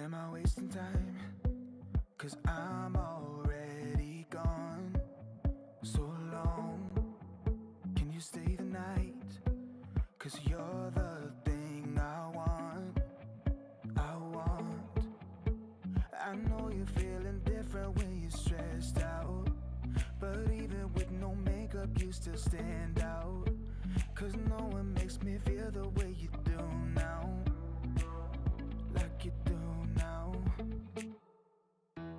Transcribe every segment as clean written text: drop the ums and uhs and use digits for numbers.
Am I wasting time? 'Cause I'm already gone. So long, can you stay the night? 'Cause you're the thing I want. I know you're feeling different when you're stressed out, but even with no makeup you still stand out. 'Cause no one makes me feel the way you do now, like you do now.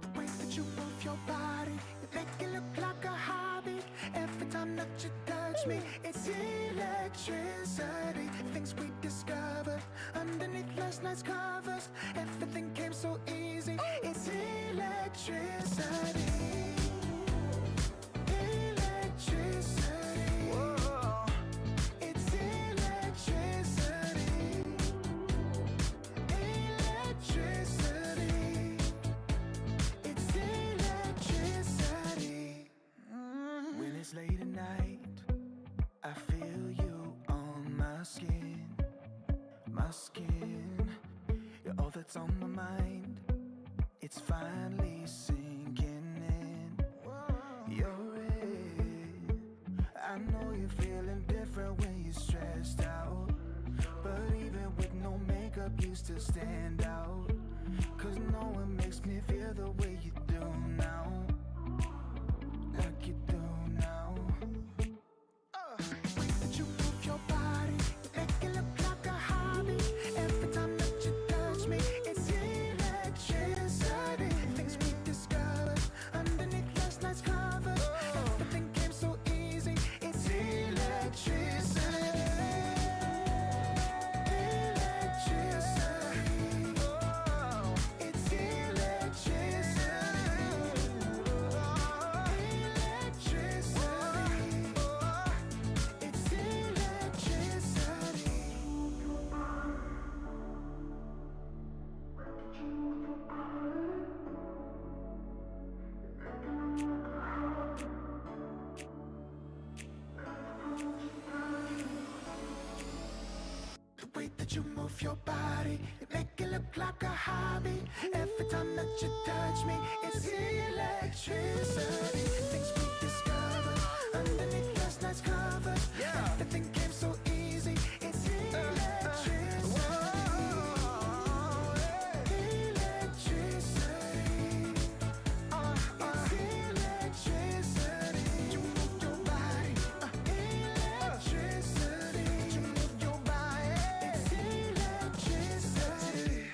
The way that you move your body, you make it look like a hobby. Every time that you touch me, it's electricity. Things we discovered underneath last night's covers. Everything came so easy. It's electricity. Electricity. Whoa. It's electricity. Electricity. It's electricity. When it's late at night, I feel you on my skin. My skin. You're all that's on my mind. It's finally sinking in. You're it. I know you're feeling different when you're stressed out, but even with no makeup you still stand out. 'Cause no one makes me feel the way you do now, like you do now. The way that you move your body, you make it look like a hobby. Every time that you touch me, it's electricity. Things we discovered underneath last night's covers. Everything came so easy. It's electricity. Electricity. It's electricity. Electricity. It's electricity. The way that you move your body, you make it look like a hobby. Every time that you touch me, it's electricity. Things we discovered underneath last night's covers. Everything came so easy. It's electricity. Electricity. It's electricity. You move your body. Electricity. You move your body. It's electricity.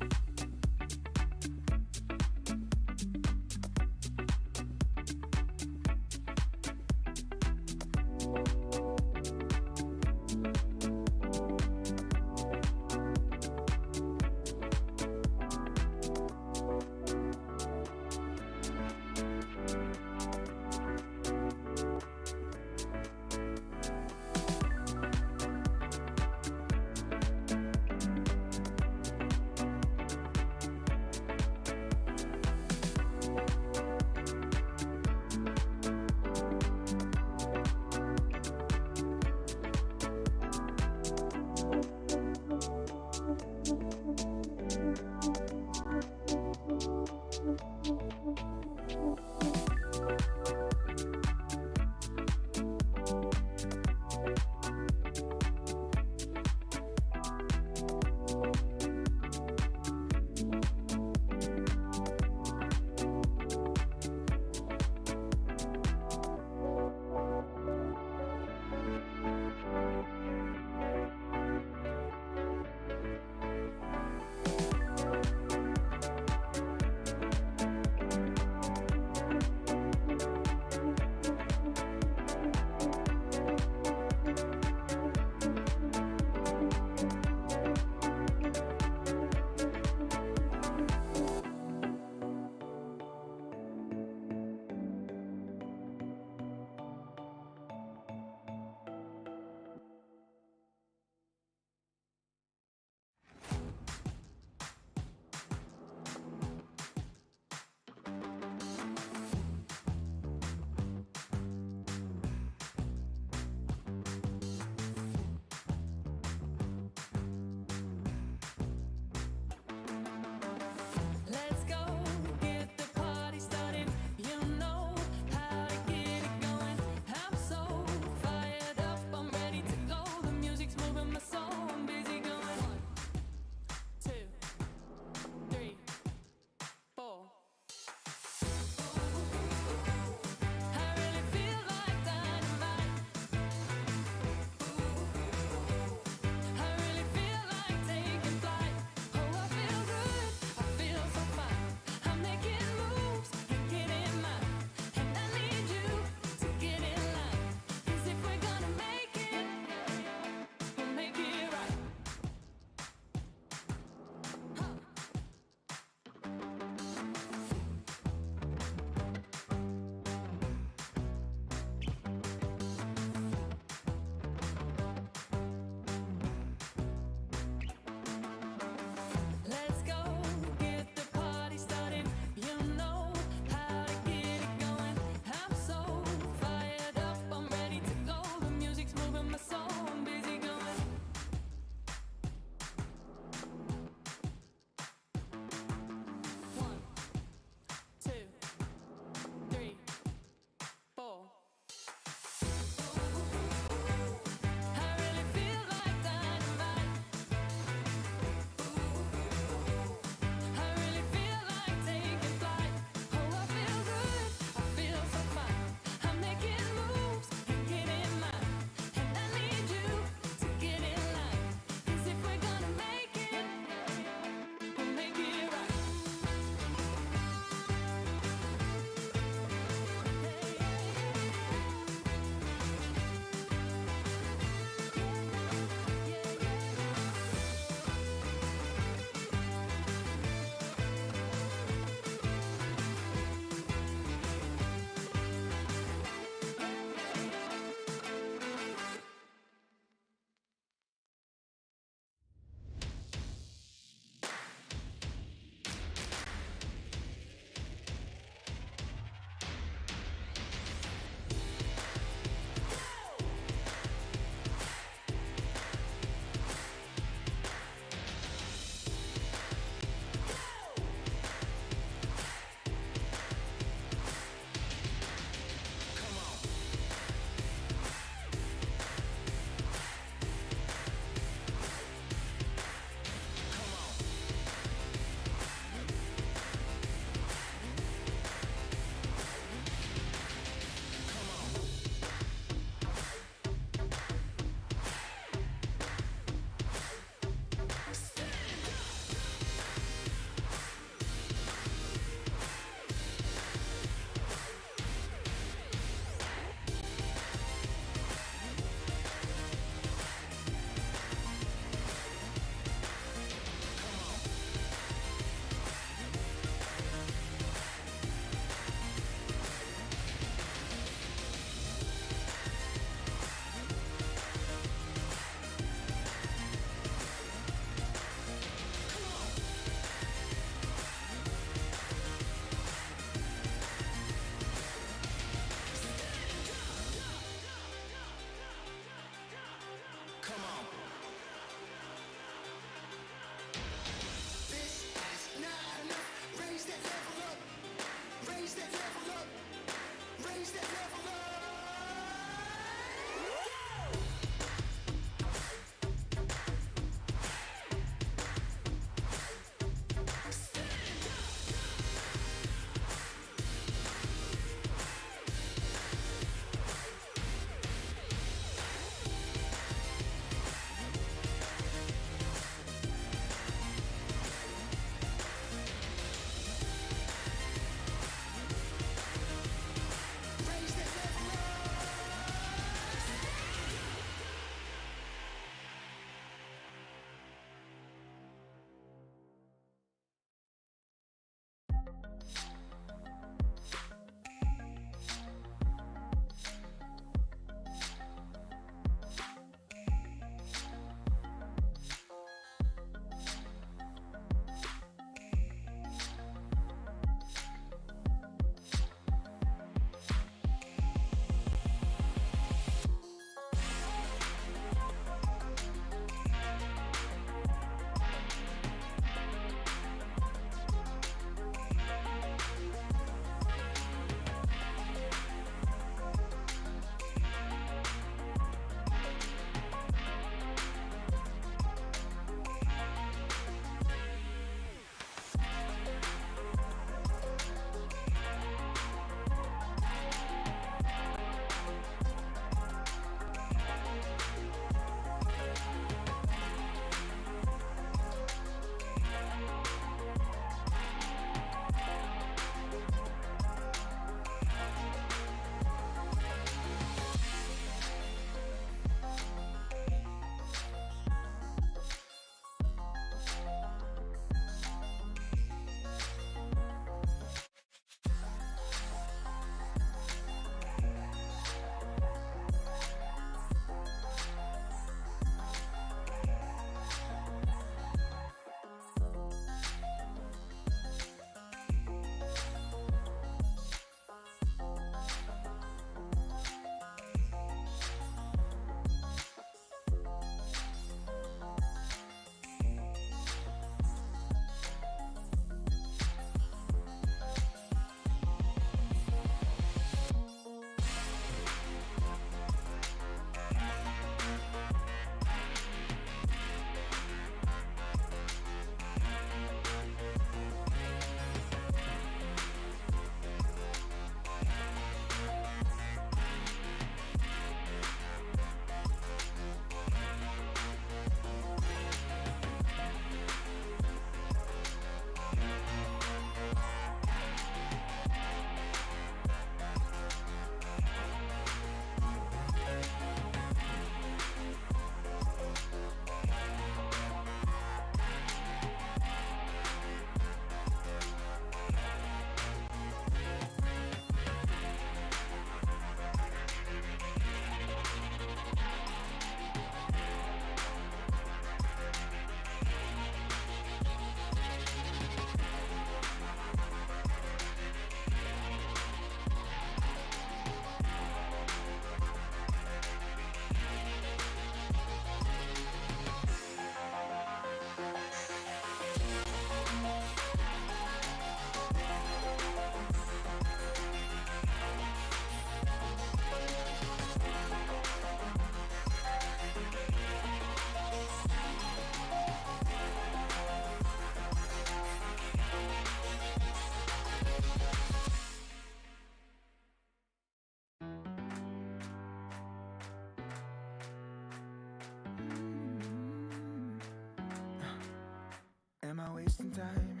Am I wasting time?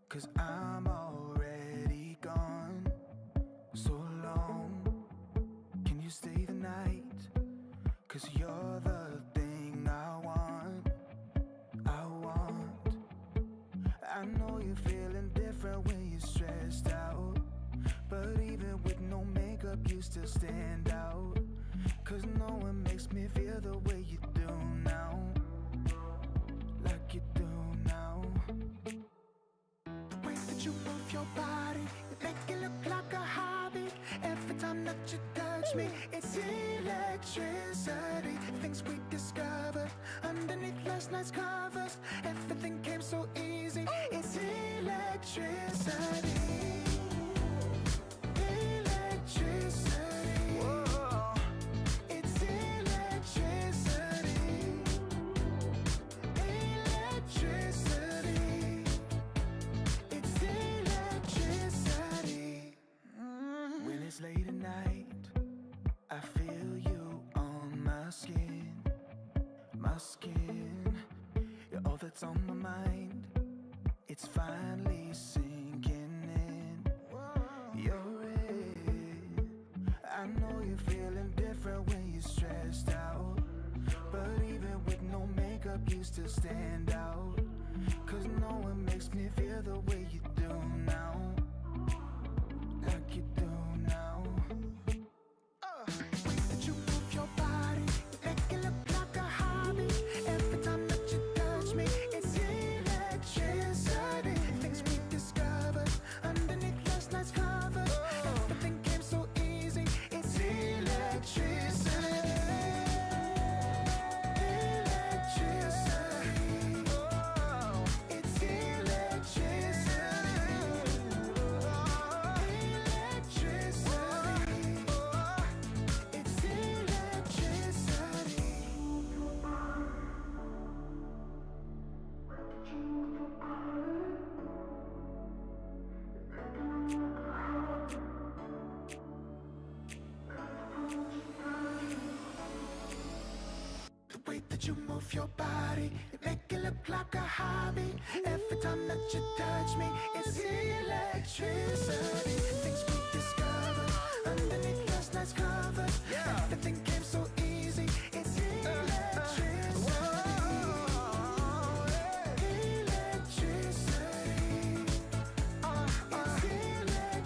'Cause I'm already gone. So long, can you stay the night? 'Cause you're the thing I want. I know you're feeling different when you're stressed out, but even with no makeup you still stand out. 'Cause no one makes me feel the way you do now, like you do now. The way that you move your body, you make it look like a hobby. Every time that you touch me, it's electricity. Things we discovered underneath last night's covers. Everything came so easy. It's electricity. Electricity. it's late at night, I feel you on my skin. My skin, you're all that's on my mind. It's finally sinking in. You're it. I know you're feeling different when you're stressed out, but even with no makeup you still stand out. Cause no one makes me feel the way you do now, like you do now. The way that you move your body, you make it look like a hobby. Every time that you touch me, it's electricity. Things we discovered underneath last night's covers. Everything came so easy, it's electricity. The way that you move your body, you make it look like a hobby. Every time that you touch me, it's electricity. Things we discovered underneath last night's covers. Everything came so easy, it's electricity. Electricity. It's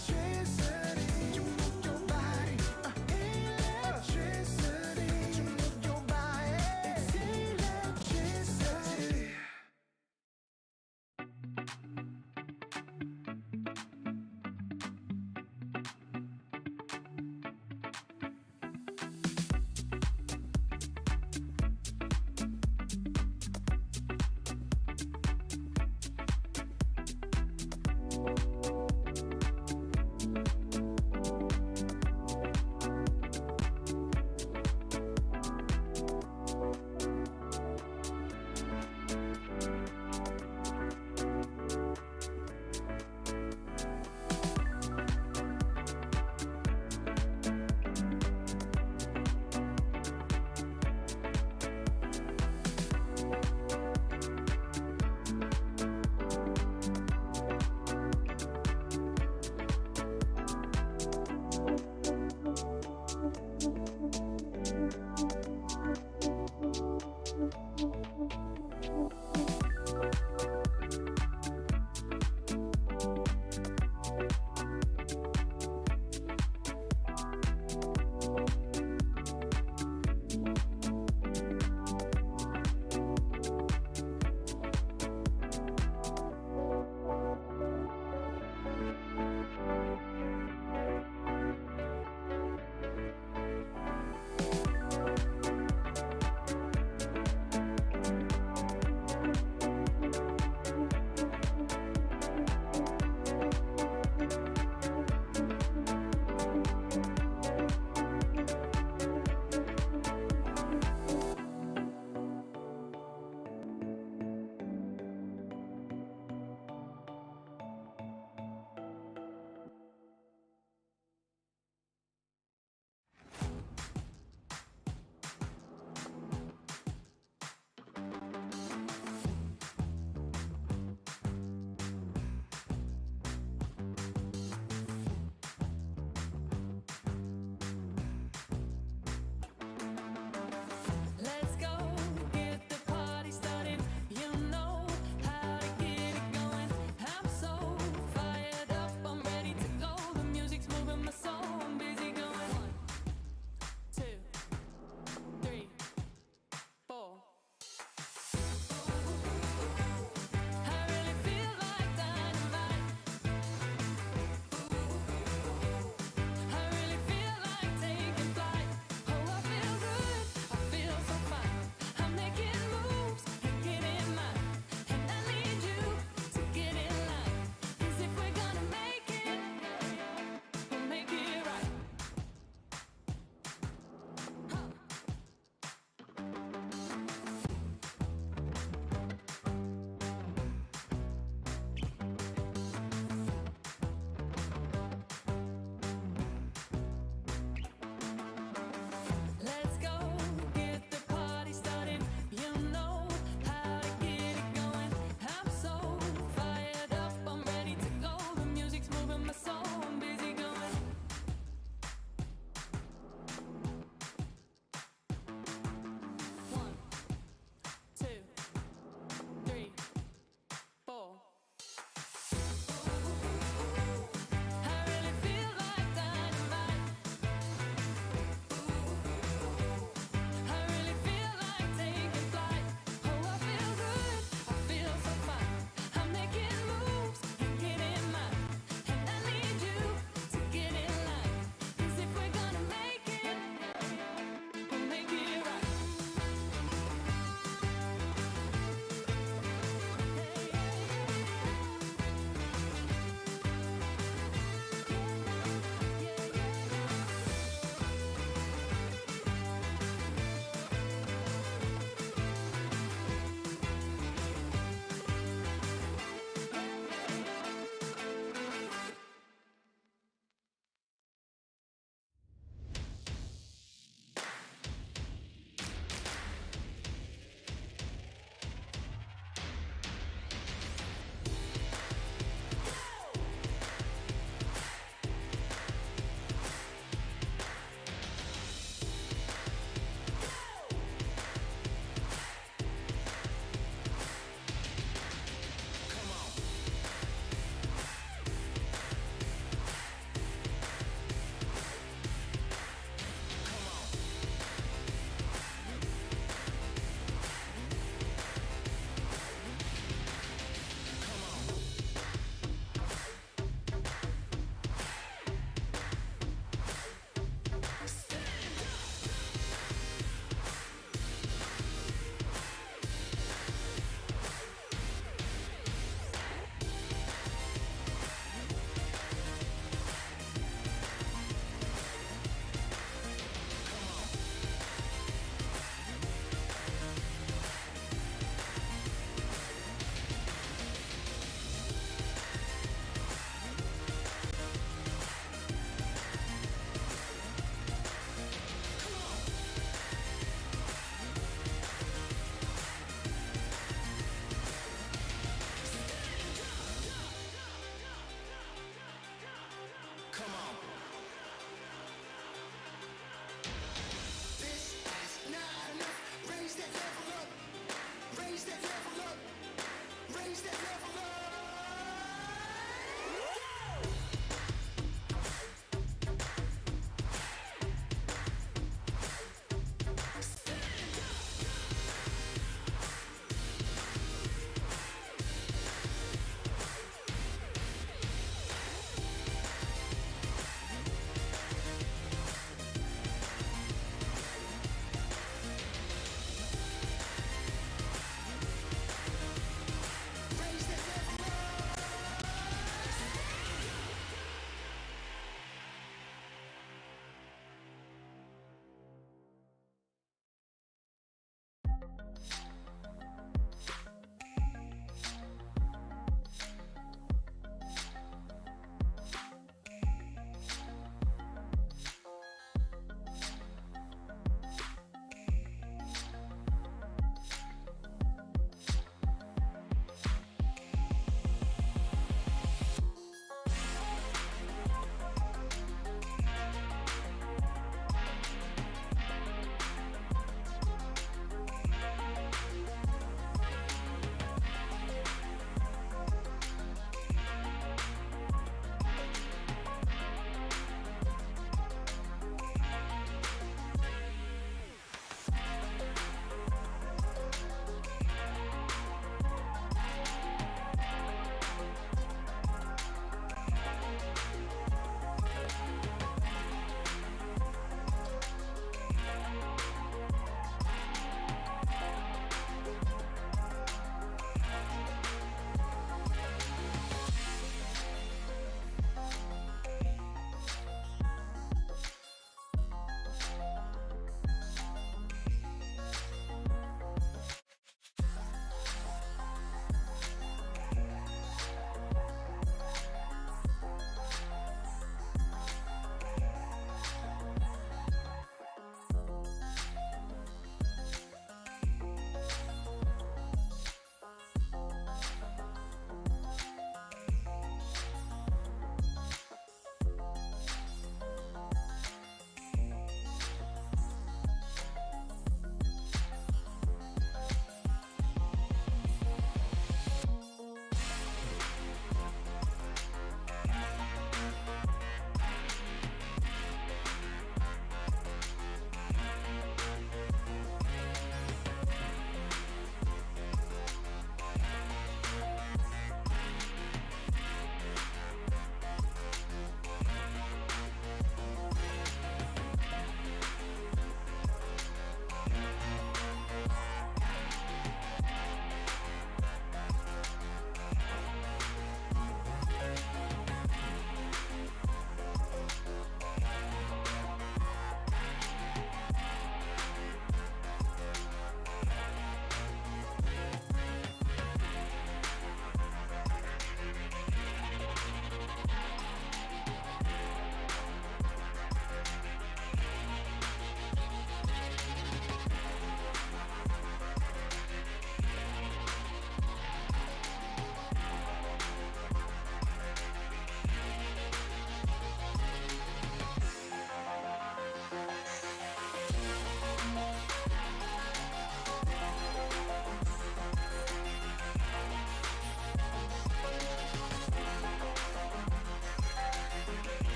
electricity. You move your body, electricity. You move your body, it's electricity.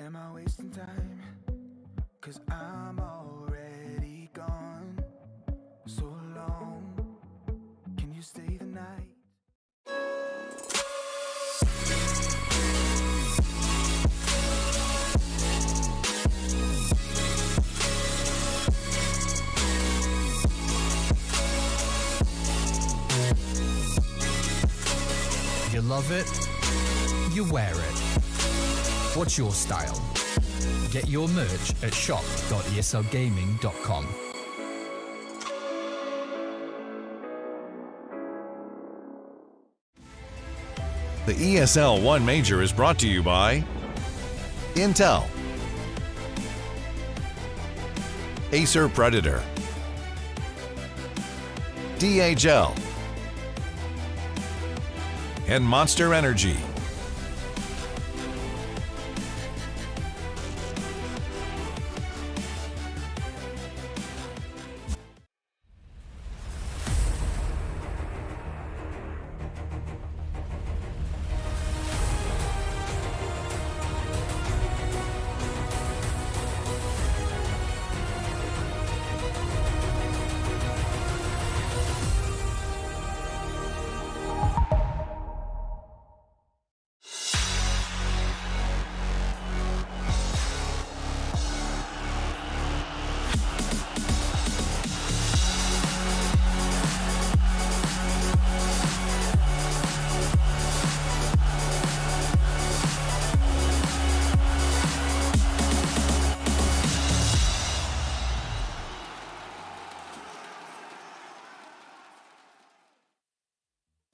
Am I wasting time? 'Cause I'm already gone. So long. Can you stay the night? You love it, you wear it. What's your style? Get your merch at shop.eslgaming.com. The ESL One Major is brought to you by Intel, Acer Predator, DHL, and Monster Energy.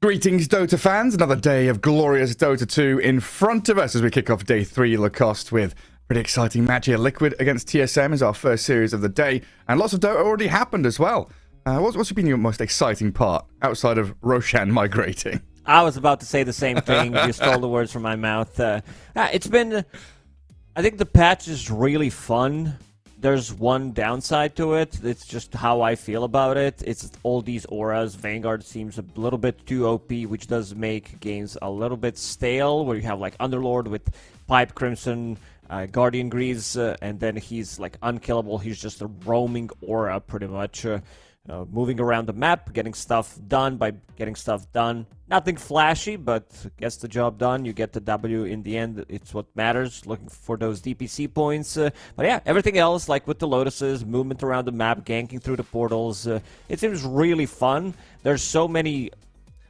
Greetings, Dota fans. Another day of glorious Dota 2 in front of us as we kick off day 3 Lacoste with a pretty exciting match here. Liquid against TSM is our first series of the day, and lots of Dota already happened as well. What's been your most exciting part outside of Roshan migrating? I was about to say the same thing. You stole the words from my mouth. It's been... I think the patch is really fun. There's one downside to it. It's just how I feel about it. It's all these auras. Vanguard seems a little bit too OP, which does make games a little bit stale, where you have like Underlord with Pipe Crimson, Guardian Grease, and then he's like unkillable. He's just a roaming aura, pretty much. Moving around the map, getting stuff done by getting stuff done. Nothing flashy, but gets the job done. You get the W in the end. It's what matters, looking for those DPC points. But yeah, everything else, like with the Lotuses, movement around the map, ganking through the portals, it seems really fun. There's so many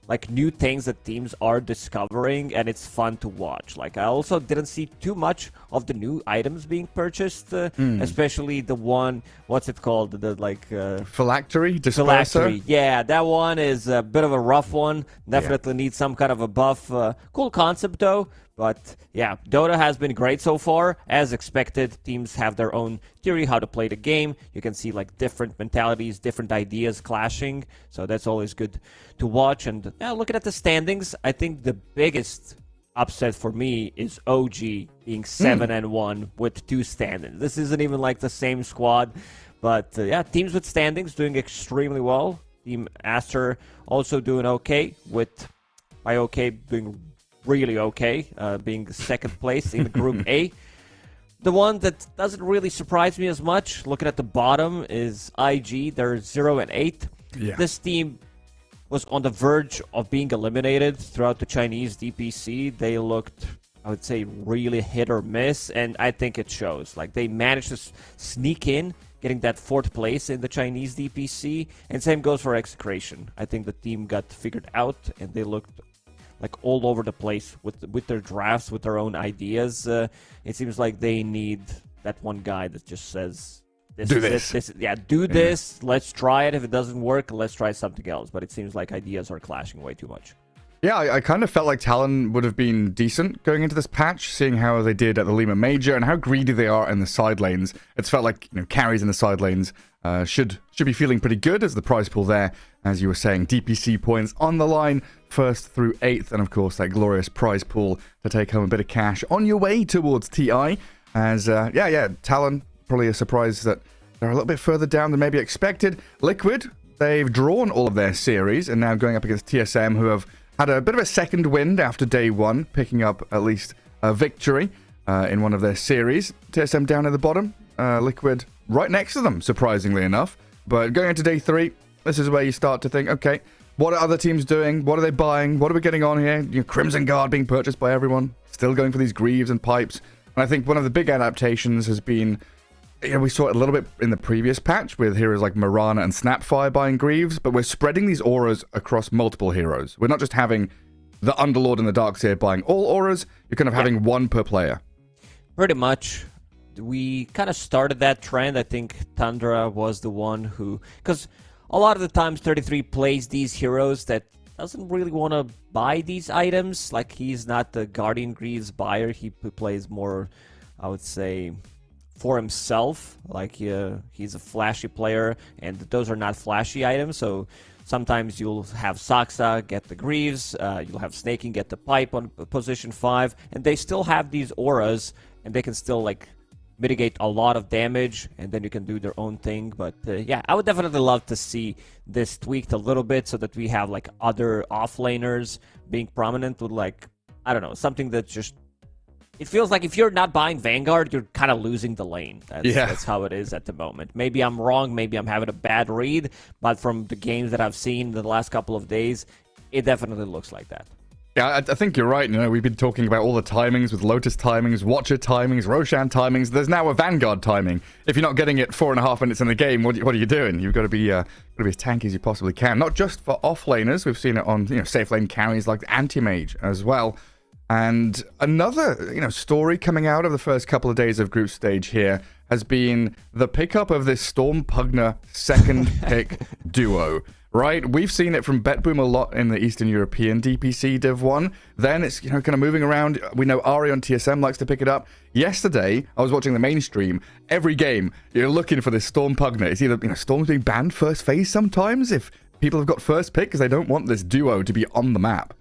like new things that teams are discovering, and it's fun to watch. Like, I also didn't see too much of the new items being purchased, especially the one, what's it called? The like Phylactery? Disperser? Phylactery. Yeah, that one is a bit of a rough one. Definitely needs some kind of a buff. Cool concept though. But yeah, Dota has been great so far. As expected, teams have their own theory how to play the game. You can see like different mentalities, different ideas clashing. So that's always good to watch. And looking at the standings, I think the biggest upset for me is OG being 7-1 with 2 standings. This isn't even like the same squad. But yeah, teams with standings doing extremely well. Team Aster also doing okay, with by okay doing really okay, being second place in Group A. The one that doesn't really surprise me as much, looking at the bottom, is IG. They're 0-8. Yeah. This team was on the verge of being eliminated throughout the Chinese DPC. They looked, I would say, really hit or miss, and I think it shows. Like, they managed to sneak in, getting that 4th place in the Chinese DPC, and same goes for Execration. I think the team got figured out, and they looked like all over the place with their drafts, with their own ideas. It seems like they need that one guy that just says, do this, let's try it. If it doesn't work, let's try something else. But it seems like ideas are clashing way too much. Yeah, I kind of felt like TALON would have been decent going into this patch, seeing how they did at the Lima Major and how greedy they are in the side lanes. It's felt like, you know, carries in the side lanes should be feeling pretty good as the prize pool there, as you were saying, DPC points on the line, 1st through 8th, and of course that glorious prize pool to take home a bit of cash on your way towards TI. As TALON, probably a surprise that they're a little bit further down than maybe expected. Liquid, they've drawn all of their series and now going up against TSM, who have had a bit of a second wind after day 1, picking up at least a victory. in one of their series. TSM down at the bottom, Liquid right next to them, surprisingly enough. But going into day 3, this is where you start to think, okay, what are other teams doing? What are they buying? What are we getting on here? Crimson Guard being purchased by everyone, still going for these Greaves and Pipes. And I think one of the big adaptations has been, we saw it a little bit in the previous patch with heroes like Mirana and Snapfire buying Greaves, but we're spreading these auras across multiple heroes. We're not just having the Underlord and the Darkseer buying all auras, you're kind of having one per player. Pretty much. We kind of started that trend. I think Tundra was the one who... Because a lot of the times 33 plays these heroes that doesn't really want to buy these items. Like, he's not the Guardian Greaves buyer. He plays more, I would say, for himself. Like, he's a flashy player, and those are not flashy items, so... Sometimes you'll have Saksa get the Greaves, you'll have Snaking get the Pipe on position 5, and they still have these auras, and they can still, like, mitigate a lot of damage, and then you can do their own thing. But, yeah, I would definitely love to see this tweaked a little bit so that we have, like, other offlaners being prominent with, like, I don't know, something that just... It feels like if you're not buying Vanguard, you're kind of losing the lane. That's how it is at the moment. Maybe I'm wrong. Maybe I'm having a bad read. But from the games that I've seen in the last couple of days, it definitely looks like that. Yeah, I think you're right. We've been talking about all the timings with Lotus timings, Watcher timings, Roshan timings. There's now a Vanguard timing. If you're not getting it 4.5 minutes in the game, what are you doing? You've got to be as tanky as you possibly can. Not just for offlaners. We've seen it on safe lane carries like Anti-Mage as well. And another, story coming out of the first couple of days of group stage here has been the pickup of this Storm Pugna second pick duo, right? We've seen it from BetBoom a lot in the Eastern European DPC Div 1. Then it's, kind of moving around. We know Ari on TSM likes to pick it up. Yesterday, I was watching the mainstream. Every game, you're looking for this Storm Pugna. It's either, Storm's being banned first phase sometimes if people have got first pick because they don't want this duo to be on the map.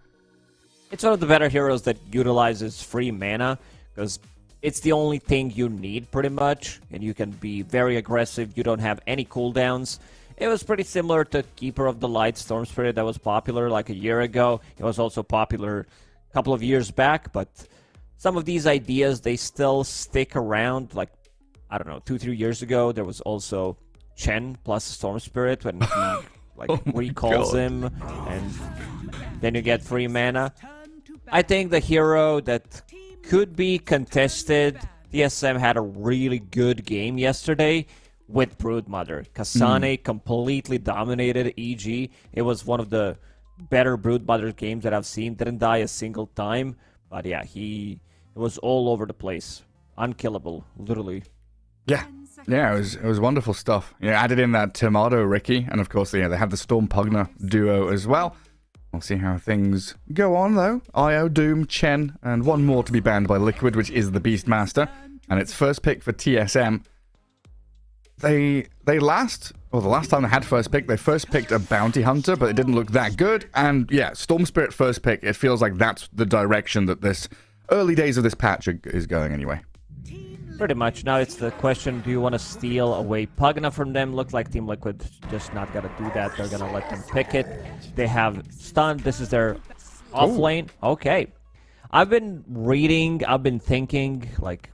It's one of the better heroes that utilizes free mana, because it's the only thing you need, pretty much, and you can be very aggressive. You don't have any cooldowns. It was pretty similar to Keeper of the Light, Storm Spirit, that was popular like a year ago. It was also popular a couple of years back, but some of these ideas, they still stick around. Like, I don't know, 2-3 years ago, there was also Chen plus Storm Spirit, when he recalls him, and then you get free mana. I think the hero that could be contested, TSM had a really good game yesterday with Broodmother. Kasane completely dominated EG. It was one of the better Broodmother games that I've seen. Didn't die a single time. But yeah, it was all over the place. Unkillable, literally. Yeah, it was wonderful stuff. Added in that Tomato Ricky, and of course, they have the Storm Pugna duo as well. We'll see how things go on, though. Io, Doom, Chen, and one more to be banned by Liquid, which is the Beastmaster. And it's first pick for TSM. The last time they had first pick, they first picked a Bounty Hunter, but it didn't look that good. And yeah, Storm Spirit first pick, it feels like that's the direction that this early days of this patch is going anyway. Pretty much. Now it's the question, do you want to steal away Pugna from them? Looks like Team Liquid just not going to do that. They're going to let them pick it. They have stun. This is their off lane. Okay. I've been reading, I've been thinking, like,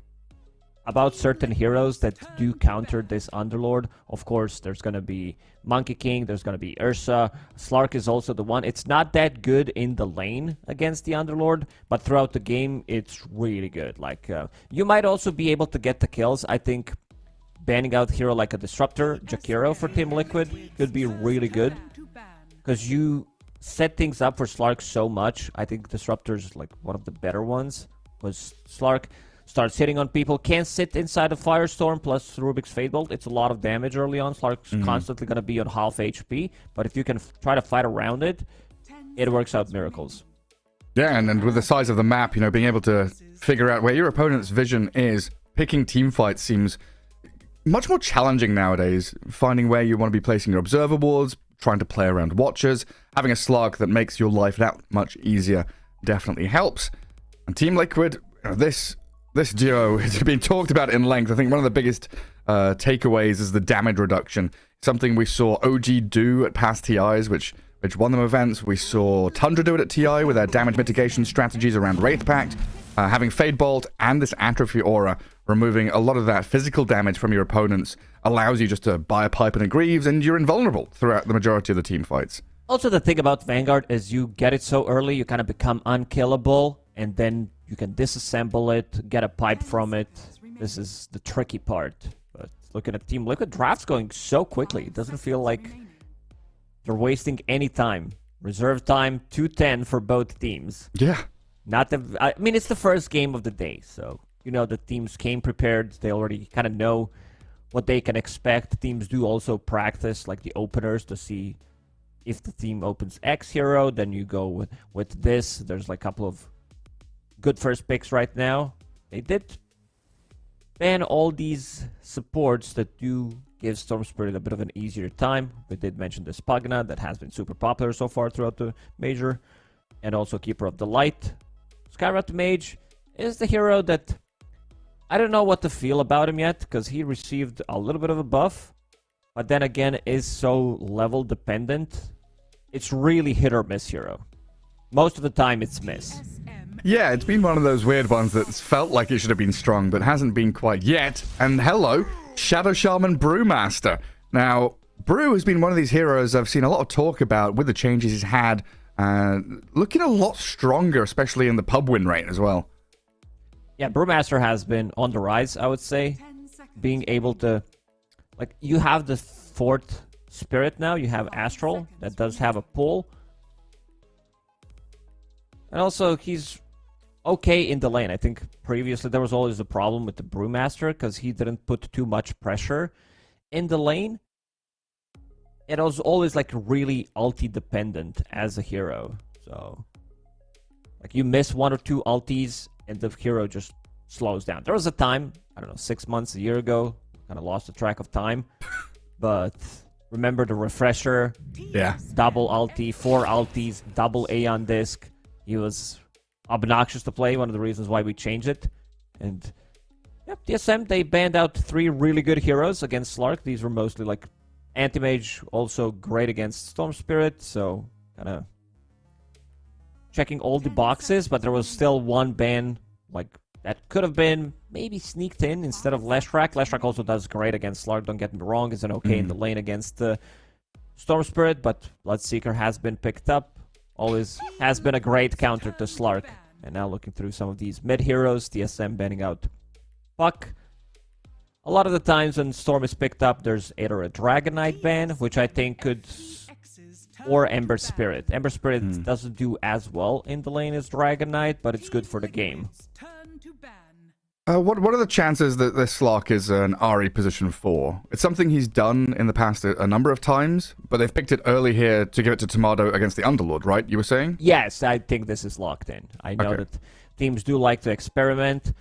about certain heroes that do counter this Underlord. Of course, there's going to be Monkey King, there's going to be Ursa. Slark is also the one. It's not that good in the lane against the Underlord, but throughout the game, it's really good. Like, you might also be able to get the kills. I think banning out a hero like a Disruptor, Jakiro for Team Liquid could be really good, because you set things up for Slark so much. I think Disruptor is like one of the better ones, because Slark starts hitting on people, can't sit inside a Firestorm plus Rubik's Fate Bolt. It's a lot of damage early on. Slark's constantly going to be on half HP, but if you can try to fight around it, it works out miracles. Yeah, and with the size of the map, being able to figure out where your opponent's vision is, picking team fights seems much more challenging nowadays. Finding where you want to be placing your observer wards, trying to play around watchers, having a Slark that makes your life that much easier definitely helps. And Team Liquid, this duo has been talked about in length. I think one of the biggest takeaways is the damage reduction. Something we saw OG do at past TIs, which won them events. We saw Tundra do it at TI with their damage mitigation strategies around Wraith Pact. Having Fade Bolt and this Atrophy Aura, removing a lot of that physical damage from your opponents, allows you just to buy a Pipe and a Greaves, and you're invulnerable throughout the majority of the team fights. Also, the thing about Vanguard is you get it so early, you kind of become unkillable, and then you can disassemble it, get a pipe from it. This is the tricky part. But looking at Team Liquid, draft's going so quickly. It doesn't feel like they're wasting any time. Reserve time, 2:10 for both teams. Yeah. I mean, it's the first game of the day, so you know the teams came prepared. They already kind of know what they can expect. Teams do also practice, like the openers, to see if the team opens X hero, then you go with this. There's like a couple of good first picks right now. They did ban all these supports that do give Storm Spirit a bit of an easier time. We did mention this Pugna that has been super popular so far throughout the major, and also Keeper of the Light. Skyrat Mage is the hero that I don't know what to feel about him yet, because he received a little bit of a buff, but then again is so level dependent. It's really hit or miss hero. Most of the time it's miss. Yeah, it's been one of those weird ones that's felt like it should have been strong, but hasn't been quite yet. And hello, Shadow Shaman Brewmaster. Now, Brew has been one of these heroes I've seen a lot of talk about with the changes he's had. Looking a lot stronger, especially in the pub win rate as well. Yeah, Brewmaster has been on the rise, I would say. Being able to... Like, you have the fourth Spirit now. You have Astral. That does have a pull. And also, he's okay in the lane. I think previously there was always a problem with the Brewmaster because he didn't put too much pressure in the lane. It was always like really ulti dependent as a hero. So, like you miss one or two ultis and the hero just slows down. There was a time, I don't know, 6 months, a year ago, kind of lost the track of time. But remember the refresher? Yeah. Double ulti, 4 ultis, double Aeon disc. He was obnoxious to play, one of the reasons why we changed it. And yep, TSM, they banned out 3 really good heroes against Slark. These were mostly like Anti-Mage, also great against Storm Spirit, so kind of checking all the boxes, but there was still one ban like that could have been maybe sneaked in instead of Leshrac. Leshrac also does great against Slark, don't get me wrong, is an okay in the lane against Storm Spirit, but Bloodseeker has been picked up. Always has been a great counter to Slark. And now looking through some of these mid heroes, TSM banning out Puck. A lot of the times when Storm is picked up, there's either a Dragon Knight ban, which I think could, or Ember Spirit. Ember Spirit doesn't do as well in the lane as Dragon Knight, but it's good for the game. What are the chances that this Slark is an RE position 4? It's something he's done in the past a number of times, but they've picked it early here to give it to Tomato against the Underlord, right? You were saying? Yes, I think this is locked in. I know that teams do like to experiment.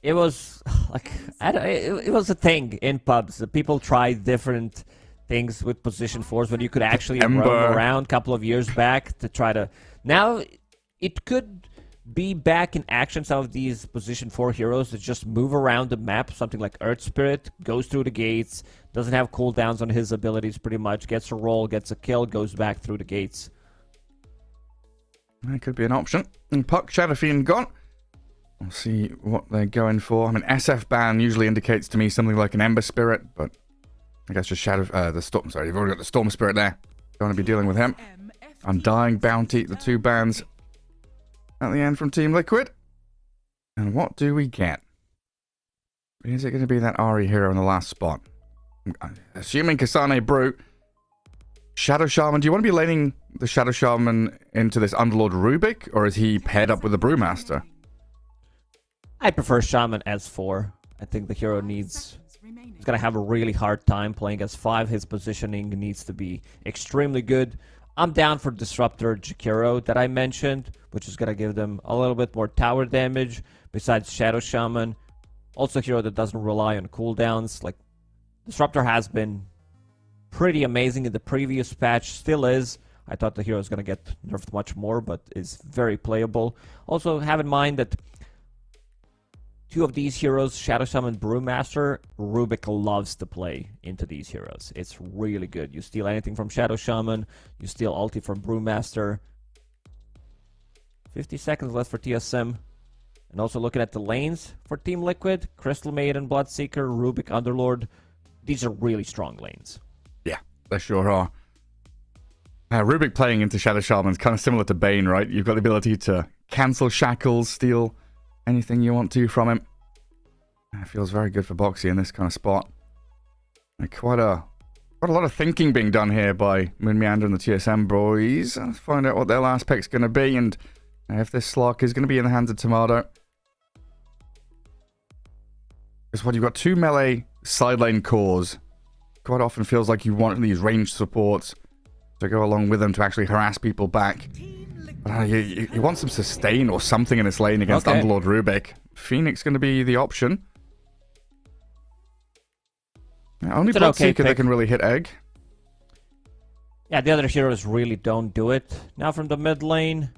It was like it was a thing in pubs. People tried different things with position 4s when you could actually roam around a couple of years back to try to. Now it could be back in action. Some of these position 4 heroes that just move around the map. Something like Earth Spirit goes through the gates, doesn't have cooldowns on his abilities. Pretty much gets a roll, gets a kill, goes back through the gates. That could be an option. And Puck, Shadow Fiend gone. We'll see what they're going for. I mean, SF ban usually indicates to me something like an Ember Spirit, but I guess just Shadow... the Storm... Sorry, you've already got the Storm Spirit there. Don't want to be dealing with him. Undying Bounty, the 2 bans at the end from Team Liquid. And what do we get? Is it going to be that RE hero in the last spot? I'm assuming Kasane Brute. Shadow Shaman. Do you want to be laning the Shadow Shaman into this Underlord Rubik, or is he paired up with the Brewmaster? I prefer Shaman as 4. I think the hero needs... He's going to have a really hard time playing as 5. His positioning needs to be extremely good. I'm down for Disruptor Jakiro that I mentioned, which is going to give them a little bit more tower damage besides Shadow Shaman. Also a hero that doesn't rely on cooldowns. Like, Disruptor has been pretty amazing in the previous patch, still is. I thought the hero is going to get nerfed much more, but is very playable. Also, have in mind that 2 of these heroes, Shadow Shaman, Brewmaster, Rubik loves to play into these heroes. It's really good. You steal anything from Shadow Shaman, you steal ulti from Brewmaster. 50 seconds left for TSM. And also looking at the lanes for Team Liquid, Crystal Maiden, Bloodseeker, Rubik, Underlord. These are really strong lanes. Yeah, they sure are. Rubik playing into Shadow Shaman is kind of similar to Bane, right? You've got the ability to cancel shackles, steal anything you want to from him. It feels very good for Boxy in this kind of spot. Quite a lot of thinking being done here by Moon Meander and the TSM boys. Let's find out what their last pick's going to be, and if this Slark is going to be in the hands of Tomato. It's what you've got 2 melee side lane cores. Quite often feels like you want these ranged supports to go along with them to actually harass people back. You want some sustain or something in this lane against Underlord Rubik. Phoenix going to be the option. Only Bloodseeker that can really hit Egg. Yeah, the other heroes really don't do it. Now from the mid lane,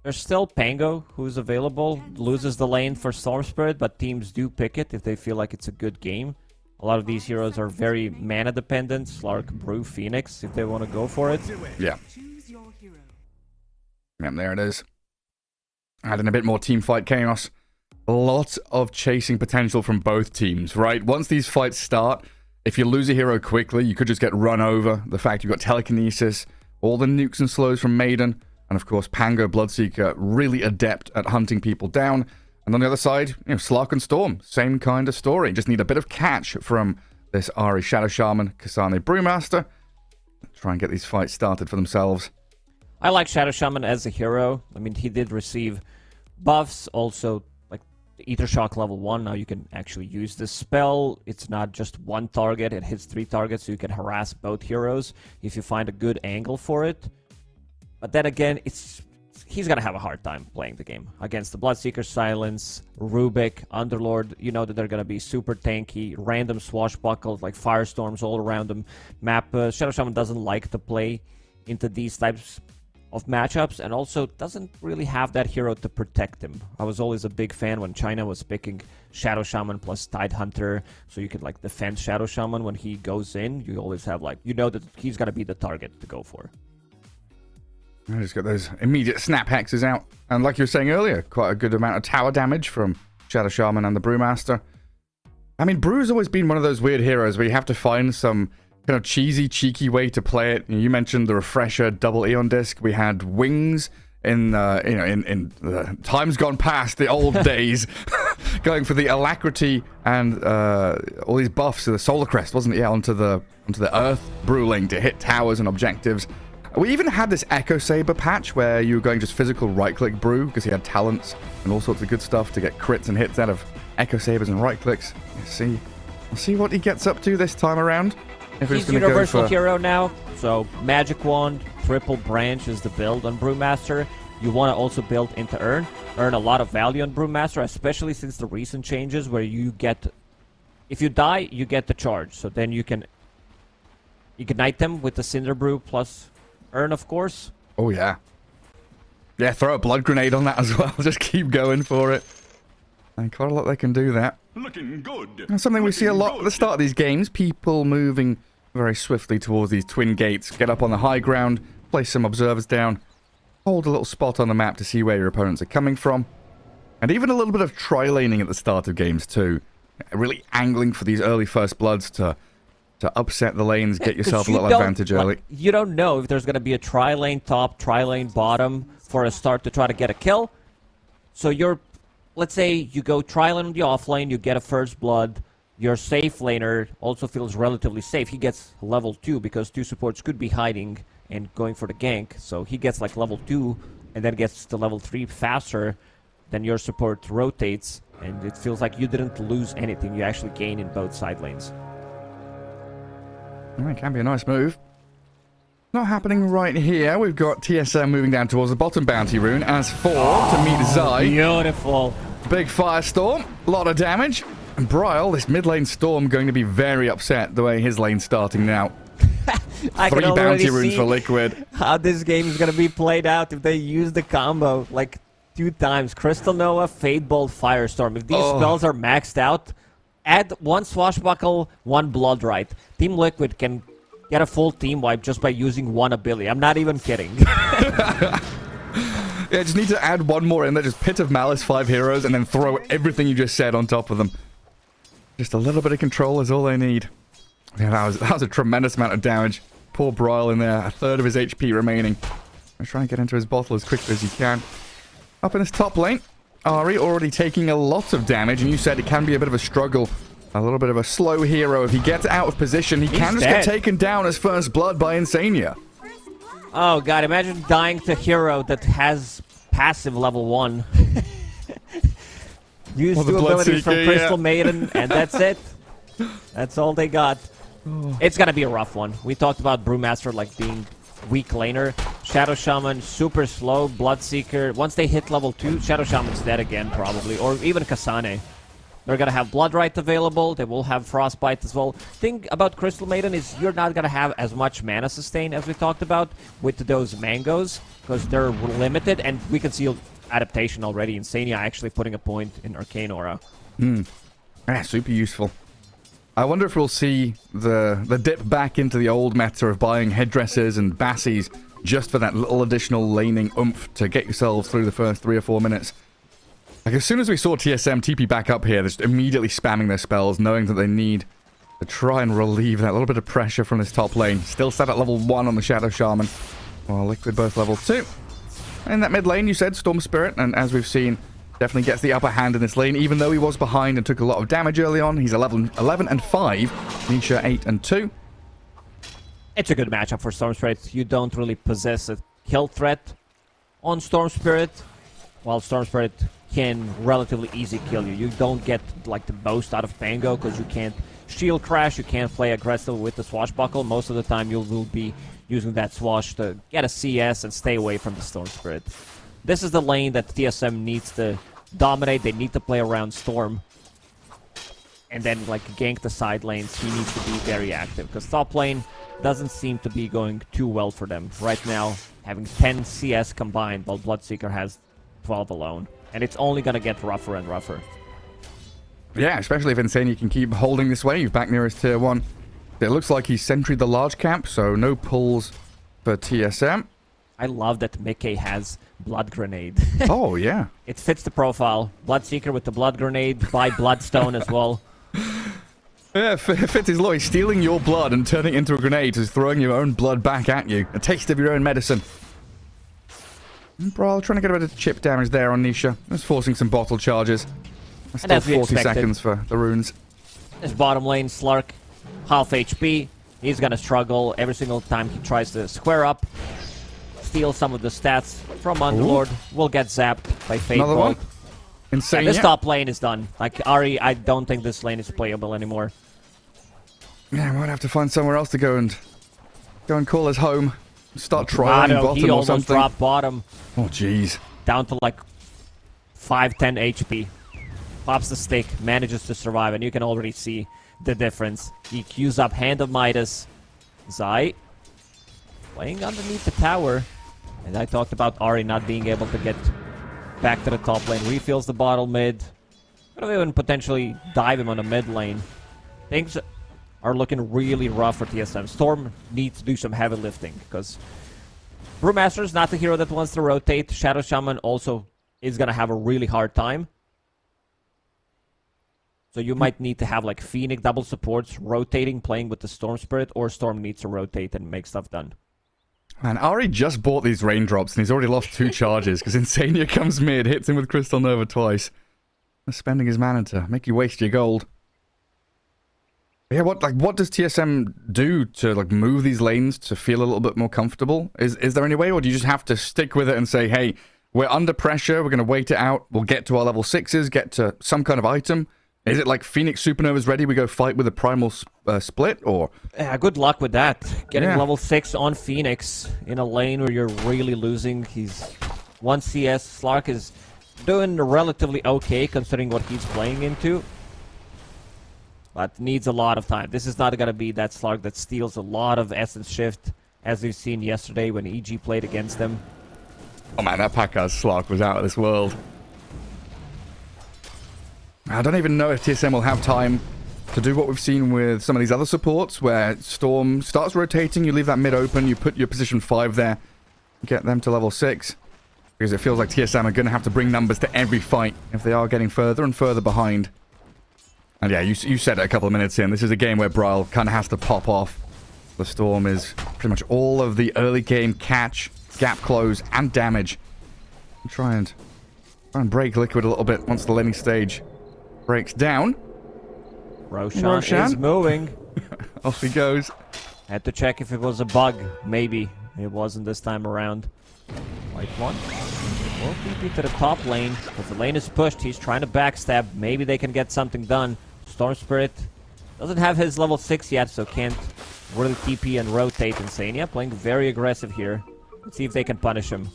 there's still Pango, who's available. Loses the lane for Storm Spirit, but teams do pick it if they feel like it's a good game. A lot of these heroes are very mana dependent. Slark, Brew, Phoenix, if they want to go for it. Yeah. And there it is. Adding a bit more teamfight chaos. A lot of chasing potential from both teams, right? Once these fights start, if you lose a hero quickly, you could just get run over. The fact you've got telekinesis, all the nukes and slows from Maiden, and of course Pango, Bloodseeker, really adept at hunting people down. And on the other side, Slark and Storm, same kind of story. Just need a bit of catch from this Ahri Shadow Shaman, Kasane Brewmaster. Try and get these fights started for themselves. I like Shadow Shaman as a hero. I mean, he did receive buffs, also like Ether Shock level 1. Now you can actually use this spell. It's not just one target, it hits 3 targets, so you can harass both heroes if you find a good angle for it. But then again, he's gonna have a hard time playing the game against the Bloodseeker, Silence, Rubik, Underlord. You know that they're gonna be super tanky, random swashbuckles like firestorms all around them. Shadow Shaman doesn't like to play into these types of matchups, and also doesn't really have that hero to protect him. I was always a big fan when China was picking Shadow Shaman plus Tidehunter, so you could like defend Shadow Shaman when he goes in. You always have like, you know that he's gonna be the target to go for. I just got those immediate snap hexes out. And like you were saying earlier, quite a good amount of tower damage from Shadow Shaman and the Brewmaster. I mean, Brew's always been one of those weird heroes where you have to find some kind of cheesy, cheeky way to play it. You mentioned the Refresher double Eon disc. We had Wings in the times gone past, the old days, going for the Alacrity and all these buffs to the Solar Crest, wasn't it? Yeah, onto the Earth Brewling to hit towers and objectives. We even had this Echo Saber patch where you were going just physical right-click Brew because he had talents and all sorts of good stuff to get crits and hits out of Echo Sabers and right-clicks. We'll see what he gets up to this time around. If he's universal hero now, so Magic Wand, Triple Branch is the build on Brewmaster. You want to also build into earn a lot of value on Brewmaster, especially since the recent changes where you get, if you die, you get the charge. So then you can ignite them with the Cinder Brew plus earn, of course. Oh yeah. Yeah, throw a blood grenade on that as well. Just keep going for it. And quite a lot they can do that. Looking good. And something we see a lot at the start of these games, people moving very swiftly towards these twin gates, get up on the high ground, place some observers down, hold a little spot on the map to see where your opponents are coming from. And even a little bit of tri-laning at the start of games too. Really angling for these early first bloods to upset the lanes, get yourself a little advantage early. You don't know if there's going to be a tri-lane top, tri-lane bottom for a start to try to get a kill. So let's say you go tri-lane on the offlane, you get a first blood, your safe laner also feels relatively safe. He gets level 2 because 2 supports could be hiding and going for the gank. So he gets like level 2 and then gets to level 3 faster than your support rotates. And it feels like you didn't lose anything. You actually gain in both side lanes. It can be a nice move. Not happening right here. We've got TSM moving down towards the bottom bounty rune as 4 to meet Zai. Beautiful. Big firestorm, a lot of damage. And Bryle, this mid lane Storm, going to be very upset the way his lane's starting now. 3 bounty runes for Liquid. How this game is going to be played out if they use the combo like 2 times. Crystal Nova, Fade Bolt, Firestorm. If these spells are maxed out, add 1 Swashbuckle, 1 Blood Right. Team Liquid can get a full team wipe just by using 1 ability. I'm not even kidding. Yeah, just need to add one more in there. Just Pit of Malice, 5 heroes, and then throw everything you just said on top of them. Just a little bit of control is all they need. Yeah, that was a tremendous amount of damage. Poor Bryle in there. A third of his HP remaining. I'm trying to get into his bottle as quickly as he can. Up in this top lane, Ari already taking a lot of damage, and you said it can be a bit of a struggle. A little bit of a slow hero. If he gets out of position, he can just get taken down as first blood by Insania. Oh god, imagine dying to hero that has passive level 1. Use 2 abilities from Crystal Maiden, and that's it. That's all they got. It's gonna be a rough one. We talked about Brewmaster like being weak laner. Shadow Shaman, super slow. Bloodseeker, once they hit level 2, Shadow Shaman's dead again probably. Or even Kasane. They're gonna have Bloodright available. They will have Frostbite as well. Thing about Crystal Maiden is you're not gonna have as much mana sustain as we talked about with those mangoes, because they're limited, and we can see adaptation already. Insania actually putting a point in Arcane Aura. Yeah, super useful. I wonder if we'll see the dip back into the old meta of buying headdresses and bassies just for that little additional laning oomph to get yourselves through the first 3 or 4 minutes. Like, as soon as we saw TSM TP back up here, they're just immediately spamming their spells, knowing that they need to try and relieve that little bit of pressure from this top lane. Still set at level 1 on the Shadow Shaman. Well, Liquid both level 2. In that mid lane, you said Storm Spirit, and as we've seen, definitely gets the upper hand in this lane, even though he was behind and took a lot of damage early on. He's 11 and 5, Nisha 8 and 2. It's a good matchup for Storm Spirit. You don't really possess a kill threat on Storm Spirit, while Storm Spirit can relatively easy kill you. You don't get like the most out of Pango because you can't shield crash, you can't play aggressive with the swashbuckle. Most of the time you will be using that swash to get a CS and stay away from the Storm Spirit. This is the lane that TSM needs to dominate. They need to play around Storm and then like gank the side lanes. He needs to be very active because top lane doesn't seem to be going too well for them right now, having 10 CS combined while Bloodseeker has 12 alone. And it's only going to get rougher and rougher. Yeah, especially if Insania can keep holding this wave back near his tier 1. It looks like he's sentried the large camp, so no pulls for TSM. I love that Mickey has Blood Grenade. Oh, yeah. It fits the profile. Bloodseeker with the Blood Grenade, by Bloodstone as well. Yeah, it fits his law. He's stealing your blood and turning it into a grenade. He's throwing your own blood back at you. A taste of your own medicine. Brawl trying to get a bit of chip damage there on Nisha. Just forcing some bottle charges. Still 40 seconds for the runes. His bottom lane, Slark, half HP. He's gonna struggle every single time he tries to square up. Steal some of the stats from Underlord. Will get zapped by Fate Another Bolt. one. Insane. Yeah, this top lane is done. Like, Ari, I don't think this lane is playable anymore. Yeah, might have to find somewhere else to go and call his home. Start trying bottom he or almost something. dropped bottom. Oh, jeez. Down to like 5-10 HP. Pops the stick, manages to survive, and you can already see the difference. He queues up Hand of Midas. Zai playing underneath the tower. And I talked about Ari not being able to get back to the top lane. Refills the bottle mid. Could even potentially dive him on the mid lane. Things are looking really rough for TSM. Storm needs to do some heavy lifting because Brewmaster is not the hero that wants to rotate. Shadow Shaman also is going to have a really hard time. So you might need to have like Phoenix double supports rotating, playing with the Storm Spirit, or Storm needs to rotate and make stuff done. Man, Ari just bought these raindrops and he's already lost 2 charges because Insania comes mid, hits him with Crystal Nova twice. Spending his mana to make you waste your gold. Yeah, what does TSM do to like move these lanes to feel a little bit more comfortable? Is there any way, or do you just have to stick with it and say, hey, we're under pressure, we're going to wait it out, we'll get to our level 6s, get to some kind of item? Is it like Phoenix Supernova's ready, we go fight with a primal split, or? Yeah, good luck with that. Getting level 6 on Phoenix in a lane where you're really losing. He's 1 CS. Slark is doing relatively okay considering what he's playing into. But needs a lot of time. This is not going to be that Slark that steals a lot of Essence Shift, as we've seen yesterday when EG played against them. Oh man, that Pakaz Slark was out of this world. I don't even know if TSM will have time to do what we've seen with some of these other supports, where Storm starts rotating, you leave that mid open, you put your position 5 there, get them to level 6. because it feels like TSM are going to have to bring numbers to every fight if they are getting further and further behind. And yeah, you said it a couple of minutes in. This is a game where Brawl kind of has to pop off. The Storm is pretty much all of the early game catch, gap close, and damage. Try and break Liquid a little bit once the laning stage breaks down. Roshan Roshan is moving. Off he goes. Had to check if it was a bug. Maybe. It wasn't this time around. White one. Will TP to the top lane. If the lane is pushed, he's trying to backstab. Maybe they can get something done. Storm Spirit doesn't have his level 6 yet, so can't really TP and rotate. Insania playing very aggressive here. Let's see if they can punish him.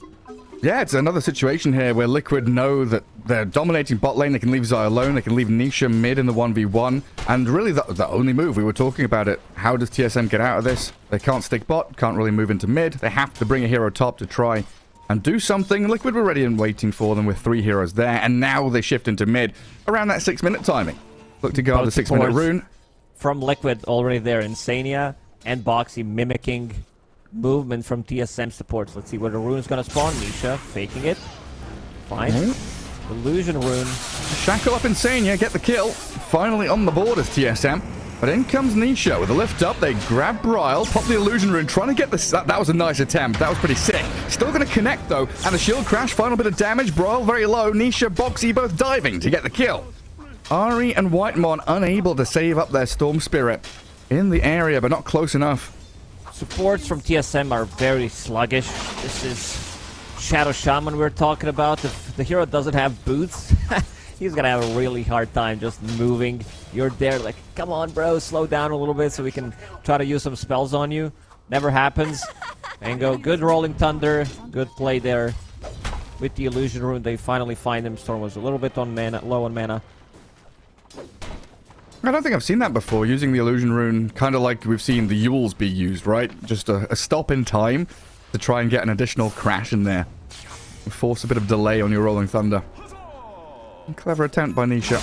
Yeah, it's another situation here where Liquid know that they're dominating bot lane. They can leave Zai alone. They can leave Nisha mid in the 1v1. And really, the only move, we were talking about it. How does TSM get out of this? They can't stick bot, can't really move into mid. They have to bring a hero top to try and do something. Liquid were ready and waiting for them with 3 heroes there. And now they shift into mid around that 6-minute timing. Look to guard the 6-minute rune. From Liquid already there. Insania and Boxy mimicking movement from TSM supports. Let's see where the rune is going to spawn. Nisha faking it. Fine. Illusion rune. Shackle up Insania, get the kill. Finally on the board is TSM. But in comes Nisha with a lift up. They grab Bryle, pop the illusion rune, trying to get this. That was a nice attempt. That was pretty sick. Still going to connect though. And a shield crash, final bit of damage. Bryle very low. Nisha, Boxy both diving to get the kill. Ari and Whitemon unable to save up their Storm Spirit in the area, but not close enough. Supports from TSM are very sluggish. This is Shadow Shaman we're talking about. If the hero doesn't have boots, he's gonna have a really hard time just moving. You're there like, come on bro, slow down a little bit so we can try to use some spells on you. Never happens. Mango, good rolling thunder, good play there. With the illusion rune, they finally find him. Storm was a little bit on mana, low on mana. I don't think I've seen that before, using the illusion rune, kind of like we've seen the Yules be used, right? Just a stop in time to try and get an additional crash in there. Force a bit of delay on your rolling thunder. Clever attempt by Nisha.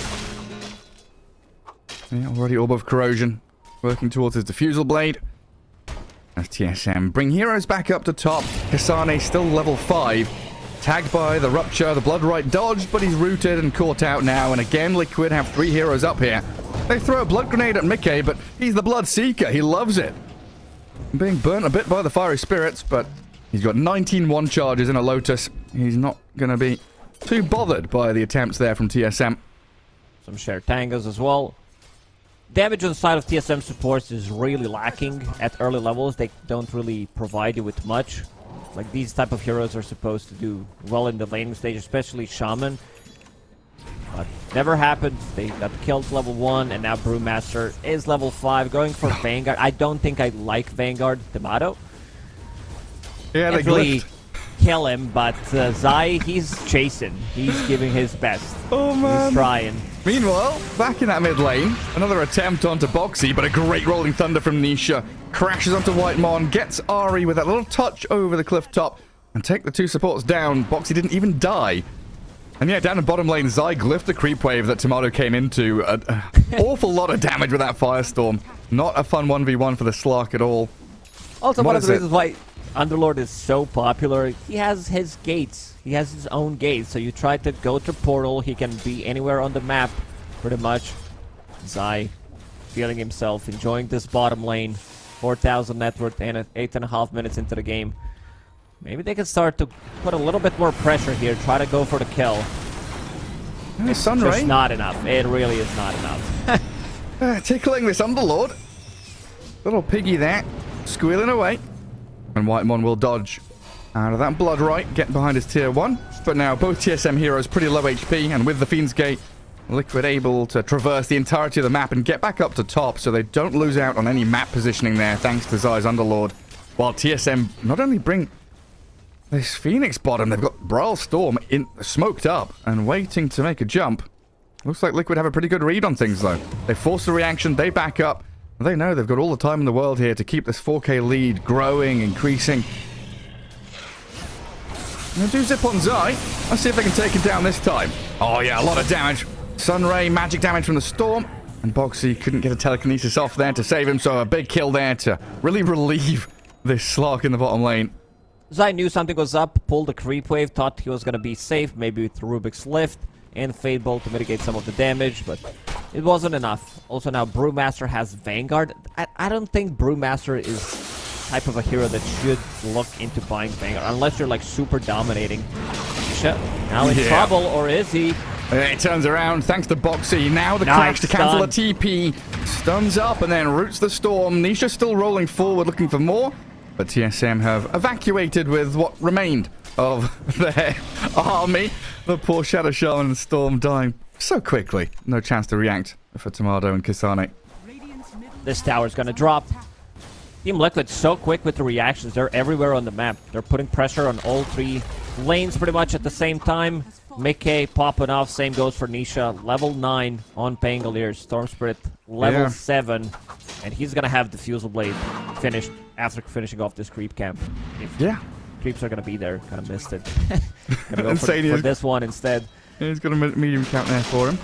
Yeah, already Orb of Corrosion, working towards his Diffusal Blade. As TSM bring heroes back up to top. Hisane still level 5. Tagged by the Rupture, the Blood Right dodged, but he's rooted and caught out now. And again, Liquid have 3 heroes up here. They throw a Blood Grenade at Mickey, but he's the Blood Seeker. He loves it. Being burnt a bit by the Fiery Spirits, but he's got 19 one charges in a Lotus. He's not going to be too bothered by the attempts there from TSM. Some shared tangos as well. Damage on the side of TSM supports is really lacking at early levels. They don't really provide you with much. Like, these type of heroes are supposed to do well in the laning stage, especially Shaman. But never happened. They got killed level 1, and now Brewmaster is level 5, going for Vanguard. I don't think I like Vanguard Tomato. Yeah, they really kill him, but Zai, he's chasing. He's giving his best. Oh, man. He's trying. Meanwhile, back in that mid lane, another attempt onto Boxy, but a great rolling thunder from Nisha. Crashes onto Whitemon, gets Ari with that little touch over the cliff top, and take the 2 supports down. Boxy didn't even die. And yeah, down in bottom lane, Zai glyphed the creep wave that Tomato came into. An awful lot of damage with that Firestorm. Not a fun 1v1 for the Slark at all. Also, What one of is the it? reasons why Underlord is so popular, he has his gates. He has his own gates. So you try to go to Portal, he can be anywhere on the map, pretty much. Zai feeling himself, enjoying this bottom lane. 4,000 net worth and 8.5 minutes into the game. Maybe they can start to put a little bit more pressure here, try to go for the kill. It's Sunray. just not enough. It really is not enough. Tickling this Underlord. Little piggy there, squealing away. And Whitemon will dodge out of that Blood Right, get behind his tier 1. But now both TSM heroes pretty low HP, and with the Fiend's Gate, Liquid able to traverse the entirety of the map and get back up to top, so they don't lose out on any map positioning there, thanks to Zai's Underlord. While TSM not only bring this Phoenix bottom, they've got Brawl Storm smoked up and waiting to make a jump. Looks like Liquid have a pretty good read on things, though. They force the reaction, they back up. They know they've got all the time in the world here to keep this 4K lead growing, increasing. They do zip on Zai. Let's see if they can take it down this time. Oh, yeah, a lot of damage. Sunray, magic damage from the Storm. And Boxy couldn't get a telekinesis off there to save him, so a big kill there to really relieve this Slark in the bottom lane. Zai knew something was up, pulled the creep wave, thought he was going to be safe, maybe with Rubik's Lift and Fade Bolt to mitigate some of the damage, but it wasn't enough. Also now Brewmaster has Vanguard. I don't think Brewmaster is type of a hero that should look into buying Vanguard, unless you're like super dominating. Nisha now in trouble, or is he? It turns around thanks to Boxy. Now the crash to cancel the TP. Stuns up and then roots the storm. Nisha still rolling forward looking for more, but TSM have evacuated with what remained of their army. The poor Shadow Shaman and Storm dying so quickly. No chance to react for Tomato and Kasane. This tower's gonna drop. Team Liquid so quick with the reactions. They're everywhere on the map. They're putting pressure on all 3 lanes pretty much at the same time. Mickey popping off. Same goes for Nisha. Level 9 on Pangolier. Storm Spirit level 7. And he's going to have Diffusal Blade finished after finishing off this creep camp. If creeps are going to be there. Kind of missed it. Gonna go for this one instead. Yeah, he's got a medium count there for him.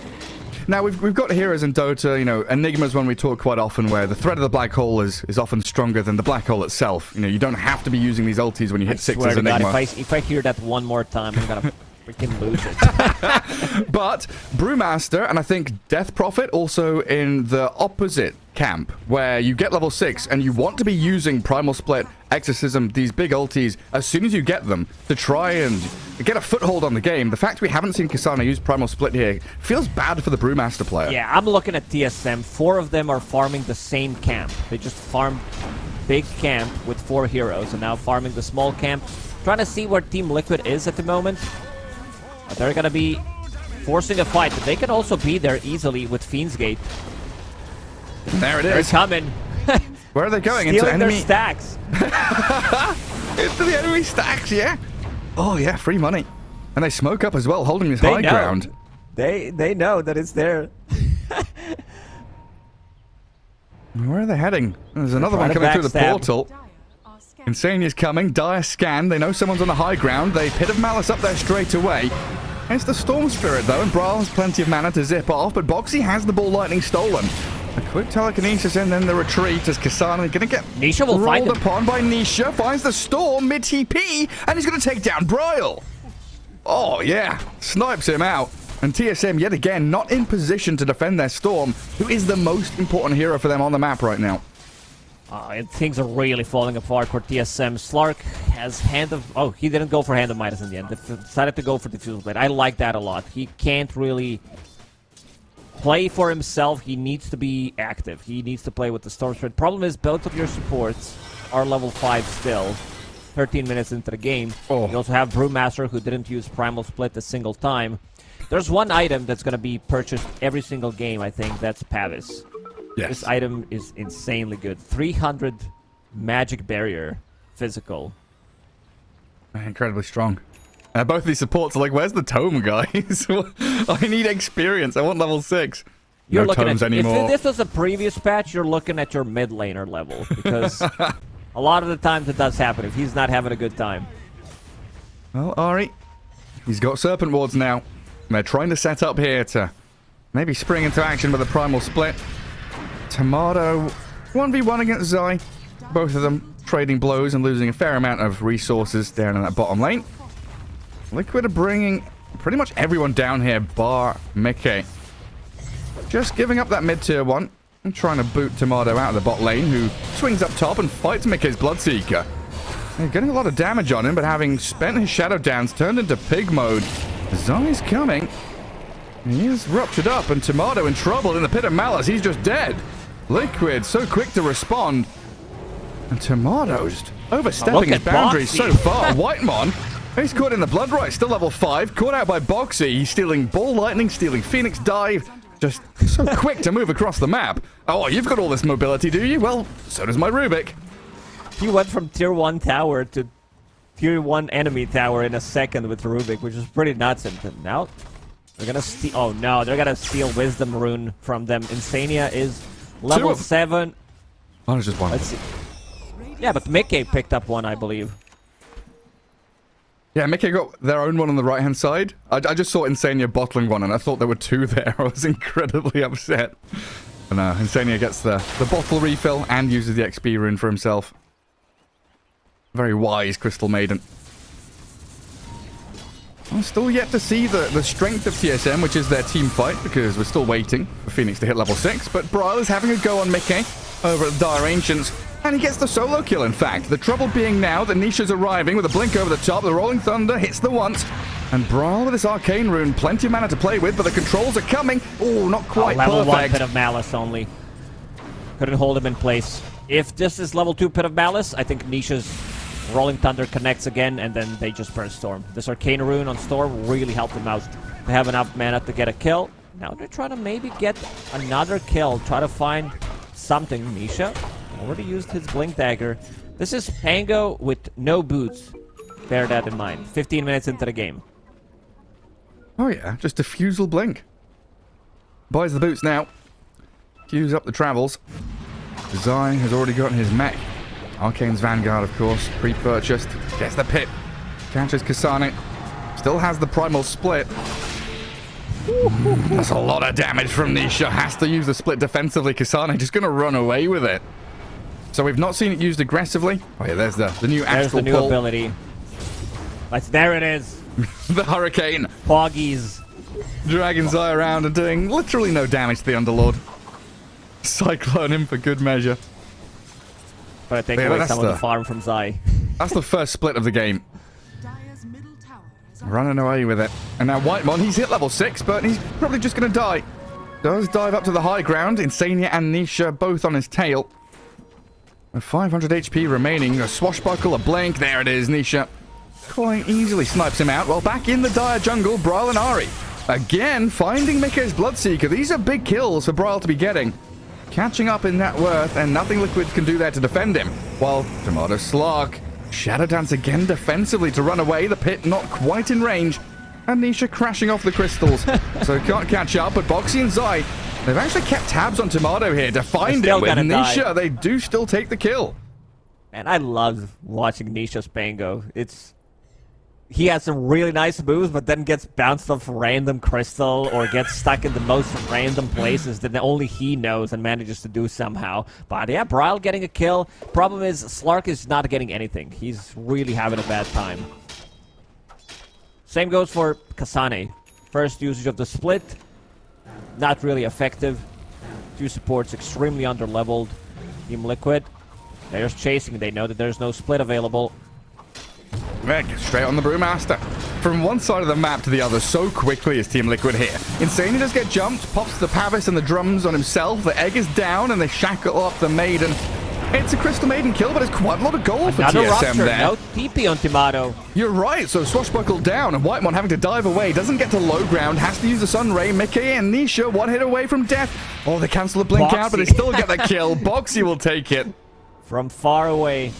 Now, we've got heroes in Dota, you know, Enigma's one we talk quite often, where the threat of the black hole is often stronger than the black hole itself. You know, you don't have to be using these ultis when you hit 6 as Enigma. God, if I hear that one more time, I'm gonna freaking lose it. But Brewmaster, and I think Death Prophet, also in the opposite camp, where you get level 6 and you want to be using Primal Split, Exorcism, these big ultis, as soon as you get them, to try and get a foothold on the game. The fact we haven't seen Kasane use Primal Split here feels bad for the Brewmaster player. Yeah, I'm looking at TSM. 4 of them are farming the same camp. They just farmed big camp with 4 heroes, and now farming the small camp. Trying to see where Team Liquid is at the moment. But they're going to be forcing a fight, but they can also be there easily with Fiend's Gate. There it is. They're coming. Where are they going? Stealing into enemy their stacks. Into the enemy stacks, yeah. Oh yeah, free money. And they smoke up as well, holding this high know. ground. They know that it's there. Where are they heading? There's another one coming through the portal. Insania's coming. Dire scan. They know someone's on the high ground. They Pit of Malice up there straight away. It's the Storm Spirit though, and Brawl has plenty of mana to zip off, but Boxy has the Ball Lightning stolen. A quick telekinesis and then the retreat as Kasane gonna get Nisha will find rolled him. upon by Nisha, finds the Storm mid-TP, and he's gonna take down Braille. Oh yeah, snipes him out. And TSM yet again not in position to defend their Storm, who is the most important hero for them on the map right now. Things are really falling apart for TSM. Slark has Hand of... Oh, he didn't go for Hand of Midas in the end. Decided to go for Diffusal Blade. I like that a lot. He can't really play for himself. He needs to be active. He needs to play with the Storm Spirit. Problem is, both of your supports are level 5 still. 13 minutes into the game. You also have Brewmaster, who didn't use Primal Split a single time. There's one item that's going to be purchased every single game, I think. That's Pavis. Yes. This item is insanely good. 300 magic barrier physical. Incredibly strong. Both of these supports are like, where's the tome, guys? I need experience. I want level 6. You're no looking tomes at, anymore. If this was a previous patch, you're looking at your mid laner level. Because a lot of the times it does happen if he's not having a good time. Well, Ari, he's got Serpent Wards now. And they're trying to set up here to maybe spring into action with a Primal Split. Tomato 1v1 against Zai. Both of them trading blows and losing a fair amount of resources down in that bottom lane. Liquid are bringing pretty much everyone down here bar Mickey. Just giving up that mid-tier one and trying to boot Tomato out of the bot lane, who swings up top and fights Mickey's Bloodseeker. They're getting a lot of damage on him, but having spent his Shadow Dance, turned into pig mode. Zai's coming. He is ruptured up, and Tomato in trouble in the Pit of Malice. He's just dead. Liquid so quick to respond. And Tomato just overstepping his boundaries so far. Whitemon, he's caught in the Blood Rite, still level 5. Caught out by Boxy. He's stealing Ball Lightning, stealing Phoenix Dive. Just so quick to move across the map. Oh, you've got all this mobility, do you? Well, so does my Rubik. He went from tier 1 tower to tier 1 enemy tower in a second with Rubik, which is pretty nuts. And now they're gonna steal... Oh no, they're gonna steal Wisdom Rune from them. Insania is level 7. Oh, it's just one. Let's see. Yeah, but Mickey picked up one, I believe. Yeah, Mickey got their own one on the right-hand side. I just saw Insania bottling one, and I thought there were 2 there. I was incredibly upset. And Insania gets the bottle refill and uses the XP rune for himself. Very wise Crystal Maiden. I'm still yet to see the strength of TSM, which is their team fight, because we're still waiting for Phoenix to hit level 6. But Brawl is having a go on Mickey over at the Dire Ancients, and he gets the solo kill, in fact. The trouble being now that Nisha's arriving with a blink over the top. The Rolling Thunder hits the once, and Brawl with this Arcane Rune, plenty of mana to play with, but the controls are coming. Oh, not quite level perfect. 1 Pit of Malice only. Couldn't hold him in place. If this is level 2 Pit of Malice, I think Nisha's Rolling Thunder connects again, and then they just burn Storm. This Arcane Rune on Storm really helped them out. They have enough mana to get a kill. Now they're trying to maybe get another kill. Try to find something. Nisha already used his Blink Dagger. This is Pango with no boots. Bear that in mind. 15 minutes into the game. Oh yeah, just Diffusal Blink. Buys the boots now. Queues up the travels. Zai has already gotten his mech. Arcane's Vanguard, of course, pre-purchased. Gets the pit. Catches Kasane. Still has the Primal Split. That's a lot of damage from Nisha. Has to use the split defensively. Kasane just going to run away with it. So we've not seen it used aggressively. Oh yeah, there's the new There's Astral the new Pull. ability. There it is. The Hurricane. Poggies. Dragging Zai around and doing literally no damage to the Underlord. Cyclone him for good measure. But I take Yeah, away that's some of the the- farm from Zai. That's the first split of the game. Dire's middle tower is Running away with it. And now Whitemon, he's hit level 6, but he's probably just going to die. Does dive up to the high ground. Insania and Nisha both on his tail. With 500 HP remaining. A swashbuckle, a blink. There it is, Nisha. Quite easily snipes him out. Well, back in the Dire jungle, Brawl and Ari. Again, finding Mikke's Bloodseeker. These are big kills for Brawl to be getting. Catching up in net worth, and nothing Liquid can do there to defend him. While Tomato Slark, Shadow Dance again defensively to run away. The pit not quite in range. And Nisha crashing off the crystals. So can't catch up, but Boxy and Zai, they've actually kept tabs on Tomato here to find still him. With gotta Nisha, die. they do still take the kill. And I love watching Nisha's Pango. He has some really nice moves, but then gets bounced off random crystal or gets stuck in the most random places that only he knows and manages to do somehow. But yeah, Braille getting a kill. Problem is, Slark is not getting anything. He's really having a bad time. Same goes for Kasane. First usage of the split, not really effective. Two supports extremely under-leveled. Team Liquid, they're just chasing. They know that there's no split available. Meg, straight on the Brewmaster. From one side of the map to the other so quickly is Team Liquid here. Insania does get jumped, pops the Pavis and the drums on himself. The egg is down and they shackle up the Maiden. It's a Crystal Maiden kill, but it's quite a lot of gold for Another TSM rupture, there. no TP on Tomato. You're right, so Swashbuckle down and Whitemon having to dive away. Doesn't get to low ground, has to use the Sun Ray. Mickey and Nisha, one hit away from death. Oh, they cancel the blink out, but they Boxy. still get the kill. Boxy will take it. From far away.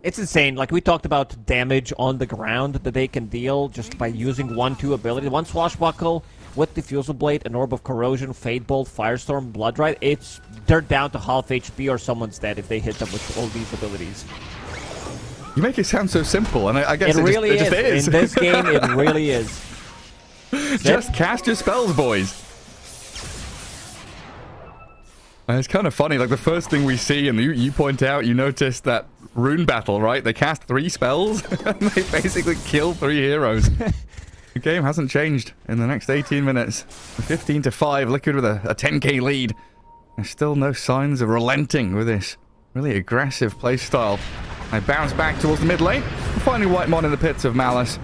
It's insane. Like, we talked about damage on the ground that they can deal just by using 1-2 abilities. One Swashbuckle with Diffusal Blade, an Orb of Corrosion, Fade Bolt, Firestorm, Blood Rite. They're down to half HP or someone's dead if they hit them with all these abilities. You make it sound so simple, and I guess It really just is. In this game, it really is. Just cast your spells, boys. And it's kind of funny, like the first thing we see, and you point out, you notice that rune battle, right? They cast 3 spells, and they basically kill 3 heroes. The game hasn't changed in the next 18 minutes. 15-5, Liquid with a 10k lead. There's still no signs of relenting with this really aggressive playstyle. They bounce back towards the mid lane, finding Whitemon in the pits of Malice.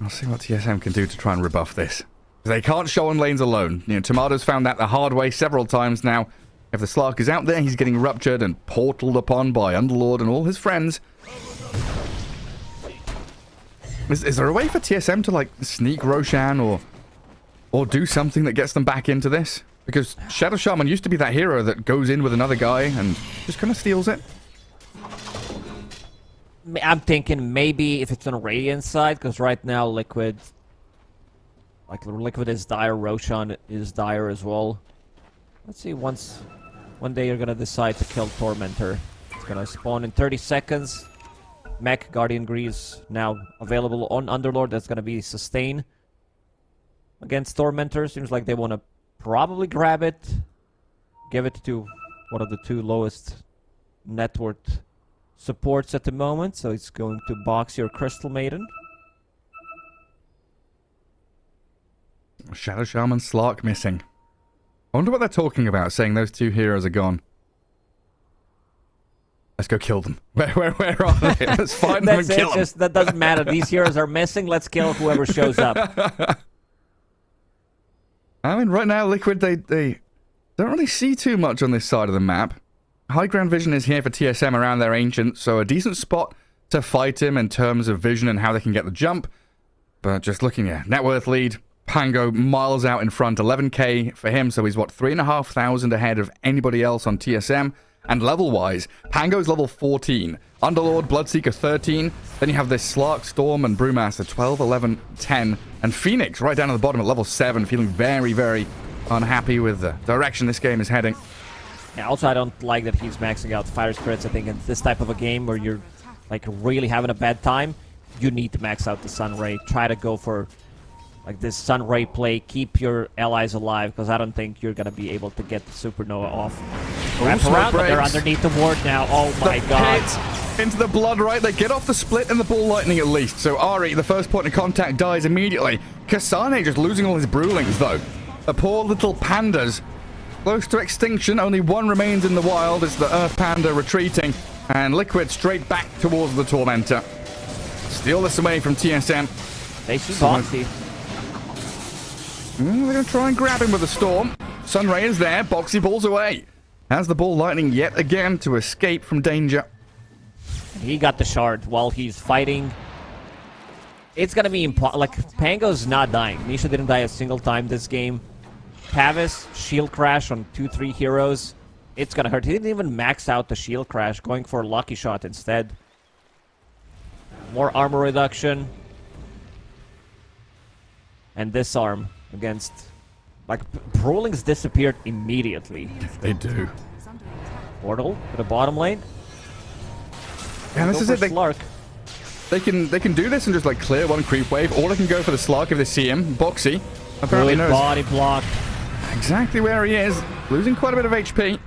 I'll see what TSM can do to try and rebuff this. They can't show on lanes alone. You know, Tomato's found that the hard way several times now. If the Slark is out there, he's getting ruptured and portaled upon by Underlord and all his friends. Is there a way for TSM to, like, sneak Roshan or do something that gets them back into this? Because Shadow Shaman used to be that hero that goes in with another guy and just kind of steals it. I'm thinking maybe if it's on a Radiant side, because right now Liquid is dire, Roshan is dire as well. Let's see, one day you're gonna decide to kill Tormentor. It's gonna spawn in 30 seconds. Mech, Guardian Grease now available on Underlord. That's gonna be sustain against Tormentor. Seems like they wanna probably grab it. give it to one of the 2 lowest net worth supports at the moment. So he's going to box your Crystal Maiden. Shadow Shaman, Slark missing. I wonder what they're talking about, saying those 2 heroes are gone. Let's go kill them. Where are they? Let's find them and kill them. That doesn't matter. These heroes are missing. Let's kill whoever shows up. I mean, right now, Liquid, they don't really see too much on this side of the map. High ground vision is here for TSM around their Ancient, so a decent spot to fight him in terms of vision and how they can get the jump. But just looking at net worth lead, Pango miles out in front, 11k for him, so he's, what, 3,500 ahead of anybody else on TSM. And level-wise, Pango's level 14, Underlord, Bloodseeker 13, then you have this Slark, Storm, and Brewmaster 12, 11, 10, and Phoenix right down at the bottom at level 7, feeling very, very unhappy with the direction this game is heading. Yeah, also, I don't like that he's maxing out Fire Spirits. I think in this type of a game where you're like really having a bad time, you need to max out the Sun Ray. Try to go for like this Sun Ray play, keep your allies alive, because I don't think you're going to be able to get the Supernova off. Wrap around, but they're underneath the ward now. Oh my god. Hit into the blood, right? They get off the split and the ball lightning at least. So Ari, the first point of contact, dies immediately. Kasane just losing all his Brewlings, though. The poor little pandas. Close to extinction, only 1 remains in the wild. It's the Earth Panda retreating. And Liquid straight back towards the Tormentor. Steal this away from TSM. They see Boxy. They're going to try and grab him with a Storm. Sunray is there. Boxy balls away. Has the ball lightning yet again to escape from danger. He got the shard while he's fighting. It's going to be like, Pango's not dying. Nisha didn't die a single time this game. Pavis, shield crash on 2-3 heroes. It's going to hurt. He didn't even max out the shield crash, going for a lucky shot instead. More armor reduction. And disarm against... Like, Brewlings disappeared immediately. They do. Portal to the bottom lane. And this is it. Slark. They can do this and just like clear 1 creep wave, or they can go for the Slark if they see him. Boxy apparently knows body block. exactly where he is, losing quite a bit of HP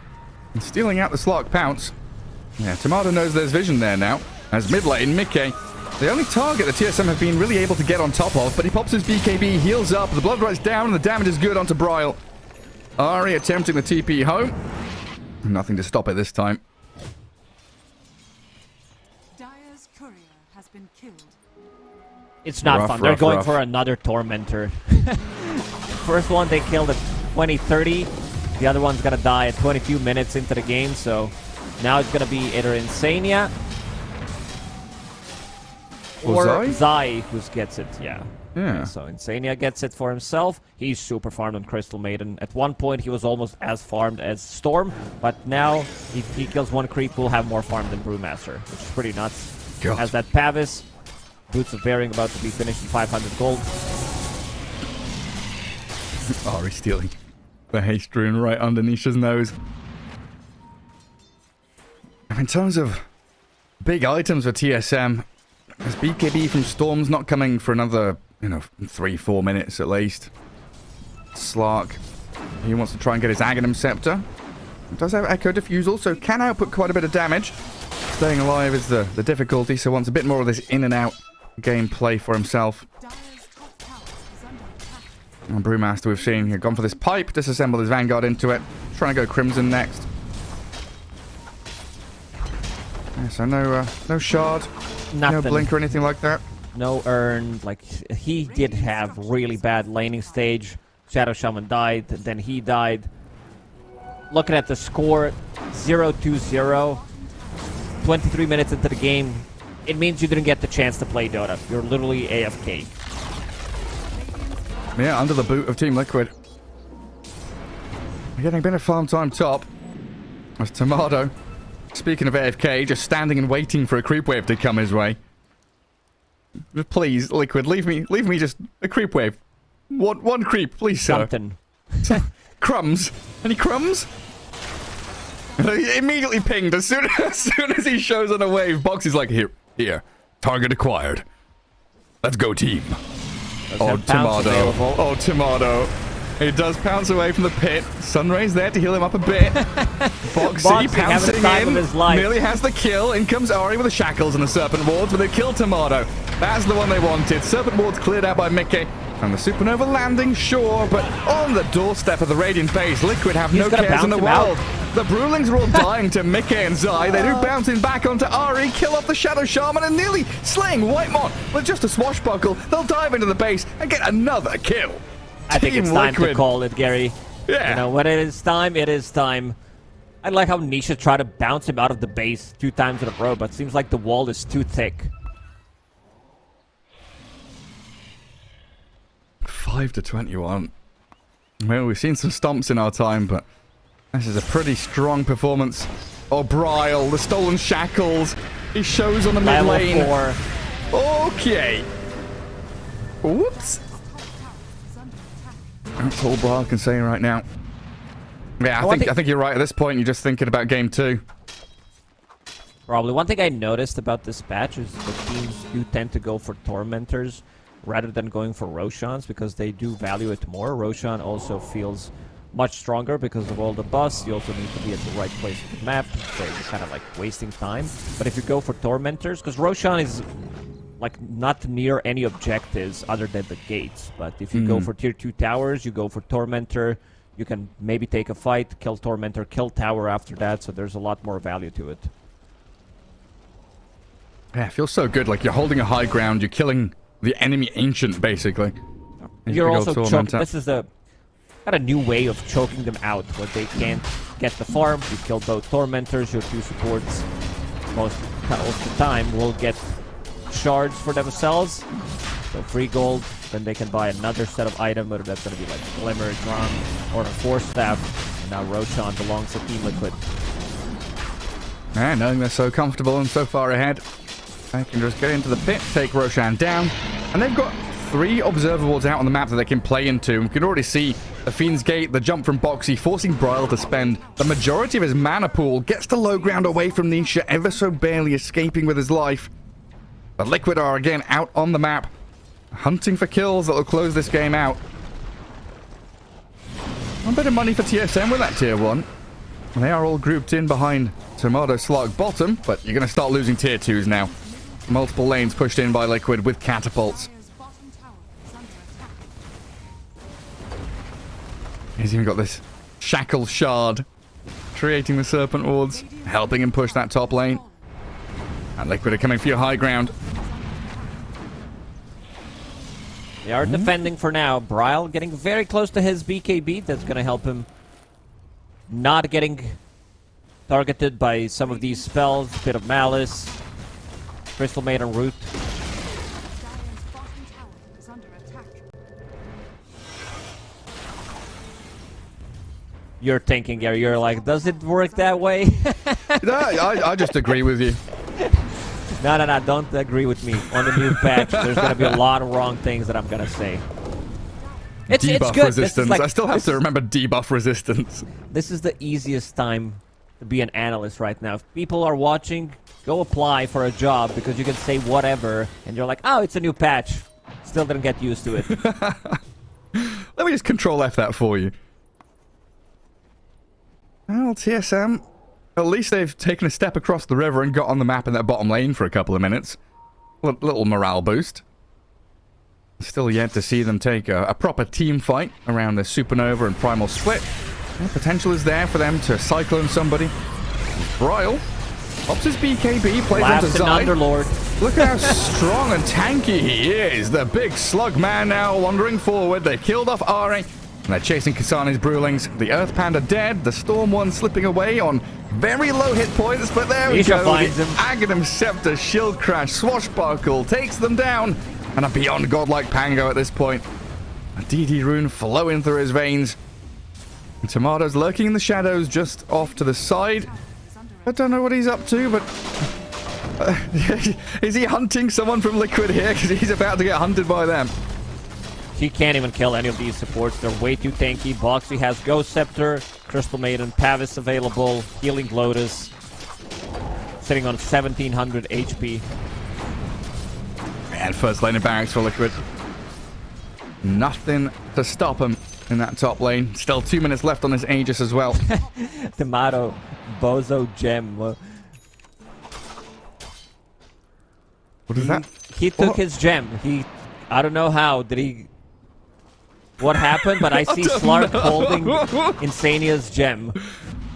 and stealing out the Slark pounce. Yeah, Tomato knows there's vision there now. As mid lane, Mickey, the only target the TSM have been really able to get on top of, but he pops his BKB, heals up, the blood rides down, and the damage is good onto Bryle. Ari attempting the TP home. Nothing to stop it this time. Dire's courier has been killed. It's not fun. They're going for another Tormentor. First one they killed at 20:30. The other one's gonna die at 22 minutes into the game, so now it's gonna be either Insania or Zai who gets it, yeah. So Insania gets it for himself. He's super farmed on Crystal Maiden. At one point he was almost as farmed as Storm, but now if he kills 1 creep, we'll have more farm than Brewmaster, which is pretty nuts. God. Has that Pavis. Boots of Bearing about to be finished in 500 gold. Ari stealing the haste rune right under Nisha's nose. In terms of big items for TSM, this BKB from Storm's not coming for another, 3-4 minutes at least. Slark, he wants to try and get his Aghanim Scepter. It does have Echo Diffusal, so can output quite a bit of damage. Staying alive is the difficulty, so wants a bit more of this in and out gameplay for himself. And Brewmaster, we've seen, he's gone for this pipe, disassembled his Vanguard into it, trying to go Crimson next. Yeah, so no shard, no blink or anything like that. No urn. Like, he did have really bad laning stage. Shadow Shaman died, then he died. Looking at the score, 0-2-0. 23 minutes into the game. It means you didn't get the chance to play Dota. You're literally AFK. Yeah, under the boot of Team Liquid. Getting a bit of farm time top. As Tomato, speaking of AFK, just standing and waiting for a creep wave to come his way. Please, Liquid, leave me just a creep wave. One creep, please, sir. Something. Crumbs. Any crumbs? He immediately pinged as soon as he shows on a wave. Box is like, here. Target acquired. Let's go, team. Oh, Tomato. Oh, Tomato. He does pounce away from the pit. Sunray's there to heal him up a bit. Boxy Boxy having pouncing the time in. of his life. Nearly has the kill. In comes Ari with the shackles and the serpent wards, but they kill Tomato. That's the one they wanted. Serpent wards cleared out by Mickey. And the supernova landing, sure, but on the doorstep of the Radiant base, Liquid have no gonna cares in the bounce him world. The Brewlings are all dying to Mickey and Zai. They do bouncing back onto Ari, kill off the Shadow Shaman, and nearly slaying Whitemon with just a swashbuckle. They'll dive into the base and get another kill. I think Team it's time Liquid. to call it, Gary. Yeah. You know, when it is time, it is time. I like how Nisha tried to bounce him out of the base 2 times in a row, but seems like the wall is too thick. 5-21. Well, we've seen some stomps in our time, but this is a pretty strong performance. Oh, Bryle, the stolen shackles. He shows on the mid Level lane. 4. Okay. Whoops. That's all Bryle can say right now. Yeah, I think you're right. At this point, you're just thinking about game 2. Probably. One thing I noticed about this patch is the teams do tend to go for Tormentors rather than going for Roshans because they do value it more. Roshan also feels much stronger because of all the buffs. You also need to be at the right place on the map, so you're kind of like wasting time. But if you go for Tormentors, because Roshan is like not near any objectives other than the gates, but if you go for tier 2 towers, you go for Tormentor, you can maybe take a fight, kill Tormentor, kill tower after that, so there's a lot more value to it. Yeah, it feels so good. Like you're holding a high ground, you're killing the enemy ancient, basically. You're also choking. This is a got a new way of choking them out when they can't get the farm. You kill both Tormentors, your 2 supports most of the time will get shards for themselves. So free gold, then they can buy another set of item, whether that's going to be like Glimmer, Drum, or a Force Staff. And now Roshan belongs to Team Liquid. Yeah, knowing they're so comfortable and so far ahead, they can just get into the pit, take Roshan down, and they've got 3 observer wards out on the map that they can play into. We can already see the Fiend's Gate, the jump from Boxy, forcing Bryle to spend the majority of his mana pool, gets to low ground away from Nisha, ever so barely escaping with his life. But Liquid are again out on the map, hunting for kills that will close this game out. A bit of money for TSM with that tier 1. They are all grouped in behind Tomato Slug bottom, but you're going to start losing tier 2s now. Multiple lanes pushed in by Liquid with catapults. He's even got this shackle shard, creating the serpent wards, helping him push that top lane. And Liquid are coming for your high ground. They are defending for now. Bryle getting very close to his BKB. That's going to help him not getting targeted by some of these spells. Bit of Malice. Crystal Maiden Root. You're thinking, Gary, you're like, does it work that way? No, I just agree with you. No, don't agree with me. On the new patch, there's going to be a lot of wrong things that I'm going to say. It's Debuff good. resistance. Like, I still have to remember debuff resistance. This is the easiest time to be an analyst right now. If people are watching, go apply for a job because you can say whatever and you're like, oh, it's a new patch. Still didn't get used to it. Let me just control F that for you. Well, TSM, at least they've taken a step across the river and got on the map in their bottom lane for a couple of minutes. Little morale boost. Still yet to see them take a proper team fight around the Supernova and Primal Split. The potential is there for them to cyclone somebody. Bryle pops his BKB, plays onto Last and Zai. Underlord. Look at how strong and tanky he is. The big slug man now wandering forward. They killed off Ari. And they're chasing Kasani's Brewlings. The Earth Panda dead. The Storm one slipping away on very low hit points. But there we Nisha go. finds The him. Aghanim Scepter Shield Crash Swashbuckle takes them down. And a beyond godlike Pango at this point. A DD rune flowing through his veins. And Tomato's lurking in the shadows just off to the side. I don't know what he's up to, but... is he hunting someone from Liquid here? Because he's about to get hunted by them. He can't even kill any of these supports. They're way too tanky. Boxy has Ghost Scepter, Crystal Maiden, Pavis available, Healing Lotus. Sitting on 1700 HP. And first lane of barracks for Liquid. Nothing to stop him. in that top lane. Still 2 minutes left on this Aegis as well. Tomato, Bozo Gem. What is that? He took What? his gem. I don't know how. What happened? But I see Slark holding Insania's gem.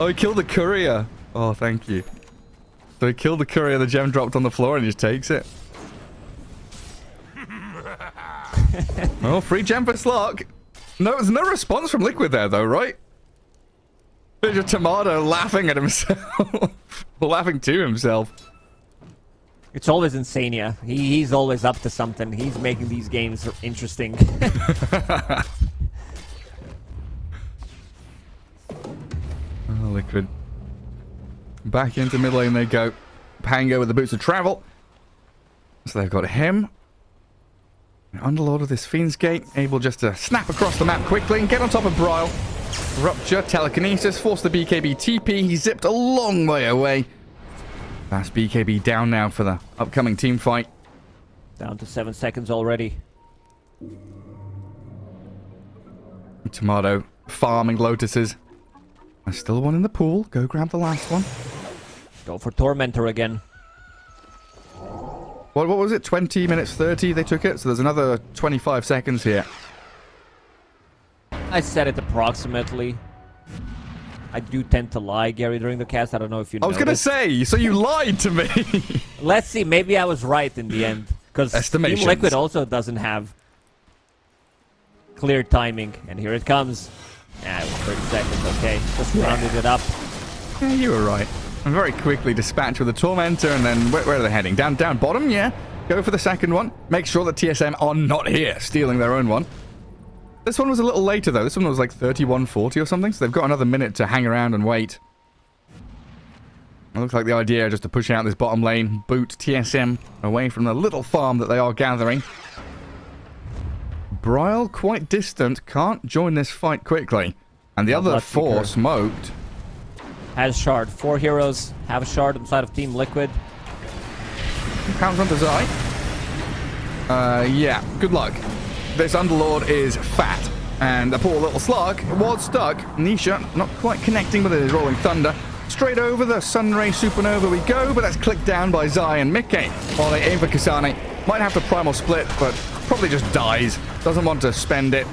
Oh, he killed the courier. Oh, thank you. So he killed the courier, the gem dropped on the floor, and he just takes it. Oh, free gem for Slark. No, there's no response from Liquid there, though, right? There's just Tomato laughing at himself. Laughing to himself. It's always Insania. He's always up to something. He's making these games interesting. Oh, Liquid. Back into mid lane they go. Pango with the boots of travel. So they've got him. Underlord of this Fiend's Gate, able just to snap across the map quickly and get on top of Bryle. Rupture, telekinesis, force the BKB TP. He zipped a long way away. Fast BKB down now for the upcoming team fight. Down to 7 seconds already. Tomato farming lotuses. There's still one in the pool. Go grab the last one. Go for Tormentor again. What was it? 20 minutes 30 they took it? So there's another 25 seconds here. I said it approximately. I do tend to lie, Gary, during the cast. I don't know if you know. I was going to say, so you lied to me. Let's see. Maybe I was right in the end. Because Team Estimations. Liquid also doesn't have clear timing. And here it comes. Ah, it was 30 seconds. Okay. Just rounded it up. Yeah, you were right. And very quickly dispatch with the Tormentor, and then where are they heading? Down bottom, yeah. Go for the second one. Make sure that TSM are not here, stealing their own one. This one was a little later, though. This one was like 31:40 or something, so they've got another minute to hang around and wait. It looks like the idea is just to push out this bottom lane, boot TSM away from the little farm that they are gathering. Bryle, quite distant, can't join this fight quickly. And the other four smoked. Has shard. 4 heroes have a shard inside of Team Liquid. Pounds onto Zai. Yeah, good luck. This Underlord is fat. And the poor little Slark was stuck. Nisha not quite connecting with his Rolling Thunder. Straight over the Sunray Supernova we go, but that's clicked down by Zai and Mickey. While they aim for Kasane. Might have to primal split, but probably just dies. Doesn't want to spend it.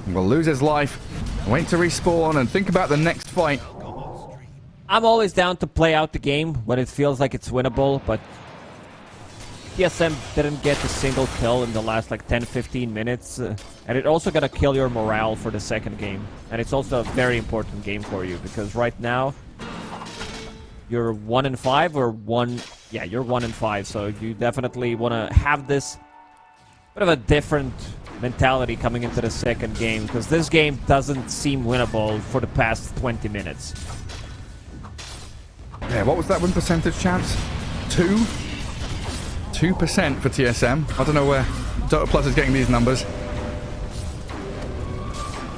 Will lose his life. Wait to respawn and think about the next fight. I'm always down to play out the game when it feels like it's winnable, but TSM didn't get a single kill in the last like 10-15 minutes, and it also gotta kill your morale for the second game. And it's also a very important game for you, because right now you're 1-5 or you're 1-5, so you definitely want to have this bit of a different mentality coming into the second game, because this game doesn't seem winnable for the past 20 minutes. Yeah, what was that win percentage chance? 2% for TSM. I don't know where Dota Plus is getting these numbers.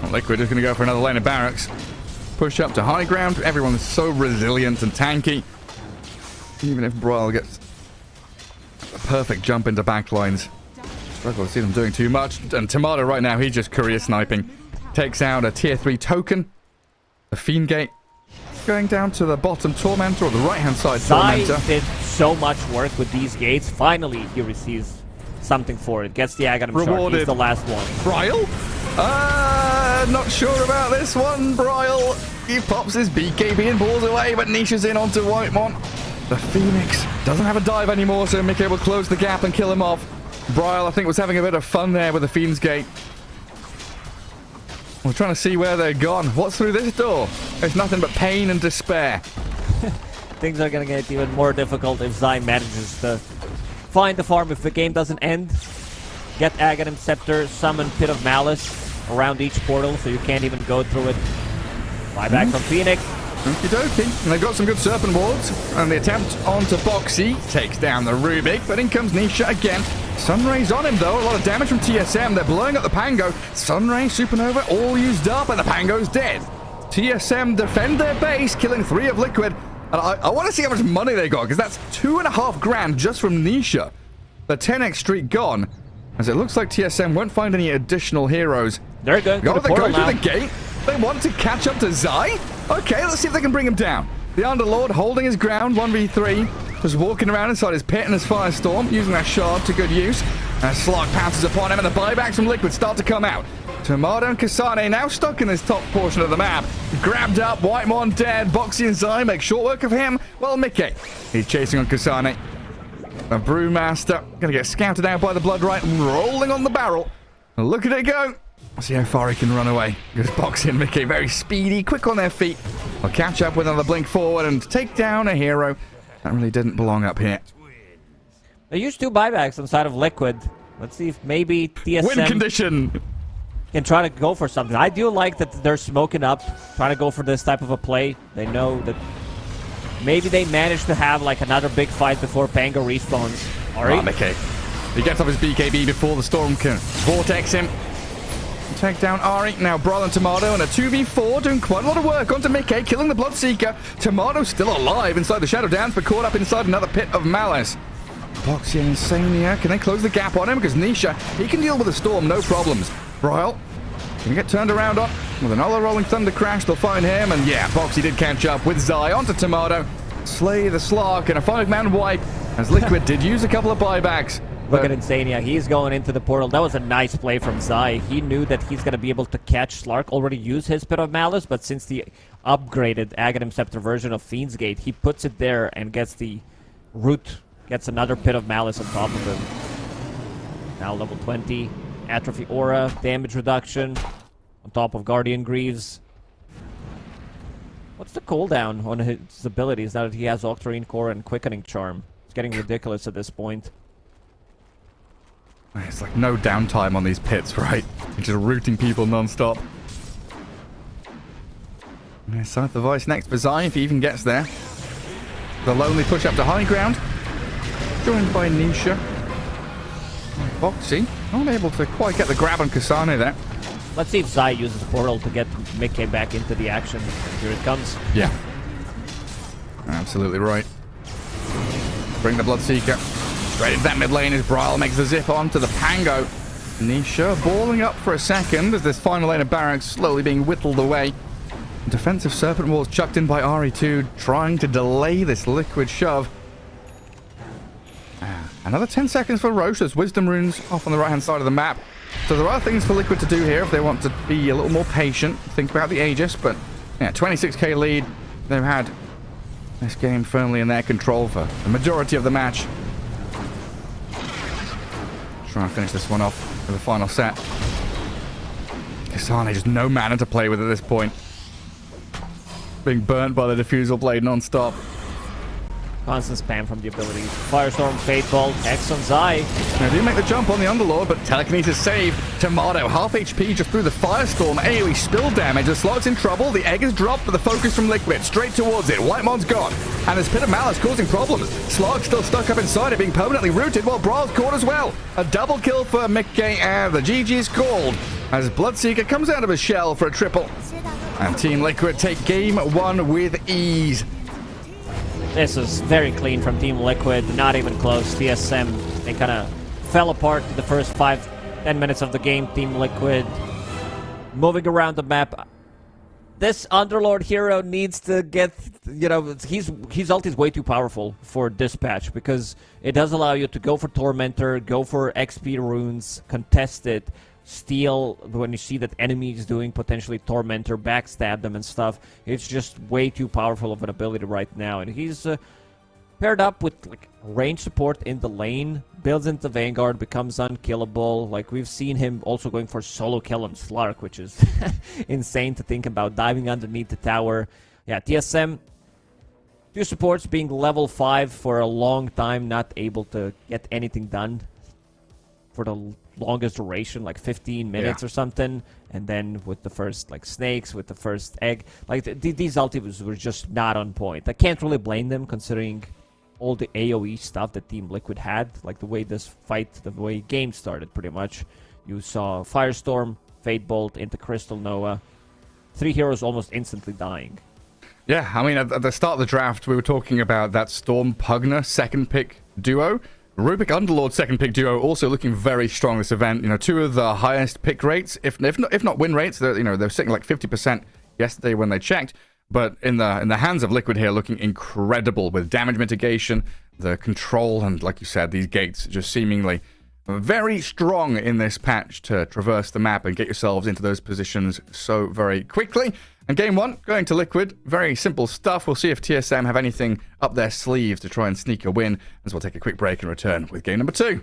Well, Liquid is going to go for another lane of barracks. Push up to high ground. Everyone's so resilient and tanky. Even if Bryle gets a perfect jump into backlines. Struggle to see them doing too much. And Tomato right now, he's just career sniping. Takes out a tier 3 token. The Fiend Gate. Going down to the bottom Tormentor, or the right-hand side Tormentor. Zai did so much work with these gates. Finally, he receives something for it. Gets the Aghanim shard. He's the last one. Bryle? Not sure about this one, Bryle. He pops his BKB and balls away, but Nisha's in onto Whitemon. The Phoenix doesn't have a dive anymore, so Mickey will close the gap and kill him off. Bryle, I think, was having a bit of fun there with the Fiend's Gate. We're trying to see where they're gone. What's through this door? It's nothing but pain and despair. Things are going to get even more difficult if Zai manages to find the farm if the game doesn't end. Get Aghanim Scepter, summon Pit of Malice around each portal so you can't even go through it. Fly back from Phoenix. Okie dokie. And they've got some good Serpent Wards. And the attempt onto Boxy takes down the Rubik, but in comes Nisha again. Sunray's on him, though. A lot of damage from TSM. They're blowing up the Pango. Sunray, Supernova, all used up, and the Pango's dead. TSM defend their base, killing 3 of Liquid. And I want to see how much money they got, because that's 2.5 grand just from Nisha. The 10x streak gone, as it looks like TSM won't find any additional heroes They're going to the they're portal going now. through the gate. They want to catch up to Zai. Okay, let's see if they can bring him down. The Underlord holding his ground, 1v3. Just walking around inside his pit and his Firestorm, using that shard to good use. As Slug pounces upon him and the buybacks from Liquid start to come out. Tomato and Kasane now stuck in this top portion of the map. Grabbed up, Whitemon dead. Boxy and Zai make short work of him. Well, Mickey, he's chasing on Kasane. The Brewmaster going to get scouted out by the Bloodright, rolling on the barrel. Look at it go. See how far he can run away. Because Boxy and Mickey very speedy, quick on their feet. Will catch up with another blink forward and take down a hero that really didn't belong up here. They used 2 buybacks inside of Liquid. Let's see if maybe TSM Win condition. can try to go for something. I do like that they're smoking up, trying to go for this type of a play. They know that maybe they managed to have like another big fight before Pango respawns. Alright. Mickey. He gets off his BKB before the storm can vortex him. Take down Ari. Now Brawl and Tomato and a 2v4 doing quite a lot of work onto Mickey, killing the Bloodseeker. Tomato still alive inside the Shadow Dance, but caught up inside another pit of Malice. Boxy and Insania, can they close the gap on him? Because Nisha, he can deal with the storm, no problems. Brawl, can get turned around on with another Rolling Thunder crash. They'll find him, and yeah, Boxy did catch up with Zai onto Tomato. Slay the Slark and a 5-man wipe, as Liquid did use a couple of buybacks. Look at Insania. He's going into the portal. That was a nice play from Zai. He knew that he's going to be able to catch Slark, already use his Pit of Malice, but since the upgraded Aghanim Scepter version of Fiend's Gate, he puts it there and gets the root, gets another Pit of Malice on top of him. Now level 20. Atrophy Aura, damage reduction, on top of Guardian Greaves. What's the cooldown on his abilities now that he has Octarine Core and Quickening Charm? It's getting ridiculous at this point. It's like no downtime on these pits, right? You're just rooting people non-stop. Scythe the Vice next for Zai if he even gets there. The lonely push up to high ground. Joined by Nisha. Boxy not able to quite get the grab on Kasane there. Let's see if Zai uses Portal to get Mickey back into the action. Here it comes. Yeah. Absolutely right. Bring the Bloodseeker. Straight into that mid lane as Brawl makes the zip on to the Pango. Nisha balling up for a second as this final lane of barracks slowly being whittled away. Defensive Serpent Walls chucked in by RE2, trying to delay this Liquid shove. Another 10 seconds for Roche. There's Wisdom Runes off on the right-hand side of the map. So there are things for Liquid to do here if they want to be a little more patient. Think about the Aegis, but yeah, 26k lead. They've had this game firmly in their control for the majority of the match. Trying to finish this one off with the final set. Kasane just no mana to play with at this point. Being burnt by the Diffusal Blade non-stop. Constant spam from the abilities. Firestorm, Fate Bolt, X on Zai. Now, do make the jump on the Underlord, but Telekinesis saved. Tomato, half HP just through the Firestorm. AoE spill damage. The Slog's in trouble. The egg is dropped, but the focus from Liquid straight towards it. Whitemon's gone. And there's Pit of Malice causing problems. Slog still stuck up inside it, being permanently rooted, while Brawl's caught as well. A double kill for Mickey, and the GG's called as Bloodseeker comes out of his shell for a triple. And Team Liquid take game 1 with ease. This is very clean from Team Liquid, not even close. TSM, they kind of fell apart the first 5-10 minutes of the game. Team Liquid moving around the map. This Underlord hero needs to get, you know, his ult is way too powerful for Dispatch because it does allow you to go for Tormentor, go for XP runes, contest it, steal when you see that enemy is doing potentially Tormentor, backstab them and stuff. It's just way too powerful of an ability right now, and he's paired up with like range support in the lane, builds into Vanguard, becomes unkillable. Like we've seen him also going for solo kill on Slark, which is insane to think about, diving underneath the tower. Yeah, TSM, 2 supports being level 5 for a long time, not able to get anything done for the longest duration, like 15 minutes or something, and then with the first like snakes, with the first egg, like these ultimates were just not on point. I can't really blame them considering all the AoE stuff that Team Liquid had, like the way this fight, the way game started pretty much. You saw Firestorm, Fate Bolt into Crystal Noah, 3 heroes almost instantly dying. Yeah, I mean at the start of the draft we were talking about that Storm Pugna second pick duo. Rubik Underlord second pick duo also looking very strong this event. You know, two of the highest pick rates, if not win rates. They're sitting like 50% yesterday when they checked. But in the hands of Liquid here, looking incredible with damage mitigation, the control, and like you said, these gates just seemingly very strong in this patch to traverse the map and get yourselves into those positions so very quickly. And game one, going to Liquid, very simple stuff. We'll see if TSM have anything up their sleeves to try and sneak a win, as we'll take a quick break and return with game number 2.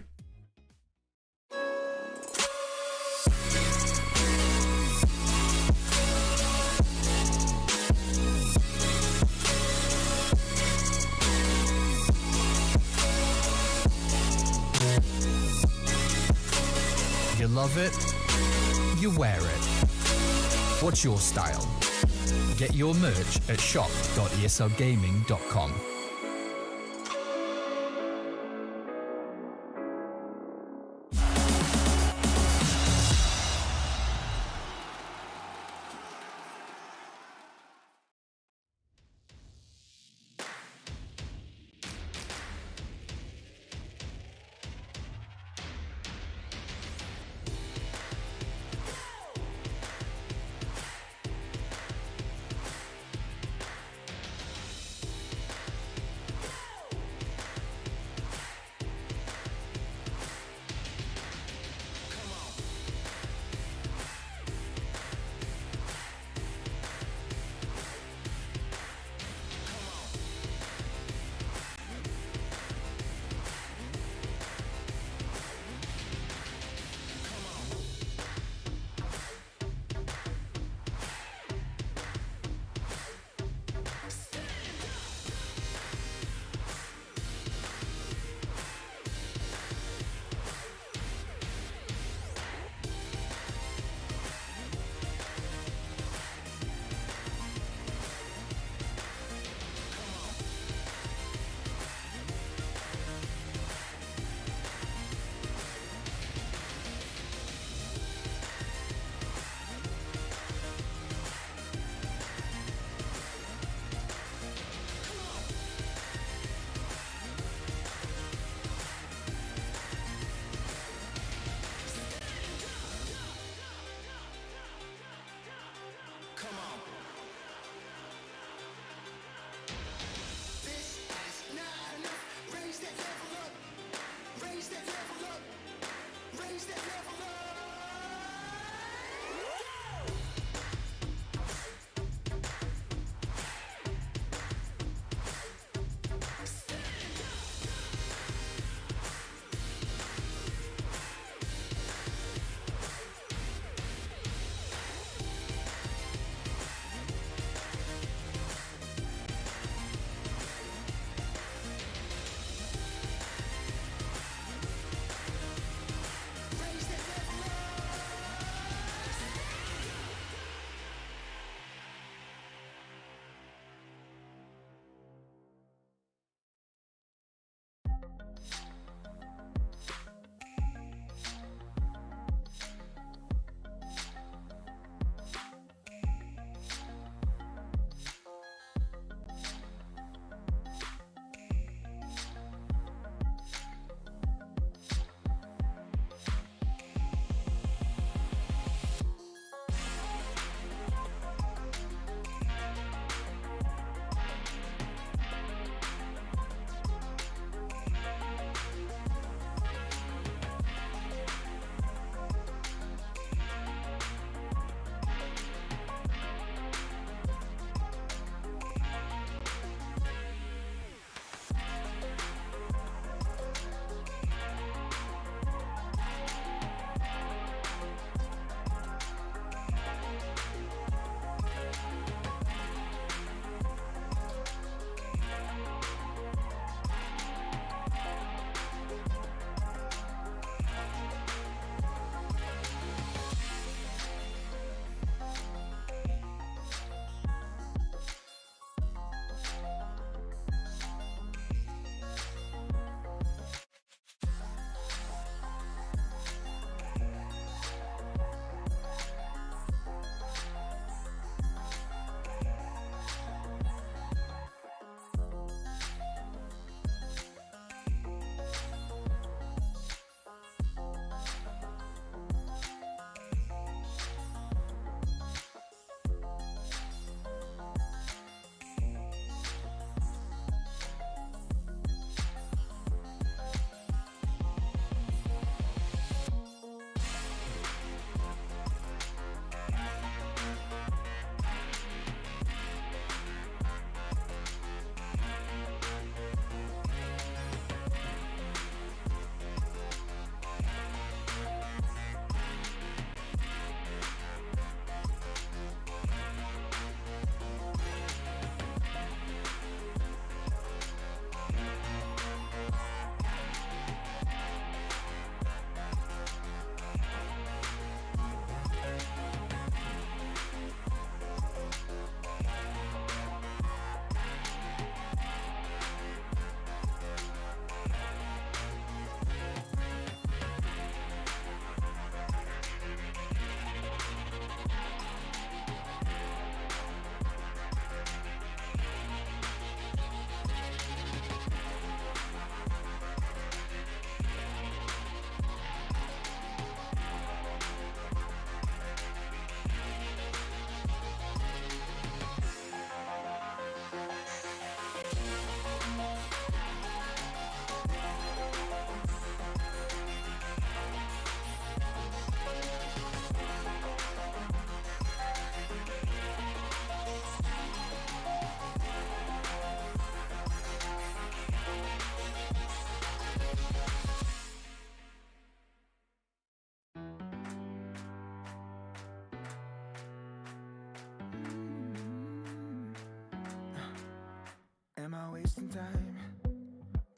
You love it, you wear it. What's your style? Get your merch at shop.eslgaming.com.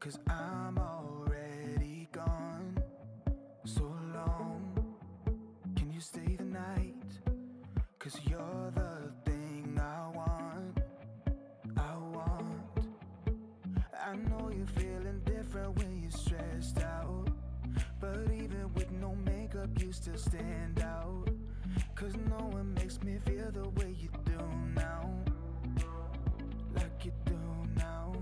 'cause I'm already gone. So long, can you stay the night? 'Cause you're the thing I want. I know you're feeling different when you're stressed out, but even with no makeup you still stand out. 'Cause no one makes me feel the way you do now, like you do now.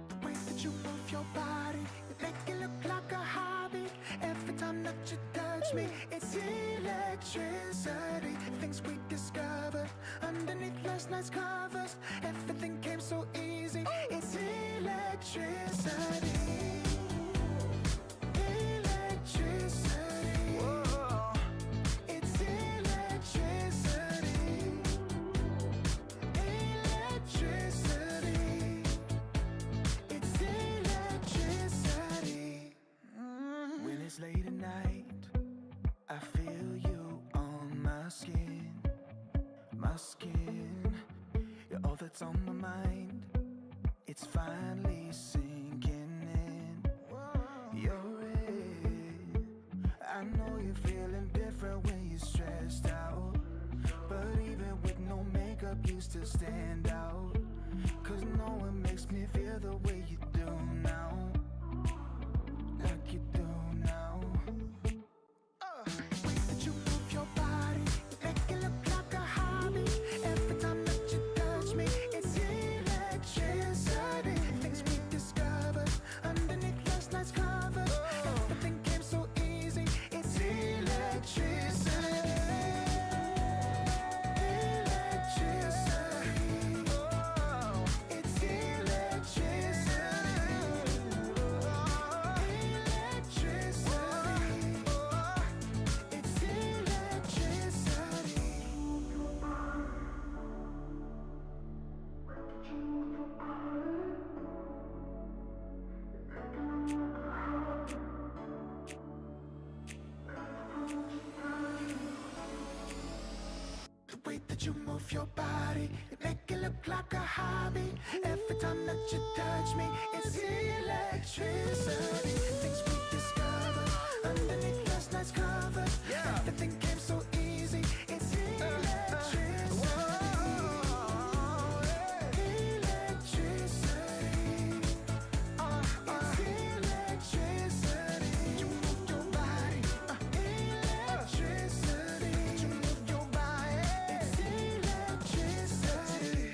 The way that you move your body, you make it look like a hobby. Every time that you touch me, it's electricity. Things we discovered underneath last night's covers. Everything came so easy. It's electricity. Electricity. Whoa. It's electricity. Electricity. It's electricity. When it's late at night, I feel you on my skin. My skin. You're all that's on my mind. It's finally sinking in. You're it. I know you're feeling different when you're stressed out, but even with no makeup you still stand out. 'Cause no one makes me feel the way you do now, like you do now. Way that you move your body, you make it look like a hobby. Every time that you touch me, it's electricity. Things we discovered underneath last night's covers. Everything came so easy. It's electricity. Electricity. It's electricity. Electricity. It's electricity. The way that you move your body, you make it look like a hobby. Every time that you touch me, it's electricity. Things we discovered underneath last night's covers. Everything came so easy. It's electricity. Electricity. It's electricity. You move your body. Electricity. You move your body. It's electricity.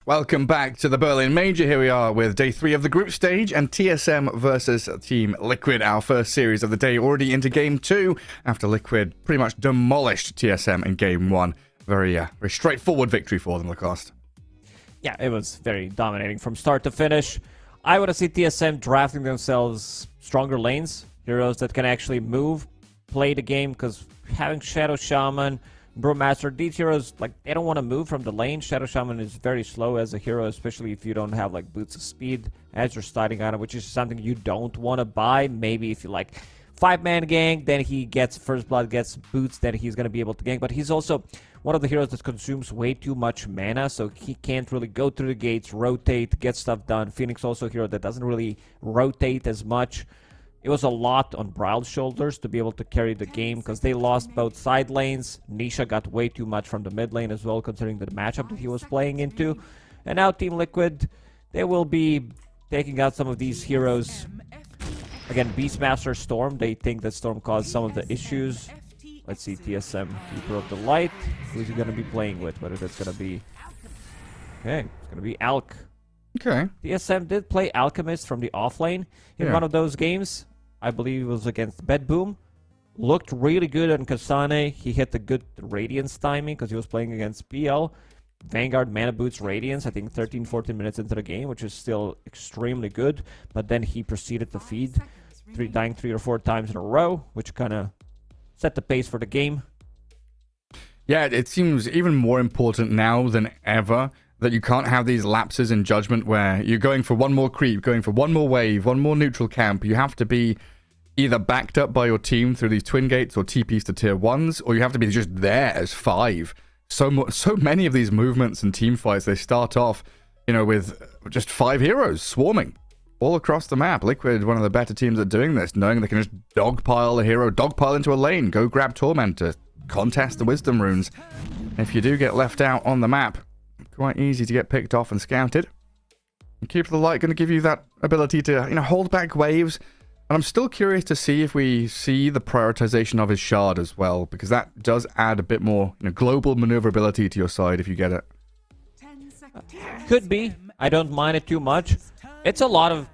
Welcome back to the Berlin Major. Here we are with day 3 of the group stage and TSM versus Team Liquid, our first series of the day, already into game 2 after Liquid pretty much demolished TSM in game 1. Very straightforward victory for them, Lacoste. Yeah, it was very dominating from start to finish. I want to see TSM drafting themselves stronger lanes, heroes that can actually move, play the game, because having Shadow Shaman, Brewmaster, these heroes, like, they don't want to move from the lane. Shadow Shaman is very slow as a hero, especially if you don't have, like, Boots of Speed as your starting item, which is something you don't want to buy. Maybe if you, like, 5-man gang, then he gets First Blood, gets Boots, then he's going to be able to gank. But he's also one of the heroes that consumes way too much mana, so he can't really go through the gates, rotate, get stuff done. Phoenix also a hero that doesn't really rotate as much. It was a lot on Brawl's shoulders to be able to carry the game because they lost both side lanes. Nisha got way too much from the mid lane as well, considering the matchup that he was playing into. And now Team Liquid, they will be taking out some of these heroes. Again, Beastmaster, Storm, they think that Storm caused some of the issues. Let's see, TSM, Keeper of the Light. Who's he going to be playing with? Whether that's going to be... Okay, it's going to be Alk. Okay. TSM did play Alchemist from the offlane in one of those games. I believe it was against Bedboom. Looked really good on Kasane. He hit the good Radiance timing because he was playing against PL. Vanguard Mana Boots Radiance, I think 13-14 minutes into the game, which is still extremely good. But then he proceeded to feed, dying 3 or 4 times in a row, which kind of set the pace for the game. Yeah, it seems even more important now than ever that you can't have these lapses in judgment where you're going for one more creep, going for one more wave, one more neutral camp. You have to be either backed up by your team through these twin gates or TPs to tier 1s, or you have to be just there as 5. So many of these movements and team fights, they start off, with just 5 heroes swarming all across the map. Liquid, one of the better teams at doing this, knowing they can just dogpile a hero, dogpile into a lane, go grab Tormentor, contest the Wisdom Runes. If you do get left out on the map, quite easy to get picked off and scouted. And Keeper of the Light going to give you that ability to, hold back waves. And I'm still curious to see if we see the prioritization of his shard as well, because that does add a bit more global maneuverability to your side if you get it. Could be. I don't mind it too much. It's a lot of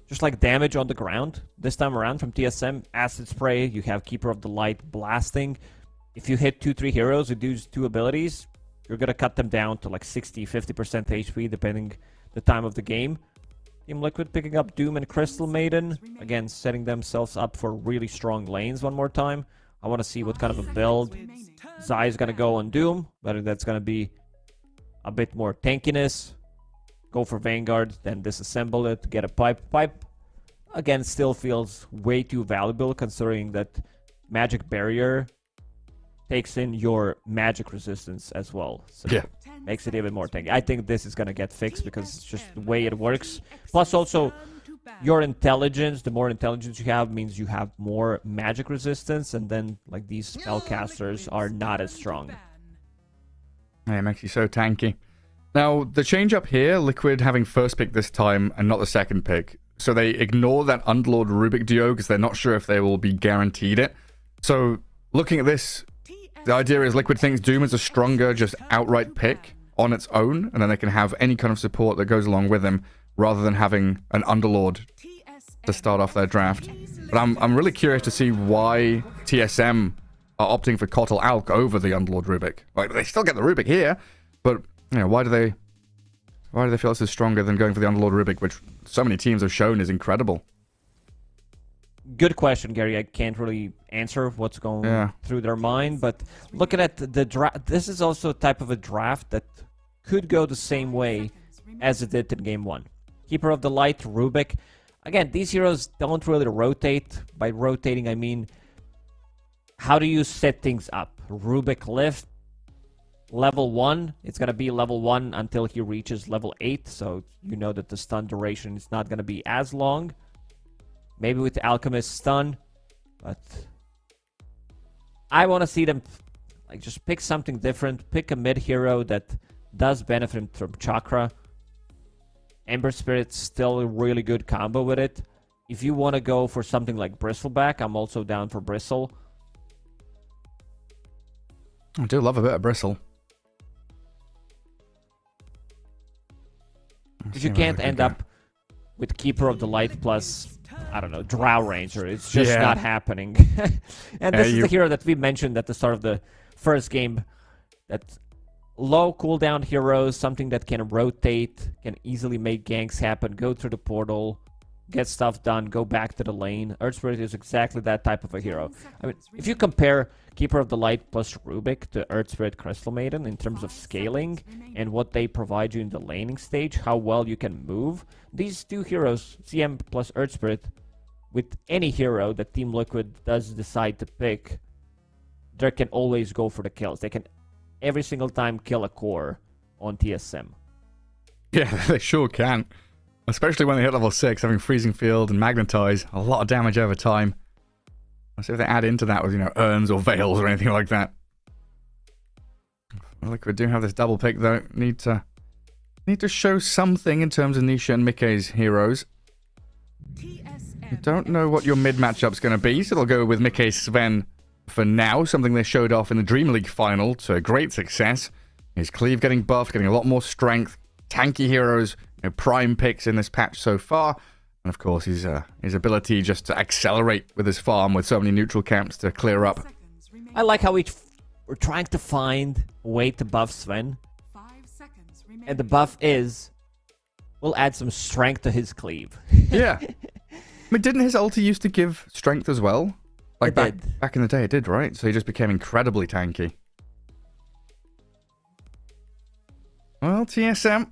just like damage on the ground this time around from TSM. Acid Spray, you have Keeper of the Light blasting. If you hit 2-3 heroes with these 2 abilities, you're going to cut them down to like 60-50% HP depending the time of the game. Team Liquid picking up Doom and Crystal Maiden. Again, setting themselves up for really strong lanes one more time. I want to see what kind of a build Zai is going to go on Doom. Whether that's going to be a bit more tankiness. Go for Vanguard, then disassemble it, get a pipe. Pipe, again, still feels way too valuable considering that Magic Barrier takes in your magic resistance as well. So yeah. Makes it even more tanky. I think this is going to get fixed because it's just the way it works. Plus also, your intelligence, the more intelligence you have means you have more magic resistance, and then like these spellcasters are not as strong. Yeah, it makes you so tanky. Now, the change up here, Liquid having first pick this time and not the second pick. So they ignore that Underlord Rubik duo because they're not sure if they will be guaranteed it. So looking at this, the idea is Liquid thinks Doom is a stronger, just outright pick on its own, and then they can have any kind of support that goes along with him, rather than having an Underlord to start off their draft. But I'm really curious to see why TSM are opting for Kotal Alk over the Underlord Rubik. Like, they still get the Rubik here, but why do they feel this is stronger than going for the Underlord Rubik, which so many teams have shown is incredible? Good question, Gary. I can't really answer what's going through their mind, but looking at the draft, this is also a type of a draft that could go the same way as it did in Game 1. Keeper of the Light, Rubik. Again, these heroes don't really rotate. By rotating, I mean, how do you set things up? Rubik lift, level 1. It's going to be level 1 until he reaches level 8, so you know that the stun duration is not going to be as long. Maybe with the Alchemist stun, but I want to see them like just pick something different. Pick a mid hero that does benefit from Chakra. Ember Spirit's still a really good combo with it. If you want to go for something like Bristleback, I'm also down for Bristle. I do love a bit of Bristle. Because you can't end up with Keeper of the Light plus, I don't know, Drow Ranger. It's just not happening. And this is the hero that we mentioned at the start of the first game. That low cooldown heroes, something that can rotate, can easily make ganks happen, go through the portal, get stuff done, go back to the lane. Earth Spirit is exactly that type of a hero. I mean, if you compare Keeper of the Light plus Rubik to Earth Spirit Crystal Maiden in terms of scaling and what they provide you in the laning stage, how well you can move, these two heroes, CM plus Earth Spirit, with any hero that Team Liquid does decide to pick, they can always go for the kills. They can every single time kill a core on TSM. Yeah, they sure can. Especially when they hit level 6, having Freezing Field and Magnetize, a lot of damage over time. Let's see if they add into that with, urns or veils or anything like that. Liquid do have this double pick though. Need to show something in terms of Nisha and Mikkei's heroes. You don't know what your mid matchup's going to be, so they'll go with Mikkei Sven for now. Something they showed off in the Dream League final to great success. His cleave getting buffed, getting a lot more strength. Tanky heroes, prime picks in this patch so far. And of course, his ability just to accelerate with his farm with so many neutral camps to clear up. I like how we're trying to find a way to buff Sven. And the buff is, we'll add some strength to his cleave. Yeah. I mean, didn't his ulti used to give strength as well? Like back in the day it did, right? So he just became incredibly tanky. Well, TSM,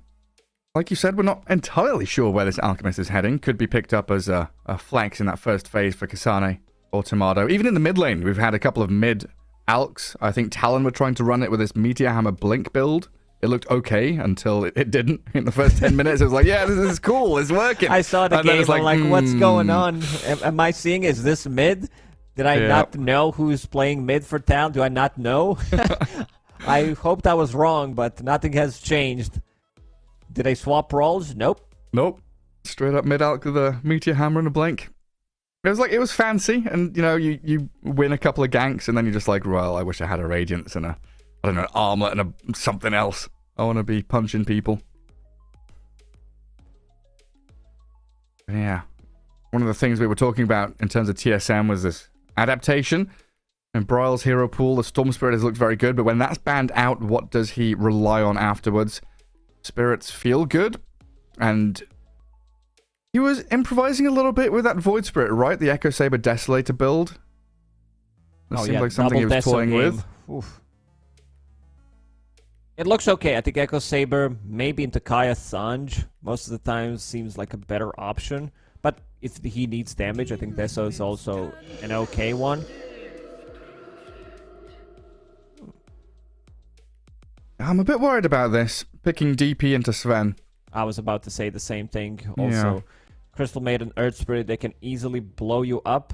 like you said, we're not entirely sure where this Alchemist is heading. Could be picked up as a flex in that first phase for Kasane or Tomato. Even in the mid lane, we've had a couple of mid Alks. I think Talon were trying to run it with this Meteor Hammer Blink build. It looked okay until it didn't. In the first 10 minutes, it was like, yeah, this is cool. It's working. I saw the game. I'm like, what's going on? Am I seeing, is this mid? Did I not know who's playing mid for Talon? Do I not know? I hoped I was wrong, but nothing has changed. Did they swap roles? Nope. Nope. Straight up mid Alk with a Meteor Hammer and a Blink. It was fancy, and you win a couple of ganks, and then you're just like, well, I wish I had a Radiance and a, I don't know, an armlet and something else. I want to be punching people. Yeah. One of the things we were talking about in terms of TSM was this adaptation. In Bryle's hero pool, the Storm Spirit has looked very good, but when that's banned out, what does he rely on afterwards? Spirits feel good, and he was improvising a little bit with that Void Spirit, right? The Echo Saber Desolator build. That seemed like something he was toying with. Oof. It looks okay. I think Echo Saber, maybe into Kaya Sanj, most of the time seems like a better option. But if he needs damage, I think Deso is also an okay one. I'm a bit worried about this, picking DP into Sven. I was about to say the same thing. Also, Crystal Maiden, Earth Spirit, they can easily blow you up.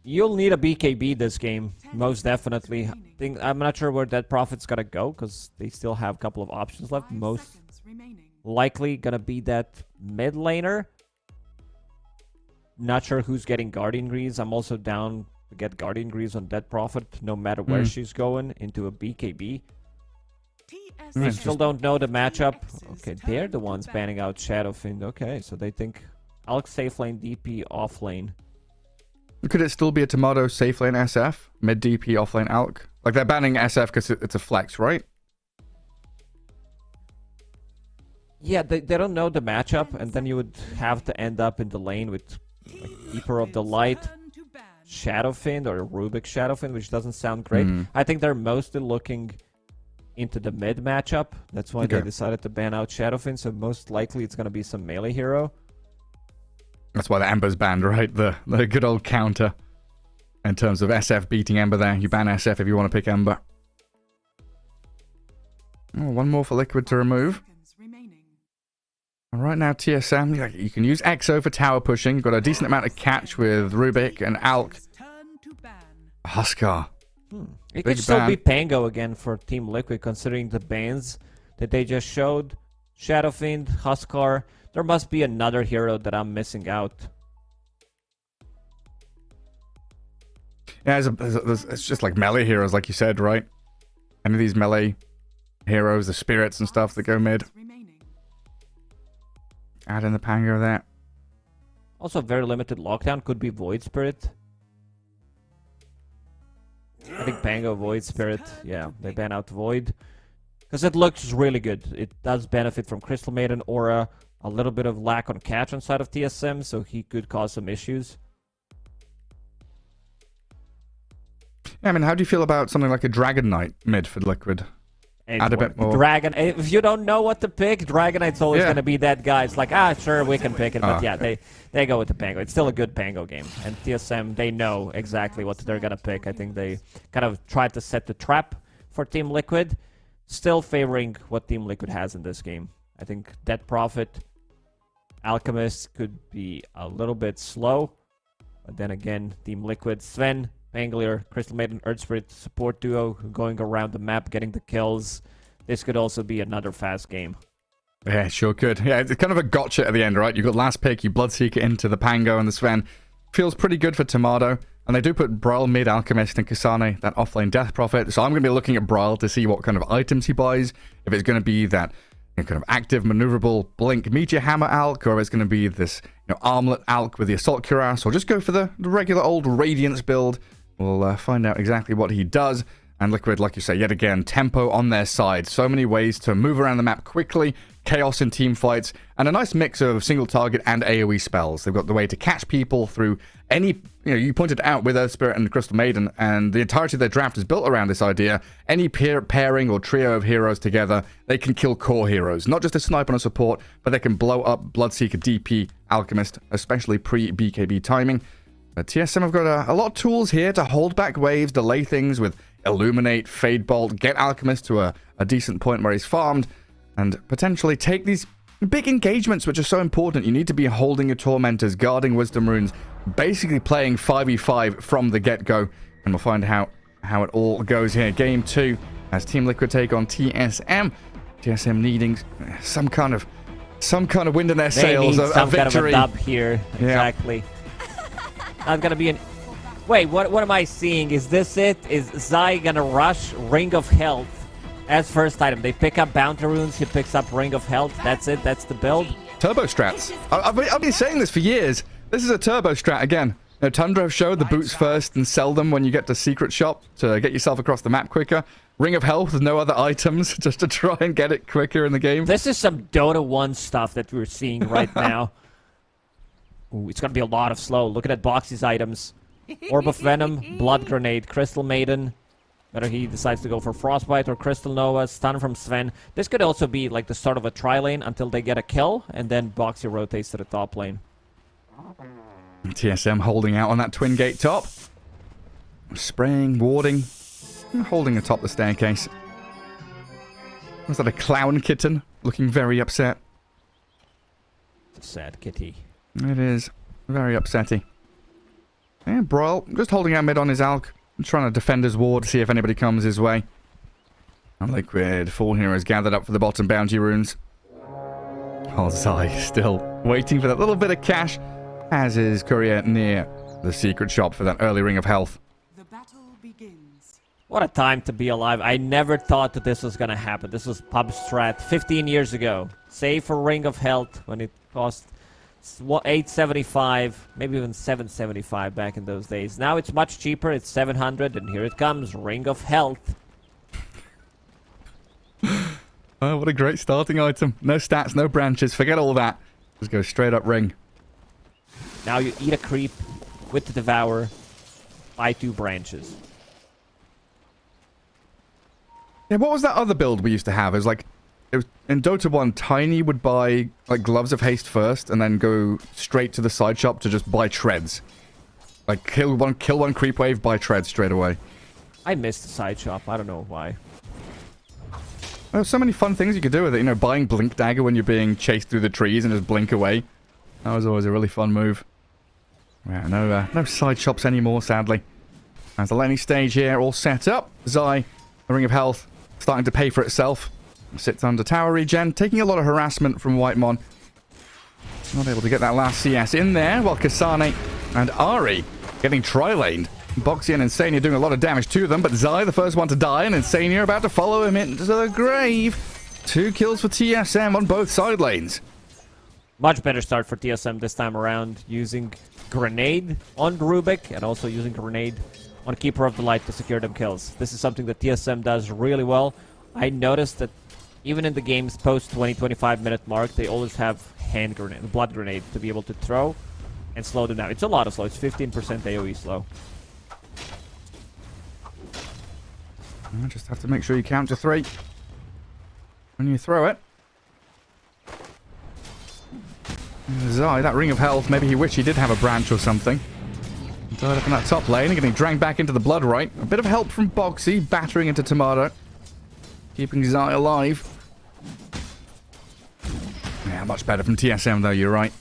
You'll need a BKB this game, most definitely. I'm not sure where that Prophet's gonna go, because they still have a couple of options left. Most likely gonna be that mid laner. Not sure who's getting Guardian Greaves. I'm also down to get Guardian Greaves on Dead Prophet, no matter where she's going, into a BKB. They still don't know the matchup. Okay, they're the ones banning out Shadowfiend. Okay, so they think Alk safe lane, DP off lane. Could it still be a Tomato safe lane SF? Mid DP off lane Alk? Like they're banning SF because it's a flex, right? Yeah, they don't know the matchup, and then you would have to end up in the lane with like, Keeper of the Light, Shadowfiend, or Rubik Shadowfiend, which doesn't sound great. I think they're mostly looking into the mid matchup. That's why they decided to ban out Shadowfiend, so most likely it's going to be some melee hero. That's why the Ember's banned, right? The good old counter. In terms of SF beating Ember there. You ban SF if you want to pick Ember. Oh, one more for Liquid to remove. And right now, TSM, you can use EXO for tower pushing. Got a decent amount of catch with Rubik and Alk. Huskar. It could still be Pango again for Team Liquid, considering the bans that they just showed. Shadowfiend, Huskar. There must be another hero that I'm missing out. Yeah, it's just like melee heroes, like you said, right? Any of these melee heroes, the spirits and stuff that go mid. Add in the Pango there. Also, very limited lockdown. Could be Void Spirit. I think Pango, Void Spirit. Yeah, they ban out Void. Because it looks really good. It does benefit from Crystal Maiden, Aura, a little bit of lack on catch on side of TSM, so he could cause some issues. Yeah, I mean, how do you feel about something like a Dragon Knight mid for Liquid? Add a bit more. Dragon. If you don't know what to pick, Dragon Knight's always going to be that guy. It's like, sure, we can pick it. But yeah, they go with the Pango. It's still a good Pango game. And TSM, they know exactly what they're going to pick. I think they kind of tried to set the trap for Team Liquid. Still favoring what Team Liquid has in this game. I think Dead Prophet, Alchemist could be a little bit slow. But then again, Team Liquid, Sven, Banglier, Crystal Maiden, Earth Spirit support duo going around the map, getting the kills. This could also be another fast game. Yeah, sure could. Yeah, it's kind of a gotcha at the end, right? You got last pick, you Bloodseeker into the Pango and the Sven. Feels pretty good for Tomato. And they do put Brawl mid, Alchemist, and Kasane, that offlane Death Prophet. So I'm going to be looking at Brawl to see what kind of items he buys. If it's going to be that kind of active, maneuverable Blink Meteor Hammer Alch, or if it's going to be this Armlet Alch with the Assault Cuirass, or just go for the regular old Radiance build. We'll find out exactly what he does. And Liquid, like you say, yet again, tempo on their side. So many ways to move around the map quickly, chaos in team fights, and a nice mix of single target and AoE spells. They've got the way to catch people through any, you pointed out with Earth Spirit and Crystal Maiden, and the entirety of their draft is built around this idea. Any pairing or trio of heroes together, they can kill core heroes. Not just a sniper and a support, but they can blow up Bloodseeker, DP, Alchemist, especially pre-BKB timing. TSM have got a lot of tools here to hold back waves, delay things with Illuminate, Fade Bolt, get Alchemist to a decent point where he's farmed, and potentially take these big engagements, which are so important. You need to be holding your Tormentors, guarding Wisdom Runes, basically playing 5v5 from the get-go, and we'll find how it all goes here. Game 2 as Team Liquid take on TSM. TSM needing some kind of wind in their sails, a some victory. Kind of a dub here, exactly. Not gonna be an... Wait, what am I seeing? Is this it? Is Zai gonna rush Ring of Health as first item? They pick up Bounty Runes, he picks up Ring of Health. That's it, that's the build. Turbo strats. I've been saying this for years. This is a turbo strat again. Tundra have showed the boots first and sell them when you get to Secret Shop to get yourself across the map quicker. Ring of Health with no other items just to try and get it quicker in the game. This is some Dota 1 stuff that we're seeing right now. Ooh, it's gonna be a lot of slow. Look at that Boxy's items. Orb of Venom, Blood Grenade, Crystal Maiden. Whether he decides to go for Frostbite or Crystal Nova, stun from Sven. This could also be like the start of a tri-lane until they get a kill, and then Boxy rotates to the top lane. TSM holding out on that twin gate top. Spraying, warding, holding atop the staircase. Was that a clown kitten? Looking very upset. It's a sad kitty. It is. Very upsetty. Yeah, Broil, just holding out mid on his Alch. Trying to defend his ward, see if anybody comes his way. And Liquid, 4 heroes gathered up for the bottom bounty runes. Oh, Zai still waiting for that little bit of cash, as is Courier near the Secret Shop for that early Ring of Health. The battle begins. What a time to be alive. I never thought that this was gonna happen. This was pub strat 15 years ago. Save for Ring of Health when it cost 875, maybe even 775 back in those days. Now it's much cheaper. It's 700, and here it comes, Ring of Health. Oh, what a great starting item. No stats, no branches. Forget all that. Just go straight up ring. Now you eat a creep with the Devour, buy 2 branches. Yeah, what was that other build we used to have? It was like, it was in Dota 1, Tiny would buy like Gloves of Haste first, and then go straight to the side shop to just buy treads. Like kill one creep wave, buy treads straight away. I missed the side shop. I don't know why. There were so many fun things you could do with it. Buying Blink Dagger when you're being chased through the trees and just blink away. That was always a really fun move. Yeah, no side shops anymore, sadly. As the laning stage here, all set up. Zai, the Ring of Health, starting to pay for itself. Sits under tower regen, taking a lot of harassment from Whitemon. Not able to get that last CS in there, while Kasane and Ari getting tri-laned. Boxy and Insania doing a lot of damage to them, but Zai, the first one to die, and Insania about to follow him into the grave. 2 kills for TSM on both side lanes. Much better start for TSM this time around, using Grenade on Rubik and also using Grenade on Keeper of the Light to secure them kills. This is something that TSM does really well. I noticed that even in the game's post 20-25 minute mark, they always have hand grenade, blood grenade to be able to throw and slow them down. It's a lot of slow. It's 15% AoE slow. I just have to make sure you count to 3 when you throw it. Zai, that ring of health, maybe he wished he did have a branch or something. Died up in that top lane, getting dragged back into the blood right. A bit of help from Boxy, battering into Tomato. Keeping Zai alive. Yeah, much better from TSM though, you're right.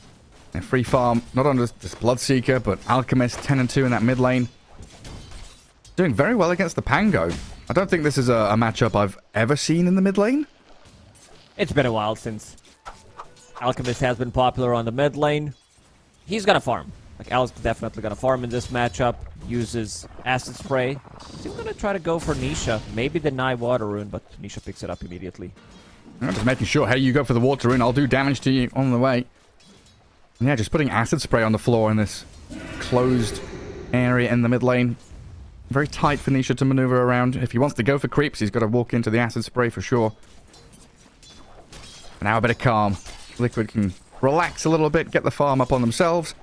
Yeah, free farm, not on this Bloodseeker, but Alchemist, 10 and 2 in that mid lane. Doing very well against the Pango. I don't think this is a matchup I've ever seen in the mid lane. It's been a while since Alchemist has been popular on the mid lane. He's gonna farm. Like, Al's definitely gonna farm in this matchup. Uses Acid Spray. He's gonna try to go for Nisha. Maybe deny Water Rune, but Nisha picks it up immediately. I'm just making sure, hey, you go for the Water Rune, I'll do damage to you on the way. And yeah, just putting Acid Spray on the floor in this closed area in the mid lane. Very tight for Nisha to maneuver around. If he wants to go for creeps, he's got to walk into the Acid Spray for sure. Now a bit of calm. Liquid can relax a little bit, get the farm up on themselves.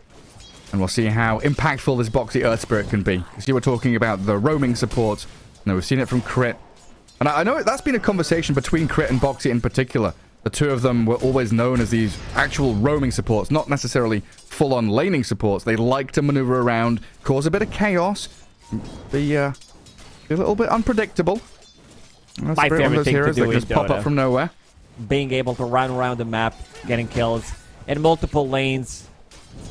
And we'll see how impactful this Boxy Earth Spirit can be. Because you were talking about the roaming supports. No, we've seen it from Crit. And I know that's been a conversation between Crit and Boxy in particular. The two of them were always known as these actual roaming supports, not necessarily full-on laning supports. They like to maneuver around, cause a bit of chaos, be a little bit unpredictable. That's My one of those favorite thing to heroes do that in just pop up Dota. from nowhere. Being able to run around the map, getting kills in multiple lanes.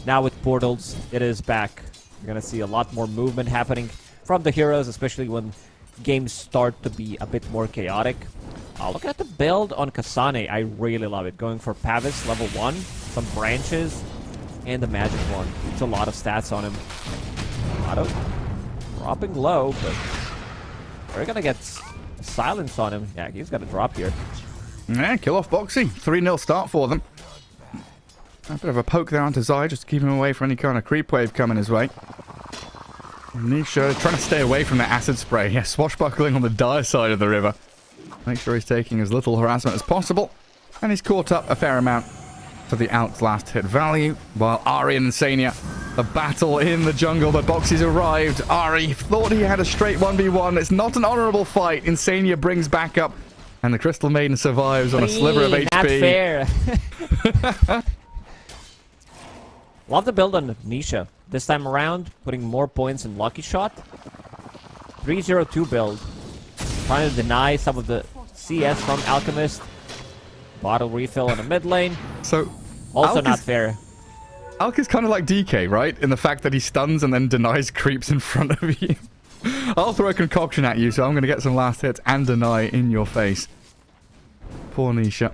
Now with portals, it is back. You're gonna see a lot more movement happening from the heroes, especially when games start to be a bit more chaotic. Look at the build on Kasane. I really love it. Going for Pavis, level 1, some branches, and the magic one. It's a lot of stats on him. A lot of dropping low, but we're gonna get silence on him. Yeah, he's gonna drop here. Yeah, kill off Boxy. 3-0 start for them. A bit of a poke there onto Zai, just to keep him away from any kind of creep wave coming his way. Nisha trying to stay away from that acid spray. Yeah, swashbuckling on the dire side of the river. Make sure he's taking as little harassment as possible. And he's caught up a fair amount to the Alt's last hit value. While Ari and Insania, the battle in the jungle, but Boxy's arrived. Ari thought he had a straight 1v1. It's not an honorable fight. Insania brings back up. And the Crystal Maiden survives on a sliver of HP. Not fair. Love the build on Nisha. This time around, putting more points in Lucky Shot. 3-0-2 build. Trying to deny some of the CS from Alchemist. Bottle refill on the mid lane. So, Also not fair. Alk is kind of like DK, right? In the fact that he stuns and then denies creeps in front of you. I'll throw a concoction at you, so I'm going to get some last hits and deny in your face. Poor Nisha.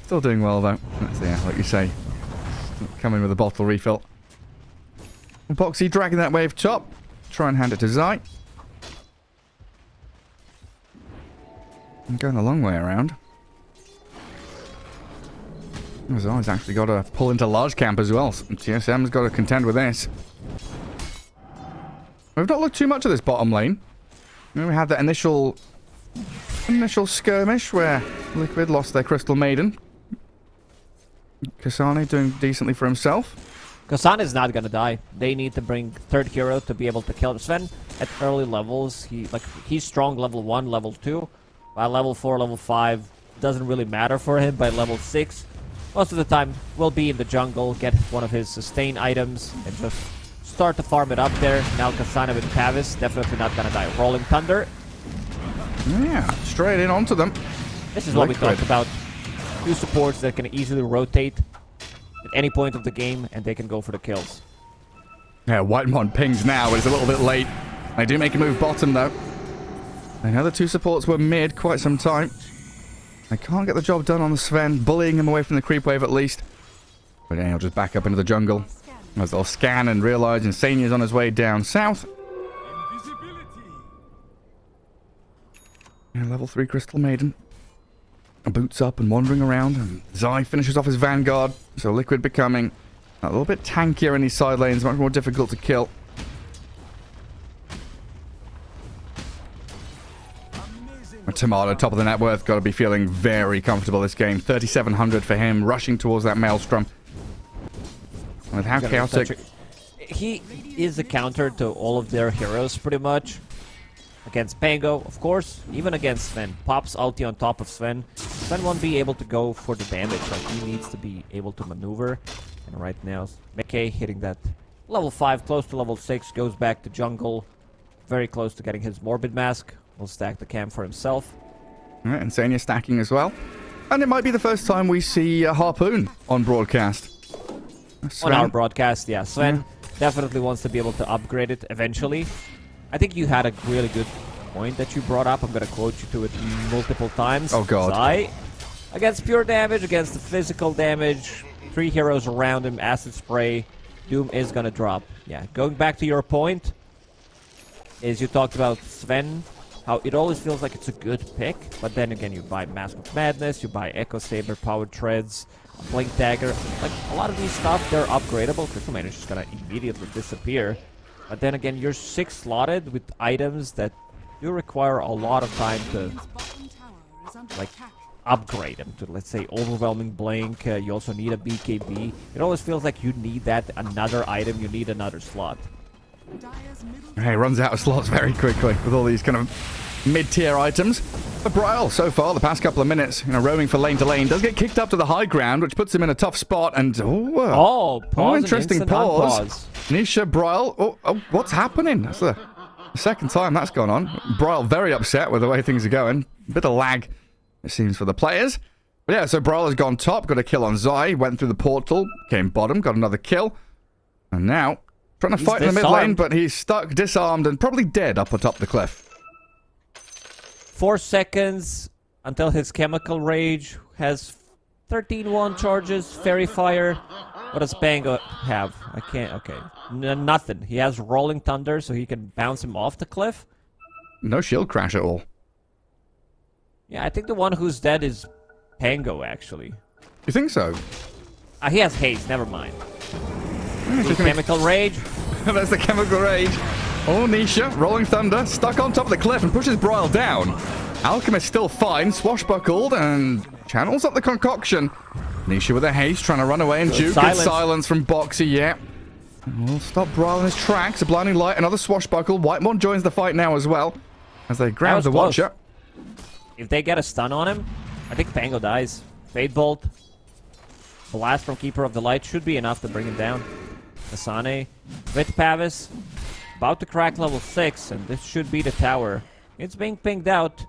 Still doing well, though. Yeah, like you say. Coming with a bottle refill. Boxy dragging that wave top. Try and hand it to Zai. And going a long way around. Zai's actually got to pull into large camp as well. TSM's got to contend with this. We've not looked too much at this bottom lane. We had that initial skirmish where Liquid lost their Crystal Maiden. Kasane doing decently for himself. Kasane is not gonna die. They need to bring third hero to be able to kill him. Sven at early levels, he's strong level 1, level 2. By level 4, level 5, doesn't really matter for him. By level 6, most of the time will be in the jungle, get one of his sustain items, and just start to farm it up there. Now Kasane with Pavis, definitely not gonna die. Rolling Thunder. Yeah, straight in onto them. This is what we talked about. Two supports that can easily rotate at any point of the game, and they can go for the kills. Yeah, Whitemon pings now, but it's a little bit late. They do make a move bottom, though. The other two supports were mid quite some time. They can't get the job done on the Sven, bullying him away from the creep wave at least. But yeah, he'll just back up into the jungle. As they'll scan and realize Insania's on his way down south. Yeah, level 3 Crystal Maiden. boots up and wandering around, and Zai finishes off his Vanguard, so Liquid becoming a little bit tankier in these side lanes, much more difficult to kill. Tomato, top of the net worth, got to be feeling very comfortable this game. 3,700 for him, rushing towards that Maelstrom. With how chaotic... He is a counter to all of their heroes, pretty much. Against Pango, of course, even against Sven. Pops ulti on top of Sven. Sven won't be able to go for the damage, like he needs to be able to maneuver. And right now, Mekay hitting that level 5, close to level 6, goes back to jungle. Very close to getting his Morbid Mask. Will stack the camp for himself. All right, Insania stacking as well. And it might be the first time we see Harpoon on broadcast. On our broadcast, yeah. Sven definitely wants to be able to upgrade it eventually. I think you had a really good point that you brought up. I'm going to quote you to it multiple times. Oh, God. Zai, against pure damage, against the physical damage, 3 heroes around him, Acid Spray, Doom is going to drop. Yeah, going back to your point, is you talked about Sven, how it always feels like it's a good pick, but then again, you buy Mask of Madness, you buy Echo Saber, Powered Treads, Blink Dagger. Like, a lot of these stuff, they're upgradable. Crystal Mane is just going to immediately disappear. But then again, you're 6 slotted with items that do require a lot of time to, like, upgrade them to, let's say, Overwhelming Blink. You also need a BKB. It always feels like you need that another item, you need another slot. He runs out of slots very quickly with all these kind of mid-tier items. But Bryle, so far, the past couple of minutes, roaming for lane to lane, does get kicked up to the high ground, which puts him in a tough spot. And interesting pause. Nisha, Bryle. Oh, what's happening? That's the second time that's gone on. Bryle very upset with the way things are going. Bit of lag, it seems, for the players. But yeah, so Bryle has gone top, got a kill on Zai, went through the portal, came bottom, got another kill. And now, trying to fight in the mid lane, but he's stuck, disarmed, and probably dead up atop the cliff. 4 seconds until his Chemical Rage has 13-1 charges, Fairy Fire. What does Pango have? I can't, okay. Nothing. He has Rolling Thunder, so he can bounce him off the cliff. No shield crash at all. Yeah, I think the one who's dead is Pango, actually. You think so? He has haste, never mind. Chemical Rage. That's the Chemical Rage. Oh, Nisha, Rolling Thunder, stuck on top of the cliff and pushes Bryle down. Alchemist still fine, swashbuckled, and channels up the concoction. Nisha with a haste, trying to run away, and Duke gets silence from Boxy, yeah. We'll stop Bryle in his tracks. A blinding light, another swashbuckle. Whitemon joins the fight now as well, as they grab the Watcher. If they get a stun on him, I think Pango dies. Fade Bolt, Blast from Keeper of the Light should be enough to bring him down. Asane with Pavis, about to crack level 6, and this should be the tower. It's being pinged out.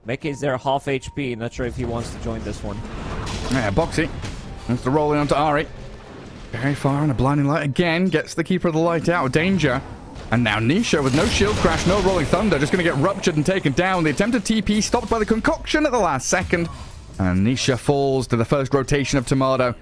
Mekay's there half HP, not sure if he wants to join this one. Yeah, Boxy wants to roll in onto Ari. Very far on a blinding light again, gets the Keeper of the Light out of danger. And now Nisha with no shield crash, no Rolling Thunder, just going to get ruptured and taken down. The attempted TP stopped by the concoction at the last second. And Nisha falls to the first rotation of Tomato.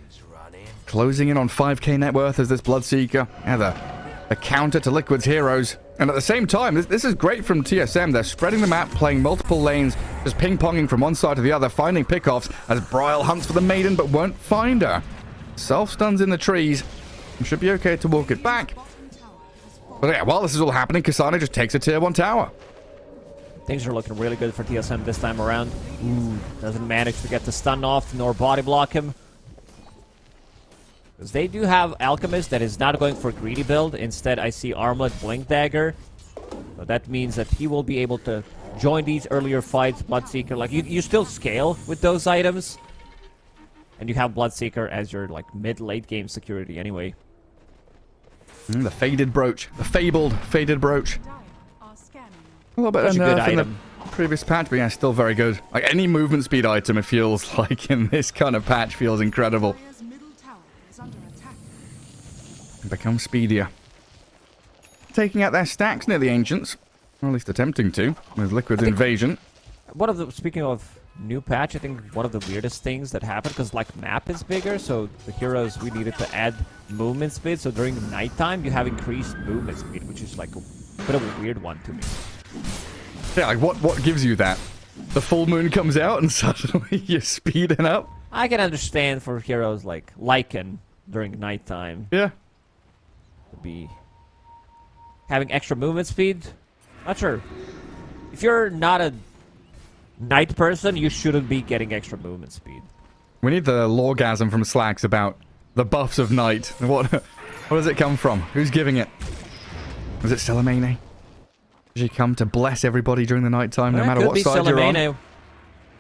Closing in on 5k net worth as this Bloodseeker. Yeah, the counter to Liquid's heroes. And at the same time, this is great from TSM. They're spreading the map, playing multiple lanes, just ping-ponging from one side to the other, finding pickoffs as Bryle hunts for the Maiden but won't find her. Self-stuns in the trees. Should be okay to walk it back. But yeah, while this is all happening, Kasane just takes a tier 1 tower. Things are looking really good for TSM this time around. Ooh, doesn't manage to get the stun off nor body block him. Because they do have Alchemist that is not going for greedy build. Instead, I see Armlet, Blink Dagger. So that means that he will be able to join these earlier fights. Bloodseeker, like you still scale with those items. And you have Bloodseeker as your like mid-late game security anyway. The faded brooch. The fabled faded brooch. A little bit of nerf in the previous patch, but yeah, still very good. Like any movement speed item, it feels like in this kind of patch feels incredible. Become speedier. Taking out their stacks near the Ancients, or at least attempting to, with Liquid's invasion. Speaking of new patch, I think one of the weirdest things that happened, because like map is bigger, so the heroes, we needed to add movement speed, so during nighttime you have increased movement speed, which is like a bit of a weird one to me. Yeah, like what gives you that? the full moon comes out and suddenly you're speeding up. I can understand for heroes like Lycan during nighttime Yeah. to be having extra movement speed. Not sure. If you're not a night person, you shouldn't be getting extra movement speed. We need the lorgasm from Slacks about the buffs of night. What does it come from? Who's giving it? Is it Celamene? Does she come to bless everybody during the night time, no Well, matter what side you're on?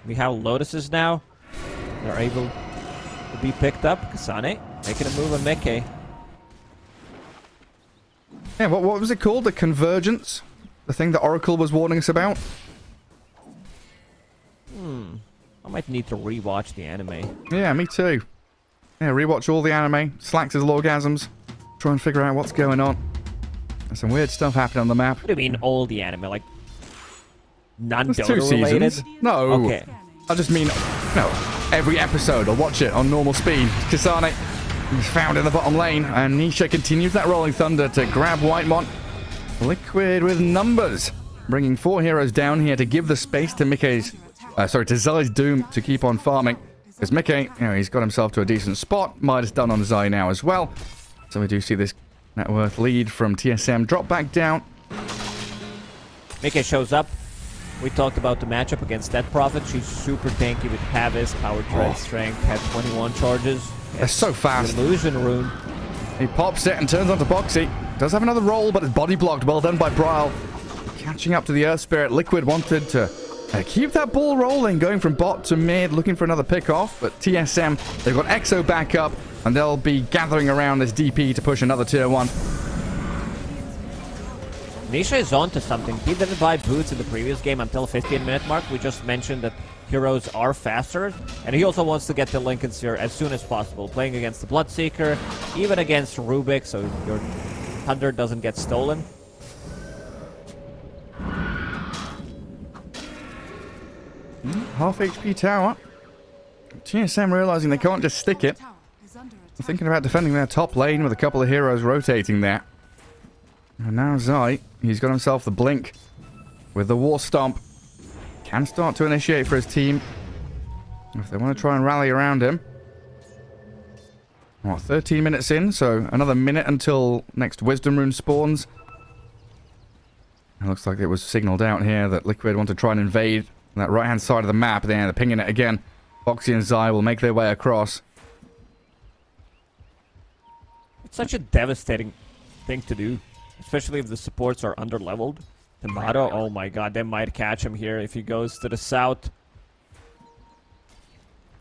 We have Lotuses now. They're able to be picked up. Kasane making a move on Mickey. Yeah, what was it called? The Convergence? The thing that Oracle was warning us about? I might need to rewatch the anime. Yeah, me too. Yeah, rewatch all the anime, Slacks' lorgasms, try and figure out what's going on. There's some weird stuff happening on the map. What do you mean all the anime? Like There's 2 non-Dota related? seasons. No. Okay. I just mean, no, every episode. I'll watch it on normal speed. Kasane is found in the bottom lane, and Nisha continues that Rolling Thunder to grab Whitemon. Liquid with numbers, bringing 4 heroes down here to give the space to to Zai's Doom to keep on farming. Because Mickey, he's got himself to a decent spot. Midas done on Zai now as well. So we do see this net worth lead from TSM drop back down. Mickey shows up. We talked about the matchup against Dead Prophet. She's super tanky with Pavis, Power Tread, Strength, had 21 charges. They're so fast. Illusion Rune. He pops it and turns onto Boxy. Does have another roll, but it's body blocked. Well done by Bryle. Catching up to the Earth Spirit. Liquid wanted to keep that ball rolling, going from bot to mid, looking for another pick off. But TSM, they've got EXO back up, and they'll be gathering around this DP to push another tier 1. Nisha is on to something. He didn't buy boots in the previous game until 15-minute mark. We just mentioned that heroes are faster, and he also wants to get the Lincoln Sphere as soon as possible, playing against the Bloodseeker, even against Rubik, so your Thunder doesn't get stolen. Half HP tower. TSM realizing they can't just stick it. Tower is under attack. They're thinking about defending their top lane with a couple of heroes rotating there. And now Zai, he's got himself the blink with the War Stomp. Can start to initiate for his team if they want to try and rally around him. 13 minutes in, so another minute until next Wisdom Rune spawns. It looks like it was signaled out here that Liquid want to try and invade that right-hand side of the map. They're pinging it again. Boxy and Zai will make their way across. It's such a devastating thing to do, especially if the supports are under-leveled. Tomato, oh my god, they might catch him here if he goes to the south.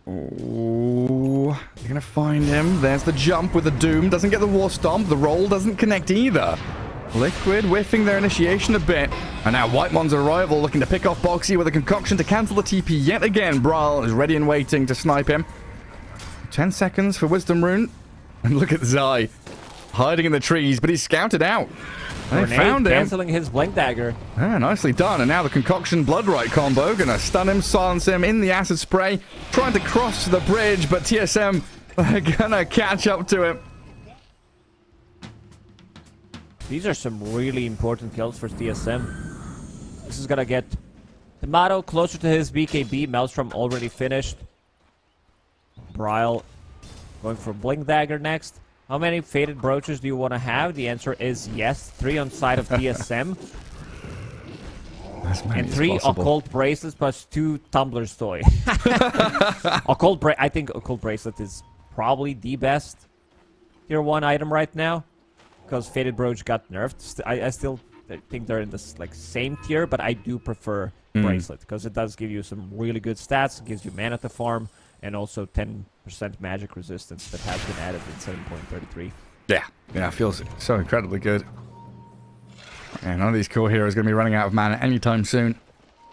Oh, they're gonna find him. There's the jump with the Doom. Doesn't get the War Stomp. The roll doesn't connect either. Liquid whiffing their initiation a bit. And now Whitemon's arrival looking to pick off Boxy with a concoction to cancel the TP yet again. Bryle is ready and waiting to snipe him. 10 seconds for Wisdom Rune. And look at Zai hiding in the trees, but he's scouted out. And they found him. Canceling his Blink Dagger. Ah, nicely done. And now the Concoction Bloodright combo. Gonna stun him, silence him in the Acid Spray. Trying to cross the bridge, but TSM are gonna catch up to him. These are some really important kills for TSM. This is gonna get Tomato closer to his BKB. Maelstrom already finished. Bryle going for Blink Dagger next. How many Faded Brooches do you want to have? The answer is yes. 3 on side of TSM. And 3 Occult Bracelets plus 2 Tumbler's Toy. I think Occult Bracelet is probably the best tier 1 item right now. Because Faded Brooch got nerfed. I still think they're in the same tier, but I do prefer Bracelet. Because it does give you some really good stats. It gives you mana to farm. And also 10% magic resistance that has been added in 7.33. Yeah, it feels so incredibly good. And none of these core heroes are going to be running out of mana anytime soon.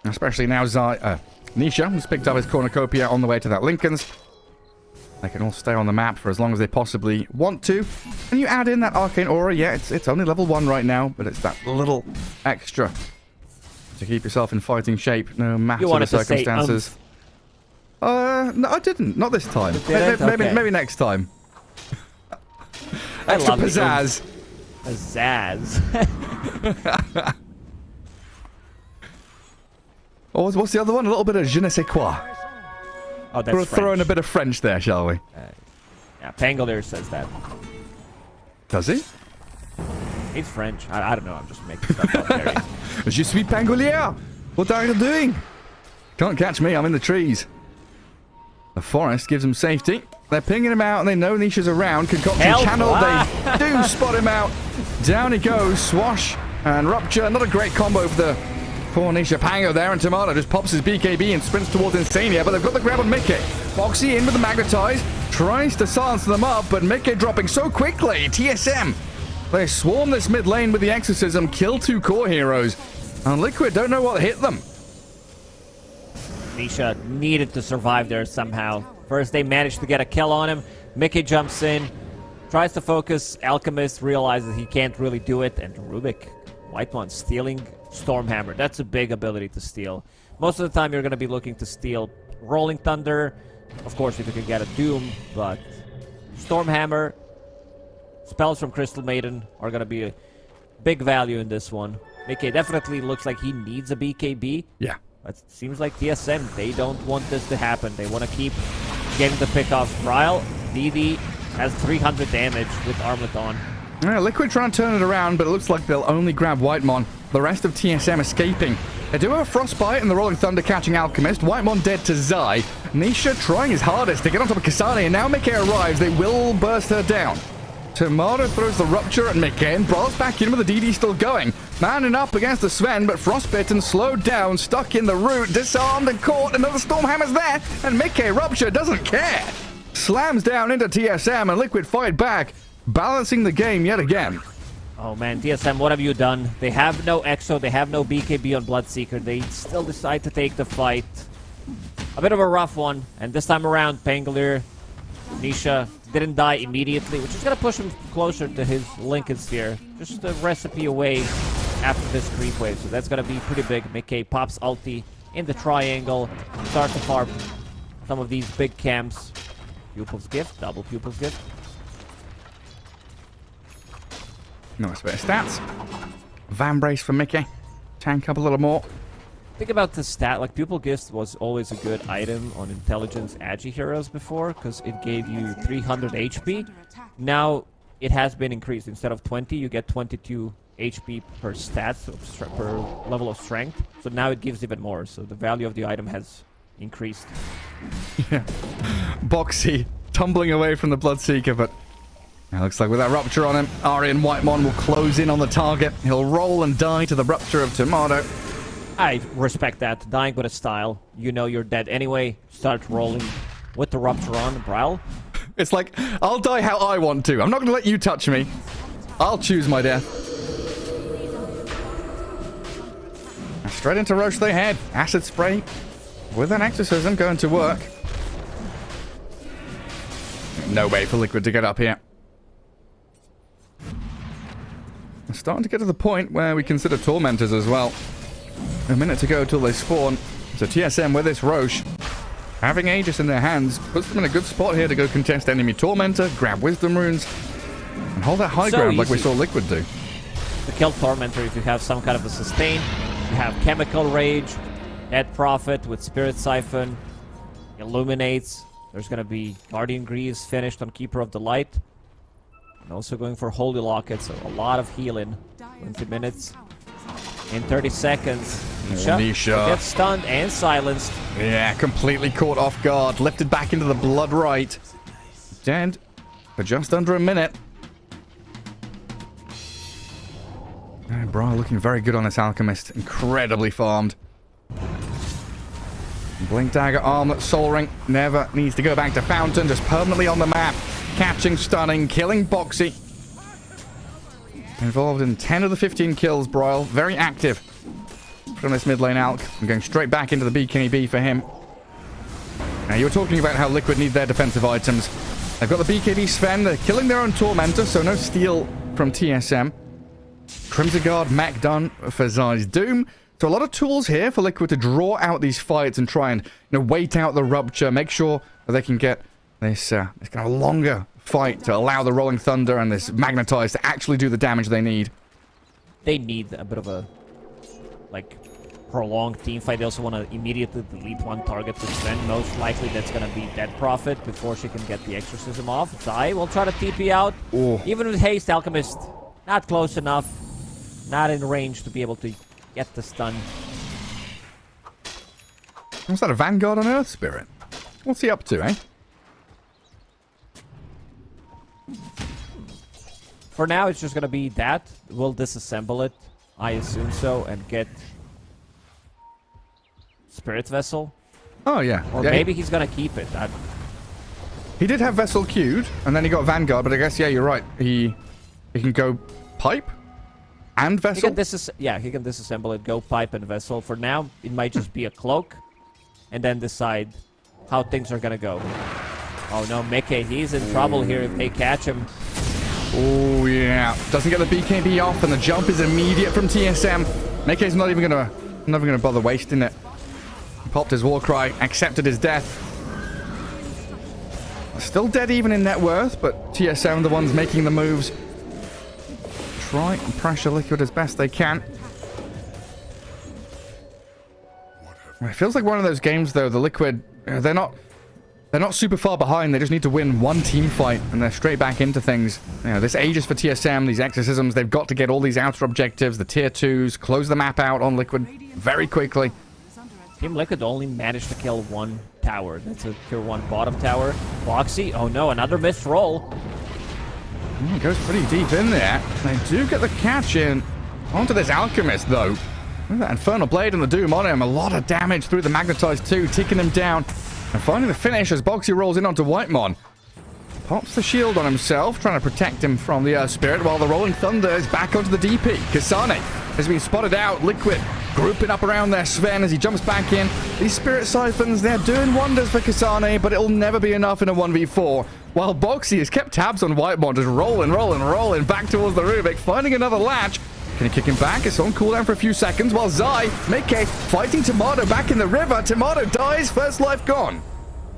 Especially now Nisha, who's picked up his Cornucopia on the way to that Lincoln's. They can all stay on the map for as long as they possibly want to. And you add in that Arcane Aura. Yeah, it's only level 1 right now, but it's that little extra to keep yourself in fighting shape, no matter the circumstances. No, I didn't. Not this time. Maybe next time. Extra pizzazz. Pizzazz. Or what's the other one? A little bit of je ne sais quoi. Oh, that's We'll throw in French. a bit of French there, shall we? Yeah, Pangolier says that. Does he? He's French. I don't know. I'm just making stuff up, Harry. Je suis Pangolier! What are you doing? Can't catch me, I'm in the trees. The forest gives them safety. They're pinging him out and they know Nisha's around. Concoction Help! channel, Ah! they do spot him out. Down he goes, Swash and Rupture. Not a great combo for the poor Nisha. Pango there, and Tomato just pops his BKB and sprints towards Insania, but they've got the grab on Mickey. Foxy in with the Magnetize, tries to silence them up, but Mickey dropping so quickly. TSM, they swarm this mid lane with the Exorcism, kill 2 core heroes, and Liquid don't know what hit them. Nisha needed to survive there somehow. First, they managed to get a kill on him. Mickey jumps in, tries to focus. Alchemist realizes he can't really do it, and Rubik, White One, stealing Stormhammer. That's a big ability to steal. Most of the time, you're going to be looking to steal Rolling Thunder. Of course, if you can get a Doom, but Stormhammer, spells from Crystal Maiden are going to be a big value in this one. Mickey definitely looks like he needs a BKB. Yeah. But it seems like TSM, they don't want this to happen. They want to keep getting the pickoffs. Bryle, DD has 300 damage with Armlet on. Yeah, Liquid trying to turn it around, but it looks like they'll only grab Whitemon. The rest of TSM escaping. They do have a Frostbite and the Rolling Thunder catching Alchemist. Whitemon dead to Zai. Nisha trying his hardest to get on top of Kasane, and now Mickey arrives. They will burst her down. Tomato throws the Rupture at Mickey, and Brawl's back in with the DD still going. Manning up against the Sven, but frostbitten, slowed down, stuck in the root, disarmed and caught. Another Stormhammer's there, and Mickey Rupture doesn't care. Slams down into TSM, and Liquid fight back, balancing the game yet again. Oh man, TSM, what have you done? They have no Exo, they have no BKB on Bloodseeker. They still decide to take the fight. A bit of a rough one, and this time around, Pangolier, Nisha didn't die immediately, which is going to push him closer to his Lincoln Sphere. Just a recipe away after this creep wave, so that's going to be pretty big. Mickey pops ulti in the triangle, starts to farm some of these big camps. Pupil's Gift, double Pupil's Gift. Nice bit of stats. Van Brace for Mickey. Tank up a little more. Think about the stat, like Pupil Gift was always a good item on Intelligence Agi heroes before, because it gave you 300 HP. Now it has been increased. Instead of 20, you get 22 HP per stat, so per level of strength. So now it gives even more, so the value of the item has increased. Yeah. Boxy tumbling away from the Bloodseeker, but it looks like with that Rupture on him, Aryan Whitemon will close in on the target. He'll roll and die to the Rupture of Tomato. I respect that. Dying with a style. You know you're dead anyway. Start rolling with the Rupture on. Bryle. It's like, I'll die how I want to. I'm not going to let you touch me. I'll choose my death. Straight into Roche they head. Acid Spray with an Exorcism going to work. No way for Liquid to get up here. We're starting to get to the point where we consider Tormentors as well. A minute to go till they spawn. So TSM with this Roche, having Aegis in their hands, puts them in a good spot here to go contest enemy Tormentor, grab Wisdom Runes, and hold that high ground like we saw Liquid do. To kill Tormentor, if you have some kind of a sustain, you have Chemical Rage, Dead Prophet with Spirit Siphon, Illuminates. There's going to be Guardian Greaves finished on Keeper of the Light. And also going for Holy Locket, so a lot of healing. 20 minutes. In 30 seconds, Nisha gets stunned and silenced. Yeah, completely caught off guard. Lifted back into the blood right. Dead for just under a minute. Bryle looking very good on this Alchemist. Incredibly farmed. Blink Dagger, Armlet, Soul Ring. Never needs to go back to Fountain. Just permanently on the map. Catching, stunning, killing Boxy. Involved in 10 of the 15 kills, Bryle. Very active from this mid lane Alk. I'm going straight back into the BKB for him. Now, you were talking about how Liquid need their defensive items. They've got the BKB Sven. They're killing their own Tormentor, so no steal from TSM. Crimson Guard, Mac done for Zai's Doom. So a lot of tools here for Liquid to draw out these fights and try and wait out the Rupture. Make sure that they can get this kind of longer fight to allow the Rolling Thunder and this Magnetize to actually do the damage they need. They need a bit of a, like, prolonged team fight. They also want to immediately delete one target to Sven. Most likely that's going to be Dead Prophet before she can get the Exorcism off. Zai will try to TP out. Oh. Even with haste, Alchemist not close enough. Not in range to be able to get the stun. Was that a Vanguard on Earth Spirit? What's he up to, eh? For now, it's just going to be that. We'll disassemble it. I assume so. And get Spirit Vessel. Oh, yeah. Or Yeah, maybe he's going to keep it. He did have Vessel queued, and then he got Vanguard, but I guess, yeah, you're right. He can go Pipe and He Vessel? can he can disassemble it, go Pipe and Vessel. For now, it might just be a Cloak. And then decide how things are going to go. Oh, no, Mickey, he's in trouble here if they catch him. Oh, yeah. Doesn't get the BKB off, and the jump is immediate from TSM. Mickey's not even gonna bother wasting it. He popped his war cry, accepted his death. Still dead even in net worth, but TSM the ones making the moves. Try and pressure Liquid as best they can. It feels like one of those games, though. The Liquid, they're not super far behind. They just need to win one team fight, and they're straight back into things. You know, this Aegis for TSM, these Exorcisms, they've got to get all these outer objectives, the tier 2s, close the map out on Liquid very quickly. Team Liquid only managed to kill one tower. That's a tier 1 bottom tower. Boxy, oh no, another missed roll. It goes pretty deep in there. They do get the catch in onto this Alchemist, though. Look at that Infernal Blade and the Doom on him. A lot of damage through the Magnetized 2, ticking him down. And finding the finish as Boxy rolls in onto Whitemon. Pops the shield on himself, trying to protect him from the Earth Spirit, while the Rolling Thunder is back onto the DP. Kasane has been spotted out. Liquid grouping up around there. Sven as he jumps back in. These Spirit Siphons, they're doing wonders for Kasane, but it'll never be enough in a 1v4. While Boxy has kept tabs on Whitemon, just rolling back towards the Rubik, finding another latch. Can he kick him back? It's on cooldown for a few seconds while Zai, Mickey, fighting Tomato back in the river. Tomato dies, first life gone.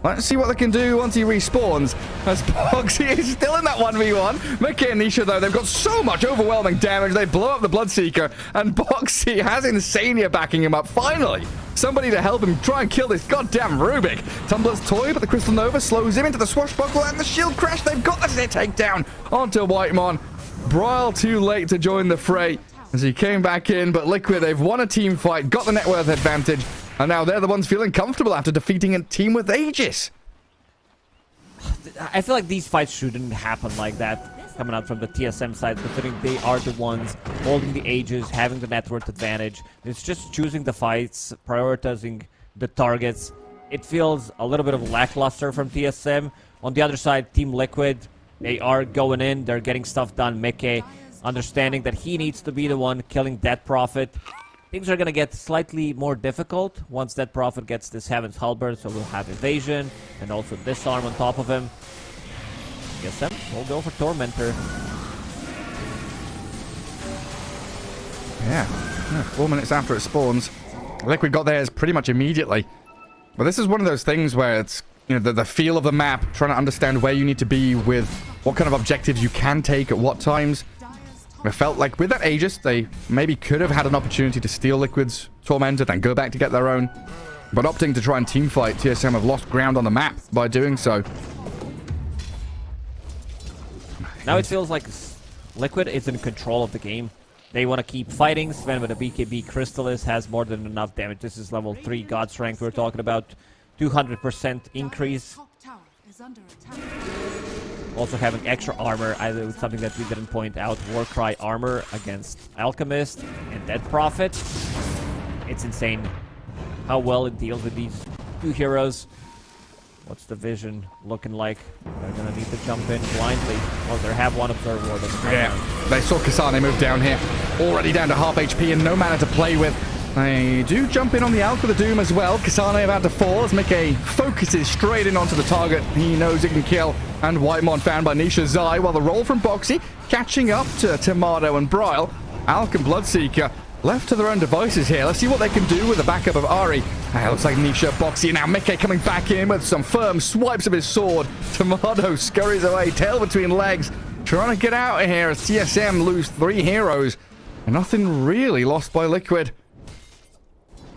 Let's see what they can do once he respawns. As Boxy is still in that 1v1. Mickey and Nisha, though, they've got so much overwhelming damage. They blow up the Bloodseeker, and Boxy has Insania backing him up. Finally, somebody to help him try and kill this goddamn Rubik. Tumblr's toy, but the Crystal Nova slows him into the swashbuckle, and the shield crash. They've got the takedown onto Whitemon. Braille too late to join the fray as he came back in, but Liquid, they've won a team fight, got the net worth advantage, and now they're the ones feeling comfortable after defeating a team with Aegis. I feel like these fights shouldn't happen like that, coming out from the TSM side, considering they are the ones holding the Aegis, having the net worth advantage. It's just choosing the fights, prioritizing the targets. It feels a little bit of lackluster from TSM. On the other side, Team Liquid, they are going in, they're getting stuff done. Mickey, understanding that he needs to be the one killing Dead Prophet. Things are going to get slightly more difficult once Dead Prophet gets this Heaven's Halberd, so we'll have Evasion and also Disarm on top of him. TSM will go for Tormentor. Yeah, 4 minutes after it spawns. Liquid got theirs pretty much immediately. But this is one of those things where it's, you know, the feel of the map, trying to understand where you need to be with what kind of objectives you can take at what times. I felt like with that Aegis, they maybe could have had an opportunity to steal Liquid's Tormented and go back to get their own. But opting to try and teamfight, TSM have lost ground on the map by doing so. Now it feels like Liquid is in control of the game. They want to keep fighting. Sven with a BKB Crystallis has more than enough damage. This is level 3 God Strength we're talking about. 200% increase. Top tower is under attack. Also having extra armor, something that we didn't point out. Warcry armor against Alchemist and Dead Prophet. It's insane how well it deals with these two heroes. What's the vision looking like? They're gonna need to jump in blindly. Oh, they have one Observer Ward. Yeah, they saw Kasane move down here. Already down to half HP and no mana to play with. They do jump in on the Alk with the Doom as well. Kasane about to fall as Mickey focuses straight in onto the target he knows he can kill. And Whitemon found by Nisha Zai, while the roll from Boxy catching up to Tomato and Braille. Alk and Bloodseeker left to their own devices here. Let's see what they can do with the backup of Ari. Looks like Nisha, Boxy, and now Mickey coming back in with some firm swipes of his sword. Tomato scurries away, tail between legs, trying to get out of here as TSM lose 3 heroes. And nothing really lost by Liquid.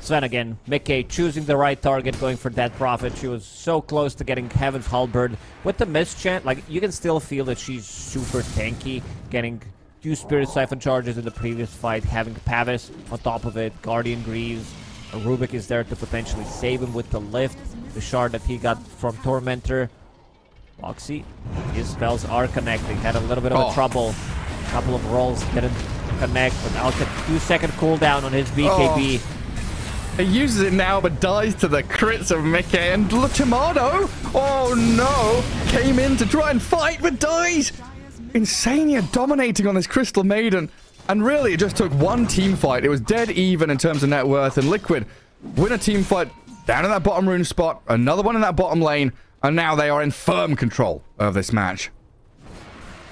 Sven again. Mickey choosing the right target, going for that Prophet. She was so close to getting Heaven's Halberd. With the mischant, like, you can still feel that she's super tanky, getting 2 Spirit Siphon charges in the previous fight, having Pavis on top of it, Guardian Greaves. Rubik is there to potentially save him with the lift, the shard that he got from Tormentor. Boxy, his spells are connecting. Had a little bit of a trouble. Couple of rolls didn't connect, but Alka 2-second cooldown on his BKB. He uses it now, but dies to the crits of Mickey. And Tomato, oh no, came in to try and fight, but dies. Insania dominating on this Crystal Maiden. And really, it just took one team fight. It was dead even in terms of net worth. And Liquid win a team fight down in that bottom rune spot. Another one in that bottom lane. And now they are in firm control of this match.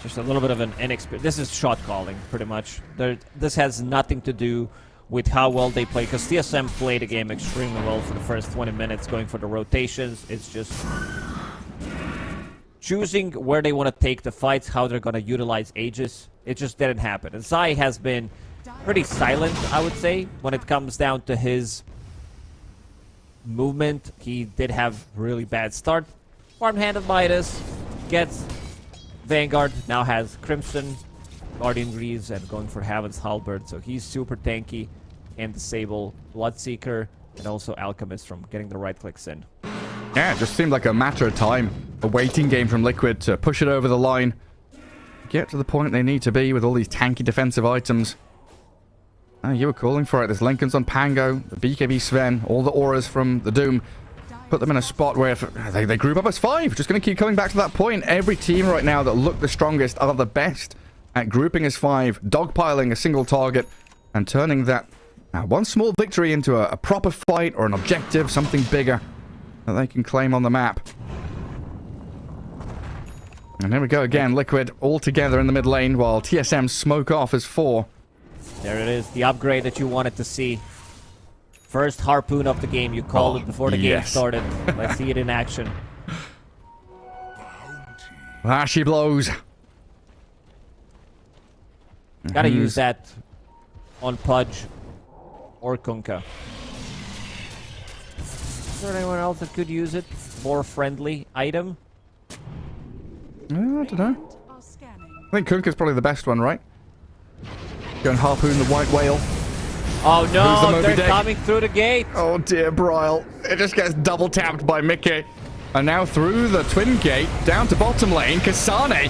Just a little bit of an inexperience. This is shot calling, pretty much. This has nothing to do with how well they play, because TSM played the game extremely well for the first 20 minutes, going for the rotations. It's just choosing where they want to take the fights, how they're going to utilize Aegis. It just didn't happen. And Zai has been pretty silent, I would say, when it comes down to his movement. He did have really bad start. Farm-handed Midas gets Vanguard, now has Crimson, Guardian Greaves, and going for Heaven's Halberd. So he's super tanky and disable Bloodseeker, and also Alchemist from getting the right clicks in. Yeah, it just seemed like a matter of time. A waiting game from Liquid to push it over the line. Get to the point they need to be with all these tanky defensive items. Oh, you were calling for it. There's Lincoln's on Pango, the BKB Sven, all the auras from the Doom. Put them in a spot where they group up as 5. Just going to keep coming back to that point. Every team right now that look the strongest are the best at grouping as 5, dogpiling a single target, and turning that one small victory into a proper fight or an objective, something bigger that they can claim on the map. And here we go again. Liquid all together in the mid lane while TSM smoke off as 4. There it is, the upgrade that you wanted to see. First harpoon of the game. You called it before the game started. Let's see it in action. Flashy blows. Gotta use that on Pudge or Kunkka. Is there anyone else that could use it? More friendly item? I don't know. Are scanning. I think Kunkka's probably the best one, right? Go and harpoon the white whale. Oh no, they're Dick? coming through the gate. Oh dear, Bryle. It just gets double tapped by Mickey. And now through the twin gate, down to bottom lane, Kasane,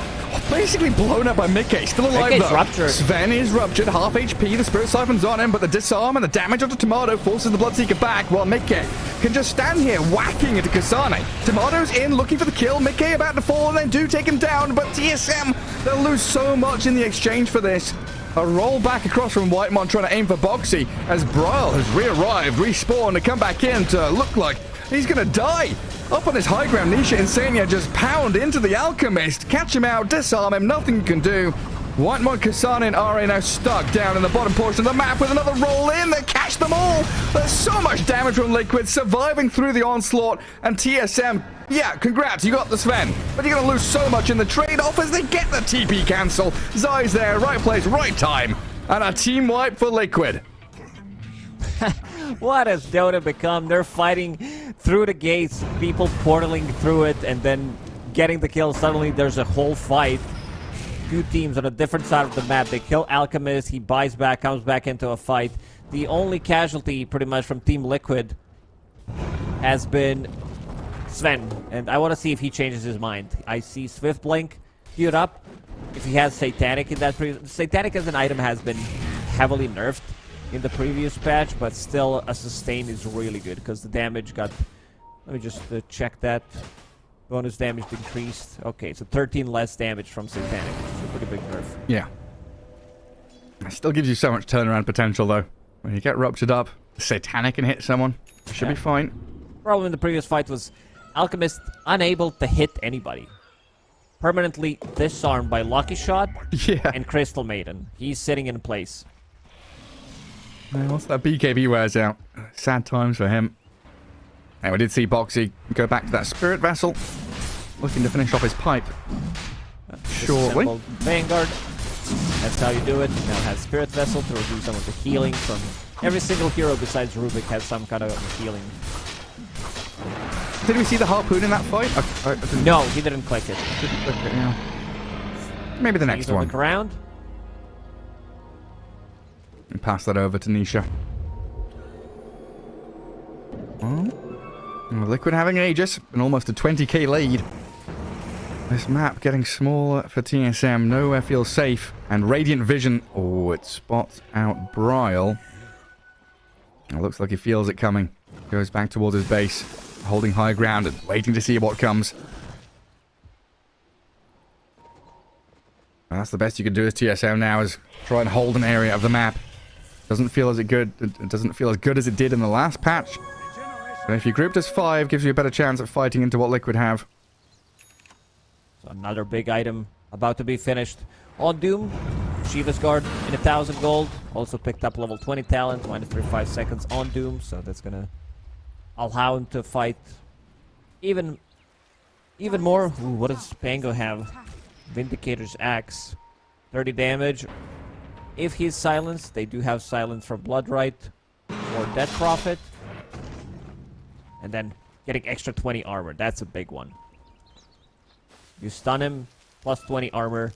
basically blown up by Mickey. Still alive Mickey's though. ruptured. Sven is ruptured, half HP, the Spirit Siphon's on him, but the disarm and the damage onto Tomato forces the Bloodseeker back, while Mickey can just stand here whacking into Kasane. Tomato's in, looking for the kill, Mickey about to fall, and they do take him down, but TSM, they'll lose so much in the exchange for this. A roll back across from Whitemon trying to aim for Boxy as Bryle has re-arrived, respawned to come back in to look like he's going to die. Up on his high ground, Nisha Insania just pound into the Alchemist. Catch him out, disarm him, nothing you can do. Whitemon, Kasane, and RA now stuck down in the bottom portion of the map with another roll in that catch them all. There's so much damage from Liquid, surviving through the onslaught, and TSM, yeah, congrats, you got the Sven. But you're going to lose so much in the trade-off as they get the TP cancel. Zai's there, right place, right time. And a team wipe for Liquid. What has Dota become? They're fighting through the gates, people portaling through it, and then getting the kill. Suddenly there's a whole fight. 2 teams on a different side of the map. They kill Alchemist, he buys back, comes back into a fight. The only casualty pretty much from Team Liquid has been Sven, and I want to see if he changes his mind. I see Swift Blink queued up. If he has Satanic in that Satanic as an item has been heavily nerfed in the previous patch, but still a sustain is really good because the damage got... Let me just check that. Bonus damage increased. Okay, so 13 less damage from Satanic, which is a pretty big nerf. Yeah. It still gives you so much turnaround potential, though. When you get ruptured up, Satanic can hit someone. It should be fine. Problem in the previous fight was Alchemist unable to hit anybody. Permanently disarmed by Lucky Shot and Crystal Maiden. He's sitting in place. Well, once that BKB wears out, sad times for him. And we did see Boxy go back to that Spirit Vessel, looking to finish off his pipe. Shortly. Vanguard. That's how you do it. Now has Spirit Vessel to reduce some of the healing from Every single hero besides Rubik has some kind of healing. Did we see the harpoon in that fight? I didn't No, he didn't click it. click it, yeah. Maybe the next He's on one. the ground. And pass that over to Nisha. Well, Liquid having Aegis and almost a 20k lead. This map getting smaller for TSM. Nowhere feels safe. And Radiant Vision. Oh, it spots out Bryle. It looks like he feels it coming. Goes back towards his base. Holding high ground and waiting to see what comes. And that's the best you can do as TSM now, is try and hold an area of the map. Doesn't feel as good. It doesn't feel as good as it did in the last patch. But if you're grouped as 5, gives you a better chance at fighting into what Liquid have. So another big item about to be finished. On Doom, Shiva's Guard in 1,000 gold. Also picked up level 20 talent, -35 seconds on Doom. So that's gonna allow him to fight even more. Ooh, what does Pango have? Vindicator's Axe. 30 damage. If he's silenced, they do have silence for Bloodright or Death Prophet. And then getting extra 20 armor. That's a big one. You stun him, plus 20 armor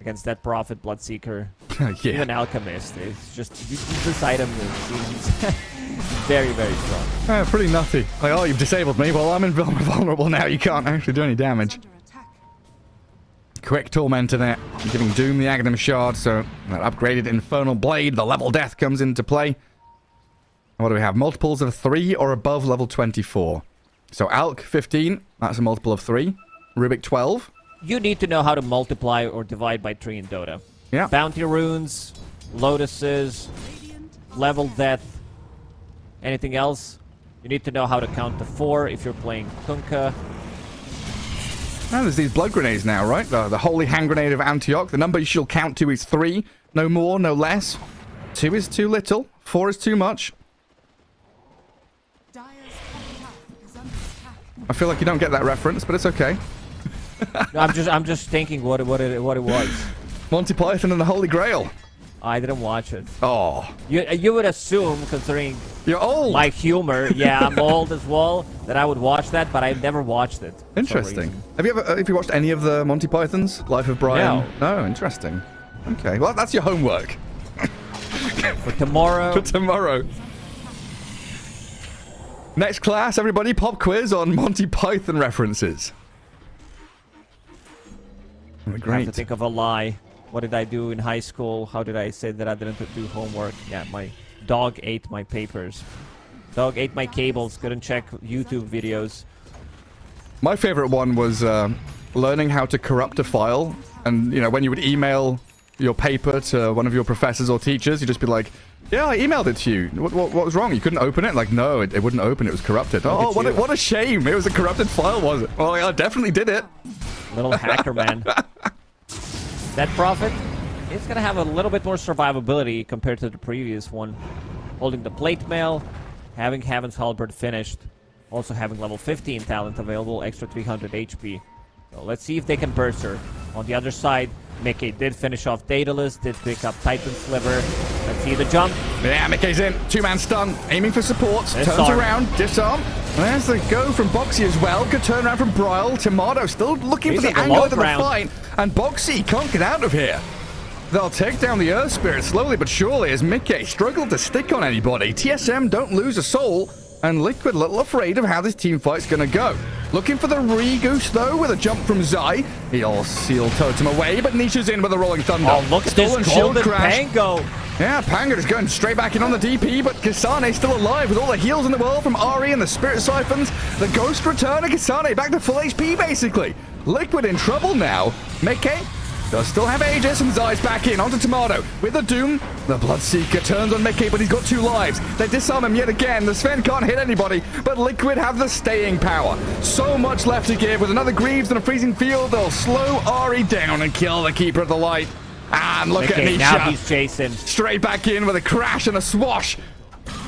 against Death Prophet, Bloodseeker, Yeah. even Alchemist. It's just, this item seems very, very strong. Pretty nutty. Like, oh, you've disabled me. Well, I'm invulnerable now. You can't actually do any damage. Under attack. Quick Tormentor there. Giving Doom the Aghanim Shard, so that upgraded Infernal Blade. The level death comes into play. What do we have? Multiples of 3 or above level 24. So Alk, 15. That's a multiple of 3. Rubik, 12. You need to know how to multiply or divide by 3 in Dota. Yeah. Bounty runes, lotuses, level death, anything else. You need to know how to count to 4 if you're playing Kunkka. Now there's these blood grenades now, right? The Holy Hand Grenade of Antioch. The number you should count to is 3. No more, no less. 2 is too little. 4 is too much. Dire's top tower is under attack. I feel like you don't get that reference, but it's okay. No, I'm just thinking what it was. Monty Python and the Holy Grail. I didn't watch it. Oh, You would assume, considering you're old. my humor, yeah, I'm old as well, that I would watch that, but I've never watched it. for some Interesting. reason. Have you watched any of the Monty Pythons? Life of Brian? No. No, interesting. Okay, well, that's your homework For tomorrow, for tomorrow. Next class, everybody, pop quiz on Monty Python references. I have to Great. think of a lie. What did I do in high school? How did I say that I didn't do homework? Yeah, my dog ate my papers. Dog ate my cables. Couldn't check YouTube videos. My favorite one was learning how to corrupt a file. And, you know, when you would email your paper to one of your professors or teachers, you'd just be like, yeah, I emailed it to you. What was wrong? You couldn't open it? Like, no, it wouldn't open. It was corrupted. Oh, at you. what a shame. It was a corrupted file, was it? Well, I definitely did it. Little hacker man. That Prophet is going to have a little bit more survivability compared to the previous one. Holding the plate mail, having Heaven's Halberd finished, also having level 15 talent available, extra 300 HP. So let's see if they can burst her. On the other side, Mickey did finish off Daedalus, did pick up Titan Sliver. Let's see the jump. Yeah, Mickey's in. 2-man stun. Aiming for supports. Disarm. Turns around. Disarm. There's the go from Boxy as well. Good turnaround from Bryle. Tomato still looking He's for at the the angle low of the ground. fight. And Boxy can't get out of here. They'll take down the Earth Spirit slowly but surely as Mickey struggled to stick on anybody. TSM don't lose a soul. And Liquid a little afraid of how this team fight's gonna go. Looking for the re-goose though with a jump from Zai. He'll seal Totem away, but Nisha's in with a Rolling Thunder. Oh, look at Stolen this shield golden crash. Pango. Yeah, Panga is going straight back in on the DP, but Kasane still alive with all the heals in the world from Ari and the Spirit Siphons. The Ghost return and Kasane back to full HP basically. Liquid in trouble now. Mickey does still have Aegis and Zai's back in onto Tomato. With the Doom, the Bloodseeker turns on Mickey, but he's got 2 lives. They disarm him yet again. The Sven can't hit anybody, but Liquid have the staying power. So much left to give. With another Greaves and a freezing field, they'll slow Ari down and kill the Keeper of the Light. And look Mickey, at now Nisha. he's chasing. Straight back in with a crash and a swash.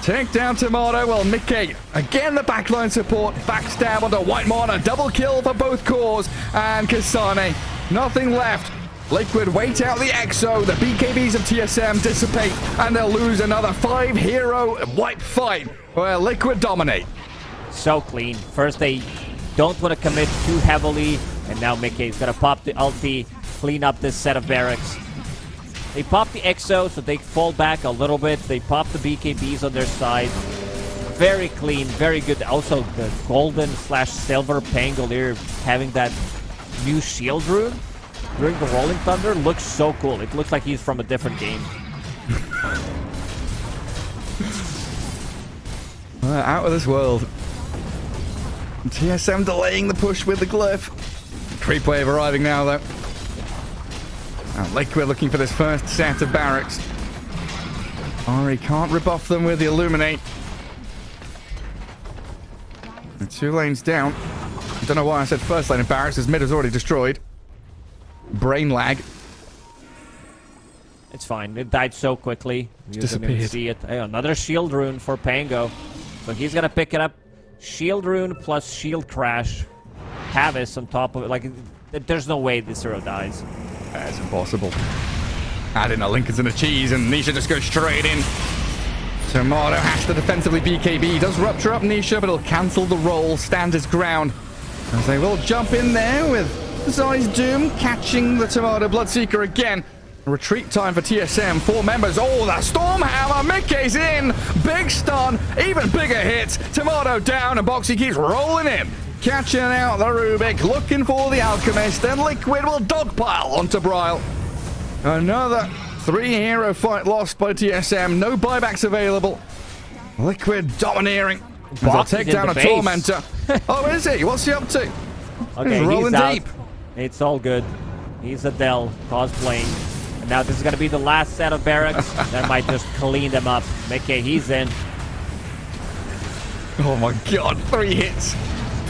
Take down Tomato. Well, Mickey, again the backline support. Backstab onto White Mana. Double kill for both cores. And Kasane, nothing left. Liquid wait out the EXO. The BKBs of TSM dissipate, and they'll lose another 5-hero wipe fight where Liquid dominate. So clean. First, they don't want to commit too heavily, and now Mickey's gonna pop the ulti, clean up this set of barracks. They pop the EXO, so they fall back a little bit. They pop the BKBs on their side. Very clean, very good. Also, the golden/silver Pangolier having that new shield rune during the Rolling Thunder looks so cool. It looks like he's from a different game. Out of this world. TSM delaying the push with the glyph. Creep wave arriving now, though. And Liquid looking for this first set of barracks. Ari can't rebuff them with the Illuminate. The 2 lanes down. I don't know why I said first lane of barracks, as mid is already destroyed. Brain lag. It's fine. It died so quickly. You didn't even see it. Hey, another shield rune for Pango. So he's gonna pick it up. Shield rune plus shield crash. Havis on top of it. Like, there's no way this hero dies. That's impossible. Add in a Lincolns and a cheese, and Nisha just goes straight in. Tomato has to defensively BKB. Does rupture up Nisha, but he'll cancel the roll, stand his ground. As they will jump in there with Zai's Doom catching the Tomato Bloodseeker again. Retreat time for TSM. 4 members. Oh, the Stormhammer. Mickey's in. Big stun. Even bigger hits. Tomato down, and Boxy keeps rolling in. Catching out the Rubik. Looking for the Alchemist. And Liquid will dogpile onto Bryle. Another 3-hero fight lost by TSM. No buybacks available. Liquid domineering. They'll take down a Tormentor. Oh, is he? What's he up to? Okay, he's rolling deep. It's all good. He's Adele cosplaying. And now this is going to be the last set of barracks. That might just clean them up. Mickey, he's in. Oh my god, 3 hits.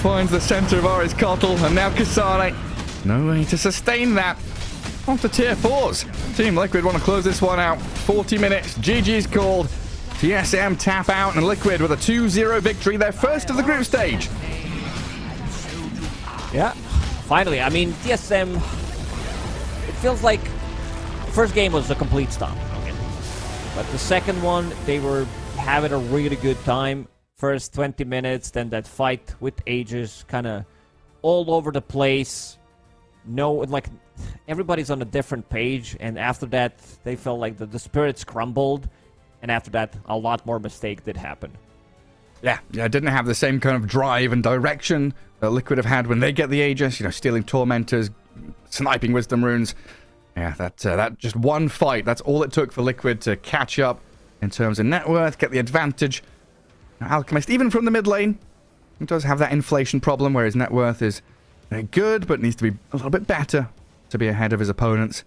Finds the center of Ari's Kotl, and now Kasane. No way to sustain that. On to tier 4s. Team Liquid want to close this one out. 40 minutes, GG's called. TSM tap out, and Liquid with a 2-0 victory, their first of the group stage. Yeah, finally. I mean, TSM, it feels like the first game was a complete stomp. Okay. But the second one, they were having a really good time. First 20 minutes, then that fight with Aegis, kind of all over the place. No, like, everybody's on a different page, and after that, they felt like the spirits crumbled, and after that, a lot more mistakes did happen. Yeah, didn't have the same kind of drive and direction that Liquid have had when they get the Aegis, stealing Tormentors, sniping Wisdom Runes. Yeah, that just one fight, that's all it took for Liquid to catch up in terms of net worth, get the advantage. Alchemist, even from the mid lane, he does have that inflation problem where his net worth is very good, but needs to be a little bit better to be ahead of his opponents.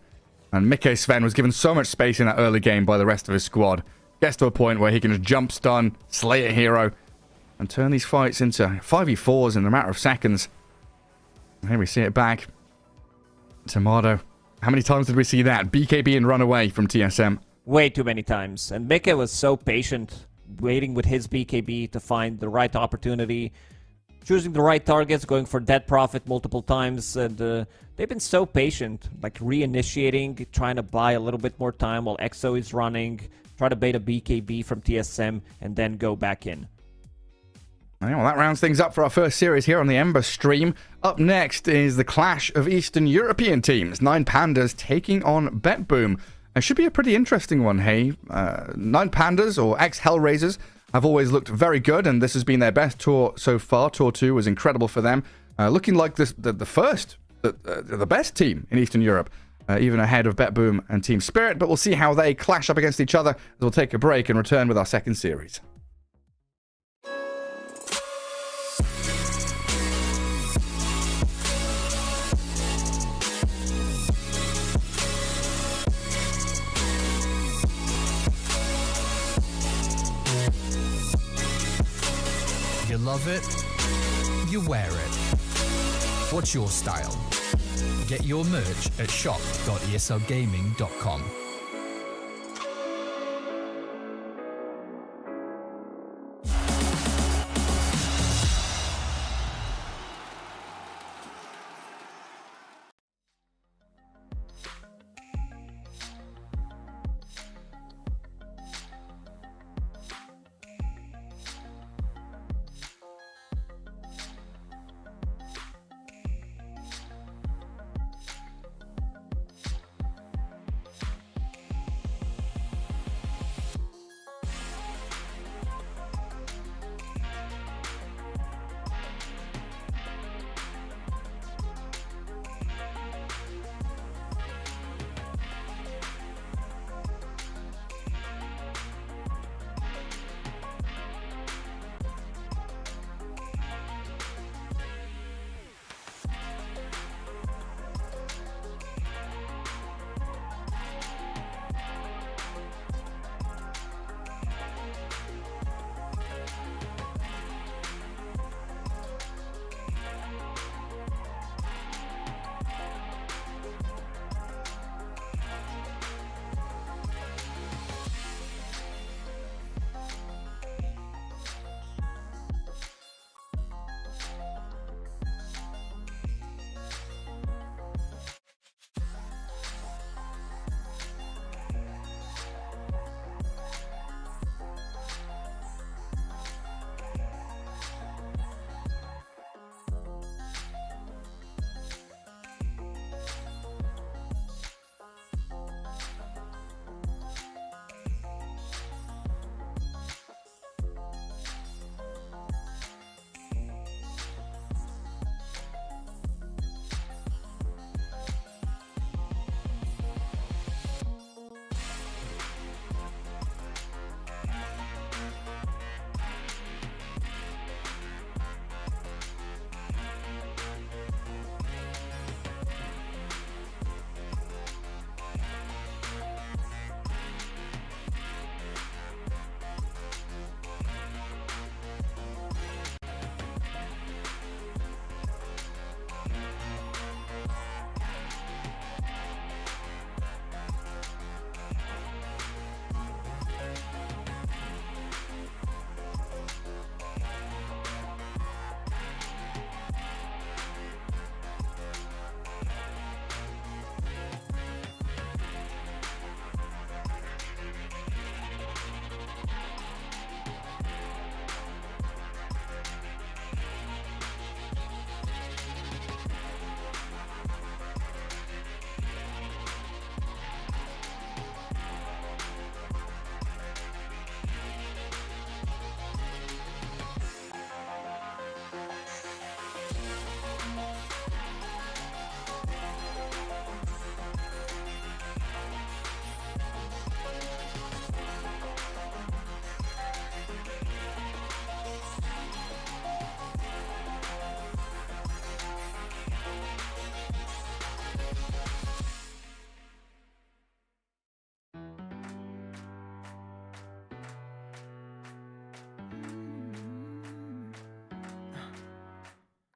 And Mickey Sven was given so much space in that early game by the rest of his squad. Gets to a point where he can just jump stun, slay a hero, and turn these fights into 5v4s in a matter of seconds. And here we see it back. Tomato. How many times did we see that? BKB and run away from TSM. Way too many times. And Mickey was so patient, waiting with his BKB to find the right opportunity, choosing the right targets, going for dead profit multiple times, and they've been so patient, like reinitiating, trying to buy a little bit more time while EXO is running, try to bait a BKB from TSM, and then go back in. Well, that rounds things up for our first series here on the Ember stream. Up next is the clash of Eastern European teams. 9 Pandas taking on BetBoom. It should be a pretty interesting one, hey? 9 Pandas, or ex-Hellraisers, have always looked very good, and this has been their best tour so far. Tour 2 was incredible for them. Looking like the best team in Eastern Europe, even ahead of BetBoom and Team Spirit, but we'll see how they clash up against each other as we'll take a break and return with our second series. You love it, you wear it. What's your style? Get your merch at shop.eslgaming.com.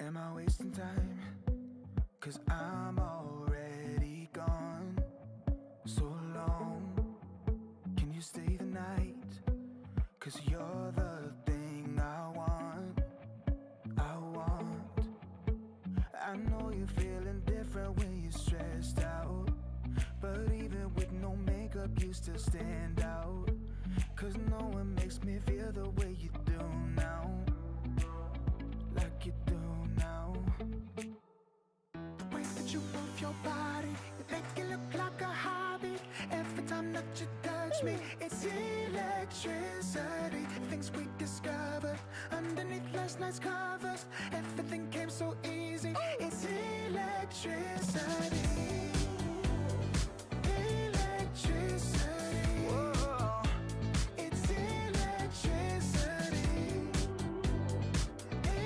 am I wasting time? 'Cause I'm already gone. So long, can you stay the night? 'Cause you're the thing I want. I know you're feeling different when you're stressed out, but even with no makeup you still stand out. 'Cause no one makes me feel the way you do now. Like you do now. The way that you move your body, you make it look like a hobby. Every time that you touch me, it's electricity. Things we discovered underneath last night's covers. Everything came so easy. It's electricity. Electricity. Whoa. It's electricity.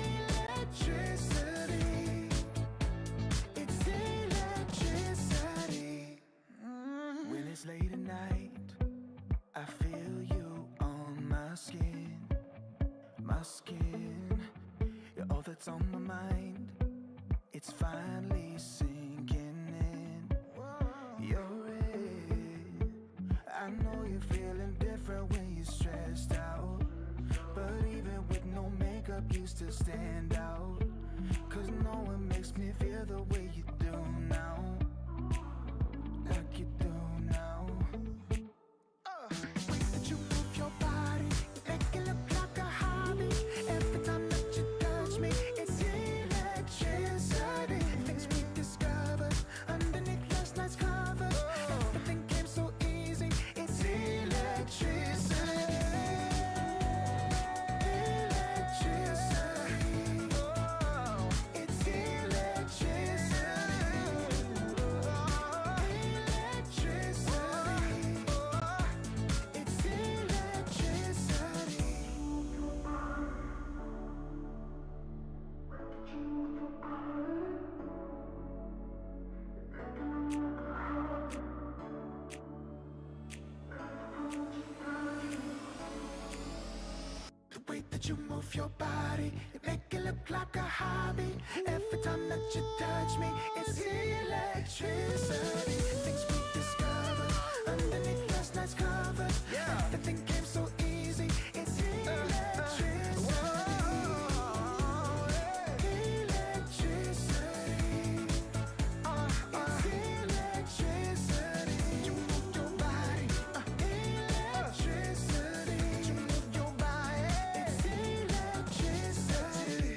Electricity. It's electricity. When it's late at night, I feel you on my skin. My skin. You're all that's on my mind. It's finally sinking in. You're it. I know you're feeling different when you're stressed out, but even with no makeup you still stand out. 'Cause no one makes me feel the way you do now. Like you do now. The way that you move your body, you make it look like a hobby. Every time that you touch me, it's electricity. Things we discovered underneath last night's covers. Everything came so easy. It's electricity. Electricity. It's electricity. Electricity. It's electricity. The way that you move your body, it make it look like a hobby. Every time that you touch me, it's electricity. Things we discovered underneath last night's covers. Everything came so easy. It's electricity. Electricity. It's electricity. You move your body. Electricity. You move your body. It's electricity.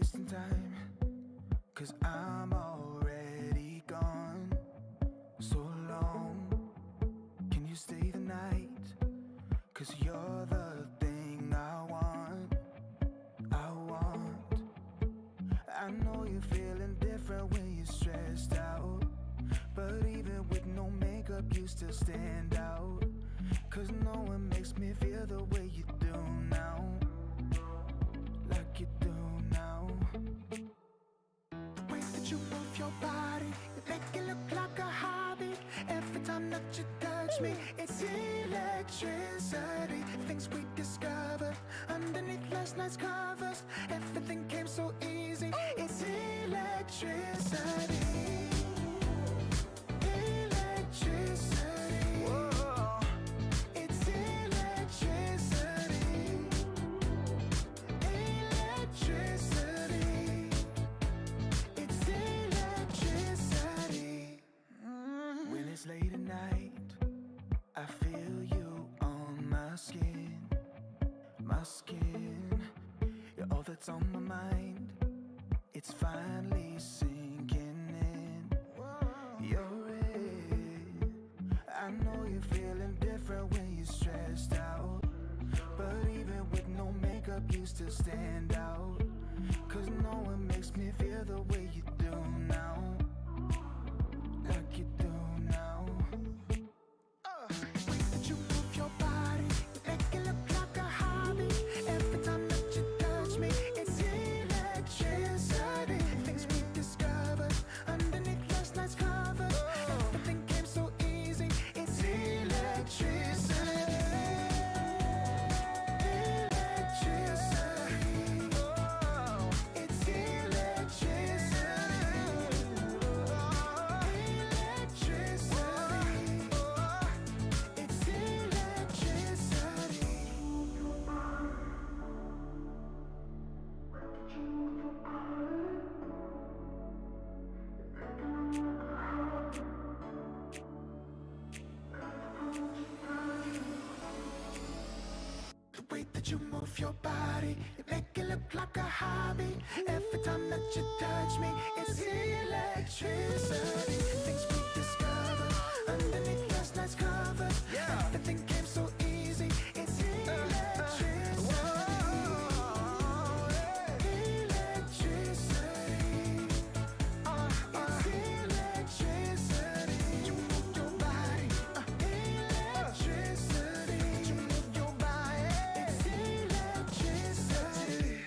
wasting time, 'cause I'm already gone. So long, can you stay the night? 'Cause you're the thing I want. I know you're feeling different when you're stressed out, but even with no makeup you still stand out. 'Cause no one makes me feel the way you do now, like you do now. The way that you move your body, you make it look like a hobby. Every time that you touch me, it's electricity. Things we discovered underneath last night's covers, everything came so easy. It's electricity. Electricity. electricity. Whoa. It's electricity. Electricity. It's electricity. When it's late at night, I feel you on my skin. My skin. You're all that's on my mind. It's finally sinking in. You're it. I know you're feeling different when you're stressed out. But even with no makeup, you still stand out. Cause no one makes me feel the way you do now. Like you do now. The way that you move your body, make it look like a hobby. Every time that you touch me, it's electricity. Things we discovered underneath last night's covers. Everything came so easy. It's electricity. Electricity. Oh, it's electricity. Electricity. It's electricity. The way that you move your body, you make it look like a hobby. Every time that you touch me, it's electricity. Things we discovered underneath last night's covers. Everything came so easy. It's electricity. Electricity. It's electricity. You move your body. Electricity. You move your body. It's electricity.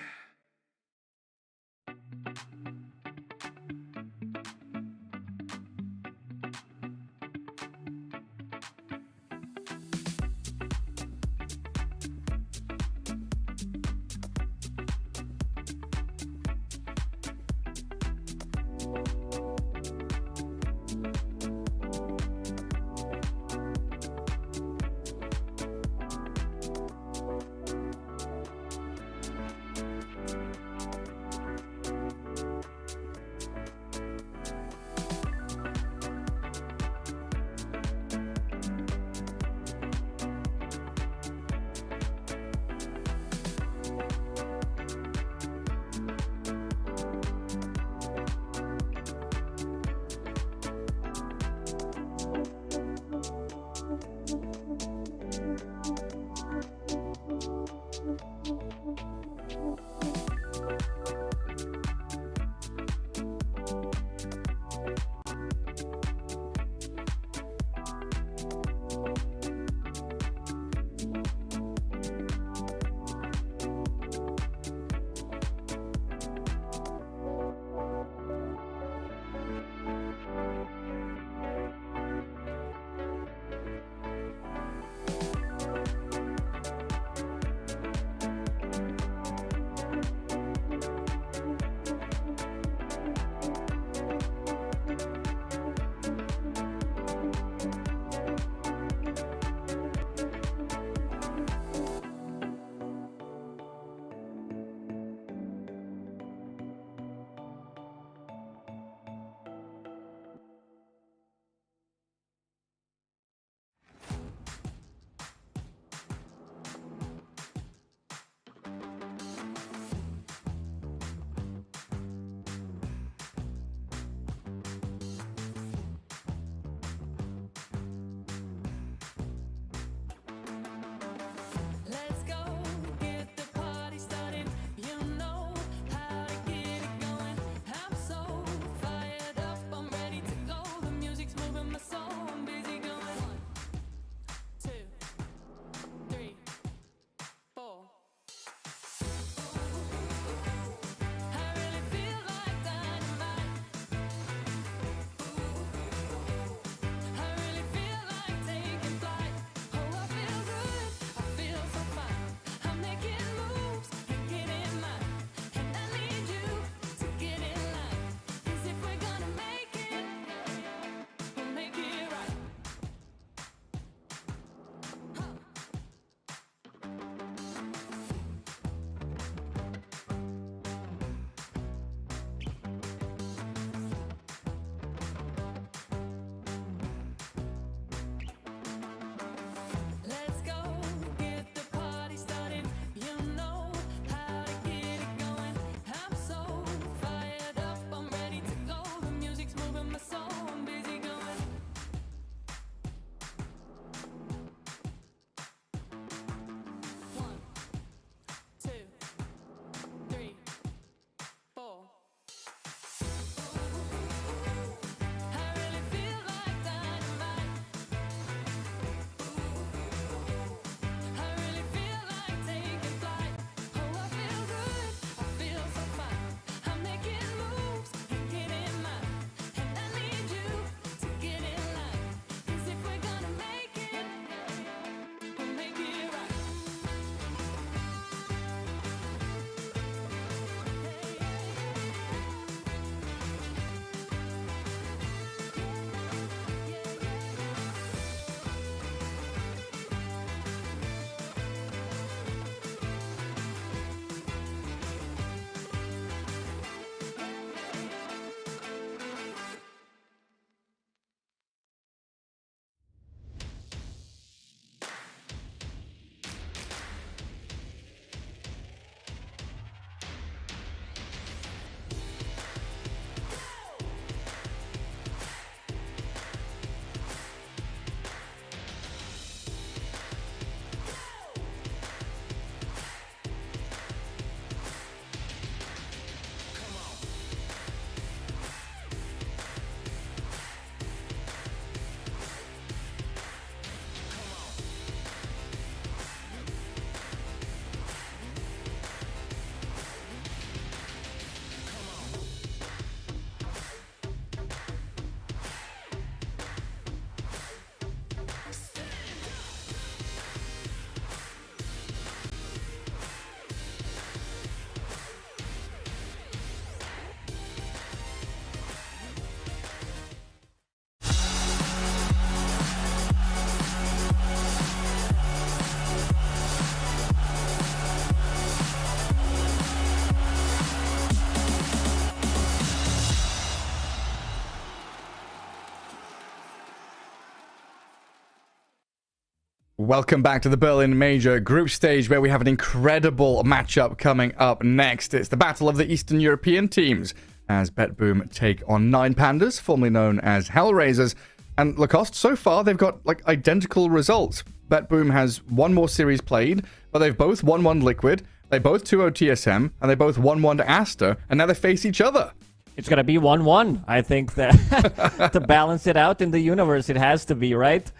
Welcome back to the Berlin Major group stage, where we have an incredible matchup coming up next. It's the battle of the Eastern European teams, as BetBoom take on 9 Pandas, formerly known as Hellraisers. And Lacoste, so far, they've got like identical results. BetBoom has one more series played, but they've both 1-1 Liquid, they both 2-0 TSM, and they both 1-1 to Aster, and now they face each other. It's going to be 1-1. I think that to balance it out in the universe, it has to be, right?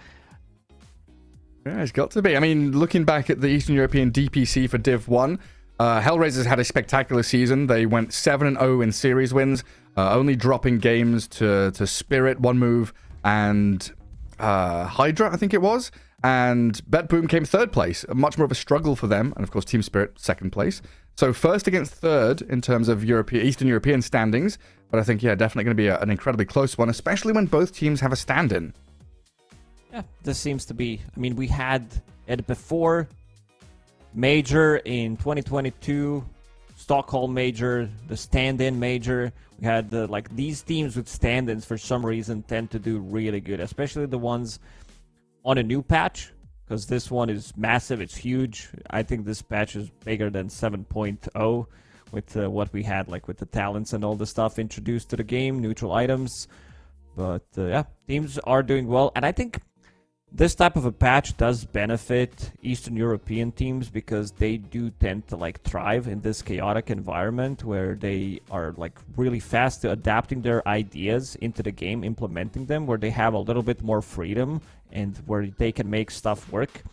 Yeah, it's got to be. I mean, looking back at the Eastern European DPC for Div 1, Hellraisers had a spectacular season. They went 7-0 in series wins, only dropping games to Spirit, One Move, and Hydra, I think it was. And BetBoom came 3rd place, much more of a struggle for them. And of course, Team Spirit, 2nd place. So 1st against 3rd in terms of Eastern European standings. But I think, yeah, definitely going to be an incredibly close one, especially when both teams have a stand-in. Yeah, this seems to be... I mean, we had it before. Major in 2022. Stockholm Major, the stand-in Major. We had these teams with stand-ins for some reason tend to do really good, especially the ones on a new patch, because this one is massive, it's huge. I think this patch is bigger than 7.0 with what we had, like with the talents and all the stuff introduced to the game, neutral items. But yeah, teams are doing well, and I think this type of a patch does benefit Eastern European teams because they do tend to thrive in this chaotic environment where they are really fast to adapting their ideas into the game, implementing them, where they have a little bit more freedom and where they can make stuff work.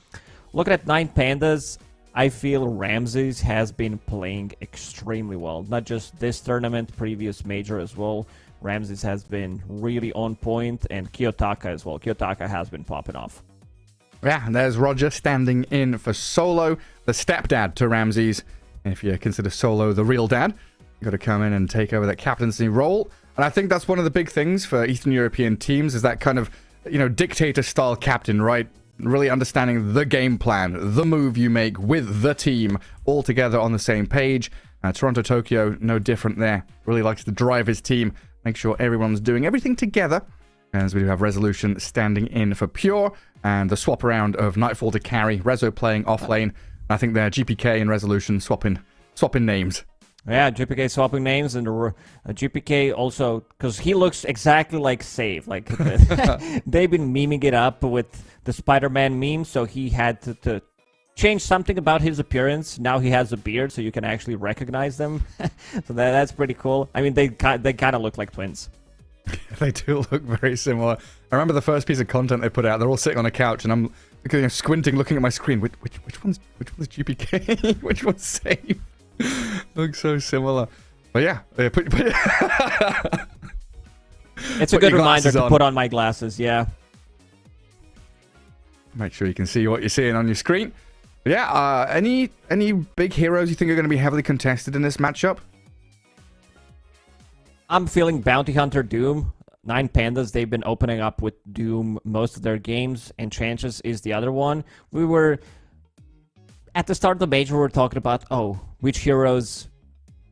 Looking at 9 Pandas, I feel Ramses has been playing extremely well. Not just this tournament, previous major as well. Ramses has been really on point, and Kiyotaka as well. Kiyotaka has been popping off. Yeah, and there's Roger standing in for Solo, the stepdad to Ramses. If you consider Solo the real dad, you've got to come in and take over that captaincy role. And I think that's one of the big things for Eastern European teams, is that kind of, dictator-style captain, right? Really understanding the game plan, the move you make with the team, all together on the same page. Toronto Tokyo, no different there. Really likes to drive his team, make sure everyone's doing everything together. As we do have Resolution standing in for Pure, and the swap around of Nightfall to carry, Rezo playing off lane. I think they're GPK and Resolution swapping names. Yeah, GPK swapping names, and GPK also, because he looks exactly like Save. They've been memeing it up with the Spider-Man meme, so he had to change something about his appearance. Now he has a beard, so you can actually recognize them. So that's pretty cool. I mean, they kind of look like twins. They do look very similar. I remember the first piece of content they put out. They're all sitting on a couch, and I'm squinting, looking at my screen. Which one's GPK? Which one's Save? Looks so similar. But yeah, it's a good reminder to put on my glasses. Yeah. Make sure you can see what you're seeing on your screen. But yeah, any big heroes you think are going to be heavily contested in this matchup? I'm feeling Bounty Hunter Doom. 9 Pandas, they've been opening up with Doom most of their games, and Chances is the other one. We were, at the start of the major, we were talking about, which heroes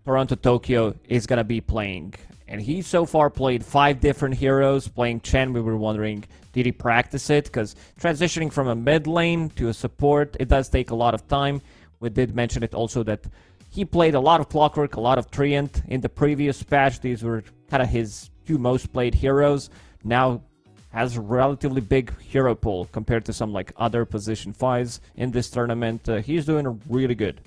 Toronto Tokyo is going to be playing. And he so far played 5 different heroes. Playing Chen, we were wondering, did he practice it? Because transitioning from a mid lane to a support, it does take a lot of time. We did mention it also that he played a lot of Clockwork, a lot of Treant in the previous patch. These were kind of his 2 most played heroes. Now has a relatively big hero pool compared to some other position 5s in this tournament. He's doing really good.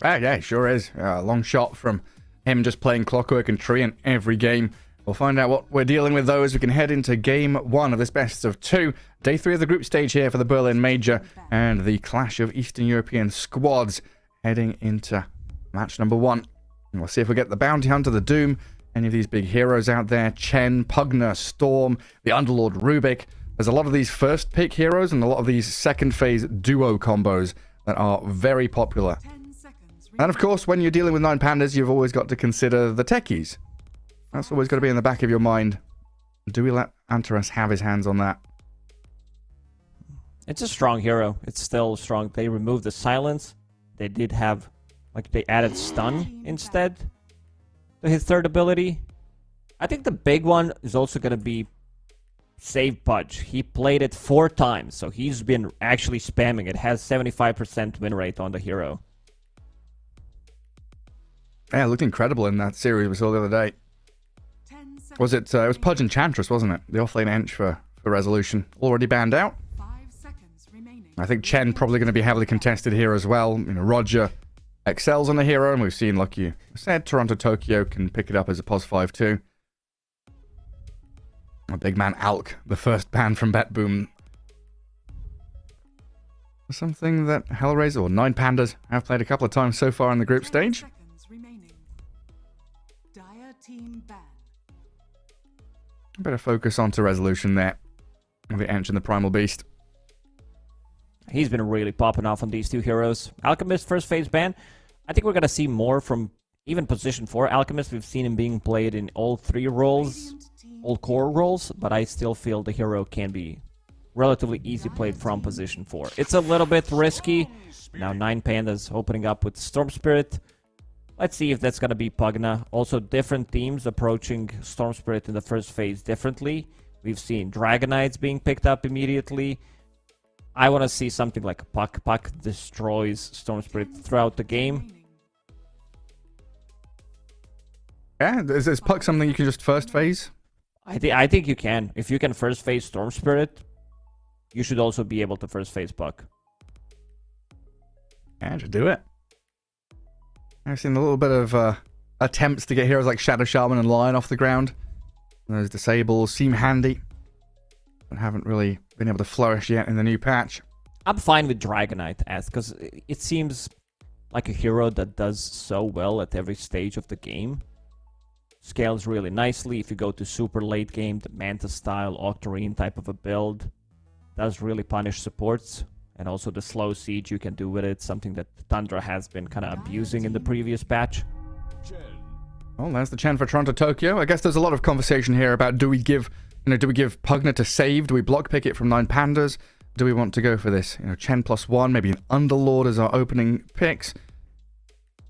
Yeah, sure is. A long shot from him just playing Clockwork and Treant every game. We'll find out what we're dealing with, though, as we can head into Game 1 of this best of 2. Day 3 of the group stage here for the Berlin Major, and the clash of Eastern European squads heading into match number 1. And we'll see if we get the Bounty Hunter, the Doom, any of these big heroes out there. Chen, Pugner, Storm, the Underlord Rubik. There's a lot of these first pick heroes and a lot of these second phase duo combos that are very popular. And of course, when you're dealing with 9 Pandas, you've always got to consider the techies. That's always got to be in the back of your mind. Do we let Antaras have his hands on that? It's a strong hero. It's still strong. They removed the silence. They did have, they added stun instead to his 3rd ability. I think the big one is also going to be Save Pudge. He played it 4 times, so he's been actually spamming it. Has 75% win rate on the hero. Yeah, it looked incredible in that series we saw the other day. 10 seconds. Was it was Pudge Enchantress, wasn't it? The offlane Ench for Resolution. Already banned out. 5 seconds remaining. I think Chen probably going to be heavily contested here as well. You know, Roger excels on the hero, and we've seen, like you said, Toronto Tokyo can pick it up as a +5 too. A big man Alk, the first ban from Bet Boom. Something that Hellraiser or Nine Pandas have played a couple of times so far in the group 10 stage. seconds remaining. Dire team ban. Better focus onto Resolution there. And the Ench and the Primal Beast. He's been really popping off on these 2 heroes. Alchemist first phase ban. I think we're going to see more from even position 4 Alchemist. We've seen him being played in all 3 roles, Radiant team all core roles, but I still feel the hero can be relatively easy played from position 4. It's a little bit risky. Now 9 Pandas opening up with Storm Spirit. Let's see if that's going to be Pugna. Also, different teams approaching Storm Spirit in the first phase differently. We've seen Dragonites being picked up immediately. I want to see something like a Puck. Puck destroys Storm Spirit throughout the game. remaining. Yeah, is Puck something you can just first phase? I think you can. If you can first phase Storm Spirit, you should also be able to first phase Puck. Yeah, just do it. I've seen a little bit of attempts to get heroes like Shadow Shaman and Lion off the ground. Those disables seem handy, but haven't really been able to flourish yet in the new patch. I'm fine with Dragonite as because it seems like a hero that does so well at every stage of the game. Scales really nicely. If you go to super late game, the Manta style, Octarine type of a build does really punish supports. And also the slow siege you can do with it, something that Tundra has been kind of abusing in the previous patch. Well, there's the Chen for Toronto Tokyo. I guess there's a lot of conversation here about do we give Pugna to save? Do we block pick it from 9 Pandas? Do we want to go for this? Chen +1, maybe an Underlord as our opening picks.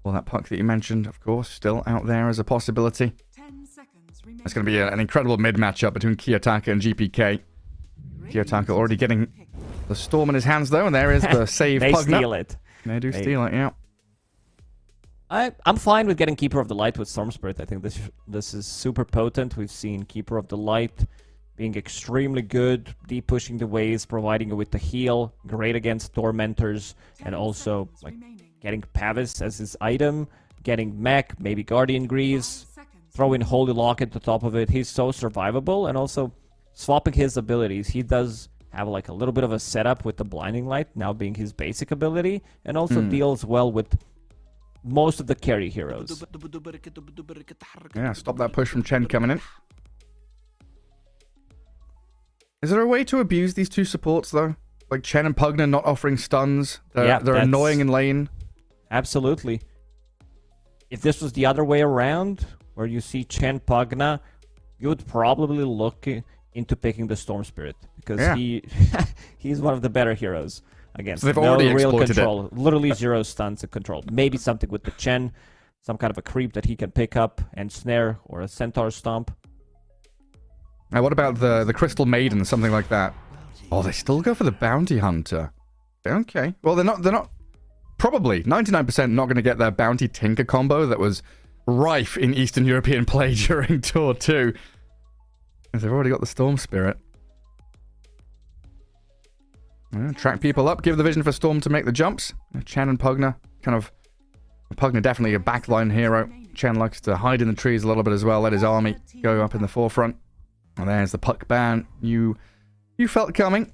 Well, that Puck that you mentioned, of course, still out there as a possibility. 10 seconds remaining. It's going to be an incredible mid matchup between Kiyotaka and GPK. Kiyotaka already getting the Storm in his hands, though, and there is the save They Pugna. steal it. They do steal it, yeah. I'm fine with getting Keeper of the Light with Storm Spirit. I think this is super potent. We've seen Keeper of the Light being extremely good, deep pushing the waves, providing it with the heal, great against Tormentors, and also like getting Pavis as his item, getting Mech, maybe Guardian Greaves, throw in Holy Locket at the top of it. He's so survivable, and also swapping his abilities. He does have like a little bit of a setup with the Blinding Light now being his basic ability, and also deals well with most of the carry heroes. Yeah, stop that push from Chen coming in. Is there a way to abuse these 2 supports, though? Like Chen and Pugna not offering stuns? They're annoying in lane. Absolutely. If this was the other way around, where you see Chen Pugna, you would probably look into picking the Storm Spirit, because he's one of the better heroes against So they've no already real exploited control. Literally 0 stuns to control. Maybe something with the Chen, some kind of a creep that he can pick up and snare, or a Centaur Stomp. Now, what about the Crystal Maiden, something like that? Oh, they still go for the Bounty Hunter. Okay. Well, they're not probably 99% not going to get their Bounty Tinker combo that was rife in Eastern European play during Tour 2. As they've already got the Storm Spirit. Yeah, track people up, give the vision for Storm to make the jumps. Chen and Pugna, Pugna definitely a backline hero. Chen likes to hide in the trees a little bit as well, let his army go up in the forefront. And there's the Puck ban you felt coming.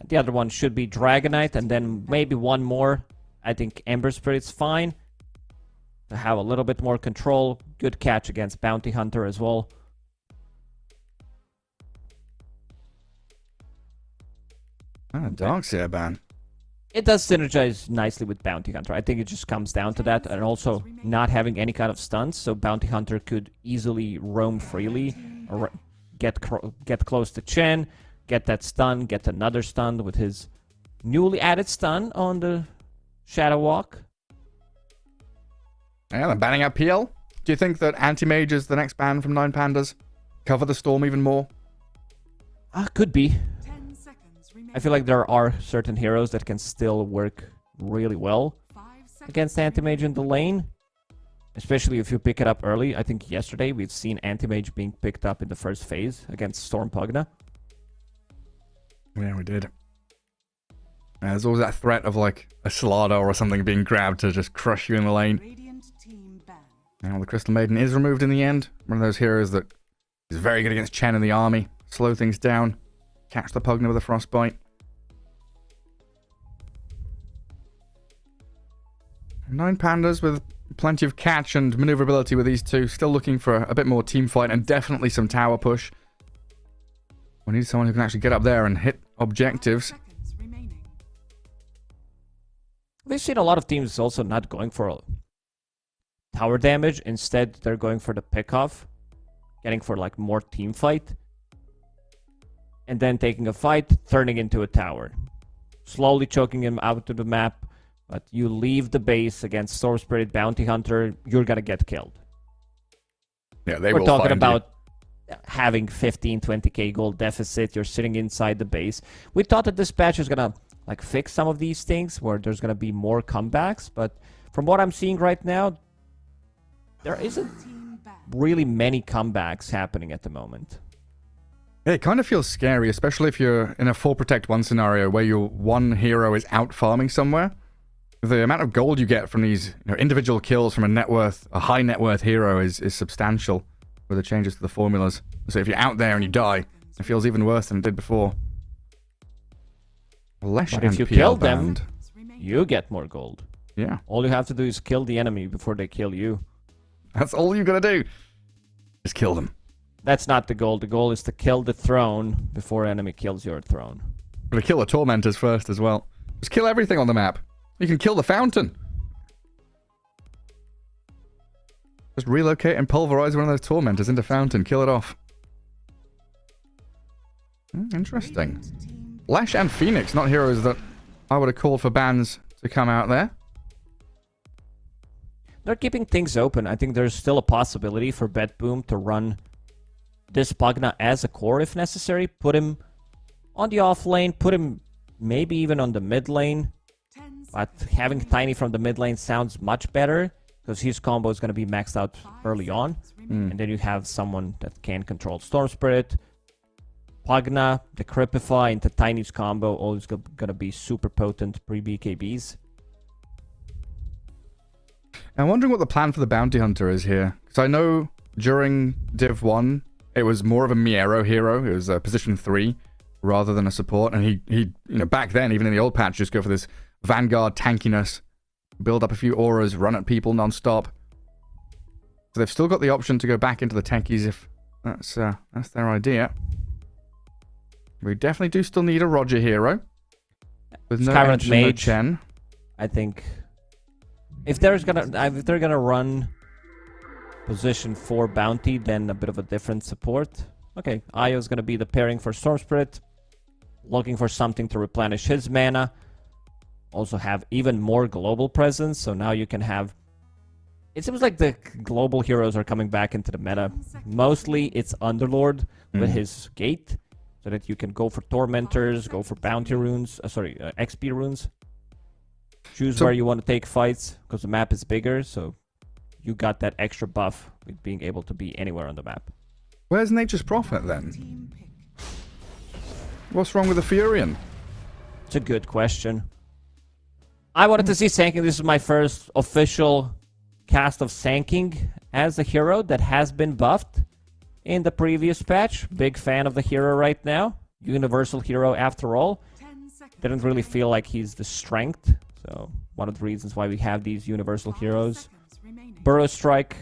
The other one should be Dragonite, and then maybe one more. I think Ember Spirit's fine. To have a little bit more control. Good catch against Bounty Hunter as well. Darkseer ban. It does synergize nicely with Bounty Hunter. I think it just comes down to that, and also not having any kind of stunts, so Bounty Hunter could easily roam freely, or get close to Chen, get that stun, get another stun with his newly added stun on the Shadow Walk. Yeah, they're banning out PL. Do you think that Anti-Mage is the next ban from 9 Pandas? Cover the Storm even more? Could be. 10 seconds remaining. I feel like there are certain heroes that can still work really well 5 seconds against Anti-Mage in the lane. Especially if you pick it up early. I think yesterday we've seen Anti-Mage being picked up in the first phase against Storm Pugna. Yeah, we did. There's always that threat of like a Slardar or something being grabbed to just crush you in the lane. Radiant team ban. Now the Crystal Maiden is removed in the end. One of those heroes that is very good against Chen in the army. Slow things down. Catch the Pugna with a Frostbite. 9 pandas with plenty of catch and maneuverability with these two. Still looking for a bit more team fight and definitely some tower push. We need someone who can actually get up there and hit objectives. Seconds remaining. We've seen a lot of teams also not going for tower damage. Instead, they're going for the pick-off. Getting for like more team fight. And then taking a fight, turning into a tower. Slowly choking him out to the map. But you leave the base against Storm Spirit Bounty Hunter, you're gonna get killed. Yeah, they We're will talking find about having 15, 20k gold deficit. You're sitting inside the base. We thought that this patch was gonna like fix some of these things where there's gonna be more comebacks, but from what I'm seeing right now, there isn't Team ban. really many comebacks happening at the moment. Yeah, it kind of feels scary, especially if you're in a 4 protect 1 scenario where your one hero is out farming somewhere. The amount of gold you get from these individual kills from a high net worth hero is substantial with the changes to the formulas. So if you're out there and you die, it feels even worse than it did before. Lesh But and if you PL kill them, banned. Remaining. you get more gold. Yeah, All you have to do is kill the enemy before they kill you. that's all you gotta do. Just kill them. That's not the goal. The goal is to kill the throne before enemy kills your throne. Gotta kill the tormentors first as well. Just kill everything on the map. You can kill the fountain. Just relocate and pulverize one of those tormentors into fountain. Kill it off. Interesting. Radiant team Lash and Phoenix, not heroes that I would have called for bans to come out there. They're keeping things open. I think there's still a possibility for BetBoom to run this Pugna as a core if necessary. Put him on the off lane. Put him maybe even on the mid lane. 10 But seconds having remaining. Tiny from the mid lane sounds much better because his combo is going to be maxed out 5 early on. seconds remaining. And then you have someone that can control Storm Spirit. Pugna, the Cripify into Tiny's combo, always going to be super potent pre-BKBs. I'm wondering what the plan for the Bounty Hunter is here. Because I know during Div 1, it was more of a Miero hero. It was position 3 rather than a support. And he back then, even in the old patch, just go for this Vanguard tankiness, build up a few auras, run at people non-stop. So they've still got the option to go back into the techies if that's their idea. We definitely do still need a Roger hero. With no Skyrim Ancient, no Mage. Chen. I think if they're gonna run position 4 bounty, then a bit of a different support. Okay, Io's gonna be the pairing for Storm Spirit, looking for something to replenish his mana. Also have even more global presence, so now you can have. It seems like the global heroes are coming back into the meta. Mostly it's Underlord with his gate, so that you can go for Tormentors, go for Bounty runes, XP runes. Choose So- where you want to take fights, because the map is bigger, so you got that extra buff with being able to be anywhere on the map. Where's Nature's Prophet then? Team pick. What's wrong with the Furion? It's a good question. I wanted to see Sanking. This is my first official cast of Sanking as a hero that has been buffed in the previous patch. Big fan of the hero right now. Universal hero after all. 10 seconds. Didn't really feel like he's the strength. So one of the reasons why we have these universal 5 heroes. seconds remaining. Burrow Strike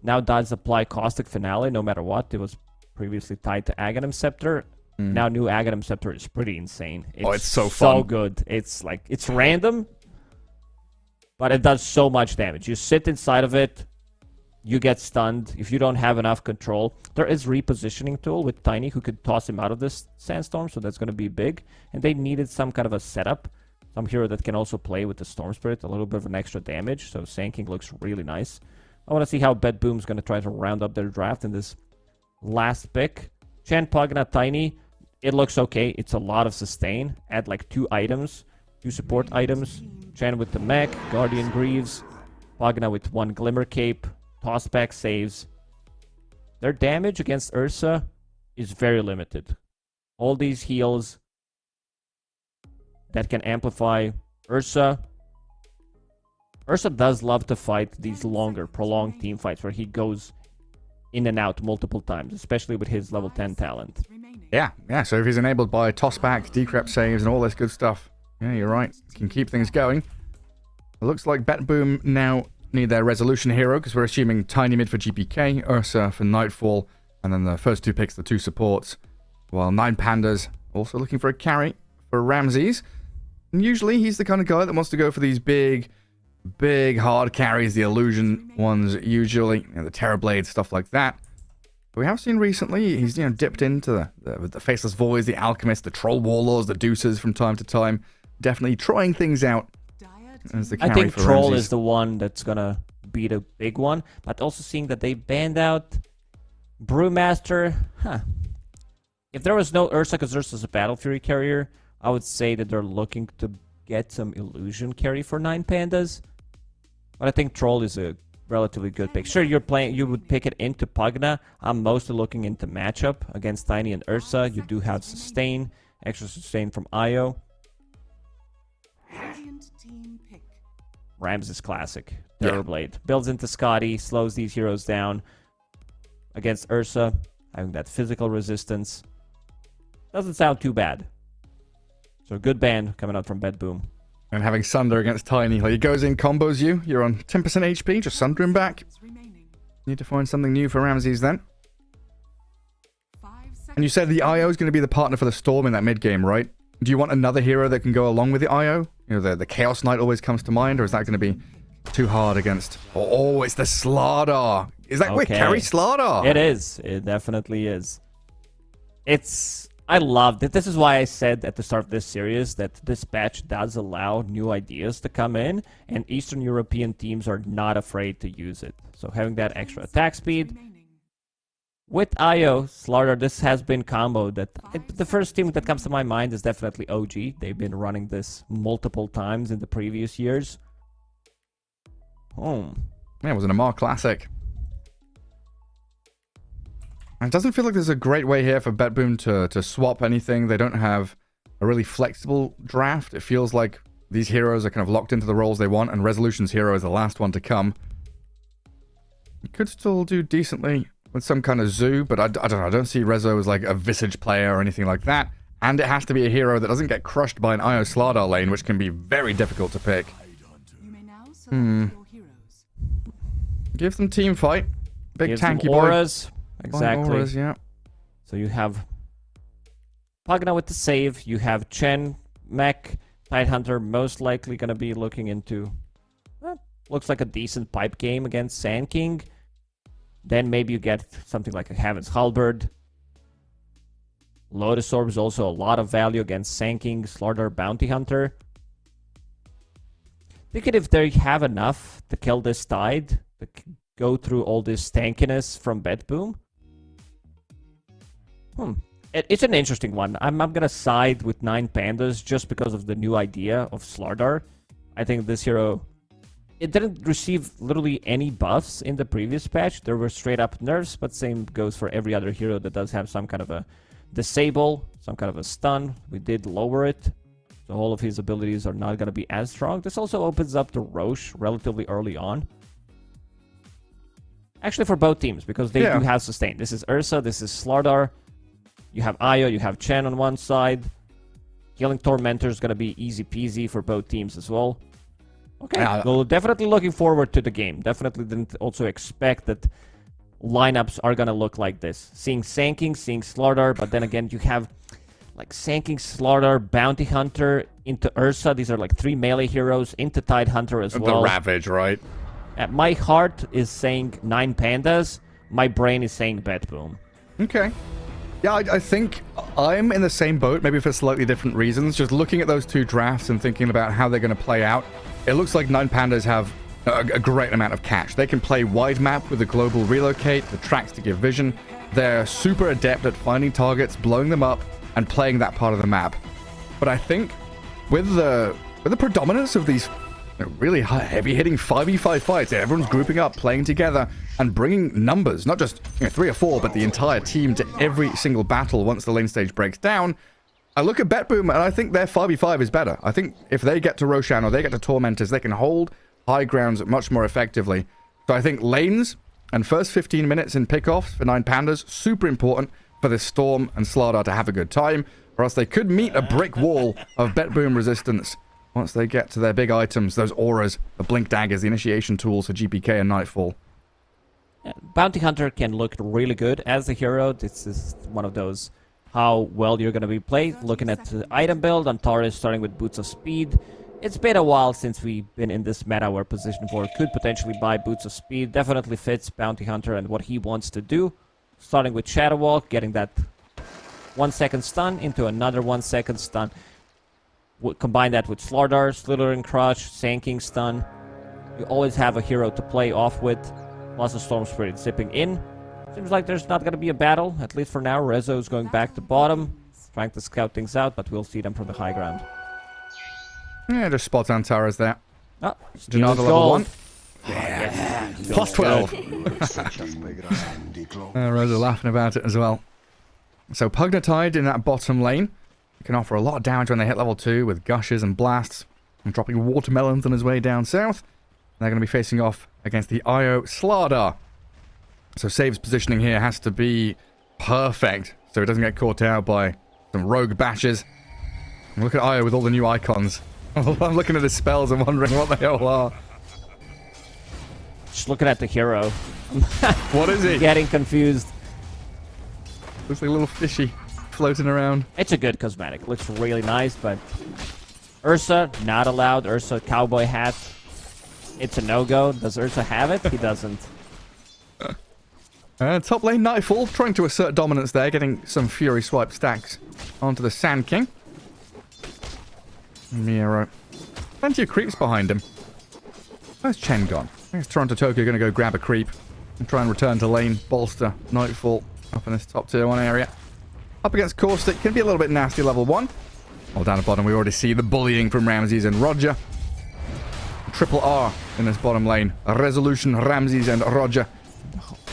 now does apply Caustic Finale no matter what. It was previously tied to Aghanim Scepter. Now new Aghanim Scepter is pretty insane. It's so so fun. good. It's like, it's random, but it does so much damage. You sit inside of it, you get stunned. If you don't have enough control, there is repositioning tool with Tiny who could toss him out of this Sandstorm, so that's going to be big. And they needed some kind of a setup. Some hero that can also play with the Storm Spirit, a little bit of an extra damage, so Sanking looks really nice. I want to see how BetBoom's going to try to round up their draft in this last pick. Chen, Pagna, Tiny, it looks okay. It's a lot of sustain. Add like 2 items, 2 support items. Chen with the mech, Guardian Greaves, Pagna with 1 Glimmer Cape, Tossback saves. Their damage against Ursa is very limited. All these heals that can amplify Ursa. Ursa does love to fight these longer, prolonged team fights where he goes in and out multiple times, especially with his level 10 talent. Yeah, so if he's enabled by tossbacks, decrep saves, and all this good stuff, yeah, you're right, can keep things going. It looks like BetBoom now need their resolution hero, because we're assuming Tiny mid for GPK, Ursa for Nightfall, and then the first 2 picks, the 2 supports, while 9 Pandas also looking for a carry for Ramses. And usually he's the kind of guy that wants to go for these big, hard carries, the illusion ones usually, the Terrorblade, stuff like that. But we have seen recently he's dipped into the Faceless Voids, the Alchemists, the Troll Warlords, the Deuces from time to time. Definitely trying things out as the carry I think for Troll Ramses. is the one that's gonna be the big one, but also seeing that they banned out Brewmaster, If there was no Ursa, because Ursa's a Battle Fury carrier, I would say that they're looking to get some Illusion carry for 9 Pandas. But I think Troll is a relatively good pick. Sure, you would pick it into Pagna. I'm mostly looking into matchup against Tiny and Ursa. You do have sustain, extra sustain from Io. Ramses classic. Terrorblade. Builds into Scotty, slows these heroes down. Against Ursa, having that physical resistance. Doesn't sound too bad. So good ban coming out from BetBoom. And having Sunder against Tiny, like he goes in, combos you, you're on 10% HP, just Sunder him back. Need to find something new for Ramses then. And you said the IO is going to be the partner for the Storm in that mid game, right? Do you want another hero that can go along with the IO? The Chaos Knight always comes to mind, or is that going to be too hard against... Oh, it's the Slardar. Is that quick carry Slardar? It is. It definitely is. I loved it. This is why I said at the start of this series that this patch does allow new ideas to come in, and Eastern European teams are not afraid to use it. So having that extra attack speed... With IO, Slardar, this has been comboed. The first team that comes to my mind is definitely OG. They've been running this multiple times in the previous years. Yeah, it was an Amar Classic. And it doesn't feel like there's a great way here for BetBoom to swap anything. They don't have a really flexible draft. It feels like these heroes are kind of locked into the roles they want, and Resolution's hero is the last one to come. You could still do decently with some kind of zoo, but I don't know. I don't see Rezo as like a Visage player or anything like that. And it has to be a hero that doesn't get crushed by an Io Slardar lane, which can be very difficult to pick. You may now select your heroes. Give them team fight. Big Gives tanky them auras. Exactly. Auras, yeah. So you have Pagna with the save. You have Chen, Mech, Tidehunter most likely going to be looking into... looks like a decent pipe game against Sand King. Then maybe you get something like a Heaven's Halberd. Lotus Orb is also a lot of value against Sand King, Slardar, Bounty Hunter. Thinking if they have enough to kill this Tide, to go through all this tankiness from BetBoom. It's an interesting one. I'm gonna side with 9 Pandas just because of the new idea of Slardar. I think this hero... It didn't receive literally any buffs in the previous patch. There were straight up nerfs, but same goes for every other hero that does have some kind of a disable, some kind of a stun. We did lower it, so all of his abilities are not going to be as strong. This also opens up to Roche relatively early on. Actually, for both teams, because they do have sustain. This is Ursa, this is Slardar. You have Io, you have Chen on one side. Healing Tormentor is going to be easy peasy for both teams as well. Okay, well, definitely looking forward to the game. Definitely didn't also expect that lineups are going to look like this. Seeing Sand King, seeing Slardar, but then again, you have like Sand King, Slardar, Bounty Hunter into Ursa. These are like 3 melee heroes into Tidehunter as well. The Ravage, right? My heart is saying 9 Pandas. My brain is saying BetBoom. Okay. Yeah, I think I'm in the same boat, maybe for slightly different reasons. Just looking at those 2 drafts and thinking about how they're going to play out, it looks like 9 Pandas have a great amount of catch. They can play wide map with the global relocate, the tracks to give vision, they're super adept at finding targets, blowing them up, and playing that part of the map. But I think with the predominance of these really heavy-hitting 5v5 fights, everyone's grouping up, playing together, and bringing numbers, not just 3 or 4, but the entire team to every single battle once the lane stage breaks down. I look at BetBoom, and I think their 5v5 is better. I think if they get to Roshan or they get to Tormentors, they can hold high grounds much more effectively. So I think lanes and first 15 minutes in pickoffs for 9 Pandas, super important for this Storm and Slardar to have a good time, or else they could meet a brick wall of BetBoom resistance once they get to their big items, those auras, the blink daggers, the initiation tools for GPK and Nightfall. Yeah, Bounty Hunter can look really good as a hero. This is one of those how well you're going to be played. Looking at the item build, Antares starting with Boots of Speed. It's been a while since we've been in this meta where Position 4 could potentially buy Boots of Speed. Definitely fits Bounty Hunter and what he wants to do. Starting with Shadow Walk, getting that 1 second stun into another 1 second stun. Combine that with Slardar, Slithering Crush, Sanking Stun. You always have a hero to play off with. Plus a Storm Spirit zipping in. Seems like there's not going to be a battle, at least for now. Rezo is going back to bottom, trying to scout things out, but we'll see them from the high ground. Yeah, just spot Antares there. Oh, Janada level 1. Yeah. Plus 12. Rezo laughing about it as well. So Pugnatide in that bottom lane can offer a lot of damage when they hit level 2 with gushes and blasts, and dropping watermelons on his way down south. They're going to be facing off against the IO Slardar. So Save's positioning here has to be perfect so he doesn't get caught out by some rogue bashes. And look at IO with all the new icons. I'm looking at his spells and wondering what the hell are. Just looking at the hero. What is he? Getting confused. Looks like a little fishy floating around. It's a good cosmetic. Looks really nice, but Ursa, not allowed. Ursa, cowboy hat. It's a no-go. Does Ursa have it? He doesn't. Top lane Nightfall trying to assert dominance there, getting some Fury swipe stacks onto the Sand King. Miro. Plenty of creeps behind him. Where's Chen gone? I think it's Toronto Tokyo going to go grab a creep and try and return to lane, bolster Nightfall up in this top tier 1 area. Up against Caustic, can be a little bit nasty level 1. Well, down at bottom we already see the bullying from Ramses and Roger. Triple R in this bottom lane. Resolution, Ramses and Roger.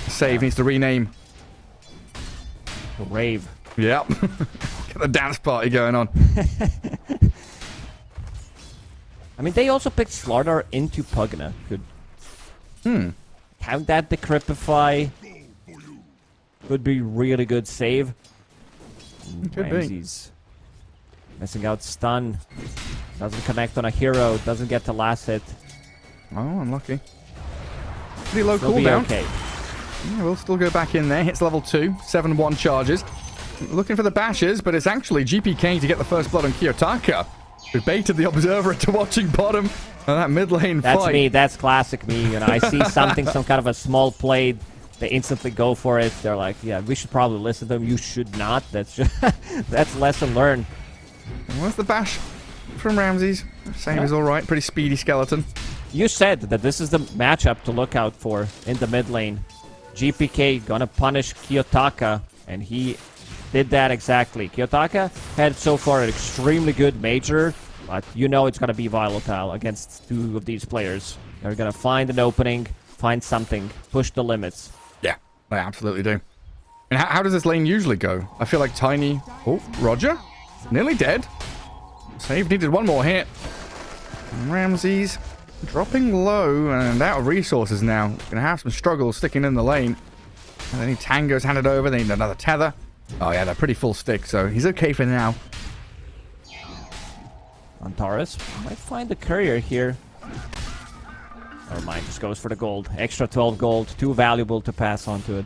Save needs to rename. Rave. Yep. Get the dance party going on. I mean, they also picked Slardar into Pugna. Could count that Decrypify. Could be really good save. Could Ramses missing out stun. Doesn't connect on a hero. Doesn't get to last hit. Oh, unlucky. Pretty low He'll be cooldown. okay. Yeah, we'll still go back in there. Hits level 2. 7-1 charges. Looking for the bashes, but it's actually GPK to get the first blood on Kiyotaka, who baited the Observer into watching bottom on that mid lane fight. That's me. That's classic me. You know, I see something, some kind of a small play. They instantly go for it. They're like, yeah, we should probably listen to them. You should not. That's just that's lesson learned. What's the bash from Ramses? Same is alright. Pretty speedy skeleton. You said that this is the matchup to look out for in the mid lane. GPK gonna punish Kiyotaka, and he did that exactly. Kiyotaka had so far an extremely good major, but you know it's gonna be volatile against 2 of these players. They're gonna find an opening, find something, push the limits. Yeah, they absolutely do. And how does this lane usually go? I feel like Tiny... Oh, Roger? Nearly dead. Save needed 1 more hit. Ramses dropping low and out of resources now. Gonna have some struggles sticking in the lane. And they need Tangos handed over. They need another tether. Oh yeah, they're pretty full stick, so he's okay for now. Antares might find the courier here. Never mind, just goes for the gold. Extra 12 gold, too valuable to pass on to it.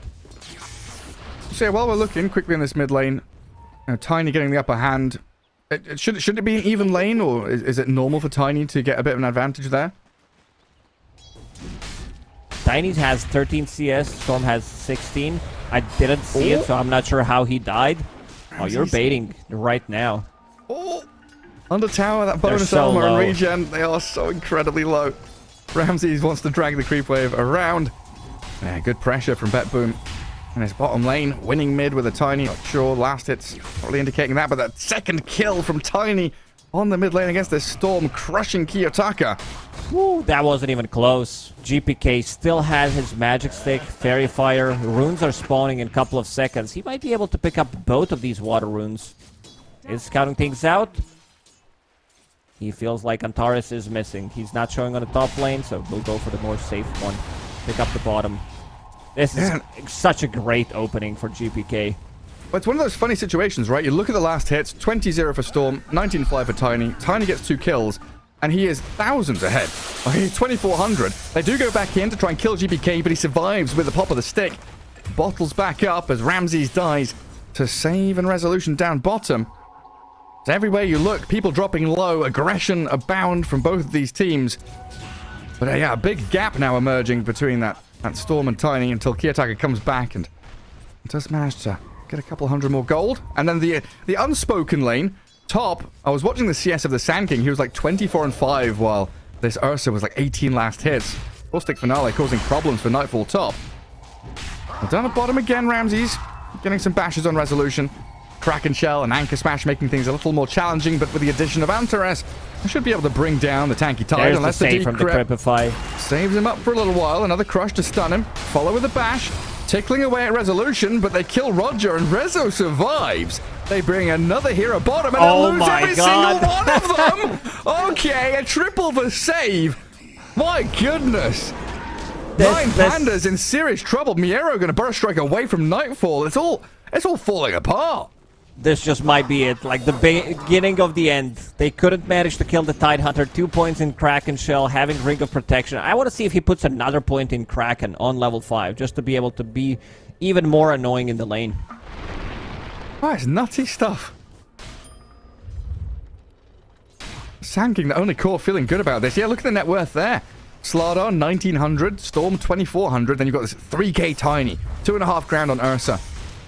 So yeah, while we're looking quickly in this mid lane, Tiny getting the upper hand. Should it be an even lane, or is it normal for Tiny to get a bit of an advantage there? Tiny has 13 CS, Storm has 16. I didn't see it, so I'm not sure how he died. Oh, you're baiting right now. Oh! Under tower, that bonus so armor and low. regen, they are so incredibly low. Ramses wants to drag the creep wave around. Yeah, good pressure from BetBoom. And his bottom lane, winning mid with a Tiny. Not sure, last hit's probably indicating that, but that second kill from Tiny on the mid lane against this Storm, crushing Kiyotaka. Woo, that wasn't even close. GPK still has his magic stick, fairy fire. Runes are spawning in a couple of seconds. He might be able to pick up both of these water runes. Is scouting things out. He feels like Antares is missing. He's not showing on the top lane, so we'll go for the more safe one. Pick up the bottom. This is such a great opening for GPK. But it's one of those funny situations, right? You look at the last hits, 20-0 for Storm, 19-5 for Tiny. Tiny gets 2 kills, and he is thousands ahead. He's 2,400. They do go back in to try and kill GPK, but he survives with the pop of the stick. Bottles back up as Ramses dies to save and Resolution down bottom. So everywhere you look, people dropping low, aggression abound from both of these teams. But yeah, a big gap now emerging between that Storm and Tiny until Kiyotaka comes back and does manage to get a couple hundred more gold. And then the unspoken lane, top, I was watching the CS of the Sand King. He was like 24-5 while this Ursa was like 18 last hits. Full stick finale causing problems for Nightfall top. Down at bottom again, Ramses getting some bashes on Resolution. Kraken Shell and Anchor Smash making things a little more challenging, but with the addition of Antares, I should be able to bring down the tanky Tide. There's unless the save the from the Crepify. saves him up for a little while. Another crush to stun him. Follow with a bash. Tickling away at Resolution, but they kill Roger, and Rezo survives. They bring another hero bottom, and they lose every single one of them. Okay, a triple for save. My goodness. Nine Pandas in serious trouble. Miero going to burst strike away from Nightfall. It's all falling apart. This just might be it, like the beginning of the end. They couldn't manage to kill the Tidehunter. 2 points in Kraken Shell, having Ring of Protection. I want to see if he puts another point in Kraken on level 5, just to be able to be even more annoying in the lane. Oh, it's nutty stuff. Sand King, the only core feeling good about this. Yeah, look at the net worth there. Slardar, 1,900. Storm, 2,400. Then you've got this 3k Tiny. 2.5 grand on Ursa.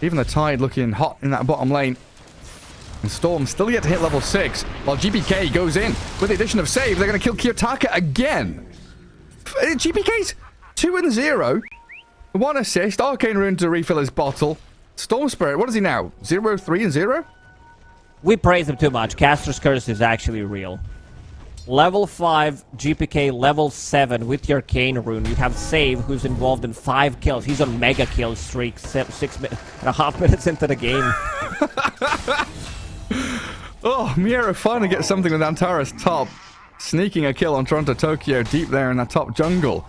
Even the Tide looking hot in that bottom lane. And Storm still yet to hit level 6. While GPK goes in. With the addition of save, they're going to kill Kiyotaka again. GPK's 2-0. 1 assist. Arcane Rune to refill his bottle. Storm Spirit, what is he now? 0, 3, and 0? We praise him too much. Caster's Curse is actually real. Level 5, GPK level 7 with your Arcane Rune. You have Save, who's involved in 5 kills. He's on mega kill streak, 6.5 minutes into the game. Oh, Miero finally gets something with Antares top. Sneaking a kill on Toronto Tokyo deep there in that top jungle.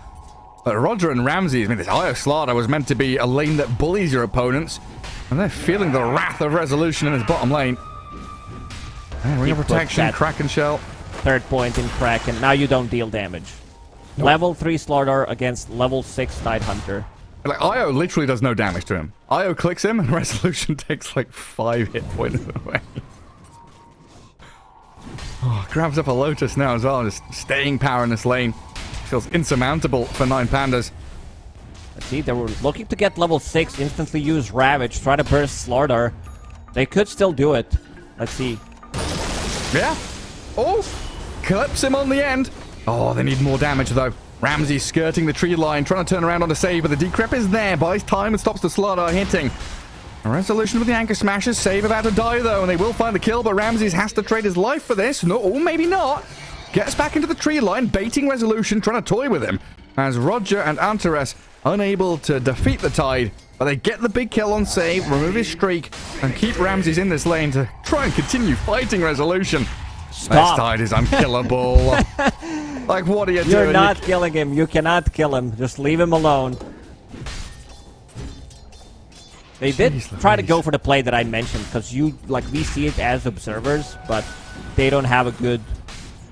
But Roger and Ramses, I mean, this Io Slardar was meant to be a lane that bullies your opponents. And they're feeling the wrath of Resolution in his bottom lane. And Ring of Protection, Kraken Shell. 3rd point in Kraken. Now you don't deal damage. Nope. Level 3 Slardar against level 6 Tidehunter. Like, Io literally does no damage to him. Io clicks him and Resolution takes like 5 hit points away. Oh, grabs up a Lotus now as well. Just staying power in this lane. Feels insurmountable for 9 Pandas. Let's see, they were looking to get level 6, instantly use Ravage, try to burst Slardar. They could still do it. Let's see. Yeah. Oh! Clips him on the end. Oh, they need more damage though. Ramsey skirting the tree line, trying to turn around on the save, but the decrep is there, buys time and stops the Slardar hitting. A Resolution with the Anchor Smashes. Save about to die though, and they will find the kill, but Ramses has to trade his life for this. No, or maybe not. Gets back into the tree line, baiting Resolution, trying to toy with him. As Roger and Antares unable to defeat the Tide, but they get the big kill on save, remove his streak, and keep Ramses in this lane to try and continue fighting Resolution. Stop. This Tide is unkillable. Like, what are you doing? You're not killing him. You cannot kill him. Just leave him alone. They did try to go for the play that I mentioned, because we see it as observers, but they don't have a good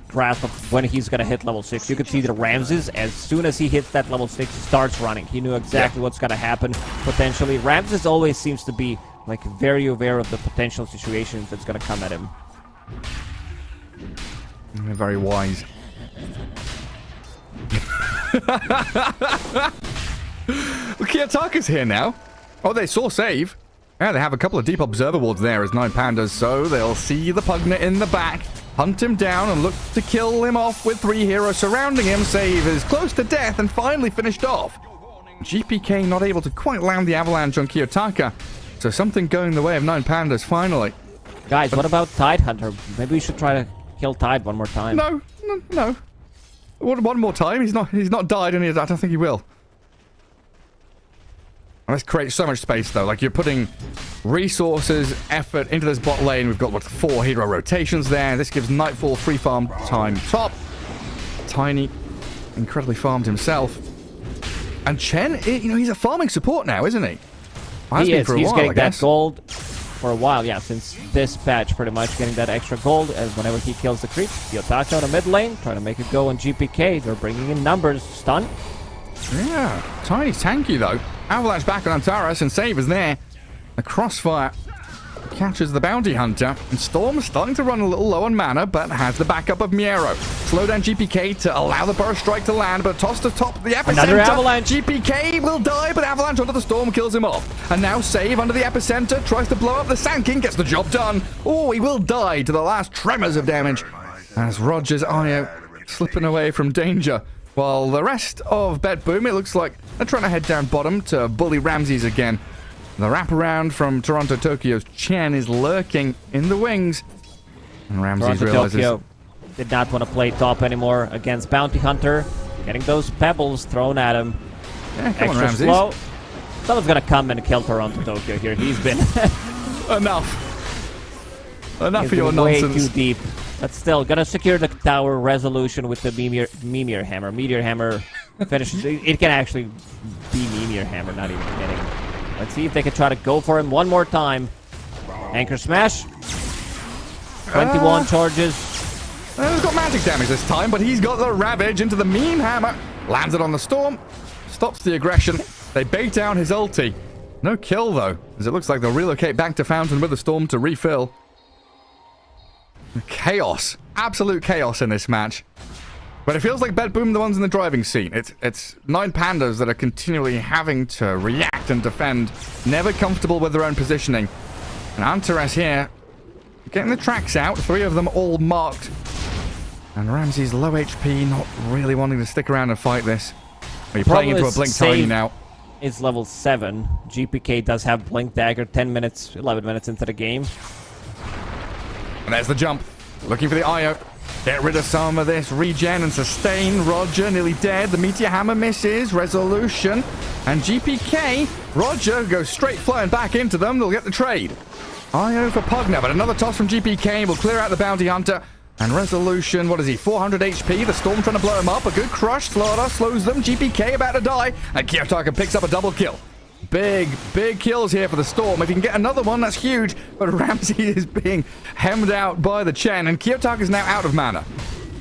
grasp of when he's going to hit level 6. You can see that Ramses, as soon as he hits that level 6, starts running. He knew exactly what's going to happen, potentially. Ramses always seems to be like very aware of the potential situations that's going to come at him. They're very wise. Kiyotaka's here now. Oh, they saw save. Yeah, they have a couple of deep observer wards there as 9 Pandas, so they'll see the Pugna in the back, hunt him down, and look to kill him off with 3 heroes surrounding him. Save is close to death and finally finished off. GPK not able to quite land the avalanche on Kiyotaka. So something going the way of 9 Pandas finally. Guys, what about Tidehunter? Maybe we should try to kill Tide one more time. No. One more time. He's not died, and I don't think he will. And this creates so much space, though. Like, you're putting resources, effort into this bot lane. We've got, what, 4 hero rotations there. This gives Nightfall free farm time top. Tiny, incredibly farmed himself. And Chen, he's a farming support now, isn't he? He is. He's getting that gold for a while, yeah, since this patch, pretty much getting that extra gold as whenever he kills the creep. Kiyotaka on the mid lane, trying to make it go on GPK. They're bringing in numbers. Stun. Yeah, Tiny tanky, though. Avalanche back on Antares, and Save is there. The crossfire catches the bounty hunter, and Storm starting to run a little low on mana, but has the backup of Miero. Slow down GPK to allow the burst strike to land, but toss to top the epicenter. Another avalanche. GPK will die, but avalanche onto the Storm kills him off. And now Save under the epicenter tries to blow up the Sand King, gets the job done. Oh, he will die to the last tremors of damage as Rogers Io slipping away from danger. While the rest of Bet Boom, it looks like they're trying to head down bottom to bully Ramses again. The wraparound from Toronto Tokyo's Chen is lurking in the wings. And Ramses realizes... Tokyo did not want to play top anymore against Bounty Hunter. Getting those pebbles thrown at him. Yeah, come on, Extra Ramses. slow. Someone's going to come and kill Toronto Tokyo here. He's been... Enough He's of your been way nonsense. too deep. But still, gonna secure the tower resolution with the Mimir Hammer. Meteor Hammer finishes. It can actually be Mimir Hammer, not even kidding. Let's see if they can try to go for him one more time. Anchor Smash. 21 charges. He's got magic damage this time, but he's got the Ravage into the Meme Hammer. Lands it on the Storm. Stops the aggression. They bait down his ulti. No kill, though, as it looks like they'll relocate back to Fountain with the Storm to refill. Chaos. Absolute chaos in this match. But it feels like Bet Boom the ones in the driving seat. It's 9 Pandas that are continually having to react and defend, never comfortable with their own positioning. And Antares here, getting the tracks out, 3 of them all marked. And Ramsey's low HP, not really wanting to stick around and fight this. Are you playing into a Blink Tiny now? It's level 7. GPK does have Blink Dagger 10 minutes, 11 minutes into the game. And there's the jump. Looking for the IO. Get rid of some of this regen and sustain. Roger nearly dead. The Meteor Hammer misses. Resolution. And GPK. Roger goes straight flying back into them. They'll get the trade. IO for Pugner, but another toss from GPK will clear out the Bounty Hunter. And Resolution, what is he? 400 HP. The Storm trying to blow him up. A good crush. Slaughter slows them. GPK about to die. And Kiyotaka picks up a double kill. Big kills here for the Storm. If he can get another one, that's huge. But Ramsey is being hemmed out by the Chen, and Kiyotaka is now out of mana.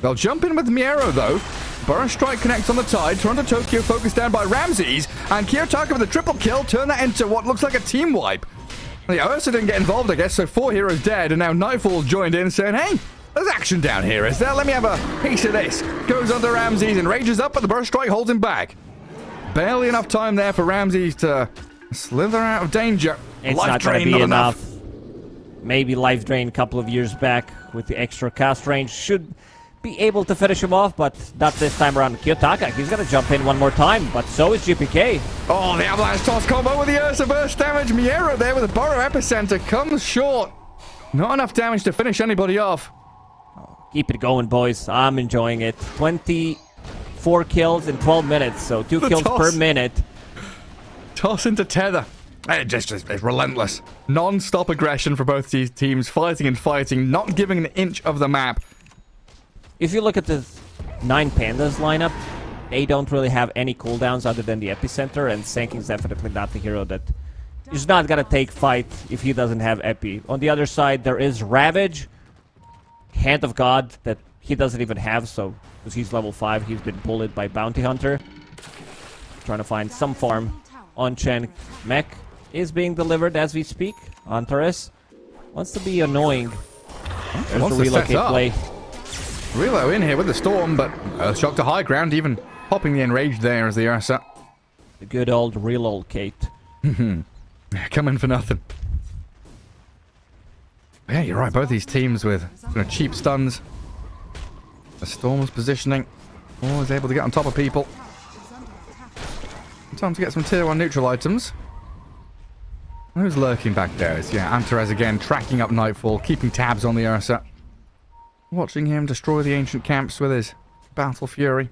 They'll jump in with Miero, though. Burst Strike connects on the Tide. Toronto Tokyo focused down by Ramses, and Kiyotaka with a triple kill turn that into what looks like a team wipe. The Ursa didn't get involved, I guess, so 4 heroes dead, and now Nightfall's joined in saying, hey, there's action down here, is there? Let me have a piece of this. Goes under Ramses and rages up, but the Burst Strike holds him back. Barely enough time there for Ramses to slither out of danger. It's Life not going to drain, be not enough. Maybe Life Drain a couple of years back with the extra cast range should be able to finish him off, but not this time around. Kiyotaka, he's going to jump in one more time, but so is GPK. Oh, the Avalanche toss combo with the Ursa burst damage. Miero there with a Burrow Epicenter comes short. Not enough damage to finish anybody off. Keep it going, boys. I'm enjoying it. 24 kills in 12 minutes, so 2 kills per minute. Toss into tether. It's relentless. Non-stop aggression for both these teams. Fighting and fighting. Not giving an inch of the map. If you look at the 9 Pandas lineup, they don't really have any cooldowns other than the Epicenter, and Sanking's definitely not the hero that is not going to take fight if he doesn't have Epi. On the other side, there is Ravage, Hand of God, that he doesn't even have, so because he's level 5, he's been bullied by Bounty Hunter. Trying to find some farm on Chen. Mech is being delivered as we speak. Antares wants to be annoying. There's the relocate play. Relo in here with the Storm, but Earthshock to high ground, even popping the Enraged there as the Ursa. The good old relocate. Coming for nothing. Yeah, you're right. Both these teams with cheap stuns. The Storm's positioning. Always able to get on top of people. Time to get some tier 1 neutral items. Who's lurking back there? It's, yeah, Antares again, tracking up Nightfall, keeping tabs on the Ursa. Watching him destroy the ancient camps with his battle fury.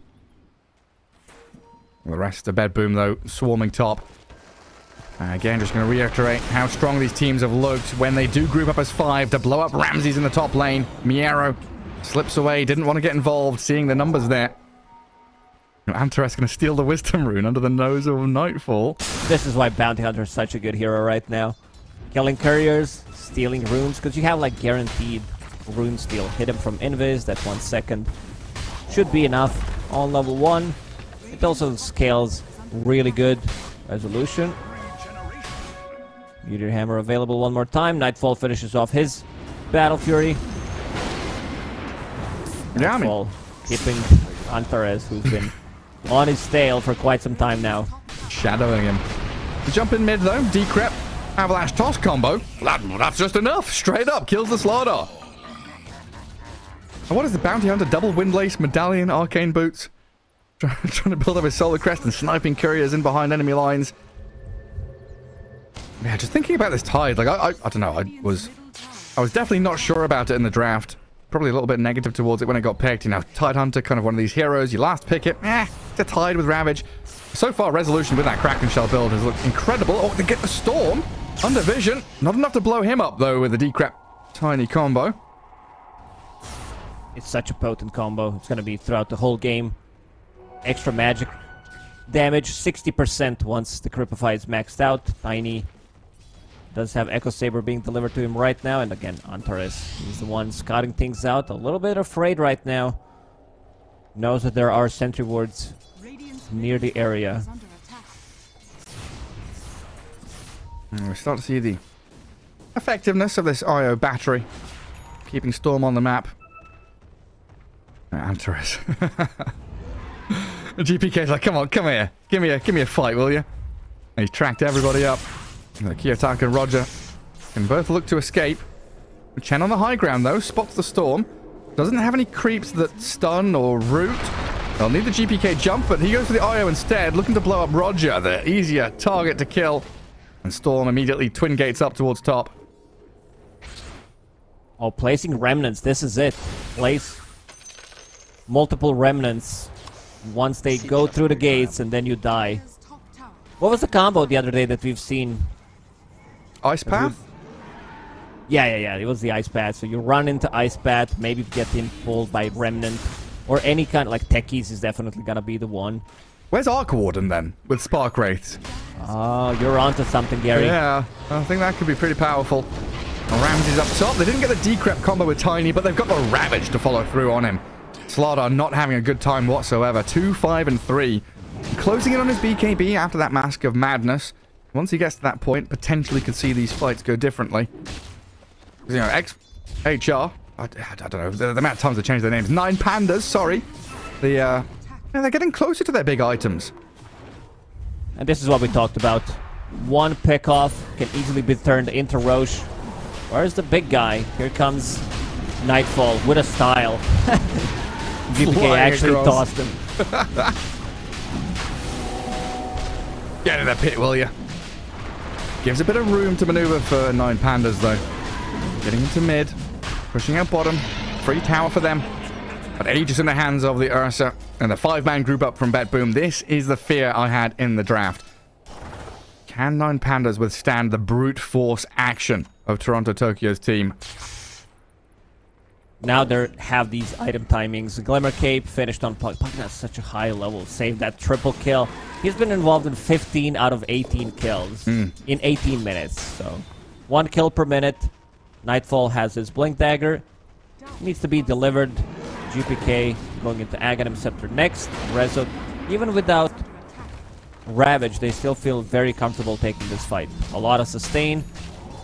The rest of Bed Boom, though, swarming top. Again, just going to reiterate how strong these teams have looked when they do group up as 5 to blow up Ramses in the top lane. Miero slips away, didn't want to get involved, seeing the numbers there. Antares going to steal the Wisdom Rune under the nose of Nightfall. This is why Bounty Hunter is such a good hero right now. Killing couriers, stealing runes, because you have like guaranteed rune steal. Hit him from Invis, that's 1 second. Should be enough on level 1. It also scales really good. Resolution. Meteor Hammer available one more time. Nightfall finishes off his Battle Fury. Yeah, Nightfall keeping Antares, who's been on his tail for quite some time now. Shadowing him. Jump in mid though. Decrep. Avalanche toss combo. That's just enough. Straight up. Kills the Slardar. And what is the Bounty Hunter? Double Windlace, Medallion, Arcane Boots. Trying to build up his Solar Crest and sniping couriers in behind enemy lines. Yeah, just thinking about this Tide. Like, I don't know. I was definitely not sure about it in the draft. Probably a little bit negative towards it when it got picked. You know, Tide Hunter, kind of one of these heroes. You last pick it. It's a Tide with Ravage. So far, Resolution with that Kraken Shell build has looked incredible. Oh, they get the Storm. Under vision. Not enough to blow him up, though, with the Decrep tiny combo. It's such a potent combo. It's going to be throughout the whole game. Extra magic damage, 60% once the Cripify is maxed out. Tiny does have Echo Saber being delivered to him right now. And again, Antares is the one scouting things out. A little bit afraid right now. Knows that there are sentry wards near the area. And we start to see the effectiveness of this IO battery. Keeping Storm on the map. Antares. The GPK's like, come on, come here. Give me a fight, will you? And he's tracked everybody up. And Kiyotaka and Roger can both look to escape. Chen on the high ground, though, spots the Storm. Doesn't have any creeps that stun or root. They'll need the GPK jump, but he goes for the IO instead, looking to blow up Roger, the easier target to kill. And Storm immediately twin gates up towards top. Oh, placing remnants. This is it. Place multiple remnants once they go through the gates and then you die. What was the combo the other day that we've seen? Ice Path? Yeah. It was the Ice Path. So you run into Ice Path, maybe get him pulled by Remnant. Or any kind, like Techies is definitely gonna be the one. Where's Arc Warden then, with Spark Wraiths? Oh, you're onto something, Gary. Yeah, I think that could be pretty powerful. Ramsey's up top. They didn't get the Decrep combo with Tiny, but they've got the Ravage to follow through on him. Slardar not having a good time whatsoever. 2, 5, and 3. Closing in on his BKB after that Mask of Madness. Once he gets to that point, potentially could see these fights go differently. You know, XHR, I don't know, the amount of times they changed their names. 9 Pandas, sorry. They're getting closer to their big items. And this is what we talked about. One pickoff can easily be turned into Roche. Where's the big guy? Here comes Nightfall with a style. GPK actually tossed him. Get in that pit, will you? Gives a bit of room to maneuver for 9 Pandas, though. Getting into mid. Pushing out bottom. Free tower for them. But Aegis in the hands of the Ursa. And the 5-man group up from Bet Boom. This is the fear I had in the draft. Can 9 Pandas withstand the brute force action of Toronto Tokyo's team? Now they have these item timings. Glimmer Cape finished on Puck. Puck at such a high level. Saved that triple kill. He's been involved in 15 out of 18 kills in 18 minutes. So 1 kill per minute. Nightfall has his Blink Dagger. Needs to be delivered. GPK going into Aghanim Scepter next. Rezo, even without Ravage, they still feel very comfortable taking this fight. A lot of sustain.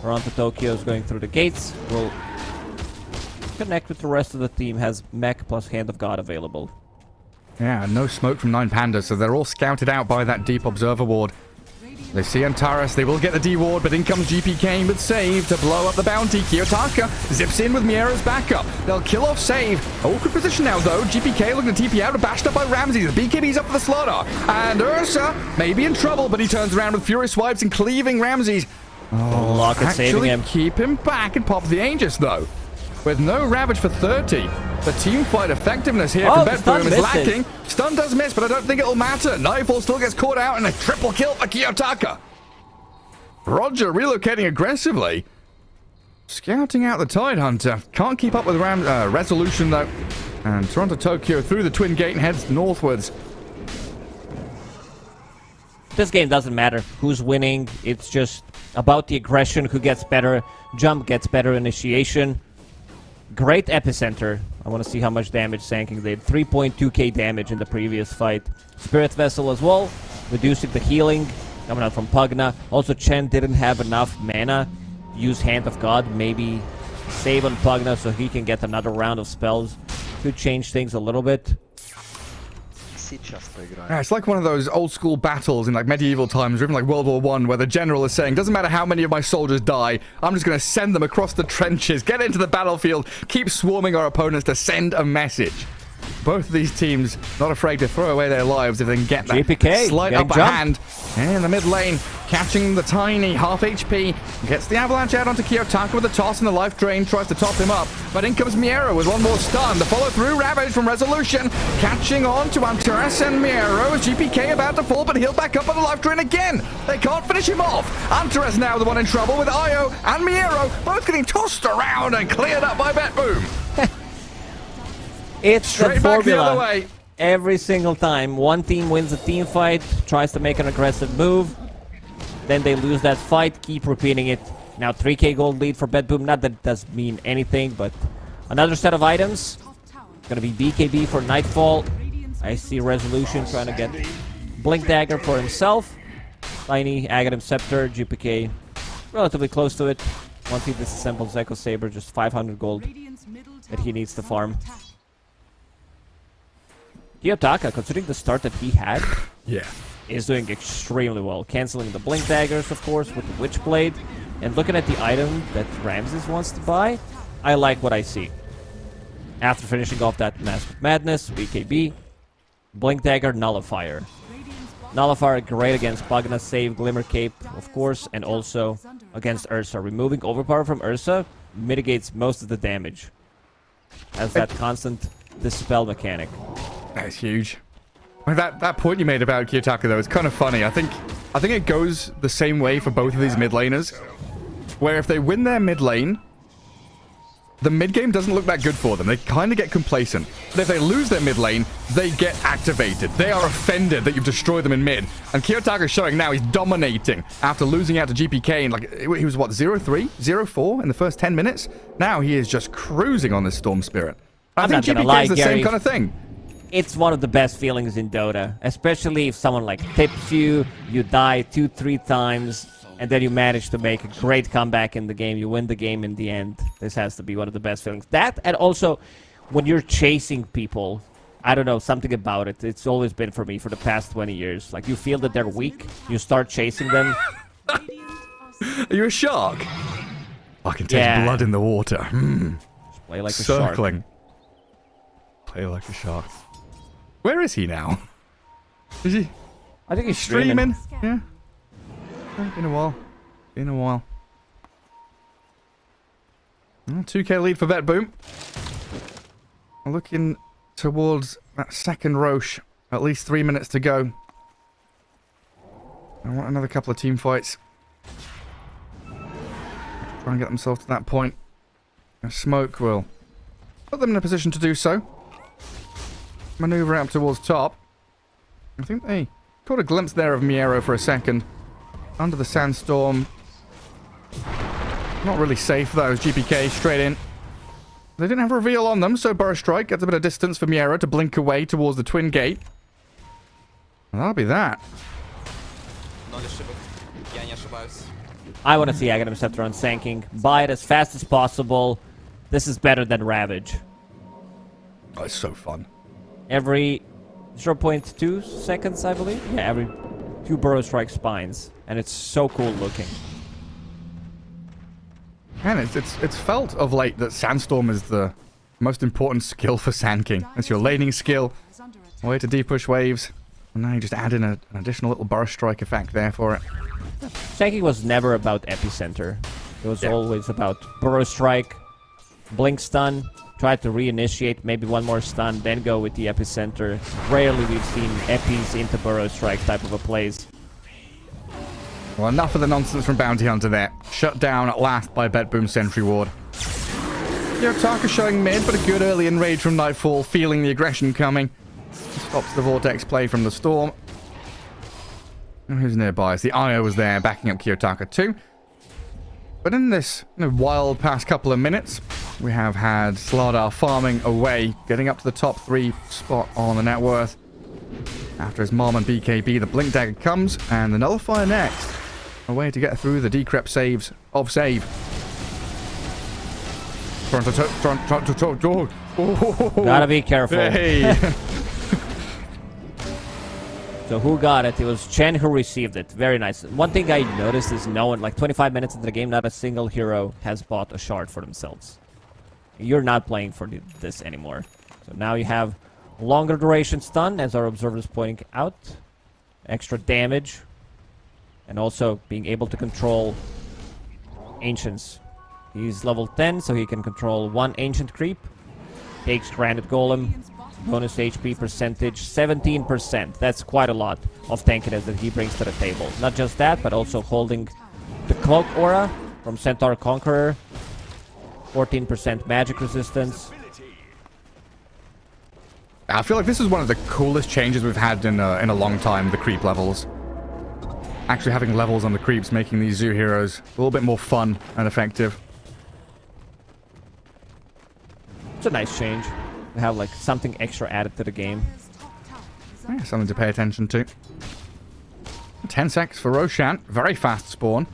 Toronto Tokyo is going through the gates. Will connect with the rest of the team. Has Mech plus Hand of God available. Yeah, no smoke from 9 Pandas, so they're all scouted out by that Deep Observer Ward. They see Antares, they will get the D-Ward, but in comes GPK with Save to blow up the bounty. Kiyotaka zips in with Miero's backup. They'll kill off Save. Awkward position now, though. GPK looking to TP out and bashed up by Ramsey. The BKB's up for the slaughter. And Ursa may be in trouble, but he turns around with Fury Swipes and cleaving Ramses. Oh, Locket saving him. Keep him back and pop the Aegis, though. With no Ravage for 30. The team fight effectiveness here from Betboom is lacking. Stun does miss, but I don't think it'll matter. Nightfall still gets caught out and a triple kill for Kiyotaka. Roger relocating aggressively. Scouting out the Tidehunter. Can't keep up with Resolution, though. And Toronto Tokyo through the Twin Gate and heads northwards. This game doesn't matter who's winning. It's just about the aggression, who gets better. Jump gets better initiation. Great epicenter. I want to see how much damage Sanking did. 3.2k damage in the previous fight. Spirit Vessel as well, reducing the healing coming out from Pugna. Also, Chen didn't have enough mana to use Hand of God. Maybe save on Pugna so he can get another round of spells. Could change things a little bit. Yeah, it's like one of those old school battles in like medieval times, or even like World War I, where the general is saying, doesn't matter how many of my soldiers die, I'm just going to send them across the trenches, get into the battlefield, keep swarming our opponents to send a message. Both of these teams not afraid to throw away their lives if they can get that GPK, slight upper hand. In the mid lane, catching the tiny half HP, gets the avalanche out onto Kiyotaka with a toss and the life drain, tries to top him up, but in comes Miero with one more stun. The follow through Ravage from Resolution, catching on to Antares and Miero as GPK about to fall, but he'll back up on the life drain again. They can't finish him off. Antares now the one in trouble with Io and Miero both getting tossed around and cleared up by Betboom. It's Straight the back formula. the other way. Every single time. One team wins a team fight, tries to make an aggressive move, then they lose that fight, keep repeating it. Now 3k gold lead for Betboom. Not that it does mean anything, but another set of items. Gonna be BKB for Nightfall. I see Resolution trying to get Blink Dagger for himself. Tiny Aghanim Scepter, GPK relatively close to it. Once he disassembles Echo Saber, just 500 gold that he needs to farm. Kiyotaka, considering the start that he had, is doing extremely well. Canceling the Blink Daggers, of course, with the Witchblade. And looking at the item that Ramses wants to buy, I like what I see. After finishing off that Mask of Madness, BKB, Blink Dagger, Nullifier. Nullifier, great against Pugna, save Glimmer Cape, of course, and also against Ursa. Removing Overpower from Ursa mitigates most of the damage. As that constant Dispel mechanic. That's huge. Well, that point you made about Kiyotaka, though, is kind of funny. I think it goes the same way for both of these mid laners, where if they win their mid lane, the mid game doesn't look that good for them. They kind of get complacent. But if they lose their mid lane, they get activated. They are offended that you've destroyed them in mid. And Kiyotaka's showing now he's dominating after losing out to GPK in like, he was what, 0-3, 0-4 in the first 10 minutes? Now he is just cruising on this Storm Spirit. I think GPK is the same kind of thing. It's one of the best feelings in Dota, especially if someone like tips you, you die 2-3 times, and then you manage to make a great comeback in the game. You win the game in the end. This has to be one of the best feelings. That, and also when you're chasing people, I don't know, something about it. It's always been for me for the past 20 years. Like, you feel that they're weak, you start chasing them. Are you a shark? I can taste blood in the water. Just play like a shark. Circling. Play like a shark. Where is he now? Is he? I think he's streaming. Yeah. Been a while. Been a while. 2k lead for Betboom. Looking towards that second Roche. At least 3 minutes to go. I want another couple of team fights. Try and get themselves to that point. A smoke will put them in a position to do so. Maneuver up towards top. I think they caught a glimpse there of Miero for a second. Under the sandstorm. Not really safe though. GPK straight in. They didn't have a reveal on them, so Burst Strike gets a bit of distance for Miero to blink away towards the Twin Gate. And that'll be that. I want to see Aghanim Scepter on Sanking. Buy it as fast as possible. This is better than Ravage. Oh, it's so fun. Every 0.2 seconds, I believe. Yeah, every 2 Burrow Strike spines, and it's so cool looking. And it's felt of late that Sandstorm is the most important skill for Sand King. It's your laning skill, Is under attack. way to deep-push waves. And now you just add in an additional little Burrow Strike effect there for it. Shanking was never about epicenter. It was always about Burrow Strike, Blink Stun, try to reinitiate, maybe one more stun, then go with the epicenter. Rarely we've seen epis into Burrow Strike type of a plays. Well, enough of the nonsense from Bounty Hunter there. Shut down at last by Betboom Sentry Ward. Yotaka showing mid, but a good early enrage from Nightfall, feeling the aggression coming. Stops the Vortex play from the Storm. And who's nearby? The IO was there, backing up Kiyotaka too. But in this wild past couple of minutes, we have had Slardar farming away, getting up to the top 3 spot on the net worth. After his mom and BKB, the Blink Dagger comes, and the Nullifier next. A way to get through the decrep saves of save. Gotta be careful. Hey. So who got it? It was Chen who received it. Very nice. One thing I noticed is no one, like 25 minutes into the game, not a single hero has bought a shard for themselves. You're not playing for this anymore. So now you have longer duration stun, as our observer is pointing out. Extra damage. And also being able to control ancients. He's level 10, so he can control 1 ancient creep. Takes Granite Golem. Bonus HP percentage, 17%. That's quite a lot of tankiness that he brings to the table. Not just that, but also holding the Cloak Aura from Centaur Conqueror. 14% magic resistance. I feel like this is one of the coolest changes we've had in a long time, the creep levels. Actually having levels on the creeps, making these zoo heroes a little bit more fun and effective. It's a nice change. To have like something extra added to the game. Yeah, something to pay attention to. 10 seconds for Roshan. Very fast spawn.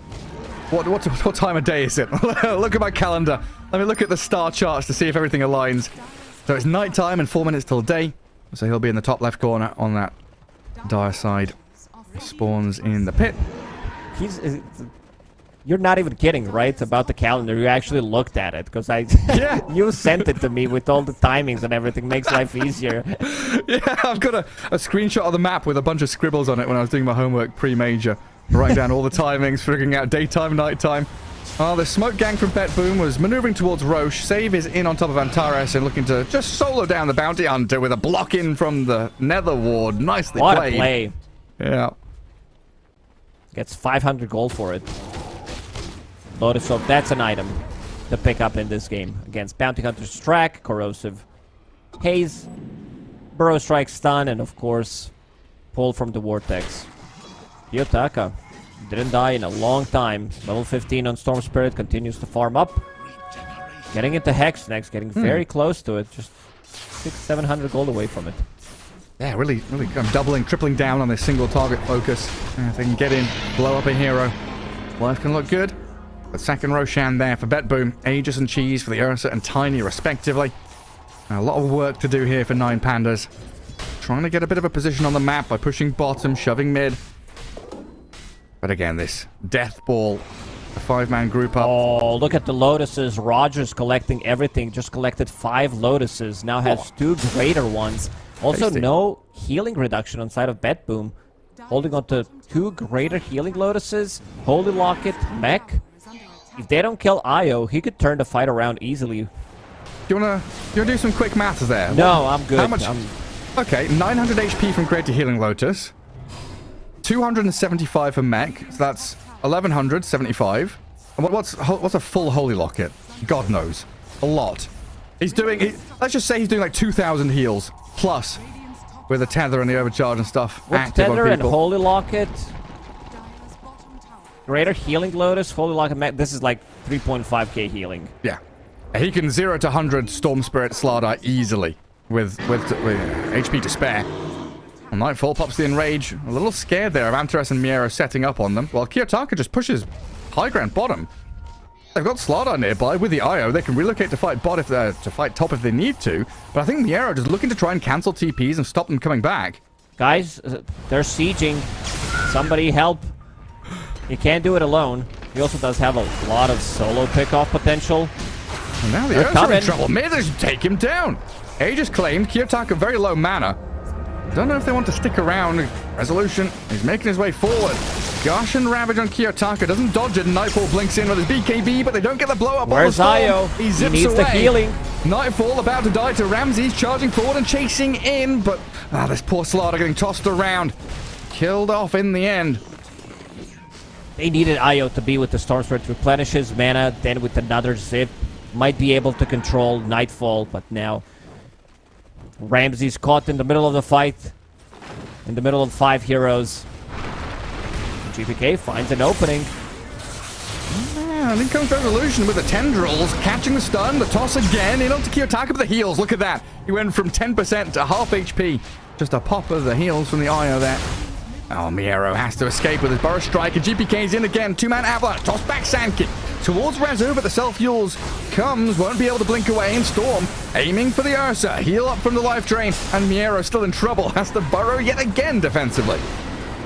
What time of day is it? Look at my calendar. Let me look at the star charts to see if everything aligns. So it's nighttime and 4 minutes till day. So he'll be in the top left corner on that dire side. Spawns in the pit. You're not even kidding, right? About the calendar. You actually looked at it because Yeah. you sent it to me with all the timings and everything. Makes life easier. Yeah, I've got a screenshot of the map with a bunch of scribbles on it when I was doing my homework pre-major. Writing down all the timings, figuring out daytime, nighttime. Oh, the smoke gang from Betboom was maneuvering towards Roche. Save is in on top of Antares and looking to just solo down the Bounty Hunter with a block in from the Nether Ward. Nicely What played. a play. Yeah. Gets 500 gold for it. Lotus Soap, that's an item to pick up in this game. Against Bounty Hunter's Track, Corrosive Haze, Burrow Strike Stun, and of course, Pull from the Vortex. Kiyotaka didn't die in a long time. Level 15 on Storm Spirit, continues to farm up. Getting into Hex next, getting very close to it. Just 600-700 gold away from it. Yeah, really doubling, tripling down on this single target focus. If they can get in, blow up a hero, life can look good. But second Roshan there for Betboom. Aegis and Cheese for the Ursa and Tiny respectively. A lot of work to do here for 9 Pandas. Trying to get a bit of a position on the map by pushing bottom, shoving mid. But again, this Death Ball, a 5-man group up. Oh, look at the Lotuses. Rogers collecting everything. Just collected 5 Lotuses. Now has 2 greater ones. Also, Tasty. no healing reduction on side of Betboom. Holding on to 2 greater healing Lotuses. Holy Locket, Mech. If they don't kill Io, he could turn the fight around easily. Do you wanna do some quick maths there? No, I'm good. How much? Okay, 900 HP from Greater Healing Lotus. 275 for Mech, so that's 1175. And what's a full Holy Locket? God knows. A lot. He's doing, let's just say he's doing like 2,000 heals, plus, with the tether and the overcharge and stuff. With active on Tether and people. Holy Locket, Greater Healing Lotus, Holy Locket, Mech, this is like 3.5k healing. Yeah. He can 0 to 100 Storm Spirit Slardar easily, with HP to spare. Well, Nightfall pops the Enrage. A little scared there of Antares and Miero setting up on them, while Kiyotaka just pushes high ground bottom. They've got Slardar nearby with the IO. They can relocate to fight bot to fight top if they need to. But I think Miero just looking to try and cancel TPs and stop them coming back. Guys, they're sieging. Somebody help. He can't do it alone. He also does have a lot of solo pickoff potential. And now the They're Ursa are in coming. trouble. Maybe they should take him down. Aegis claimed Kiyotaka very low mana. Don't know if they want to stick around. Resolution is making his way forward. Gosh and Ravage on Kiyotaka. Doesn't dodge it. Nightfall blinks in with his BKB, but they don't get the blow up. Where's Io? He He zips needs away. the healing. Nightfall about to die to Ramses, charging forward and chasing in, but this poor Slaughter getting tossed around. Killed off in the end. They needed Io to be with the Storm Spirit, replenish his mana, then with another zip, might be able to control Nightfall, but now Ramses caught in the middle of the fight, in the middle of 5 heroes. GPK finds an opening. And in comes Resolution with the tendrils, catching the stun, the toss again, in onto Kiyotaka with the heals. Look at that. He went from 10% to half HP. Just a pop of the heals from the Io there. Oh, Miero has to escape with his Burrow Strike, and GPK's in again. 2-man Avalanche, toss back Sand Kick towards Rezu, but the self-fuels comes, won't be able to blink away, and Storm aiming for the Ursa. Heal up from the life drain, and Miero still in trouble. Has to burrow yet again defensively.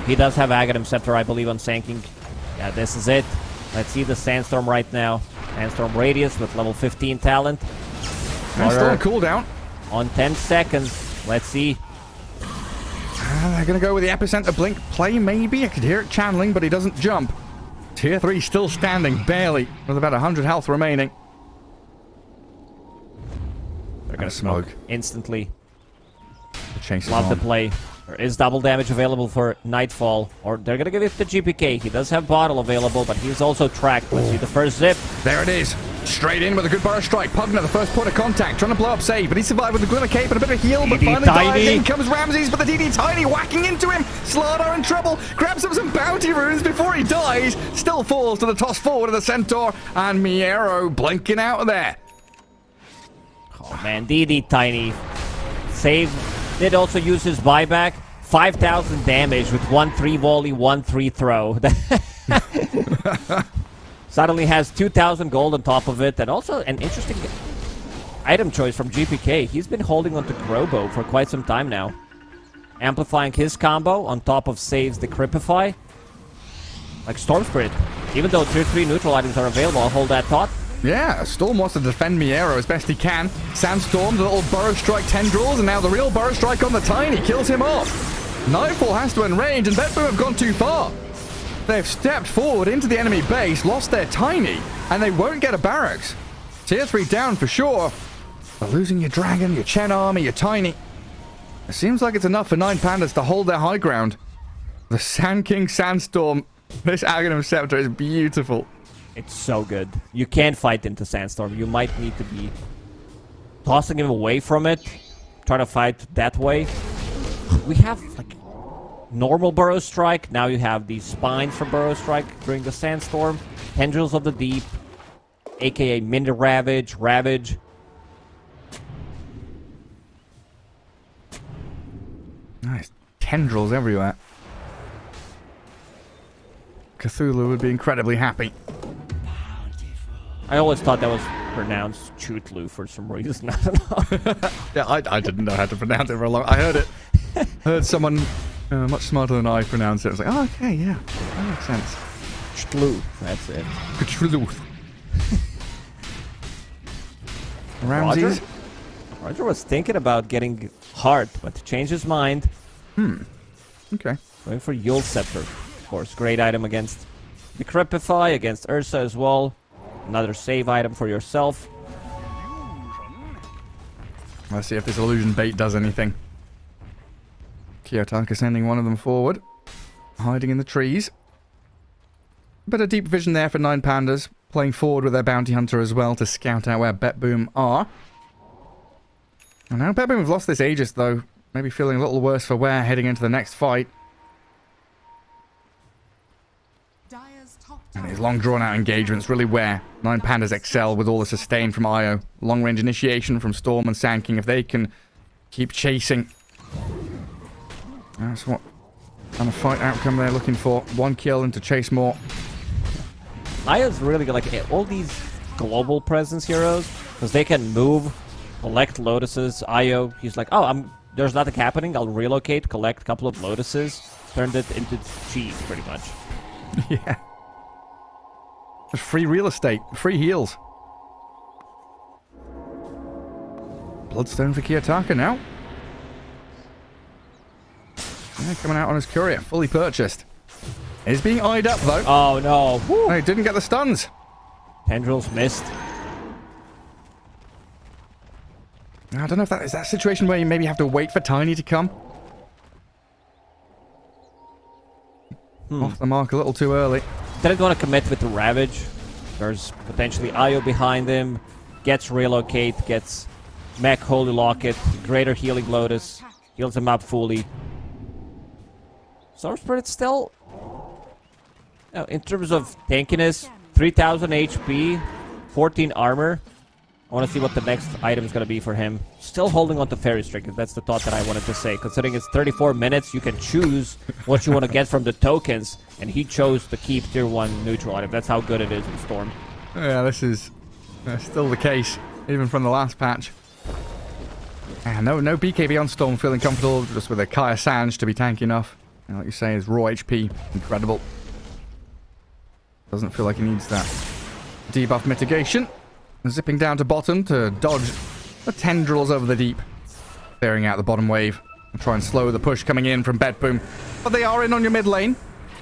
He does have Aghanim Scepter, I believe, on Sanking. Yeah, this is it. Let's see the Sandstorm right now. Sandstorm Radius with level 15 talent. And still on cooldown. On 10 seconds. Let's see. They're going to go with the Epicenter Blink play, maybe. I could hear it channeling, but he doesn't jump. Tier 3 still standing, barely, with about 100 health remaining. They're going to smoke instantly. The chase is Love on. the play. There is double damage available for Nightfall. Or they're going to give it to GPK. He does have Bottle available, but he's also tracked. Let's see the first zip. There it is. Straight in with a good Burrow Strike. Pugner, the first point of contact, trying to blow up Save, but he survived with the Glimmer Cape and a bit of a heal, but DD finally Tiny. dies. In comes Ramses, but the DD Tiny whacking into him. Slardar in trouble. Grabs up some bounty runes before he dies. Still falls to the toss forward of the Centaur, and Miero blinking out of there. Oh man, DD Tiny. Save. Did also use his buyback. 5,000 damage with 1-3 volley, 1-3 throw. Suddenly has 2,000 gold on top of it, and also an interesting item choice from GPK. He's been holding on to Grobo for quite some time now. Amplifying his combo on top of Save's Decrypify. Like Storm Spirit. Even though tier 3 neutral items are available, I'll hold that thought. Yeah, Storm wants to defend Miero as best he can. Sandstorm, the little Burrow Strike tendrils, and now the real Burrow Strike on the Tiny kills him off. Nightfall has to enrage, and Betboom have gone too far. They've stepped forward into the enemy base, lost their Tiny, and they won't get a barracks. Tier 3 down for sure. But losing your Dragon, your Chen Army, your Tiny. It seems like it's enough for 9 Pandas to hold their high ground. The Sand King Sandstorm. This Aghanim Scepter is beautiful. It's so good. You can't fight into Sandstorm. You might need to be tossing him away from it. Try to fight that way. We have like normal Burrow Strike. Now you have these spines for Burrow Strike during the Sandstorm. Tendrils of the Deep. AKA Minder Ravage. Ravage. Nice. Tendrils everywhere. Cthulhu would be incredibly happy. I always thought that was pronounced Chutlu for some reason. I don't know. Yeah, I didn't know how to pronounce it for a long. I heard it. Heard someone much smarter than I pronounce it. I was like, oh, okay, yeah, that makes sense. Chutlu. That's it. Cthulhu. Ramses. Roger was thinking about getting Heart, but changed his mind. Okay. Going for Yule Scepter. Of course, great item against Decrypify, against Ursa as well. Another save item for yourself. Let's see if this illusion bait does anything. Kiyotaka sending one of them forward. Hiding in the trees. Bit of deep vision there for 9 Pandas. Playing forward with their bounty hunter as well to scout out where Betboom are. And now Betboom have lost this Aegis though. Maybe feeling a little worse for wear heading into the next fight. Dire's top And tower these long drawn out engagements really where 9 Pandas excel with all the sustain from Io. Long range initiation from Storm and Sand King if they can keep chasing. That's what kind of fight outcome they're looking for. 1 kill and to chase more. Aya's really good, like all these global presence heroes, because they can move, collect lotuses. Io, he's like, oh, I'm there's nothing happening, I'll relocate, collect a couple of Lotuses, turn it into cheese, pretty much. Yeah. Free real estate. Free heals. Bloodstone for Kiyotaka now. Yeah, coming out on his courier. Fully purchased. He's being eyed up, though. Oh, no. No, he didn't get the stuns. Tendrils missed. I don't know if that is that situation where you maybe have to wait for Tiny to come. Off the mark a little too early. Didn't want to commit with the Ravage. There's potentially Io behind him. Gets relocate, gets Mech Holy Locket, Greater Healing Lotus. Heals him up fully. Storm Spirit still... in terms of tankiness, 3000 HP, 14 armor. I want to see what the next item is going to be for him. Still holding on to Fairy Stricken. That's the thought that I wanted to say. Considering it's 34 minutes, you can choose what you want to get from the tokens. And he chose to keep tier 1 neutral item. That's how good it is in Storm. Yeah, this is still the case, even from the last patch. No BKB on Storm, feeling comfortable just with a Kaya Sanj to be tanky enough. And like you say, his raw HP, incredible. Doesn't feel like he needs that debuff mitigation. Zipping down to bottom to dodge the tendrils over the deep. Clearing out the bottom wave. And try and slow the push coming in from Bedboom. But they are in on your mid lane.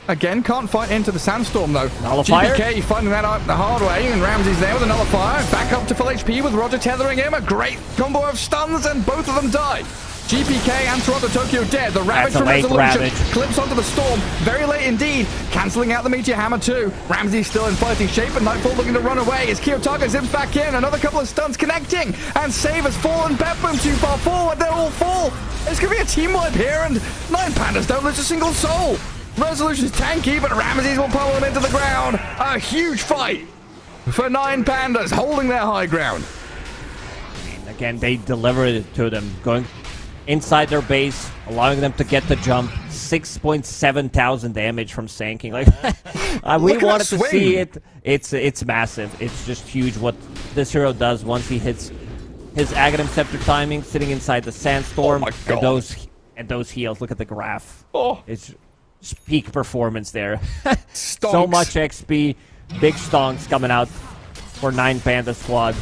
Again, can't fight into the Sandstorm though. Nullifier. GPK finding that out the hard way, and Ramsey's there with a Nullifier. Back up to full HP with Roger tethering him. A great combo of stuns, and both of them die. GPK and Toronto Tokyo dead. The Ravage from Resolution clips onto the Storm. Very late indeed. Cancelling out the Meteor Hammer too. Ramsey's still in fighting shape, and Nightfall looking to run away as Kiyotaka zips back in. Another couple of stuns connecting. And Save has fallen. Bedboom too far forward. They'll all fall. It's going to be a team wipe here, and 9 Pandas don't lose a single soul. Resolution's tanky, but Ramsey's will pummel them into the ground. A huge fight for 9 Pandas holding their high ground. Again, they delivered it to them. Going inside their base, allowing them to get the jump. 6.7 thousand damage from Sanking. Like we wanted to see it. It's massive. It's just huge what this hero does once he hits his Aghanim Scepter timing, sitting inside the Sandstorm. Oh my God. And those heals. Look at the graph. Oh. It's just peak performance there. Stonks. So much XP. Big stonks coming out for 9 Panda squad.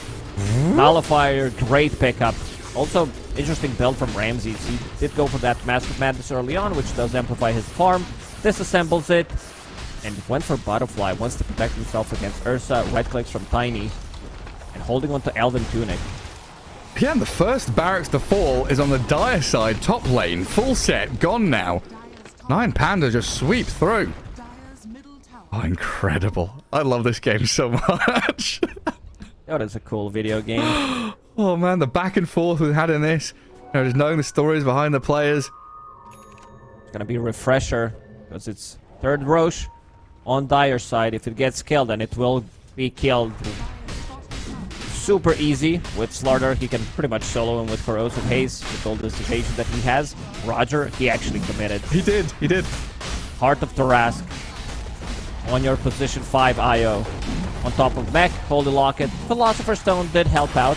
Nullifier, great pickup. Also, interesting build from Ramsey. He did go for that Mask of Madness early on, which does amplify his farm. Disassembles it, and went for Butterfly. Wants to protect himself against Ursa. Red clicks from Tiny, and holding on to Elven Tunic. Yeah, and the first barracks to fall is on the Dire side top lane. Full set, gone now. 9 Panda just sweep through. Dire's middle tower. Oh, incredible. I love this game so much. Oh, that's a cool video game. Oh man, the back and forth we had in this. Just knowing the stories behind the players. It's gonna be a refresher, because it's third Roche on Dire side. If it gets killed, then it will be killed super easy with Slardar. He can pretty much solo him with Corrosive Haze with all this evasion that he has. Roger, he actually committed. He did. Heart of Tarask on your position 5 IO. On top of Mech, Holy Locket. Philosopher's Stone did help out.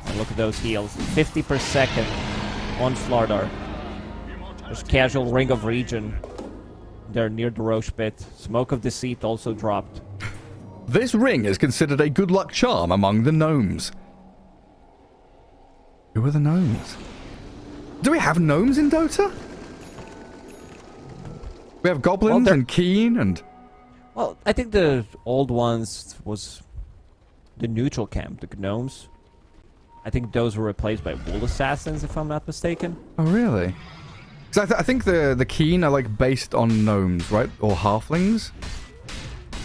And look at those heals. 50 per second on Slardar. There's casual Ring of Regen. They're near the Roche pit. Smoke of Deceit also dropped. This ring is considered a good luck charm among the gnomes. Who are the gnomes? Do we have gnomes in Dota? We have goblins and Keen and... Well, I think the old ones was the neutral camp, the gnomes. I think those were replaced by wool assassins, if I'm not mistaken. Oh, really? Because I think the Keen are like based on gnomes, right? Or halflings?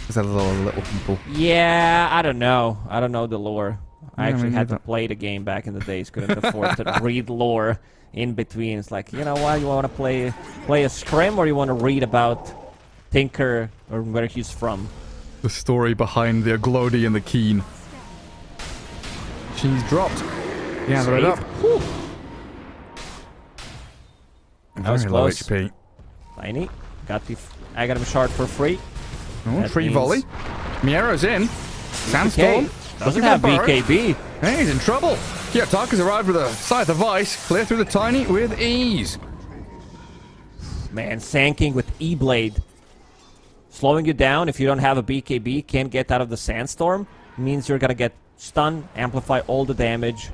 Is that little people? Yeah, I don't know. I don't know the lore. I Yeah, actually me had to neither. play the game back in the days. Couldn't afford to read lore in between. It's like, you know what? You want to play a scrim, or you want to read about Tinker or where he's from? The story behind the Aglodi and the Keen. She's dropped. Gather it up. Whew. That was Very low close. HP. Tiny. Got the Aghanim Shard for free. Oh, That tree means- volley. Miero's in. Sandstorm. Doesn't looking have for a burrow. BKB. Hey, he's in trouble. Kiyotaka's arrived with a Scythe of Ice, clear through the Tiny with ease. Man, Sand with E-Blade. Slowing you down if you don't have a BKB, can't get out of the Sandstorm, means you're gonna get stunned, amplify all the damage.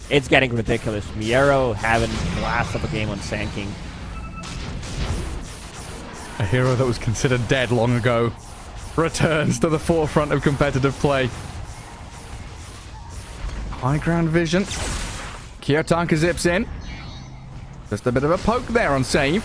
It's getting ridiculous. Miero having a blast of a game on Sand King. A hero that was considered dead long ago returns to the forefront of competitive play. High ground vision. Kiyotaka zips in. Just a bit of a poke there on save.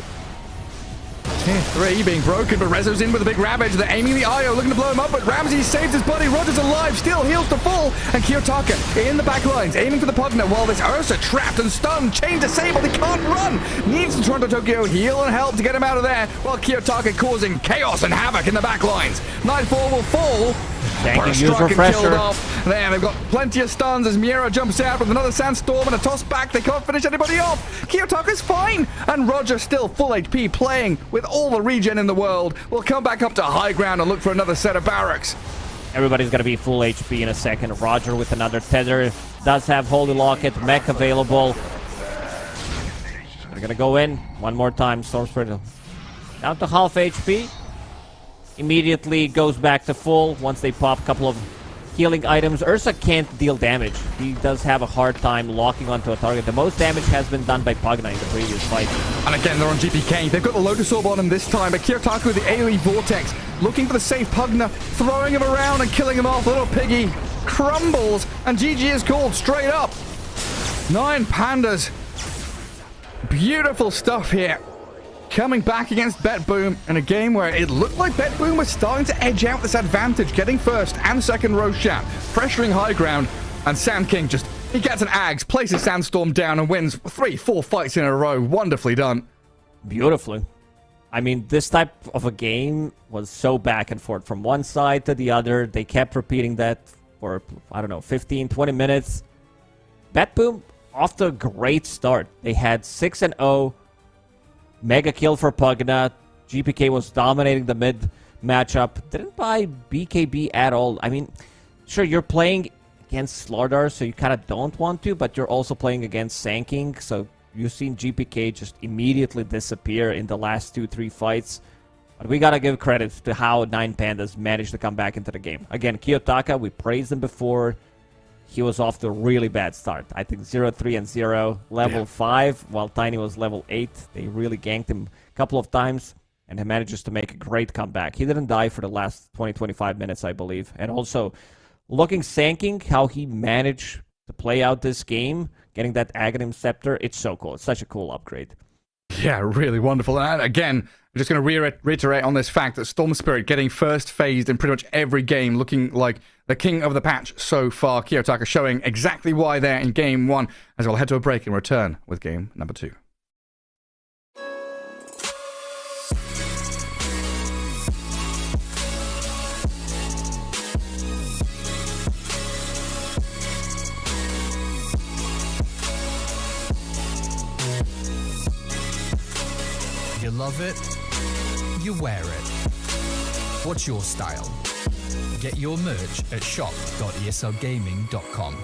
Tier 3 being broken, but Rezo's in with a big Ravage. They're aiming the IO, looking to blow him up, but Ramsey saves his buddy. Roger's alive, still heals to full. And Kiyotaka in the back lines, aiming for the Pugna, while this Ursa trapped and stunned, chained disabled, he can't run. Needs the Toronto Tokyo heal and help to get him out of there, while Kiyotaka causing chaos and havoc in the back lines. Nightfall will fall. Use Struck and refresher. killed off. There, they've got plenty of stuns as Miero jumps out with another Sandstorm and a toss back. They can't finish anybody off. Kiyotaka's fine. And Roger still full HP, playing with all the regen in the world. Will come back up to high ground and look for another set of barracks. Everybody's going to be full HP in a second. Roger with another tether. Does have Holy Locket, mech available. They're going to go in one more time. Storm Spirit down to half HP. Immediately goes back to full once they pop a couple of healing items. Ursa can't deal damage. He does have a hard time locking onto a target. The most damage has been done by Pugna in the previous fight. And again, they're on GPK. They've got the Lotus Orb on him this time, but Kiyotaka with the AoE Vortex, looking for the safe Pugna, throwing him around and killing him off. Little Piggy crumbles, and GG is called straight up. 9 Pandas. Beautiful stuff here. Coming back against Bet Boom in a game where it looked like Bet Boom was starting to edge out this advantage, getting first and second Roshan, pressuring high ground, and Sand King just, he gets an Ags, places Sandstorm down and wins 3-4 fights in a row. Wonderfully done. Beautifully. I mean, this type of a game was so back and forth from one side to the other. They kept repeating that for, I don't know, 15, 20 minutes. Bet Boom off to a great start. They had 6-0. Mega kill for Pugna. GPK was dominating the mid matchup. Didn't buy BKB at all. I mean, sure, you're playing against Slardar, so you kind of don't want to, but you're also playing against Sand King, so you've seen GPK just immediately disappear in the last 2-3 fights. But we gotta give credit to how 9 Pandas managed to come back into the game. Again, Kiyotaka, we praised him before. He was off to a really bad start. I think 0-3-0, level 5, while Tiny was level 8. They really ganked him a couple of times, and he manages to make a great comeback. He didn't die for the last 20-25 minutes, I believe. And also, looking Sand King, how he managed to play out this game, getting that Aghanim Scepter, it's so cool. It's such a cool upgrade. Yeah, really wonderful. And again, I'm just going to reiterate on this fact that Storm Spirit getting first phased in pretty much every game, looking like the king of the patch so far. Kiyotaka showing exactly why there in game 1, as we'll head to a break and return with game number 2. You love it, you wear it. What's your style? Get your merch at shop.eslgaming.com.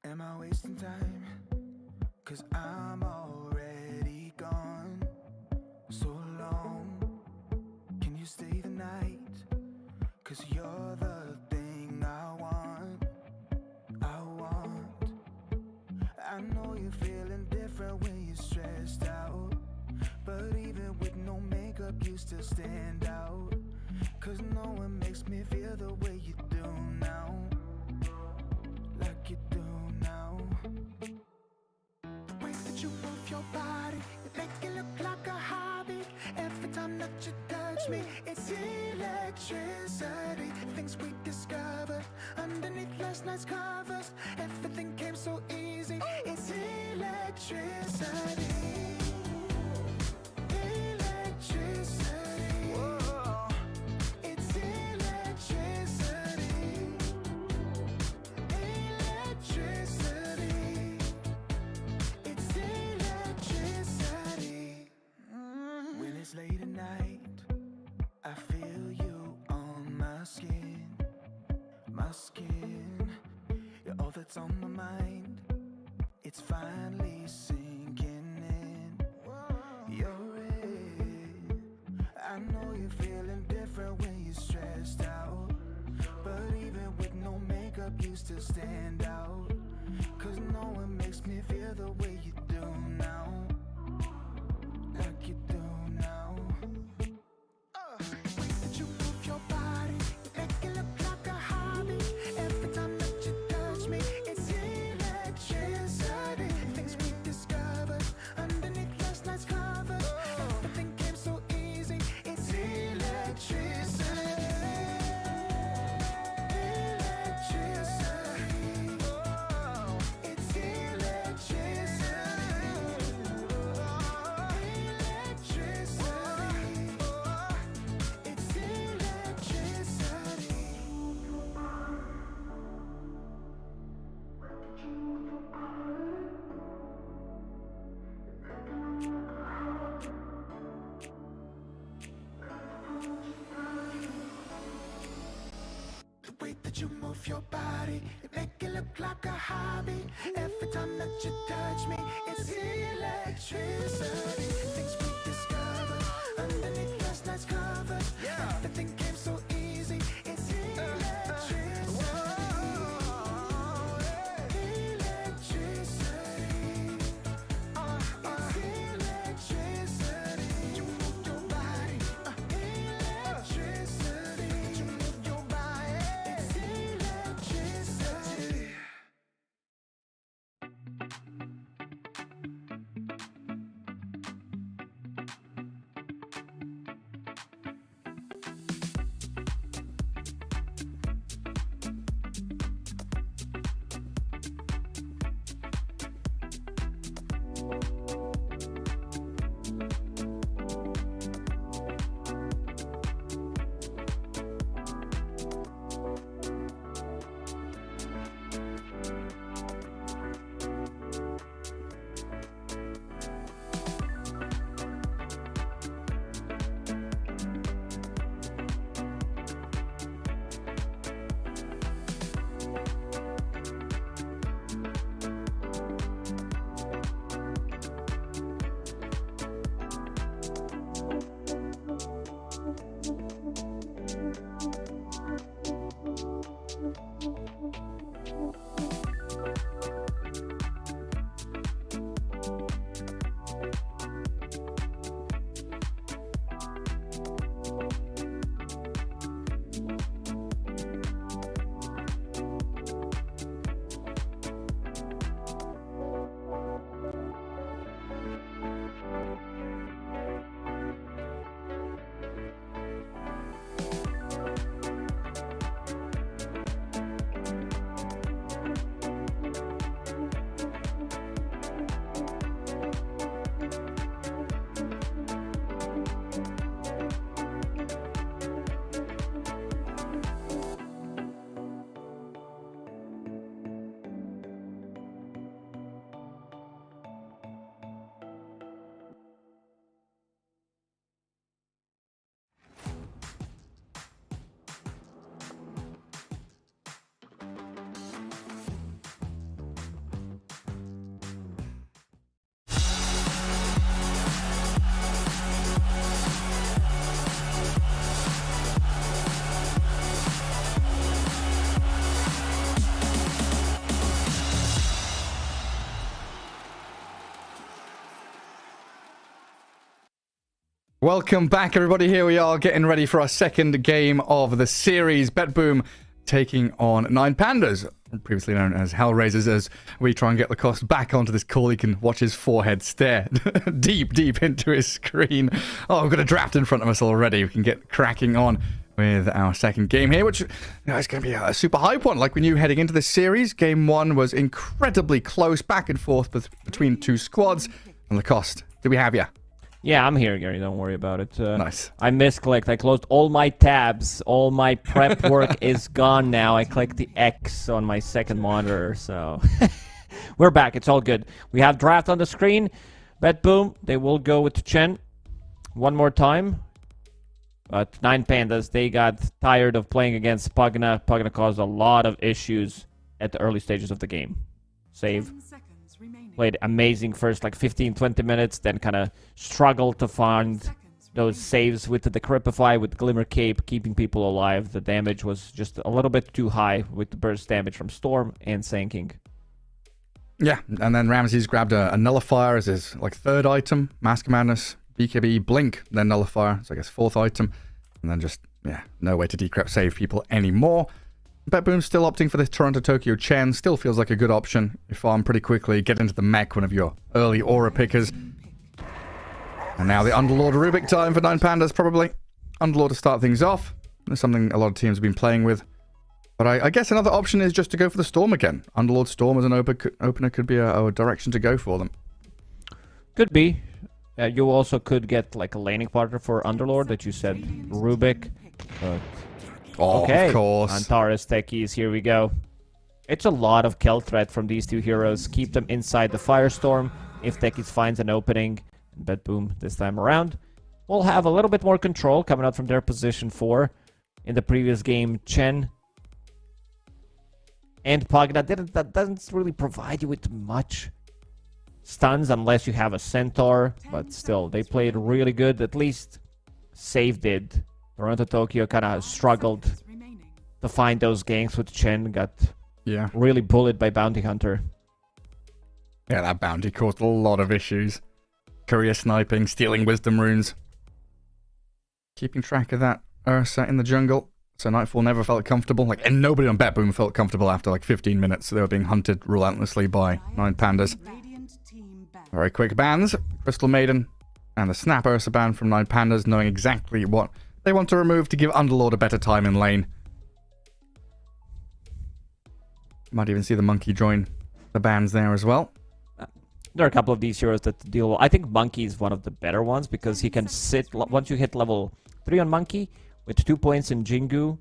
Am I wasting time? 'Cause I'm already gone. So long, can you stay the night? 'Cause you're the thing I want. I know you're feeling different when you're stressed out, but even with no makeup you still stand out. 'Cause no one makes me feel the way you do now, like you do now. The way that you move your body, you make it look like a hobby. Every time that you touch me, it's electricity. Things we discovered underneath last night's covers. Everything came so easy. It's electricity. Electricity. I feel you on my skin, you're all that's on my mind. It's finally sinking in. You're it. I know you're feeling different when you're stressed out, but even with no makeup you still stand out. Cause no one makes me feel the way you do now, like you do now. That you move your body, make it look like a hobby. Every time that you touch me, it's electricity. Things we discovered underneath last night's covers. Everything came so easy, it's electricity. Electricity. Oh, it's electricity. Electricity. It's electricity. The way that you move your body, it make it look like a hobby. Every time that you touch me, it's electricity. Things we discovered underneath last night's covers. Everything came so easy. It's electricity. Electricity. It's electricity. You move your body. Electricity. You move your body. It's electricity. Welcome back, everybody. Here we are getting ready for our second game of the series. BetBoom taking on 9 Pandas, previously known as Hellraisers, as we try and get the cost back onto this call. You can watch his forehead stare deep into his screen. Oh, we've got a draft in front of us already. We can get cracking on with our second game here, which is going to be a super hype one. Like we knew heading into this series, game 1 was incredibly close, back and forth between 2 squads. And the cost, do we have you? Yeah, I'm here, Gary. Don't worry about it. Nice. I misclicked. I closed all my tabs. All my prep work is gone now. I clicked the X on my second monitor, so we're back. It's all good. We have draft on the screen. BetBoom, they will go with Chen. One more time. But 9 Pandas, they got tired of playing against Pugna. Pugna caused a lot of issues at the early stages of the game. Save. 10 seconds remaining. Played amazing first like 15-20 minutes, then kind of struggled to find those saves with the Decrypify, with Glimmer Cape, keeping people alive. The damage was just a little bit too high with the burst damage from Storm and Sanking. Yeah, and then Ramses grabbed a Nullifier as his like third item, Mask of Madness, BKB, Blink, then Nullifier, so I guess fourth item, and then just, yeah, no way to decrypt save people anymore. BetBoom's still opting for this Toronto-Tokyo Chen, still feels like a good option. You farm pretty quickly, get into the mech, one of your early aura pickers. And now the Underlord Rubik time for 9 Pandas, probably. Underlord to start things off. That's something a lot of teams have been playing with. But I guess another option is just to go for the Storm again. Underlord Storm as an opener could be a direction to go for them. Could be. You also could get like a laning partner for Underlord that you said Rubik. Okay. Of course. Antares Techies, here we go. It's a lot of kill threat from these two heroes. Keep them inside the Firestorm. If Techies finds an opening, BetBoom this time around will have a little bit more control coming out from their position 4. In the previous game, Chen and Pugna that doesn't really provide you with much stuns unless you have a Centaur, but still, they played really good. At least Save did. Toronto-Tokyo kind of struggled to find those ganks with Chen, got really bullied by Bounty Hunter. Yeah, that bounty caused a lot of issues. Courier sniping, stealing wisdom runes. Keeping track of that Ursa in the jungle. So Nightfall never felt comfortable. And nobody on BetBoom felt comfortable after like 15 minutes. They were being hunted relentlessly by 9 Pandas. Very quick bans. Crystal Maiden and the Snap Ursa ban from 9 Pandas, knowing exactly what they want to remove to give Underlord a better time in lane. Might even see the Monkey join the bans there as well. There are a couple of these heroes that deal well. I think Monkey is one of the better ones because he can sit, once you hit level 3 on Monkey, with 2 points in Jingu,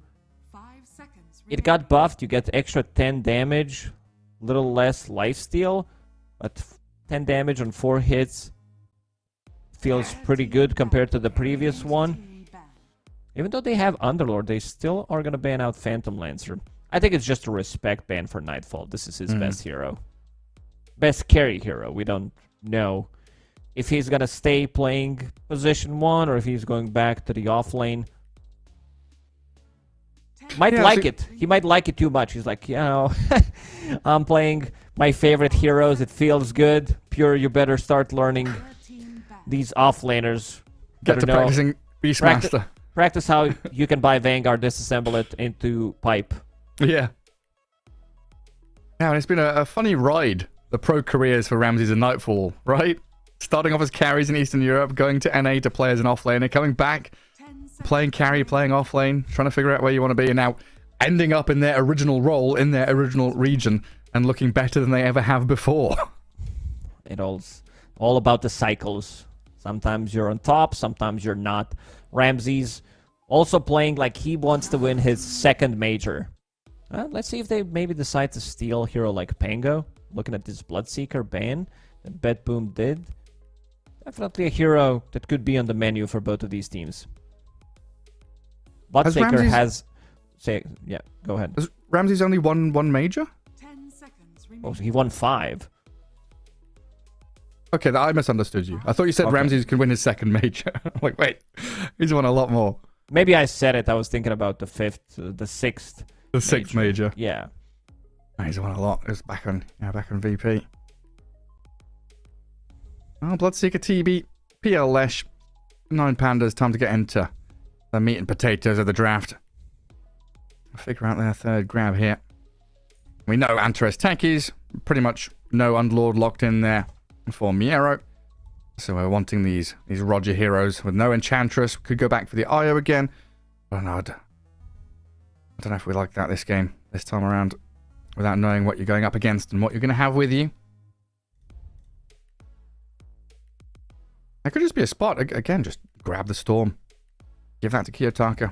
it got buffed, you get extra 10 damage, little less lifesteal, but 10 damage on 4 hits feels pretty good compared to the previous one. Even though they have Underlord, they still are going to ban out Phantom Lancer. I think it's just a respect ban for Nightfall. This is his best hero. Best carry hero. We don't know if he's going to stay playing position 1 or if he's going back to the off lane. Might like it. He might like it too much. He's like, you know, I'm playing my favorite heroes. It feels good. Pure, you better start learning these offlaners. Get to practicing Beastmaster. Practice how you can buy Vanguard, disassemble it into pipe. Yeah. Yeah, and it's been a funny ride, the pro careers for Ramses and Nightfall, right? Starting off as carries in Eastern Europe, going to NA to play as an offlaner, coming back, playing carry, playing offlane, trying to figure out where you want to be, and now ending up in their original role, in their original region, and looking better than they ever have before. It's all about the cycles. Sometimes you're on top, sometimes you're not. Ramses also playing like he wants to win his second major. Let's see if they maybe decide to steal a hero like Pango. Looking at this Bloodseeker ban that BetBoom did. Definitely a hero that could be on the menu for both of these teams. Bloodseeker has... Yeah, go ahead. Has Ramses only won one major? 10 seconds Oh, so he won 5. Okay, I misunderstood you. I thought you said Ramses can win his second major. I'm like, wait, he's won a lot more. Maybe I said it. I was thinking about the 5th, the 6th. The 6th major. Yeah. Oh, he's won a lot. It's back on VP. Oh, Bloodseeker TB, PL Lesh, 9 Pandas. Time to get into the meat and potatoes of the draft. I'll figure out their third grab here. We know Antares Techies. Pretty much no Underlord locked in there for Miero. So we're wanting these Roger heroes with no Enchantress. Could go back for the Io again. But no, I don't know if we like that this game, this time around, without knowing what you're going up against and what you're going to have with you. That could just be a spot. Again, just grab the Storm. Give that to Kiyotaka.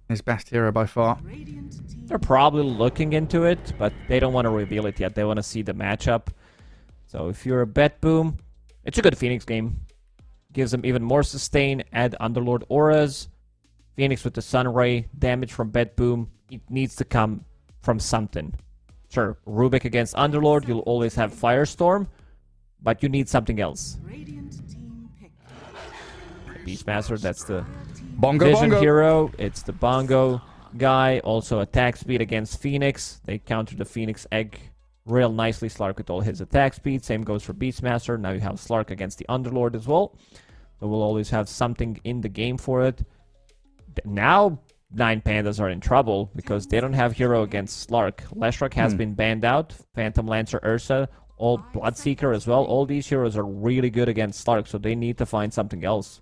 His best hero by far. They're probably looking into it, but they don't want to reveal it yet. They want to see the matchup. So if you're a BetBoom, it's a good Phoenix game. Gives them even more sustain, add Underlord auras. Phoenix with the Sun Ray, damage from Bed Boom. It needs to come from something. Sure, Rubik against Underlord, you'll always have Firestorm, but you need something else. Radiant team pick. Beastmaster, that's the Bongo Vision Bongo. hero. It's the Bongo guy. Also attack speed against Phoenix. They counter the Phoenix egg real nicely. Slark with all his attack speed. Same goes for Beastmaster. Now you have Slark against the Underlord as well. So we'll always have something in the game for it. Now 9 Pandas are in trouble because they don't have hero against Slark. Leshrac has been banned out. Phantom Lancer, Ursa, all Bloodseeker as well. All these heroes are really good against Slark, so they need to find something else.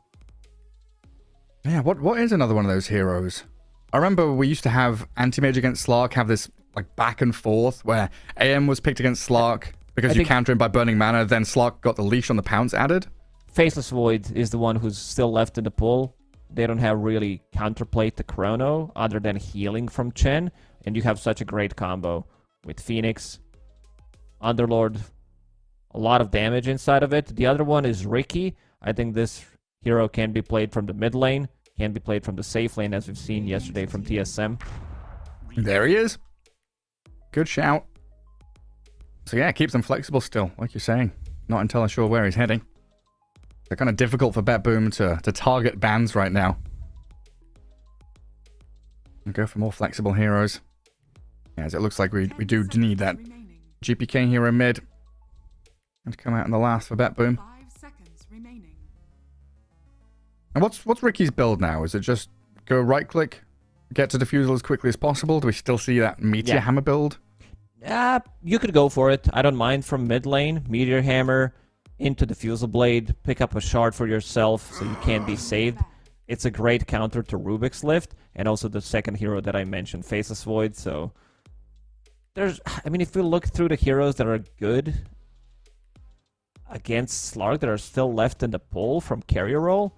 Yeah, what is another one of those heroes? I remember we used to have Anti-Mage against Slark, have this like back and forth where AM was picked against Slark because you counter him by burning mana, then Slark got the leash on the pounce added. Faceless Void is the one who's still left in the pool. They don't have really counterplate to Chrono other than healing from Chen, and you have such a great combo with Phoenix, Underlord, a lot of damage inside of it. The other one is Ricky. I think this hero can be played from the mid lane, can be played from the safe lane, as we've seen yesterday from TSM. There he is. Good shout. So yeah, keeps them flexible still, like you're saying. Not entirely sure where he's heading. They're kind of difficult for Bet Boom to target bans right now. And go for more flexible heroes. Yeah, as it looks like we do need that Remaining. GPK hero mid. And come out in the last for Bet Boom. 5 seconds remaining. And what's Ricky's build now? Is it just go right click, get to defusal as quickly as possible? Do we still see that Meteor Hammer build? You could go for it. I don't mind from mid lane. Meteor Hammer into the Fusel Blade. Pick up a shard for yourself so you can't be saved. It's a great counter to Rubik's Lift. And also the second hero that I mentioned, Faceless Void. So if we look through the heroes that are good against Slark that are still left in the pool from carrier role,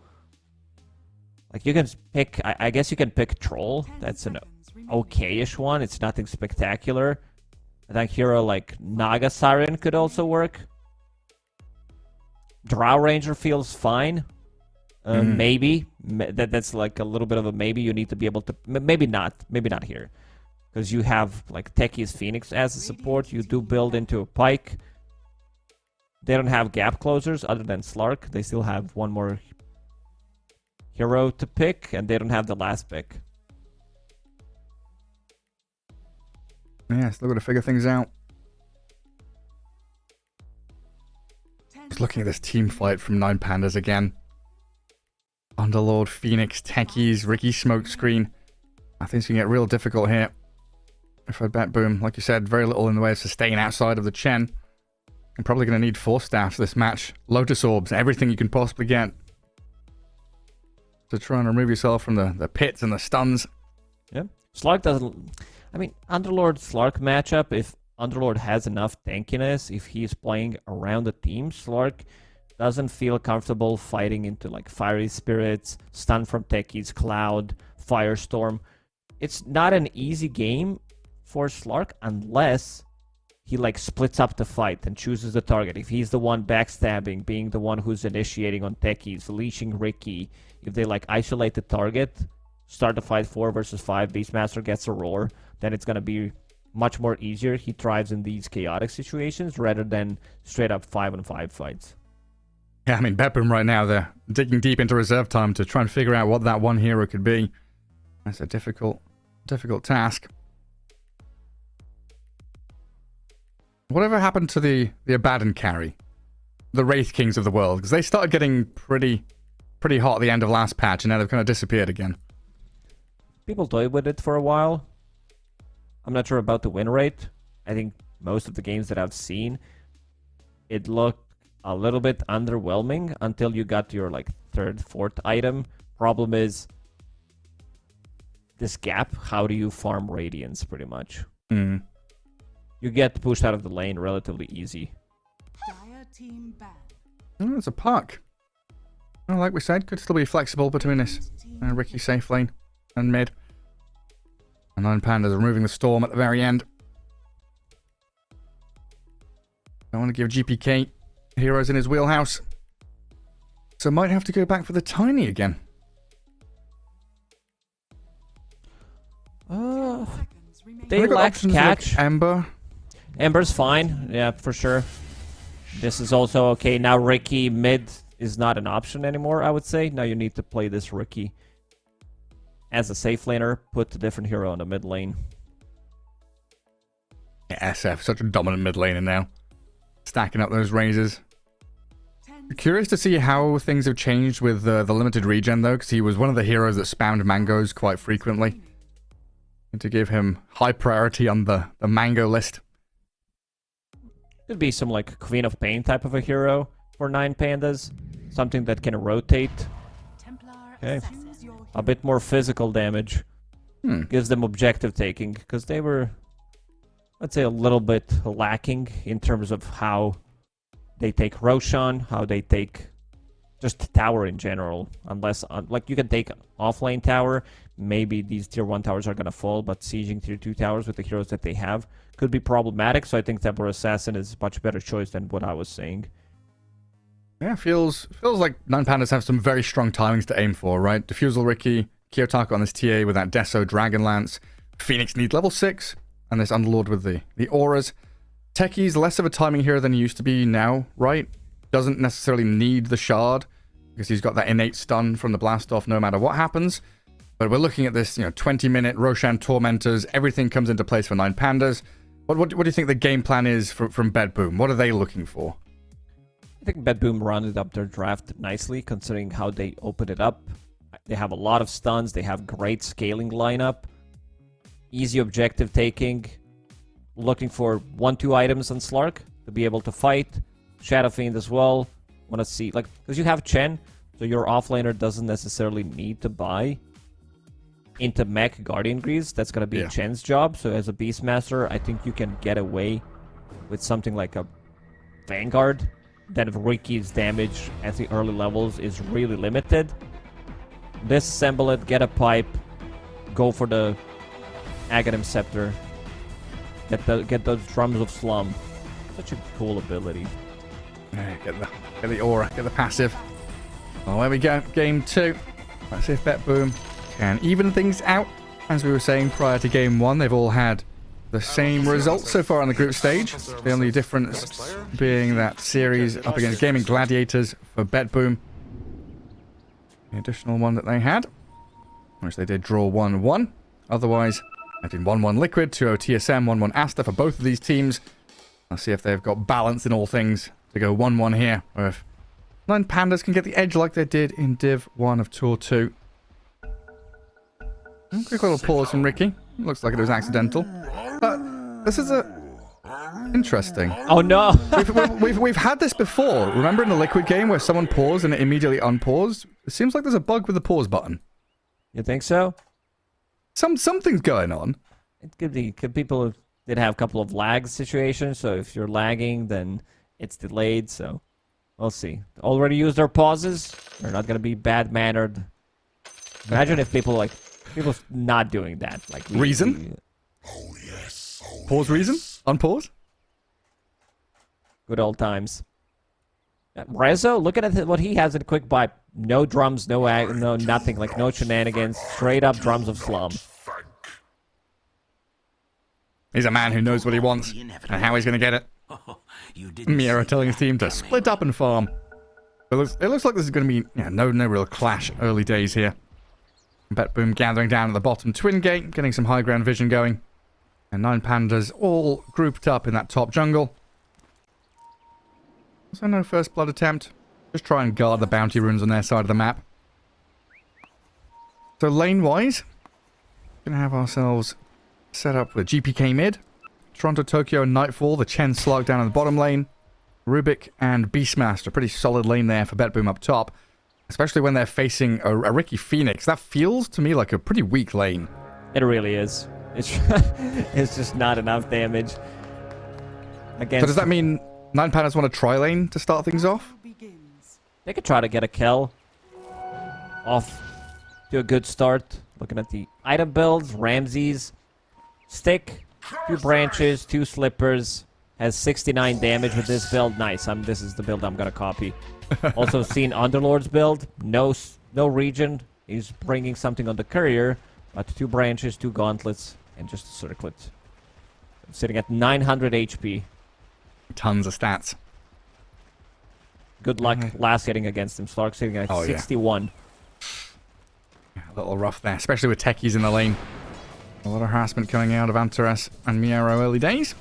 like you can pick, I guess you can pick Troll. That's an okay-ish one. It's nothing spectacular. I think hero like Naga Siren could also work. Drow Ranger feels fine. Maybe. That's like a little bit of a maybe. You need to be able to... Maybe not. Maybe not here. Because you have like Techie's Phoenix as a support. You do build into a Pike. They don't have gap closers other than Slark. They still have one more hero to pick. And they don't have the last pick. Yeah, still got to figure things out. Just looking at this team fight from 9 Pandas again. Underlord, Phoenix, Techies, Ricky Smokescreen. I think it's going to get real difficult here. If I Bet Boom, like you said, very little in the way of sustain outside of the Chen. I'm probably going to need 4 staffs this match. Lotus Orbs, everything you can possibly get. To try and remove yourself from the pits and the stuns. Yeah. Slark doesn't... Underlord Slark matchup, if Underlord has enough tankiness, if he's playing around the team, Slark doesn't feel comfortable fighting into like Fiery Spirits, Stun from Techies, Cloud, Firestorm. It's not an easy game for Slark unless he like splits up the fight and chooses the target. If he's the one backstabbing, being the one who's initiating on Techies, leashing Ricky, if they like isolate the target, start the fight 4 versus 5, Beastmaster gets a roar, then it's going to be much more easier. He thrives in these chaotic situations rather than straight up 5-on-5 fights. Yeah, Bet Boom right now, they're digging deep into reserve time to try and figure out what that one hero could be. That's a difficult task. Whatever happened to the Abaddon carry? The Wraith Kings of the world? Because they started getting pretty hot at the end of last patch, and now they've kind of disappeared again. People toyed with it for a while. I'm not sure about the win rate. I think most of the games that I've seen, it looked a little bit underwhelming until you got your like 3rd, 4th item. Problem is this gap. How do you farm Radiance pretty much? You get pushed out of the lane relatively easy. Dire team ban. Oh, it's a puck. Well, like we said, could still be flexible between this Ricky safe lane and mid. And 9 Pandas removing the storm at the very end. Don't want to give GPK heroes in his wheelhouse. So might have to go back for the Tiny again. Seconds remaining. They They've got lack options catch. like Ember. Ember's fine, yeah, for sure. This is also okay. Now Ricky mid is not an option anymore, I would say. Now you need to play this Ricky as a safe laner, put a different hero on the mid lane. Yeah, SF, such a dominant mid laner now. Stacking up those razors. Curious to see how things have changed with the limited regen, though, because he was one of the heroes that spammed mangoes quite frequently. And to give him high priority on the mango list. Could be some like Queen of Pain type of a hero for 9 pandas. Something that can rotate. Templar Okay. assesses your A bit more physical damage. Gives them objective taking, because they were, let's say, a little bit lacking in terms of how they take Roshan, how they take just tower in general. Unless, like, you can take offlane tower, maybe these tier 1 towers are going to fall, but sieging tier 2 towers with the heroes that they have could be problematic, so I think Templar Assassin is a much better choice than what I was saying. Yeah, feels like 9 pandas have some very strong timings to aim for, right? Diffusal Ricky, Kiyotaka on this TA with that Deso Dragonlance, Phoenix need level 6, and this Underlord with the auras. Techie's less of a timing hero than he used to be now, right? Doesn't necessarily need the shard, because he's got that innate stun from the blast off no matter what happens. But we're looking at this, 20-minute Roshan Tormentors, everything comes into place for 9 pandas. What do you think the game plan is from Bedboom? What are they looking for? I think Bedboom rounded up their draft nicely, considering how they opened it up. They have a lot of stuns, they have great scaling lineup, easy objective taking, looking for 1-2 items on Slark to be able to fight, Shadow Fiend as well. Want to see, like, because you have Chen, so your offlaner doesn't necessarily need to buy into mech Guardian Greaves. That's going to be Chen's job. So as a Beastmaster, I think you can get away with something like a Vanguard. That if Ricky's damage at the early levels is really limited. Disassemble it, get a pipe, go for the Aghanim Scepter. Get those Drums of Slum. Such a cool ability. Get the aura, get the passive. Oh, there we go. Game 2. Let's see if Bedboom can even things out. As we were saying prior to Game 1, they've all had the same results so far on the group stage. The only difference being that series up against Gaming Gladiators for Bedboom. The additional one that they had, which they did draw 1-1. Otherwise, I did 1-1 Liquid, 2-0 TSM, 1-1 Asta for both of these teams. Let's see if they've got balance in all things to go 1-1 here, or if 9 pandas can get the edge like they did in Div 1 of Tour 2. Quick little pause from Ricky. Looks like it was accidental. This is interesting. Oh no! we've had this before. Remember in the Liquid game where someone paused and it immediately unpaused? It seems like there's a bug with the pause button. You think so? Something's going on. It could be. People did have a couple of lag situations, so if you're lagging, then it's delayed, so we'll see. Already used their pauses. They're not going to be bad-mannered. Imagine if people not doing that. Like Reason? Pause reason? Unpause? Good old times. Rezo, look at what he has in Quick Buy. No drums, no nothing, like no shenanigans. Straight up Drums of Slum. He's a man who knows what he wants and how he's going to get it. Mira telling his team to split up and farm. It looks like this is going to be no real clash early days here. Bedboom gathering down at the bottom twin gate, getting some high ground vision going. And 9 pandas all grouped up in that top jungle. So no first blood attempt. Just try and guard the bounty runes on their side of the map. So lane-wise, going to have ourselves set up with GPK mid, Toronto, Tokyo, and Nightfall, the Chen Slark down in the bottom lane, Rubik and Beastmaster. Pretty solid lane there for Bedboom up top. Especially when they're facing a Ricky Phoenix. That feels to me like a pretty weak lane. It really is. It's just not enough damage. Against... So does that mean 9 pandas want to try lane to start things off? begins. They could try to get a kill off to a good start. Looking at the item builds, Ramses, stick, 2 branches, 2 slippers, has 69 damage with this build. Nice. This is the build I'm gonna copy. Also seen Underlord's build. No region. He's bringing something on the courier. But 2 branches, 2 gauntlets, and just a circlet. I'm sitting at 900 HP. Tons of stats. Good luck last hitting against him. Slark sitting at 61. Yeah, a little rough there, especially with techies in the lane. A lot of harassment coming out of Antares and Miero early days.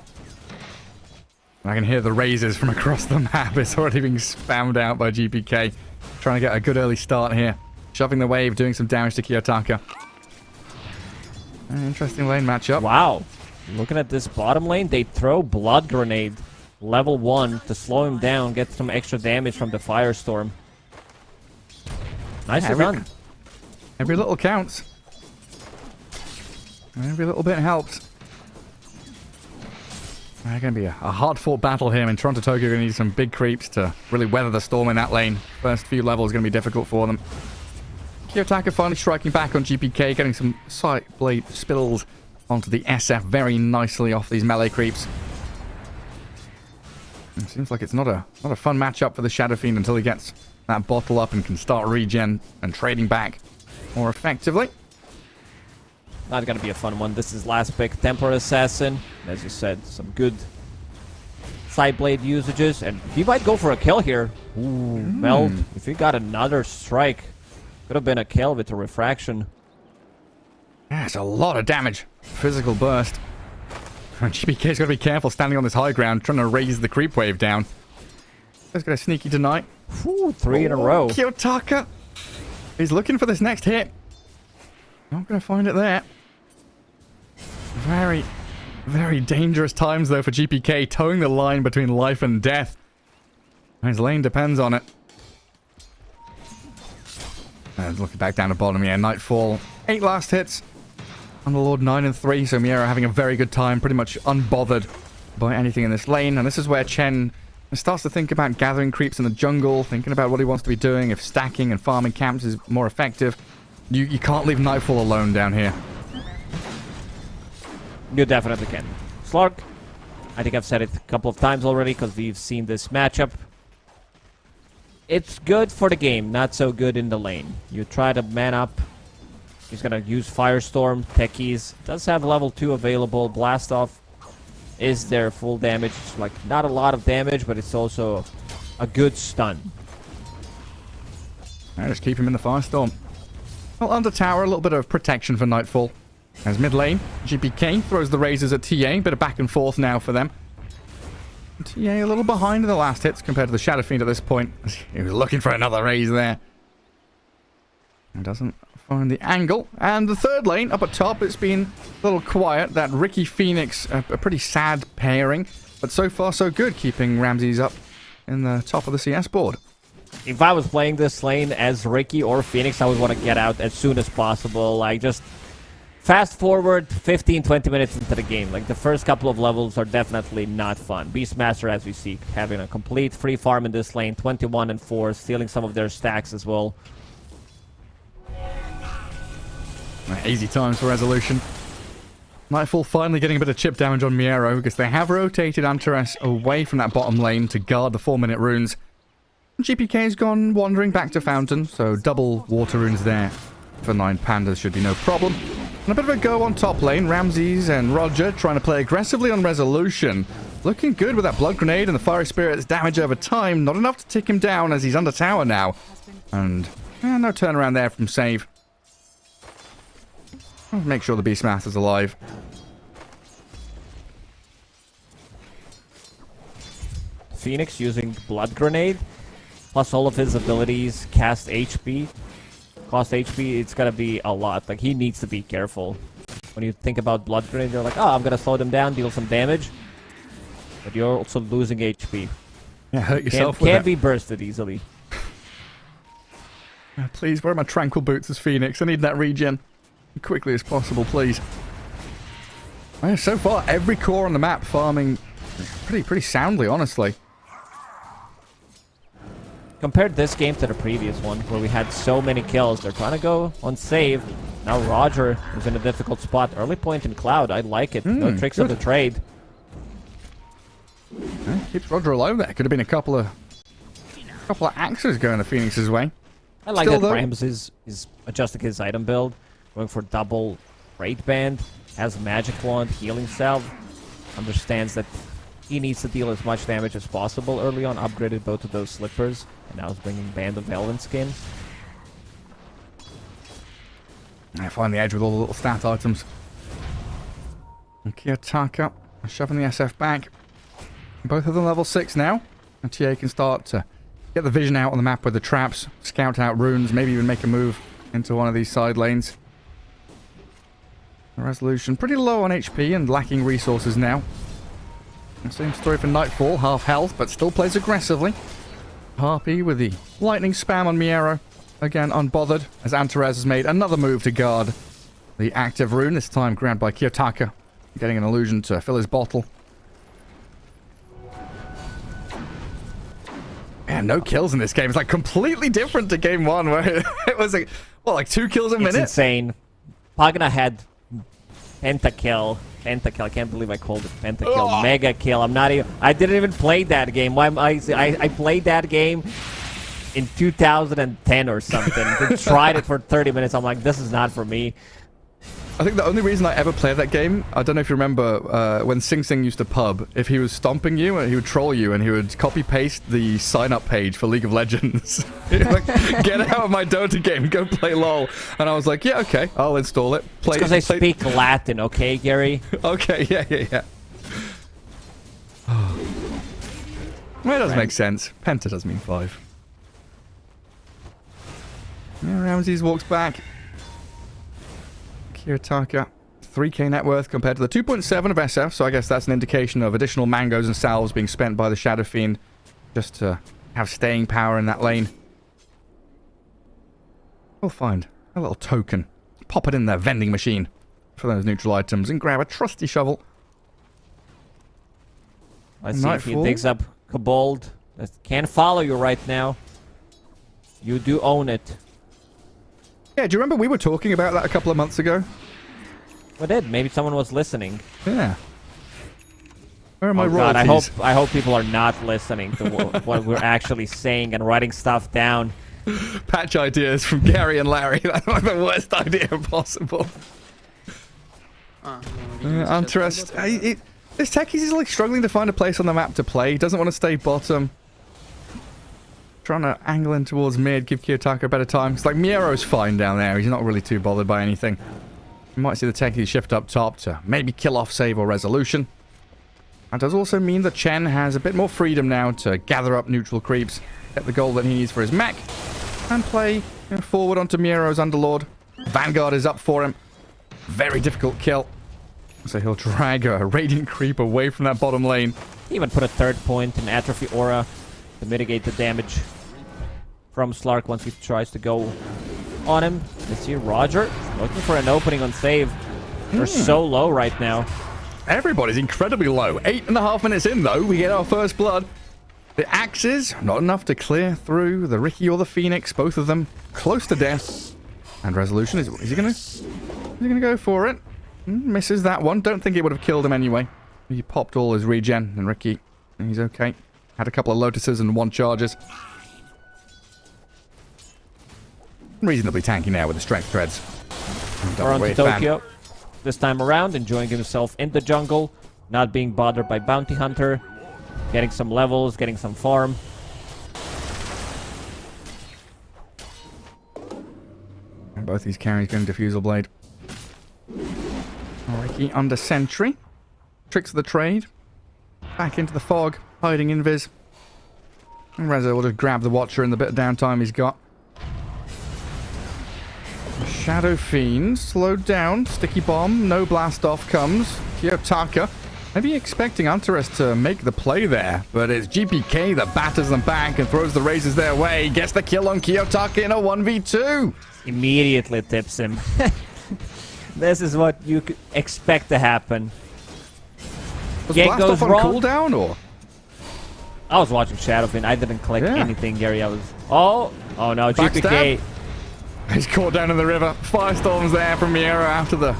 I can hear the raises from across the map. It's already being spammed out by GPK. Trying to get a good early start here. Shoving the wave, doing some damage to Kiyotaka. An interesting lane matchup. Wow. Looking at this bottom lane, they throw Blood Grenade level 1 to slow him down, get some extra damage from the Firestorm. Nicely done. Every little counts. Every little bit helps. It's going to be a hard-fought battle here. I mean, Toronto Tokyo are going to need some big creeps to really weather the storm in that lane. First few levels going to be difficult for them. Kiyotaka finally striking back on GPK, getting some sight blade spills onto the SF very nicely off these melee creeps. It seems like it's not a fun matchup for the Shadow Fiend until he gets that bottle up and can start regen and trading back more effectively. Not gonna be a fun one. This is last pick, Temper Assassin. As you said, some good side blade usages, and he might go for a kill here. Ooh, Meld. If he got another strike, could have been a kill with a refraction. Yeah, it's a lot of damage. Physical burst. GPK's got to be careful standing on this high ground, trying to raise the creep wave down. He's got a sneaky tonight. Ooh, 3 in a row. Kiyotaka. He's looking for this next hit. Not going to find it there. Very, very dangerous times, though, for GPK, towing the line between life and death. His lane depends on it. And looking back down the bottom, yeah, Nightfall. 8 last hits. Underlord 9 and 3, so Miero having a very good time, pretty much unbothered by anything in this lane. And this is where Chen starts to think about gathering creeps in the jungle, thinking about what he wants to be doing, if stacking and farming camps is more effective. You can't leave Nightfall alone down here. You definitely can. Slark, I think I've said it a couple of times already because we've seen this matchup. It's good for the game, not so good in the lane. You try to man up. He's going to use Firestorm, Techies. Does have level 2 available. Blast Off is their full damage. It's like not a lot of damage, but it's also a good stun. I just keep him in the Firestorm. Well, under tower, a little bit of protection for Nightfall. As mid lane, GPK throws the razors at TA. Bit of back and forth now for them. TA a little behind in the last hits compared to the Shadow Fiend at this point. He was looking for another raise there. He doesn't find the angle. And the third lane up at top, it's been a little quiet. That Ricky Phoenix, a pretty sad pairing. But so far so good, keeping Ramses up in the top of the CS board. If I was playing this lane as Ricky or Phoenix, I would want to get out as soon as possible. Like, just fast forward 15-20 minutes into the game. Like, the first couple of levels are definitely not fun. Beastmaster, as we see, having a complete free farm in this lane, 21 and 4, stealing some of their stacks as well. Easy times for resolution. Nightfall finally getting a bit of chip damage on Miero because they have rotated Antares away from that bottom lane to guard the 4-minute runes. GPK's gone wandering back to Fountain, so double water runes there for 9 Pandas should be no problem. And a bit of a go on top lane. Ramses and Roger trying to play aggressively on resolution. Looking good with that Blood Grenade and the Fiery Spirit's damage over time. Not enough to tick him down as he's under tower now. And no turnaround there from Save. I'll make sure the Beastmaster's alive. Phoenix using Blood Grenade, plus all of his abilities, cast HP. Cost HP, it's gonna be a lot. Like, he needs to be careful. When you think about Blood Grenade, you're like, oh, I'm gonna slow them down, deal some damage. But you're also losing HP. Yeah, hurt yourself with Can't it. be bursted easily. Please, where are my tranquil boots as Phoenix? I need that regen as quickly as possible, please. So far, every core on the map farming pretty soundly, honestly. Compared this game to the previous one, where we had so many kills, they're trying to go on save. Now Roger is in a difficult spot. Early point in Cloud, I like it. No tricks of the trade. Keeps Roger alive there. Could have been a couple of axes going the Phoenix's way. I like Still, that though, Rams is adjusting his item build. Going for double Great Band. Has Magic Wand, Healing Salve. Understands that he needs to deal as much damage as possible early on. Upgraded both of those slippers. And now is bringing Band of Elven Skin. I find the edge with all the little stat items. And Kiyotaka shoving the SF back. Both of them level 6 now. And TA can start to get the vision out on the map with the traps, scout out runes, maybe even make a move into one of these side lanes. The Resolution pretty low on HP and lacking resources now. Same story for Nightfall, half health, but still plays aggressively. Harpy with the lightning spam on Miero. Again, unbothered, as Antares has made another move to guard the active rune, this time grabbed by Kiyotaka, getting an illusion to fill his bottle. Man, no kills in this game. It's like completely different to game 1, where it was like, what, like 2 kills a minute? It's insane. Pagna had pentakill. Pentakill. I can't believe I called it pentakill. Oh. Mega kill. I didn't even play that game. I played that game in 2010 or something. I tried it for 30 minutes. I'm like, this is not for me. I think the only reason I ever played that game, I don't know if you remember when Sing Sing used to pub, if he was stomping you, he would troll you and he would copy paste the sign up page for League of Legends. Like, get out of my Dota game, go play LOL. And I was like, yeah, okay, I'll install it. Play Because I speak Latin, okay, Gary? Okay, yeah. Well, it does make sense. Penta does mean 5. Yeah, Ramses walks back. Kiyotaka, 3k net worth compared to the 2.7 of SF, so I guess that's an indication of additional mangoes and salves being spent by the Shadow Fiend just to have staying power in that lane. We'll find a little token. Pop it in their vending machine for those neutral items and grab a trusty shovel. Let's see if he digs up Kobold. Can't follow you right now. You do own it. Yeah, do you remember we were talking about that a couple of months ago? We did. Maybe someone was listening. Yeah. Where are my God, royalties? I hope people are not listening to what we're actually saying and writing stuff down. Patch ideas from Gary and Larry. That's like the worst idea possible. Interest. This techie is like struggling to find a place on the map to play. He doesn't want to stay bottom. Trying to angle in towards mid, give Kiyotaka a better time. It's like Miero's fine down there. He's not really too bothered by anything. You might see the techie shift up top to maybe kill off save or resolution. That does also mean that Chen has a bit more freedom now to gather up neutral creeps, get the gold that he needs for his mech, and play forward onto Miero's Underlord. Vanguard is up for him. Very difficult kill. So he'll drag a Radiant Creep away from that bottom lane. He even put a third point in Atrophy Aura to mitigate the damage from Slark once he tries to go on him. Let's see Roger looking for an opening on save. They're so low right now. Everybody's incredibly low. 8.5 minutes in, though, we get our first blood. The axes, not enough to clear through the Ricky or the Phoenix. Both of them close to death. And Resolution, is he gonna go for it? Misses that one. Don't think it would have killed him anyway. He popped all his regen, and Ricky, he's okay. Had a couple of Lotuses and 1 charges. Reasonably tanky now with the strength threads. We're on to Tokyo. This time around, enjoying himself in the jungle, not being bothered by Bounty Hunter, getting some levels, getting some farm. And both these carries going Diffusal Blade. Ricky under sentry. Tricks of the trade. Back into the fog, hiding invis. And Reza will just grab the Watcher in the bit of downtime he's got. Shadow Fiend slowed down. Sticky Bomb, no blast off comes. Kiyotaka, maybe expecting Antares to make the play there, but it's GPK that batters them back and throws the razors their way. Gets the kill on Kiyotaka in a 1v2. Immediately tips him. This is what you could expect to happen. Was Game blast goes off on wrong. cooldown or? I was watching Shadowfin. I didn't click anything, Gary. I was... Oh no, Backstab. GPK. He's caught down in the river. Firestorm's there from Miero after the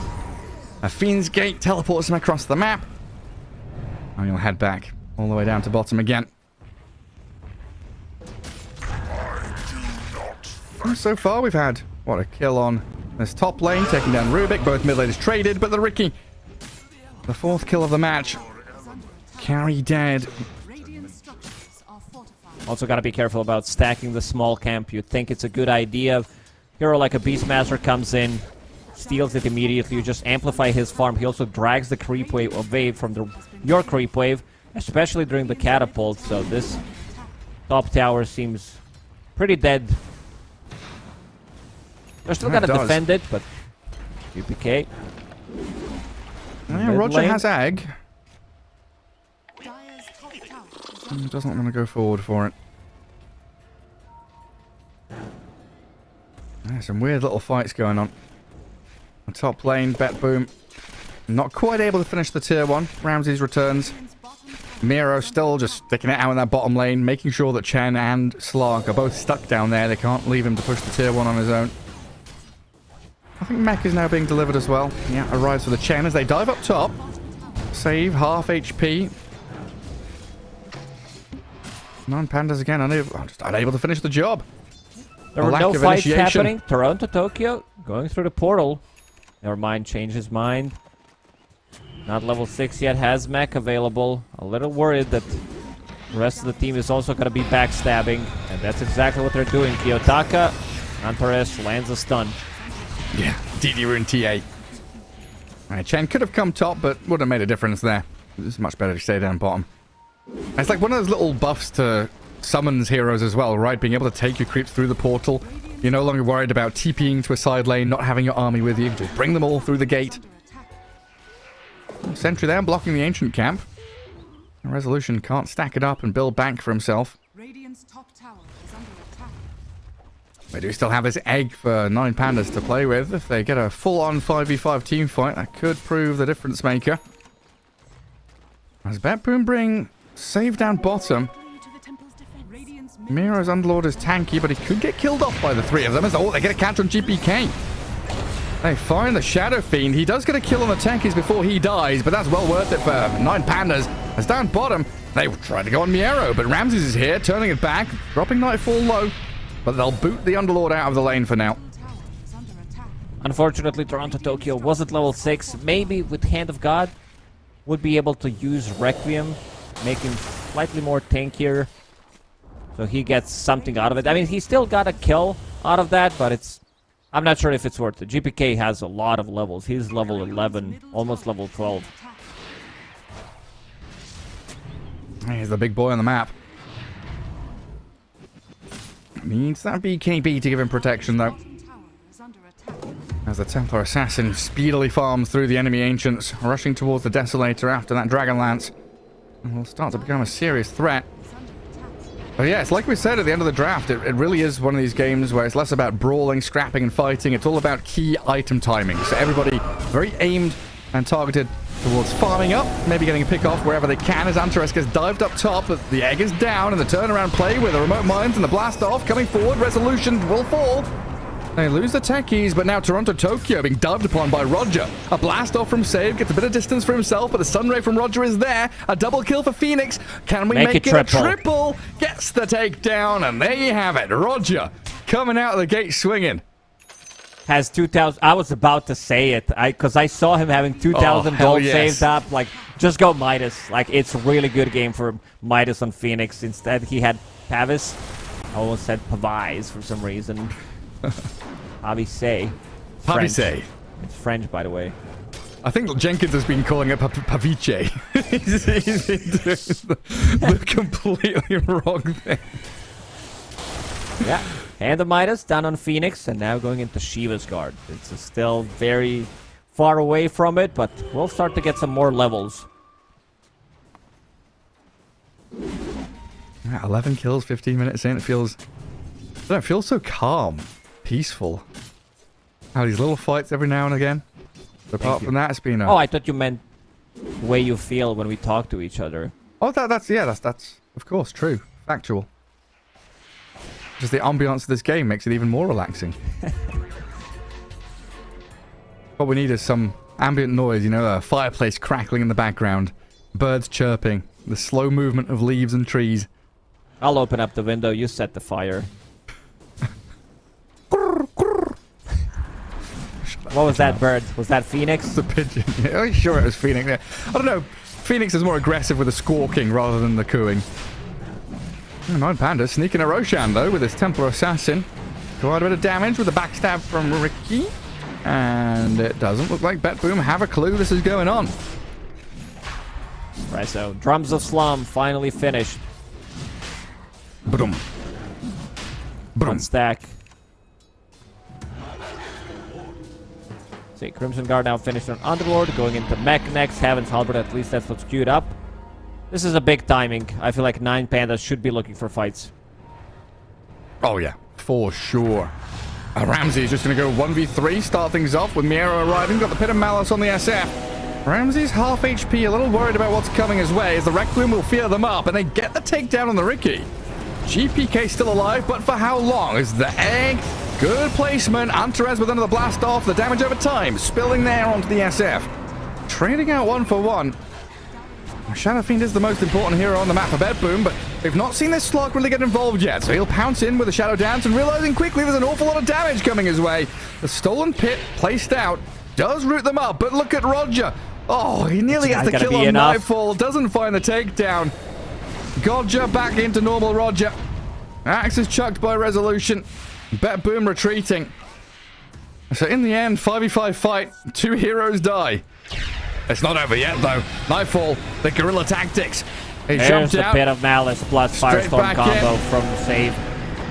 Fiend's Gate teleports him across the map. And he'll head back all the way down to bottom again. So far we've had, what, a kill on There's top lane taking down Rubik. Both mid laners traded, but the Ricky, the 4th kill of the match. Carry dead. Radiant structures are fortified. Also got to be careful about stacking the small camp. You'd think it's a good idea. Hero like a Beastmaster comes in, steals it immediately. You just amplify his farm. He also drags the creep wave away from your creep wave, especially during the catapult. So this top tower seems pretty dead. They're still gonna defend it, but UPK. Yeah, Mid Roger lane. has Egg. Dire's top tower is under Doesn't want to go forward for it. Some weird little fights going on. On top lane, Bet Boom. Not quite able to finish the tier 1. Ramses returns. Radiant's bottom tower. Miro still just sticking it out in that bottom lane, making sure that Chen and Slark are both stuck down there. They can't leave him to push the tier 1 on his own. I think Mech is now being delivered as well. Yeah, arrives for the Chen as they dive up top. Save, half HP. 9 Pandas again, just unable to finish the job. There A were lack no of fights initiation. happening. Toronto, Tokyo, going through the portal. Never mind, changed his mind. Not level 6 yet, has mech available. A little worried that the rest of the team is also going to be backstabbing. And that's exactly what they're doing. Kiyotaka, Antares lands a stun. Yeah, DD Rune TA. Alright, Chen could have come top, but wouldn't have made a difference there. It's much better to stay down bottom. It's like one of those little buffs to summons heroes as well, right? Being able to take your creeps through the portal. You're no longer worried about TPing to a side lane, not having your army with you. Just bring them all through the gate. Under attack. Sentry there, blocking the ancient camp. Resolution can't stack it up and build bank for himself. Radiant's top tower is under attack. They do still have this egg for 9 Pandas to play with. If they get a full-on 5v5 team fight, that could prove the difference maker. As Betboom bring save down bottom. Radiant's Miro's Underlord is tanky, but he could get killed off by the 3 of them. As they get a catch on GPK. They find the Shadow Fiend. He does get a kill on the tankies before he dies, but that's well worth it for 9 Pandas. As down bottom, they try to go on Miero, but Ramses is here, turning it back, dropping Nightfall low. But they'll boot the Underlord out of the lane for now. tower is under attack. Unfortunately, Toronto, Tokyo wasn't level 6. Maybe with Hand of God would be able to use Requiem, make him slightly more tankier. So he gets something out of it. I mean, he still got a kill out of that, but I'm not sure if it's worth it. GPK has a lot of levels. He's level 11, almost level 12. Here's the big boy on the map. Needs that BKB to give him protection, though. Bottom tower is under attack. As the Templar Assassin speedily farms through the enemy Ancients, rushing towards the Desolator after that Dragon Lance. And will start to become a serious threat. Is under attack. But yeah, it's like we said at the end of the draft, it really is one of these games where it's less about brawling, scrapping, and fighting. It's all about key item timing. So everybody very aimed and targeted towards farming up, maybe getting a pick off wherever they can as Antares gets dived up top. But the egg is down, and the turnaround play with the remote mines and the blast off coming forward. Resolution will fall. They lose the techies, but now Toronto Tokyo being dived upon by Roger. A blast off from Save, gets a bit of distance for himself, but the Sunray from Roger is there. A double kill for Phoenix. Can we make it a triple? Gets the takedown, and there you have it. Roger coming out of the gate swinging. Has 2,000. I was about to say it, because I saw him having 2,000 hell gold yes. saved up. Like, just go Midas. Like, it's a really good game for Midas on Phoenix. Instead, he had Pavis. I almost said Pavise for some reason. Pavise. Pavise. It's French, by the way. I think Jenkins has been calling it Paviche. He's been doing the completely wrong thing. Yeah. Hand of Midas down on Phoenix, and now going into Shiva's guard. It's still very far away from it, but we'll start to get some more levels. Yeah, 11 kills, 15 minutes in. It feels so calm, peaceful. How these little fights every now and again. But apart from that, it's been. Oh, I thought you meant the way you feel when we talk to each other. Oh, that's of course true, factual. Just the ambiance of this game makes it even more relaxing. What we need is some ambient noise, a fireplace crackling in the background, birds chirping, the slow movement of leaves and trees. I'll open up the window, you set the fire. What was that bird? Was that Phoenix? It's a pigeon. Yeah, I'm sure it was Phoenix. Yeah. I don't know. Phoenix is more aggressive with the squawking rather than the cooing. Nine Panda sneaking a Roshan, though, with his Templar Assassin. Quite a bit of damage with the backstab from Ricky. And it doesn't look like BetBoom have a clue this is going on. Right, so Drums of Slum finally finished. Boom. One stack. See, Crimson Guard now finished on Underlord, going into Mech next. Heaven's Halberd, at least that's what's queued up. This is a big timing. I feel like 9 Pandas should be looking for fights. Oh, yeah. For sure. Ramsey is just going to go 1v3, start things off with Miero arriving. Got the Pit of Malice on the SF. Ramsey's half HP, a little worried about what's coming his way, as the Requiem will fear them up, and they get the takedown on the Ricky. GPK still alive, but for how long? Is the egg? Good placement. Antares with another blast off. The damage over time, spilling there onto the SF. Trading out 1 for 1. Shadow Fiend is the most important hero on the map for BetBoom, but we've not seen this slug really get involved yet, so he'll pounce in with a Shadow Dance and realizing quickly there's an awful lot of damage coming his way. The Stolen Pit placed out does root them up, but look at Roger. Oh, he nearly gets the kill on Nightfall, doesn't find the takedown. Godja back into normal Roger. Axe is chucked by Resolution. BetBoom retreating. So in the end, 5v5 fight, 2 heroes die. It's not over yet, though. Nightfall, the guerrilla tactics. He jumped out. A bit of Malice plus Firestorm combo from the save.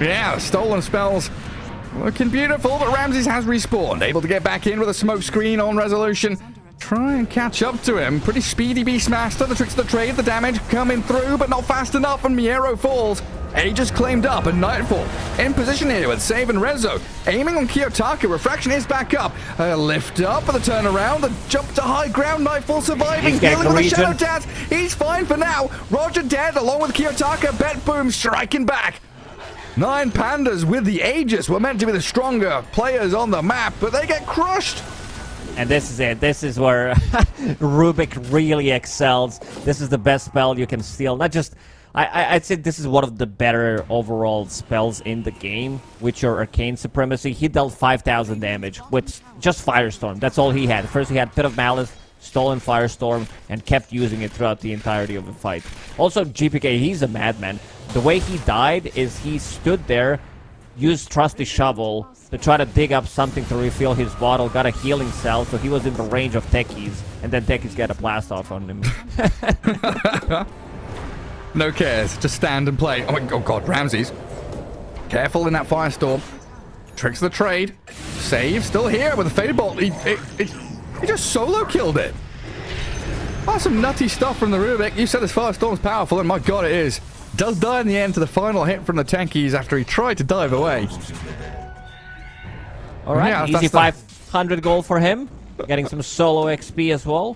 Yeah, stolen spells. Looking beautiful, but Ramses has respawned. Able to get back in with a smoke screen on Resolution. Try and catch up to him. Pretty speedy Beastmaster. The tricks of the trade, the damage coming through, but not fast enough, and Miero falls. Aegis claimed up, and Nightfall in position here with Save and Rezo. Aiming on Kiyotaka, Refraction is back up. A lift up for the turnaround, the jump to high ground, Nightfall surviving. Healing with a Shadow Dance. He's fine for now. Roger dead, along with Kiyotaka. BetBoom striking back. 9 Pandas with the Aegis were meant to be the stronger players on the map, but they get crushed. And this is it. This is where Rubik really excels. This is the best spell you can steal. Not just... I'd say this is one of the better overall spells in the game with your Arcane Supremacy. He dealt 5,000 damage with just Firestorm. That's all he had. First he had Pit of Malice, Stolen Firestorm, and kept using it throughout the entirety of the fight. Also, GPK, he's a madman. The way he died is he stood there, used Trusty Shovel to try to dig up something to refill his bottle, got a healing cell, so he was in the range of Techies, and then Techies got a blast off on him. No cares, just stand and play. Oh god, Ramses. Careful in that Firestorm. Tricks of the trade. Save, still here with a Faded Bolt. He just solo killed it. That's some nutty stuff from the Rubik. You said this Firestorm's powerful, and my god it is. Does die in the end to the final hit from the Techies after he tried to dive away. Alright, yeah, easy 500 gold for him. Getting some solo XP as well.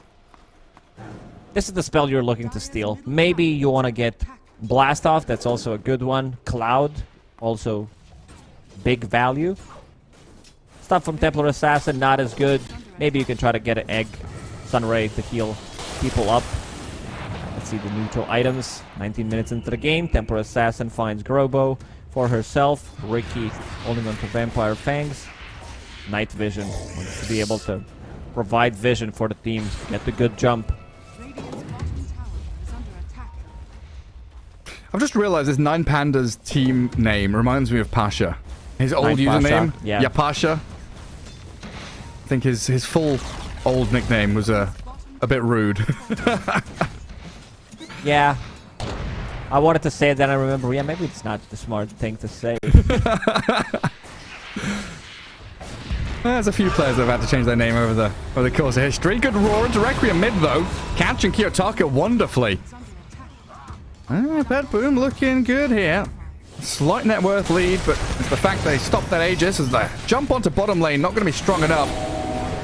This is the spell you're looking to steal. Maybe you want to get Blast Off, that's also a good one. Cloud, also big value. Stuff from Templar Assassin, not as good. Maybe you can try to get an Egg, Sunray to heal people up. Let's see the neutral items. 19 minutes into the game, Templar Assassin finds Grobo for herself. Ricky holding onto Vampire Fangs. Night Vision wants to be able to provide vision for the team, get the good jump. I've just realized this 9 Pandas team name reminds me of Pasha. His old username. Pasha, yeah. Pasha. I think his full old nickname was a bit rude. Yeah. I wanted to say it, then I remember, yeah, maybe it's not the smart thing to say. There's a few players that have had to change their name over the course of history. Good roar into Requiem mid, though. Catching Kiyotaka wonderfully. BetBoom looking good here. Slight net worth lead, but it's the fact they stopped that Aegis as they jump onto bottom lane. Not going to be strong enough.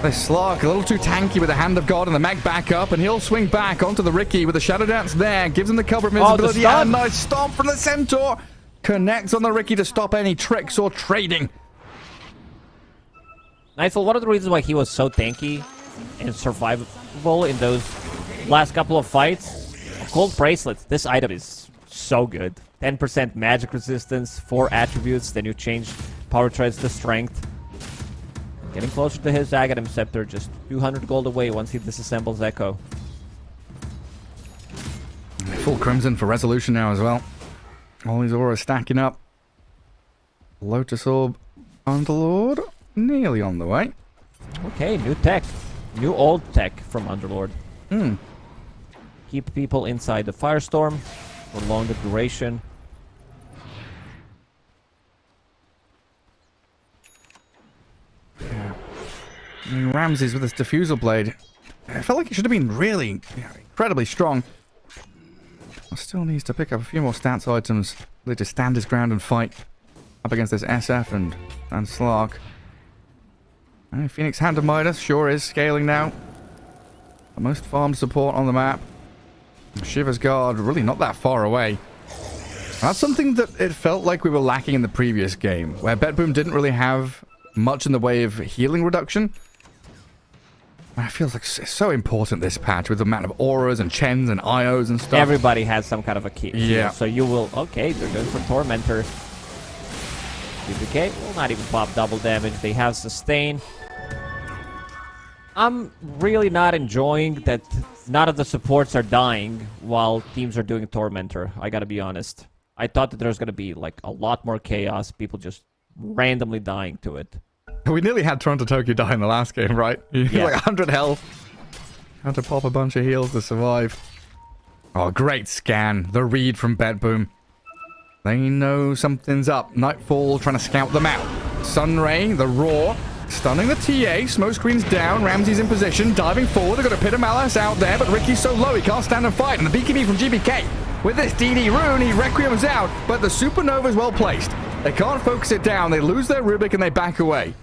They Slark a little too tanky with the Hand of God and the Mag back up, and he'll swing back onto the Ricky with the Shadow Dance there. Gives him the cover of invisibility. Oh, and nice stomp from the Centaur. Connects on the Ricky to stop any tricks or trading. Nightfall, one of the reasons why he was so tanky and survivable in those last couple of fights, Gold Bracelets, this item is so good. 10% magic resistance, 4 attributes, then you change power traits to strength. Getting closer to his Aghanim Scepter, just 200 gold away once he disassembles Echo. Full Crimson for Resolution now as well. All these auras stacking up. Lotus Orb Underlord, nearly on the way. Okay, new tech. New old tech from Underlord. Keep people inside the Firestorm for longer duration. I mean, Ramses with his Diffusal Blade. I felt like he should have been really incredibly strong. Still needs to pick up a few more stats items. They just stand his ground and fight up against this SF and Slark. Phoenix Hand of Midas sure is scaling now. The most farmed support on the map. Shiva's Guard really not that far away. That's something that it felt like we were lacking in the previous game, where Betboom didn't really have much in the way of healing reduction. It feels like it's so important this patch with the amount of auras and chens and IOs and stuff. Everybody has some kind of a key. Yeah. So you will... Okay, they're going for Tormentor. BBK will not even pop double damage. They have Sustain. I'm really not enjoying that none of the supports are dying while teams are doing Tormentor. I gotta be honest. I thought that there's gonna be like a lot more chaos. People just randomly dying to it. We nearly had Toronto Tokyo die in the last game, right? Yeah. Like 100 health. Had to pop a bunch of heals to survive. Oh, great scan. The read from Betboom. They know something's up. Nightfall trying to scout them out. Sunray, the Roar, stunning the TA. Smoke screen's down. Ramsey's in position. Diving forward. They've got a Pit of Malice out there, but Ricky's so low he can't stand and fight. And the BKB from GBK. With this DD rune, he Requiem's out, but the Supernova's well placed. They can't focus it down. They lose their Rubik and they back away.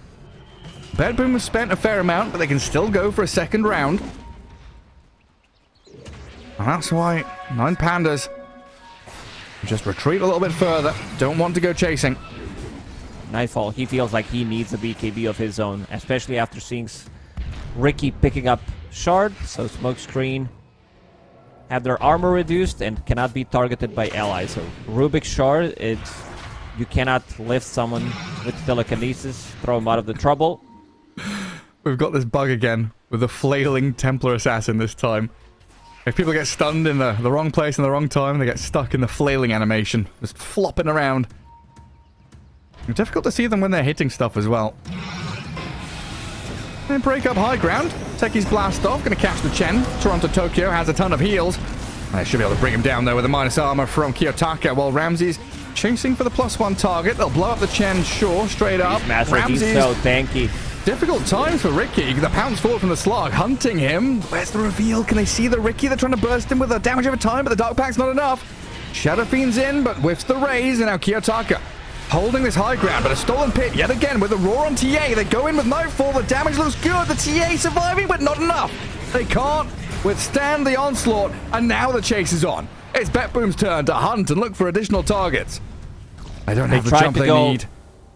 Betboom has spent a fair amount, but they can still go for a second round. And that's why 9 Pandas just retreat a little bit further. Don't want to go chasing. Nightfall, he feels like he needs a BKB of his own, especially after seeing Ricky picking up Shard, so Smokescreen have their armor reduced and cannot be targeted by allies. So Rubik Shard, you cannot lift someone with telekinesis, throw him out of the trouble. We've got this bug again with the flailing Templar Assassin this time. If people get stunned in the wrong place in the wrong time, they get stuck in the flailing animation, just flopping around. It's difficult to see them when they're hitting stuff as well. And break up high ground. Techi's blast off, gonna catch the Chen. Toronto Tokyo has a ton of heals. They should be able to bring him down though with a minus armor from Kiyotaka, while Ramsey's chasing for the +1 target. They'll blow up the Chen, sure, straight up. He's massive, he's so tanky. Difficult times for Ricky. The pounce forward from the Slug, hunting him. Where's the reveal? Can they see the Ricky? They're trying to burst him with a damage over time, but the Dark Pack's not enough. Shadow Fiend's in, but whiffs the raise, and now Kiyotaka holding this high ground, but a stolen pit yet again with a roar on TA. They go in with Nightfall. The damage looks good. The TA surviving, but not enough. They can't withstand the onslaught, and now the chase is on. It's Betboom's turn to hunt and look for additional targets. They don't have the jump they need.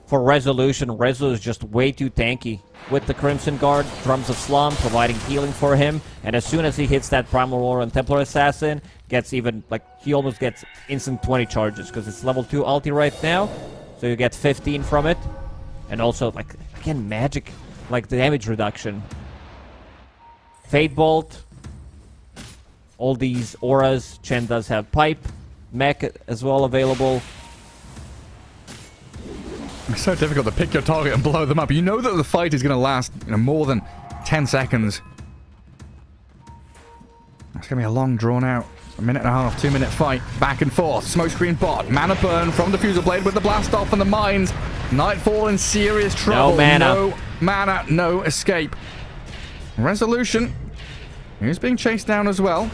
For Resolution, Rezo is just way too tanky. With the Crimson Guard, Drums of Slum providing healing for him, and as soon as he hits that Primal Roar on Templar Assassin, gets even, like, he almost gets instant 20 charges, because it's level 2 ulti right now, so you get 15 from it, and also, like, again, magic, like, the damage reduction. Fate Bolt, all these auras, Chen does have Pipe, Mech as well available. It's so difficult to pick your target and blow them up. You know that the fight is going to last more than 10 seconds. It's going to be a long, drawn-out, a minute and a half, 2-minute fight. Back and forth. Smokescreen bot. Mana burn from the Diffusal Blade with the blast off and the mines. Nightfall in serious trouble. No mana. No mana, no escape. Resolution. He's being chased down as well.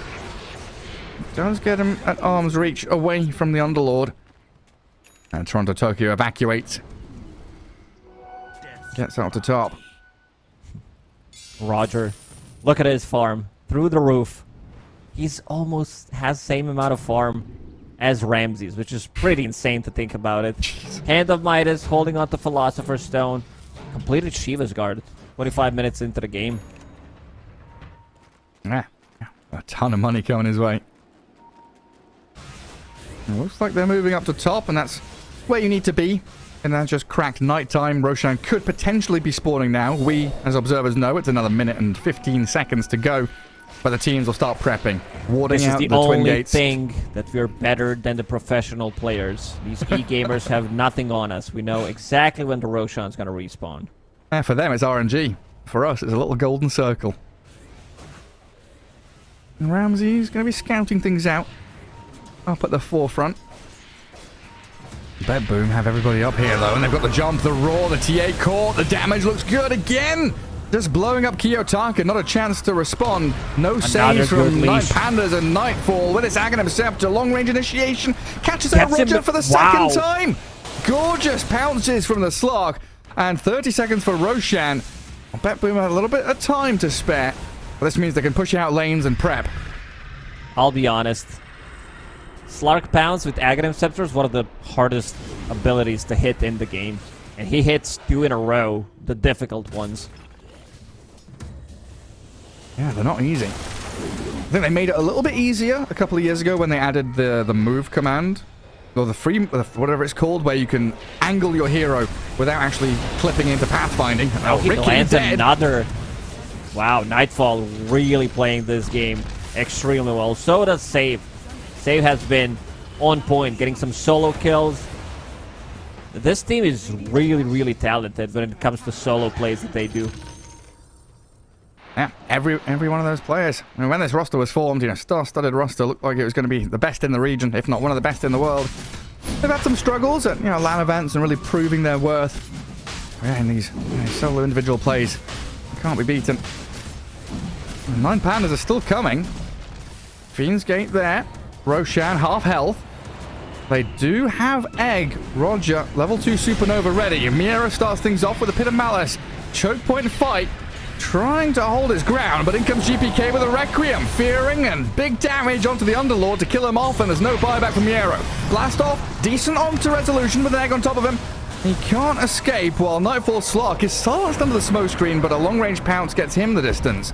Does get him at arm's reach away from the Underlord. And Toronto Tokyo evacuates. Gets out to top. Roger. Look at his farm. Through the roof. He's almost has same amount of farm as Ramses, which is pretty insane to think about it. Jeez. Hand of Midas holding on to Philosopher's Stone. Completed Shiva's Guard. 25 minutes into the game. Yeah. A ton of money coming his way. It looks like they're moving up to top, and that's where you need to be. And then just cracked nighttime. Roshan could potentially be spawning now. We, as observers, know it's another minute and 15 seconds to go. But the teams will start prepping, warding out the twin only gates. thing that we're better than the professional players. These e-gamers have nothing on us. We know exactly when the Roshan's going to respawn. Yeah, for them, it's RNG. For us, it's a little golden circle. And Ramsey's going to be scouting things out up at the forefront. Bet Boom have everybody up here, though, and they've got the jump, the roar, the TA caught. The damage looks good again. Just blowing up Kiyotaka, not a chance to respond. No saves from Night Pandas and Nightfall with its Aghanim Scepter. Long-range initiation. Catches out Roger for the second time. Gorgeous pounces from the Slark. And 30 seconds for Roshan. I bet Boom have a little bit of time to spare. But this means they can push out lanes and prep. I'll be honest. Slark Pounce with Aghanim Scepter is one of the hardest abilities to hit in the game. And he hits 2 in a row, the difficult ones. Yeah, they're not easy. I think they made it a little bit easier a couple of years ago when they added the move command. Or the free, whatever it's called, where you can angle your hero without actually clipping into pathfinding. Oh, he Ricky lands dead. another. Wow, Nightfall really playing this game extremely well. So does Save. Save has been on point, getting some solo kills. This team is really, really talented when it comes to solo plays that they do. Yeah, every one of those players. I mean, when this roster was formed, star-studded roster looked like it was going to be the best in the region, if not one of the best in the world. They've had some struggles at LAN events and really proving their worth. Yeah, in these solo individual plays, can't be beaten. 9 Pandas are still coming. Fiend's Gate there. Roshan half health. They do have Egg. Roger, level 2 Supernova ready. Miera starts things off with a Pit of Malice. Choke point fight. Trying to hold his ground, but in comes GPK with a Requiem. Fearing and big damage onto the Underlord to kill him off, and there's no buyback from Miero. Blast off, decent onto Resolution with an Egg on top of him. He can't escape while Nightfall Slark is silenced under the smoke screen, but a long-range pounce gets him the distance.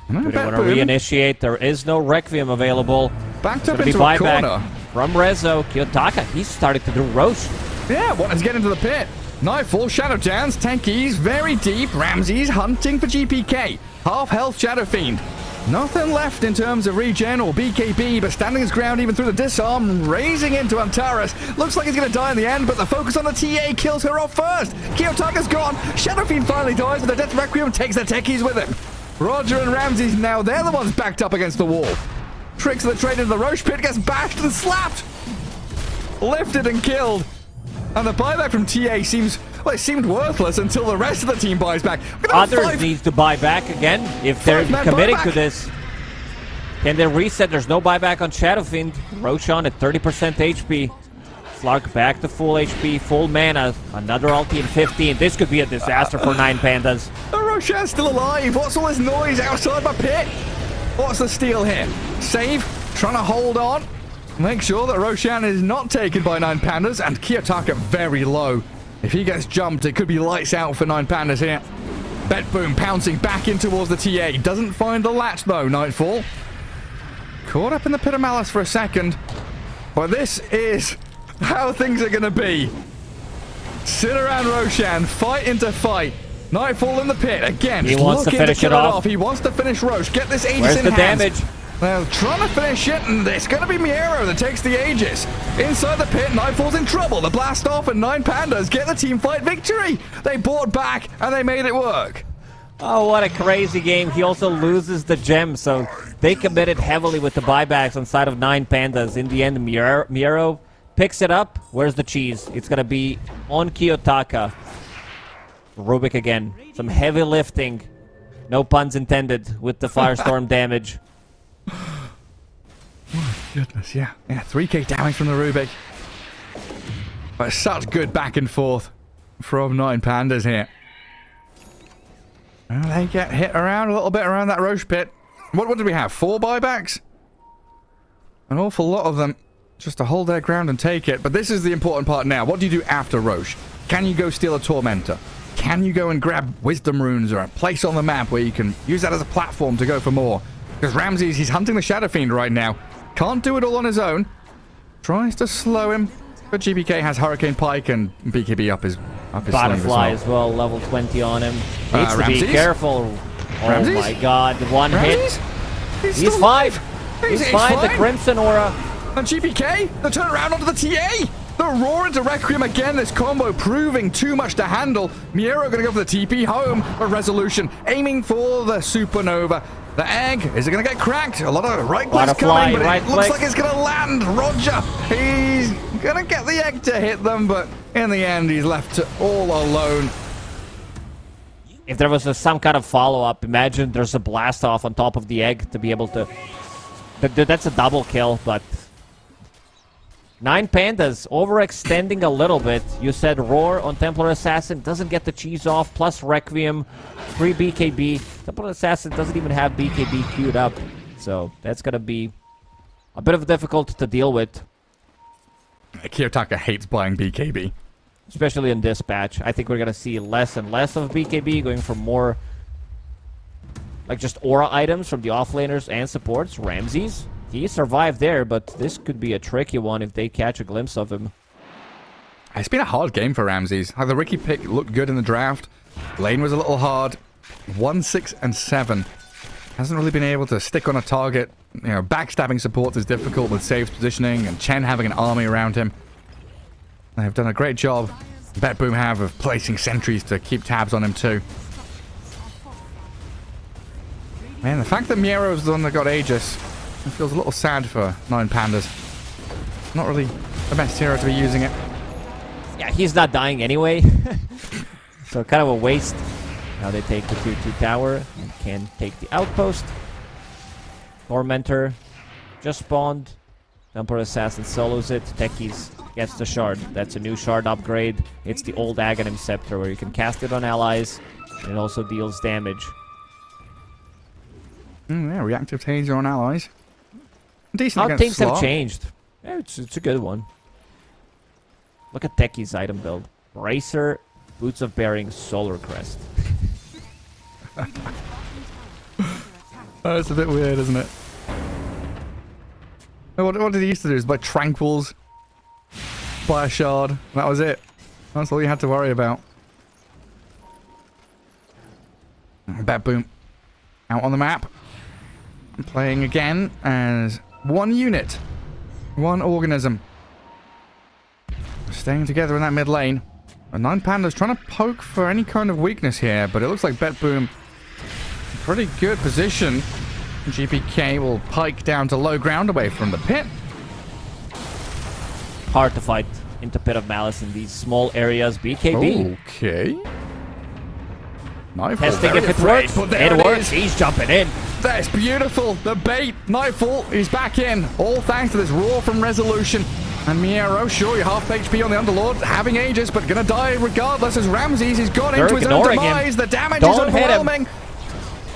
We want to reinitiate. There is no Requiem available. Backed up into a corner. From Rezo. Kiyotaka, he's starting to do Roche. Yeah, wanting to get into the pit. Nightfall, Shadow Dance, Tankies, very deep. Ramsey's hunting for GPK. Half health Shadow Fiend. Nothing left in terms of regen or BKB, but standing his ground even through the disarm, raising into Antares. Looks like he's going to die in the end, but the focus on the TA kills her off first. Kiyotaka's gone. Shadow Fiend finally dies, but the Death Requiem takes the techies with him. Roger and Ramsey's now, they're the ones backed up against the wall. Tricks of the trade into the Roche pit, gets bashed and slapped. Lifted and killed. And the buyback from TA seemed worthless until the rest of the team buys back. Others needs to buy back again if they're committing to this. Can they reset? There's no buyback on Shadowfiend. Roshan at 30% HP. Slark back to full HP, full mana. Another ulti in 15. This could be a disaster for 9 Pandas. Roshan's still alive. What's all this noise outside my pit? What's the steal here? Save, trying to hold on. Make sure that Roshan is not taken by 9 Pandas, and Kiyotaka very low. If he gets jumped, it could be lights out for 9 Pandas here. Bet Boom pouncing back in towards the TA. Doesn't find the latch though, Nightfall. Caught up in the Pit of Malice for a second. But this is how things are going to be. Sit around Roshan, fight into fight. Nightfall in the pit again. He wants to finish it off. He wants to finish Roche. Get this Aegis Where's in the hand. damage? Well, trying to finish it, and it's going to be Miero that takes the Aegis. Inside the pit, Nightfall's in trouble. The blast off, and 9 Pandas get the team fight victory. They bought back, and they made it work. Oh, what a crazy game. He also loses the gem, so they committed heavily with the buybacks on side of 9 Pandas. In the end, Miero picks it up. Where's the cheese? It's going to be on Kiyotaka. Rubik again. Some heavy lifting. No puns intended with the Firestorm damage. Oh, goodness, yeah. 3k damage from the Rubik. But such good back and forth from 9 Pandas here. Well, they get hit around a little bit around that Roche pit. What did we have? 4 buybacks? An awful lot of them just to hold their ground and take it. But this is the important part now. What do you do after Roche? Can you go steal a Tormentor? Can you go and grab Wisdom Runes or a place on the map where you can use that as a platform to go for more? Because Ramsey's, he's hunting the Shadow Fiend right now. Can't do it all on his own. Tries to slow him. But GBK has Hurricane Pike and BKB up his sleeve Butterfly as as well, level 20 on him. Needs to be Ramses? careful. Oh Ramses? my god, one Ramses? hit. Still He's fine. alive. He's fine. The Crimson Aura. And GPK, the turn around onto the TA. The roar into Requiem again. This combo proving too much to handle. Miero going to go for the TP home. A Resolution aiming for the Supernova. The egg, is it going to get cracked? A lot of right clicks coming, but it looks like it's going to land. Roger, he's going to get the egg to hit them, but in the end, he's left all alone. If there was some kind of follow-up, imagine there's a blast off on top of the egg to be able to... That's a double kill, but... 9 Pandas overextending a little bit. You said Roar on Templar Assassin doesn't get the cheese off, plus Requiem, 3 BKB. Templar Assassin doesn't even have BKB queued up, so that's gonna be a bit of difficult to deal with. Kiyotaka hates buying BKB. Especially in this patch. I think we're gonna see less and less of BKB, going for more like just aura items from the offlaners and supports. Ramses. He survived there, but this could be a tricky one if they catch a glimpse of him. It's been a hard game for Ramses. The Ricky pick looked good in the draft. Lane was a little hard. 1, 6, and 7. Hasn't really been able to stick on a target. You know, backstabbing supports is difficult with saves positioning and Chen having an army around him. They've done a great job. BetBoom have of placing sentries to keep tabs on him too. Man, the fact that Miero is the one that got Aegis, it feels a little sad for 9 Pandas. Not really the best hero to be using it. Yeah, he's not dying anyway. So kind of a waste. Now they take the 2-2 tower and can take the outpost. Tormentor just spawned. Templar Assassin solos it. Techies gets the shard. That's a new shard upgrade. It's the old Aghanim Scepter where you can cast it on allies. And it also deals damage. Yeah, reactive taser on allies. Decent How against things Slaw. have changed. Yeah, it's a good one. Look at Techie's item build. Bracer, Boots of Bearing, Solar Crest. Oh, it's a bit weird, isn't it? What did he used to do? Is buy Tranquils, buy a shard. That was it. That's all you had to worry about. BetBoom out on the map. Playing again as one unit. One organism. Staying together in that mid lane. And 9 Pandas trying to poke for any kind of weakness here, but it looks like BetBoom pretty good position. GPK will pike down to low ground away from the pit. Hard to fight into Pit of Malice in these small areas. BKB. Okay. Nightfall, Testing very if it afraid, works. but there It it works. is. He's jumping in. That's beautiful. The bait. Nightfall is back in. All thanks to this roar from Resolution. And Miero, sure, you're half HP on the Underlord, having Aegis, but gonna die regardless as Ramses. He's gone They're into his own ignoring him. demise. The damage Don't is hit him. overwhelming.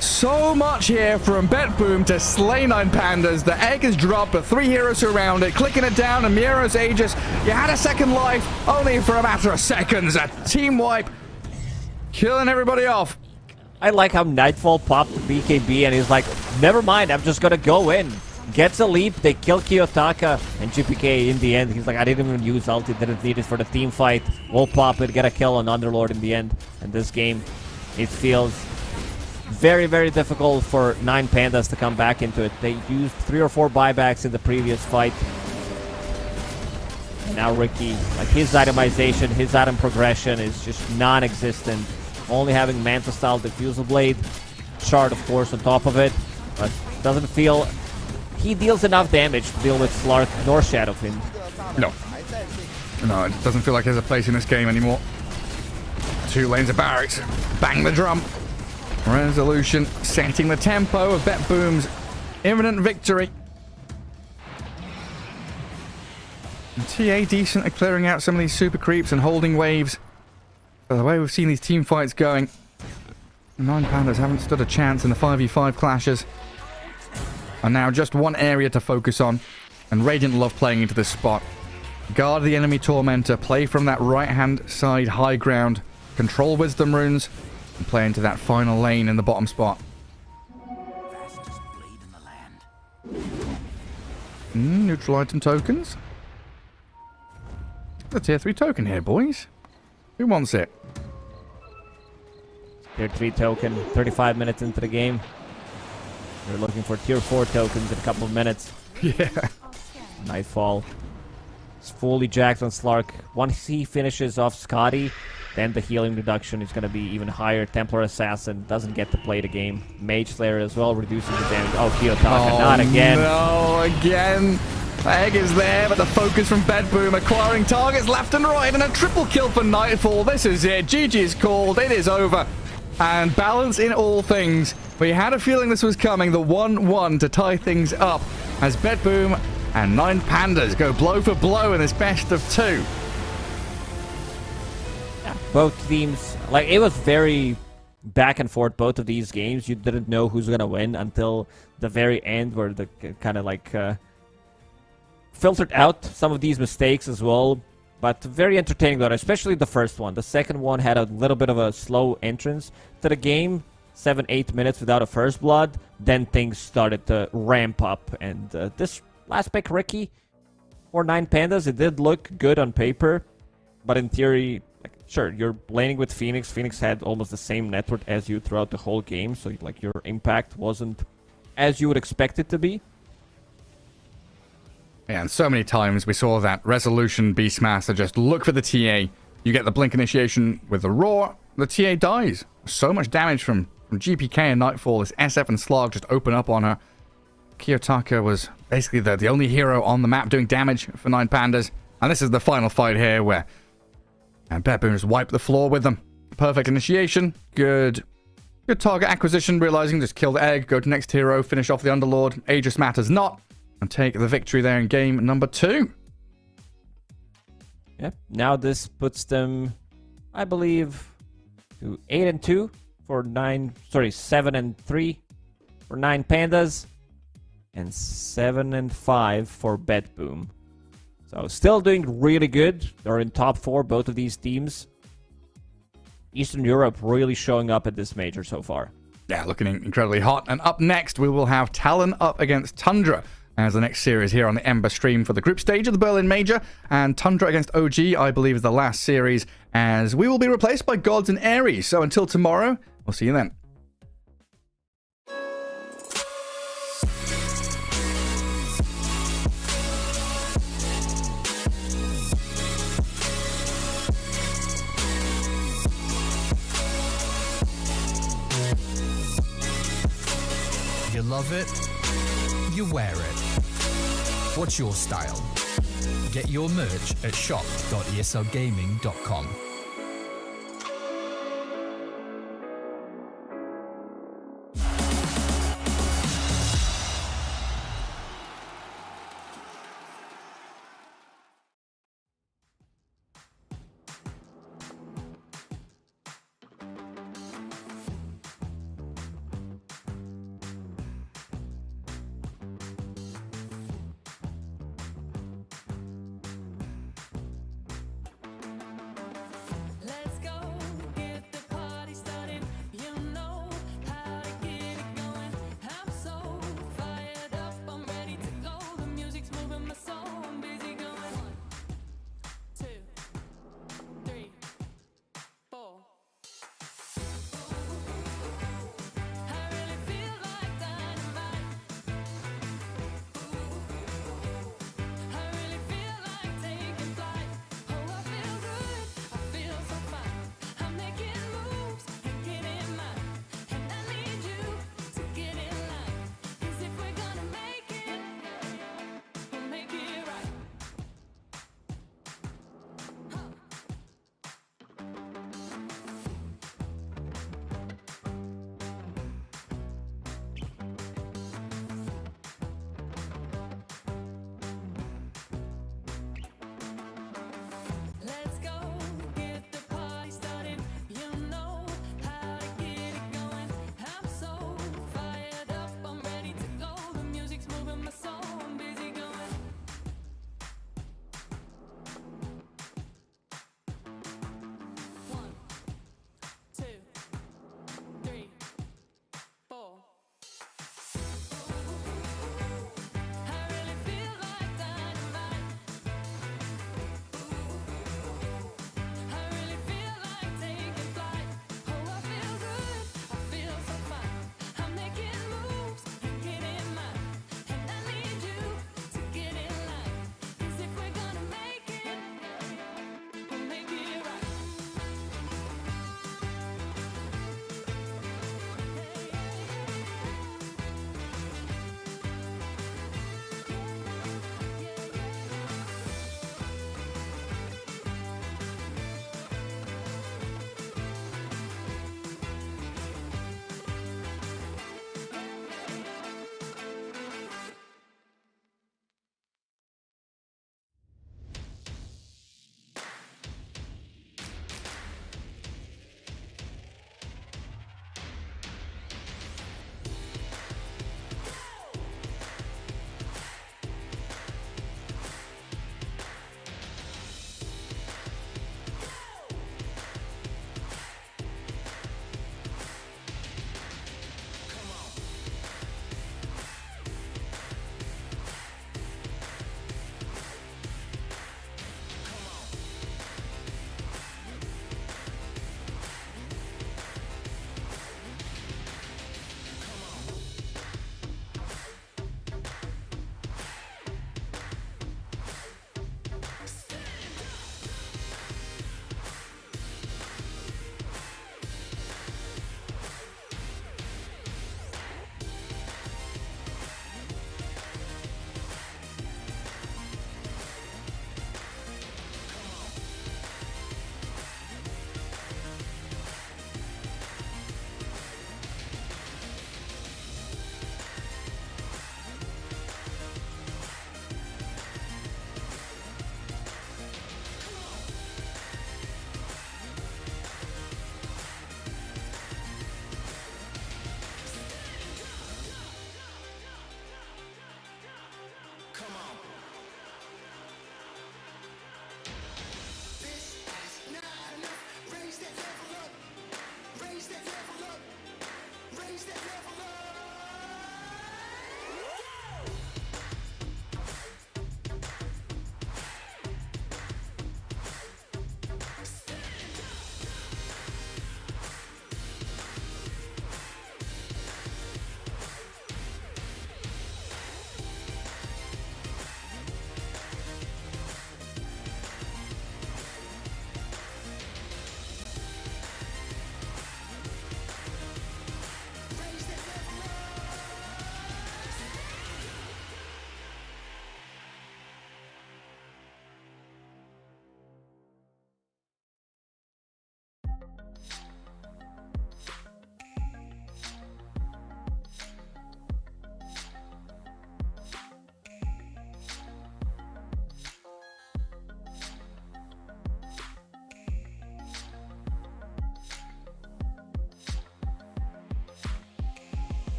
So much here from BetBoom to slay 9 Pandas. The egg is dropped, but 3 heroes surround it, clicking it down, and Miero's Aegis. You had a second life, only for a matter of seconds. A team wipe, killing everybody off. I like how Nightfall popped BKB and he's like, never mind, I'm just gonna go in. Gets a leap, they kill Kiyotaka, and GPK in the end, he's like, I didn't even use ulti, didn't need it for the team fight. We'll pop it, get a kill on Underlord in the end. And this game, it feels very, very difficult for 9 Pandas to come back into it. They used 3 or 4 buybacks in the previous fight. And now Ricky, like his itemization, his item progression is just non-existent. Only having Manta style Diffusal Blade, Shard of course on top of it, but doesn't feel he deals enough damage to deal with Slark nor Shadowfiend. No. No, it doesn't feel like there's a place in this game anymore. 2 lanes of barracks. Bang the drum. Resolution setting the tempo of BetBoom's imminent victory. And TA decent at clearing out some of these super creeps and holding waves. By the way we've seen these team fights going, 9 Pandas haven't stood a chance in the 5v5 clashes. And now just one area to focus on. And Radiant love playing into this spot. Guard the enemy Tormentor, play from that right-hand side high ground, control Wisdom Runes, and play into that final lane in the bottom spot. Neutral item tokens. The tier 3 token here, boys. Who wants it? Tier 3 token, 35 minutes into the game. We're looking for tier 4 tokens in a couple of minutes. Yeah. Nightfall. It's fully jacked on Slark. Once he finishes off Scotty, then the healing reduction is going to be even higher. Templar Assassin doesn't get to play the game. Mage Slayer as well, reducing the damage. Oh, Kiyotaka, not again. No, again. Egg is there, but the focus from Bedboom, acquiring targets left and right, and a triple kill for Nightfall. This is it. GG is called. It is over. And balance in all things. We had a feeling this was coming. The 1-1 to tie things up as Bedboom and 9 Pandas go blow for blow in this best of 2. Both teams, like, it was very back and forth, both of these games. You didn't know who's going to win until the very end, where the kind of like filtered out some of these mistakes as well. But very entertaining though, especially the first one. The second one had a little bit of a slow entrance to the game. 7-8 minutes without a first blood. Then things started to ramp up. And this last pick, Ricky, for 9 Pandas, it did look good on paper. But in theory, like, sure, you're laning with Phoenix. Phoenix had almost the same network as you throughout the whole game. So like your impact wasn't as you would expect it to be. Yeah, and so many times we saw that Resolution Beastmaster just look for the TA. You get the Blink Initiation with the Roar, the TA dies. So much damage from GPK and Nightfall. This SF and Slark just open up on her. Kiyotaka was basically the only hero on the map doing damage for 9 Pandas. And this is the final fight here where Bedboom just wiped the floor with them. Perfect initiation. Good target acquisition, realizing just kill the egg, go to next hero, finish off the Underlord. Aegis matters not. And take the victory there in game number 2. Yep. Now this puts them, I believe, to 8-2 for 7-3 for 9 Pandas, and 7-5 for Bedboom. So still doing really good. They're in top 4, both of these teams. Eastern Europe really showing up at this major so far. Yeah, looking incredibly hot. And up next, we will have Talon up against Tundra as the next series here on the Ember stream for the group stage of the Berlin Major. And Tundra against OG, I believe, is the last series, as we will be replaced by Gods and Ares. So until tomorrow, we'll see you then. You love it, you wear it. What's your style? Get your merch at shop.eslgaming.com.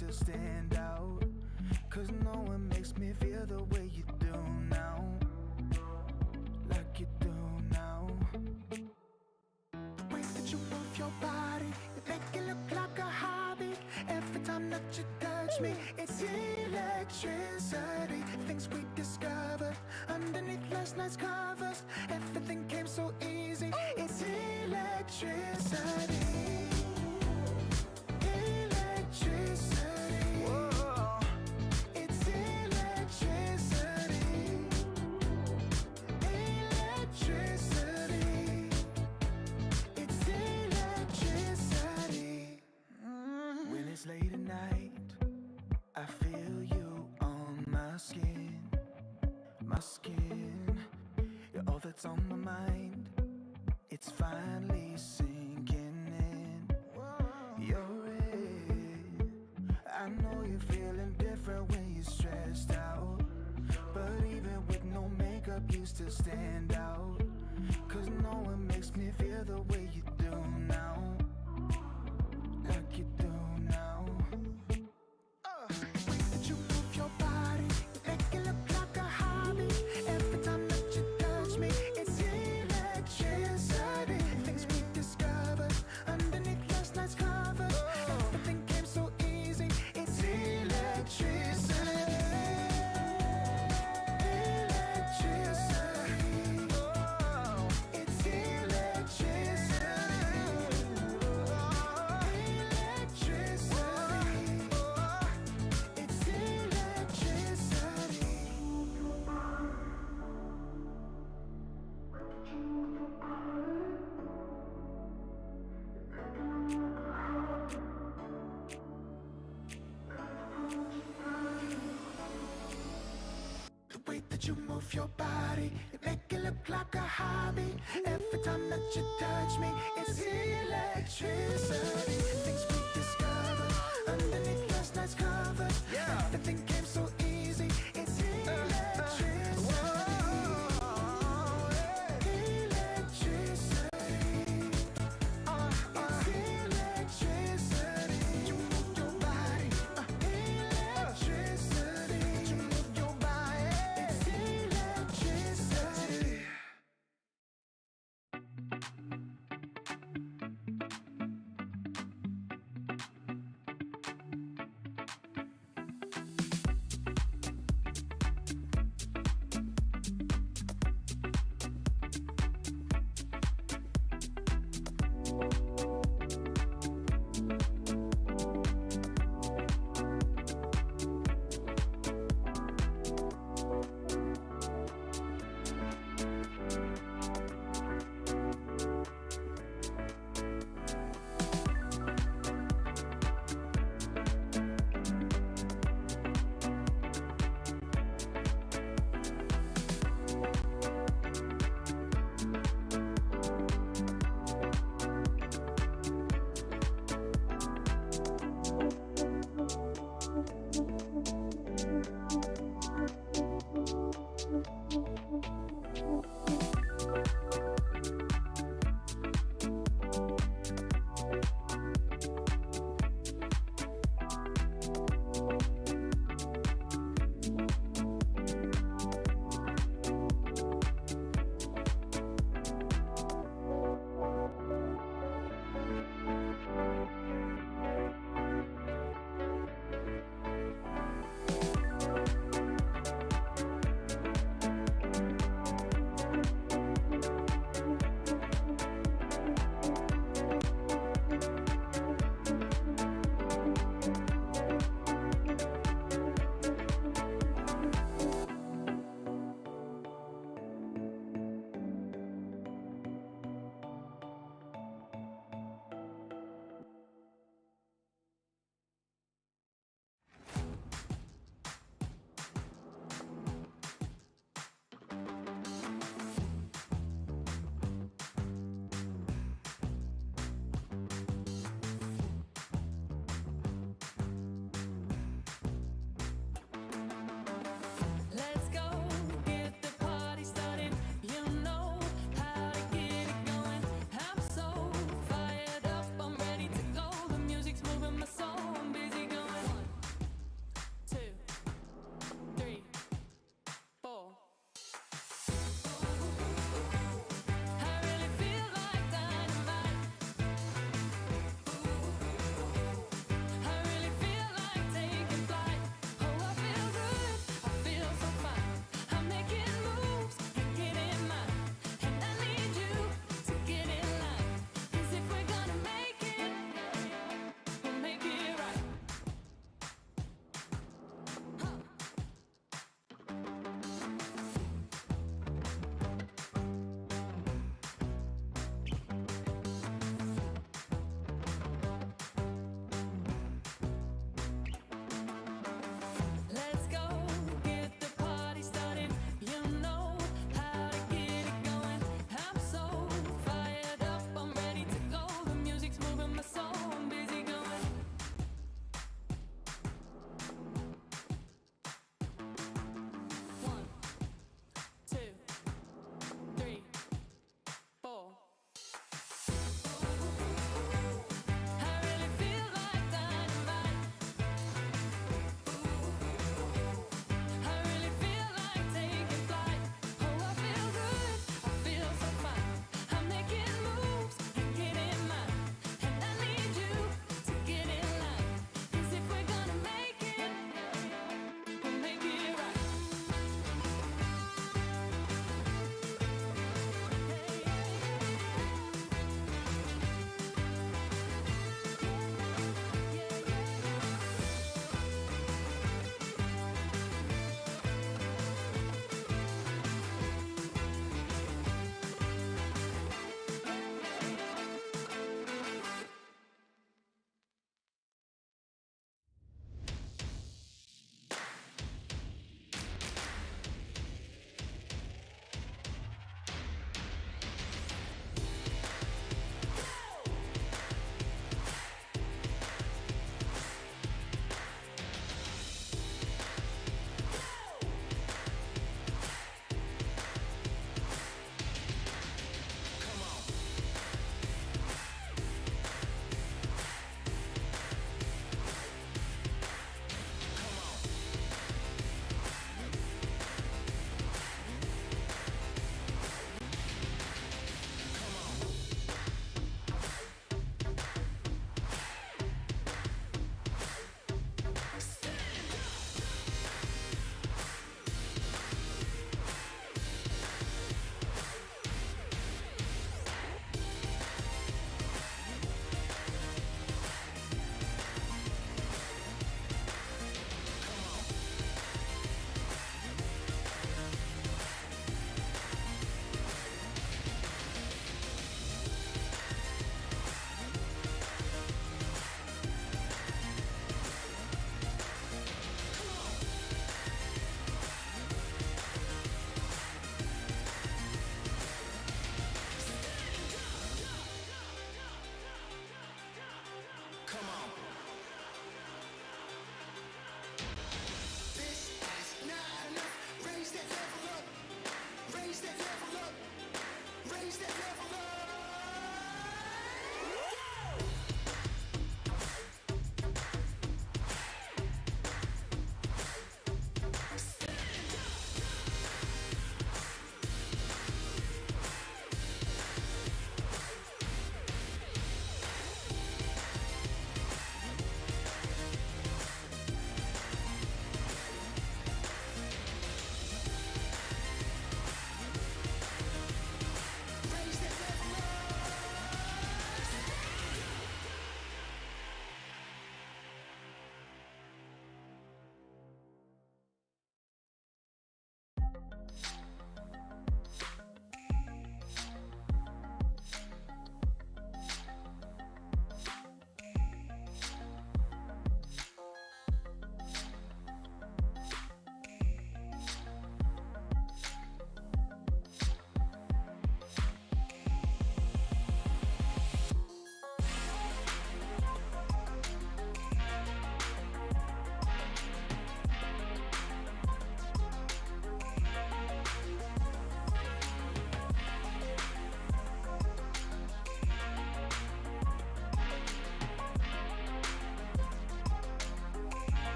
to stand out. Cause no one makes me feel the way you do now. Like you do now. The way that you move your body, you make it look like a hobby. Every time that you touch me, it's electricity. Things we discovered underneath last night's covers. Everything came so easy. It's electricity. Electricity. Whoa. It's electricity. Electricity. It's electricity. When it's late at night, I feel you on my skin. My skin. You're all that's on my mind. It's finally sinking in. You're it. I know you're feeling different when you're stressed out. But even with no makeup, you still stand out. Cause no one makes me feel the way you do now. Like you do now. The way that you move your body, you make it look like a hobby. Every time that you touch me, it's electricity. Things we discovered underneath last night's covers. Everything came so easy. It's electricity. Electricity. Oh, it's electricity. Electricity. It's electricity. The way that you move your body, you make it look like a hobby. Every time that you touch me, it's electricity. Things we discovered underneath last night's covers. Everything came so easy. It's electricity. Electricity. It's electricity. You move your body. Electricity. You move your body. It's electricity.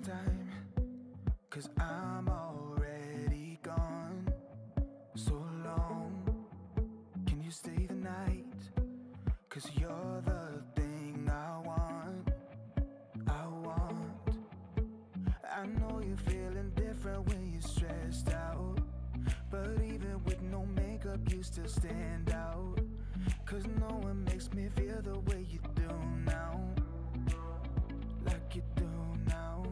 some time, 'cause I'm already gone. So long, can you stay the night? 'Cause you're the thing I want. I know you're feeling different when you're stressed out, but even with no makeup you still stand out. 'Cause no one makes me feel the way you do now, like you do now.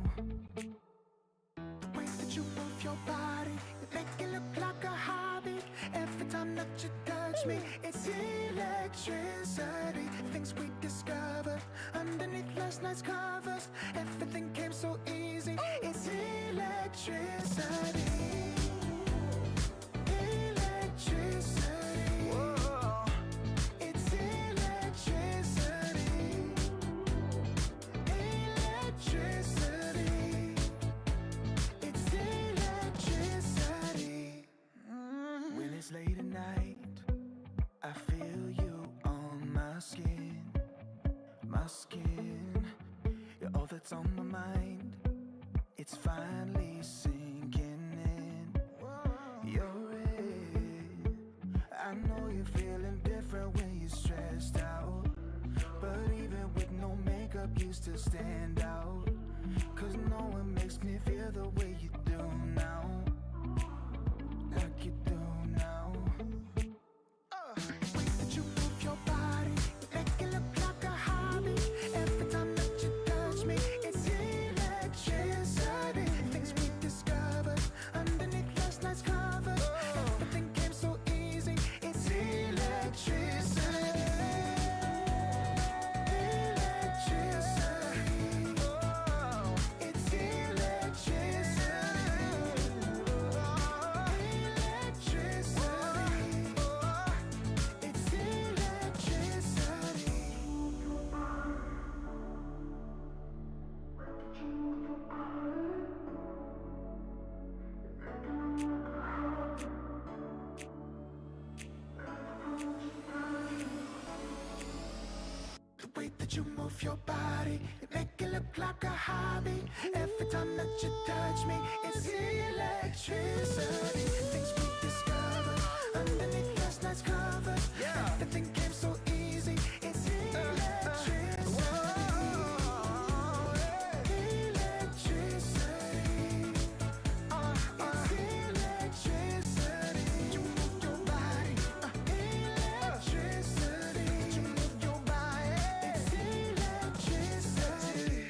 The way that you move your body, you make it look like a hobby. Every time that you touch me, it's electricity. Things we discovered underneath last night's covers. Everything came so easy. It's electricity. Electricity. Whoa. It's electricity. Electricity. It's electricity. When it's late at night, I feel you on my skin. My skin. You're all that's on my mind. It's finally sinking in. You're it. I know you're feeling different when you're stressed out, but even with no makeup you still stand out. 'Cause no one makes me feel the way you do now, like you do now. The way that you move your body, you make it look like a hobby. Every time that you touch me, it's electricity. Things we discovered underneath last night's covers. Everything came so easy. It's electricity. Electricity. It's electricity. Electricity. It's electricity. The way that you move your body, you make it look like a hobby. Every time that you touch me, it's electricity. Things we discovered underneath last night's covers. Everything came so easy. It's electricity. Electricity. It's electricity. You move your body. Electricity. You move your body. It's electricity.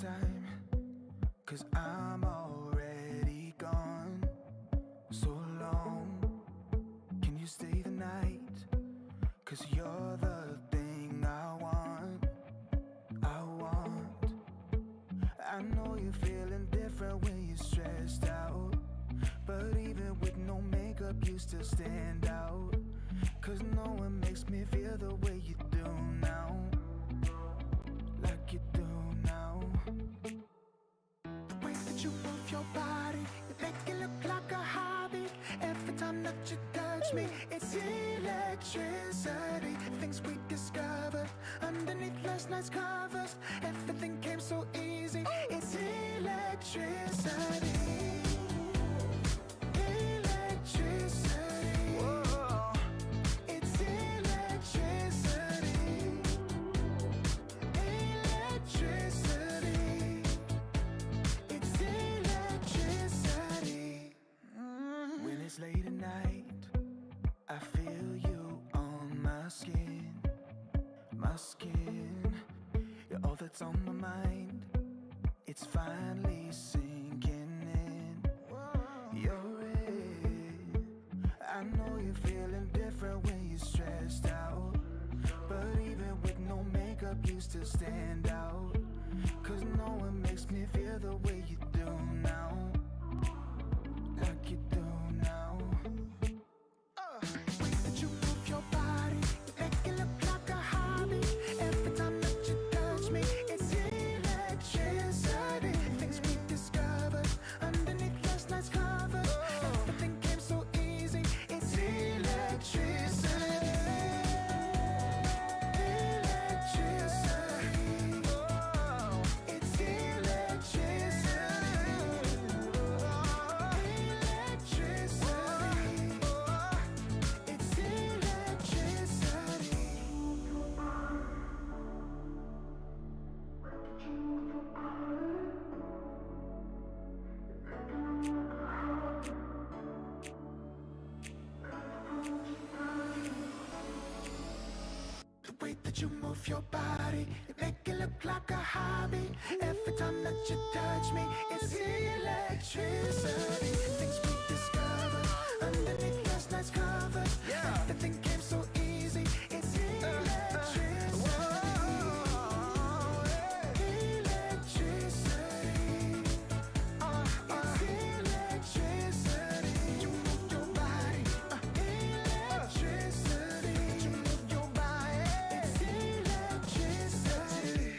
time, 'cause I'm already gone. So long, can you stay the night? 'Cause you're the thing I want. I know you're feeling different when you're stressed out, but even with no makeup you still stand out. 'Cause no one makes me feel the way you do now, like you do now. The way that you move your body, you make it look like a hobby. Every time that you touch me, it's electricity. Things we discovered underneath last night's covers. Everything came so easy. It's electricity. Electricity. Whoa. It's electricity. Electricity. It's electricity. When it's late at night, I feel you on my skin. My skin. You're all that's on my mind. It's finally sinking in. You're it. I know you're feeling different when you're stressed out, but even with no makeup you still stand out. 'Cause no one makes me feel the way you do now, like you do now. The way that you move your body, you make it look like a hobby. Every time that you touch me, it's electricity. Things we discovered underneath last night's covers. Everything came so easy. It's electricity. Electricity. It's electricity. Electricity. It's electricity. The way that you move your body, you make it look like a hobby. Every time that you touch me, it's electricity. Things we discovered underneath last night's covers. Everything came so easy. It's electricity. Electricity. It's electricity. You move your body. Electricity. You move your body. It's electricity.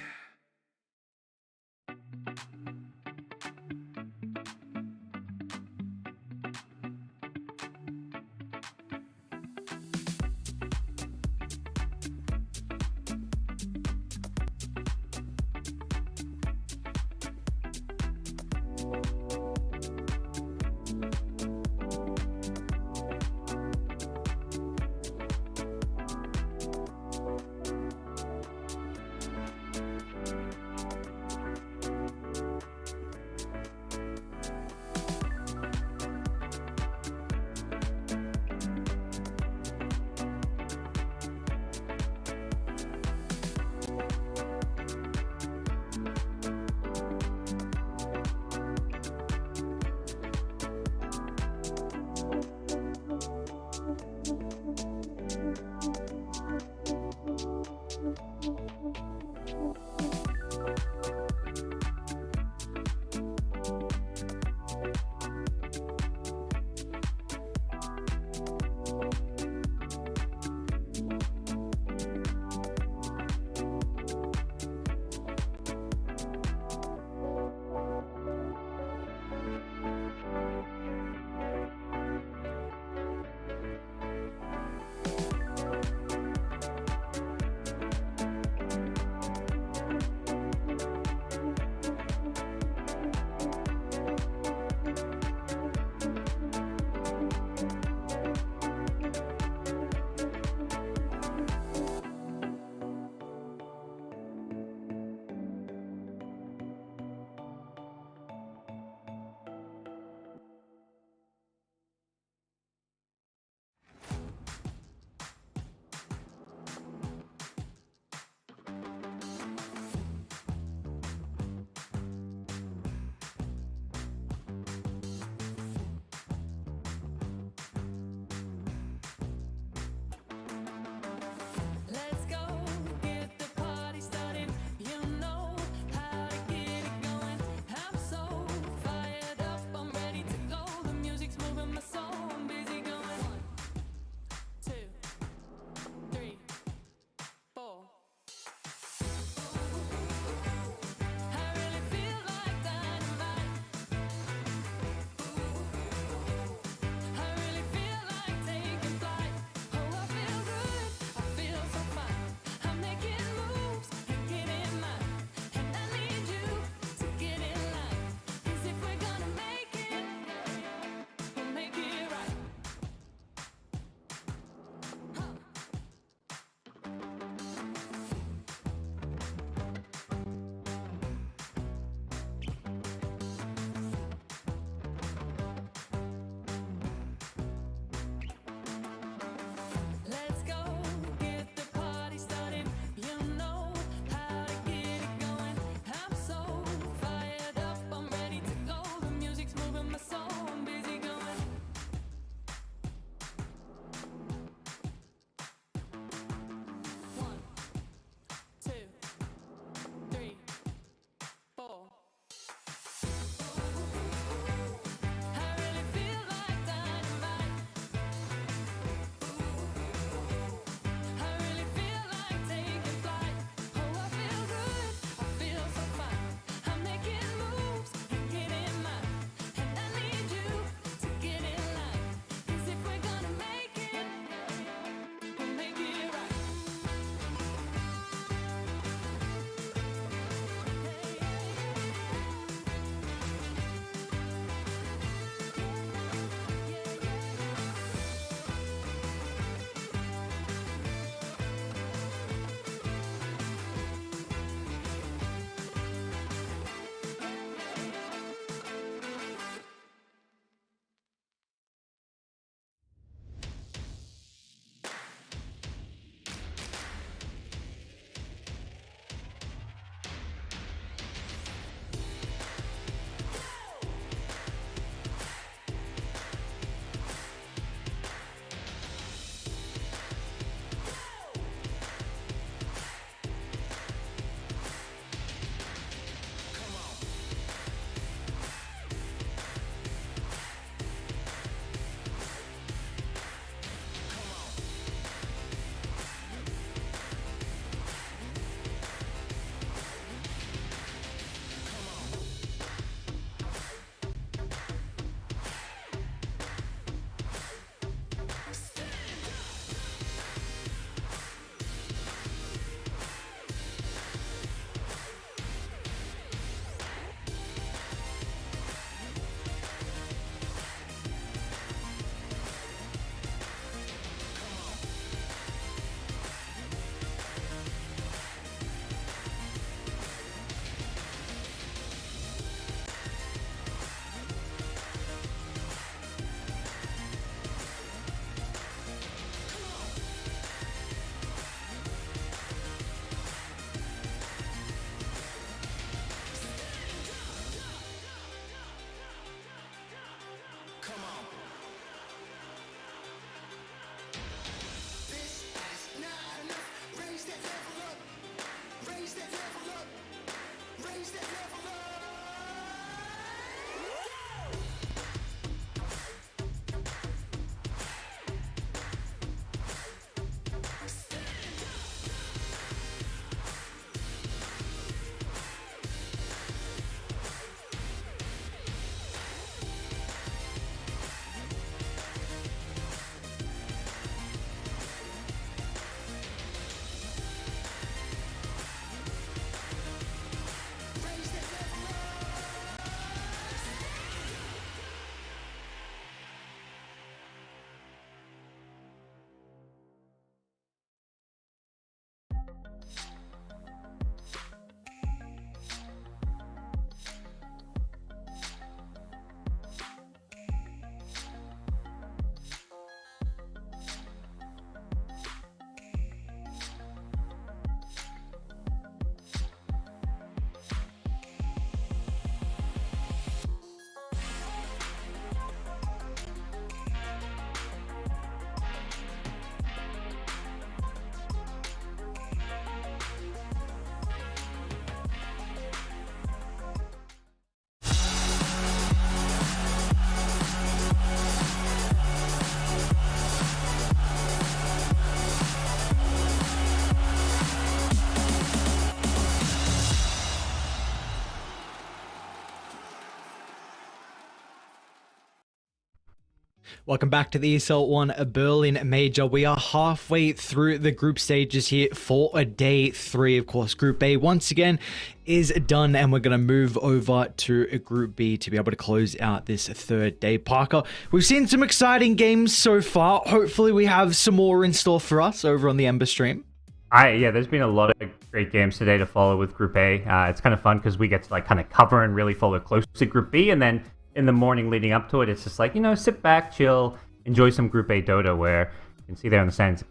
Welcome back to the ESL One Berlin Major. We are halfway through the group stages here for day 3. Of course, Group A once again is done, and we're going to move over to Group B to be able to close out this 3rd day. Parker, we've seen some exciting games so far. Hopefully we have some more in store for us over on the Ember stream. Yeah, there's been a lot of great games today to follow with Group A. It's kind of fun because we get to kind of cover and really follow close to Group B, and then in the morning leading up to it, it's just sit back, chill, enjoy some Group A Dota, where you can see there in the stands,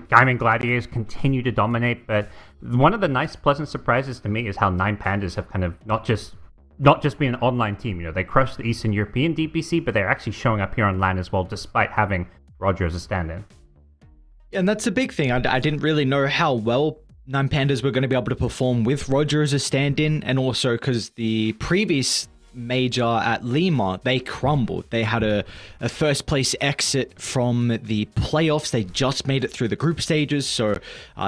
Diamond Gladiators continue to dominate. But one of the nice, pleasant surprises to me is how Nine Pandas have kind of not just been an online team. They crushed the Eastern European DPC, but they're actually showing up here on LAN as well, despite having Roger as a stand-in. And that's a big thing. I didn't really know how well Nine Pandas were going to be able to perform with Roger as a stand-in, and also because the previous major at Lima, they crumbled. They had a first place exit from the playoffs. They just made it through the group stages, so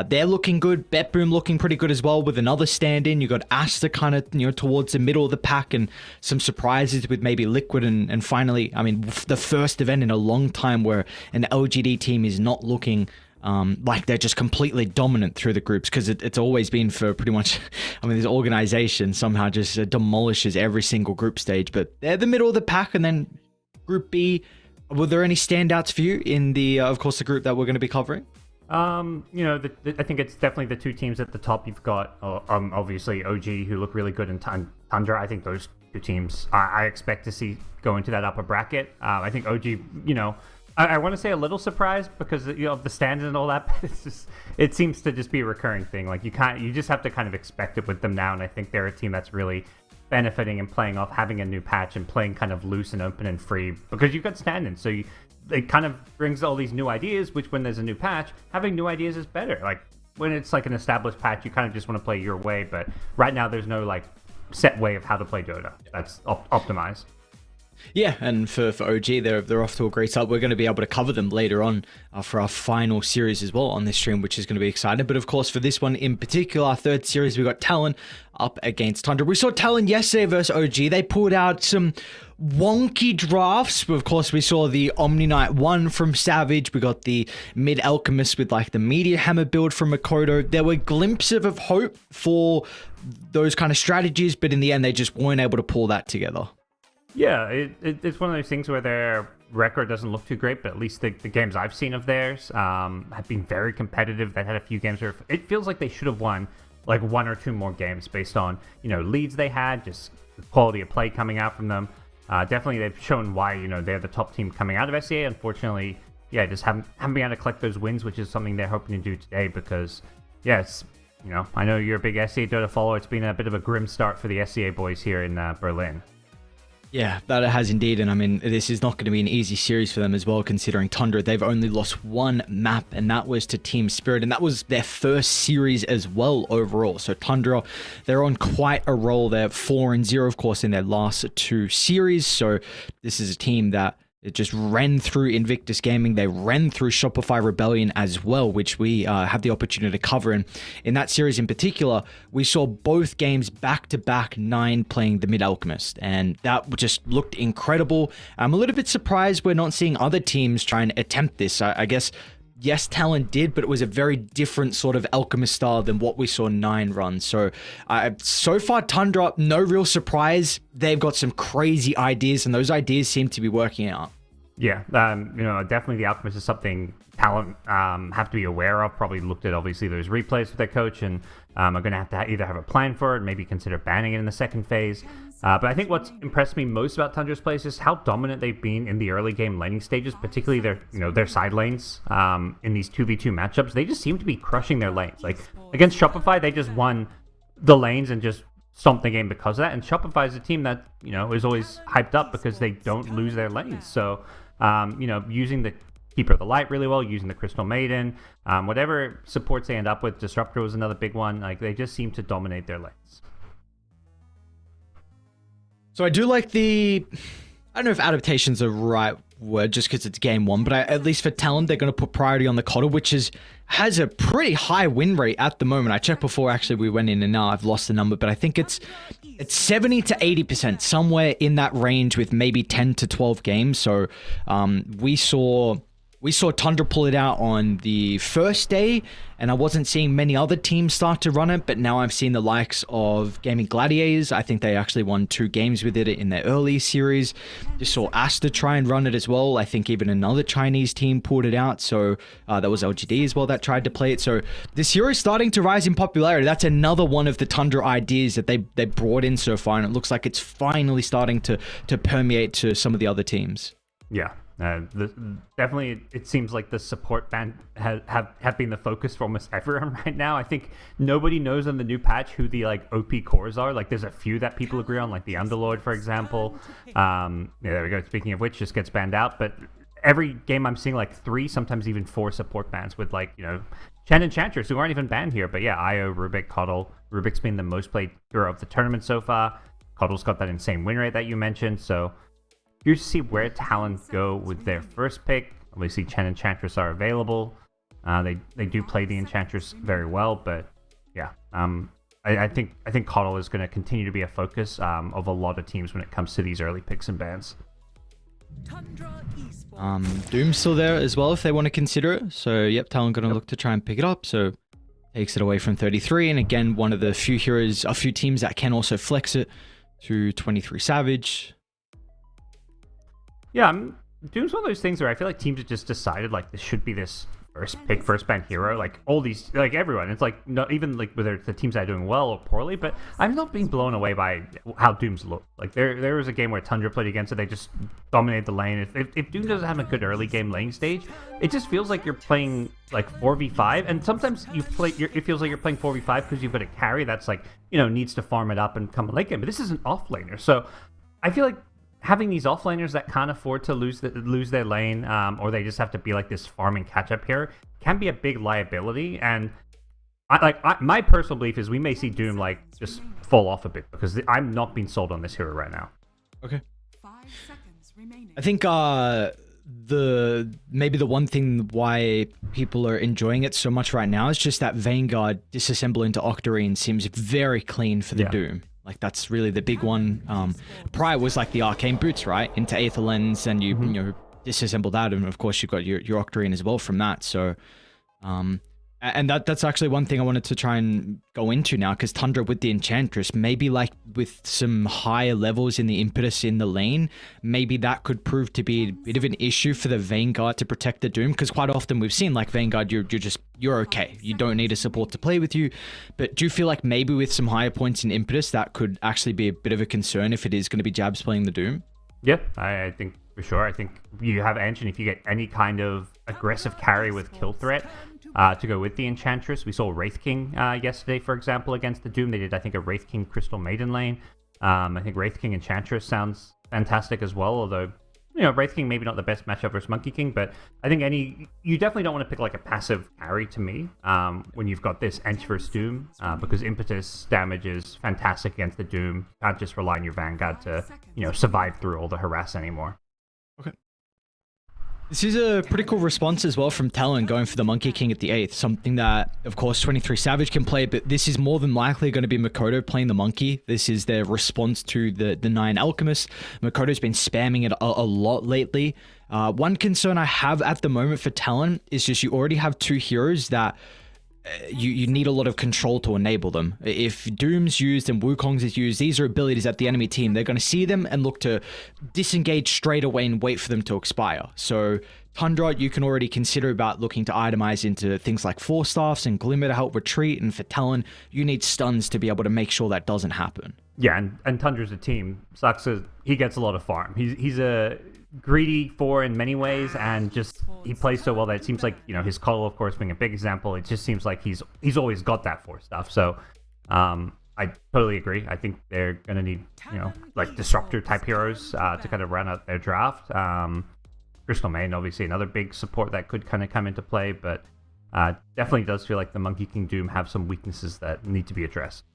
they're looking good. BetBoom looking pretty good as well with another stand-in. You got Asta kind of towards the middle of the pack, and some surprises with maybe Liquid, and finally, I mean, the first event in a long time where an LGD team is not looking like they're just completely dominant through the groups, because it's always been for pretty much, I mean, this organization somehow just demolishes every single group stage, but they're the middle of the pack. And then Group B, were there any standouts for you in the, of course, the group that we're going to be covering? I think it's definitely the two teams at the top. You've got, obviously, OG, who look really good in Tundra. I think those two teams I expect to see go into that upper bracket. I think OG, I want to say a little surprised because of the stands and all that, but it seems to just be a recurring thing. Like you just have to kind of expect it with them now, and I think they're a team that's really benefiting and playing off having a new patch and playing kind of loose and open and free, because you've got stand-ins, so it kind of brings all these new ideas, which when there's a new patch, having new ideas is better. Like when it's like an established patch, you kind of just want to play your way, but right now there's no set way of how to play Dota that's optimized. Yeah, and for OG, they're off to a great start. We're going to be able to cover them later on for our final series as well on this stream, which is going to be exciting. But of course, for this one in particular, our 3rd series, we got TALON up against Tundra. We saw TALON yesterday versus OG. They pulled out some wonky drafts. Of course, we saw the Omni Knight 1 from Savage. We got the Mid Alchemist with the Meteor Hammer build from Makoto. There were glimpses of hope for those kind of strategies, but in the end, they just weren't able to pull that together. Yeah, it's one of those things where their record doesn't look too great, but at least the games I've seen of theirs have been very competitive. They had a few games where it feels like they should have won 1 or 2 more games based on leads they had, just the quality of play coming out from them. Definitely, they've shown why they're the top team coming out of SEA. Unfortunately, just haven't been able to collect those wins, which is something they're hoping to do today. Because I know you're a big SEA Dota follower. It's been a bit of a grim start for the SEA boys here in Berlin. Yeah, that it has indeed, and I mean, this is not going to be an easy series for them as well, considering Tundra, they've only lost 1 map, and that was to Team Spirit, and that was their first series as well overall. So Tundra, they're on quite a roll. They're 4-0, of course, in their last 2 series, so this is a team that it just ran through Invictus Gaming. They ran through Shopify Rebellion as well, which we have the opportunity to cover. And in that series in particular, we saw both games back-to-back, Nine playing the Mid Alchemist. And that just looked incredible. I'm a little bit surprised we're not seeing other teams try and attempt this. I guess, yes, Talon did, but it was a very different sort of Alchemist style than what we saw Nine run. So far, Tundra, no real surprise. They've got some crazy ideas, and those ideas seem to be working out. Yeah, definitely the Alchemist is something Talon have to be aware of. Probably looked at, obviously, those replays with their coach, and are going to have to either have a plan for it, maybe consider banning it in the second phase. But I think what's impressed me most about Tundra's play is just how dominant they've been in the early game laning stages, particularly their side lanes in these 2v2 matchups. They just seem to be crushing their lanes. Like against Shopify, they just won the lanes and just stomped the game because of that. And Shopify is a team that is always hyped up because they don't lose their lanes. So using the Keeper of the Light really well, using the Crystal Maiden, whatever supports they end up with. Disruptor was another big one. They just seem to dominate their lanes. So I do like I don't know if adaptation's the right word just because it's game one, but at least for Talon, they're going to put priority on the Coddle, which has a pretty high win rate at the moment. I checked before actually we went in, and now I've lost the number, but I think it's 70 to 80%, somewhere in that range, with maybe 10 to 12 games. So we saw Tundra pull it out on the first day, and I wasn't seeing many other teams start to run it, but now I've seen the likes of Gaming Gladiators. I think they actually won 2 games with it in their early series. Just saw Asta try and run it as well. I think even another Chinese team pulled it out, so that was LGD as well that tried to play it. So this hero is starting to rise in popularity. That's another one of the Tundra ideas that they brought in so far, and it looks like it's finally starting to permeate to some of the other teams. Yeah. Definitely, it seems like the support band have been the focus for almost everyone right now. I think nobody knows on the new patch who the OP cores are. Like, there's a few that people agree on, like the Underlord, for example. Yeah, there we go. Speaking of which, just gets banned out. But every game I'm seeing like 3, sometimes even 4 support bans with Chen and Chantress, who aren't even banned here. But yeah, Io, Rubik, Coddle. Rubik's been the most played hero of the tournament so far. Coddle's got that insane win rate that you mentioned. So curious to see where Talon go with their first pick. Obviously, Chen and Enchantress are available. They do play the Enchantress very well, but yeah, I think Coddle is going to continue to be a focus of a lot of teams when it comes to these early picks and bans. Doom's still there as well if they want to consider it. So yep, Talon going to look to try and pick it up. So takes it away from 33, and again, one of the few heroes, a few teams that can also flex it to 23 Savage. Yeah, Doom's one of those things where I feel like teams have just decided like this should be this first ban hero. Like all these, like everyone, it's like not even like whether it's the teams that are doing well or poorly. But I'm not being blown away by how Doom's look. Like there was a game where Tundra played against it. They just dominated the lane. If Doom doesn't have a good early game lane stage, it just feels like you're playing like 4v5. And sometimes it feels like you're playing 4v5 because you've got a carry that's like needs to farm it up and come late game. But this is an off laner, so I feel like having these offlaners that can't afford to lose their lane, or they just have to be like this farming catch-up here, can be a big liability. And my personal belief is we may see Doom like just fall off a bit because I'm not being sold on this hero right now. Okay. 5 seconds remaining. I think maybe the one thing why people are enjoying it so much right now is just that Vanguard disassemble into Octarine seems very clean for the Doom. Like that's really the big one. Prior was like the Arcane Boots, right? Into Aether Lens, and you disassemble that, and of course you've got your Octarine as well from that. So, and that's actually one thing I wanted to try and go into now, because Tundra with the Enchantress, maybe like with some higher levels in the impetus in the lane, maybe that could prove to be a bit of an issue for the Vanguard to protect the Doom, because quite often we've seen like Vanguard, you're okay. You don't need a support to play with you. But do you feel like maybe with some higher points in impetus, that could actually be a bit of a concern if it is going to be Jabs playing the Doom? Yeah, I think for sure. I think you have Ench, and if you get any kind of aggressive carry with kill threat to go with the Enchantress. We saw Wraith King yesterday, for example, against the Doom. They did, I think, a Wraith King Crystal Maiden lane. I think Wraith King Enchantress sounds fantastic as well, although Wraith King maybe not the best matchup versus Monkey King, but I think you definitely don't want to pick like a passive carry to me when you've got this Ench versus Doom, because impetus damage is fantastic against the Doom. You can't just rely on your Vanguard to survive through all the harass anymore. Okay. This is a pretty cool response as well from Talon going for the Monkey King at the 8th. Something that, of course, 23 Savage can play, but this is more than likely going to be Makoto playing the Monkey. This is their response to the 9 Alchemist. Makoto's been spamming it a lot lately. One concern I have at the moment for Talon is just you already have 2 heroes that you need a lot of control to enable them. If Doom's used and Wukong's is used, these are abilities that the enemy team, they're going to see them and look to disengage straight away and wait for them to expire. So Tundra, you can already consider about looking to itemize into things like Force Staffs and Glimmer to help retreat, and for Talon, you need stuns to be able to make sure that doesn't happen. Yeah, and Tundra's a team. Sucks he gets a lot of farm. He's a greedy 4 in many ways, and just he plays so well that it seems like his Coddle, of course, being a big example, it just seems like he's always got that 4 stuff. So I totally agree. I think they're gonna need like disruptor type heroes to kind of round out their draft. Crystal Maiden, obviously another big support that could kind of come into play, but definitely does feel like the Monkey King Doom have some weaknesses that need to be addressed.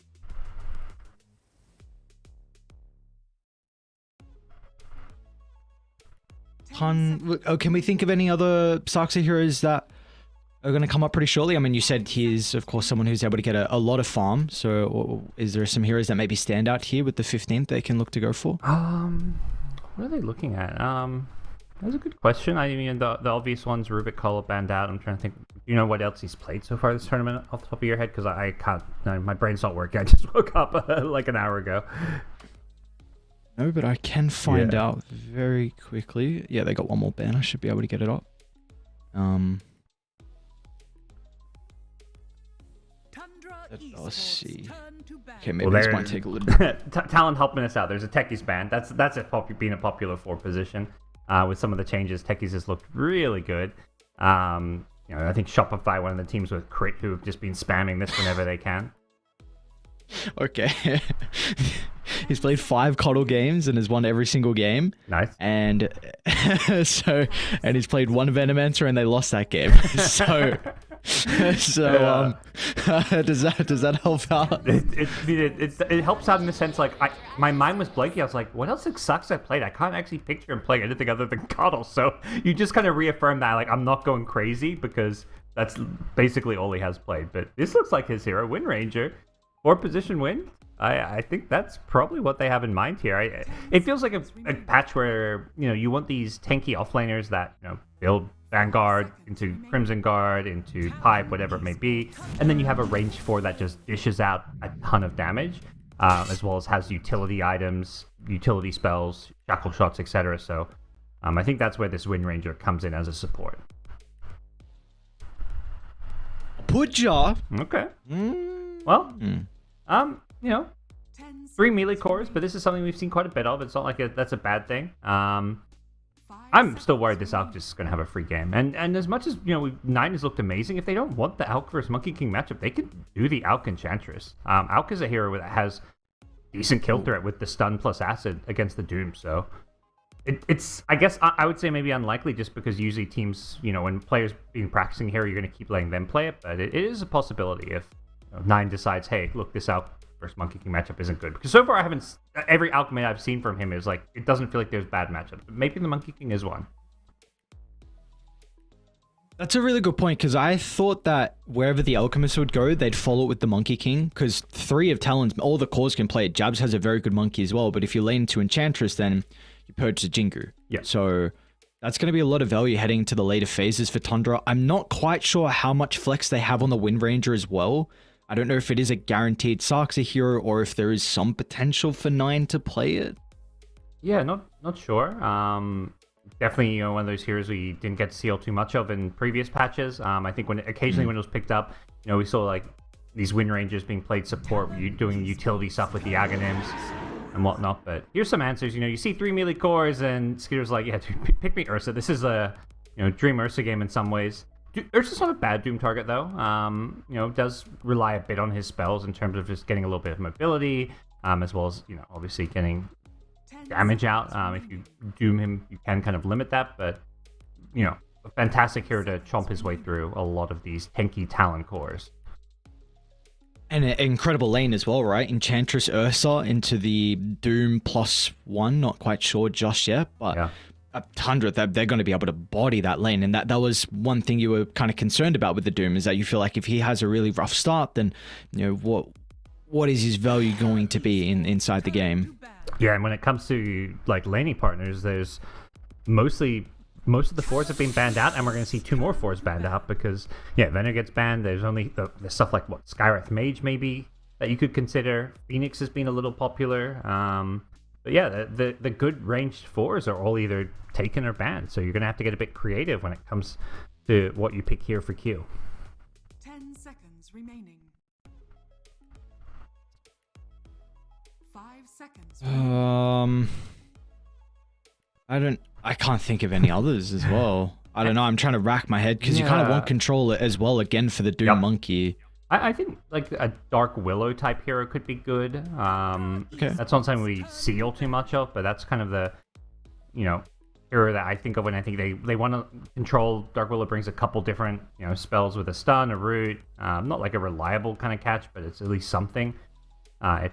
Can we think of any other Saxa heroes that are going to come up pretty shortly? I mean, you said he's, of course, someone who's able to get a lot of farm. So is there some heroes that maybe stand out here with the 15th they can look to go for? What are they looking at? That's a good question. I mean, the obvious ones, Rubik, Call Up, Band Out. I'm trying to think. You know what else he's played so far this tournament off the top of your head? Because I can't. No, my brain's not working. I just woke up like an hour ago. No, but I can find out very quickly. Yeah, they got one more ban. I should be able to get it up. Let's see. Okay, maybe this might take a little bit. Talon helping us out. There's a Techies ban. That's being a popular 4 position. With some of the changes, Techies has looked really good. I think Shopify, one of the teams with Crit, who have just been spamming this whenever they can. Okay. He's played 5 Coddle games and has won every single game. Nice. And he's played 1 Venomancer and they lost that game. Does that help out? It helps out in the sense, like, my mind was blanking. I was like, what else sucks I played? I can't actually picture him playing anything other than Coddle. So you just kind of reaffirm that, like, I'm not going crazy because that's basically all he has played. But this looks like his hero, Wind Ranger. 4 position win. I think that's probably what they have in mind here. It feels like a patch where you want these tanky offlaners that build Vanguard into Crimson Guard into Pipe, whatever it may be, and then you have a range 4 that just dishes out a ton of damage, as well as has utility items, utility spells, shackle shots, etc. So I think that's where this Wind Ranger comes in as a support. Pudja. Okay. Well. 3 melee cores, but this is something we've seen quite a bit of. It's not like that's a bad thing. I'm still worried this Alk is going to have a free game. And as much as, Nine has looked amazing, if they don't want the Alk versus Monkey King matchup, they could do the Alk Enchantress. Alk is a hero that has decent kill threat with the stun plus acid against the Doom, so it's I guess I would say maybe unlikely just because usually teams, when players been practicing here, you're going to keep letting them play it, but it is a possibility if Nine decides, hey, look, this Alk versus Monkey King matchup isn't good. Because so far, every Alchemy I've seen from him is like, it doesn't feel like there's bad matchups. But maybe the Monkey King is one. That's a really good point, because I thought that wherever the Alchemist would go, they'd follow it with the Monkey King, because 3 of Talon's, all the cores can play it. Jabs has a very good Monkey as well, but if you lane into Enchantress, then you purge the Jingu. Yeah. So that's going to be a lot of value heading to the later phases for Tundra. I'm not quite sure how much flex they have on the Wind Ranger as well. I don't know if it is a guaranteed Saxa hero or if there is some potential for 9 to play it. Yeah, not sure. Definitely, one of those heroes we didn't get to see all too much of in previous patches. I think occasionally when it was picked up, we saw like these Wind Rangers being played support, doing utility stuff with the Aghanims and whatnot. But here's some answers. You see 3 melee cores and Skitter's like, yeah, dude, pick me Ursa. This is a Dream Ursa game in some ways. Ursa's not a bad Doom target though. Does rely a bit on his spells in terms of just getting a little bit of mobility, as well as obviously getting damage out. If you Doom him, you can kind of limit that, but a fantastic hero to chomp his way through a lot of these tanky Talon cores. And an incredible lane as well, right? Enchantress Ursa into the Doom +1. Not quite sure just yet, but. Yeah. 100, they're going to be able to body that lane, and that was one thing you were kind of concerned about with the Doom, is that you feel like if he has a really rough start, then what is his value going to be inside the game? Yeah, and when it comes to like laning partners, there's most of the 4s have been banned out, and we're going to see 2 more 4s banned out because Venom gets banned. There's only the stuff like Skywrath Mage maybe that you could consider. Phoenix has been a little popular. But yeah, the good ranged 4s are all either taken or banned, so you're going to have to get a bit creative when it comes to what you pick here for Q. 10 seconds remaining. 5 seconds. I can't think of any others as well. I don't know. I'm trying to rack my head because you kind of want control as well again for the Doom Monkey. I think like a Dark Willow type hero could be good. Okay. That's not something we see all too much of, but that's kind of the hero that I think of when I think they want to control. Dark Willow brings a couple different spells with a stun, a root. Not like a reliable kind of catch, but it's at least something. It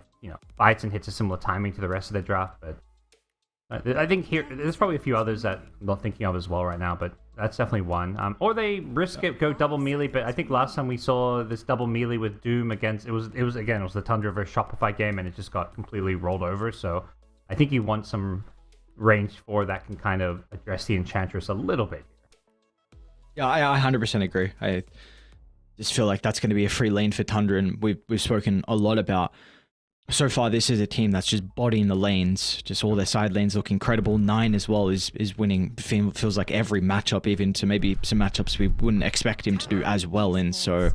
fights and hits a similar timing to the rest of the draft, but I think here there's probably a few others that I'm not thinking of as well right now, but that's definitely one. Or they risk it, go double melee. But I think last time we saw this double melee with Doom against it was the Tundra versus Shopify game, and it just got completely rolled over. So I think you want some range 4 that can kind of address the Enchantress a little bit. Yeah, I 100% agree. I just feel like that's going to be a free lane for Tundra, and we've spoken a lot about. So far, this is a team that's just bodying the lanes. Just all their side lanes look incredible. 9 as well is winning. Feels like every matchup, even to maybe some matchups we wouldn't expect him to do as well in. So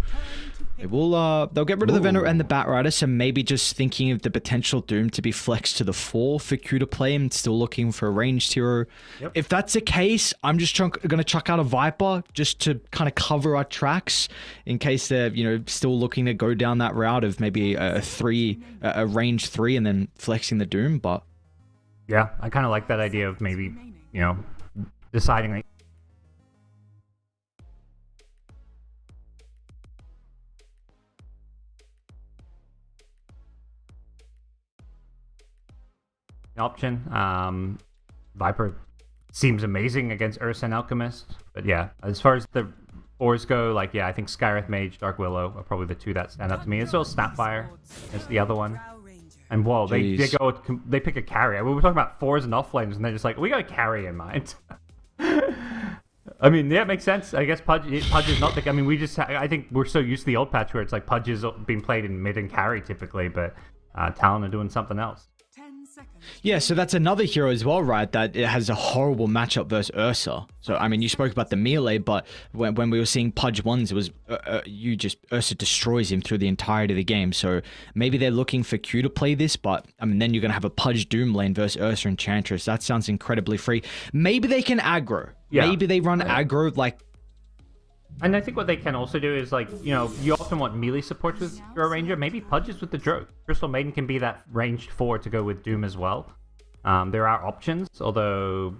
they'll get rid of the Venom and the Batrider. So maybe just thinking of the potential Doom to be flexed to the 4 for Q to play and still looking for a ranged hero. Yep. If that's the case, I'm just going to chuck out a Viper just to kind of cover our tracks in case they're still looking to go down that route of maybe a range 3 and then flexing the Doom. But yeah, I kind of like that idea of maybe deciding like. Option. Viper seems amazing against Ursa and Alchemist, but yeah, as far as the 4s go, like I think Skyreth Mage, Dark Willow are probably the 2 that stand up to me. As well as Snapfire is the other one. And whoa, they pick a carry. We were talking about 4s and offlanes, and they're just like, we got a carry in mind. I mean, yeah, it makes sense. I guess Pudge is not the. I mean, I think we're so used to the old patch where it's like Pudge is being played in mid and carry typically, but Talon are doing something else. Yeah, so that's another hero as well, right? That it has a horrible matchup versus Ursa. So, I mean, you spoke about the melee, but when we were seeing Pudge 1s, it was Ursa destroys him through the entirety of the game. So maybe they're looking for Q to play this, but I mean, then you're going to have a Pudge Doom lane versus Ursa Enchantress. That sounds incredibly free. Maybe they can aggro. Yeah. Maybe they run aggro like. And I think what they can also do is, like, you often want melee supports with Drow Ranger. Maybe Pudges with the Drow. Crystal Maiden can be that ranged 4 to go with Doom as well. There are options, although,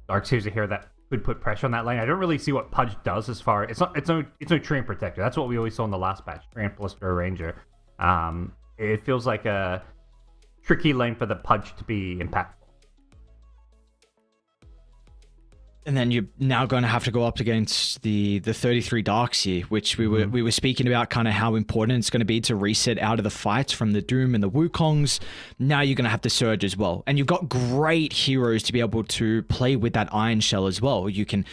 Darkseer's a hero that could put pressure on that lane. I don't really see what Pudge does as far... It's no Treant Protector. That's what we always saw in the last patch. Treant plus Drow Ranger. It feels like a tricky lane for the Pudge to be impactful. And then you're now going to have to go up against the 33 Darkseer, which we were speaking about kind of how important it's going to be to reset out of the fights from the Doom and the Wukongs. Now you're going to have the Surge as well. And you've got great heroes to be able to play with that Iron Shell as well. You can,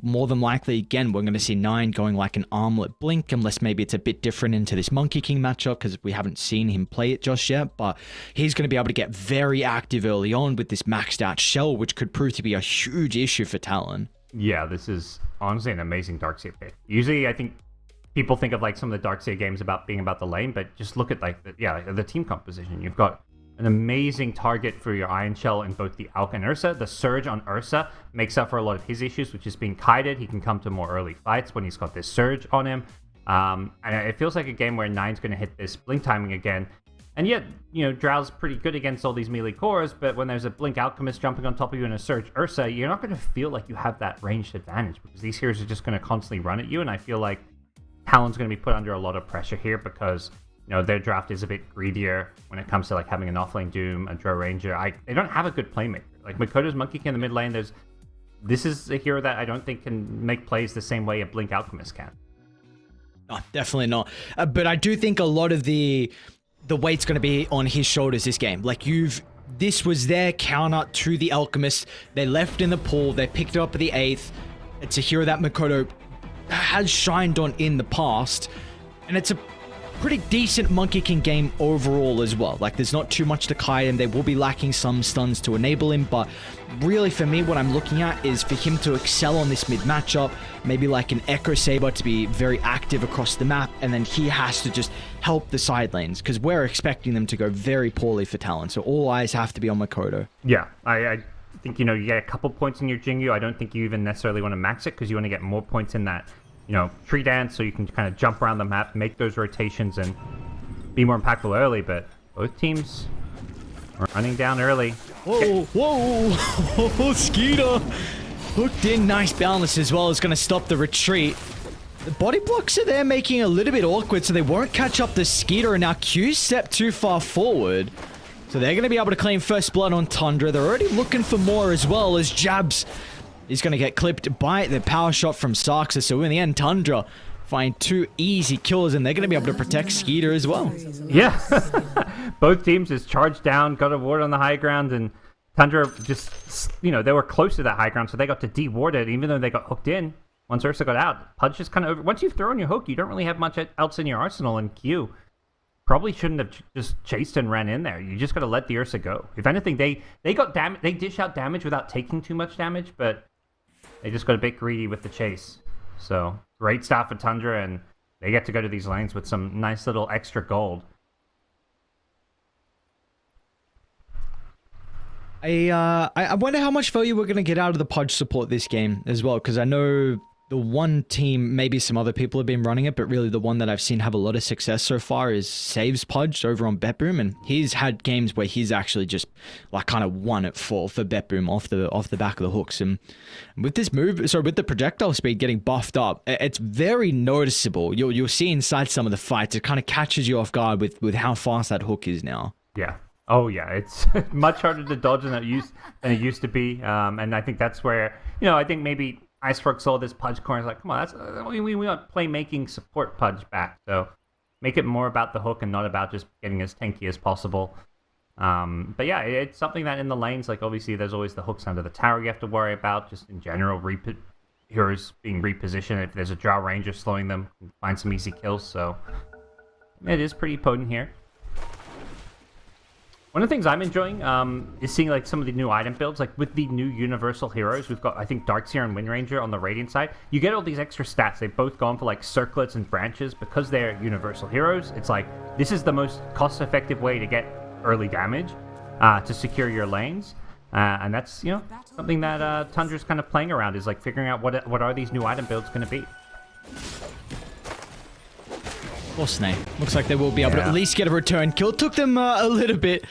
more than likely, again, we're going to see 9 going like an Armlet Blink, unless maybe it's a bit different into this Monkey King matchup because we haven't seen him play it just yet. But he's going to be able to get very active early on with this maxed out Shell, which could prove to be a huge issue for Talon. Yeah, this is honestly an amazing Darkseer pick. Usually, I think people think of like some of the Darkseer games about being about the lane, but just look at like the team composition. You've got an amazing target for your Iron Shell in both the Alk and Ursa. The Surge on Ursa makes up for a lot of his issues, which is being kited. He can come to more early fights when he's got this Surge on him. And it feels like a game where 9's going to hit this blink timing again. And yet, Drow's pretty good against all these melee cores, but when there's a Blink Alchemist jumping on top of you and a Surge Ursa, you're not going to feel like you have that ranged advantage because these heroes are just going to constantly run at you, and I feel like Talon's going to be put under a lot of pressure here because, their draft is a bit greedier when it comes to like having an offlane Doom, a Drow Ranger. They don't have a good playmaker. Like Makoto's Monkey King in the mid lane, this is a hero that I don't think can make plays the same way a Blink Alchemist can. No, definitely not. But I do think a lot of the weight's going to be on his shoulders this game. Like this was their counter to the Alchemist. They left in the pool. They picked it up at the 8th. It's a hero that Makoto has shined on in the past. And it's a pretty decent Monkey King game overall as well. Like there's not too much to kite him. They will be lacking some stuns to enable him. But really for me, what I'm looking at is for him to excel on this mid matchup. Maybe like an Echo Saber to be very active across the map. And then he has to just help the side lanes because we're expecting them to go very poorly for Talon. So all eyes have to be on Makoto. Yeah, I think, you get a couple points in your Jingu. I don't think you even necessarily want to max it because you want to get more points in that, tree dance so you can kind of jump around the map, make those rotations, and be more impactful early. But both teams are running down early. Whoa, Skeeter hooked in, nice balance as well. Is going to stop the retreat. The body blocks are there making it a little bit awkward, so they won't catch up the Skeeter, and now Q stepped too far forward. So they're going to be able to claim first blood on Tundra. They're already looking for more as well, as Jabs is going to get clipped by the power shot from Sarksa. So in the end, Tundra find 2 easy kills, and they're going to be able to protect Skeeter as well. Yeah. Both teams just charged down, got a ward on the high ground, and Tundra just, they were close to that high ground, so they got to de-ward it, even though they got hooked in. Once Ursa got out, Pudge just kind of over. Once you've thrown your hook, you don't really have much else in your arsenal, and Q probably shouldn't have just chased and ran in there. You just got to let the Ursa go. If anything, they got damage. They dish out damage without taking too much damage, but they just got a bit greedy with the chase. So great start for Tundra, and they get to go to these lanes with some nice little extra gold. I wonder how much value we're going to get out of the Pudge support this game as well, because I know the one team, maybe some other people have been running it, but really the one that I've seen have a lot of success so far is Saves Pudge over on BetBoom, and he's had games where he's actually just like kind of won it for BetBoom off the back of the hooks. And with this move, so with the projectile speed getting buffed up, it's very noticeable. You'll see inside some of the fights, it kind of catches you off guard with how fast that hook is now. Yeah. Oh yeah, it's much harder to dodge than it used to be, and I think that's where I think maybe Icefrog saw this Pudge corner. Is like, come on, we want playmaking support Pudge back, so make it more about the hook and not about just getting as tanky as possible. But yeah, it's something that in the lanes, like obviously there's always the hooks under the tower you have to worry about. Just in general, heroes being repositioned. If there's a draw ranger slowing them, find some easy kills. So it is pretty potent here. One of the things I'm enjoying is seeing like some of the new item builds, like with the new universal heroes. We've got, I think, Darkseer and Wind Ranger on the Radiant side. You get all these extra stats. They've both gone for like circlets and branches because they're universal heroes. It's like this is the most cost-effective way to get early damage to secure your lanes, and that's something that Tundra's kind of playing around, is like figuring out what are these new item builds going to be. Or Snake. Looks like they will be able to at least get a return kill. Took them a little bit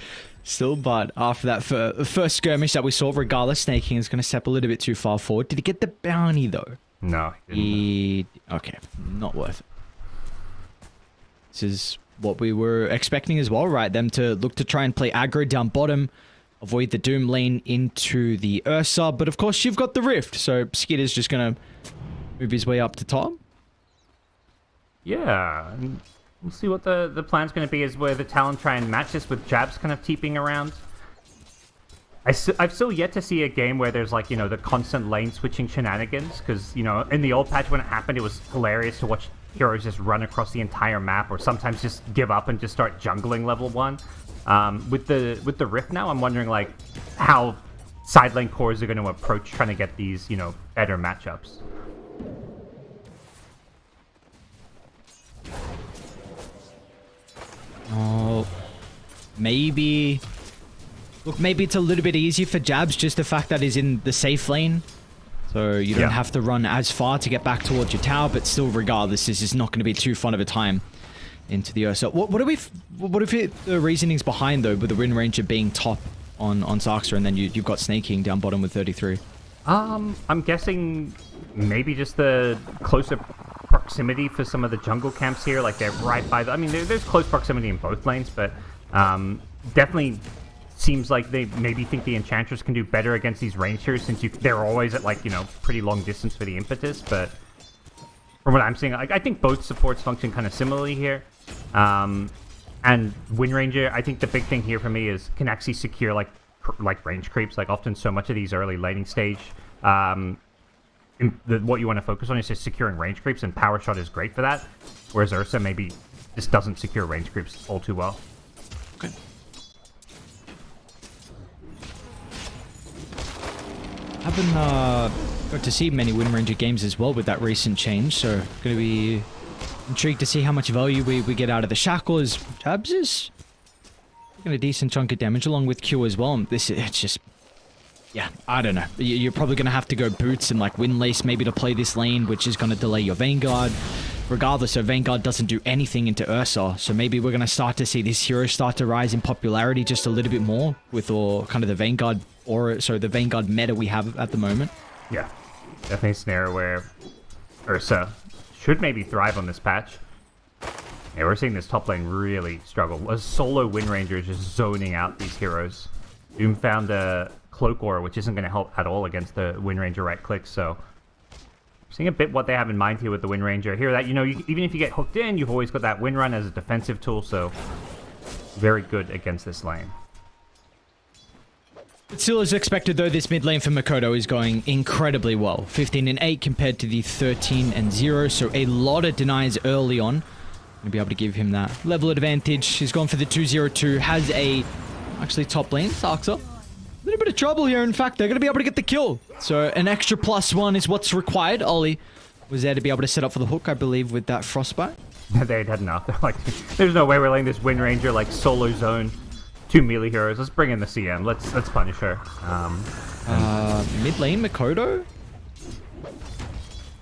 still, but after that first skirmish that we saw, regardless, Snaking is going to step a little bit too far forward. Did he get the bounty, though? No, he didn't. Okay, not worth it. This is what we were expecting as well, right? Them to look to try and play aggro down bottom, avoid the Doom lane into the Ursa, but of course you've got the Rift, so Skitter's just going to move his way up to top. Yeah, and we'll see what the plan's going to be, is where the Talon try and match this with Jabs kind of TPing around. I've still yet to see a game where there's like, the constant lane switching shenanigans, because, in the old patch when it happened, it was hilarious to watch heroes just run across the entire map, or sometimes just give up and just start jungling level 1. With the Rift now, I'm wondering like how side lane cores are going to approach trying to get these, better matchups. Oh, maybe... Look, maybe it's a little bit easier for Jabs, just the fact that he's in the safe lane. So you don't have to run as far to get back towards your tower, but still, regardless, this is not going to be too fun of a time into the Ursa. What if the reasonings behind, though, with the Wind Ranger being top on Sarksa, and then you've got Snaking down bottom with 33? I'm guessing maybe just the closer proximity for some of the jungle camps here, like they're right by there's close proximity in both lanes, but definitely seems like they maybe think the Enchantress can do better against these rangers, since they're always at pretty long distance for the impetus. But from what I'm seeing, I think both supports function kind of similarly here, and Wind Ranger, I think the big thing here for me is can actually secure like range creeps. Like often so much of these early laning stage what you want to focus on is just securing range creeps, and Power Shot is great for that, whereas Ursa maybe just doesn't secure range creeps all too well. Okay. I haven't got to see many Wind Ranger games as well with that recent change, so going to be intrigued to see how much value we get out of the Shackle, as Jabs is getting a decent chunk of damage along with Q as well. It's just... Yeah, I don't know. You're probably going to have to go Boots and Windlace maybe to play this lane, which is going to delay your Vanguard. Regardless, so Vanguard doesn't do anything into Ursa, so maybe we're going to start to see this hero start to rise in popularity just a little bit more with all kind of the Vanguard aura, so the Vanguard meta we have at the moment. Yeah, definitely a scenario where Ursa should maybe thrive on this patch. Yeah, we're seeing this top lane really struggle. A solo Wind Ranger is just zoning out these heroes. Doom found a Cloak Aura, which isn't going to help at all against the Wind Ranger right click, so... Seeing a bit what they have in mind here with the Wind Ranger. Here, that, you know, even if you get hooked in, you've always got that Wind Run as a defensive tool, so... Very good against this lane. Still as expected though, this mid lane for Makoto is going incredibly well. 15-8 compared to the 13-0, so a lot of denies early on. Gonna be able to give him that level advantage. He's gone for the 2-0-2, has a actually top lane, Saxa. A little bit of trouble here, in fact, they're gonna be able to get the kill. So an extra +1 is what's required. Ollie was there to be able to set up for the hook, I believe, with that Frostbite. They'd had enough. They're like, there's no way we're letting this Wind Ranger like solo zone 2 melee heroes. Let's bring in the CM. Let's punish her. Mid lane Makoto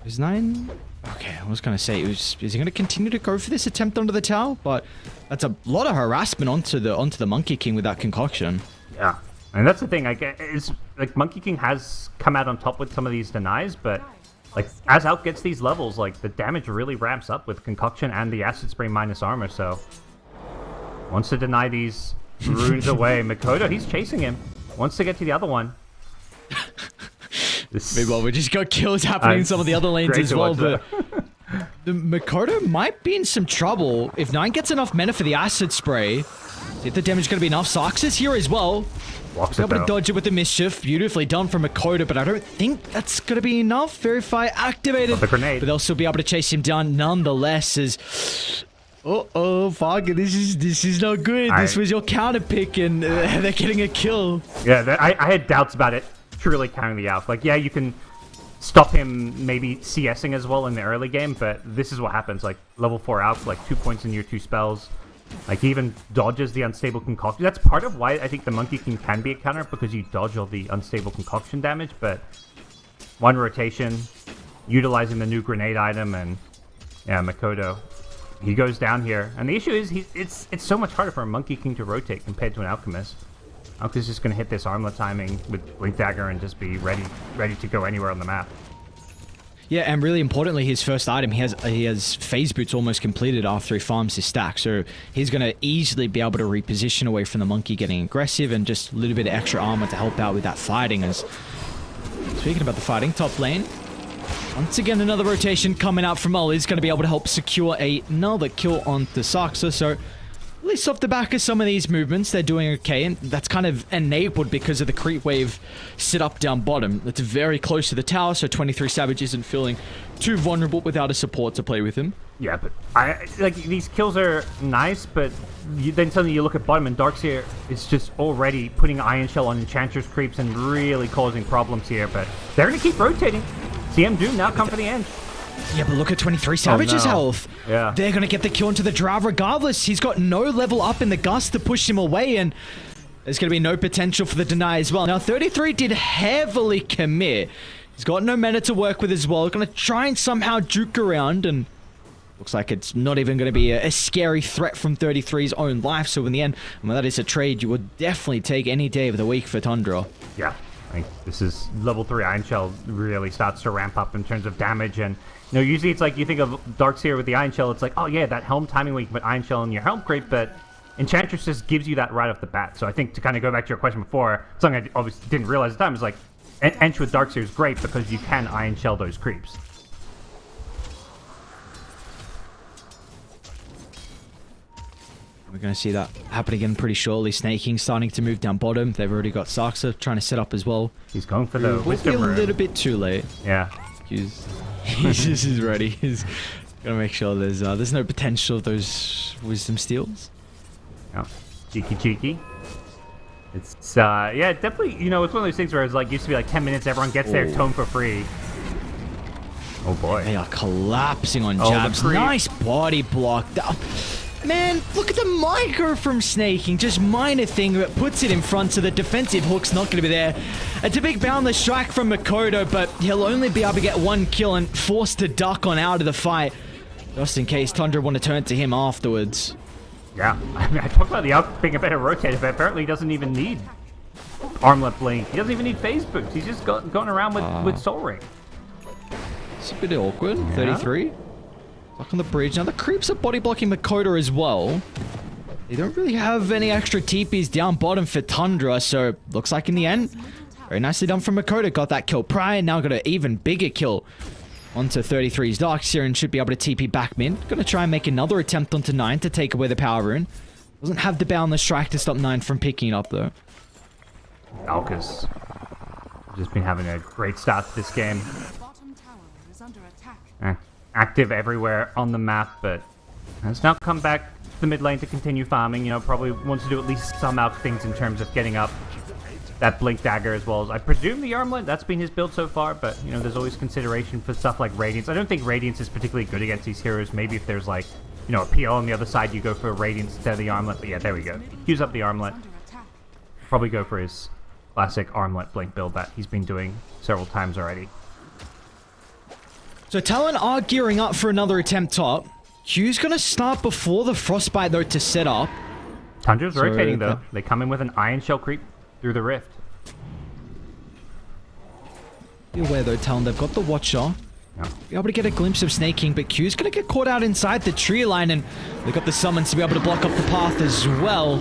is 9. Okay, I was gonna say, is he gonna continue to go for this attempt under the tower? But that's a lot of harassment onto the Monkey King with that concoction. Yeah, and that's the thing. I get is like Monkey King has come out on top with some of these denies, but like as Out gets these levels, like the damage really ramps up with concoction and the acid spray minus armor. So wants to deny these runes away. Makoto, he's chasing him. Wants to get to the other one. Meanwhile, we just got kills happening in some of the other lanes as well. But the Makoto might be in some trouble if 9 gets enough mana for the acid spray. See if the damage is going to be enough. Sox is here as well. Walks able to dodge it with the mischief. Beautifully done from Makoto, but I don't think that's going to be enough. Verify activated. The grenade. But they'll still be able to chase him down nonetheless. As Fog, this is not good. This was your counter pick, and they're getting a kill. Yeah, I had doubts about it truly carrying the Alpha. Like, yeah, you can stop him maybe CSing as well in the early game, but this is what happens. Like, level 4 Alpha, like 2 points in your 2 spells. Like, he even dodges the unstable concoction. That's part of why I think the Monkey King can be a counter, because you dodge all the unstable concoction damage, but one rotation, utilizing the new grenade item, and yeah, Makoto, he goes down here. And the issue is, it's so much harder for a Monkey King to rotate compared to an Alchemist. Alchemist is just going to hit this armlet timing with Blink Dagger and just be ready to go anywhere on the map. Yeah, and really importantly, his first item, he has Phase Boots almost completed after he farms his stack, so he's going to easily be able to reposition away from the monkey getting aggressive, and just a little bit of extra armor to help out with that fighting. As speaking about the fighting, top lane, once again another rotation coming out from Ollie's going to be able to help secure another kill on the Saxa, so at least off the back of some of these movements, they're doing okay, and that's kind of enabled because of the creep wave sit up down bottom. It's very close to the tower, so 23 Savage isn't feeling too vulnerable without a support to play with him. Yeah, but like these kills are nice, but then suddenly you look at bottom and Darkseer is just already putting Iron Shell on Enchantress creeps and really causing problems here, but they're going to keep rotating. CM Doom now come for the end. Yeah, but look at 23 Savage's health. Yeah. They're going to get the kill into the Drow regardless. He's got no level up in the Gust to push him away, and there's going to be no potential for the deny as well. Now, 33 did heavily commit. He's got no mana to work with as well. Going to try and somehow juke around, and looks like it's not even going to be a scary threat from 33's own life. So in the end, when that is a trade you would definitely take any day of the week for Tundra. Yeah, I think this is level 3 Iron Shell really starts to ramp up in terms of damage, and you know, usually it's like you think of Darkseer with the Iron Shell, it's like, oh yeah, that helm timing where you can put Iron Shell in your helm creep, but Enchantress just gives you that right off the bat. So I think to kind of go back to your question before, something I obviously didn't realize at the time is like, Ench with Darkseer is great because you can Iron Shell those creeps. We're going to see that happen again pretty shortly. Snaking starting to move down bottom. They've already got Saxa trying to set up as well. He's going for the We'll be a Wisdom Rune. little bit too late. Yeah. He's ready. He's gonna make sure there's no potential of those wisdom steals. Yeah. Cheeky. It's yeah, definitely, you know, it's one of those things where it's like used to be like 10 minutes, everyone gets their tome for free. Oh boy. They are collapsing on Oh, the jabs. creep. Nice body block. Man, look at the micro from Snaking. Just minor thing that puts it in front, so the defensive hook's not going to be there. It's a big boundless strike from Makoto, but he'll only be able to get one kill and forced to duck on out of the fight, just in case Tundra want to turn to him afterwards. Yeah, I mean, I talked about the Alp being a better rotator, but apparently he doesn't even need Armlet Blink. He doesn't even need Phase Boots. He's just going around with Soul Ring. It's a bit awkward. Yeah. 33. Stuck on the bridge. Now the creeps are body blocking Makoto as well. They don't really have any extra TPs down bottom for Tundra, so looks like in the end, very nicely done from Makoto. Got that kill prior, now got an even bigger kill onto 33's Darkseer and should be able to TP back mid. Gonna try and make another attempt onto 9 to take away the power rune. Doesn't have the boundless strike to stop 9 from picking it up though. Alka's just been having a great start to this game. Bottom tower is under attack. Active everywhere on the map, but has now come back to the mid lane to continue farming. You know, probably wants to do at least some Alk things in terms of getting up that Blink Dagger as well as, I presume, the Armlet. That's been his build so far, but, you know, there's always consideration for stuff like Radiance. I don't think Radiance is particularly good against these heroes. Maybe if there's, like, you know, a PL on the other side, you go for Radiance instead of the Armlet. But yeah, there we go. Use up the Armlet. Probably go for his classic Armlet Blink build that he's been doing several times already. So Talon are gearing up for another attempt top. Q's gonna start before the Frostbite though to set up. Tundra's rotating though. They come in with an Iron Shell creep through the rift. Be aware though, Talon, they've got the Watcher. Yeah. Be able to get a glimpse of Snake King, but Q's gonna get caught out inside the tree line, and they've got the summons to be able to block up the path as well.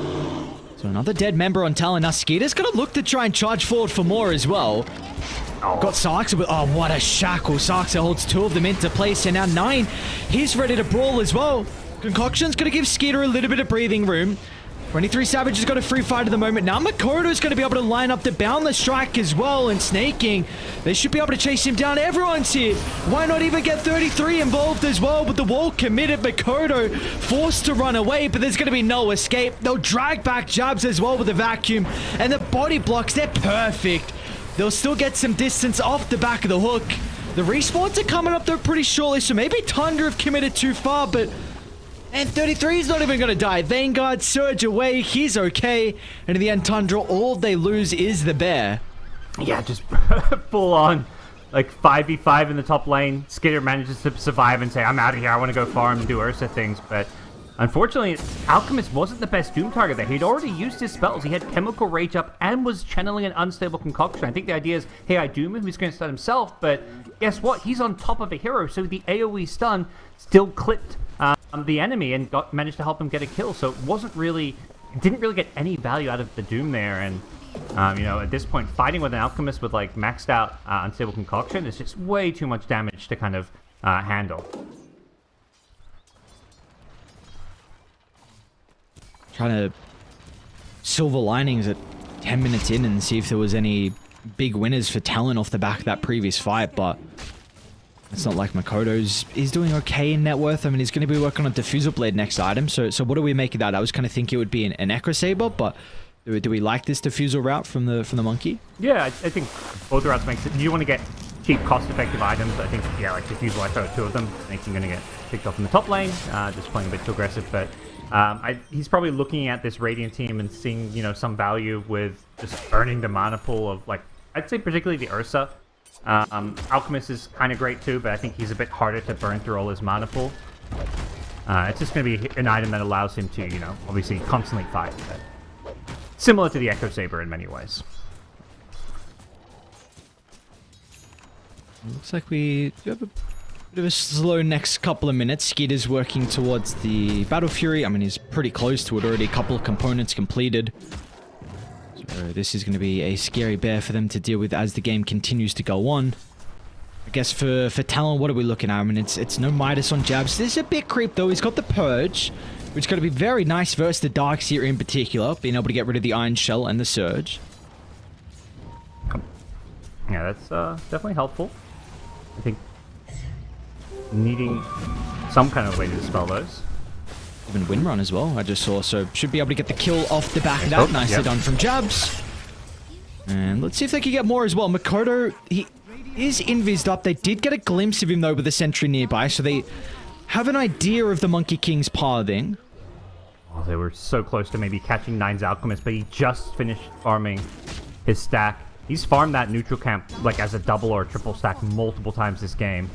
So another dead member on Talon. Now Skeeter's gonna look to try and charge forward for more as well. Oh. Got Sarksa, but oh, what a shackle. Sarksa holds 2 of them into place, and now 9, he's ready to brawl as well. Concoction's gonna give Skeeter a little bit of breathing room. 23 Savage has got a free fight at the moment. Now Makoto's going to be able to line up the Boundless Strike as well, and Snaking, they should be able to chase him down. Everyone's here. Why not even get 33 involved as well? With the wall committed, Makoto forced to run away, but there's going to be no escape. They'll drag back Jabs as well with the vacuum, and the body blocks, they're perfect. They'll still get some distance off the back of the hook. The respawns are coming up though pretty shortly, so maybe Tundra have committed too far, but... And 33 is not even going to die. Vanguard surge away. He's okay. And in the end, Tundra, all they lose is the bear. Yeah, just full on, like 5v5 in the top lane. Skitter manages to survive and say, I'm out of here. I want to go farm and do Ursa things. But unfortunately, Alchemist wasn't the best Doom target there. He'd already used his spells. He had Chemical Rage up and was channeling an Unstable Concoction. I think the idea is, hey, I Doom him. He's going to stun himself. But guess what? He's on top of a hero. So the AoE stun still clipped the enemy and managed to help him get a kill. So it didn't really get any value out of the Doom there. And you know, at this point, fighting with an Alchemist with like maxed out Unstable Concoction is just way too much damage to kind of handle. Trying to silver linings at 10 minutes in and see if there was any big winners for Talon off the back of that previous fight, but it's not like Makoto's is doing okay in net worth. I mean, he's going to be working on Diffusal Blade next item. So what do we make of that? I was kind of thinking it would be an Echo Saber, but do we like this Diffusal route from the Monkey? Yeah, I think both routes make sense. You want to get cheap, cost-effective items. I think, yeah, like Diffusal, I throw 2 of them. I think you're going to get picked off in the top lane, just playing a bit too aggressive. But he's probably looking at this Radiant team and seeing, you know, some value with just earning the mana pool of, like, I'd say particularly the Ursa. Alchemist is kind of great too, but I think he's a bit harder to burn through all his mana pool. It's just going to be an item that allows him to, you know, obviously constantly fight. But similar to the Echo Saber in many ways. Looks like we do have a bit of a slow next couple of minutes. Skeeter's working towards the Battle Fury. I mean, he's pretty close to it already. A couple of components completed. So this is going to be a scary bear for them to deal with as the game continues to go on. I guess for Talon, what are we looking at? I mean, it's no Midas on Jabs. This is a bit creep, though. He's got the Purge, which is going to be very nice versus the Darkseer in particular, being able to get rid of the Iron Shell and the Surge. Yeah, that's definitely helpful. I think needing some kind of way to dispel those. Even Windrun as well, I just saw, so should be able to get the kill off the back of that. Nicely done from Jabs. And let's see if they can get more as well. Makoto, he is invised up. They did get a glimpse of him though with a sentry nearby, so they have an idea of the Monkey King's pathing. Oh, they were so close to maybe catching 9's Alchemist, but he just finished farming his stack. He's farmed that neutral camp like as a double or a triple stack multiple times this game.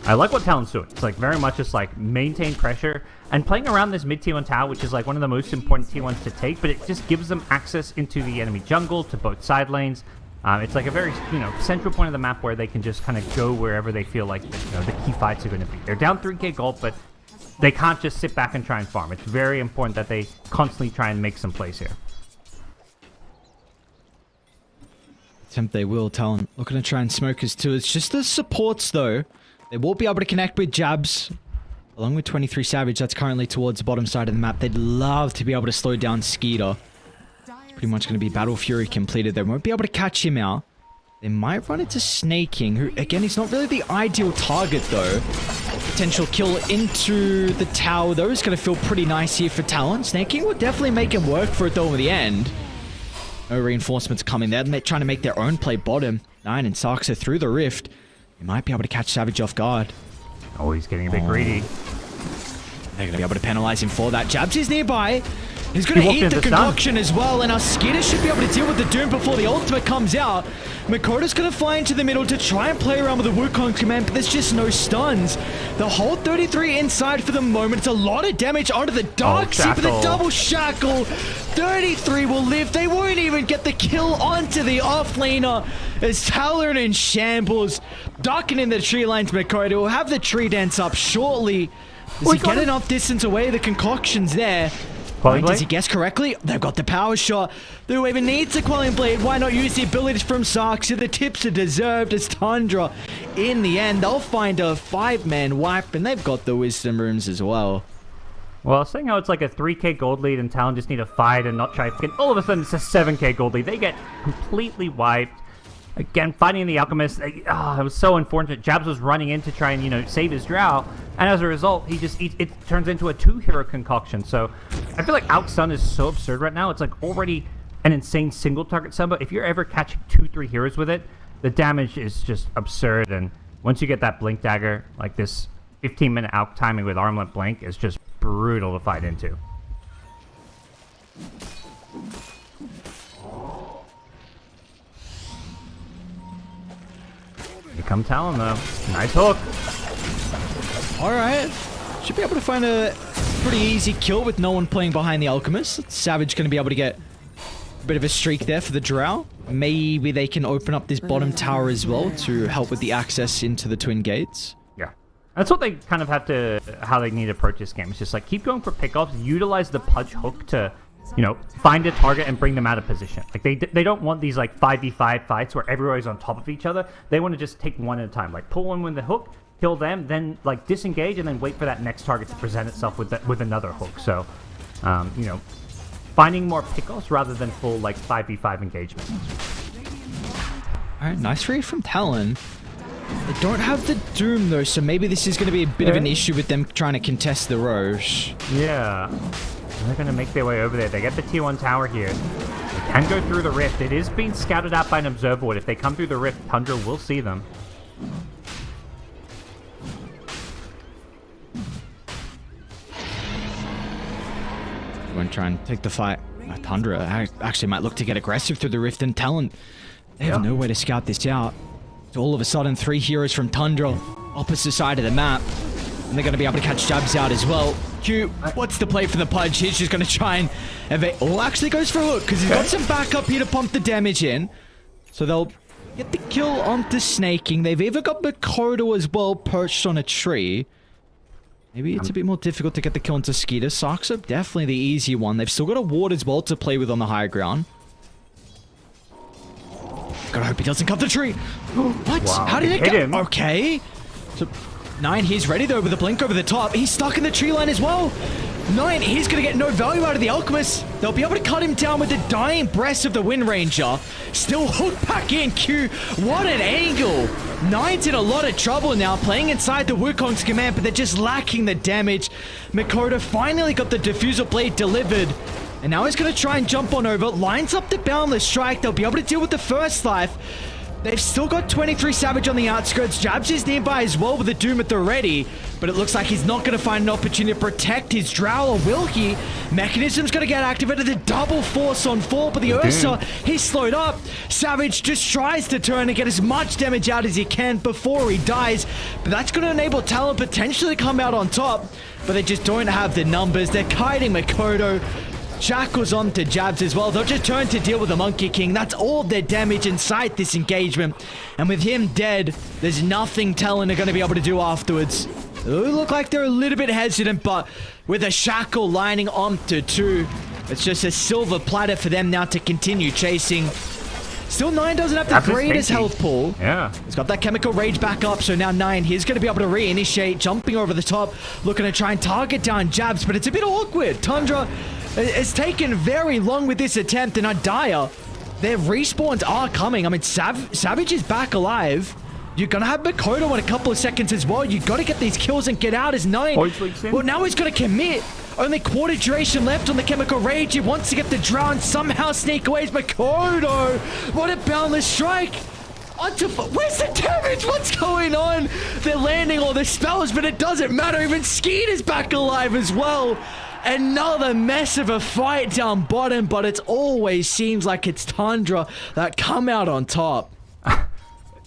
I like what Talon's doing. It's like very much just like maintain pressure and playing around this mid T1 tower, which is like one of the most important T1s to take, but it just gives them access into the enemy jungle, to both side lanes. It's like a very, central point of the map where they can just kind of go wherever they feel like, the key fights are going to be. They're down 3k gold, but they can't just sit back and try and farm. It's very important that they constantly try and make some plays here. Attempt they will, Talon. Looking to try and smoke us too. It's just the supports though. They will be able to connect with jabs. Along with 23 Savage, that's currently towards the bottom side of the map. They'd love to be able to slow down Skeeter. Pretty much going to be Battle Fury completed. They won't be able to catch him out. They might run into Snaking, who, again, he's not really the ideal target, though. Potential kill into the tower, though, is going to feel pretty nice here for Talon. Snaking will definitely make him work for it, though, in the end. No reinforcements coming there. They're trying to make their own play bottom. Nine and Sarksa through the rift. They might be able to catch Savage off guard. Oh, he's getting a bit greedy. They're going to be able to penalize him for that. Jabs is nearby. He's going to eat the concoction as well, and our Skeeter should be able to deal with the Doom before the ultimate comes out. Makota's going to fly into the middle to try and play around with the Wukong command, but there's just no stuns. The whole 33 inside for the moment. It's a lot of damage onto the Dark Sea, but the double shackle. 33 will live. They won't even get the kill onto the offlaner as Talon in shambles. Ducking in the tree lines, Makota will have the tree dance up shortly. Does he get enough distance away? The concoction's there. Does he guess correctly? They've got the power shot. Whoever needs a Quelling Blade, why not use the abilities from Sarksa? The tips are deserved as Tundra. In the end, they'll find a 5-man wipe, and they've got the wisdom runes as well. Well, seeing how it's like a 3k gold lead and Talon just need to fight and not try to... All of a sudden, it's a 7k gold lead. They get completely wiped. Again, fighting the Alchemist, it was so unfortunate. Jabs was running in to try and, save his drow, and as a result, it turns into a 2-hero concoction. So, I feel like outstun is so absurd right now. It's like already an insane single target stun, but if you're ever catching 2-3 heroes with it, the damage is just absurd, and once you get that Blink Dagger, like this 15-minute out timing with Armlet Blink is just brutal to fight into. Here come Talon, though. Nice hook. Alright. Should be able to find a pretty easy kill with no one playing behind the Alchemist. Savage going to be able to get a bit of a streak there for the Drow. Maybe they can open up this bottom tower as well to help with the access into the Twin Gates. Yeah. That's what they kind of have to... How they need to approach this game. It's just like, keep going for pickoffs. Utilize the Pudge hook to... find a target and bring them out of position. Like, they don't want these, like, 5v5 fights where everybody's on top of each other. They want to just take one at a time. Like, pull one with the hook, kill them, then, like, disengage, and then wait for that next target to present itself with another hook. So, finding more pickoffs rather than full, like, 5v5 engagement. Alright, nice read from Talon. They don't have the Doom, though, so maybe this is going to be a bit of an issue with them trying to contest the Roche. Yeah. They're going to make their way over there. They get the tier 1 tower here. They can go through the rift. It is being scouted out by an observer ward. If they come through the rift, Tundra will see them. They won't try and take the fight. Tundra actually might look to get aggressive through the rift, and Talon, they have no way to scout this out. So all of a sudden, 3 heroes from Tundra, opposite side of the map. And they're going to be able to catch Jabs out as well. Q, what's the play for the Pudge? He's just going to try and evade. Oh, actually goes for a hook because he's got some backup here to pump the damage in. So they'll get the kill onto Snaking. They've even got Makoto as well perched on a tree. Maybe it's a bit more difficult to get the kill onto Skeeter. Sarksa, definitely the easy one. They've still got a ward as well to play with on the higher ground. Gotta hope he doesn't cut the tree. What? Wow, how did it hit go? him. Okay. So 9, he's ready though with a blink over the top. He's stuck in the tree line as well. 9, he's going to get no value out of the Alchemist. They'll be able to cut him down with the dying breath of the Wind Ranger. Still hooked back in, Q. What an angle. 9's in a lot of trouble now, playing inside the Wukong's command, but they're just lacking the damage. Makoto finally got the Diffusal Blade delivered. And now he's going to try and jump on over. Lines up the Boundless Strike. They'll be able to deal with the first life. They've still got 23 Savage on the outskirts. Jabs is nearby as well with the Doom at the ready. But it looks like he's not going to find an opportunity to protect his Drow, or will he? Mechanism's going to get activated. The double force on 4, but the Ursa, he's slowed up. Savage just tries to turn and get as much damage out as he can before he dies. But that's going to enable Talon potentially to come out on top. But they just don't have the numbers. They're kiting Makoto. Shackles onto Jabs as well. They'll just turn to deal with the Monkey King. That's all their damage inside this engagement. And with him dead, there's nothing TALON are going to be able to do afterwards. They look like they're a little bit hesitant, but with a Shackle lining onto 2, it's just a silver platter for them now to continue chasing. Still, 9 doesn't have the greatest health pool. Yeah. He's got that Chemical Rage back up, so now 9, he's going to be able to reinitiate, jumping over the top, looking to try and target down Jabs, but it's a bit awkward. Tundra has taken very long with this attempt, and Adaya, their respawns are coming. I mean, Savage is back alive. You're going to have Makoto in a couple of seconds as well. You've got to get these kills and get out as 9. Well, now he's going to commit. Only quarter duration left on the Chemical Rage. He wants to get the drown, somehow sneak away as Makoto. What a boundless strike. Where's the damage? What's going on? They're landing all the spells, but it doesn't matter. Even Skeet is back alive as well. Another mess of a fight down bottom, but it always seems like it's Tundra that come out on top.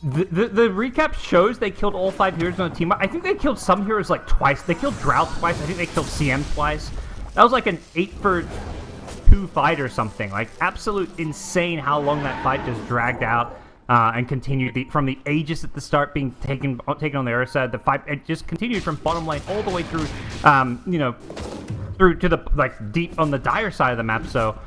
The recap shows they killed all 5 heroes on the team. I think they killed some heroes like twice. They killed Drought twice. I think they killed CM twice. That was like an 8-for-2 fight or something. Like, absolute insane how long that fight just dragged out and continued from the Aegis at the start being taken on the Ursa. The fight, it just continued from bottom lane all the way through, through to the, like, deep on the dire side of the map. So,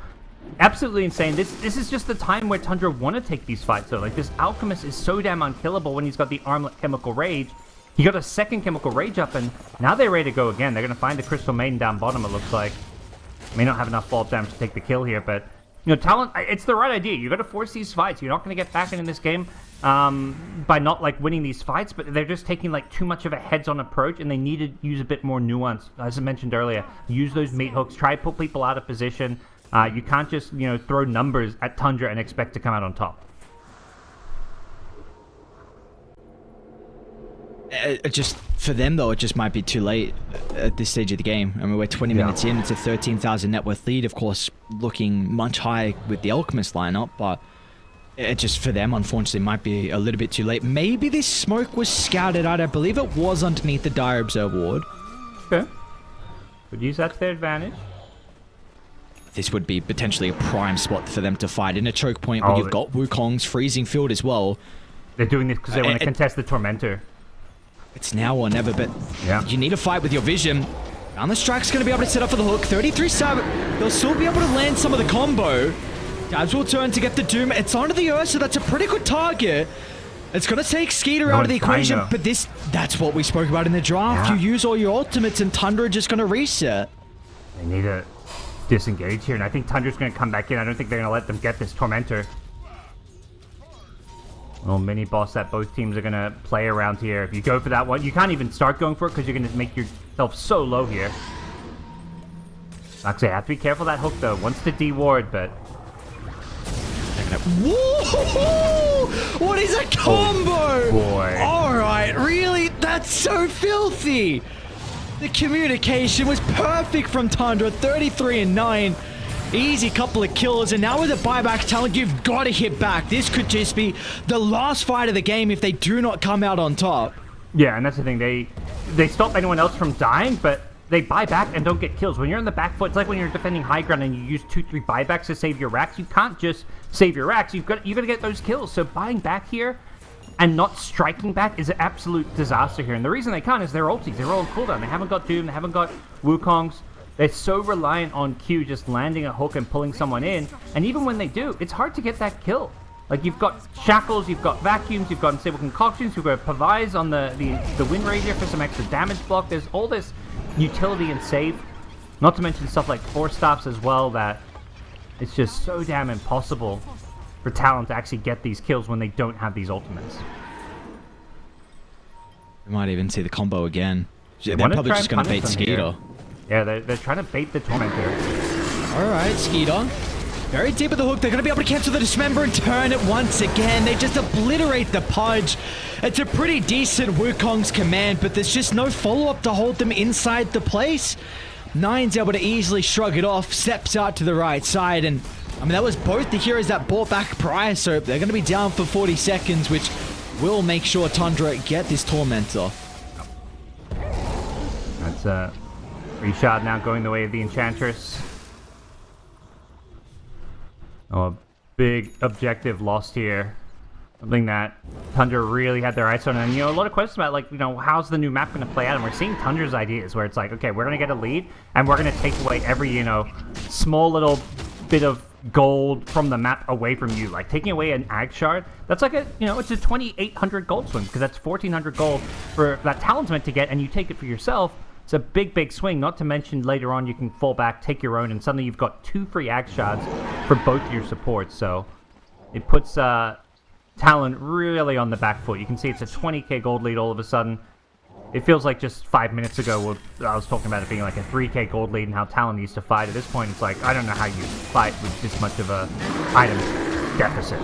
absolutely insane. This is just the time where Tundra want to take these fights, though. Like, this Alchemist is so damn unkillable when he's got the Armlet Chemical Rage. He got a second Chemical Rage up, and now they're ready to go again. They're going to find the Crystal Maiden down bottom, it looks like. May not have enough vault damage to take the kill here, but, you know, TALON, it's the right idea. You got to force these fights. You're not going to get back in this game by not, like, winning these fights, but they're just taking, like, too much of a heads-on approach, and they need to use a bit more nuance. As I mentioned earlier, use those meat hooks, try to put people out of position. You can't just, you know, throw numbers at Tundra and expect to come out on top. Just for them, though, it just might be too late at this stage of the game. I mean, we're 20 minutes in. It's a 13,000 net worth lead, of course, looking much high with the Alchemist lineup, but it just, for them, unfortunately, might be a little bit too late. Maybe this smoke was scouted out. I believe it was underneath the Dire Observe ward. Okay. Could use that to their advantage. This would be potentially a prime spot for them to fight in a choke point when you've got Wukong's freezing field as well. They're doing this because they want to contest the Tormentor. It's now or never, but yeah, you need to fight with your vision. And the Strike's going to be able to set up for the hook. 33 stab. They'll still be able to land some of the combo. Dabs will turn to get the Doom. It's onto the Ursa. That's a pretty good target. It's going to take Skeeter out of the equation, but that's what we spoke about in the draft. You use all your ultimates and Tundra just going to reset. They need to disengage here, and I think Tundra's going to come back in. I don't think they're going to let them get this Tormentor. Little mini boss that both teams are going to play around here. If you go for that one, you can't even start going for it because you're going to make yourself so low here. Like I say, have to be careful that hook though. Wants to D-ward, but... Whoa! What is a combo? Oh, boy. Alright, really? That's so filthy! The communication was perfect from Tundra, 33 and 9. Easy couple of kills, and now with the buyback talent, you've got to hit back. This could just be the last fight of the game if they do not come out on top. Yeah, and that's the thing. They stop anyone else from dying, but they buy back and don't get kills. When you're on the back foot, it's like when you're defending high ground and you use 2-3 buybacks to save your racks. You can't just save your racks. You've got to get those kills. So buying back here and not striking back is an absolute disaster here. And the reason they can't is their ultis. They're all on cooldown. They haven't got Doom. They haven't got Wukong's. They're so reliant on Q just landing a hook and pulling someone in. And even when they do, it's hard to get that kill. Like, you've got Shackles, you've got Vacuums, you've got Unstable Concoctions, you've got Pavise on the Wind Ranger for some extra damage block. There's all this utility and save. Not to mention stuff like Force Staffs as well, that it's just so damn impossible for TALON to actually get these kills when they don't have these ultimates. We might even see the combo again. They're probably just going to bait Skeeter. Yeah, they're trying to bait the Tormentor. Alright, Skeeter. Very deep at the hook. They're going to be able to cancel the Dismember and turn it once again. They just obliterate the Pudge. It's a pretty decent Wukong's command, but there's just no follow-up to hold them inside the place. Nine's able to easily shrug it off, steps out to the right side, and I mean, that was both the heroes that bought back prior, so they're going to be down for 40 seconds, which will make sure Tundra get this Tormentor. That's Reshad now going the way of the Enchantress. Oh, a big objective lost here. Something that Tundra really had their eyes on. And, a lot of questions about, like, how's the new map going to play out? And we're seeing Tundra's ideas where it's like, okay, we're going to get a lead, and we're going to take away every, small little bit of gold from the map away from you. Like, taking away an Ag Shard, that's like it's a 2,800 gold swing, because that's 1,400 gold for that Talon's meant to get, and you take it for yourself. It's a big, big swing, not to mention later on you can fall back, take your own, and suddenly you've got 2 free Ag Shards for both your supports. So it puts Talon really on the back foot. You can see it's a 20k gold lead all of a sudden. It feels like just 5 minutes ago I was talking about it being like a 3k gold lead and how Talon used to fight. At this point, it's like, I don't know how you fight with this much of a item deficit.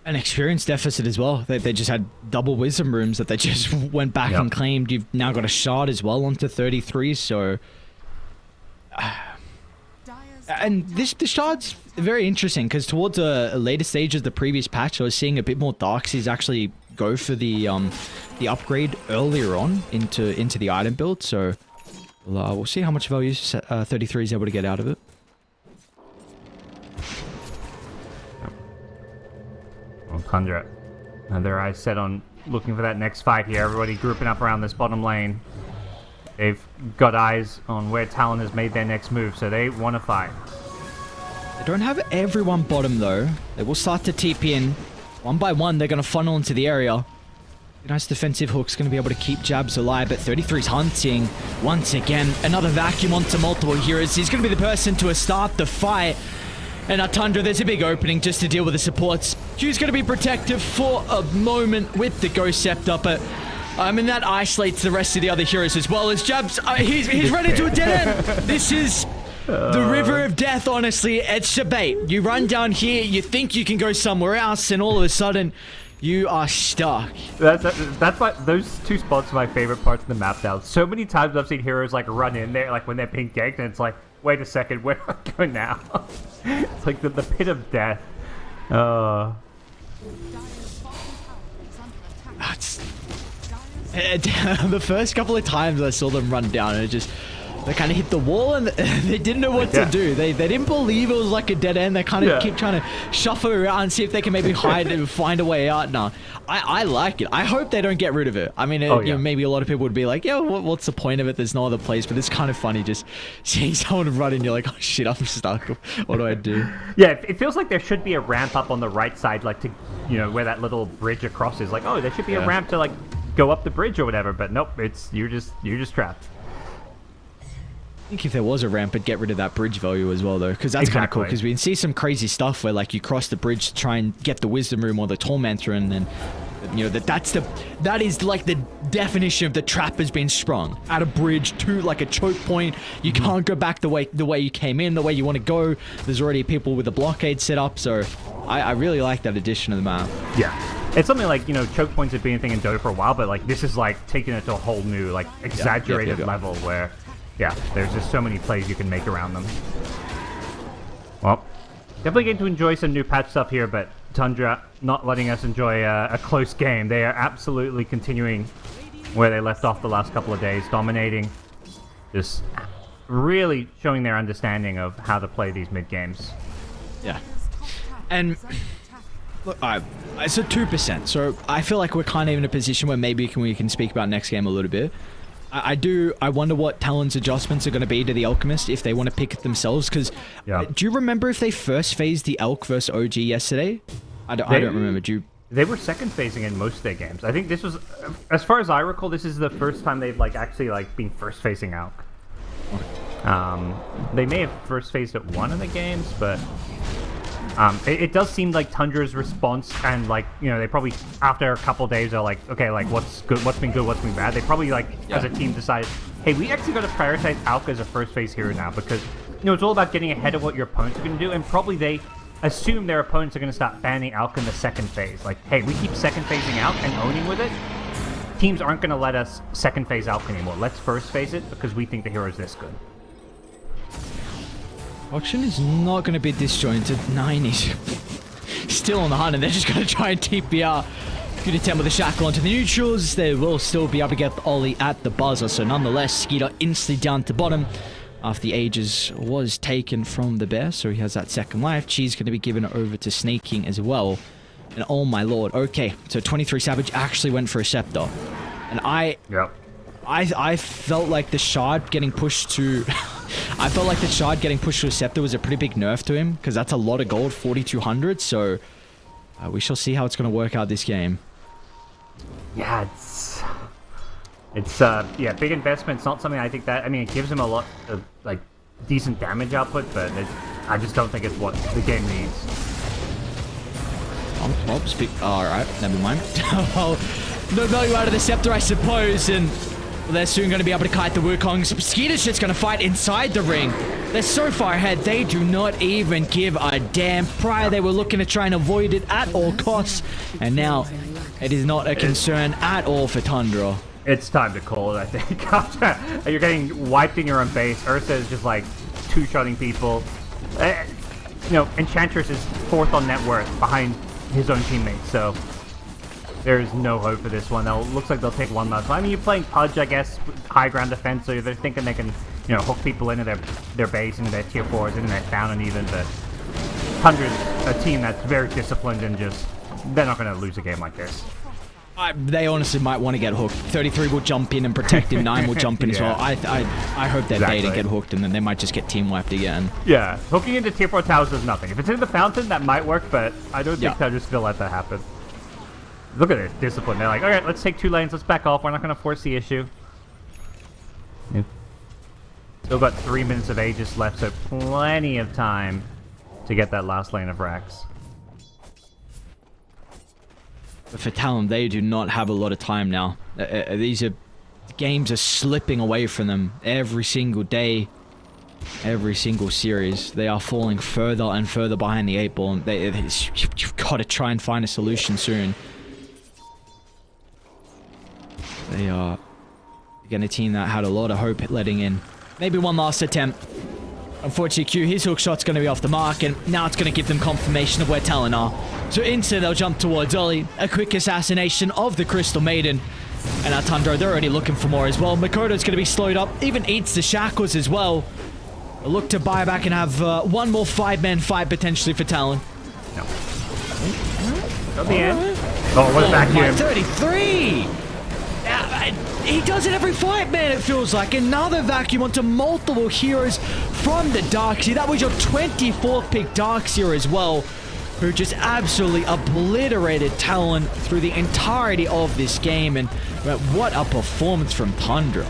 An experience deficit as well. They just had double wisdom rooms that they just went back and claimed. You've now got a shard as well onto 33, so... And the shard's very interesting, because towards a later stage of the previous patch, I was seeing a bit more Darksies actually go for the upgrade earlier on into the item build, so we'll see how much value 33 is able to get out of it. Well, Tundra and their eyes set on looking for that next fight here. Everybody grouping up around this bottom lane. They've got eyes on where Talon has made their next move, so they want to fight. They don't have everyone bottom, though. They will start to TP in. One by one, they're going to funnel into the area. A nice defensive hook's going to be able to keep Jabs alive, but 33's hunting once again. Another vacuum onto multiple heroes. He's going to be the person to start the fight. And at Tundra, there's a big opening just to deal with the supports. Q's going to be protective for a moment with the Ghost Scepter, but... that isolates the rest of the other heroes as well as Jabs. He's run into a dead end. This is the river of death, honestly. It's a bait. You run down here, you think you can go somewhere else, and all of a sudden, you are stuck. That's why those 2 spots are my favorite parts of the map now. So many times I've seen heroes like run in there, like when they're being ganked, and it's like, wait a second, where do I go now? It's like the pit of death. The first couple of times I saw them run down, and they kind of hit the wall, and they didn't know what to do. They didn't believe it was like a dead end. They kind of keep trying to shuffle around and see if they can maybe hide and find a way out. No, I like it. I hope they don't get rid of it. I mean, maybe a lot of people would be like, yeah, what's the point of it? There's no other place. But it's kind of funny just seeing someone run and you're like, oh shit, I'm stuck. What do I do? Yeah, it feels like there should be a ramp up on the right side, like to, where that little bridge across is. Like, oh, there should be a ramp to like go up the bridge or whatever. But nope, you're just trapped. I think if there was a ramp, it'd get rid of that bridge value as well, though, because that's kind of cool. Because we can see some crazy stuff where, like, you cross the bridge to try and get the Wisdom Room or the Tormentor, and then, that is like the definition of the trap has been sprung at a bridge to like a choke point. You can't go back the way you came in, the way you want to go. There's already people with a blockade set up, so I really like that addition to the map. Yeah. It's something like, choke points have been a thing in Dota for a while, but like this is like taking it to a whole new, like, exaggerated level where. Yeah, there's just so many plays you can make around them. Well, definitely getting to enjoy some new patch stuff here, but Tundra not letting us enjoy a close game. They are absolutely continuing where they left off the last couple of days, dominating, just really showing their understanding of how to play these mid games. Yeah. And look, it's a 2%, so I feel like we're kind of in a position where maybe we can speak about next game a little bit. I wonder what Talon's adjustments are going to be to the Alchemist if they want to pick it themselves, because do you remember if they first phased the Elk versus OG yesterday? I don't remember. They were second phasing in most of their games. I think this was, as far as I recall, this is the first time they've actually been first phasing Elk. They may have first phased at one of the games, but it does seem like Tundra's response, and they probably after a couple of days are like, okay, what's good, what's been good, what's been bad. They probably as a team decided, hey, we actually got to prioritize Alk as a first phase hero now, because it's all about getting ahead of what your opponents are going to do, and probably they assume their opponents are going to start banning Alk in the second phase. Like, hey, we keep second phasing Alk and owning with it. Teams aren't going to let us second phase Alk anymore. Let's first phase it because we think the hero is this good. Auction is not going to be disjointed. 9 is still on the hunt, and they're just going to try and TP out. Good attempt with the shackle onto the neutrals. They will still be able to get the Ollie at the buzzer, so nonetheless, Skeeter instantly down to bottom. after the Aegis was taken from the Bear, so he has that second life. Chi's going to be given over to Snaking as well. And oh my lord, okay, so 23 Savage actually went for a Scepter. And I felt like the Shard getting pushed to... I felt like the Shard getting pushed to a Scepter was a pretty big nerf to him, because that's a lot of gold, 4,200, so we shall see how it's going to work out this game. Yeah, it's big investment. It's not something I think that, I mean, it gives him a lot of, like, decent damage output, but I just don't think it's what the game needs. Alright, never mind. Well, no value out of the Scepter, I suppose, and they're soon going to be able to kite the Wukongs. Skeeter's just going to fight inside the ring. They're so far ahead, they do not even give a damn. Prior, they were looking to try and avoid it at all costs, and now it is not a concern at all for Tundra. It's time to call it, I think. You're getting wiped in your own base. Ursa is just like two-shotting people. Enchantress is fourth on net worth behind his own teammates, so there's no hope for this one. Looks like they'll take one last one. I mean, you're playing Pudge, I guess, high ground defense, so they're thinking they can, hook people into their base, into their tier 4s, into their down even, but Tundra's a team that's very disciplined and just, they're not going to lose a game like this. They honestly might want to get hooked. 33 will jump in and protect him. 9 will jump in as well. I hope that they get hooked, and then they might just get team wiped again. Yeah, hooking into tier 4 towers does nothing. If it's in the fountain, that might work, but I don't think Tundra's going to let that happen. Look at this discipline. They're like, all right, let's take 2 lanes. Let's back off. We're not going to force the issue. Yeah. Still got 3 minutes of Aegis left, so plenty of time to get that last lane of Rax. But for Talon, they do not have a lot of time now. Games are slipping away from them every single day, every single series. They are falling further and further behind the 8 ball. You've got to try and find a solution soon. They are again a team that had a lot of hope letting in. Maybe one last attempt. Unfortunately, Q, his hook shot's going to be off the mark, and now it's going to give them confirmation of where Talon are. So instantly they'll jump towards Oli. A quick assassination of the Crystal Maiden. And now Tundra, they're already looking for more as well. Makoto's going to be slowed up, even eats the shackles as well. They'll look to buy back and have one more 5-man fight potentially for Talon. No. At the end. Oh, what a vacuum. 33! He does it every fight, man, it feels like. Another vacuum onto multiple heroes from the Darkseer. That was your 24th pick Darkseer as well, who just absolutely obliterated Talon through the entirety of this game. And what a performance from Tundra.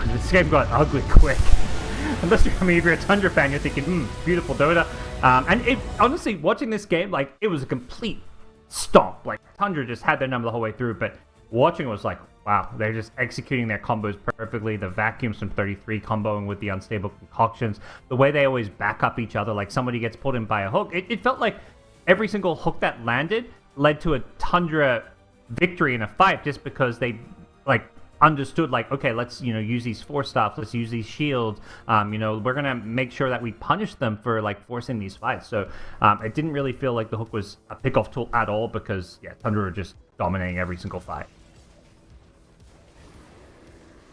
This game got ugly quick. Unless if you're a Tundra fan, you're thinking, beautiful Dota. And honestly, watching this game, like, it was a complete stomp. Like, Tundra just had their number the whole way through, but watching was like, wow, they're just executing their combos perfectly. The vacuums from 33 comboing with the unstable concoctions. The way they always back up each other, like somebody gets pulled in by a hook. It felt like every single hook that landed led to a Tundra victory in a fight, just because they like understood, like, okay, let's use these force stops, let's use these shields. We're gonna make sure that we punish them for like forcing these fights. So it didn't really feel like the hook was a pick-off tool at all, because Tundra were just dominating every single fight.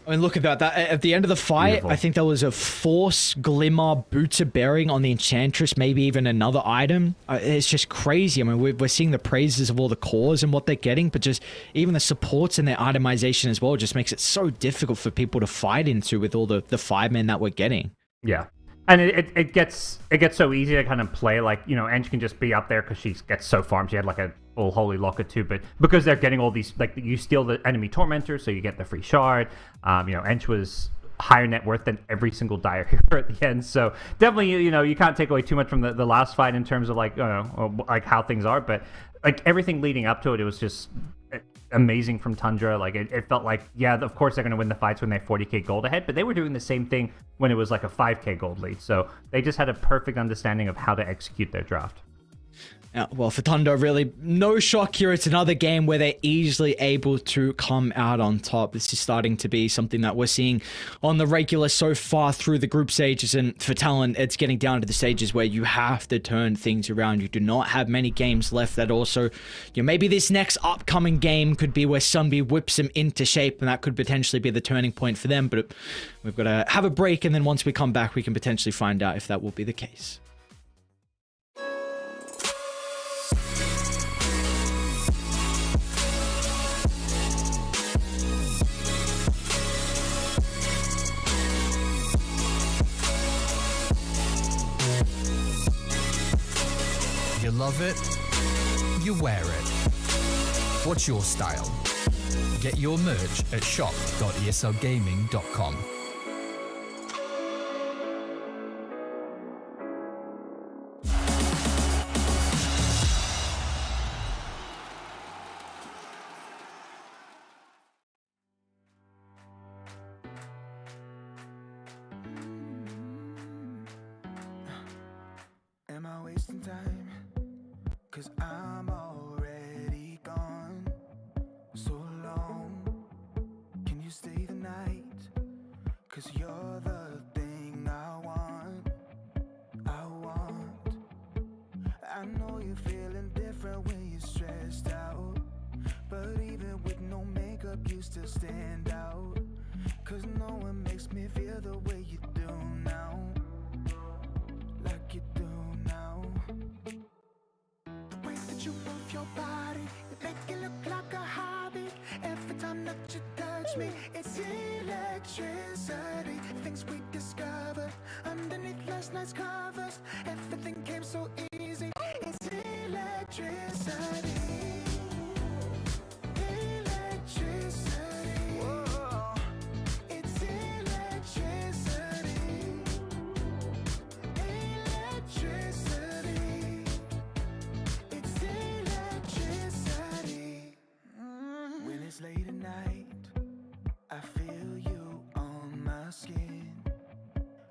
I mean, look at that. At the end of the fight, beautiful. I think there was a Force, Glimmer, Boots of Bearing on the Enchantress, maybe even another item. It's just crazy. I mean, we're seeing the praises of all the cores and what they're getting, but just even the supports and their itemization as well just makes it so difficult for people to fight into with all the 5-men that we're getting. Yeah. And it gets so easy to kind of play, like, Ench can just be up there because she gets so farmed. She had like a full Holy Locker too, but because they're getting all these, like, you steal the enemy Tormentor, so you get the free shard. Ench was higher net worth than every single Dire hero at the end, so definitely, you can't take away too much from the last fight in terms of like, like how things are, but like everything leading up to it, it was just amazing from Tundra. Like it felt like, of course they're going to win the fights when they're 40k gold ahead, but they were doing the same thing when it was like a 5k gold lead, so they just had a perfect understanding of how to execute their draft. Well, for Thunder, really, no shock here. It's another game where they're easily able to come out on top. This is starting to be something that we're seeing on the regular so far through the group stages. And for Talon, it's getting down to the stages where you have to turn things around. You do not have many games left. That also, maybe this next upcoming game could be where Sunby whips them into shape, and that could potentially be the turning point for them. But we've got to have a break, and then once we come back, we can potentially find out if that will be the case. You love it, you wear it. What's your style? Get your merch at shop.eslgaming.com. Am I wasting time? 'Cause I'm already gone. So long, can you stay the night? 'Cause you're the thing I want. I know you're feeling different when you're stressed out, but even with no makeup you still stand out. 'Cause no one makes me feel the way you do now. Like you do now. The way that you move your body, you make it look like a hobby. Every time that you touch me, it's electricity. Things we discovered underneath last night's covers. Everything came so easy. It's electricity. Electricity. Whoa. It's electricity. Electricity. It's electricity. When it's late at night, I feel you on my skin.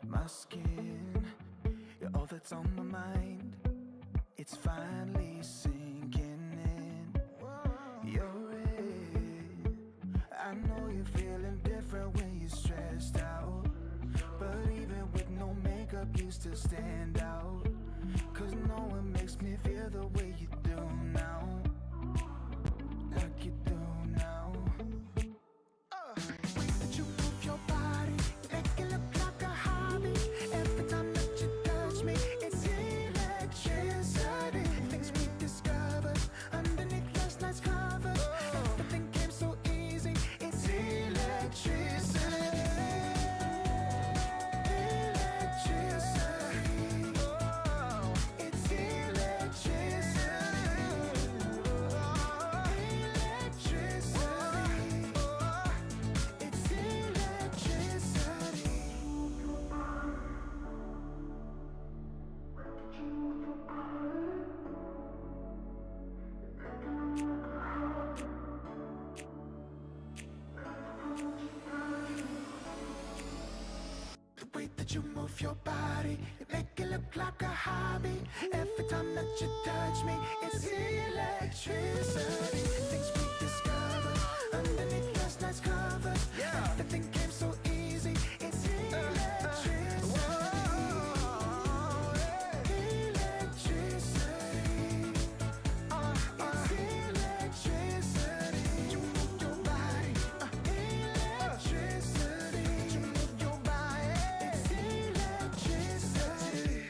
My skin. You're all that's on my mind. It's finally sinking in. You're it. I know you're feeling different when you're stressed out, but even with no makeup you still stand out. 'Cause no one makes me feel the way you do now. Like you do now. The way that you move your body, you make it look like a hobby. Every time that you touch me, it's electricity. Things we discovered underneath last night's covers. Everything came so easy. It's electricity. Electricity. Oh, it's electricity. Electricity. It's electricity. The way that you move your body, you make it look like a hobby. Every time that you touch me, it's electricity. Things we discovered underneath last night's covers. Everything came so easy. It's electricity. Electricity. It's electricity. You move your body. Electricity. You move your body. It's electricity.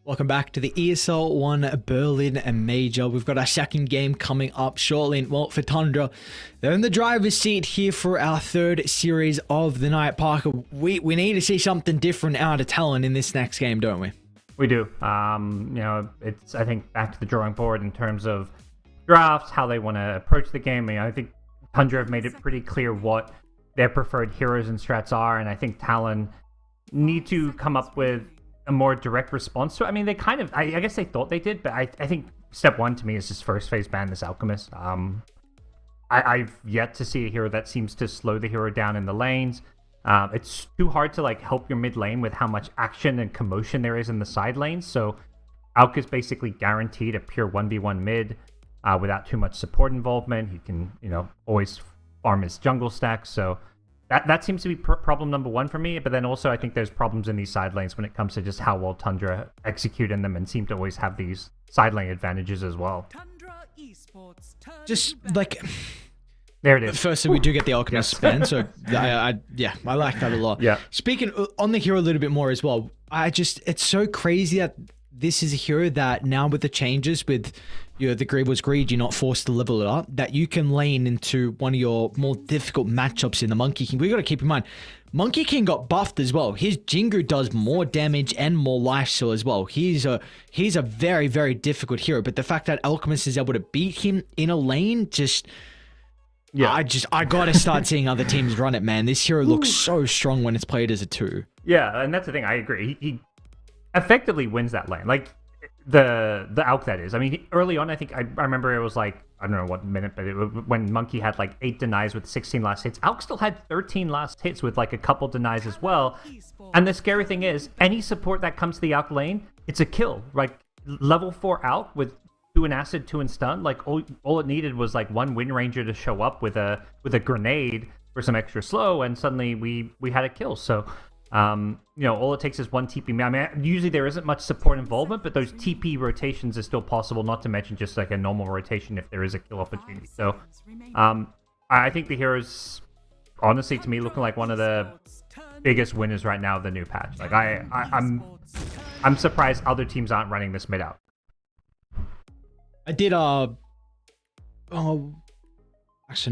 Welcome back to the ESL One Berlin Major. We've got our second game coming up shortly. And, well, for Tundra, they're in the driver's seat here for our third series of the night. Parker, we need to see something different out of TALON in this next game, don't we? We do. It's, I think, back to the drawing board in terms of drafts, how they want to approach the game. I think Tundra have made it pretty clear what their preferred heroes and strats are, and I think TALON need to come up with a more direct response to it. I mean, they kind of, I guess they thought they did, but I think step one to me is just first phase ban this Alchemist. I've yet to see a hero that seems to slow the hero down in the lanes. It's too hard to like help your mid lane with how much action and commotion there is in the side lanes. So Alk is basically guaranteed a pure 1v1 mid without too much support involvement. He can, always farm his jungle stacks. So that seems to be problem number one for me. But then also I think there's problems in these side lanes when it comes to just how well Tundra execute in them and seem to always have these side lane advantages as well. Just like... There it is. Firstly, we do get the Alchemist ban, so I like that a lot. Yeah. Speaking on the hero a little bit more as well, it's so crazy that this is a hero that now with the changes with the Greed was Greed, you're not forced to level it up, that you can lane into one of your more difficult matchups in the Monkey King. We got to keep in mind, Monkey King got buffed as well. His Jingu does more damage and more lifesteal as well. He's a very, very difficult hero, but the fact that Alchemist is able to beat him in a lane just... Yeah, I gotta start seeing other teams run it, man. This hero looks so strong when it's played as a 2. Yeah, and that's the thing. I agree. He effectively wins that lane. Like the Alk, that is. I mean, early on, I think I remember it was like, I don't know what minute, but when Monkey had like 8 denies with 16 last hits. Alk still had 13 last hits with like a couple denies as well. And the scary thing is, any support that comes to the Alk lane, it's a kill. Like level 4 Alk with 2 in acid, 2 in stun, like all it needed was like one Wind Ranger to show up with a grenade for some extra slow, and suddenly we had a kill. So all it takes is one TP. I mean, usually there isn't much support involvement, but those TP rotations is still possible, not to mention just like a normal rotation if there is a kill opportunity. So I think the hero's honestly to me looking like one of the biggest winners right now of the new patch. Like I'm surprised other teams aren't running this mid out. I did, actually,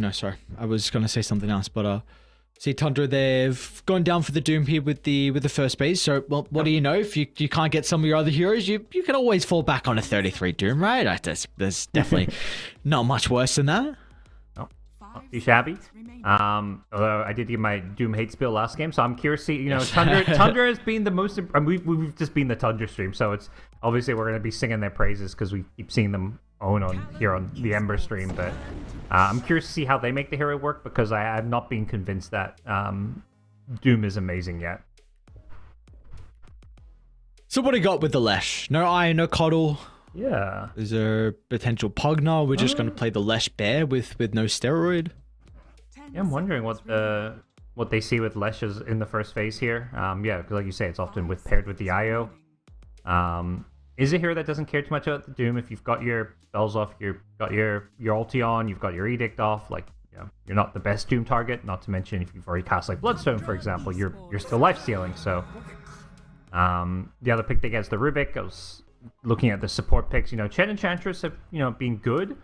no, sorry. I was going to say something else, but, see, Tundra, they've gone down for the Doom here with the first base. So, well, what do you know? If you can't get some of your other heroes, you can always fall back on a 33 Doom, right? There's definitely not much worse than that. No, not too shabby. Although I did give my Doom hate spill last game, so I'm curious to see, Tundra has been the most, we've just been the Tundra stream, so it's, obviously we're going to be singing their praises because we keep seeing them here on the Ember stream, but I'm curious to see how they make the hero work because I have not been convinced that Doom is amazing yet. So what do you got with the Lesh? No Iron, no Coddle. Yeah. Is there potential Pugna? We're just going to play the Lesh Bear with no steroid. Yeah, I'm wondering what they see with Lesh in the first phase here. Because like you say, it's often paired with the IO. Is a hero that doesn't care too much about the Doom. If you've got your spells off, you've got your ulti on, you've got your Edict off, like you're not the best Doom target. Not to mention if you've already cast like Bloodstone, for example, you're still life stealing. So the other pick they get is the Rubik. I was looking at the support picks. Chen Enchantress have been good.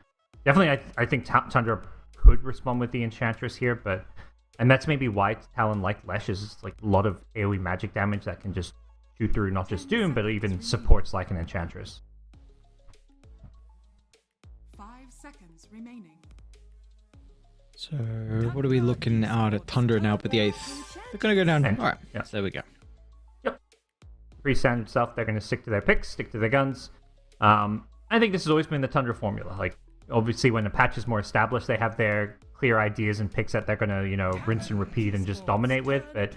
Definitely, I think Tundra could respond with the Enchantress here, and that's maybe why Talon like Lesh is like a lot of AoE magic damage that can just shoot through not just Doom, but even supports like an Enchantress. 5 seconds remaining. So, what are we looking out at Tundra now with the 8th? They're going to go down. All right, yeah. So there we go. Yep. Pretty standard stuff. They're going to stick to their picks, stick to their guns. I think this has always been the Tundra formula. Like, obviously, when a patch is more established, they have their clear ideas and picks that they're going to, rinse and repeat and just dominate with. But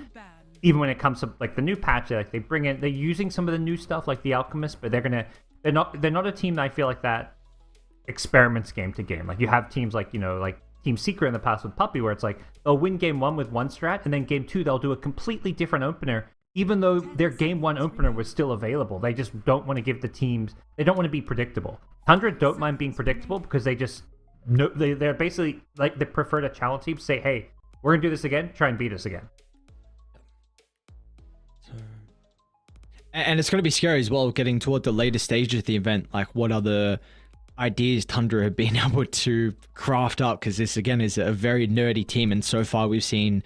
even when it comes to like the new patch, like they're using some of the new stuff like the Alchemist, but they're not a team that I feel like that experiments game to game. Like you have teams like like Team Secret in the past with Puppy, where it's like they'll win game 1 with one strat, and then game 2 they'll do a completely different opener, even though their game 1 opener was still available. They just don't want to give the teams. They don't want to be predictable. Tundra don't mind being predictable because they just they're basically like they prefer to challenge teams, say, hey, we're gonna do this again, try and beat us again. And it's going to be scary as well, getting toward the later stages of the event. Like, what other ideas Tundra have been able to craft up? Because this, again, is a very nerdy team. And so far, we've seen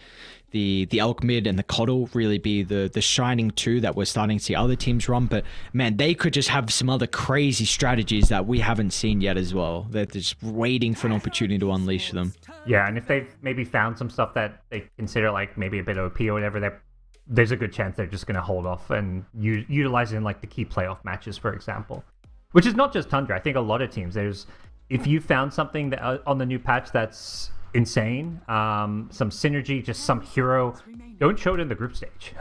the Elk Mid and the Coddle really be the shining two that we're starting to see other teams run. But, man, they could just have some other crazy strategies that we haven't seen yet as well. They're just waiting for an opportunity to unleash them. Yeah, and if they've maybe found some stuff that they consider like maybe a bit OP or whatever, there's a good chance they're just going to hold off and utilize it in like the key playoff matches, for example. Which is not just Tundra. I think a lot of teams, if you found something that, on the new patch that's insane, some synergy, just some hero, don't show it in the group stage.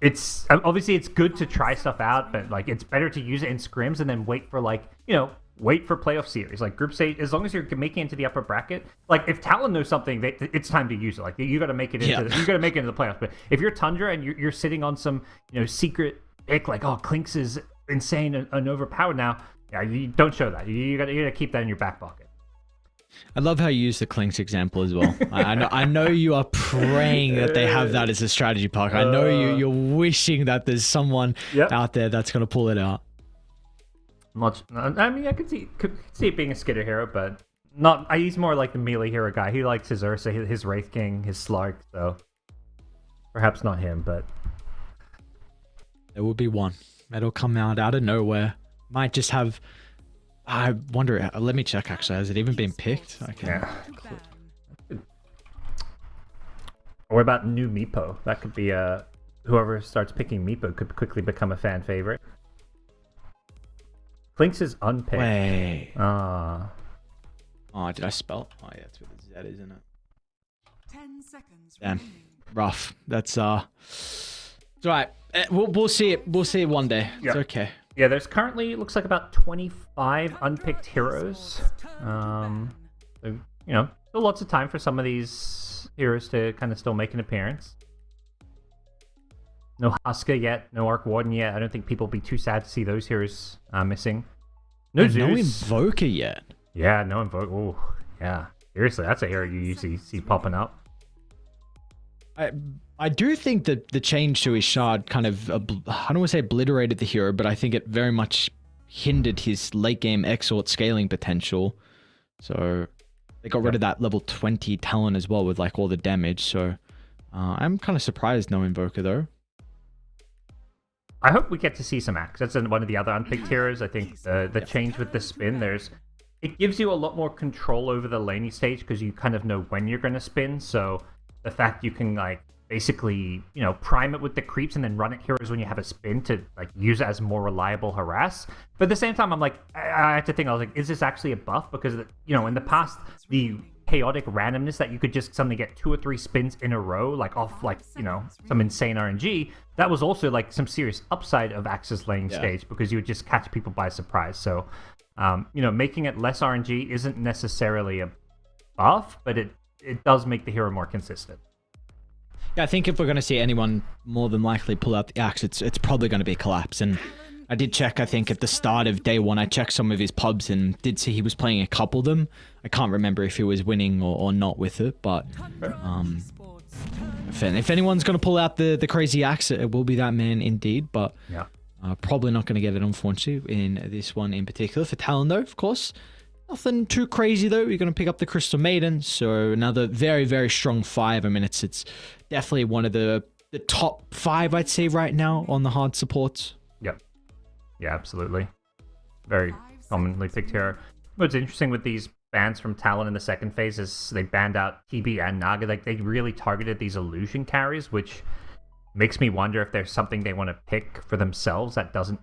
It's obviously it's good to try stuff out, but like it's better to use it in scrims and then wait for wait for playoff series. Like group stage, as long as you're making it into the upper bracket, like if Talon knows something, it's time to use it. Like you got to make it into you got to make it into the playoffs. But if you're Tundra and you're sitting on some secret pick, like Clinks is insane and overpowered now, you don't show that. You got to keep that in your back pocket. I love how you use the Clinks example as well. I know you are praying that they have that as a strategy pack. I know you're wishing that there's someone out there that's going to pull it out. I mean, I could see it being a skitter hero, but not. He's more like the melee hero guy. He likes his Ursa, his Wraith King, his Slark, so perhaps not him, but there will be one that'll come out of nowhere. Might just have. I wonder. Let me check. Actually, has it even been picked? Yeah. Or about new Meepo? That could be whoever starts picking Meepo could quickly become a fan favorite. Clinks is unpicked. Wait. Oh, did I spell? Oh, yeah, it's with a Z, isn't it? 10 seconds. Damn. remaining. Rough. That's it's alright. We'll see it. We'll see it one day. Yep. It's okay. Yeah, there's currently looks like about 25 unpicked heroes. So, still lots of time for some of these heroes to kind of still make an appearance. No Huska yet, no Arc Warden yet. I don't think people will be too sad to see those heroes missing. No And Zeus. no Invoker yet. Yeah, no Invoker. Oh, yeah. Seriously, that's a hero you usually see popping up. I do think that the change to his shard kind of, I don't want to say obliterated the hero, but I think it very much hindered his late game Exort scaling potential. So they got rid of that level 20 Talon as well with like all the damage. So I'm kind of surprised no Invoker though. I hope we get to see some Axe. That's one of the other unpicked heroes. I think the change with the spin, it gives you a lot more control over the laning stage because you kind of know when you're going to spin. So the fact you can like basically, prime it with the creeps and then run at heroes when you have a spin to like use it as more reliable harass. But at the same time, I'm like, I had to think, I was like, is this actually a buff? Because, in the past, the chaotic randomness that you could just suddenly get 2 or 3 spins in a row, like off like, some insane RNG, that was also like some serious upside of Axe's lane stage because you would just catch people by surprise. So, making it less RNG isn't necessarily a buff, but it does make the hero more consistent. Yeah, I think if we're going to see anyone more than likely pull out the Axe, it's probably going to be Collapse. And I did check, I think, at the start of day one, I checked some of his pubs and did see he was playing a couple of them. I can't remember if he was winning or not with it, but if anyone's going to pull out the crazy Axe, it will be that man indeed. But probably not going to get it, unfortunately, in this one in particular. For Talon, though, of course, nothing too crazy, though. You're going to pick up the Crystal Maiden, so another very, very strong 5. I mean, it's definitely one of the top 5, I'd say, right now on the hard supports. Yep. Yeah, absolutely. Very commonly picked hero. What's interesting with these bans from Talon in the second phase is they banned out TB and Naga. Like, they really targeted these illusion carries, which makes me wonder if there's something they want to pick for themselves that doesn't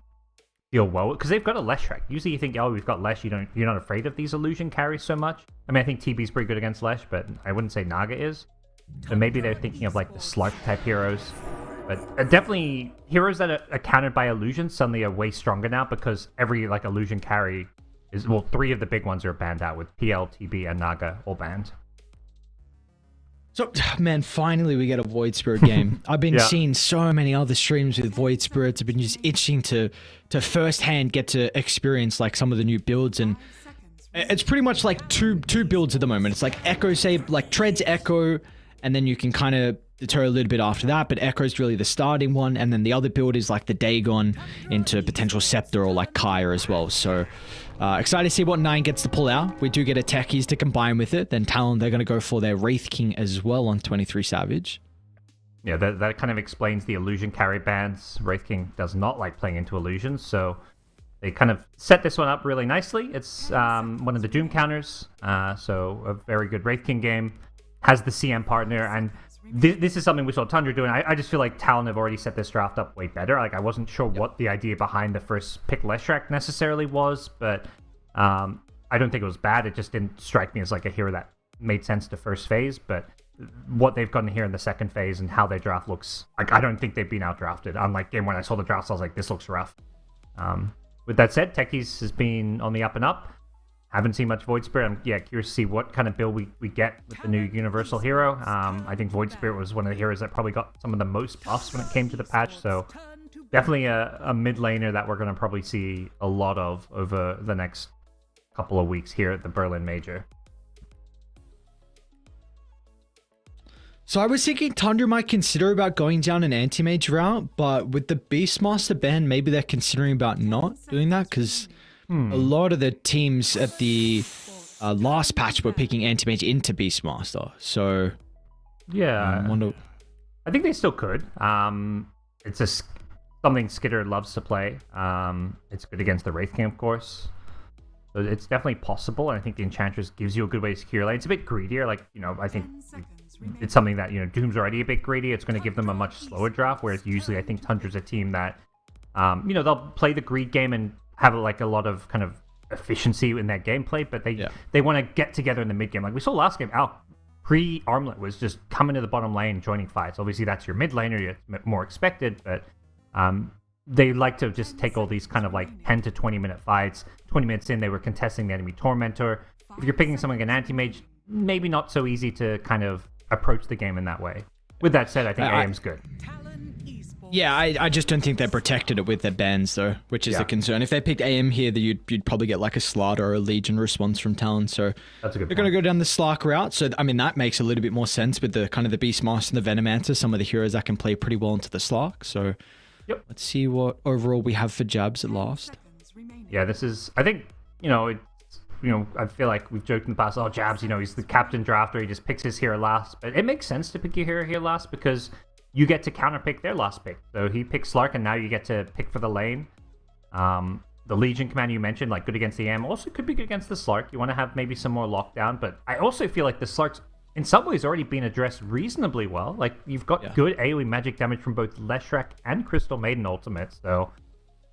feel well, because they've got a Lesh. Usually you think, we've got Lesh, you're not afraid of these illusion carries so much. I mean, I think TB's pretty good against Lesh, but I wouldn't say Naga is. So maybe they're thinking of like the Slark type heroes. But definitely heroes that are countered by illusions suddenly are way stronger now because every like illusion carry is, 3 of the big ones are banned out with PL, TB, and Naga all banned. So, man, finally we get a Void Spirit game. I've been seeing so many other streams with Void Spirits. I've been just itching to firsthand get to experience like some of the new builds, and it's pretty much like two builds at the moment. It's like Echo, say like Tread's Echo, and then you can kind of deter a little bit after that, but Echo's really the starting one, and then the other build is like the Dagon into potential Scepter or like Kaya as well. So excited to see what 9 gets to pull out. We do get a Techies to combine with it. Then Talon, they're going to go for their Wraith King as well on 23 Savage. Yeah, that kind of explains the illusion carry bans. Wraith King does not like playing into illusions, so they kind of set this one up really nicely. It's one of the Doom counters, so a very good Wraith King game. Has the CM partner, and this is something we saw Tundra doing. I just feel like Talon have already set this draft up way better. Like, I wasn't sure what the idea behind the first pick Leshrac necessarily was, but I don't think it was bad. It just didn't strike me as like a hero that made sense to first phase, but what they've gotten here in the second phase and how their draft looks, like, I don't think they've been outdrafted. Unlike game when I saw the drafts, I was like, this looks rough. With that said, Techies has been on the up and up. Haven't seen much Void Spirit. I'm curious to see what kind of build we get with the new Universal Hero. I think Void Spirit was one of the heroes that probably got some of the most buffs when it came to the patch, so definitely a mid laner that we're going to probably see a lot of over the next couple of weeks here at the Berlin Major. So I was thinking Tundra might consider about going down an anti-mage route, but with the Beastmaster ban, maybe they're considering about not doing that, because a lot of the teams at the last patch were picking anti-mage into Beastmaster. So yeah, I think they still could. It's something Skitter loves to play. It's good against the Wraith King, of course. So it's definitely possible, and I think the Enchantress gives you a good way to secure lane. It's a bit greedier, like, I think it's something that, Doom's already a bit greedy. It's going to give them a much slower draft, whereas usually I think Tundra's a team that, they'll play the greed game and have like a lot of kind of efficiency in their gameplay, but they want to get together in the mid game. Like we saw last game, pre-Armlet was just coming to the bottom lane, joining fights. Obviously that's your mid laner, you're more expected, but they like to just take all these kind of like 10 to 20 minute fights. 20 minutes in, they were contesting the enemy Tormentor. If you're picking someone like an anti-mage, maybe not so easy to kind of approach the game in that way. With that said, I think AM's good. Yeah, I just don't think they protected it with their bans, though, which is the concern. If they picked AM here, then you'd probably get like a Slaughter or a Legion response from Talon. So that's a good they're going to go down the Slark route. So, I mean, that makes a little bit more sense with the kind of the Beastmaster and the Venomancer, some of the heroes that can play pretty well into the Slark. So let's see what overall we have for Jabs at last. Yeah, this is, I think, I feel like we've joked in the past, Jabs, he's the captain drafter, he just picks his hero last. But it makes sense to pick your hero here last because you get to counterpick their last pick. So he picks Slark, and now you get to pick for the lane. The Legion command you mentioned, like good against the AM, also could be good against the Slark. You want to have maybe some more lockdown, but I also feel like the Slark's in some ways already been addressed reasonably well. Like you've got good AoE magic damage from both Leshrac and Crystal Maiden ultimates, so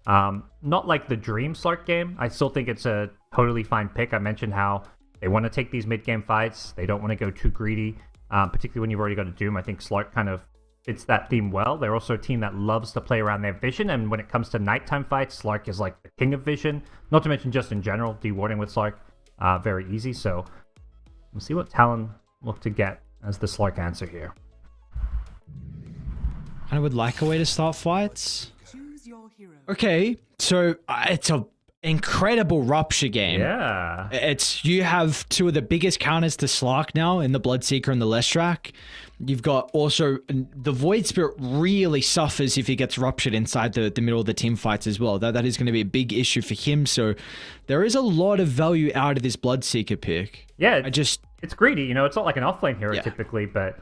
not like the Dream Slark game. I still think it's a totally fine pick. I mentioned how they want to take these mid-game fights. They don't want to go too greedy, particularly when you've already got a Doom. I think Slark kind of fits that theme well. They're also a team that loves to play around their vision, and when it comes to nighttime fights, Slark is like the king of vision. Not to mention just in general, dewarding with Slark, very easy. So we'll see what Talon look to get as the Slark answer here. I would like a way to start fights. Okay, so it's a incredible Rupture game. Yeah. You have two of the biggest counters to Slark now in the Bloodseeker and the Leshrac. You've got also the Void Spirit really suffers if he gets ruptured inside the middle of the team fights as well. That is going to be a big issue for him. So there is a lot of value out of this Bloodseeker pick. Yeah, it's greedy. It's not like an offlane hero typically, but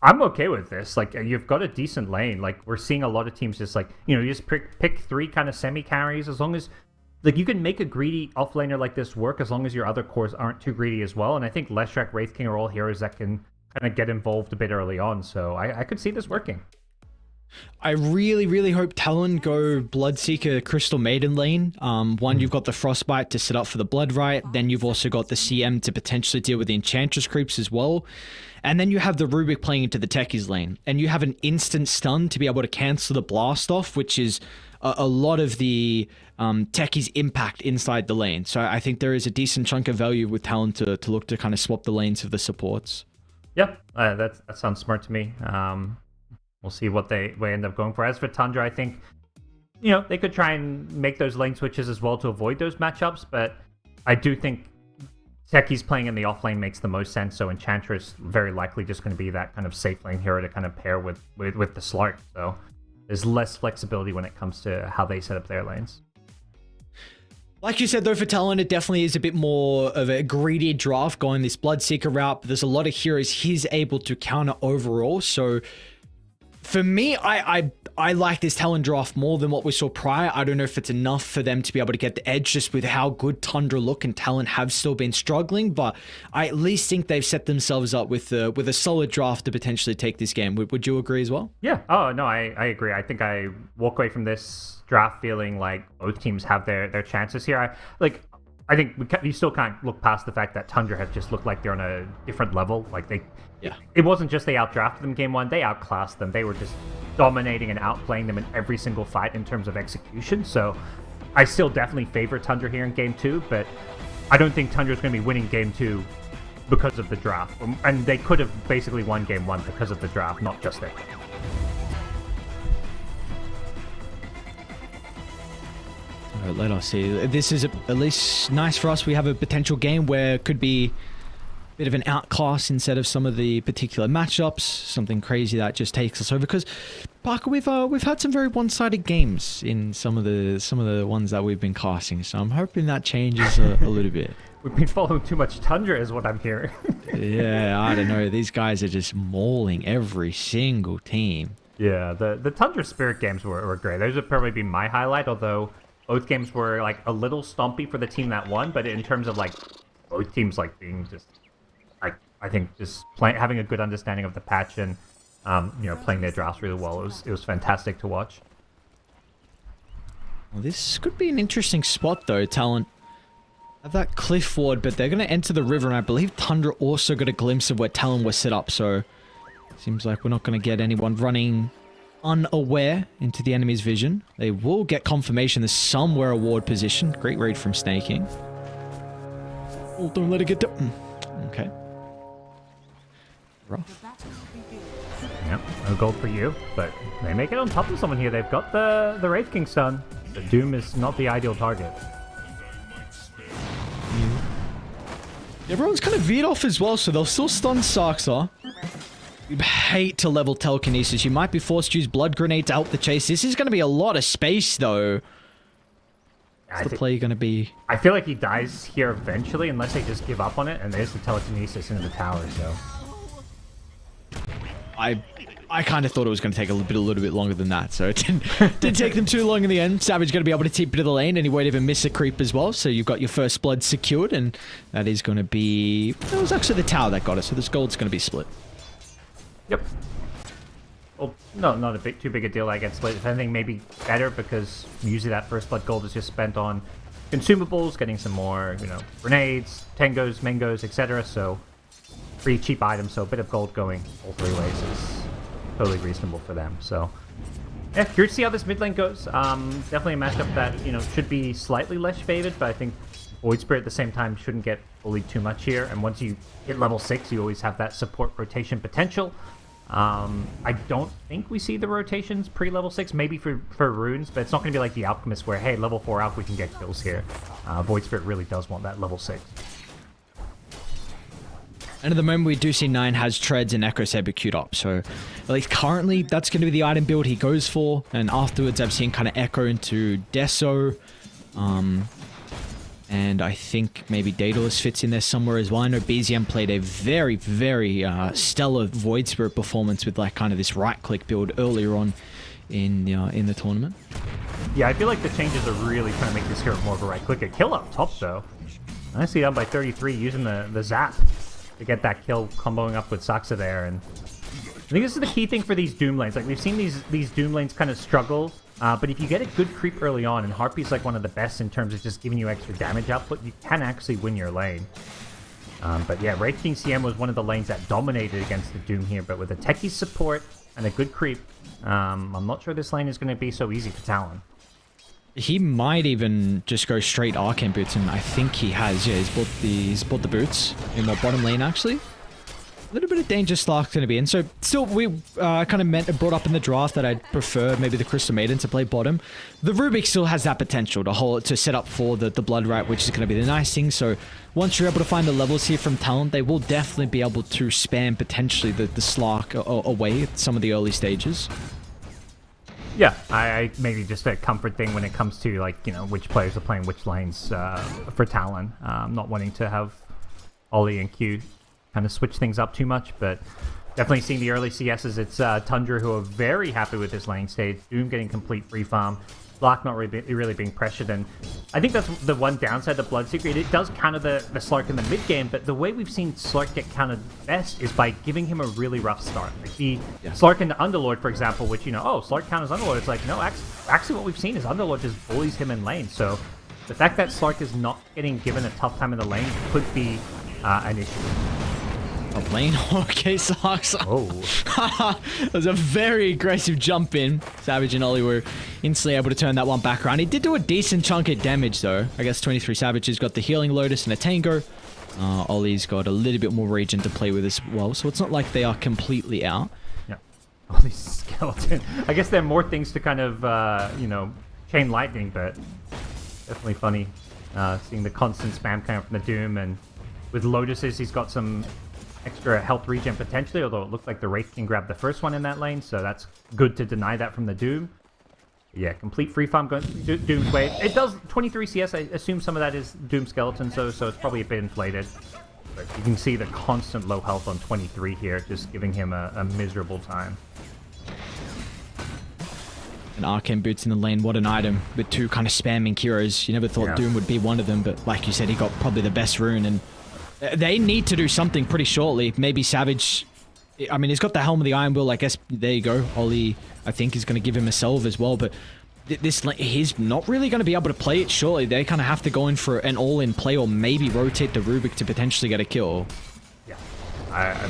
I'm okay with this. Like, you've got a decent lane. Like, we're seeing a lot of teams just like, you just pick 3 kind of semi-carries, as long as, like, you can make a greedy offlaner like this work as long as your other cores aren't too greedy as well. And I think Leshrac, Wraith King are all heroes that can kind of get involved a bit early on. So I could see this working. I really, really hope Talon go Bloodseeker Crystal Maiden lane. One, you've got the Frostbite to set up for the Blood Riot. Then you've also got the CM to potentially deal with the Enchantress creeps as well. And then you have the Rubik playing into the Techies lane. And you have an instant stun to be able to cancel the blast off, which is a lot of the Techies impact inside the lane. So I think there is a decent chunk of value with Talon to look to kind of swap the lanes of the supports. Yeah, that sounds smart to me. We'll see what they end up going for. As for Tundra, I think, they could try and make those lane switches as well to avoid those matchups, but I do think Techies playing in the off lane makes the most sense, so Enchantress very likely just going to be that kind of safe lane hero to kind of pair with the Slark. So there's less flexibility when it comes to how they set up their lanes. Like you said, though, for Talon, it definitely is a bit more of a greedy draft going this Bloodseeker route, but there's a lot of heroes he's able to counter overall. So for me, I like this Talon draft more than what we saw prior. I don't know if it's enough for them to be able to get the edge just with how good Tundra look and Talon have still been struggling, but I at least think they've set themselves up with a solid draft to potentially take this game. Would you agree as well? Yeah. Oh, no, I agree. I think I walk away from this draft feeling like both teams have their chances here. I think you still can't look past the fact that Tundra have just looked like they're on a different level. It wasn't just they outdrafted them game one, they outclassed them. They were just dominating and outplaying them in every single fight in terms of execution. So I still definitely favor Tundra here in game two, but I don't think Tundra's going to be winning game two because of the draft. And they could have basically won game one because of the draft, not just it. Let us see. This is at least nice for us. We have a potential game where it could be a bit of an outclass instead of some of the particular matchups, something crazy that just takes us over. Because Parker, we've had some very one-sided games in some of the ones that we've been casting. So I'm hoping that changes a little bit. We've been following too much Tundra, is what I'm hearing. Yeah, I don't know. These guys are just mauling every single team. Yeah, the Tundra Spirit games were great. Those would probably be my highlight, although both games were like a little stompy for the team that won, but in terms of like both teams like being just, I think just having a good understanding of the patch and playing their drafts really well. It was fantastic to watch. Well, this could be an interesting spot though. Talon have that cliff ward, but they're going to enter the river, and I believe Tundra also got a glimpse of where Talon was set up. So seems like we're not going to get anyone running unaware into the enemy's vision. They will get confirmation there's somewhere a ward position. Great read from Snaking. Oh, don't let it get down. Okay. Rough. Yep, no gold for you, but they make it on top of someone here. They've got the Wraith King stun. The Doom is not the ideal target. Everyone's kind of veered off as well, so they'll still stun Sarkzar. You hate to level telekinesis. You might be forced to use blood grenade to help the chase. This is going to be a lot of space, though. What's the play going to be? I feel like he dies here eventually, unless they just give up on it, and there's the telekinesis into the tower, so... I kind of thought it was going to take a little bit longer than that, so it didn't take them too long in the end. Savage going to be able to tip to the lane, and he won't even miss a creep as well, so you've got your first blood secured, and that is going to be... It was actually the tower that got it, so this gold's going to be split. Yep. Well, no, not too big a deal, I guess. But if anything, maybe better, because usually that first blood gold is just spent on consumables, getting some more, grenades, tangos, mangoes, etc. So pretty cheap items. So a bit of gold going all three ways is totally reasonable for them. So yeah, curious to see how this mid lane goes. Definitely a matchup that should be slightly less favored, but I think Void Spirit at the same time shouldn't get bullied too much here. And once you hit level 6, you always have that support rotation potential. I don't think we see the rotations pre-level 6, maybe for runes, but it's not going to be like the Alchemist where, hey, level 4 Alch, we can get kills here. Void Spirit really does want that level 6. And at the moment, we do see 9 has Treads and Echo Saber queued up, so at least currently, that's going to be the item build he goes for, and afterwards, I've seen kind of Echo into Deso, and I think maybe Daedalus fits in there somewhere as well. I know BZM played a very, very stellar Void Spirit performance with like kind of this right-click build earlier on in the tournament. Yeah, I feel like the changes are really trying to make this hero more of a right-click. A kill up top, though. Nicely done by 33 using the zap to get that kill, comboing up with Saksa there. And I think this is the key thing for these Doom lanes. Like, we've seen these Doom lanes kind of struggle. But if you get a good creep early on, and Harpy's like one of the best in terms of just giving you extra damage output, you can actually win your lane. But yeah, Wraith King CM was one of the lanes that dominated against the Doom here, but with a techie support and a good creep, I'm not sure this lane is going to be so easy for Talon. He might even just go straight Arcane Boots, and I think he has. Yeah, he's bought the boots in the bottom lane, actually. A little bit of danger Slark's going to be in. So still, we kind of brought up in the draft that I'd prefer maybe the Crystal Maiden to play bottom. The Rubik still has that potential to set up for the Blood Rat, which is going to be the nice thing. So once you're able to find the levels here from Talon, they will definitely be able to spam potentially the Slark away at some of the early stages. Yeah, I maybe just a comfort thing when it comes to, like, you know, which players are playing which lanes for Talon. Not wanting to have Ollie and Q kind of switch things up too much, but definitely seeing the early CSs. It's Tundra who are very happy with this lane stage. Doom getting complete free farm. Slark not really being pressured, and I think that's the one downside of Blood Secret. It does counter the Slark in the mid game, but the way we've seen Slark get countered best is by giving him a really rough start. Like the Slark into Underlord, for example, which, you know, oh, Slark counters Underlord. It's like, no, actually what we've seen is Underlord just bullies him in lane. So the fact that Slark is not getting given a tough time in the lane could be an issue. Top lane. Okay, Socks. Oh. That was a very aggressive jump in. Savage and Ollie were instantly able to turn that one back around. He did do a decent chunk of damage, though. I guess 23 Savage has got the Healing Lotus and a Tango. Ollie's got a little bit more regen to play with as well, so it's not like they are completely out. Yeah. Oh, these skeleton. I guess there are more things to kind of, you know, chain lightning, but definitely funny seeing the constant spam coming from the Doom. And with Lotuses, he's got some extra health regen potentially, although it looked like the Wraith can grab the first one in that lane, so that's good to deny that from the Doom. Yeah, complete free farm going Doom's way. It does 23 CS. I assume some of that is Doom Skeleton, so it's probably a bit inflated. But you can see the constant low health on 23 here, just giving him a miserable time. And Arcane Boots in the lane, what an item with two kind of spamming heroes. You never thought Doom would be one of them, but like you said, he got probably the best rune, and they need to do something pretty shortly. Maybe Savage, I mean, he's got the Helm of the Iron Will. I guess there you go. Ollie, I think, is going to give him a salve as well. But he's not really going to be able to play it shortly. They kind of have to go in for an all-in play, or maybe rotate the Rubik to potentially get a kill. Yeah,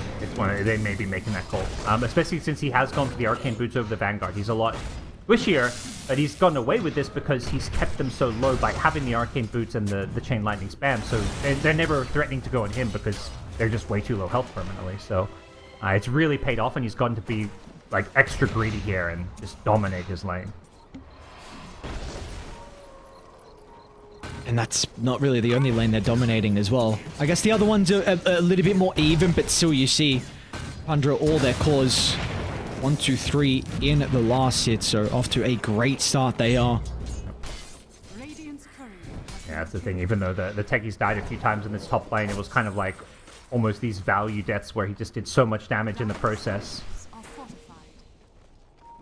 they may be making that call. Especially since he has gone for the Arcane Boots over the Vanguard. He's a lot squishier, but he's gotten away with this because he's kept them so low by having the Arcane Boots and the Chain Lightning spam. So they're never threatening to go on him because they're just way too low health permanently. So it's really paid off, and he's gotten to be like extra greedy here and just dominate his lane. And that's not really the only lane they're dominating as well. I guess the other ones are a little bit more even, but still you see Pandra all their cores 1, 2, 3 in the last hit, so off to a great start they are. Yeah, that's the thing. Even though the techies died a few times in this top lane, it was kind of like almost these value deaths where he just did so much damage in the process.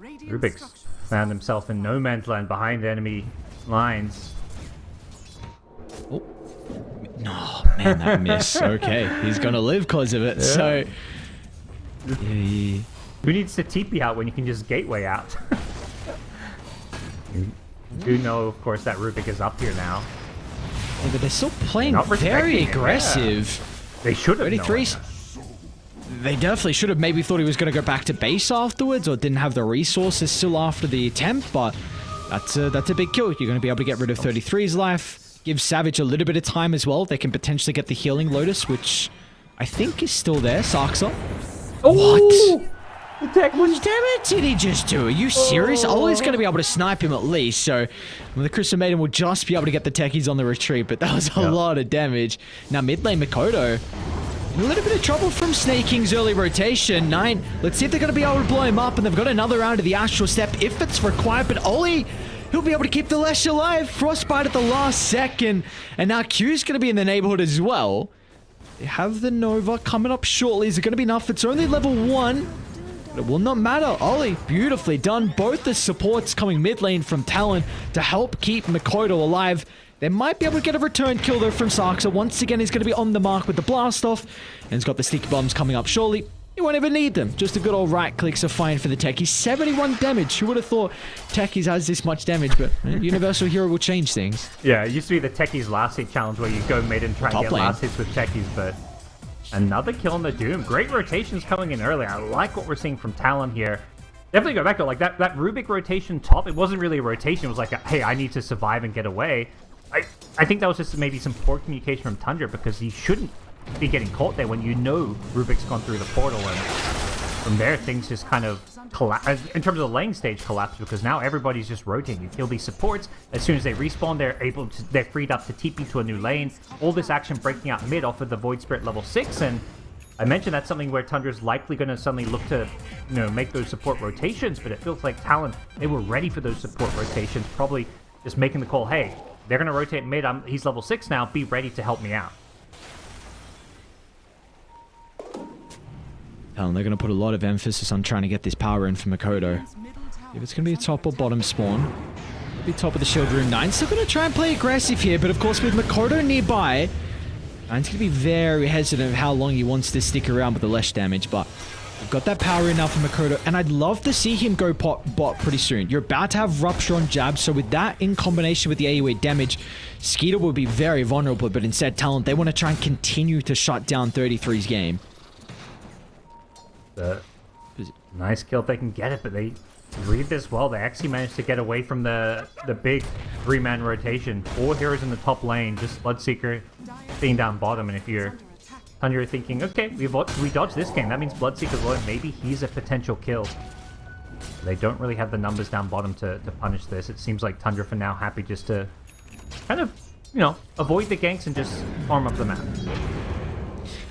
Rubik's found himself in no man's land behind enemy lines. Oh. No, man, that miss. Okay, he's gonna live because of it, so... Yeah. Who needs to TP out when you can just gateway out? You do know, of course, that Rubik is up here now. Yeah, but they're still playing very aggressive. Yeah. They should have known. They definitely should have maybe thought he was going to go back to base afterwards, or didn't have the resources still after the attempt, but that's a big kill. You're going to be able to get rid of 33's life. Give Savage a little bit of time as well. They can potentially get the Healing Lotus, which I think is still there. Sarksa. Oh! What? How much damage did he just do? Are you serious? Ollie's going to be able to snipe him at least, so the Crystal Maiden will just be able to get the techies on the retreat, but that was a lot of damage. Now mid lane Mikoto, in a little bit of trouble from Snaking's early rotation. 9, let's see if they're going to be able to blow him up, and they've got another round of the Astral Step if it's required, but Ollie, he'll be able to keep the Lesh alive. Frostbite at the last second, and now Q's going to be in the neighborhood as well. They have the Nova coming up shortly. Is it going to be enough? It's only level 1. It will not matter. Ollie, beautifully done. Both the supports coming mid lane from Talon to help keep Mikoto alive. They might be able to get a return kill though from Sarksa. Once again, he's going to be on the mark with the blast off. And he's got the sticky bombs coming up shortly. You won't even need them. Just a good old right clicks are fine for the techies. 71 damage. Who would have thought techies has this much damage? But Universal Hero will change things. Yeah, it used to be the techies last hit challenge where you go mid and try and get last hits with techies, but another kill on the Doom. Great rotations coming in early. I like what we're seeing from Talon here. Definitely go back to like that Rubik rotation top. It wasn't really a rotation. It was like, hey, I need to survive and get away. I think that was just maybe some poor communication from Tundra, because he shouldn't be getting caught there when you know Rubik's gone through the portal, and from there things just kind of collapse. In terms of the lane stage collapse, because now everybody's just rotating. You kill these supports, as soon as they respawn, they're freed up to TP to a new lane. All this action breaking out mid off of the Void Spirit level 6, and I mentioned that's something where Tundra's likely going to suddenly look to, make those support rotations, but it feels like Talon, they were ready for those support rotations, probably just making the call, hey, they're going to rotate mid, he's level 6 now, be ready to help me out. Talon, they're going to put a lot of emphasis on trying to get this power in for Makoto. If it's going to be a top or bottom spawn, it'll be top of the shield room. Nine's still going to try and play aggressive here, but of course with Makoto nearby, Nine's going to be very hesitant of how long he wants to stick around with the less damage, but we've got that power in now for Makoto, and I'd love to see him go bot pretty soon. You're about to have Rupture on Jab, so with that in combination with the AoE damage, Skeeter will be very vulnerable, but instead Talon, they want to try and continue to shut down 33's game. Nice kill if they can get it, but they read this well. They actually managed to get away from the big 3-man rotation. 4 heroes in the top lane, just Bloodseeker being down bottom, and if you're thinking, okay, we dodged this game, that means Bloodseeker's low, maybe he's a potential kill. They don't really have the numbers down bottom to punish this. It seems like Tundra for now happy just to kind of, avoid the ganks and just farm up the map.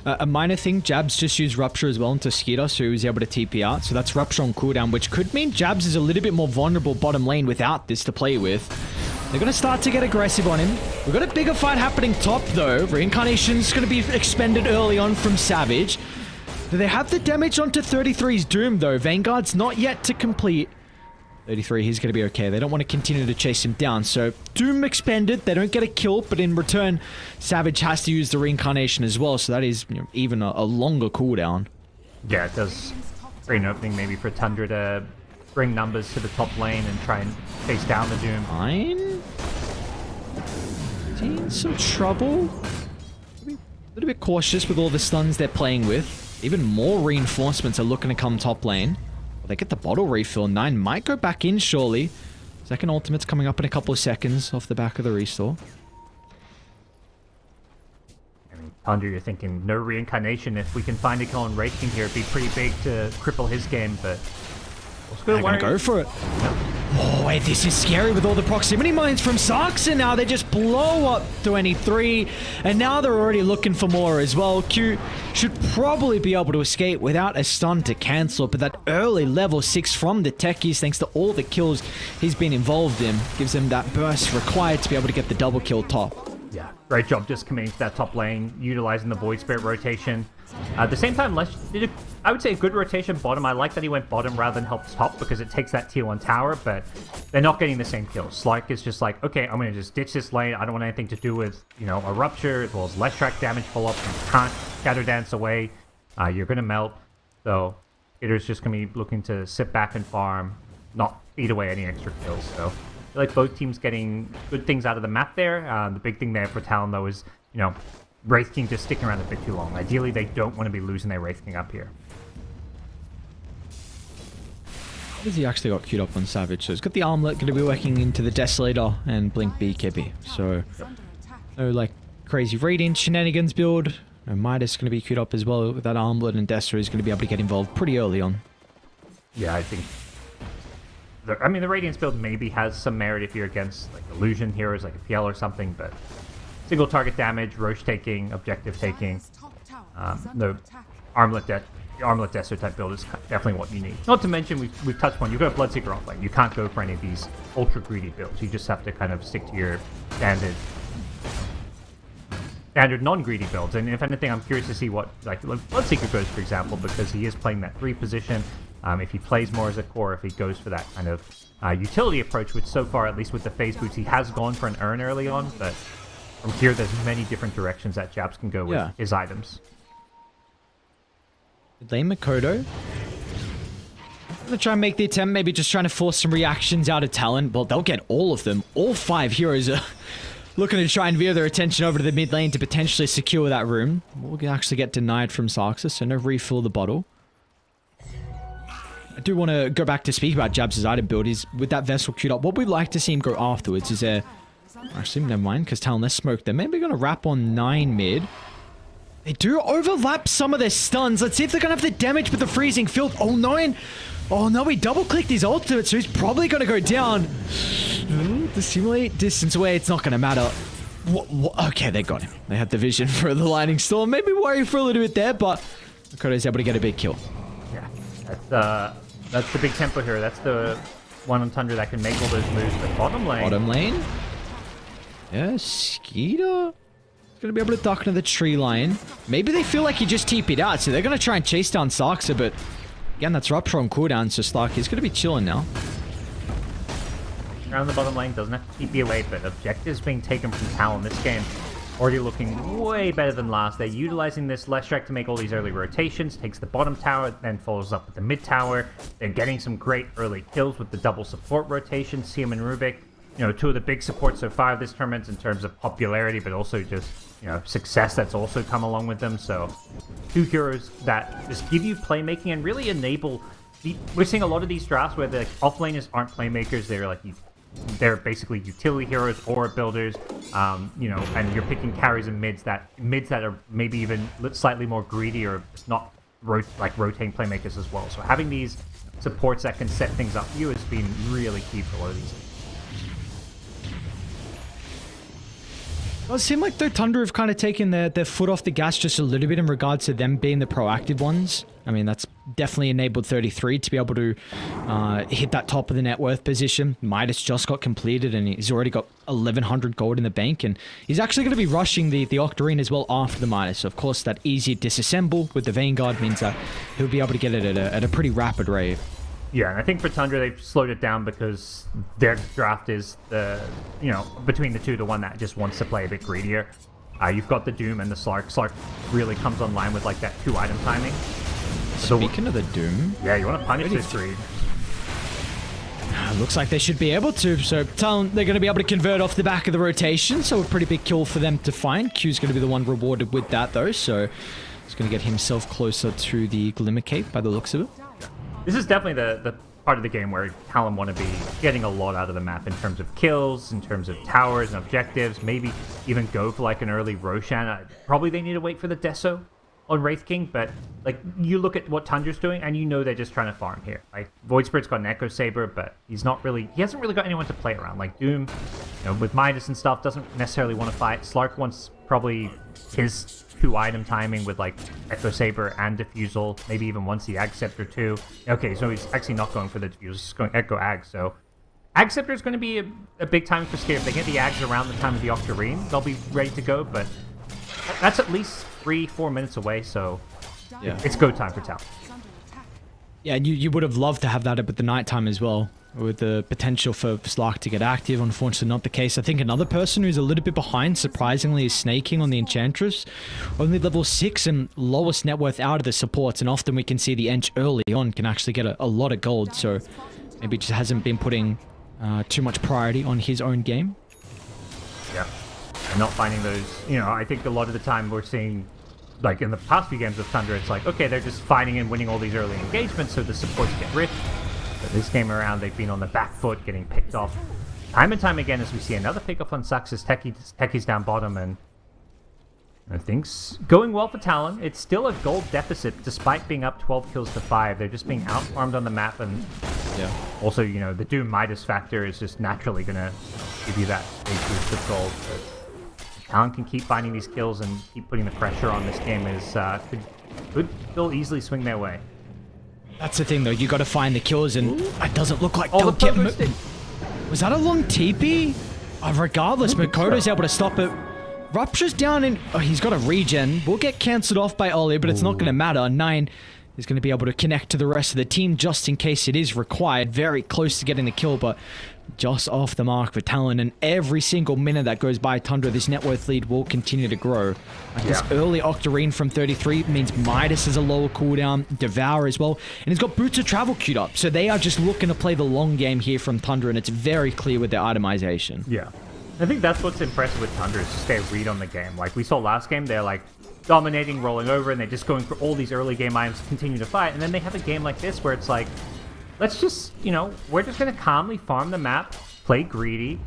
A minor thing, Jabs just used Rupture as well into Skeeter, so he was able to TP out. So that's Rupture on cooldown, which could mean Jabs is a little bit more vulnerable bottom lane without this to play with. They're going to start to get aggressive on him. We've got a bigger fight happening top, though. Reincarnation's going to be expended early on from Savage. Do they have the damage onto 33's Doom, though? Vanguard's not yet to complete. 33, he's going to be okay. They don't want to continue to chase him down. So, Doom expended. They don't get a kill, but in return, Savage has to use the Reincarnation as well. So that is even a longer cooldown. Yeah, it does create an opening maybe for Tundra to bring numbers to the top lane and try and chase down the Doom. I'm seeing some trouble. A little bit cautious with all the stuns they're playing with. Even more reinforcements are looking to come top lane. They get the bottle refill. 9 might go back in, surely. Second ultimate's coming up in a couple of seconds off the back of the restore. I mean, Tundra, you're thinking no reincarnation. If we can find a kill on Wraith King here, it'd be pretty big to cripple his game, but they're gonna go for it. Oh, wait, this is scary with all the proximity mines from Sarks, and now they just blow up 23, and now they're already looking for more as well. Q should probably be able to escape without a stun to cancel, but that early level 6 from the techies, thanks to all the kills he's been involved in, gives him that burst required to be able to get the double kill top. Yeah, great job just committing to that top lane, utilizing the Void Spirit rotation. At the same time, Lesh did, I would say, a good rotation bottom. I like that he went bottom rather than help top because it takes that tier 1 tower, but they're not getting the same kills. Slark is just like, okay, I'm going to just ditch this lane. I don't want anything to do with, a Rupture as well as less track damage follow-up. You can't Shadow Dance away. You're going to melt. So, Itter's just going to be looking to sit back and farm, not eat away any extra kills. So, I feel like both teams getting good things out of the map there. The big thing there for Talon, though, is, Wraith King just sticking around a bit too long. Ideally, they don't want to be losing their Wraith King up here. How does he actually got queued up on Savage? So he's got the armlet going to be working into the Desolator and Blink BKB. So no crazy Radiant shenanigans build. No, Midas going to be queued up as well with that armlet, and Destra is going to be able to get involved pretty early on. Yeah, I think... the Radiance build maybe has some merit if you're against Illusion heroes like a PL or something, but... Single target damage, Roche taking, objective taking. The Armlet Desert type build is definitely what you need. Not to mention, we've touched on, you've got a Bloodseeker offlane. You can't go for any of these ultra greedy builds. You just have to kind of stick to your standard non-greedy builds. And if anything, I'm curious to see what Bloodseeker goes, for example, because he is playing that 3 position. If he plays more as a core, if he goes for that kind of utility approach, which so far, at least with the phase boots, he has gone for an Urn early on, but... From here, there's many different directions that Jabs can go with his items. Lane Makoto. I'm going to try and make the attempt, maybe just trying to force some reactions out of Talon. Well, they'll get all of them. All 5 heroes are looking to try and veer their attention over to the mid lane to potentially secure that room. We'll actually get denied from Sarxus, so no refill the bottle. I do want to go back to speak about Jabs' item build. Is with that Vessel queued up, what we'd like to see him go afterwards is actually, never mind, because Talon, let's smoke them. Maybe we're going to wrap on 9 mid. They do overlap some of their stuns. Let's see if they're going to have the damage with the freezing field. Oh, no. Oh, no, he double-clicked his ultimate, so he's probably going to go down. To simulate distance away, it's not going to matter. Okay, they got him. They have the vision for the lightning storm. Maybe worry for a little bit there, but Makoto's able to get a big kill. Yeah, that's the big tempo here. That's the one on Tundra that can make all those moves. But bottom lane. Bottom lane. Yeah, Skeeter is going to be able to duck into the tree line. Maybe they feel like he just TP'd out, so they're going to try and chase down Sarksa, but again, that's Rupture on cooldown, so Stark is going to be chilling now. Around the bottom lane, doesn't have to TP away, but objectives being taken from Talon this game. Already looking way better than last. They're utilizing this Leshrac to make all these early rotations, takes the bottom tower, then follows up with the mid tower. They're getting some great early kills with the double support rotation. Siem and Rubik, two of the big supports so far this tournament in terms of popularity, but also just, success that's also come along with them. So, two heroes that just give you playmaking and really enable... We're seeing a lot of these drafts where the offlaners aren't playmakers, they're basically utility heroes or builders, and you're picking carries and mids that are maybe even slightly more greedy or just not rotating playmakers as well. So having these supports that can set things up for you has been really key for a lot of these. Well, it seemed like the Tundra have kind of taken their foot off the gas just a little bit in regards to them being the proactive ones. I mean, that's definitely enabled 33 to be able to hit that top of the net worth position. Midas just got completed and he's already got 1100 gold in the bank, and he's actually going to be rushing the Octarine as well after the Midas. So of course, that easy disassemble with the Vanguard means that he'll be able to get it at a pretty rapid rate. Yeah, and I think for Tundra, they've slowed it down because their draft is between the two, the one that just wants to play a bit greedier. You've got the Doom and the Slark. Slark really comes online with that 2-item timing. Speaking of the Doom... Yeah, you want to punish this greed. Looks like they should be able to. So Talon, they're going to be able to convert off the back of the rotation. So a pretty big kill for them to find. Q's going to be the one rewarded with that though. So he's going to get himself closer to the Glimmer Cape by the looks of it. This is definitely the part of the game where Talon want to be getting a lot out of the map in terms of kills, in terms of towers and objectives, maybe even go for an early Roshan. Probably they need to wait for the Deso on Wraith King, but you look at what Tundra's doing and they're just trying to farm here. Void Spirit's got an Echo Saber, but he hasn't really got anyone to play around. Doom, with Midas and stuff, doesn't necessarily want to fight. Slark wants probably his 2-item timing with Echo Saber and Diffusal, maybe even once the Ag Scepter too. Okay, so he's actually not going for the Diffusal, he's going Echo Ag, so Ag Scepter is going to be a big time for Scare. If they get the Ags around the time of the Octarine, they'll be ready to go, but that's at least 3-4 minutes away, so yeah, it's go time for Talon. Yeah, and you would have loved to have that up at the nighttime as well, with the potential for Slark to get active. Unfortunately, not the case. I think another person who's a little bit behind, surprisingly, is Snaking on the Enchantress. Only level 6 and lowest net worth out of the supports, and often we can see the Ench early on can actually get a lot of gold, so maybe it just hasn't been putting too much priority on his own game. Yeah, and not finding those, I think a lot of the time we're seeing, in the past few games of Thunder, it's okay, they're just fighting and winning all these early engagements, so the supports get rich. But this game around, they've been on the back foot, getting picked off time and time again as we see another pickup on Sax's Techie's down bottom, and things going well for Talon. It's still a gold deficit despite being up 12 kills to 5. They're just being outfarmed on the map, and also, the Doom Midas factor is just naturally going to give you that big boost of gold. But Talon can keep finding these kills and keep putting the pressure on. This game could still easily swing their way. That's the thing, though. You got to find the kills, and it doesn't look like they'll get... Was that a long TP? Regardless, Makoto's able to stop it. Rupture's down, and he's got a regen. Will get cancelled off by Ollie, but it's not going to matter. 9 is going to be able to connect to the rest of the team just in case it is required. Very close to getting the kill, but just off the mark for Talon, and every single minute that goes by Tundra, this net worth lead will continue to grow. This early Octarine from 33 means Midas has a lower cooldown, Devour as well, and he's got Boots of Travel queued up, so they are just looking to play the long game here from Tundra, and it's very clear with their itemization. Yeah, I think that's what's impressive with Tundra, is just their read on the game. We saw last game, they're dominating, rolling over, and they're just going for all these early game items to continue to fight, and then they have a game like this where it's let's just, we're just going to calmly farm the map, play greedy.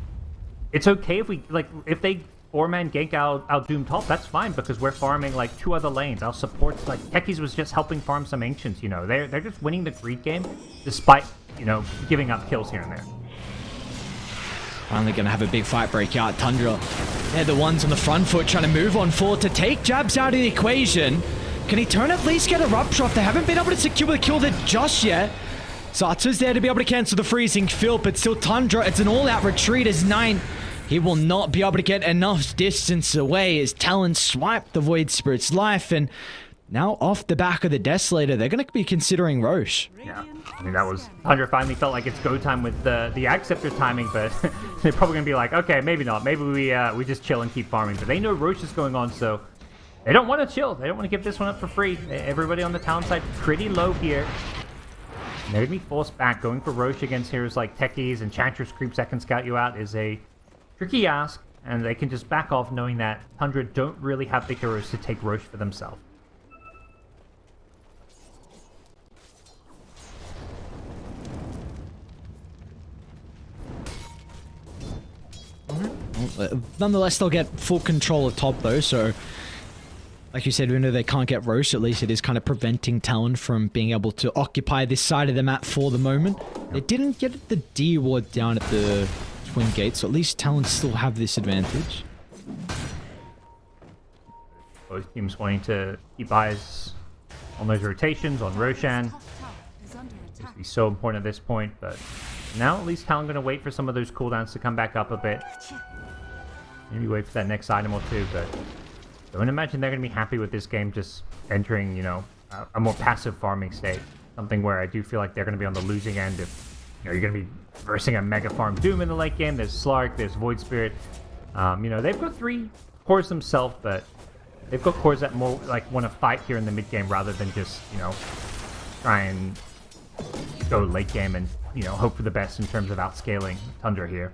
It's okay if we, if they 4-man gank our Doom top, that's fine because we're farming like 2 other lanes. Our supports, like Techies was just helping farm some Ancients, you know. They're just winning the greed game despite, you know, giving up kills here and there. Finally going to have a big fight break out. Tundra, they're the ones on the front foot trying to move on forward to take Jabs out of the equation. Can he turn at least get a rupture off? They haven't been able to secure the kill there just yet. Satsu's there to be able to cancel the freezing field, but still Tundra, it's an all-out retreat as 9. He will not be able to get enough distance away as Talon swiped the Void Spirit's life, and now off the back of the Desolator, they're going to be considering Roche. Yeah, I mean, that was... Tundra finally felt like it's go time with the Acceptor timing, but they're probably going to be like, okay, maybe not. Maybe we just chill and keep farming. But they know Roche is going on, so they don't want to chill. They don't want to give this one up for free. Everybody on the Talon side pretty low here. And they're going to be forced back. Going for Roche against heroes like Techies, Enchantress Creep Second Scout you out is a tricky ask, and they can just back off knowing that Tundra don't really have the heroes to take Roche for themselves. Nonetheless, they'll get full control of top though, so like you said, even though they can't get Roche, at least it is kind of preventing Talon from being able to occupy this side of the map for the moment. They didn't get the D ward down at the Twin Gate, so at least Talon still have this advantage. Both teams wanting to keep eyes on those rotations, on Roshan. It's be so important at this point, but now at least Talon going to wait for some of those cooldowns to come back up a bit. Maybe wait for that next item or two, but don't imagine they're going to be happy with this game just entering, you know, a more passive farming state. Something where I do feel like they're going to be on the losing end if, you know, you're going to be versing a Mega Farm Doom in the late game. There's Slark, there's Void Spirit. You know, they've got 3 cores themselves, but they've got cores that more like want to fight here in the mid game rather than just, you know, try and go late game and, you know, hope for the best in terms of outscaling Tundra here.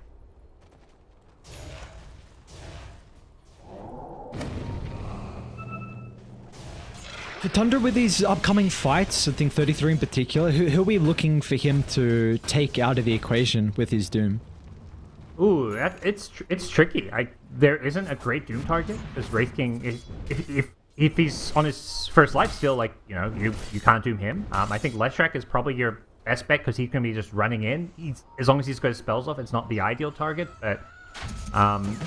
For Tundra with these upcoming fights, I think 33 in particular, who are we looking for him to take out of the equation with his Doom? Ooh, it's tricky. There isn't a great Doom target because Wraith King, if he's on his first life still, like, you know, you can't Doom him. I think Leshrac is probably your best bet because he's going to be just running in. As long as he's got his spells off, it's not the ideal target, but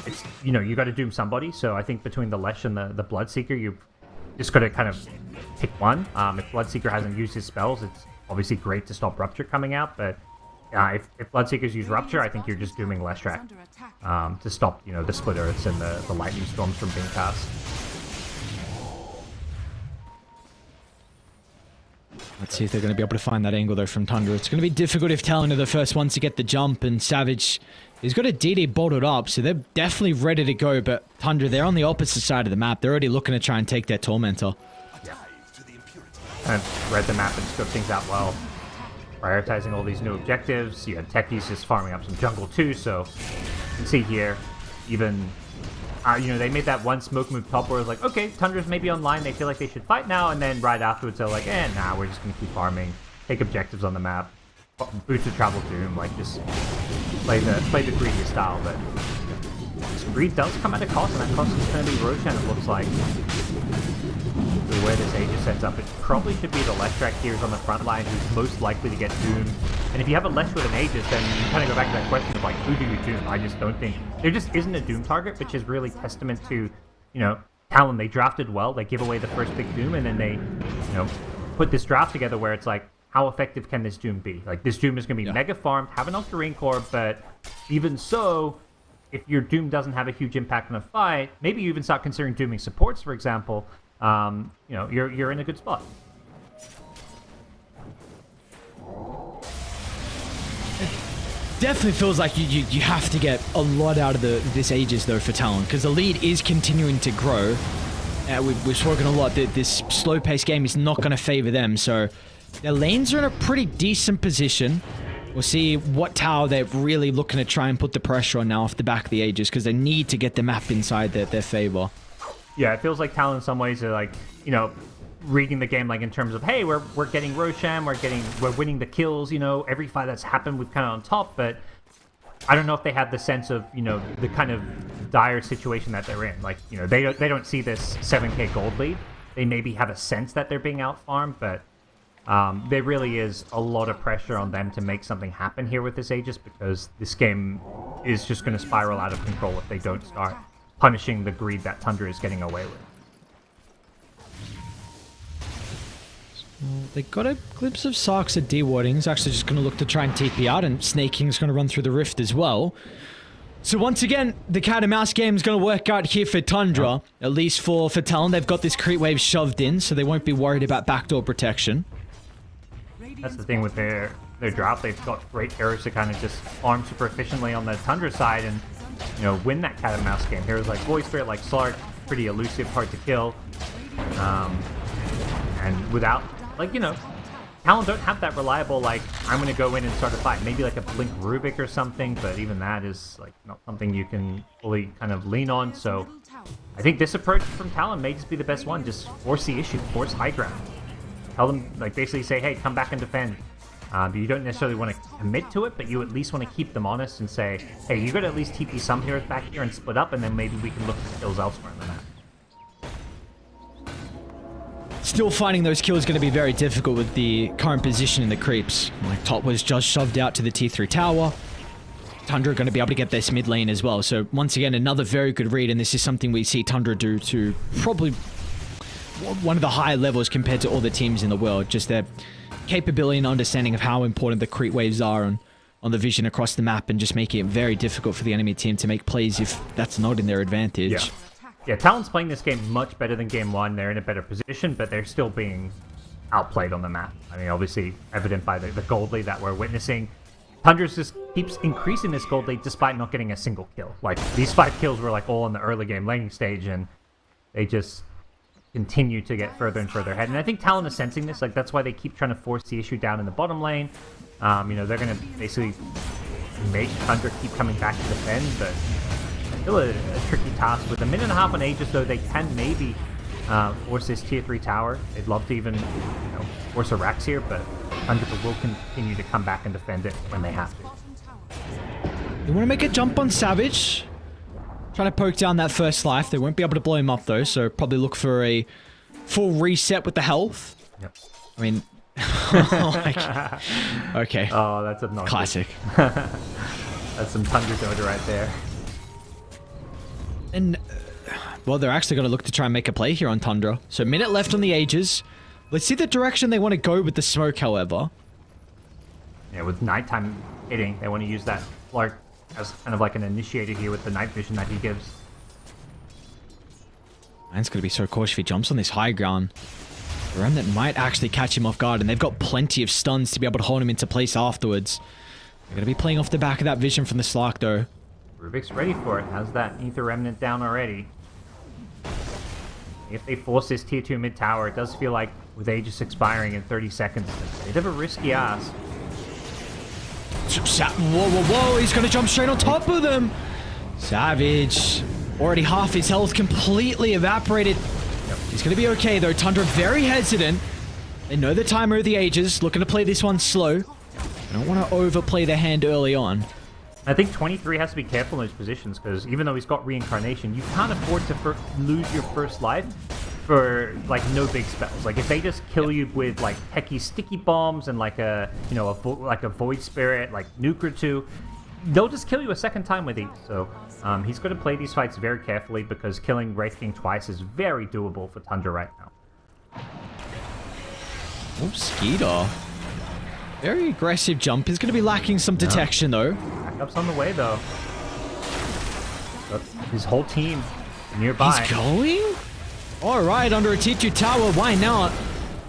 it's, you know, you got to Doom somebody. So I think between the Lesh and the Bloodseeker, you just got to kind of pick one. If Bloodseeker hasn't used his spells, it's obviously great to stop Rupture coming out, but if Bloodseekers use Rupture, I think you're just dooming Leshrac to stop, you know, the Split Earths and the Lightning Storms from being cast. Let's see if they're going to be able to find that angle though from Tundra. It's going to be difficult if Talon are the first ones to get the jump, and Savage, he's got a DD bottled up, so they're definitely ready to go, but Tundra, they're on the opposite side of the map. They're already looking to try and take their Tormentor. Yeah. And read the map and scope things out well. Prioritizing all these new objectives. You had Techies just farming up some jungle too, so you can see here, even, you know, they made that one smoke move top where it was like, okay, Tundra's maybe online, they feel like they should fight now, and then right afterwards they're like, nah, we're just going to keep farming, take objectives on the map, boost the travel doom, like just play the greedy style, but this greed does come at a cost, and that cost is going to be Roshan, it looks like. The way this Aegis sets up, it probably should be the Leshrac here on the front line who's most likely to get doomed. And if you have a Lesh with an Aegis, then you kind of go back to that question of like, who do you doom? I just don't think there just isn't a doom target, which is really testament to, you know, Talon. They drafted well, they give away the first big doom, and then they, you know, put this draft together where it's like, how effective can this doom be? Like, this doom is going to be mega farmed, have an Octarine core, but even so, if your doom doesn't have a huge impact on a fight, maybe you even start considering dooming supports, for example. You know, you're in a good spot. Definitely feels like you have to get a lot out of this Aegis though for Talon, because the lead is continuing to grow. We've spoken a lot that this slow-paced game is not going to favor them, so their lanes are in a pretty decent position. We'll see what tower they're really looking to try and put the pressure on now off the back of the Aegis, because they need to get the map inside their favor. Yeah, it feels like Talon in some ways are like, you know, reading the game like in terms of, hey, we're getting Roshan, we're winning the kills, you know, every fight that's happened we've kind of on top, but I don't know if they have the sense of, you know, the kind of dire situation that they're in. Like, you know, they don't see this 7k gold lead. They maybe have a sense that they're being out farmed, but there really is a lot of pressure on them to make something happen here with this Aegis, because this game is just going to spiral out of control if they don't start punishing the greed that Tundra is getting away with. They got a glimpse of Sark's at D-warding. He's actually just going to look to try and TP out, and Snake King's going to run through the rift as well. So once again, the cat and mouse game is going to work out here for Tundra. At least for Talon, they've got this creep wave shoved in, so they won't be worried about backdoor protection. That's the thing with their drop. They've got great heroes to kind of just farm super efficiently on the Tundra side and, you know, win that cat and mouse game. Heroes like Void Spirit, like Slark, pretty elusive, hard to kill. And without, like, you know, Talon don't have that reliable, like, I'm going to go in and start a fight. Maybe like a Blink Rubik or something, but even that is, like, not something you can fully kind of lean on. So I think this approach from Talon may just be the best one. Just force the issue, force high ground. Tell them, like, basically say, hey, come back and defend. You don't necessarily want to commit to it, but you at least want to keep them honest and say, hey, you got to at least TP some heroes back here and split up, and then maybe we can look for kills elsewhere in the map. Still finding those kills going to be very difficult with the current position in the creeps. Like, top was just shoved out to the T3 tower. Tundra going to be able to get this mid lane as well. So once again, another very good read, and this is something we see Tundra do to probably one of the higher levels compared to all the teams in the world. Just their capability and understanding of how important the creep waves are on the vision across the map, and just making it very difficult for the enemy team to make plays if that's not in their advantage. Yeah, Talon's playing this game much better than Game 1. They're in a better position, but they're still being outplayed on the map. I mean, obviously evident by the gold lead that we're witnessing. Tundra just keeps increasing this gold lead despite not getting a single kill. Like, these 5 kills were like all in the early game laning stage, and they just continue to get further and further ahead. And I think Talon is sensing this. Like, that's why they keep trying to force the issue down in the bottom lane. You know, they're going to basically make Tundra keep coming back to defend, but still a tricky task. With a minute and a half on Aegis, though, they can maybe force this tier 3 tower. They'd love to even, you know, force a Rax here, but Tundra will continue to come back and defend it when they have to. They want to make a jump on Savage. Trying to poke down that first life. They won't be able to blow him up, though, so probably look for a full reset with the health. Yep. I mean... okay. Oh, that's obnoxious. Classic. That's some Tundra Dota right there. And, well, they're actually going to look to try and make a play here on Tundra. So, minute left on the Aegis. Let's see the direction they want to go with the smoke, however. Yeah, with nighttime hitting, they want to use that Flark as kind of like an initiator here with the night vision that he gives. Man's going to be so cautious if he jumps on this high ground. The Remnant might actually catch him off guard, and they've got plenty of stuns to be able to hold him into place afterwards. They're going to be playing off the back of that vision from the Slark, though. Rubik's ready for it. Has that Ether Remnant down already. If they force this tier 2 mid tower, it does feel like with Aegis expiring in 30 seconds, it's a bit of a risky ask. Whoa, he's going to jump straight on top of them. Savage. Already half his health completely evaporated. Yep. He's going to be okay, though. Tundra very hesitant. They know the timer of the Aegis, looking to play this one slow. They don't want to overplay their hand early on. I think 23 has to be careful in those positions, because even though he's got reincarnation, you can't afford to lose your first life for like no big spells. Like if they just kill you with like techie sticky bombs and like a, you know, like a void spirit, like nuke or two, they'll just kill you a second time with each. So he's going to play these fights very carefully, because killing Wraith King twice is very doable for Tundra right now. Oh, Skeeter. Very aggressive jump. Is going to be lacking some detection, though. Backup's on the way, though. But his whole team nearby. He's going? Alright, under a T2 tower. Why not?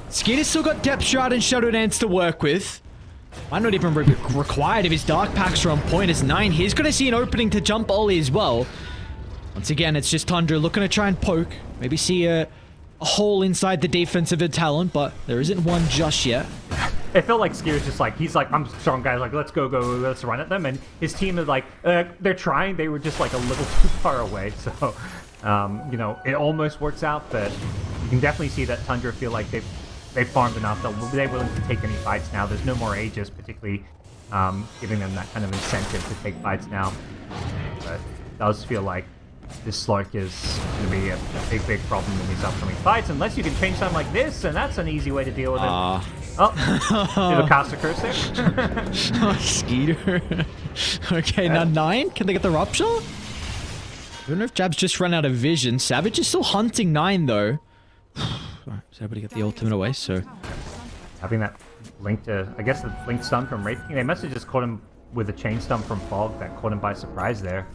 Skeeter's still got Depth Shroud and Shadow Dance to work with. Might not even be required if his Dark Packs are on point as 9. He's going to see an opening to jump Ollie as well. Once again, it's just Tundra looking to try and poke. Maybe see a hole inside the defense of the Talon, but there isn't one just yet. It felt like Skier's just like, he's like, I'm strong, guys, like, let's go, let's run at them. And his team is like, they're trying, they were just like a little too far away. So, you know, it almost works out, but you can definitely see that Tundra feel like they've farmed enough that they're willing to take any fights now. There's no more Aegis, particularly giving them that kind of incentive to take fights now. But it does feel like this Slark is going to be a big problem in these upcoming fights, unless you can change something like this, and that's an easy way to deal with him. Oh, did a caster curse there? Oh, Skeeter. Okay, now 9. Can they get the rupture? I don't know if Jab's just run out of vision. Savage is still hunting 9, though. He's able to get the ultimate away, so... Having that link to... I guess the link stun from Wraith King. They must have just caught him with a chain stun from Fog that caught him by surprise there.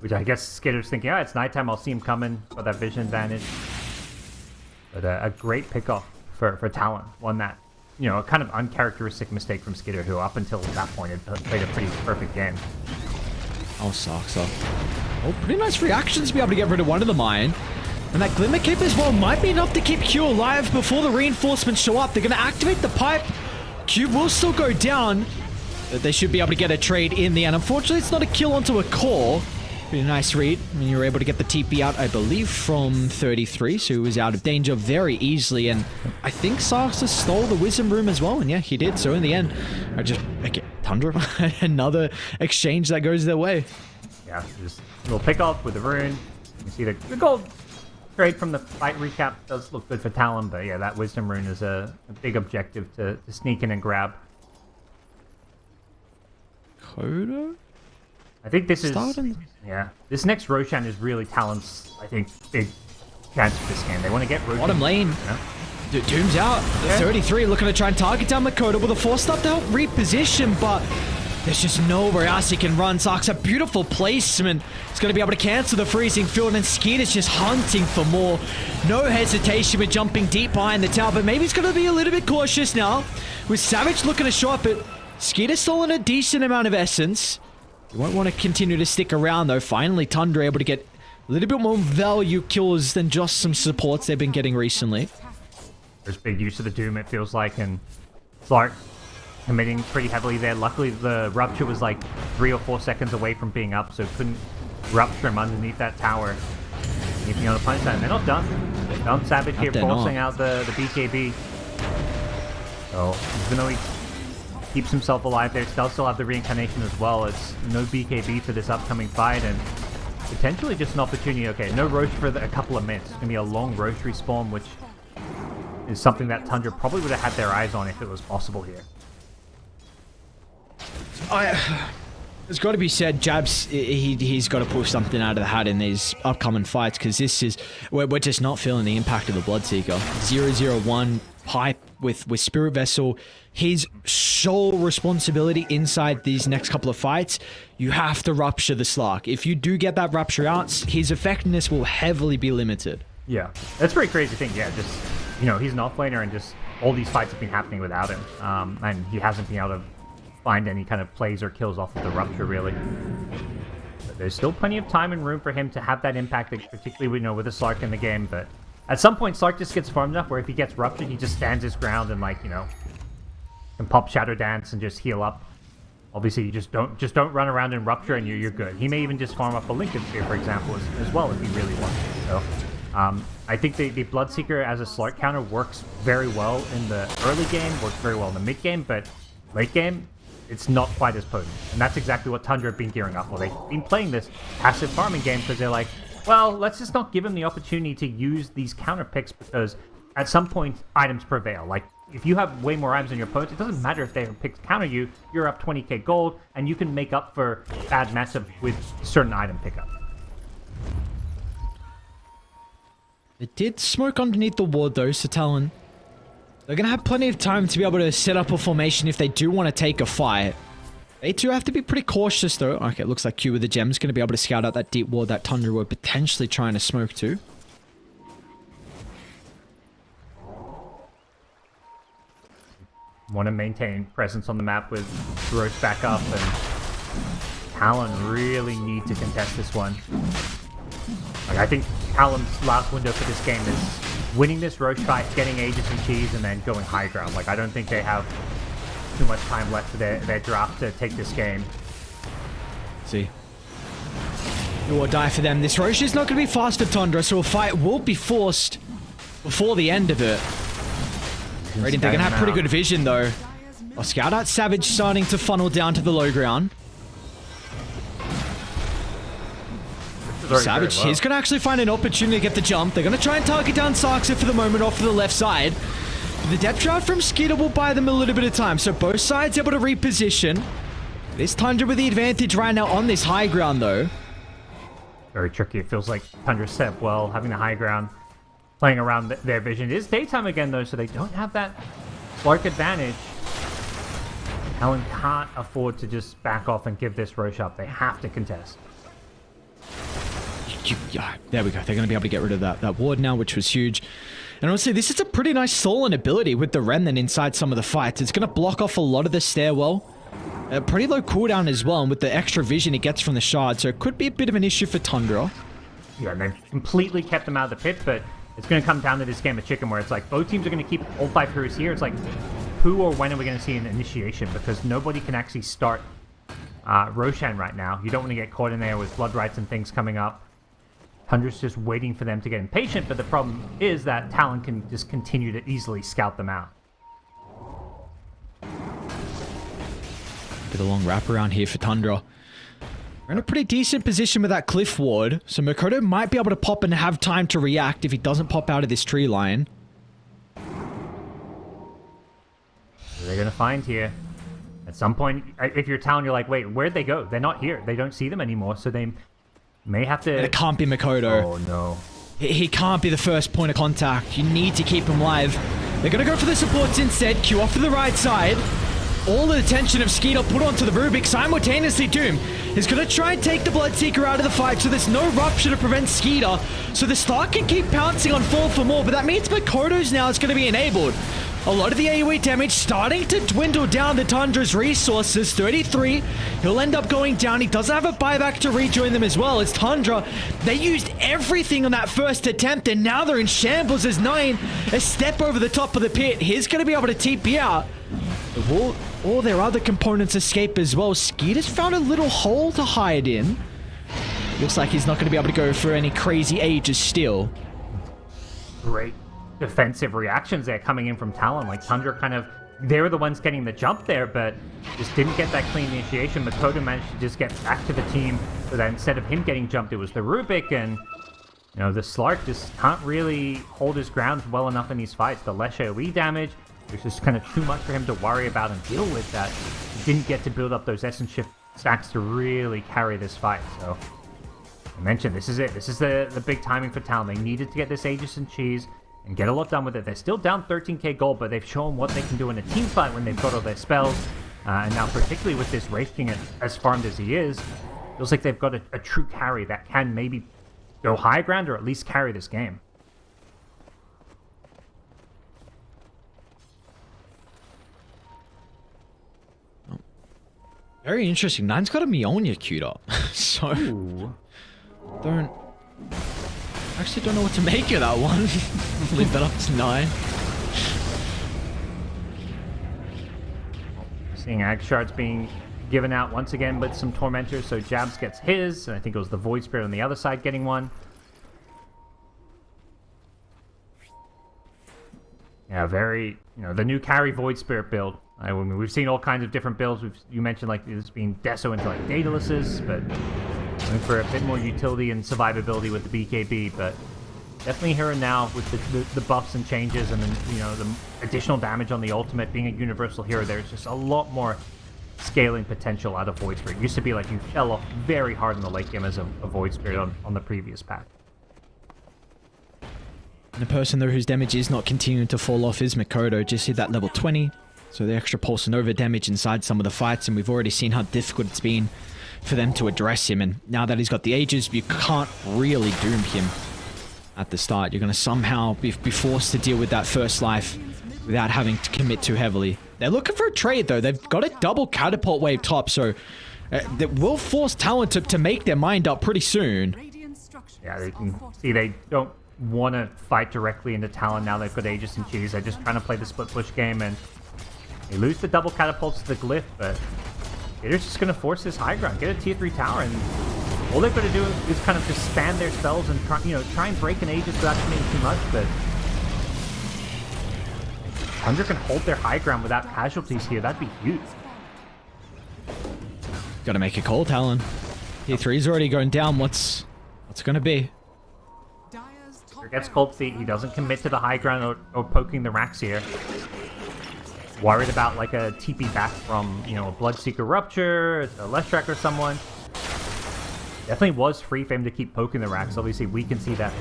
Which I guess Skitter's thinking, oh, it's nighttime, I'll see him coming. Got that vision advantage. But a great pickoff for Talon. One that, you know, a kind of uncharacteristic mistake from Skitter, who up until that point had played a pretty perfect game. Oh, sucks up. Oh, pretty nice reactions to be able to get rid of one of the mine. And that Glimmer Cape as well might be enough to keep Q alive before the reinforcements show up. They're going to activate the pipe. Q will still go down. They should be able to get a trade in the end. Unfortunately, it's not a kill onto a core. Pretty nice read. I mean, you were able to get the TP out, I believe, from 33, so he was out of danger very easily. And I think Sarkis stole the Wisdom Room as well, and yeah, he did. So in the end, Tundra, another exchange that goes their way. Yeah, just a little pick off with the rune. You see the gold trade from the fight recap does look good for Talon, but yeah, that Wisdom Rune is a big objective to sneak in and grab. Kodo? I think this is... Yeah. This next Roshan is really Talon's, I think, big chance for this game. They want to get Roshan... Bottom lane. You know? Doom's out. The 33 looking to try and target down Makoto with a 4-stop to help reposition, but there's just nowhere else he can run. Sark's a beautiful placement. He's going to be able to cancel the freezing field, and Skeeter's just hunting for more. No hesitation with jumping deep behind the tower, but maybe he's going to be a little bit cautious now. With Savage looking to show up, but Skeeter's stolen a decent amount of essence. You won't want to continue to stick around, though. Finally, Tundra able to get a little bit more value kills than just some supports they've been getting recently. There's big use of the Doom, it feels like, and Slark committing pretty heavily there. Luckily, the Rupture was like 3 or 4 seconds away from being up, so couldn't rupture him underneath that tower. Anything on the punch side, and they're not done. They're done. Savage here forcing out the BKB. So, even though he keeps himself alive there, does still have the reincarnation as well. It's no BKB for this upcoming fight, and potentially just an opportunity. Okay, no Roche for a couple of minutes. It's going to be a long Roche respawn, which is something that Tundra probably would have had their eyes on if it was possible here. It's got to be said, Jabs, he's got to pull something out of the hat in these upcoming fights, because this is, we're just not feeling the impact of the Bloodseeker. 0-0-1 pipe with Spirit Vessel. His sole responsibility inside these next couple of fights, you have to rupture the Slark. If you do get that rupture out, his effectiveness will heavily be limited. Yeah, that's a pretty crazy thing. Yeah, just, you know, he's an offlaner, and just all these fights have been happening without him, and he hasn't been able to find any kind of plays or kills off of the rupture, really. But there's still plenty of time and room for him to have that impact, particularly, you know, with the Slark in the game. But at some point, Slark just gets farmed enough where if he gets ruptured, he just stands his ground and, like, you know, can pop Shadow Dance and just heal up. Obviously, you just don't run around and rupture, and you're good. He may even just farm up a Lincoln Sphere, for example, as well, if he really wants to. So, I think the Bloodseeker as a Slark counter works very well in the early game, works very well in the mid game, but late game, it's not quite as potent. And that's exactly what Tundra have been gearing up for. They've been playing this passive farming game because they're like, well, let's just not give him the opportunity to use these counter picks, because at some point, items prevail. Like, if you have way more items than your opponents, it doesn't matter if they have picks counter you, you're up 20k gold, and you can make up for bad matchup with certain item pickup. It did smoke underneath the ward, though, so Talon, they're going to have plenty of time to be able to set up a formation if they do want to take a fight. They too have to be pretty cautious, though. Okay, it looks like Q with the gems going to be able to scout out that deep ward that Tundra were potentially trying to smoke to. Want to maintain presence on the map with Roche back up, and Talon really need to contest this one. Like, I think Talon's last window for this game is winning this Roche fight, getting Aegis and Cheese, and then going high ground. Like, I don't think they have too much time left for their draft to take this game. See. Do or die for them. This Roche is not going to be fast for Tundra, so a fight will be forced before the end of it. They're going to have pretty good vision, though. Oh, scout out Savage starting to funnel down to the low ground. is already Savage, very low. he's going to actually find an opportunity to get the jump. They're going to try and target down Sarksa for the moment off to the left side. The depth shroud from Skeeter will buy them a little bit of time, so both sides able to reposition. This Tundra with the advantage right now on this high ground, though. Very tricky. It feels like Tundra set up well, having the high ground, playing around their vision. It is daytime again, though, so they don't have that Slark advantage. Talon can't afford to just back off and give this rush up. They have to contest. Yeah, there we go. They're going to be able to get rid of that ward now, which was huge. And honestly, this is a pretty nice stolen ability with the Remnant inside some of the fights. It's going to block off a lot of the stairwell. A pretty low cooldown as well, and with the extra vision it gets from the shard, so it could be a bit of an issue for Tundra. Yeah, and they've completely kept them out of the pit, but it's going to come down to this game of chicken where it's like both teams are going to keep all 5 heroes here. It's like, who or when are we going to see an initiation? Because nobody can actually start Roshan right now. You don't want to get caught in there with blood rights and things coming up. Tundra's just waiting for them to get impatient, but the problem is that Talon can just continue to easily scout them out. Bit of long wraparound here for Tundra. We're in a pretty decent position with that cliff ward, so Makoto might be able to pop and have time to react if he doesn't pop out of this tree line. What are they going to find here? At some point, if you're Talon, you're like, wait, where'd they go? They're not here. They don't see them anymore, so they may have to... And it can't be Makoto. Oh, no. He can't be the first point of contact. You need to keep him live. They're going to go for the supports instead. Q off to the right side. All the attention of Skeeter put onto the Rubik. Simultaneously, Doom is going to try and take the Bloodseeker out of the fight, so there's no rupture to prevent Skeeter. So the Stark can keep pouncing on Fall for more, but that means Makoto's now is going to be enabled. A lot of the AoE damage starting to dwindle down to Tundra's resources. 33, he'll end up going down. He doesn't have a buyback to rejoin them as well. It's Tundra. They used everything on that first attempt, and now they're in shambles as 9 a step over the top of the pit. He's going to be able to TP out. All their other components escape as well. Skeeter's found a little hole to hide in. Looks like he's not going to be able to go for any crazy ages still. Great defensive reactions there coming in from Talon. Like, Tundra kind of... They were the ones getting the jump there, but just didn't get that clean initiation. Makoto managed to just get back to the team, so that instead of him getting jumped, it was the Rubik, and... You know, the Slark just can't really hold his ground well enough in these fights. The less AoE damage, there's just kind of too much for him to worry about and deal with that. He didn't get to build up those Essence Shift stacks to really carry this fight, so... I mentioned, this is it. This is the big timing for Talon. They needed to get this Aegis and Cheese and get a lot done with it. They're still down 13k gold, but they've shown what they can do in a team fight when they've got all their spells. And now, particularly with this Wraith King as farmed as he is, feels like they've got a true carry that can maybe go high ground or at least carry this game. Very interesting. Nine's got a Mjolnir queued up. So... Ooh. Actually don't know what to make of that one. Leave that up to 9. Seeing Ag Shards being given out once again with some Tormentors, so Jabs gets his, and I think it was the Void Spirit on the other side getting one. Yeah, very, the new carry Void Spirit build. I mean, we've seen all kinds of different builds. You mentioned like this being Deso into like Datalises, but going for a bit more utility and survivability with the BKB, but definitely here and now with the buffs and changes, and then the additional damage on the ultimate, being a universal hero, there's just a lot more scaling potential out of Void Spirit. It used to be like you fell off very hard in the late game as a Void Spirit on the previous pack. And the person though whose damage is not continuing to fall off is Makoto. Just hit that level 20. So the extra Pulse and Over damage inside some of the fights, and we've already seen how difficult it's been for them to address him. And now that he's got the Aegis, you can't really doom him at the start. You're going to somehow be forced to deal with that first life without having to commit too heavily. They're looking for a trade though. They've got a double catapult wave top, so that will force Talon to make their mind up pretty soon. Yeah, they can see they don't want to fight directly into Talon now. They've got Aegis and Cheese. They're just trying to play the split push game, and they lose the double catapults to the Glyph, but Gator's just going to force this high ground, get a tier 3 tower, and all they've got to do is kind of just spam their spells and try and break an Aegis without committing too much, but Tundra can hold their high ground without casualties here. That'd be huge. Gotta make a call, Talon. Tier 3's already going down. What's What's it gonna be? Dyer's top He gets barracks cold feet. He doesn't commit to the high ground or poking the racks here. Worried about like a TP back from, you know, a Bloodseeker Rupture, a Leshrac or someone. Definitely was free for him to keep poking the racks. Obviously, we can see that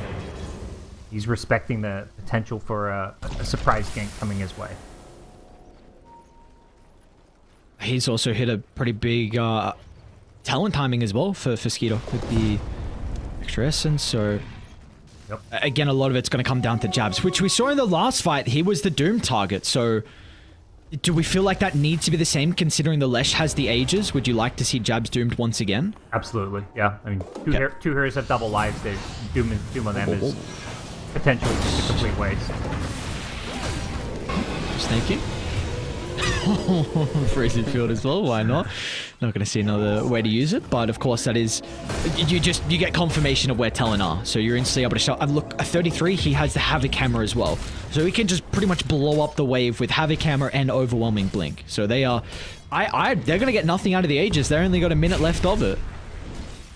he's respecting the potential for a surprise gank coming his way. He's also hit a pretty big talent timing as well for Skeeter with the extra essence, so Yep. again, a lot of it's going to come down to jabs, which we saw in the last fight. He was the Doom target, so do we feel like that needs to be the same considering the Lesh has the ages? Would you like to see jabs doomed once again? Absolutely, yeah. I mean, two heroes have double lives. They Doom on them is potentially just a complete waste. Snaking. Freezing field as well, why not? Not going to see another way to use it, but of course that is, you get confirmation of where Talon are, so you're instantly able to show. Look, a 33, he has the Havoc Hammer as well, so he can just pretty much blow up the wave with Havoc Hammer and Overwhelming Blink. So they are, they're going to get nothing out of the Aegis. They only got a minute left of it.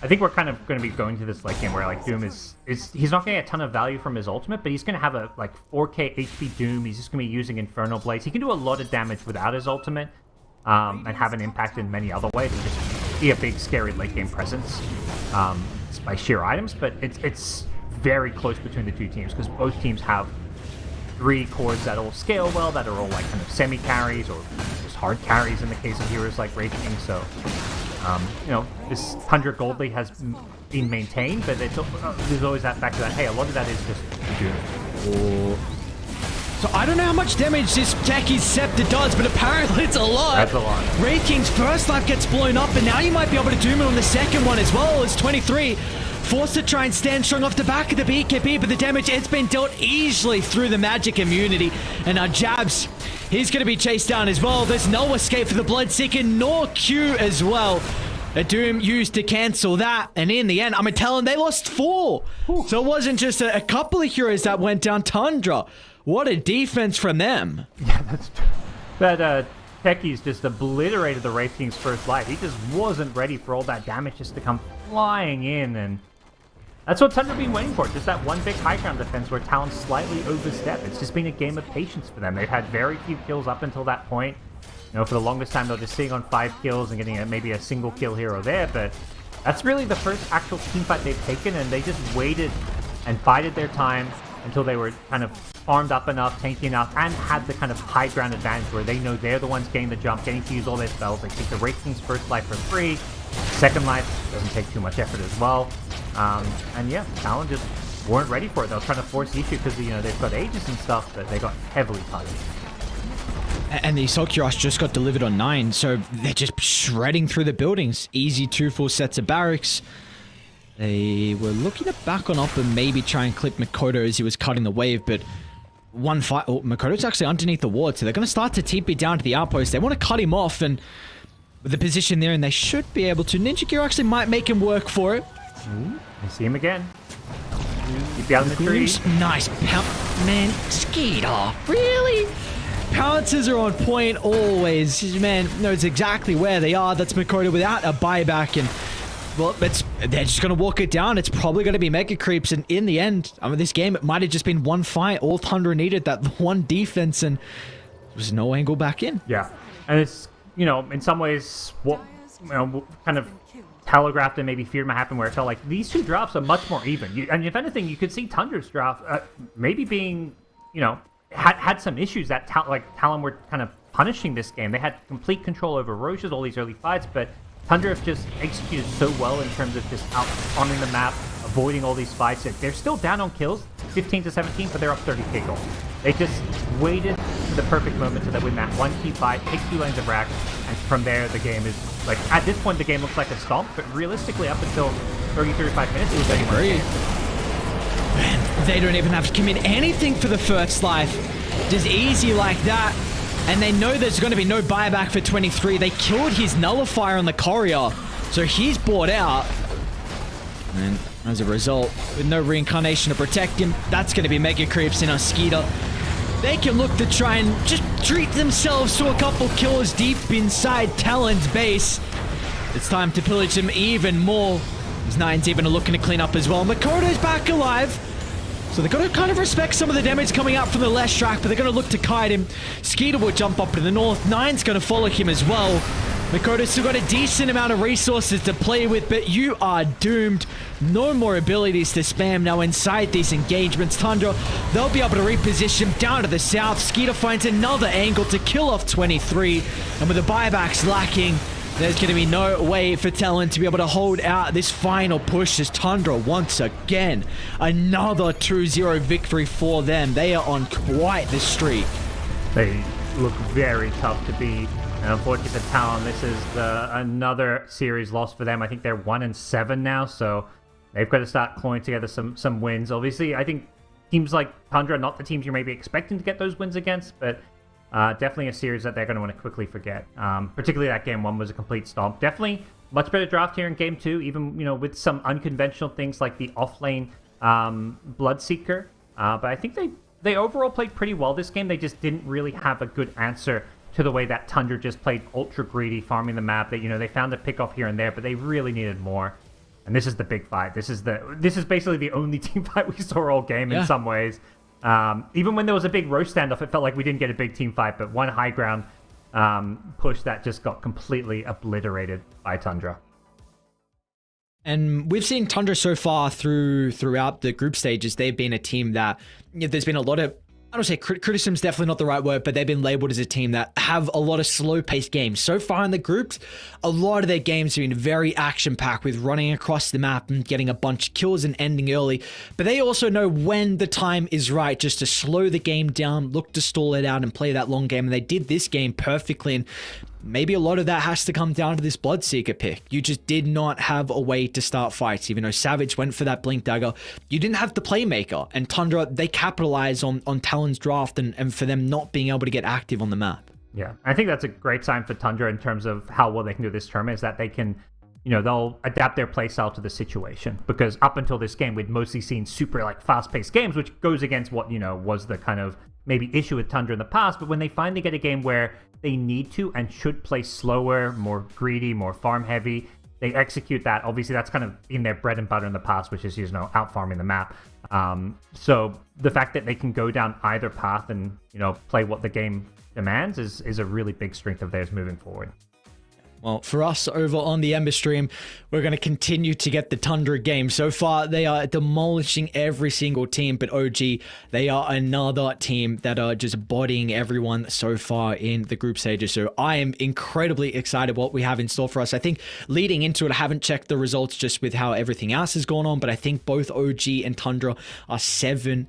I think we're kind of going to be going to this late game where like Doom is he's not going to get a ton of value from his ultimate, but he's going to have a like 4k HP Doom. He's just going to be using Infernal Blades. He can do a lot of damage without his ultimate, and have an impact in many other ways. And just be a big scary late game presence by sheer items. But it's very close between the two teams because both teams have 3 cores that all scale well, that are all like kind of semi carries or just hard carries in the case of heroes like Wraith King. So. You know, this 100 gold lead has been maintained, but there's always that factor that, hey, a lot of that is just Doom. So I don't know how much damage this Techie's Scepter does, but apparently it's a lot. That's a lot. Wraith King's first life gets blown up, and now you might be able to doom it on the second one as well as 23. Forced to try and stand strong off the back of the BKB, but the damage, it's been dealt easily through the magic immunity. And now Jabs, he's going to be chased down as well. There's no escape for the Bloodseeker, nor Q as well. A Doom used to cancel that, and in the end, I'm telling they lost 4. So it wasn't just a couple of heroes that went down. Tundra, what a defense from them. Yeah, that's true. That Techie's just obliterated the Wraith King's first life. He just wasn't ready for all that damage just to come flying in, and that's what Tundra have been waiting for. Just that one big high ground defense where Talon slightly overstepped. It's just been a game of patience for them. They've had very few kills up until that point. You know, for the longest time, they're just sitting on 5 kills and getting maybe a single kill here or there, but that's really the first actual team fight they've taken, and they just waited and bided their time until they were kind of farmed up enough, tanky enough, and had the kind of high ground advantage where they know they're the ones getting the jump, getting to use all their spells. They take the Wraith King's first life for free. Second life doesn't take too much effort as well. And yeah, Talon just weren't ready for it. They were trying to force the issue because, you know, they've got Aegis and stuff, but they got heavily targeted. And the Assault Cuirass just got delivered on 9, so they're just shredding through the buildings. Easy 2 full sets of barracks. They were looking to back on up and maybe try and clip Makoto as he was cutting the wave, but one fight... Oh, Makoto's actually underneath the ward, so they're going to start to TP down to the outpost. They want to cut him off, and with the position there, and they should be able to. Ninja Gear actually might make him work for it. I see him again. Keep down the tree. Nice pound. Man, Skeeter, really? Pounces are on point always. Man knows exactly where they are. That's Makoto without a buyback, and well, they're just going to walk it down. It's probably going to be Mega Creeps, and in the end, I mean, this game, it might have just been one fight. All Thunder needed that one defense, and there was no angle back in. Yeah, and it's, you know, in some ways, what, you know, kind of telegraphed and maybe feared might happen, where it felt like these two drops are much more even. And if anything, you could see Tundra's drop maybe being, you know, had some issues that Talon were kind of punishing this game. They had complete control over Roshan all these early fights, but Tundra have just executed so well in terms of just out-farming the map, avoiding all these fights. They're still down on kills, 15 to 17, but they're up 30k gold. They just waited for the perfect moment so that win that one key fight, take 2 lanes of rack, and from there the game is, like, at this point the game looks like a stomp, but realistically up until 30-35 minutes it was anyone's game. Man, they don't even have to commit anything for the first life. Just easy like that. And they know there's going to be no buyback for 23. They killed his nullifier on the courier, so he's bought out. And as a result, with no reincarnation to protect him, that's going to be Mega Creeps in a Skeeter. They can look to try and just treat themselves to a couple kills deep inside Talon's base. It's time to pillage him even more. Nine's even looking to clean up as well. Makoto's back alive. So they're going to kind of respect some of the damage coming out from the left track, but they're going to look to kite him. Skeeter will jump up to the north. Nine's going to follow him as well. Makoto's still got a decent amount of resources to play with, but you are doomed. No more abilities to spam now inside these engagements. Tundra, they'll be able to reposition down to the south. Skeeter finds another angle to kill off 23, and with the buybacks lacking, there's going to be no way for TALON to be able to hold out this final push as Tundra once again. Another 2-0 victory for them. They are on quite the streak. They look very tough to beat. And unfortunately for TALON, this is another series loss for them. I think they're 1-7 now, so they've got to start clawing together some wins. Obviously, I think teams like Tundra are not the teams you may be expecting to get those wins against, but definitely a series that they're going to want to quickly forget. Particularly that game 1 was a complete stomp. Definitely much better draft here in game 2, even with some unconventional things like the offlane Bloodseeker. But I think they overall played pretty well this game. They just didn't really have a good answer to the way that Tundra just played ultra greedy, farming the map. That they found a pick off here and there, but they really needed more. And this is the big fight. This is basically the only team fight we saw all game in some ways. Even when there was a big roast standoff, it felt like we didn't get a big team fight, but one high ground push that just got completely obliterated by Tundra. And we've seen Tundra so far throughout the group stages. They've been a team that there's been a lot of, I don't say criticism's definitely not the right word, but they've been labeled as a team that have a lot of slow-paced games. So far in the groups, a lot of their games have been very action-packed with running across the map and getting a bunch of kills and ending early. But they also know when the time is right just to slow the game down, look to stall it out and play that long game. And they did this game perfectly. And maybe a lot of that has to come down to this Bloodseeker pick. You just did not have a way to start fights. Even though Savage went for that Blink Dagger, you didn't have the Playmaker. And Tundra, they capitalize on TALON's draft and for them not being able to get active on the map. Yeah, I think that's a great sign for Tundra in terms of how well they can do this tournament, is that they can, they'll adapt their playstyle to the situation. Because up until this game, we'd mostly seen super fast-paced games, which goes against what, was the kind of maybe issue with Tundra in the past. But when they finally get a game where they need to and should play slower, more greedy, more farm heavy, they execute that. Obviously, that's kind of been their bread and butter in the past, which is, out farming the map. So the fact that they can go down either path and, play what the game demands is a really big strength of theirs moving forward. Well, for us over on the Ember stream, we're going to continue to get the Tundra game. So far, they are demolishing every single team, but OG, they are another team that are just bodying everyone so far in the group stages. So I am incredibly excited what we have in store for us. I think leading into it, I haven't checked the results just with how everything else has gone on, but I think both OG and Tundra are 7-1.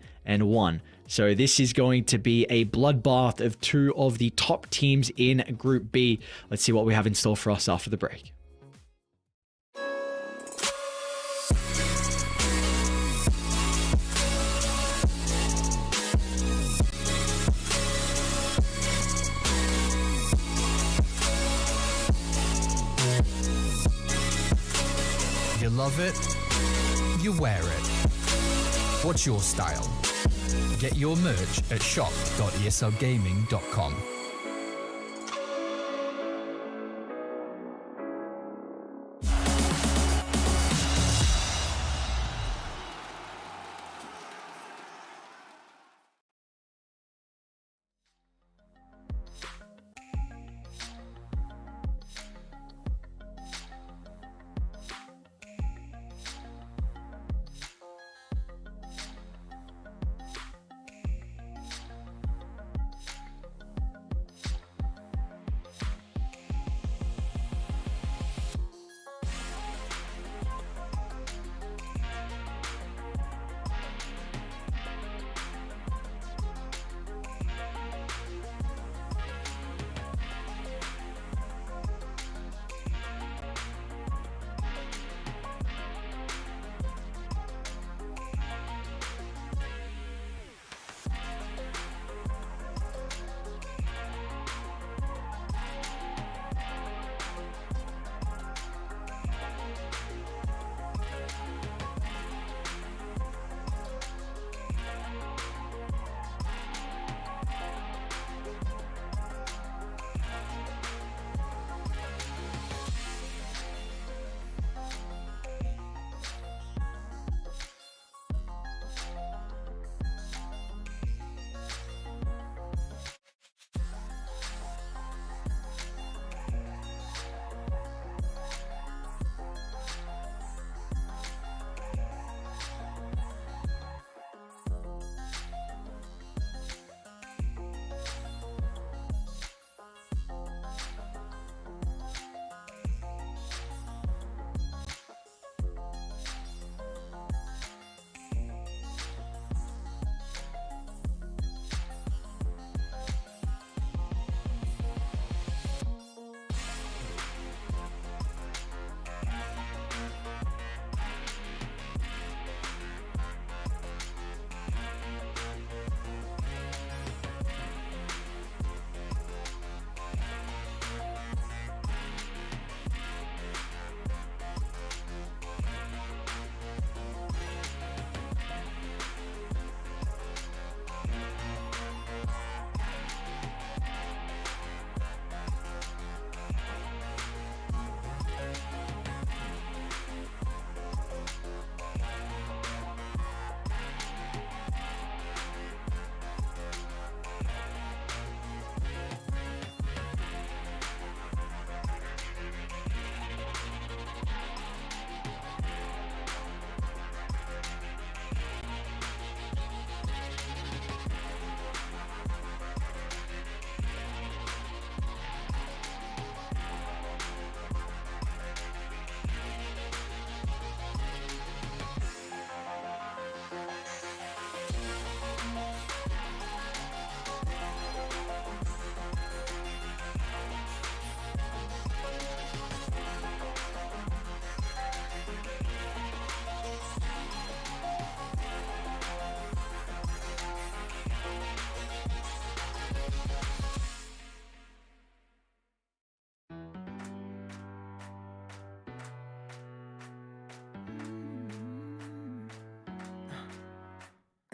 So this is going to be a bloodbath of two of the top teams in Group B. Let's see what we have in store for us after the break. You love it, you wear it. What's your style? Get your merch at shop.eslgaming.com.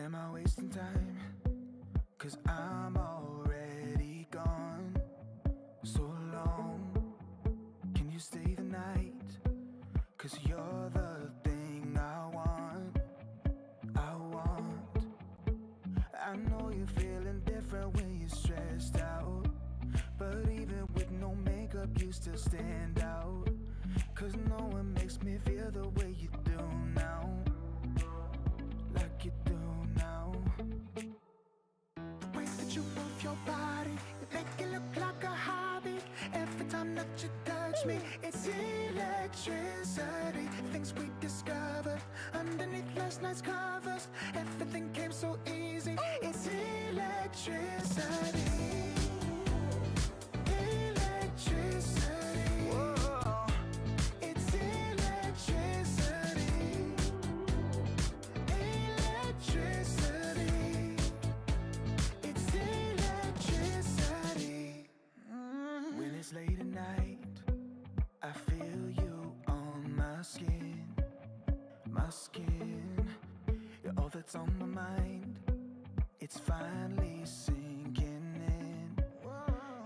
Am I wasting time? 'Cause I'm already gone. So long, can you stay the night? 'Cause you're the thing I want. I know you're feeling different when you're stressed out, but even with no makeup you still stand out. 'Cause no one makes me feel the way you do now. Like you do now. The way that you move your body, you make it look like a hobby. Every time that you touch me, it's electricity. Things we discovered underneath last night's covers. Everything came so easy. It's electricity. Electricity. Whoa. It's electricity. Electricity. It's electricity. When it's late at night, I feel you on my skin. My skin. You're all that's on my mind. It's finally sinking in.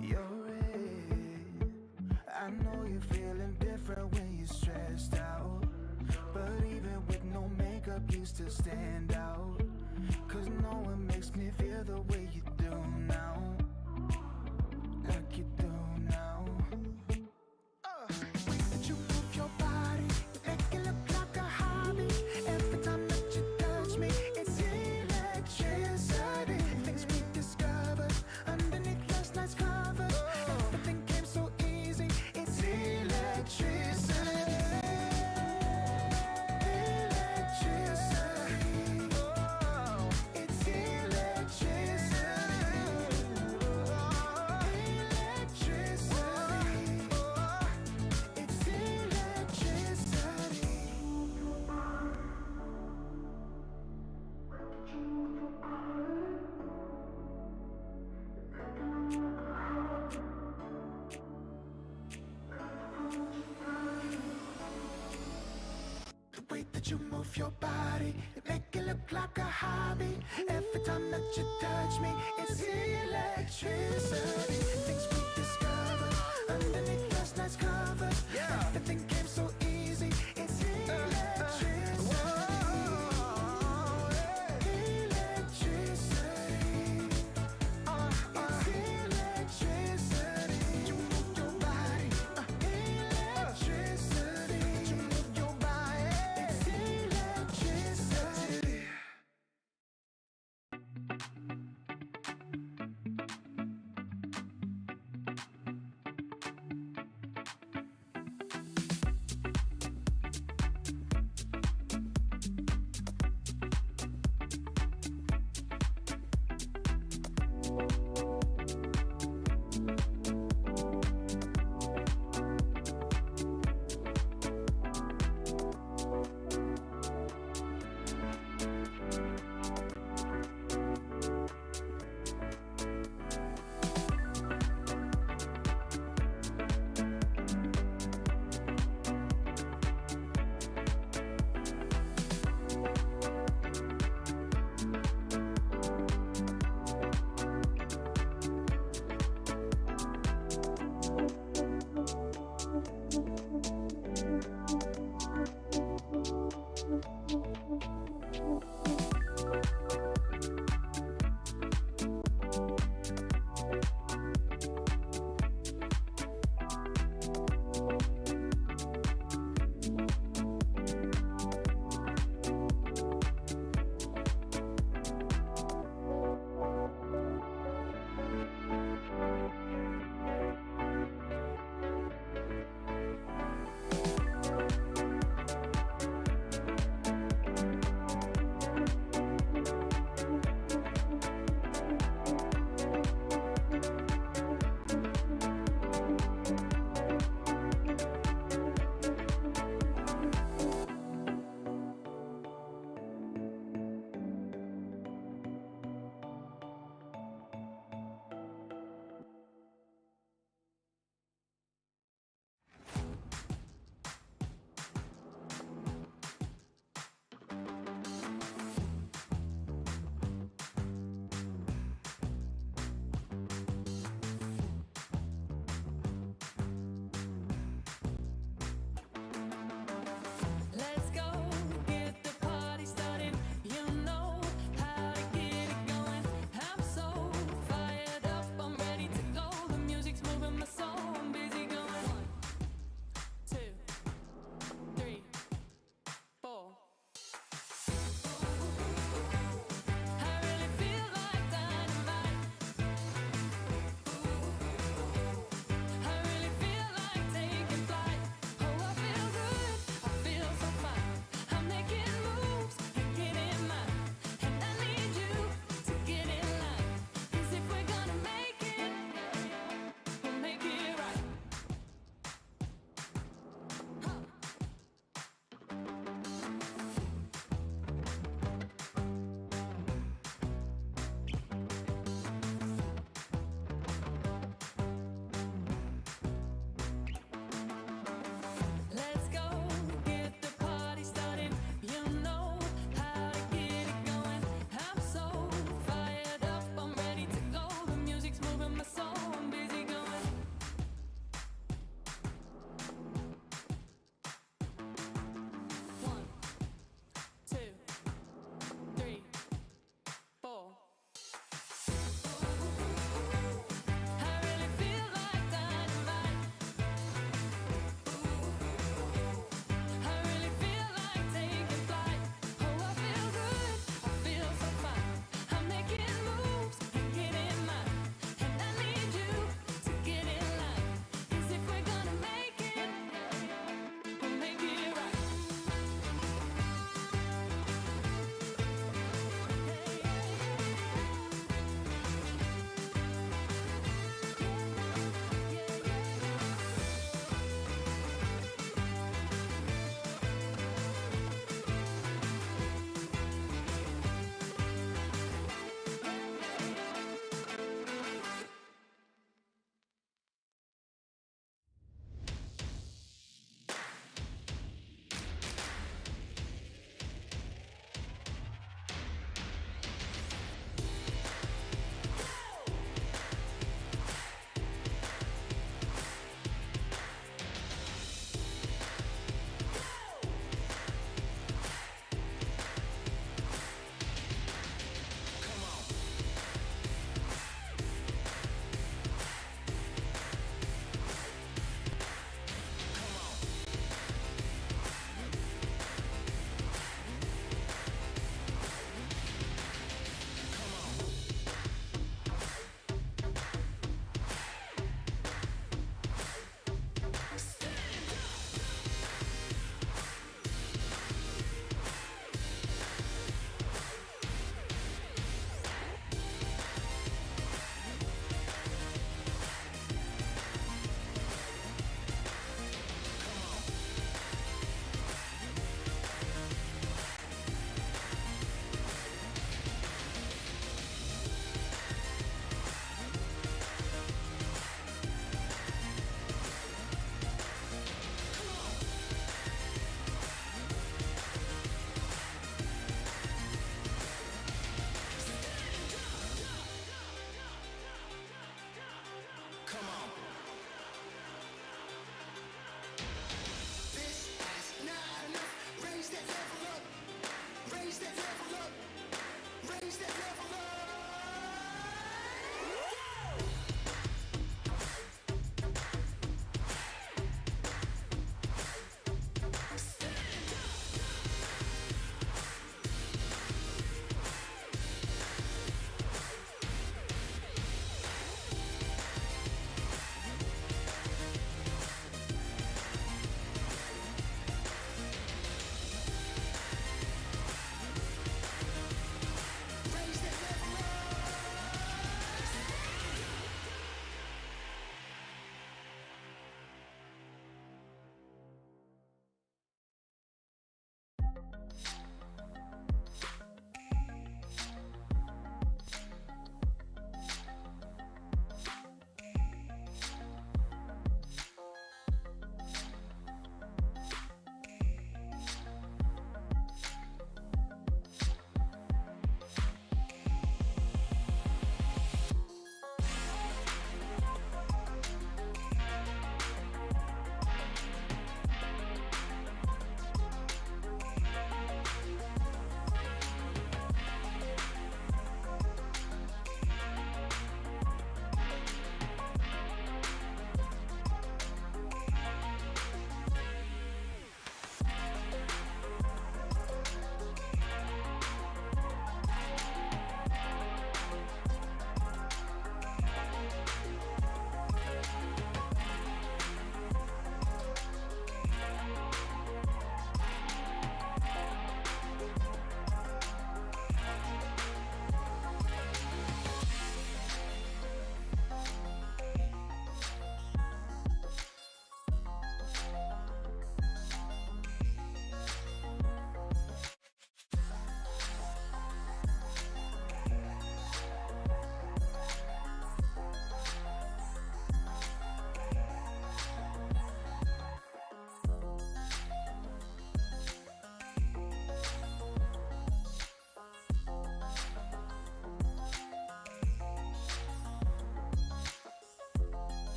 You're it. I know you're feeling different when you're stressed out, but even with no makeup you still stand out. 'Cause no one makes me feel the way you do now. Like you do now. The way that you move your body, you make it look like a hobby. Every time that you touch me, it's electricity. Things we discovered underneath last night's covers. Everything came so easy. It's electricity. Electricity. Oh, it's electricity. Electricity. It's electricity. The way that you move your body, you make it look like a hobby. Every time that you touch me, it's electricity. Things we discovered underneath last night's covers. Everything came so easy. It's electricity. Electricity. It's electricity. You move your body. Electricity. You move your body. It's electricity.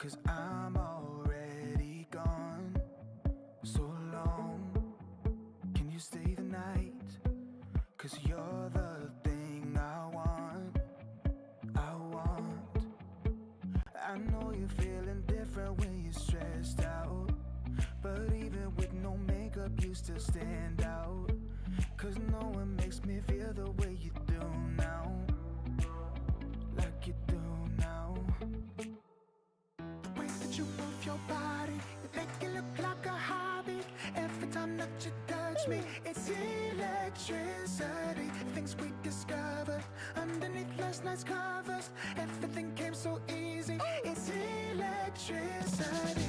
'cause I'm already gone. So long, can you stay the night? 'Cause you're the thing I want. I know you're feeling different when you're stressed out, but even with no makeup you still stand out. 'Cause no one makes me feel the way you do now, like you do now. The way that you move your body, you make it look like a hobby. Every time that you touch me, it's electricity. Things we discovered underneath last night's covers. Everything came so easy. It's electricity.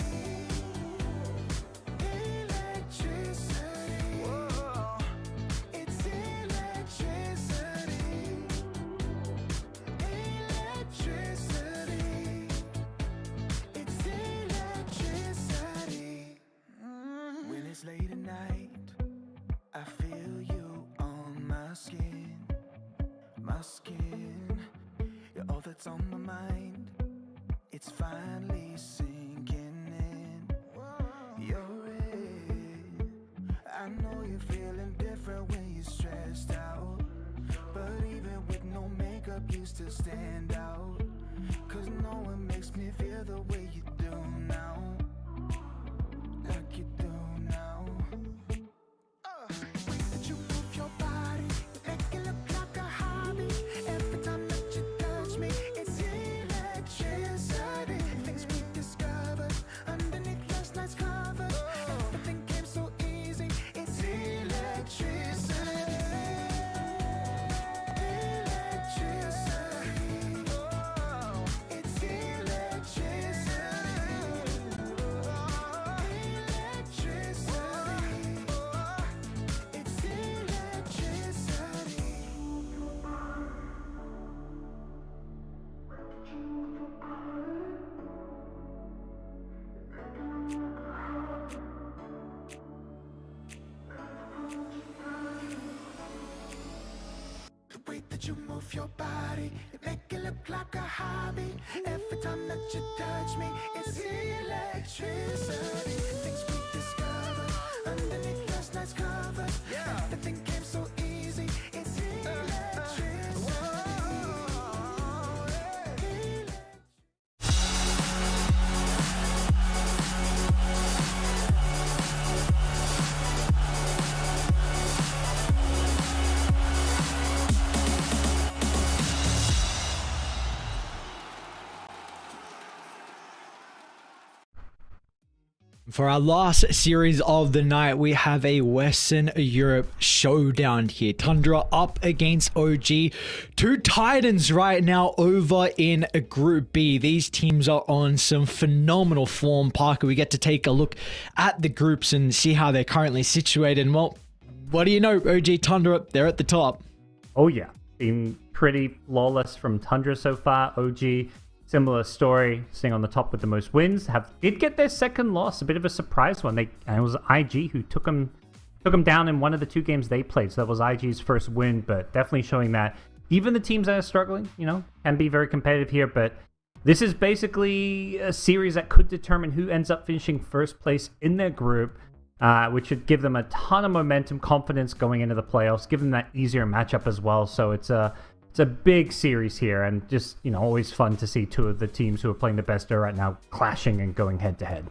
Electricity. Whoa. It's electricity. Electricity. It's electricity. When it's late at night, I feel you on my skin. My skin. You're all that's on my mind. It's finally sinking in. You're it. I know you're feeling different when you're stressed out, but even with no makeup you still stand out. 'Cause no one makes me feel the way you do now, like you do now. The way that you move your body, you make it look like a hobby. Every time that you touch me, it's electricity. Things we discovered underneath last night's covers. Everything came so easy. It's electricity. Electricity. It's electricity. Electricity. It's electricity. The way that you move your body, you make it look like a hobby. Every time that you touch me, it's electricity. Things we discovered underneath last night's covers. Everything came so easy. It's electricity. For our last series of the night, we have a Western Europe showdown here. Tundra up against OG. Two Titans right now over in Group B. These teams are on some phenomenal form. Parker, we get to take a look at the groups and see how they're currently situated. And well, what do you know, OG Tundra, they're at the top. Oh yeah, been pretty flawless from Tundra so far. OG, similar story, sitting on the top with the most wins. Did get their second loss, a bit of a surprise one. And it was IG who took them down in one of the two games they played. So that was IG's first win, but definitely showing that even the teams that are struggling, can be very competitive here. But this is basically a series that could determine who ends up finishing first place in their group, which should give them a ton of momentum, confidence going into the playoffs, give them that easier matchup as well. So it's a big series here, and just, always fun to see two of the teams who are playing the best right now clashing and going head to head.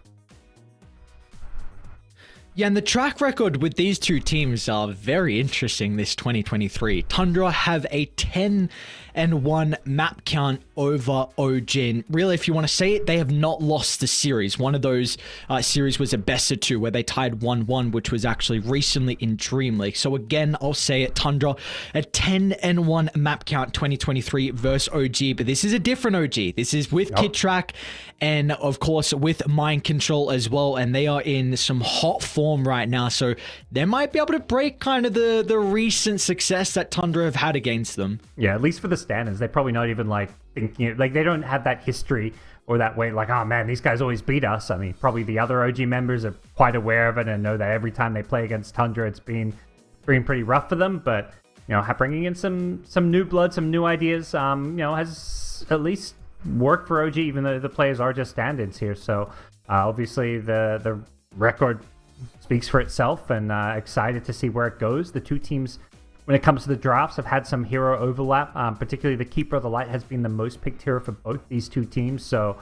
Yeah, and the track record with these two teams are very interesting this 2023. Tundra have a 10-1 map count over OG. And really, if you want to say it, they have not lost the series. One of those series was a best of two where they tied 1-1, which was actually recently in Dream League. So again, I'll say it, Tundra, a 10-1 map count 2023 versus OG. But this is a different OG. This is with Kid Track and, of course, with Mind Control as well. And they are in some hot form right now. So they might be able to break kind of the recent success that Tundra have had against them. Yeah, at least for the standards, they're probably not even thinking, they don't have that history or that way, oh man, these guys always beat us. I mean, probably the other OG members are quite aware of it and know that every time they play against Tundra, it's been pretty rough for them. But, bringing in some new blood, some new ideas, has at least work for OG, even though the players are just stand-ins here. So obviously the record speaks for itself, and excited to see where it goes. The two teams, when it comes to the drafts, have had some hero overlap. Particularly the Keeper of the Light has been the most picked hero for both these two teams. So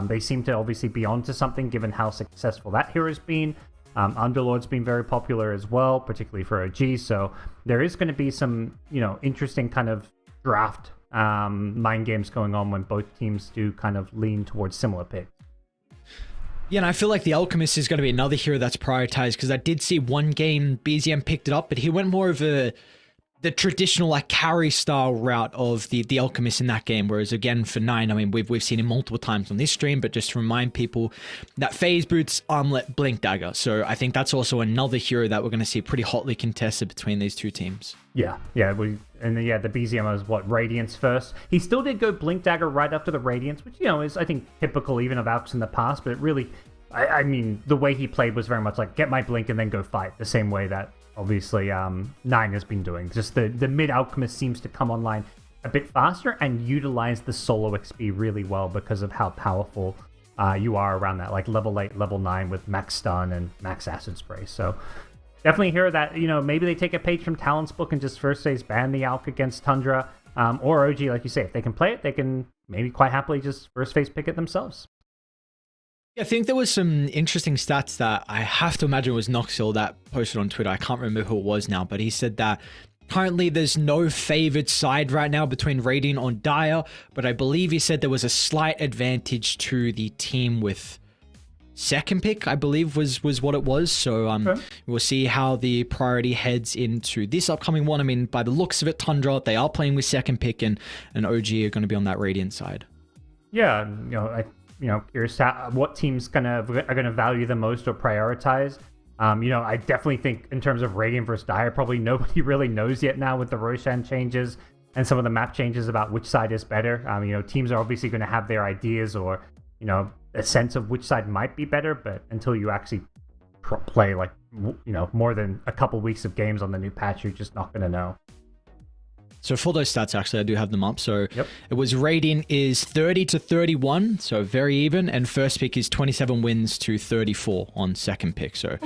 they seem to obviously be onto something given how successful that hero has been. Underlord's been very popular as well, particularly for OG. So there is going to be some, interesting kind of draft mind games going on when both teams do kind of lean towards similar picks. Yeah, and I feel like the Alchemist is going to be another hero that's prioritized, because I did see one game BZM picked it up, but he went more of the traditional like carry style route of the Alchemist in that game. Whereas again for 9, I mean we've seen him multiple times on this stream, but just to remind people, that phase boots, armlet, blink dagger. So I think that's also another hero that we're going to see pretty hotly contested between these two teams. Yeah, the BZM was what, Radiance first. He still did go blink dagger right after the Radiance, which is I think typical even of Alchs in the past. But it really, I mean, the way he played was very much like get my blink and then go fight, the same way that obviously 9 has been doing. Just the mid Alchemist seems to come online a bit faster and utilize the solo XP really well because of how powerful you are around that, like level 8, level 9 with max stun and max acid spray. So definitely hear that, maybe they take a page from Talon's book and just first phase ban the Alch against Tundra, or OG, like you say, if they can play it, they can maybe quite happily just first phase pick it themselves. I think there was some interesting stats that I have to imagine was Noxil that posted on Twitter. I can't remember who it was now, but he said that currently there's no favored side right now between Radiant or Dire, but I believe he said there was a slight advantage to the team with second pick, I believe was what it was. So we'll see how the priority heads into this upcoming one. I mean, by the looks of it, Tundra, they are playing with second pick, and OG are going to be on that Radiant side. Yeah, curious what teams are gonna value the most or prioritize. I definitely think in terms of Radiant versus Dire, probably nobody really knows yet now with the Roshan changes and some of the map changes about which side is better. Teams are obviously going to have their ideas or a sense of which side might be better, but until you actually play like more than a couple weeks of games on the new patch, you're just not going to know. So for those stats, actually, I do have them up. So It was Radiant is 30-31, so very even, and first pick is 27 wins to 34 on second pick. So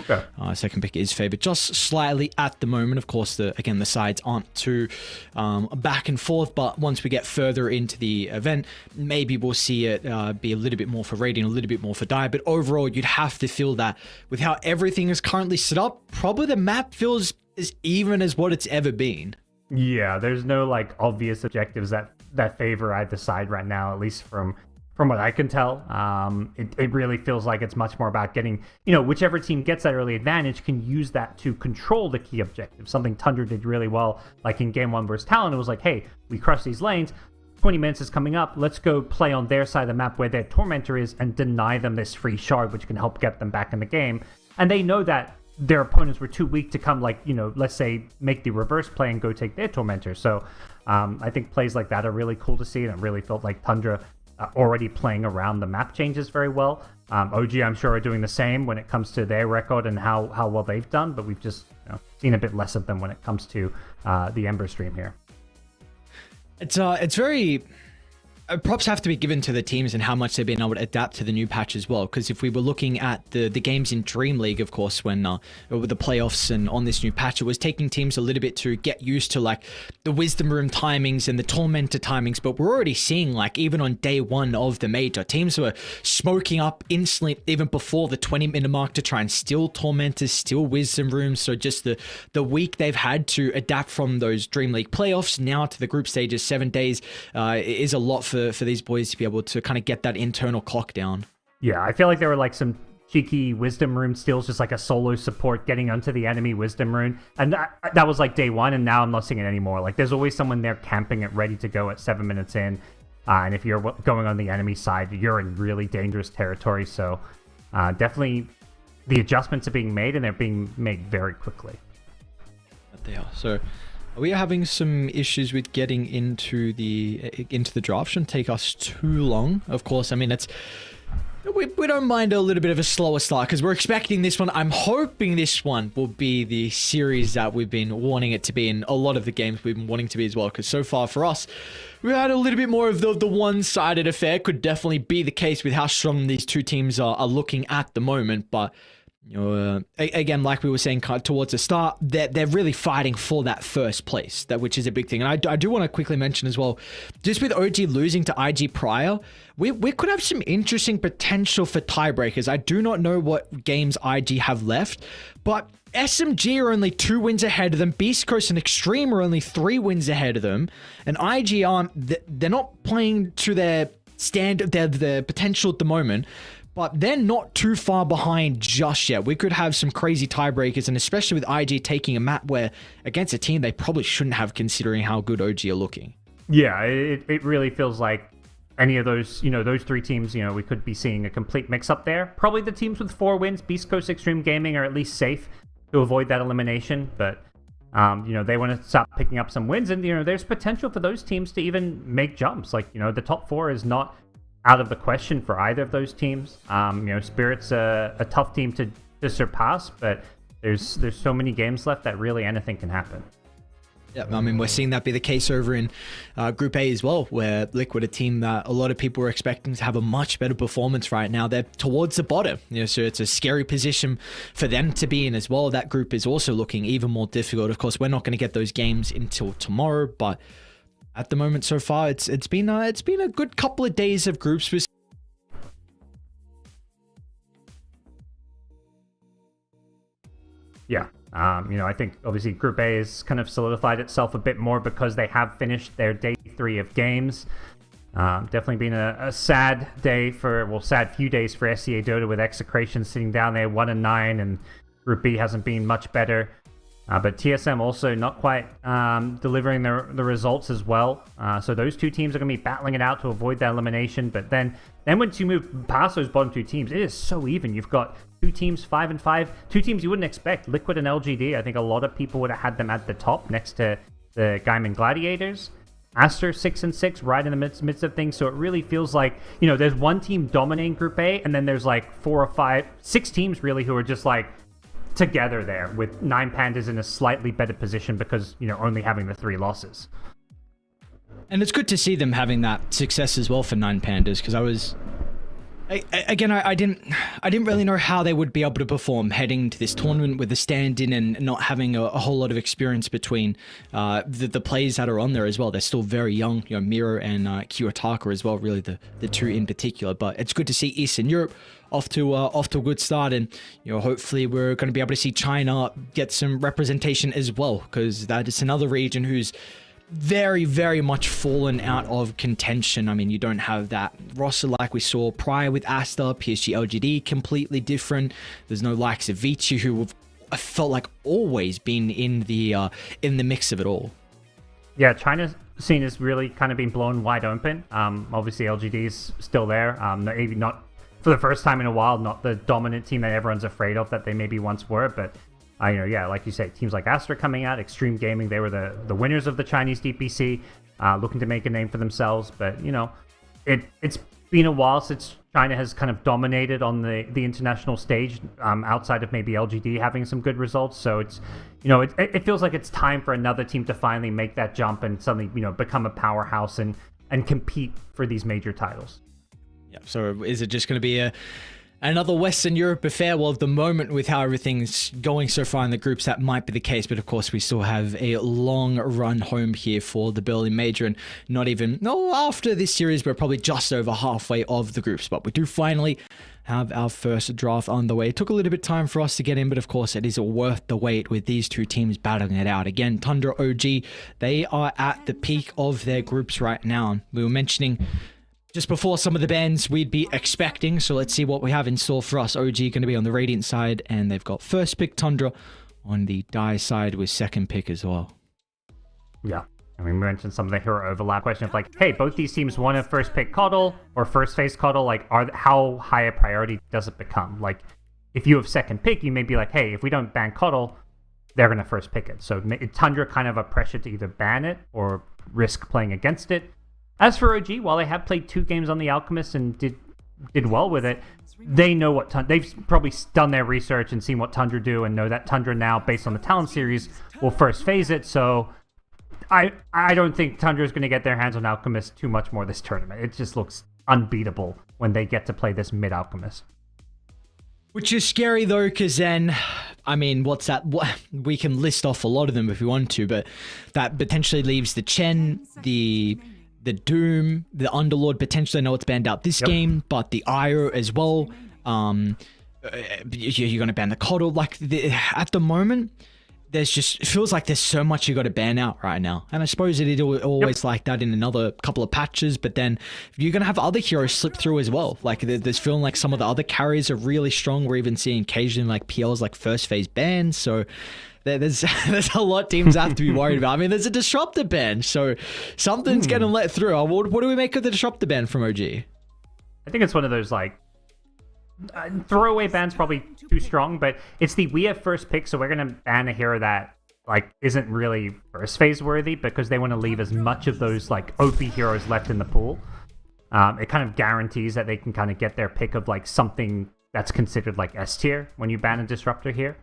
second pick is favored just slightly at the moment. Of course, the sides aren't too back and forth, but once we get further into the event, maybe we'll see it be a little bit more for Radiant, a little bit more for Dire. But overall, you'd have to feel that with how everything is currently set up, probably the map feels as even as what it's ever been. Yeah, there's no like obvious objectives that favor either side right now, at least from what I can tell. It really feels like it's much more about getting, whichever team gets that early advantage can use that to control the key objective. Something Tundra did really well, like in Game 1 versus Talon. It was like, hey, we crush these lanes, 20 minutes is coming up, let's go play on their side of the map where their Tormentor is and deny them this free shard, which can help get them back in the game. And they know that their opponents were too weak to come, let's say, make the reverse play and go take their Tormentor. So I think plays like that are really cool to see, and it really felt like Tundra already playing around the map changes very well. OG, I'm sure, are doing the same when it comes to their record and how well they've done, but we've just seen a bit less of them when it comes to the Ember stream here. It's very... props have to be given to the teams and how much they've been able to adapt to the new patch as well. Because if we were looking at the games in Dream League, of course, when with the playoffs and on this new patch, it was taking teams a little bit to get used to like the Wisdom Room timings and the Tormentor timings. But we're already seeing, like, even on day one of the major, teams were smoking up instantly even before the 20-minute mark to try and steal Tormentors, steal Wisdom Rooms. So just the week they've had to adapt from those Dream League playoffs now to the group stages, 7 days, is a lot for these boys to be able to kind of get that internal clock down. Yeah, I feel like there were like some cheeky Wisdom Rune steals, just like a solo support getting onto the enemy Wisdom Rune. And that was like day one, and now I'm not seeing it anymore. Like there's always someone there camping it, ready to go at 7 minutes in. And if you're going on the enemy side, you're in really dangerous territory. So definitely the adjustments are being made, and they're being made very quickly. They are. So we are having some issues with getting into the draft. Shouldn't take us too long. Of course, I mean, We don't mind a little bit of a slower start because we're expecting this one. I'm hoping this one will be the series that we've been wanting it to be, in a lot of the games we've been wanting to be as well. Because so far for us, we had a little bit more of the one-sided affair. Could definitely be the case with how strong these two teams are looking at the moment. But you know, again, like we were saying towards the start, they're really fighting for that first place, which is a big thing. And I do want to quickly mention as well, just with OG losing to IG prior, we could have some interesting potential for tiebreakers. I do not know what games IG have left, but SMG are only 2 wins ahead of them. Beast Coast and Extreme are only 3 wins ahead of them. And IG aren't, they're not playing to their potential at the moment, but they're not too far behind just yet. We could have some crazy tiebreakers, and especially with IG taking a map where against a team they probably shouldn't have, considering how good OG are looking. Yeah, it really feels like any of those, those 3 teams, we could be seeing a complete mix-up there. Probably the teams with 4 wins, Beast Coast, Extreme Gaming, are at least safe to avoid that elimination, but they want to start picking up some wins, and there's potential for those teams to even make jumps. Like, the top 4 is not out of the question for either of those teams. Spirit's a tough team to surpass, but there's so many games left that really anything can happen. Yeah, I mean, we're seeing that be the case over in Group A as well, where Liquid, a team that a lot of people were expecting to have a much better performance right now, they're towards the bottom. So it's a scary position for them to be in as well. That group is also looking even more difficult. Of course, we're not going to get those games until tomorrow, but at the moment so far, it's been a good couple of days of groups. Yeah. I think obviously Group A has kind of solidified itself a bit more because they have finished their day 3 of games. Definitely been a sad few days for SEA Dota, with Execration sitting down there 1-9, and Group B hasn't been much better. But TSM also not quite delivering the results as well. So those 2 teams are going to be battling it out to avoid that elimination. But then once you move past those bottom 2 teams, it is so even. You've got 2 teams 5-5, 2 teams you wouldn't expect. Liquid and LGD, I think a lot of people would have had them at the top next to the Gaiman Gladiators. Aster 6-6, right in the midst of things. So it really feels like, there's one team dominating Group A, and then there's like 6 teams really who are just like together there, with 9 Pandas in a slightly better position because, only having the 3 losses. And it's good to see them having that success as well for 9 Pandas, because I didn't really know how they would be able to perform heading to this tournament with the stand-in and not having a whole lot of experience between the players that are on there as well. They're still very young, Miro and Kiyotaka as well, really the 2 in particular. But it's good to see Eastern Europe off to a good start, and hopefully we're going to be able to see China get some representation as well, because that is another region who's very, very much fallen out of contention. I mean, you don't have that roster like we saw prior with Asta, PSG, LGD, completely different. There's no likes of Vici, who have, I felt like, always been in the mix of it all. Yeah, China's scene has really kind of been blown wide open. Obviously, LGD is still there. Maybe not for the first time in a while, not the dominant team that everyone's afraid of that they maybe once were, but like you say, teams like Astra coming out, Extreme Gaming, they were the winners of the Chinese DPC, looking to make a name for themselves. But, it's been a while since China has kind of dominated on the international stage, outside of maybe LGD having some good results. So it's, it feels like it's time for another team to finally make that jump and suddenly, become a powerhouse and compete for these major titles. Yeah. So is it just going to be another Western Europe affair? Well, at the moment, with how everything's going so far in the groups, that might be the case. But of course, we still have a long run home here for the Berlin Major, and after this series, we're probably just over halfway of the groups. But we do finally have our first draft on the way. It took a little bit of time for us to get in, but of course, it is worth the wait with these 2 teams battling it out. Again, Tundra, OG, they are at the peak of their groups right now. We were mentioning just before some of the bands we'd be expecting, so let's see what we have in store for us. OG going to be on the Radiant side, and they've got first pick Tundra on the Die side with second pick as well. Yeah, I mean, we mentioned some of the hero overlap question of like, hey, both these teams want to first pick Coddle or first phase Coddle. Like, how high a priority does it become? Like, if you have second pick, you may be like, hey, if we don't ban Coddle, they're going to first pick it. So Tundra kind of a pressure to either ban it or risk playing against it. As for OG, while they have played 2 games on the Alchemist and did did well with it. They know what they've probably done their research and seen what Tundra do, and know that Tundra now, based on the Talon series, will first phase it. So I don't think Tundra is going to get their hands on Alchemist too much more this tournament. It just looks unbeatable when they get to play this mid Alchemist. Which is scary though, because then, I mean, what's that? We can list off a lot of them if we want to, but that potentially leaves the Chen, the Doom, the Underlord. Potentially, I know it's banned out this game, but the Io as well. You're going to ban the Coddle. Like at the moment, there's just, it feels like there's so much you got to ban out right now. And I suppose it is always like that in another couple of patches, but then you're going to have other heroes slip through as well. Like there's feeling like some of the other carries are really strong. We're even seeing occasionally like PL's like first phase bans. So there's a lot teams have to be worried about. I mean, there's a Disruptor ban, so something's getting let through. What do we make of the Disruptor ban from OG? I think it's one of those like throwaway bans, probably too strong, but it's the we have first pick, so we're gonna ban a hero that like isn't really first phase worthy because they want to leave as much of those like OP heroes left in the pool. It kind of guarantees that they can kind of get their pick of like something that's considered like S tier when you ban a Disruptor here.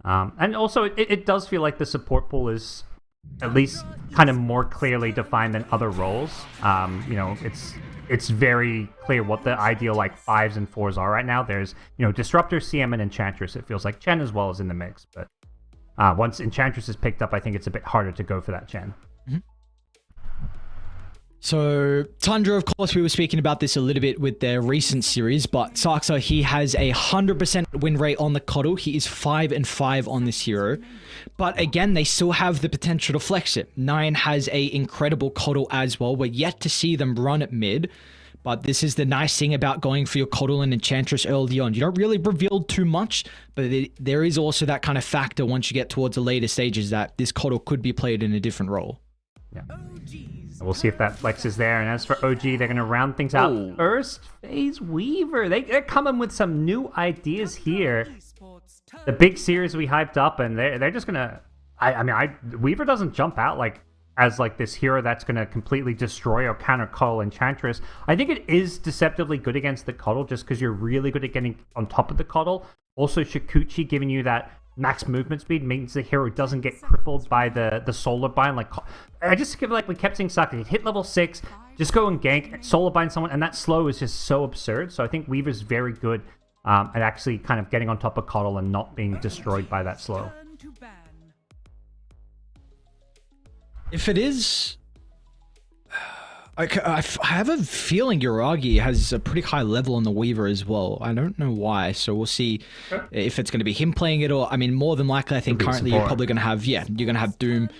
And also it does feel like the support pool is at least kind of more clearly defined than other roles. You know, it's very clear what the ideal like 5s and 4s are right now. There's, you know, Disruptor, CM, and Enchantress. It feels like Chen as well is in the mix, but once Enchantress is picked up, I think it's a bit harder to go for that Chen. So Tundra, of course, we were speaking about this a little bit with their recent series, but Saxa, he has a 100% win rate on the Coddle. He is 5-5 on this hero. But again, they still have the potential to flex it. Nine has a incredible Coddle as well. We're yet to see them run at mid, but this is the nice thing about going for your Coddle and Enchantress early on. You don't really reveal too much, but there is also that kind of factor once you get towards the later stages that this Coddle could be played in a different role. Yeah. We'll see if that flex is there. And as for OG, they're going to round things out. First phase Weaver. They're coming with some new ideas here. The big series we hyped up, and they're just going to... Weaver doesn't jump out like as like this hero that's going to completely destroy or counter Coddle Enchantress. I think it is deceptively good against the Coddle just because you're really good at getting on top of the Coddle. Also, Shikuchi giving you that max movement speed means the hero doesn't get crippled by the solar bind. Like I just feel like we kept saying Saki, hit level 6, just go and gank, solar bind someone, and that slow is just so absurd. So I think Weaver's very good at actually kind of getting on top of Coddle and not being destroyed by that slow. If it is... I have a feeling Yuragi has a pretty high level on the Weaver as well. I don't know why, so we'll see if it's going to be him playing it or... I mean, more than likely, I think currently you're probably going to have... Yeah, you're going to have Doom,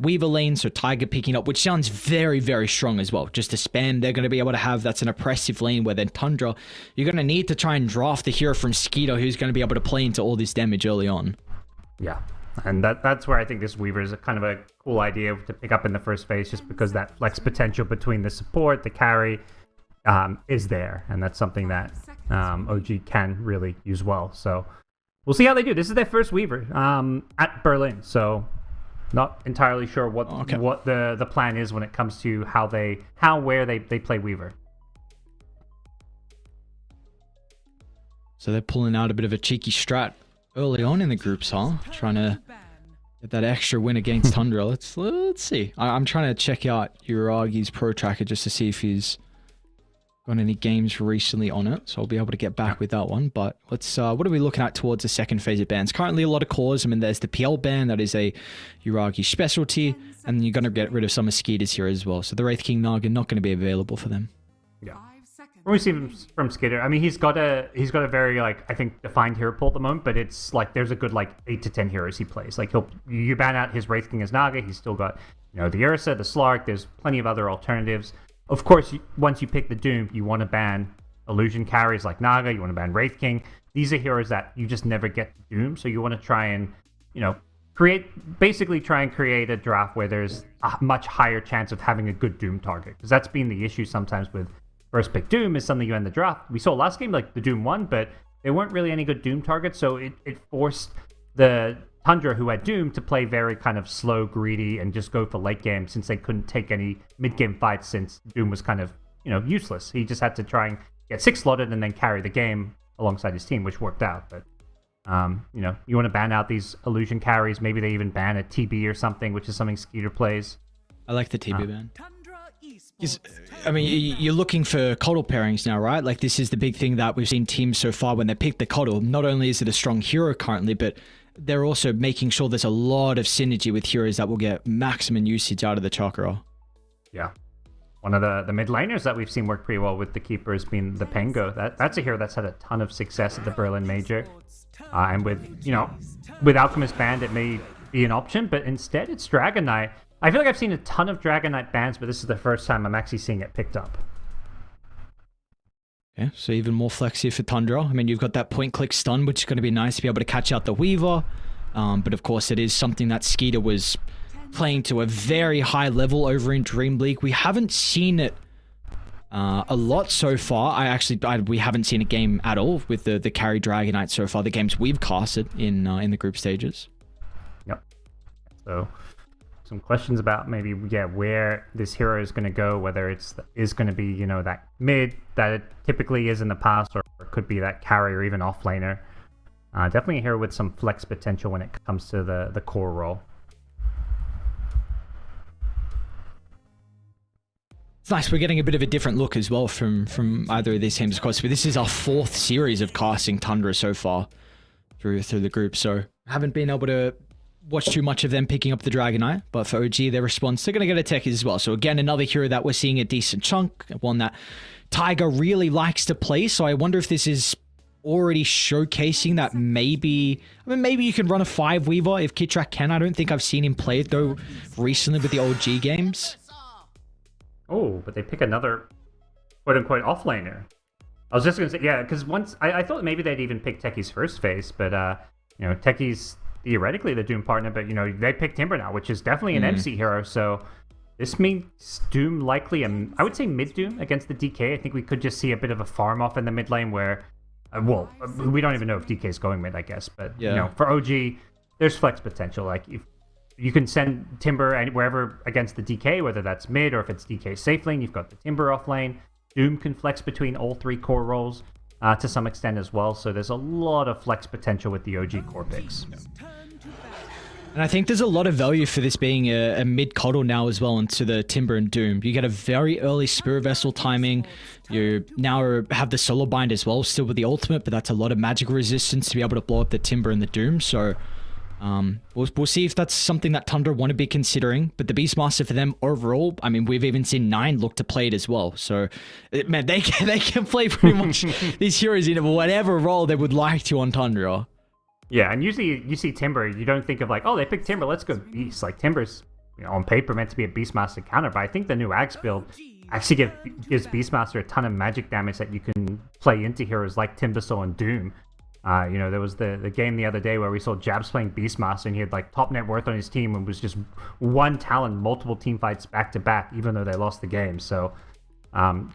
Weaver lane, so Tiger picking up, which sounds very, very strong as well. Just to spam, they're going to be able to have... That's an oppressive lane, where then Tundra, you're going to need to try and draft the hero from Skeeter who's going to be able to play into all this damage early on. Yeah. And that's where I think this Weaver is kind of a cool idea to pick up in the first phase, just because that flex potential between the support, the carry, is there. And that's something that OG can really use well. So we'll see how they do. This is their first Weaver at Berlin. So not entirely sure what the plan is when it comes to where they play Weaver. So they're pulling out a bit of a cheeky strat early on in the groups, huh? Trying to get that extra win against Tundra. Let's see. I'm trying to check out Yuragi's pro tracker just to see if he's got any games recently on it. So I'll be able to get back with that one. But let's what are we looking at towards the second phase of bans? Currently a lot of cores. I mean, there's the PL ban, that is a Yuragi specialty, and you're going to get rid of some mosquitoes here as well. So the Wraith King Naga not going to be available for them. Yeah. When we see him from Skitter, I mean, he's got a very, like, I think, defined hero pool at the moment, but it's like there's a good like 8 to 10 heroes he plays. Like you ban out his Wraith King as Naga, he's still got, you know, the Ursa, the Slark. There's plenty of other alternatives. Of course, once you pick the Doom, you want to ban illusion carries like Naga. You want to ban Wraith King. These are heroes that you just never get Doom, so you want to try and, you know, create a draft where there's a much higher chance of having a good Doom target, because that's been the issue sometimes with first pick Doom is something you end the draft. We saw last game, like the Doom won, but there weren't really any good Doom targets, so it forced the Tundra, who had Doom, to play very kind of slow, greedy, and just go for late game, since they couldn't take any mid game fights, since Doom was kind of, you know, useless. He just had to try and get 6 slotted and then carry the game alongside his team, which worked out. But you want to ban out these illusion carries. Maybe they even ban a TB or something, which is something Skeeter plays. I like the TB ban. I mean, you're looking for Coddle pairings now, right? Like, this is the big thing that we've seen teams so far when they pick the Coddle. Not only is it a strong hero currently, but they're also making sure there's a lot of synergy with heroes that will get maximum usage out of the Chakra. Yeah. One of the mid laners that we've seen work pretty well with the Keeper has been the Pengo. That's a hero that's had a ton of success at the Berlin Major. And with Alchemist banned, it may be an option, but instead it's Dragon Knight. I feel like I've seen a ton of Dragon Knight bans, but this is the first time I'm actually seeing it picked up. Okay, so even more flex here for Tundra. I mean, you've got that point-click stun, which is going to be nice to be able to catch out the Weaver. But of course, it is something that Skeeter was playing to a very high level over in Dream League. We haven't seen it a lot so far. We haven't seen a game at all with the carry Dragon Knight so far. The games we've casted in the group stages. Yep. So some questions about maybe where this hero is going to go, whether is going to be that mid that it typically is in the past, or it could be that carry or even offlaner. Definitely a hero with some flex potential when it comes to the core role. It's nice. We're getting a bit of a different look as well from either of these teams, of course. But this is our 4th series of casting Tundra so far through the group, so haven't been able to watch too much of them picking up the Dragon Knight. But for OG, their response, they're going to get a techies as well. So again, another hero that we're seeing a decent chunk, one that Tiger really likes to play. So I wonder if this is already showcasing that maybe you can run a 5 Weaver if Kitrak can. I don't think I've seen him play it though recently with the OG games. Oh, but they pick another quote-unquote offlaner. I was just going to say, yeah, because once I thought maybe they'd even pick Techie's first phase, but Techie's theoretically the Doom partner, but they picked Timber now, which is definitely an MC hero. So this means Doom likely, I would say mid Doom against the DK. I think we could just see a bit of a farm off in the mid lane where, we don't even know if DK is going mid, I guess, but for OG, there's flex potential. Like if you can send Timber wherever against the DK, whether that's mid or if it's DK safe lane, you've got the Timber off lane. Doom can flex between all 3 core roles to some extent as well. So there's a lot of flex potential with the OG core picks. And I think there's a lot of value for this being a mid Coddle now as well into the Timber and Doom. You get a very early Spirit Vessel timing. You now have the Solar Bind as well, still with the ultimate, but that's a lot of magic resistance to be able to blow up the Timber and the Doom. So we'll see if that's something that Tundra want to be considering. But the Beastmaster for them overall, I mean, we've even seen 9 look to play it as well. So, man, they can play pretty much these heroes in whatever role they would like to on Tundra. Yeah, and usually you see Timber, you don't think of like, oh, they picked Timber, let's go Beast. Like Timber's on paper meant to be a Beastmaster counter, but I think the new Axe build actually gives Beastmaster a ton of magic damage that you can play into heroes like Timbersaw and Doom. There was the game the other day where we saw Jabs playing Beastmaster and he had like top net worth on his team and was just one Talon, multiple team fights back to back, even though they lost the game. So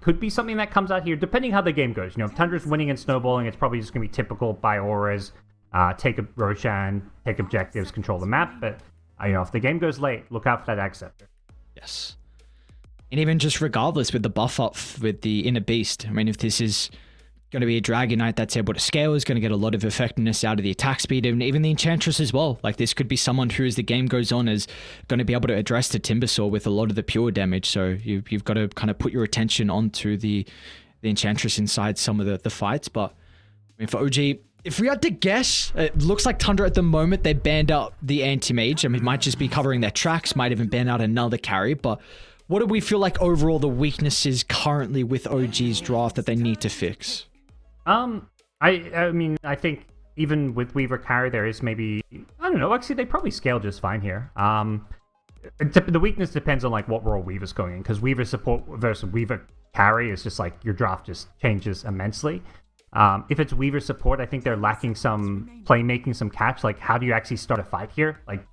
could be something that comes out here, depending how the game goes. If Tundra's winning and snowballing, it's probably just going to be typical buy auras, take a Roshan, take objectives, control the map. But if the game goes late, look out for that Axe Scepter. Yes. And even just regardless with the buff up with the Inner Beast, I mean, if this is going to be a Dragon Knight that's able to scale, is going to get a lot of effectiveness out of the attack speed, and even the Enchantress as well. Like, this could be someone who, as the game goes on, is going to be able to address the Timbersaw with a lot of the pure damage. So you've got to kind of put your attention onto the Enchantress inside some of the fights. But I mean, for OG, if we had to guess, it looks like Tundra at the moment, they banned out the Anti-Mage. I mean, it might just be covering their tracks, might even ban out another carry, but what do we feel like overall the weaknesses currently with OG's draft that they need to fix? I mean, I think even with Weaver carry, there is maybe, I don't know, actually they probably scale just fine here. The weakness depends on like what role Weaver's going in, because Weaver support versus Weaver carry is just like your draft just changes immensely. If it's Weaver support, I think they're lacking some playmaking, some catch. Like, how do you actually start a fight here? Like,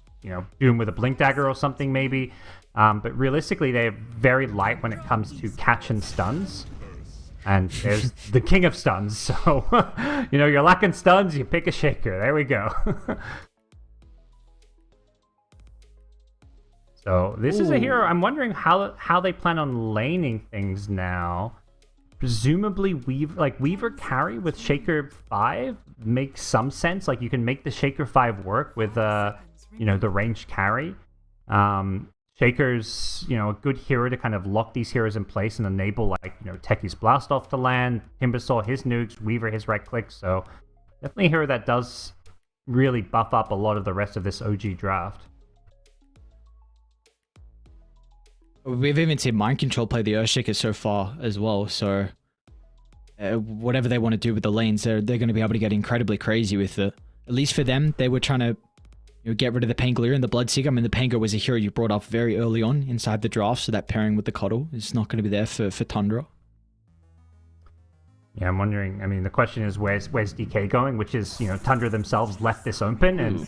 Doom with a Blink Dagger or something maybe. But realistically, they're very light when it comes to catch and stuns. And there's the king of stuns. So, you're lacking stuns, you pick a shaker. There we go. So this is a hero. I'm wondering how they plan on laning things now. presumably Weaver carry with Shaker 5 makes some sense. Like, you can make the Shaker 5 work with the ranged carry. Shaker's, a good hero to kind of lock these heroes in place and enable, Techie's Blast off the land, Timbersaw his nukes, Weaver his right click. So definitely a hero that does really buff up a lot of the rest of this OG draft. We've even seen Mind Control play the Earthshaker so far as well, so whatever they want to do with the lanes, they're going to be able to get incredibly crazy with it. At least for them, they were trying to get rid of the Pangolier and the Bloodseeker. I mean, the Pango was a hero you brought up very early on inside the draft, so that pairing with the Coddle is not going to be there for Tundra. Yeah, I'm wondering, the question is where's DK going, which is, Tundra themselves left this open, and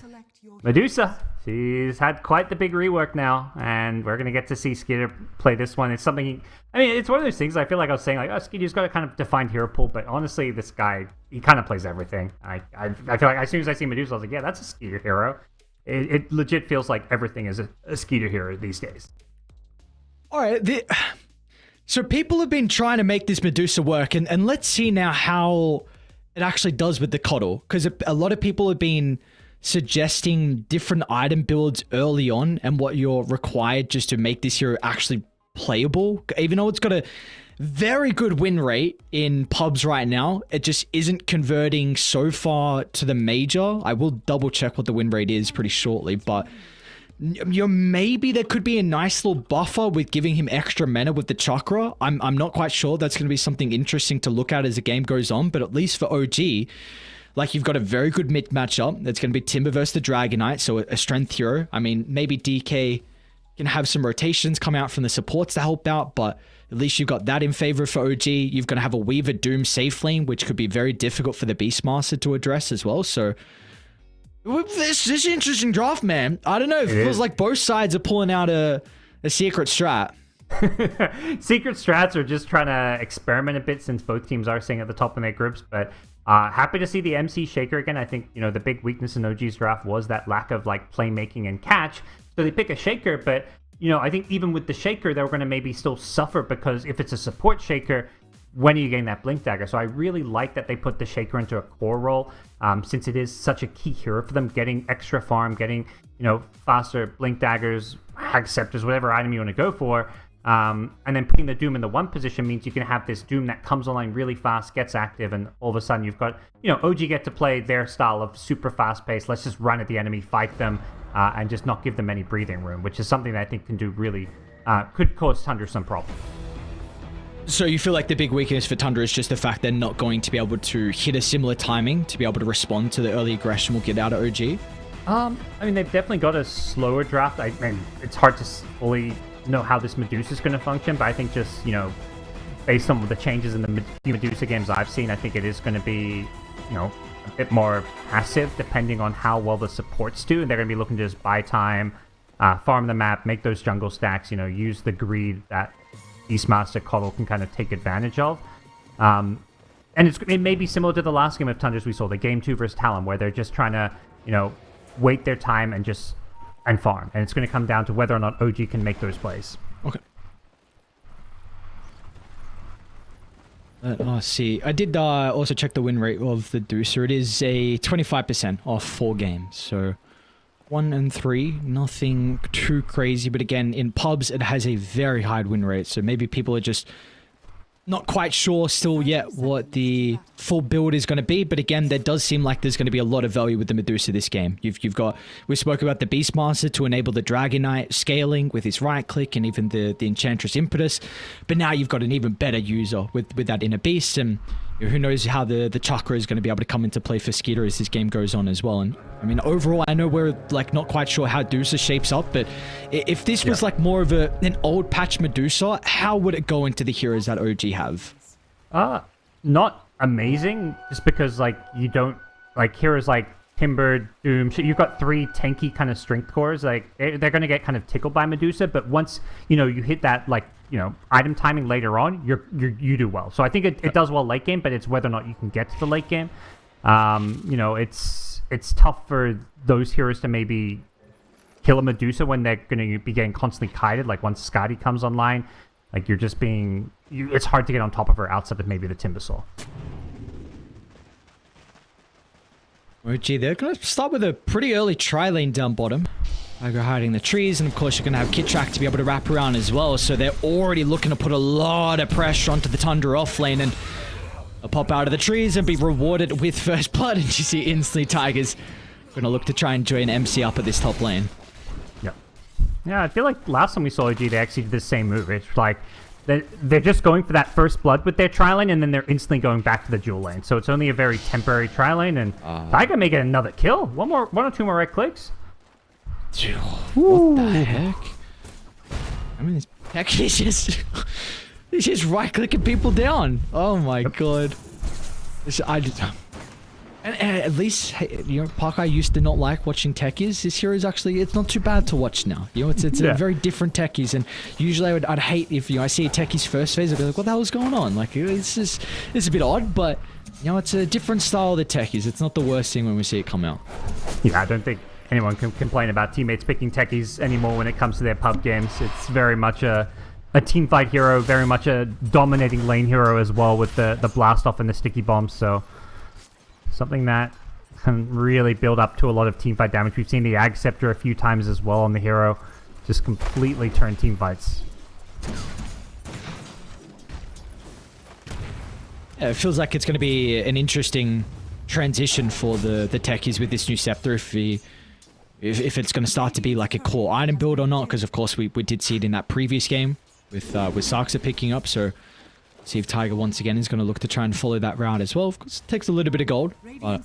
Medusa, she's had quite the big rework now, and we're going to get to see Skeeter play this one. It's something, it's one of those things I feel like I was saying, Skeeter's got a kind of defined hero pool, but honestly, this guy, he kind of plays everything. I feel like as soon as I see Medusa, I was like, yeah, that's a Skeeter hero. It legit feels like everything is a Skeeter hero these days. All right, so people have been trying to make this Medusa work, and let's see now how it actually does with the Coddle, because a lot of people have been suggesting different item builds early on and what you're required just to make this hero actually playable. Even though it's got a very good win rate in pubs right now, it just isn't converting so far to the major. I will double check what the win rate is pretty shortly, but maybe there could be a nice little buffer with giving him extra mana with the chakra. I'm not quite sure. That's going to be something interesting to look at as the game goes on, but at least for OG, like, you've got a very good mid matchup. That's going to be Timber versus the Dragonite, so a strength hero. I mean, maybe DK can have some rotations come out from the supports to help out, but at least you've got that in favor for OG. You've got to have a Weaver Doom safe lane, which could be very difficult for the Beastmaster to address as well. So this is an interesting draft, man. I don't know. It feels like both sides are pulling out a secret strat. Secret strats are just trying to experiment a bit, since both teams are staying at the top in their groups, but happy to see the MC Shaker again. I think, the big weakness in OG's draft was that lack of playmaking and catch. So they pick a Shaker, but I think even with the Shaker, they were going to maybe still suffer, because if it's a support Shaker, when are you getting that Blink Dagger? So I really like that they put the Shaker into a core role, since it is such a key hero for them, getting extra farm, getting, faster Blink Daggers, Hag Scepters, whatever item you want to go for. And then putting the Doom in the 1 position means you can have this Doom that comes online really fast, gets active, and all of a sudden you've got, OG get to play their style of super fast pace. Let's just run at the enemy, fight them, and just not give them any breathing room, which is something that I think can do really, could cause Tundra some problems. So you feel like the big weakness for Tundra is just the fact they're not going to be able to hit a similar timing to be able to respond to the early aggression we'll get out of OG? They've definitely got a slower draft. I mean, it's hard to fully know how this Medusa is going to function, but I think just, based on the changes in the Medusa games I've seen, I think it is going to be, a bit more passive depending on how well the supports do, and they're going to be looking to just buy time, farm the map, make those jungle stacks, use the greed that Beastmaster Coddle can kind of take advantage of. And it may be similar to the last game of Tundras we saw, the Game 2 versus Talon, where they're just trying to, wait their time and farm. And it's going to come down to whether or not OG can make those plays. Okay. Let's see. I did also check the win rate of the Deucer. It is a 25% off 4 games. So 1 and 3, nothing too crazy. But again, in pubs, it has a very high win rate. So maybe people are just not quite sure still yet what the full build is going to be, but again, there does seem like there's going to be a lot of value with the Medusa this game. You've got, we spoke about the Beastmaster to enable the Dragonite scaling with his right click and even the Enchantress Impetus, but now you've got an even better user with that Inner Beast, and who knows how the Chakra is going to be able to come into play for Skeeter as this game goes on as well. And I mean, overall, I know we're not quite sure how Medusa shapes up, but if this was more of an old patch Medusa, how would it go into the heroes that OG have? Not amazing, just because you don't heroes like Timber, Doom. You've got 3 tanky kind of strength cores. They're going to get kind of tickled by Medusa, but once you hit that item timing later on, you do well. So I think it does well late game, but it's whether or not you can get to the late game. It's tough for those heroes to maybe kill a Medusa when they're going to be getting constantly kited. Like once Skadi comes online, Like, you're just being... it's hard to get on top of her outside of maybe the Timbersaw. OG, they're going to start with a pretty early tri-lane down bottom. Tiger hiding the trees, and of course you're going to have Kitrak to be able to wrap around as well, so they're already looking to put a lot of pressure onto the Tundra off lane, and a pop out of the trees and be rewarded with first blood, and you see instantly Tigers going to look to try and join MC up at this top lane. Yep. Yeah, I feel like last time we saw OG, they actually did the same move. It's like they're just going for that first blood with their tri-lane, and then they're instantly going back to the dual lane. So it's only a very temporary tri-lane, and Tiger may get another kill. One or two more right clicks. What the heck? I mean, this heck is just... he's just right-clicking people down. Oh my god. And at least, you know, Parker used to not like watching techies. This hero's actually, it's not too bad to watch now. You know, it's a very different techies, and usually I'd hate if, you know, I see a techie's first phase, I'd be like, what the hell's going on? Like, it's a bit odd, but, you know, it's a different style of the techies. It's not the worst thing when we see it come out. Yeah, I don't think anyone can complain about teammates picking techies anymore when it comes to their pub games. It's very much a team fight hero, very much a dominating lane hero as well, with the blast off and the sticky bombs. So something that can really build up to a lot of team fight damage. We've seen the Ag Scepter a few times as well on the hero, just completely turn team fights. Yeah, it feels like it's going to be an interesting transition for the techies with this new Scepter, if it's going to start to be like a core item build or not, because of course we did see it in that previous game with Sarksa picking up. So see if Tiger once again is going to look to try and follow that route as well. Of course, it takes a little bit of gold, but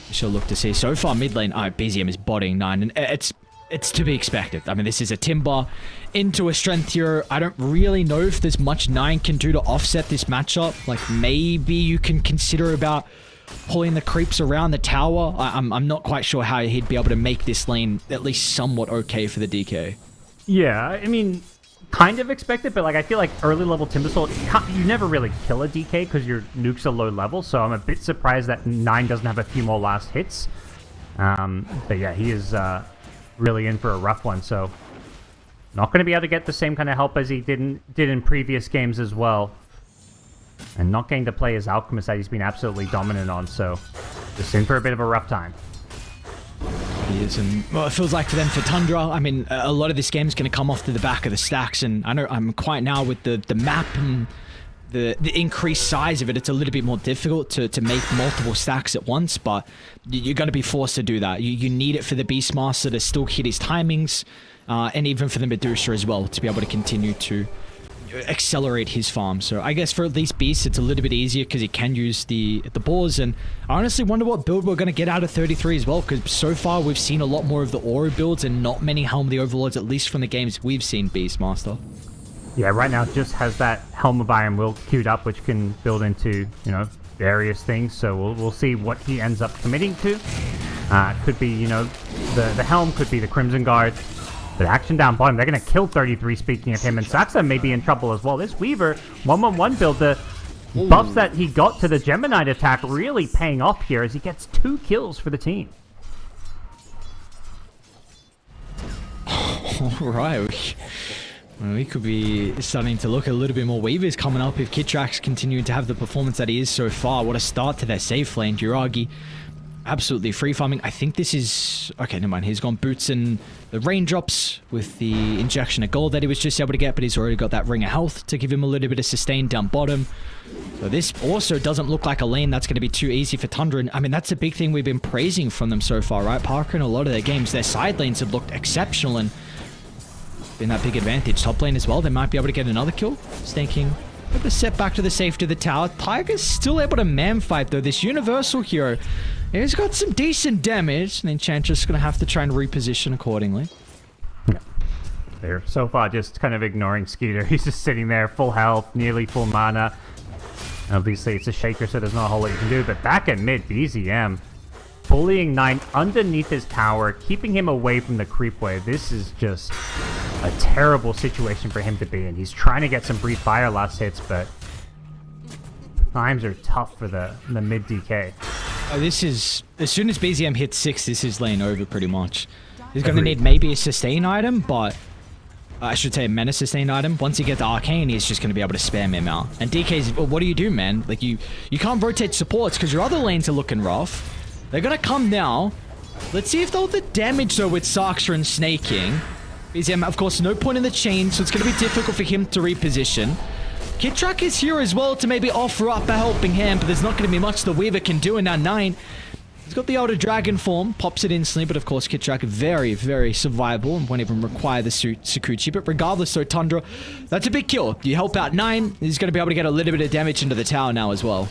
we shall look to see. So far, mid lane, BZM is botting 9, and it's to be expected. I mean, this is a Timber into a Strength hero. I don't really know if there's much 9 can do to offset this matchup. Like, maybe you can consider about pulling the creeps around the tower. I'm not quite sure how he'd be able to make this lane at least somewhat okay for the DK. Yeah, I mean, kind of expected, but like, I feel like early level Timbersaw, you never really kill a DK because your nuke's a low level, so I'm a bit surprised that 9 doesn't have a few more last hits. But yeah, he is really in for a rough one, so not going to be able to get the same kind of help as he did in previous games as well. And not getting to play his Alchemist that he's been absolutely dominant on, so just in for a bit of a rough time. He is, and well, it feels like for them, for Tundra, I mean, a lot of this game is going to come off to the back of the stacks, and I know I'm quite now with the map and the increased size of it, it's a little bit more difficult to make multiple stacks at once, but you're going to be forced to do that. You need it for the Beastmaster to still hit his timings, and even for the Medusa as well, to be able to continue to accelerate his farm. So I guess for at least Beast, it's a little bit easier because he can use the boars, and I honestly wonder what build we're going to get out of 33 as well, because so far we've seen a lot more of the Aura builds and not many Helm of the Overlords, at least from the games we've seen Beastmaster. Yeah, right now it just has that Helm of Iron Will queued up, which can build into, you know, various things, so we'll see what he ends up committing to. Could be, you know, the Helm, could be the Crimson Guard. But action down bottom, they're going to kill 33, speaking of him, and Saxa may be in trouble as well. This Weaver 1-1-1 build, the buffs that he got to the Gemini attack really paying off here as he gets 2 kills for the team. Alright, well, we could be starting to look a little bit more Weavers coming up if Kitrak's continuing to have the performance that he is so far. What a start to their safe lane. Juragi absolutely free farming. I think this is... Okay, never mind. He's gone boots and the raindrops with the injection of gold that he was just able to get, but he's already got that ring of health to give him a little bit of sustain down bottom. So this also doesn't look like a lane that's going to be too easy for Tundra. I mean, that's a big thing we've been praising from them so far, right? Parker, in a lot of their games, their side lanes have looked exceptional and been that big advantage. Top lane as well, they might be able to get another kill. Stinking. Able to set back to the safety of the tower. Tiger's still able to man fight though. This universal hero, he's got some decent damage, and Enchantress going to have to try and reposition accordingly. Yeah. They're so far just kind of ignoring Skeeter. He's just sitting there, full health, nearly full mana. Obviously, it's a Shaker, so there's not a whole lot you can do. But back at mid, BZM bullying 9 underneath his tower, keeping him away from the creep wave. This is just a terrible situation for him to be in. He's trying to get some Breathe Fire last hits, but times are tough for the mid DK. This is... As soon as BZM hits 6, this is lane over pretty much. He's going to need maybe a sustain item, but I should say a Menace sustained item. Once he gets the Arcane, he's just going to be able to spam him out. And DK's, well, what do you do, man? Like, you can't rotate supports because your other lanes are looking rough. They're going to come now. Let's see if they'll the damage, though, with Saksha and snaking. BZM, of course, no point in the chain, so it's going to be difficult for him to reposition. Kitrak is here as well to maybe offer up a helping hand, but there's not going to be much the Weaver can do. And now 9, he's got the Elder Dragon form, pops it instantly, but of course Kitrak very, very survivable and won't even require the Sakuchi. But regardless, though, Tundra, that's a big kill. You help out 9, he's going to be able to get a little bit of damage into the tower now as well.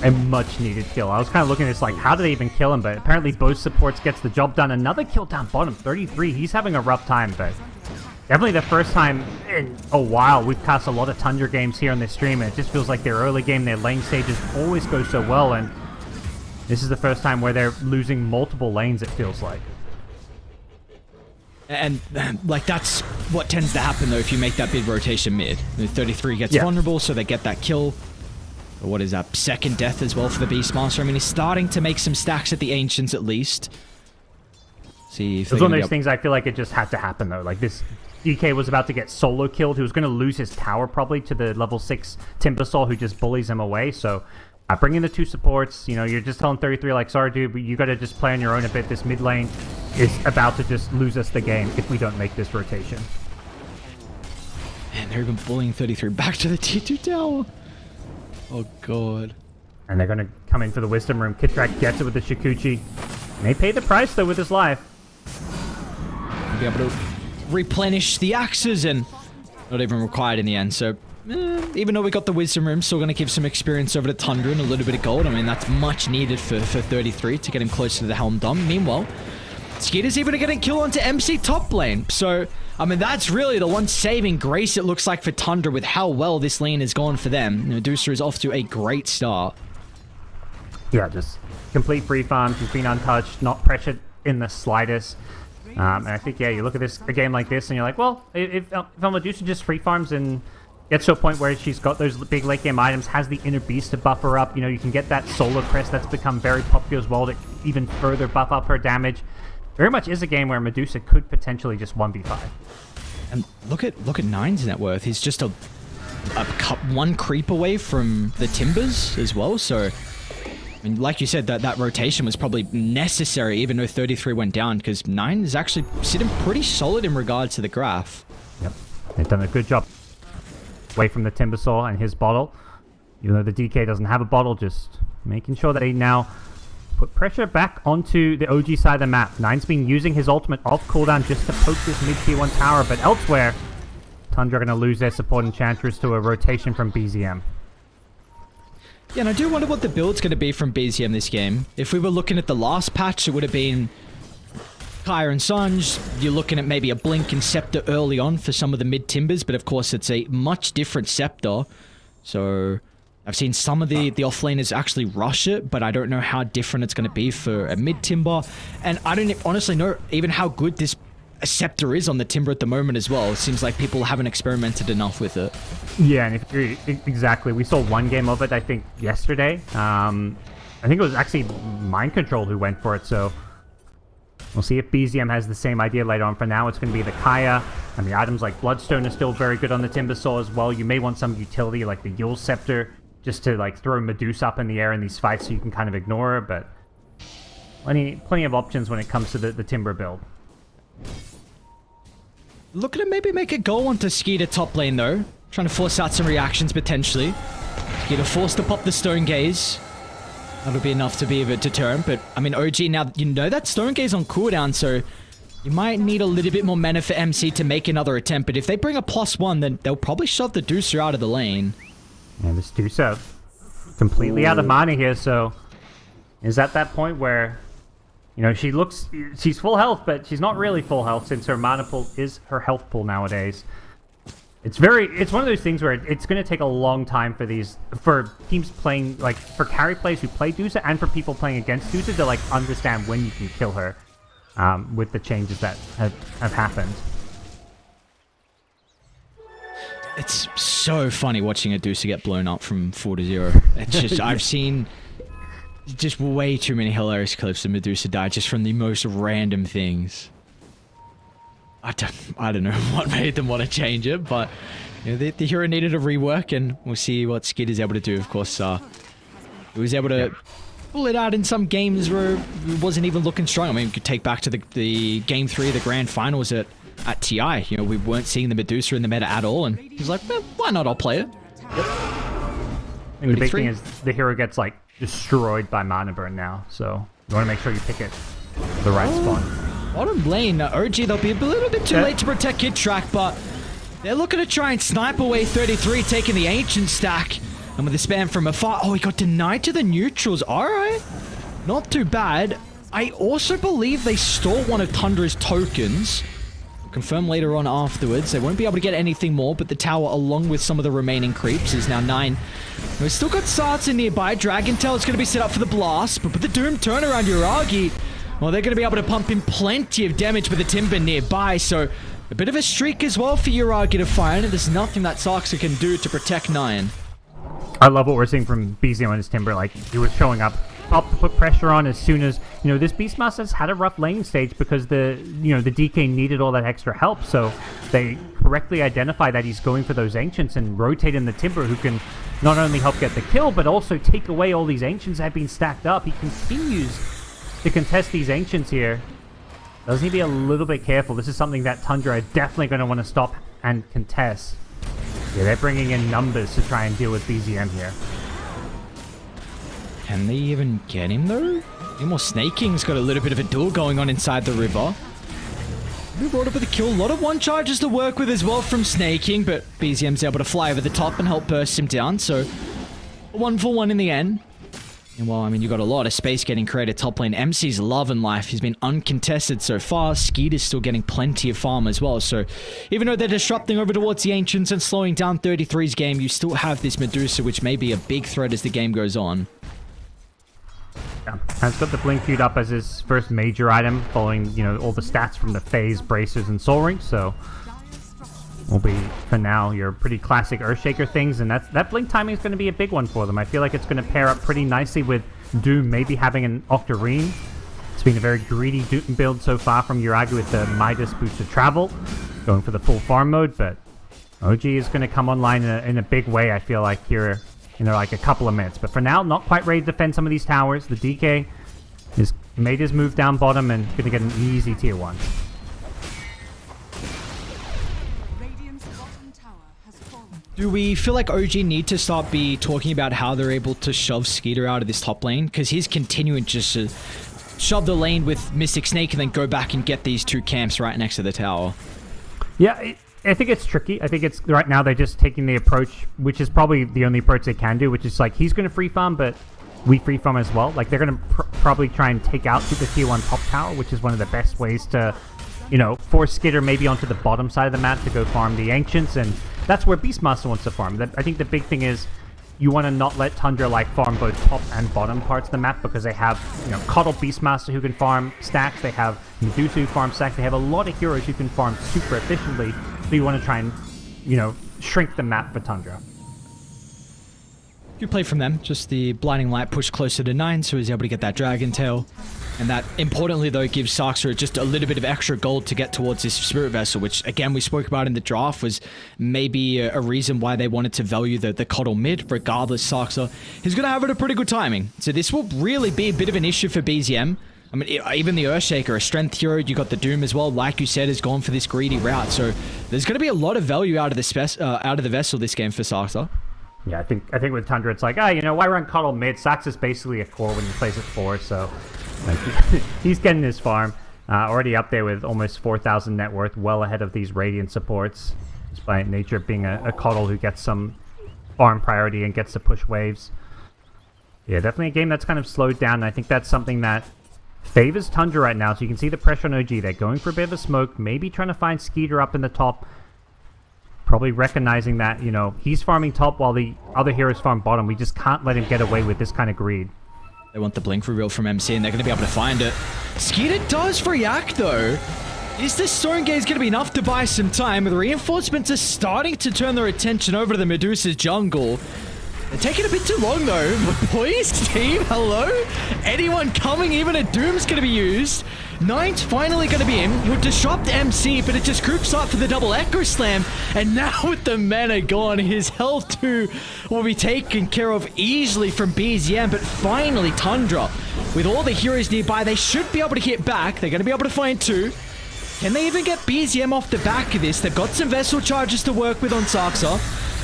A much needed kill. I was kind of looking at this like, how did they even kill him? But apparently both supports gets the job done. Another kill down bottom, 33. He's having a rough time, but definitely the first time in a while we've cast a lot of Tundra games here on this stream, and it just feels like their early game, their lane stages always go so well, and this is the first time where they're losing multiple lanes, it feels like. And, like, that's what tends to happen, though, if you make that big rotation mid. The 33 gets vulnerable, so they get that kill. But what is that? Second death as well for the Beastmaster. I mean, he's starting to make some stacks at the Ancients, at least. See if it's one of those things I feel like it just had to happen, though. Like, this DK was about to get solo killed. He was going to lose his tower, probably, to the level 6 Timbersaw, who just bullies him away, so bring in the 2 supports. You know, you're just telling 33, like, sorry, dude, but you got to just play on your own a bit. This mid lane is about to just lose us the game if we don't make this rotation. Man, they're even bullying 33 back to the T2 tower. Oh, God. And they're going to come in for the Wisdom Room. Kitrak gets it with the Shikuchi. May pay the price, though, with his life. Be able to replenish the axes and not even required in the end, so even though we got the Wisdom Room, still going to give some experience over to Tundra and a little bit of gold. I mean, that's much needed for 33 to get him closer to the Helm Dom. Meanwhile, Skeeter's even getting kill onto MC top lane. So, I mean, that's really the one saving grace it looks like for Tundra with how well this lane has gone for them. Medusa is off to a great start. Yeah, just complete free farms. He's been untouched, not pressured in the slightest. And I think, yeah, you look at this a game like this and you're like, well, if Medusa just free farms and gets to a point where she's got those big late game items, has the Inner Beast to buff her up, you know, you can get that Solar Crest that's become very popular as well to even further buff up her damage. Very much is a game where Medusa could potentially just 1v5. And look at 9's net worth. He's just a one creep away from the Timbers as well, so I mean, like you said, that rotation was probably necessary even though 33 went down, because 9 is actually sitting pretty solid in regards to the graph. Yep, they've done a good job away from the Timbersaw and his bottle. Even though the DK doesn't have a bottle, just making sure that they now put pressure back onto the OG side of the map. 9's been using his ultimate off cooldown just to poke this mid-tier 1 tower, but elsewhere, Tundra are going to lose their support Enchantress to a rotation from BZM. Yeah, and I do wonder what the build's going to be from BZM this game. If we were looking at the last patch, it would have been Kaya and Sanj. You're looking at maybe a Blink and Scepter early on for some of the mid-timbers, but of course it's a much different Scepter. So I've seen some of the offlaners actually rush it, but I don't know how different it's going to be for a mid-timber. And I don't honestly know even how good this Scepter is on the Timber at the moment as well. It seems like people haven't experimented enough with it. Yeah, and exactly. We saw one game of it, I think, yesterday. I think it was actually Mind Control who went for it, so we'll see if BZM has the same idea later on. For now, it's going to be the Kaya, and the items like Bloodstone are still very good on the Timbersaw as well. You may want some utility like the Yule Scepter just to like throw Medusa up in the air in these fights so you can kind of ignore her, but plenty of options when it comes to the Timber build. Looking to maybe make a goal onto Skeeter top lane though. Trying to force out some reactions potentially. Skeeter forced to pop the Stone Gaze. That'll be enough to be a deterrent, but I mean OG now, you know that Stone Gaze on cooldown, so you might need a little bit more mana for MC to make another attempt, but if they bring a +1, then they'll probably shove the Deucer out of the lane. And this Deucer completely out of mana here, so is at that point where, you know, she's full health, but she's not really full health since her mana pool is her health pool nowadays. It's one of those things where it's going to take a long time for teams playing, like, for carry players who play Deucer and for people playing against Deucer to, like, understand when you can kill her with the changes that have happened. It's so funny watching a Deucer get blown up from 4 to 0. It's just, I've seen just way too many hilarious clips of Medusa die just from the most random things. I don't know what made them want to change it, but you know, the hero needed a rework, and we'll see what Skid is able to do. Of course, he was able to pull it out in some games where it wasn't even looking strong. I mean, you could take back to the Game 3, the grand finals at TI. You know, we weren't seeing the Medusa in the meta at all, and he's like, why not? I'll play it. And the big thing is the hero gets like destroyed by mana burn now, so you want to make sure you pick it the right spot. Bottom lane, OG, they'll be a little bit too late to protect Kid Track, but they're looking to try and snipe away 33, taking the Ancient stack. And with the spam from afar, oh, he got denied to the neutrals. All right, not too bad. I also believe they stole one of Tundra's tokens. Confirm later on afterwards. They won't be able to get anything more, but the tower, along with some of the remaining creeps, is now 9. We've still got Sarts in nearby. Dragon Tail is going to be set up for the blast, but with the Doom turnaround, Yuragi, well, they're going to be able to pump in plenty of damage with the Timber nearby, so a bit of a streak as well for Yuragi to fire, and there's nothing that Sarksa can do to protect 9. I love what we're seeing from BZM on his Timber. Like, he was showing up to put pressure on as soon as, you know, this Beastmaster's had a rough lane stage because the DK needed all that extra help, so they correctly identify that he's going for those Ancients and rotate in the Timber, who can not only help get the kill, but also take away all these Ancients that have been stacked up. He continues to contest these Ancients here. Doesn't he be a little bit careful? This is something that Tundra are definitely going to want to stop and contest. Yeah, they're bringing in numbers to try and deal with BZM here. Can they even get him though? Any more snaking's got a little bit of a duel going on inside the river. We brought up with a kill. A lot of one charges to work with as well from Snaking, but BZM's able to fly over the top and help burst him down, so 1-for-1 in the end. And well, I mean, you got a lot of space getting created top lane. MC's loving life. He's been uncontested so far. Skeet is still getting plenty of farm as well. So even though they're disrupting over towards the Ancients and slowing down 33's game, you still have this Medusa, which may be a big threat as the game goes on. Yeah, has got the Blink queued up as his first major item, following, you know, all the stats from the Phase, Bracers, and Soul Ring. So will be, for now, your pretty classic Earthshaker things, and that Blink timing is going to be a big one for them. I feel like it's going to pair up pretty nicely with Doom maybe having an Octarine. It's been a very greedy Doom build so far from Yuragi with the Midas boosted travel, going for the full farm mode, but OG is going to come online in a big way, I feel like, here in like a couple of minutes. But for now, not quite ready to defend some of these towers. The DK has made his move down bottom and going to get an easy tier 1. Do we feel like OG need to start talking about how they're able to shove Skeeter out of this top lane? Because he's continuing just to shove the lane with Mystic Snake and then go back and get these two camps right next to the tower. Yeah, I think it's tricky. I think it's right now they're just taking the approach, which is probably the only approach they can do, which is like he's going to free farm, but we free farm as well. Like they're going to probably try and take out the tier 1 top tower, which is one of the best ways to, you know, force Skitter maybe onto the bottom side of the map to go farm the Ancients, and that's where Beastmaster wants to farm. I think the big thing is you want to not let Tundra like farm both top and bottom parts of the map, because they have, you know, Coddle Beastmaster who can farm stacks, they have Medusa who farm stacks, they have a lot of heroes who can farm super efficiently, so you want to try and, you know, shrink the map for Tundra. Good play from them. Just the Blinding Light pushed closer to 9, so he's able to get that Dragon Tail. And that, importantly though, gives Sarksa just a little bit of extra gold to get towards this Spirit Vessel, which, again, we spoke about in the draft, was maybe a reason why they wanted to value the Coddle mid. Regardless, Sarksa is going to have it a pretty good timing. So this will really be a bit of an issue for BZM. I mean, even the Earthshaker, a strength hero, you got the Doom as well, like you said, has gone for this greedy route. So there's going to be a lot of value out of the Vessel this game for Sarksa. Yeah, I think with Tundra, it's like, you know, why run Coddle mid? Sax is basically a core when he plays at 4, so like, he's getting his farm. Already up there with almost 4,000 net worth, well ahead of these Radiant supports, despite nature being a Coddle who gets some farm priority and gets to push waves. Yeah, definitely a game that's kind of slowed down, and I think that's something that favors Tundra right now. So you can see the pressure on OG. They're going for a bit of a smoke, maybe trying to find Skeeter up in the top. Probably recognizing that, you know, he's farming top while the other heroes farm bottom. We just can't let him get away with this kind of greed. They want the blink reveal from MC, and they're going to be able to find it. Skeeter does react, though. Is this Storm Gaze going to be enough to buy some time? The reinforcements are starting to turn their attention over to the Medusa's jungle. They're taking a bit too long though. Boys, team, hello? Anyone coming? Even a Doom's going to be used. Nine's finally going to be in. He'll disrupt MC, but it just groups up for the double Echo Slam. And now with the mana gone, his health too will be taken care of easily from BZM. But finally, Tundra, with all the heroes nearby, they should be able to hit back. They're going to be able to find 2. Can they even get BZM off the back of this? They've got some Vessel charges to work with on Saksa.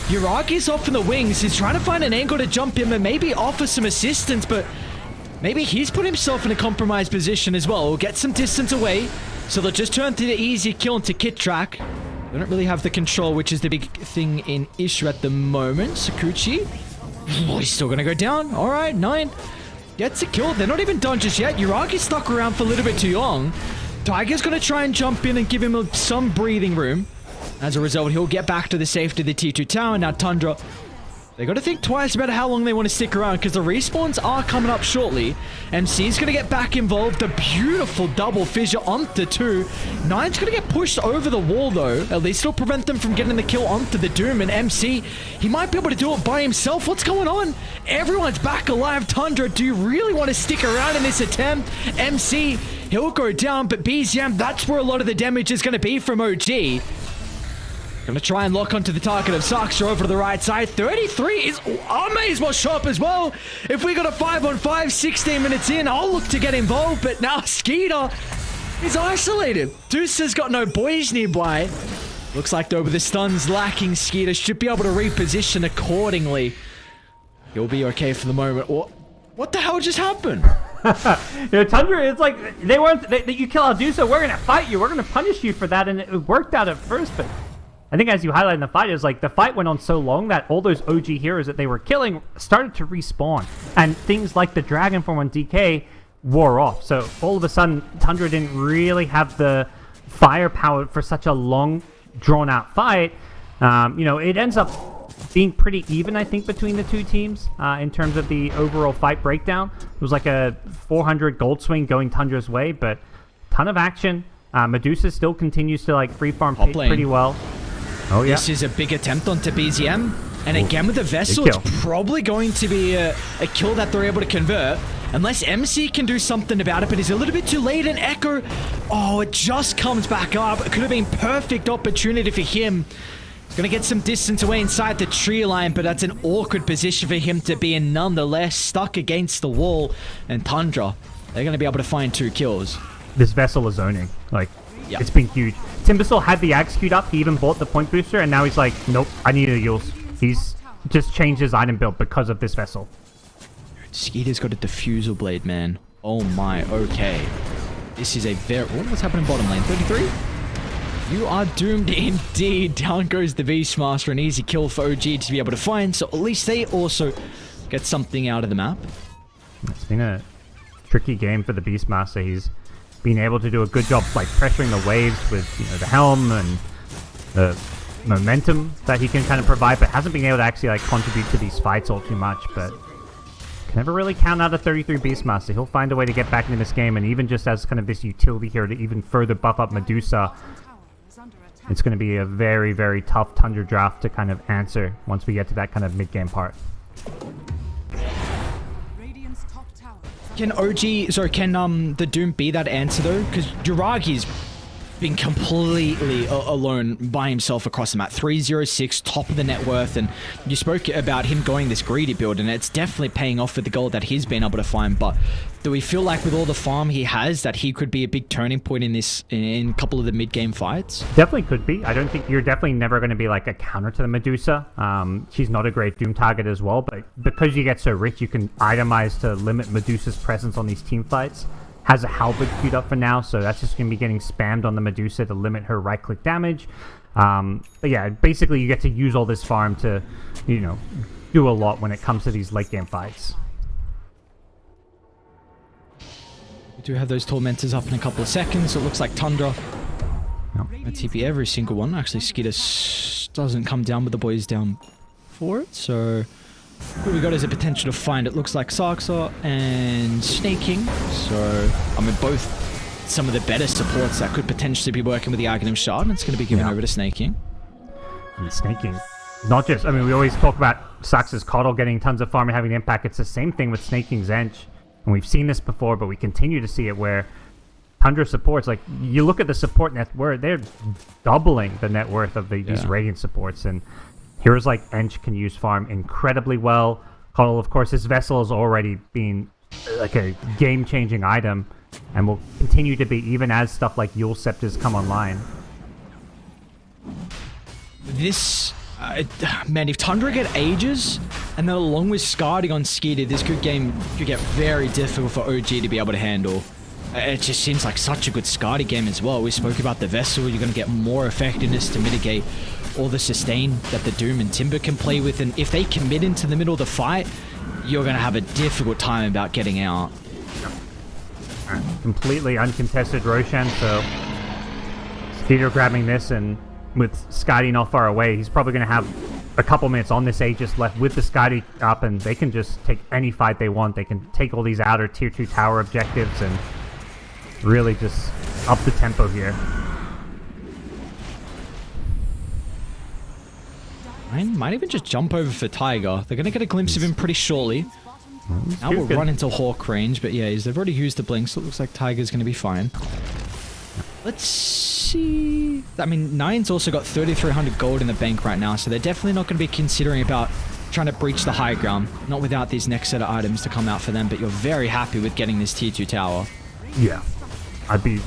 Uragi's off in the wings. He's trying to find an angle to jump in and maybe offer some assistance, but maybe he's put himself in a compromised position as well. We'll get some distance away, so they'll just turn to the easy kill into Kit Track. They don't really have the control, which is the big thing in issue at the moment. Sakuchi, oh, he's still going to go down. All right, 9 gets a kill. They're not even done just yet. Uragi's stuck around for a little bit too long. Tiger's going to try and jump in and give him some breathing room. As a result, he'll get back to the safety of the T2 tower. Now Tundra, they got to think twice about how long they want to stick around because the respawns are coming up shortly. MC's going to get back involved. The beautiful double fissure onto 2. Nine's going to get pushed over the wall though. At least it'll prevent them from getting the kill onto the Doom. And MC, he might be able to do it by himself. What's going on? Everyone's back alive. Tundra, do you really want to stick around in this attempt? MC, he'll go down, but BZM, that's where a lot of the damage is going to be from OG. Gonna try and lock onto the target of Saksa over to the right side. 33 is... I may as well show up as well. If we got a 5-on-5, 16 minutes in, I'll look to get involved. But now Skeeter is isolated. Deuce has got no boys nearby. Looks like though with the stuns lacking, Skeeter should be able to reposition accordingly. He'll be okay for the moment. What the hell just happened? Tundra, it's like you kill Aldusa, we're gonna fight you, we're gonna punish you for that, and it worked out at first, but I think as you highlight in the fight, is like the fight went on so long that all those OG heroes that they were killing started to respawn. And things like the Dragon Form on DK wore off. So all of a sudden, Tundra didn't really have the firepower for such a long, drawn-out fight. It ends up being pretty even, I think, between the two teams in terms of the overall fight breakdown. It was like a 400 gold swing going Tundra's way, but ton of action. Medusa still continues to like free farm pretty well. Oh, yeah. This is a big attempt onto BZM. And again with the Vessel, it's probably going to be a kill that they're able to convert. Unless MC can do something about it, but he's a little bit too late. And Echo, it just comes back up. It could have been perfect opportunity for him. He's going to get some distance away inside the tree line, but that's an awkward position for him to be in nonetheless. Stuck against the wall. And Tundra, they're going to be able to find 2 kills. This Vessel is zoning. It's been huge. Timbersaw had the Axe queued up. He even bought the point booster, and now he's like, nope, I need a Yules. He's just changed his item build because of this Vessel. Skeeter's got a diffusal blade, man. Oh my, okay. This is a very... what's happening bottom lane? 33? You are doomed indeed. Down goes the Beastmaster. An easy kill for OG to be able to find, so at least they also get something out of the map. It's been a tricky game for the Beastmaster. He's been able to do a good job pressuring the waves with the helm and the momentum that he can kind of provide, but hasn't been able to actually contribute to these fights all too much. But can never really count out a 33 Beastmaster. He'll find a way to get back into this game, and even just as kind of this utility here to even further buff up Medusa, it's going to be a very, very tough Tundra draft to kind of answer once we get to that kind of mid-game part. Can the Doom be that answer though? Because Jiragi's been completely alone by himself across the map. 306, top of the net worth, and you spoke about him going this greedy build, and it's definitely paying off with the gold that he's been able to find. But do we feel like with all the farm he has that he could be a big turning point in a couple of the mid-game fights? Definitely could be. I don't think you're definitely never going to be like a counter to the Medusa. She's not a great Doom target as well, but because you get so rich, you can itemize to limit Medusa's presence on these team fights. Has a halberd queued up for now, so that's just going to be getting spammed on the Medusa to limit her right-click damage. But yeah, basically you get to use all this farm to, do a lot when it comes to these late-game fights. We do have those Tormentors up in a couple of seconds, so it looks like Tundra. I TP every single one. Actually, Skeeter doesn't come down, but the boys down for it, so... what we got is a potential to find, it looks like Saksa and Snaking. So, both some of the better supports that could potentially be working with the Aghanim Shard, and it's going to be given over to Snaking. And Snaking not just, I mean, we always talk about Sax's Coddle getting tons of farm and having an impact. It's the same thing with Snaking Zench. And we've seen this before, but we continue to see it where Tundra supports, like, you look at the support net worth, they're doubling the net worth of these Radiant supports. And heroes like Ench can use farm incredibly well. Coddle, of course, his Vessel has already been like a game-changing item and will continue to be even as stuff like Yule Scepters come online. This, man, if Tundra get Aegis, and then along with Skadi on Skeeter, this could get very difficult for OG to be able to handle. It just seems like such a good Skadi game as well. We spoke about the Vessel, you're going to get more effectiveness to mitigate all the sustain that the Doom and Timber can play with, and if they commit into the middle of the fight, you're going to have a difficult time about getting out. Completely uncontested Roshan, so Skeeter grabbing this, and with Skadi not far away, he's probably going to have a couple minutes on this Aegis left with the Skadi up, and they can just take any fight they want. They can take all these outer tier 2 tower objectives and really just up the tempo here. Might even just jump over for Tiger. They're going to get a glimpse of him pretty shortly. Now we'll run into Hawk range, but yeah, they've already used the blink, so it looks like Tiger's going to be fine. Let's see. I mean, Nine's also got 3,300 gold in the bank right now, so they're definitely not going to be considering about trying to breach the high ground. Not without these next set of items to come out for them, but you're very happy with getting this tier 2 tower. Yeah. I'd be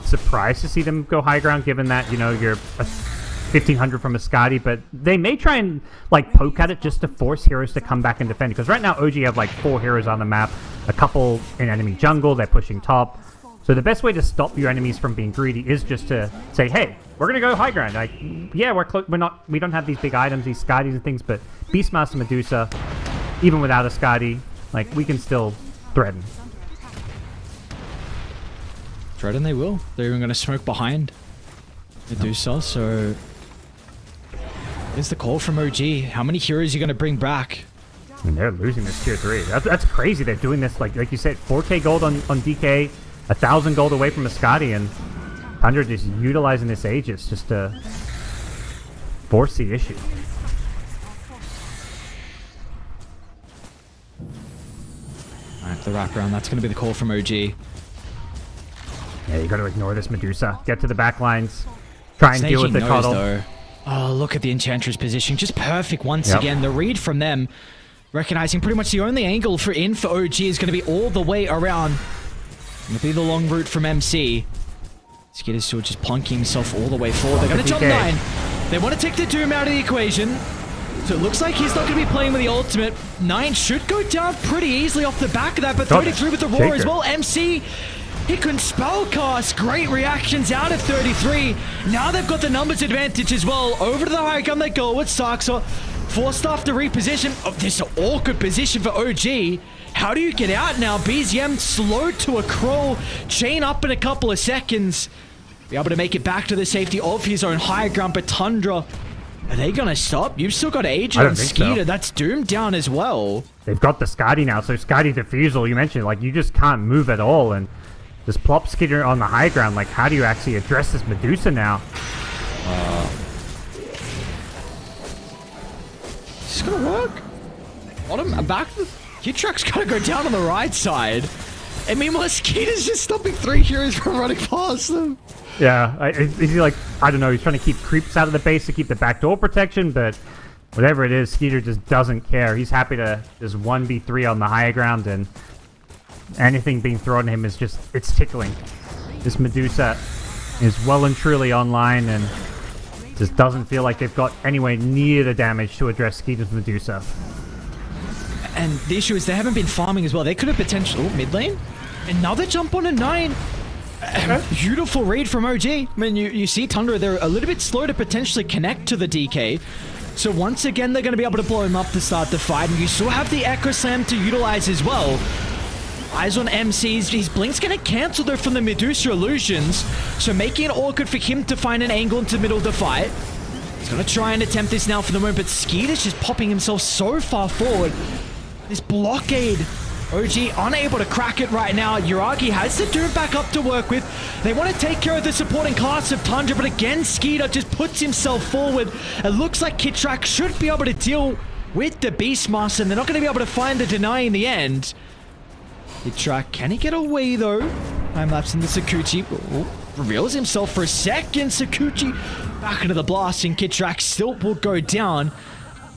surprised to see them go high ground, given that, you know, you're 1,500 from a Skadi, but they may try and, like, poke at it just to force heroes to come back and defend, because right now OG have, like, 4 heroes on the map, a couple in enemy jungle, they're pushing top. So the best way to stop your enemies from being greedy is just to say, hey, we're going to go high ground. Like, yeah, we don't have these big items, these Skadis and things, but Beastmaster Medusa, even without a Skadi, like, we can still threaten. Threaten they will. They're even going to smoke behind Medusa, so here's the call from OG. How many heroes are you going to bring back? I mean, they're losing this tier 3. That's crazy. They're doing this, like you said, 4k gold on DK, 1,000 gold away from a Skadi, and Tundra just utilizing this Aegis just to force the issue. Alright, the wraparound. That's going to be the call from OG. Yeah, you got to ignore this Medusa. Get to the back lines. Try and deal with the Coddle. Though. Oh, look at the Enchantress position. Just perfect once again. The read from them, recognizing pretty much the only angle for OG is going to be all the way around. Going to be the long route from MC. Skitter's still just plunking himself all the way forward. They're going to jump 9. They want to take the Doom out of the equation. So it looks like he's not going to be playing with the ultimate. 9 should go down pretty easily off the back of that, but 33 with the roar as well. MC... he can spellcast. Great reactions out of 33. Now they've got the numbers advantage as well. Over to the high ground they go with Saxa. Forced off to reposition. Oh, this is an awkward position for OG. How do you get out now? BZM slowed to a crawl. Chain up in a couple of seconds. Be able to make it back to the safety of his own high ground. But Tundra, are they going to stop? You've still got Aegis and Skeeter. So. That's Doom down as well. They've got the Skadi now. So Skadi Diffusal, you mentioned, like, you just can't move at all. And just plop Skeeter on the high ground. Like, how do you actually address this Medusa now? Is this going to work? Bottom, back. Your truck's got to go down on the right side. I mean, Skeeter's just stopping 3 heroes from running past them. Yeah, is he like, I don't know, he's trying to keep creeps out of the base to keep the backdoor protection, but whatever it is, Skeeter just doesn't care. He's happy to just 1v3 on the high ground, and anything being thrown at him is just, it's tickling. This Medusa is well and truly online, and just doesn't feel like they've got anywhere near the damage to address Skeeter's Medusa. And the issue is they haven't been farming as well. They could have potential mid lane. Another jump on a 9. Beautiful read from OG. I mean, you see Tundra, they're a little bit slow to potentially connect to the DK. So once again, they're going to be able to blow him up to start the fight. And you still have the Echo Slam to utilize as well. Eyes on MCs. His Blink's going to cancel though from the Medusa illusions. So making it awkward for him to find an angle into the middle of the fight. He's going to try and attempt this now for the moment. But Skeeter's just popping himself so far forward. This blockade OG unable to crack it right now. Yuragi has the Doom back up to work with. They want to take care of the supporting class of Tundra, but again, Skeeter just puts himself forward. It looks like Kitrak should be able to deal with the Beastmaster, and they're not going to be able to find the deny in the end. Kitrak, can he get away though? Time lapse into Sakuchi. Reveals himself for a second. Sakuchi back into the blast, and Kitrak still will go down.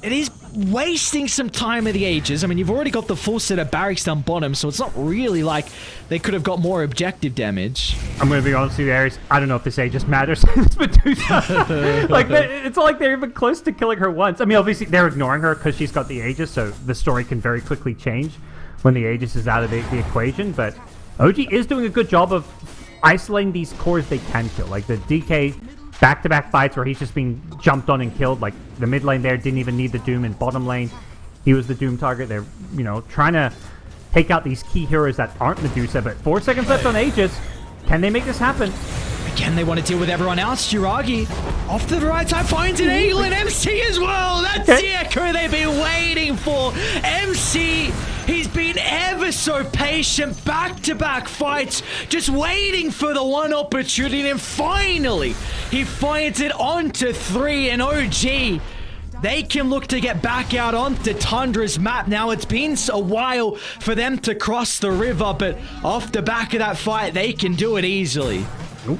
It is wasting some time of the Aegis. I mean, you've already got the full set of barracks down bottom, so it's not really like they could have got more objective damage. I'm going to be honest with you, Aries. I don't know if this Aegis matters. It's Medusa. Like, it's not like they're even close to killing her once. I mean, obviously, they're ignoring her because she's got the Aegis, so the story can very quickly change when the Aegis is out of the equation. But OG is doing a good job of isolating these cores they can kill. Like, the DK back-to-back fights where he's just being jumped on and killed. Like, the mid lane there didn't even need the Doom. In bottom lane, he was the Doom target. They're, you know, trying to take out these key heroes that aren't Medusa. But 4 seconds left on Aegis. Can they make this happen? Again, they want to deal with everyone else. Yuragi, off to the right side, finds an Eagle and MC as well. That's the echo they've been waiting for. MC, he's been ever so patient. Back-to-back fights, just waiting for the one opportunity. And finally, he finds it onto 3. And OG, they can look to get back out onto Tundra's map. Now, it's been a while for them to cross the river, but off the back of that fight, they can do it easily. Nope.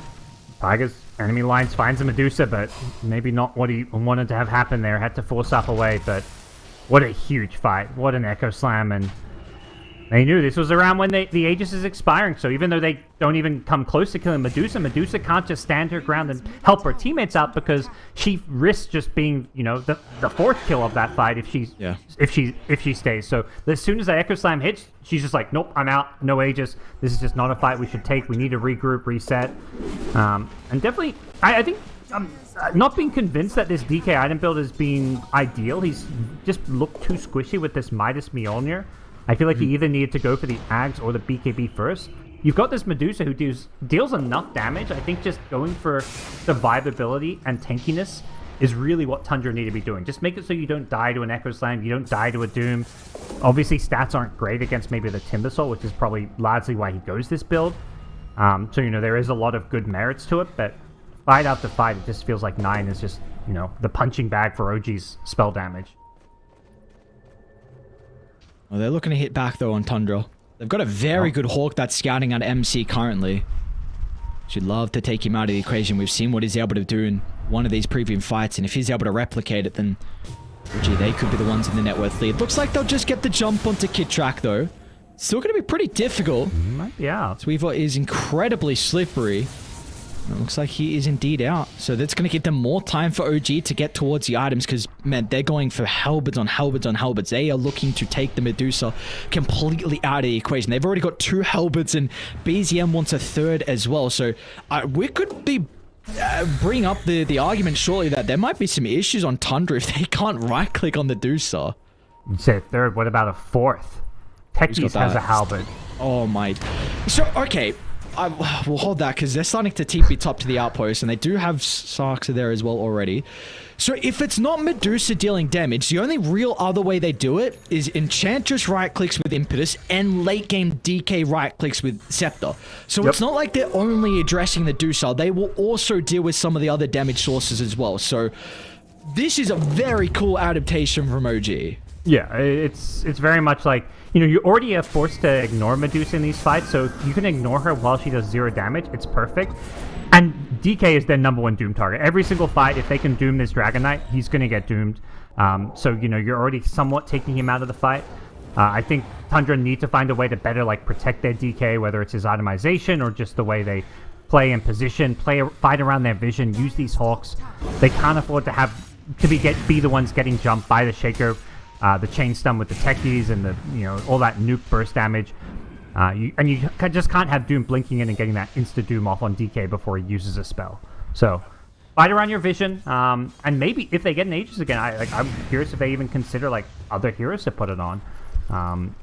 Tiger's enemy lines finds a Medusa, but maybe not what he wanted to have happen there. Had to force up away, but what a huge fight. What an Echo Slam, and they knew this was around when the Aegis is expiring, so even though they don't even come close to killing Medusa, Medusa can't just stand her ground and help her teammates out because she risks just being, you know, the 4th kill of that fight if she stays. So as soon as that Echo Slam hits, she's just like, nope, I'm out, no Aegis. This is just not a fight we should take. We need to regroup, reset. And definitely, I think I'm not being convinced that this DK item build has been ideal. He's just looked too squishy with this Midas Mjolnir. I feel like he either needed to go for the Ags or the BKB first. You've got this Medusa who deals enough damage. I think just going for survivability and tankiness is really what Tundra need to be doing. Just make it so you don't die to an Echo Slam, you don't die to a Doom. Obviously, stats aren't great against maybe the Timbersaw, which is probably largely why he goes this build. So, you know, there is a lot of good merits to it, but fight after fight, it just feels like 9 is just, you know, the punching bag for OG's spell damage. Well, they're looking to hit back, though, on Tundra. They've got a very good Hawk that's scouting at MC currently. Should love to take him out of the equation. We've seen what he's able to do in one of these previous fights, and if he's able to replicate it, then gee, they could be the ones in the net worth lead. Looks like they'll just get the jump onto Kitrak, though. Still going to be pretty difficult. Yeah. Sweevo is incredibly slippery. It looks like he is indeed out. So that's going to give them more time for OG to get towards the items because, man, they're going for halberds on halberds on halberds. They are looking to take the Medusa completely out of the equation. They've already got 2 halberds and BZM wants a 3rd as well. So we could be bring up the argument shortly that there might be some issues on Tundra if they can't right-click on the Medusa. You say 3rd, what about a 4th? Tekis has a halberd. Oh my. So, okay. We'll hold that because they're starting to TP top to the outpost and they do have Sarksa there as well already. So if it's not Medusa dealing damage, the only real other way they do it is Enchantress right-clicks with Impetus and late-game DK right-clicks with Scepter. So it's not like they're only addressing the Medusa. They will also deal with some of the other damage sources as well. So this is a very cool adaptation from OG. Yeah, it's very much like, you know, you already are forced to ignore Medusa in these fights, so you can ignore her while she does 0 damage. It's perfect. And DK is their #1 Doom target. Every single fight, if they can Doom this Dragon Knight, he's going to get doomed. So, you know, you're already somewhat taking him out of the fight. I think Tundra need to find a way to better, like, protect their DK, whether it's his itemization or just the way they play in position, fight around their vision, use these Hawks. They can't afford to be the ones getting jumped by the Shaker. The chain stun with the techies and the, you know, all that nuke burst damage. You just can't have Doom blinking in and getting that insta Doom off on DK before he uses a spell. So fight around your vision, and maybe if they get an Aegis again, I'm curious if they even consider like other heroes to put it on.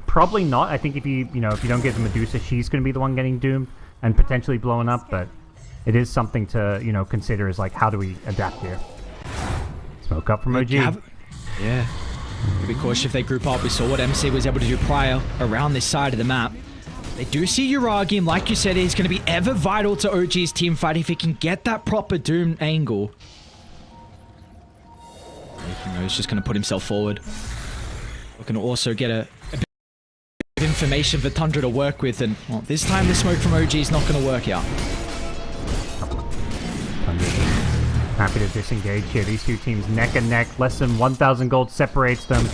Probably not. I think if you don't get the Medusa, she's going to be the one getting doomed and potentially blown up. But it is something to consider. Is like, how do we adapt here? Smoke up from OG. Yeah. Be cautious if they group up. We saw what MC was able to do prior around this side of the map. They do see Uragi, and like you said, he's going to be ever vital to OG's team fight if he can get that proper Doom angle. He's just going to put himself forward. Looking to also get a bit of information for Tundra to work with, and well, this time the smoke from OG is not going to work out. Happy to disengage here. These two teams neck and neck. Less than 1,000 gold separates them.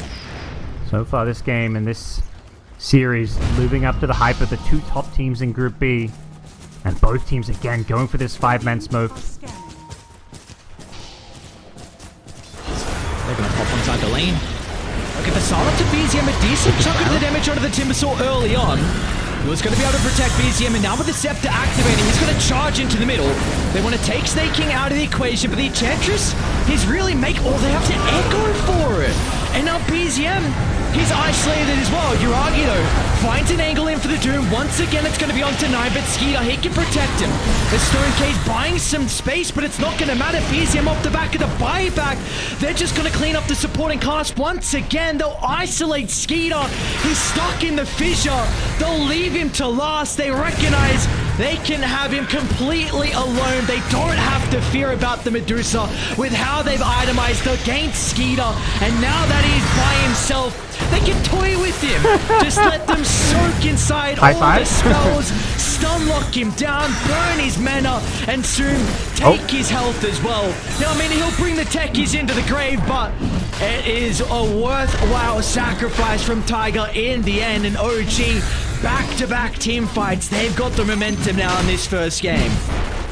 So far this game and this series, living up to the hype of the two top teams in Group B. And both teams, again, going for this 5-man smoke. They're going to pop inside the lane. Look at the silence of BZM. A decent chunk of the damage onto the Timbersaw early on. He was going to be able to protect BZM, and now with the Scepter activating, he's going to charge into the middle. They want to take Snake King out of the equation, but the Enchantress, he's really make all they have to echo for it. And now BZM, he's isolated as well. Uragi, though, finds an angle in for the Doom. Once again, it's going to be on to 9, but Skeeter, he can protect him. The Stone Cage buying some space, but it's not going to matter. BZM off the back of the buyback. They're just going to clean up the supporting cast. Once again, they'll isolate Skeeter. He's stuck in the fissure. They'll leave him to last. They recognize they can have him completely alone. They don't have to fear about the Medusa with how they've itemized against Skeeter. And now that he's by himself, they can toy with him. Just let them soak inside all the spells, stun lock him down, burn his mana, and soon take his health as well. Now, I mean, he'll bring the techies into the grave, but it is a worthwhile sacrifice from Tiger in the end. And OG, back-to-back team fights. They've got the momentum now in this first game.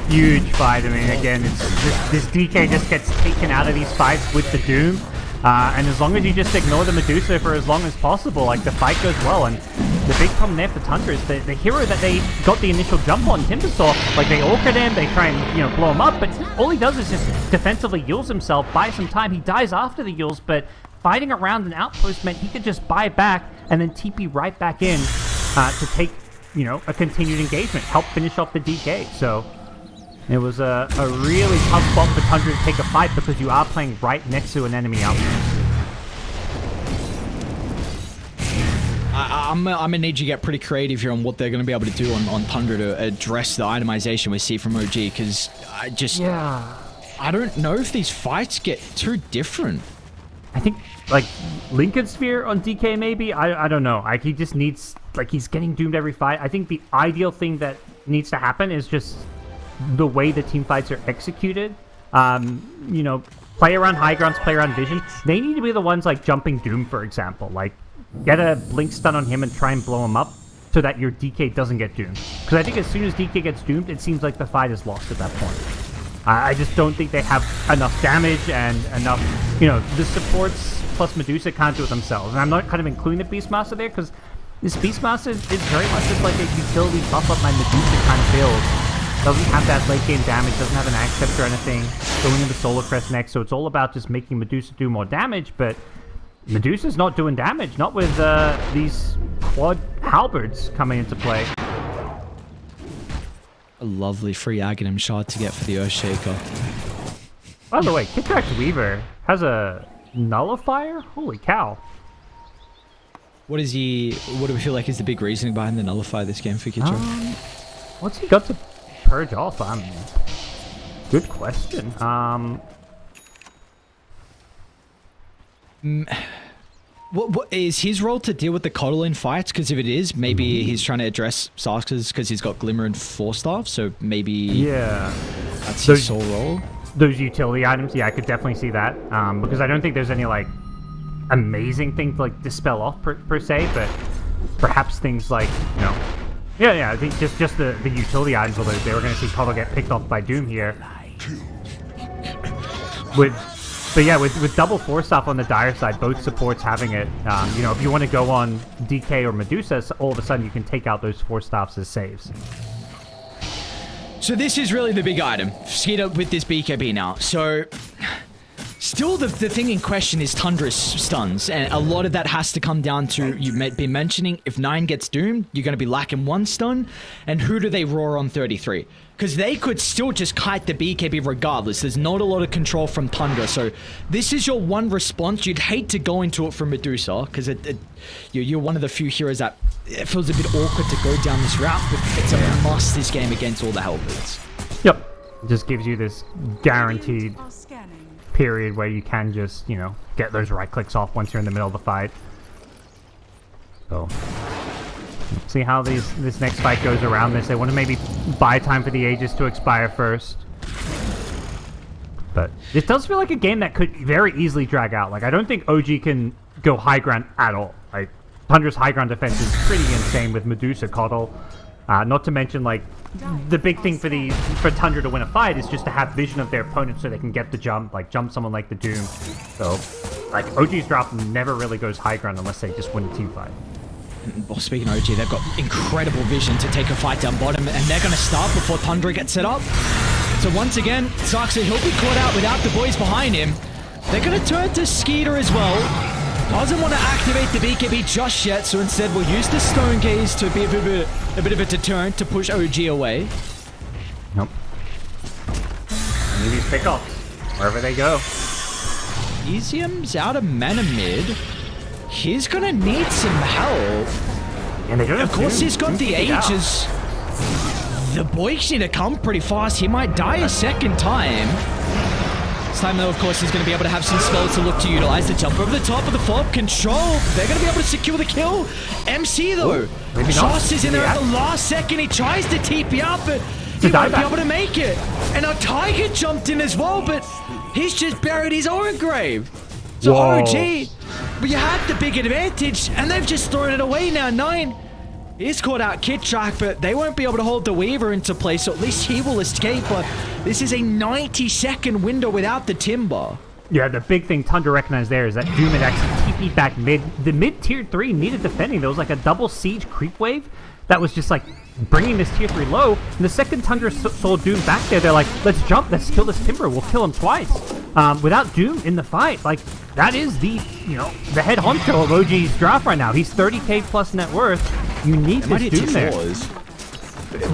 Huge fight. I mean, again, it's this DK just gets taken out of these fights with the Doom. And as long as you just ignore the Medusa for as long as possible, like, the fight goes well. And the big problem there for Tundra is the hero that they got the initial jump on, Timbersaw, like, they orchid him, they try and, you know, blow him up, but all he does is just defensively heals himself, buy some time. He dies after the heals, but fighting around an outpost meant he could just buy back and then TP right back in to take, you know, a continued engagement, help finish off the DK. So it was a really tough spot for Tundra to take a fight because you are playing right next to an enemy outpost. I'm gonna need you to get pretty creative here on what they're gonna be able to do on Tundra to address the itemization we see from OG, because I don't know if these fights get too different. I think, like, Lincoln Sphere on DK maybe? I don't know. Like, he just needs, like, he's getting doomed every fight. I think the ideal thing that needs to happen is just the way the team fights are executed. You know, play around high grounds, play around vision. They need to be the ones, like, jumping Doom, for example. Like, get a blink stun on him and try and blow him up so that your DK doesn't get doomed. Because I think as soon as DK gets doomed, it seems like the fight is lost at that point. I just don't think they have enough damage and enough, you know, the supports plus Medusa can't do it themselves. And I'm not kind of including the Beastmaster there because this Beastmaster is very much just like a utility buff up my Medusa kind of build. Doesn't have that late game damage, doesn't have an Axe Scepter or anything, going into Solar Crest next, so it's all about just making Medusa do more damage, but Medusa's not doing damage, not with these quad halberds coming into play. A lovely free Aghanim shard to get for the Earthshaker. By the way, Kitrax Weaver has a nullifier? Holy cow. What do we feel like is the big reasoning behind the nullifier this game for Kitrax? What's he got to purge off? Good question. What is his role to deal with the Kotlin fights? Because if it is, maybe he's trying to address Sark's because he's got Glimmer and Force Staff, so maybe that's his sole role. Those utility items, yeah, I could definitely see that. Because I don't think there's any, like, amazing thing to, like, dispel off per se, but perhaps things like, you know, I think just the utility items, although they were going to see Kotl get picked off by Doom here. With double Force Staff on the Dire side, both supports having it, you know, if you want to go on DK or Medusa, all of a sudden you can take out those Force Staffs as saves. So this is really the big item. Skeeter with this BKB now. So, still still the thing in question is Tundra's stuns, and a lot of that has to come down to, you've been mentioning, if 9 gets doomed, you're going to be lacking 1 stun, and who do they roar on 33? Because they could still just kite the BKB regardless. There's not a lot of control from Tundra, so this is your one response. You'd hate to go into it from Medusa, because you're one of the few heroes that it feels a bit awkward to go down this route, but it's a must this game against all the Hellbirds. Yep. It just gives you this guaranteed Are scanning. period where you can just, you know, get those right clicks off once you're in the middle of the fight. So, see how this next fight goes around this. They want to maybe buy time for the Aegis to expire first. But this does feel like a game that could very easily drag out. Like, I don't think OG can go high ground at all. Like, Tundra's high ground defense is pretty insane with Medusa, Coddle. Not to mention, like, the big thing for Tundra to win a fight is just to have vision of their opponent so they can get the jump, like jump someone like the Doom. So, like, OG's drop never really goes high ground unless they just win a team fight. Well, speaking of OG, they've got incredible vision to take a fight down bottom, and they're going to start before Tundra gets set up. So once again, Saxon, he'll be caught out without the boys behind him. They're going to turn to Skeeter as well. Doesn't want to activate the BKB just yet, so instead we'll use the Stone Gaze to be a bit of a deterrent to push OG away. Nope. Need these pickoffs wherever they go. Ezium's out of mana mid. He's going to need some help. And they don't Of have course, Doom. he's got Doom the can get out. Aegis. The boys need to come pretty fast. He might die a second time. This time, though, of course, he's going to be able to have some spells to look to utilize. The jump over the top of the fob. Control. They're going to be able to secure the kill. MC, though. maybe not. Joss is in there at Yeah. the last second. He tries to TP up, but he won't be dieback. able to make it. And our Tiger jumped in as well, but he's just buried his own grave. So Whoa. OG, but you had the big advantage, and they've just thrown it away now. 9 is caught out Kid Track, but they won't be able to hold the Weaver into place, so at least he will escape. But this is a 90-second window without the Timber. Yeah, the big thing Tundra recognized there is that Doom had actually TP'd back mid. The mid tier 3 needed defending. There was like a double siege creep wave that was just like bringing this tier 3 low. And the second Tundra saw Doom back there, they're like, let's jump, let's kill this Timber. We'll kill him twice. Without Doom in the fight, like, that is the, you know, the head honcho of OG's draft right now. He's 30k plus net worth. You need this Doom there.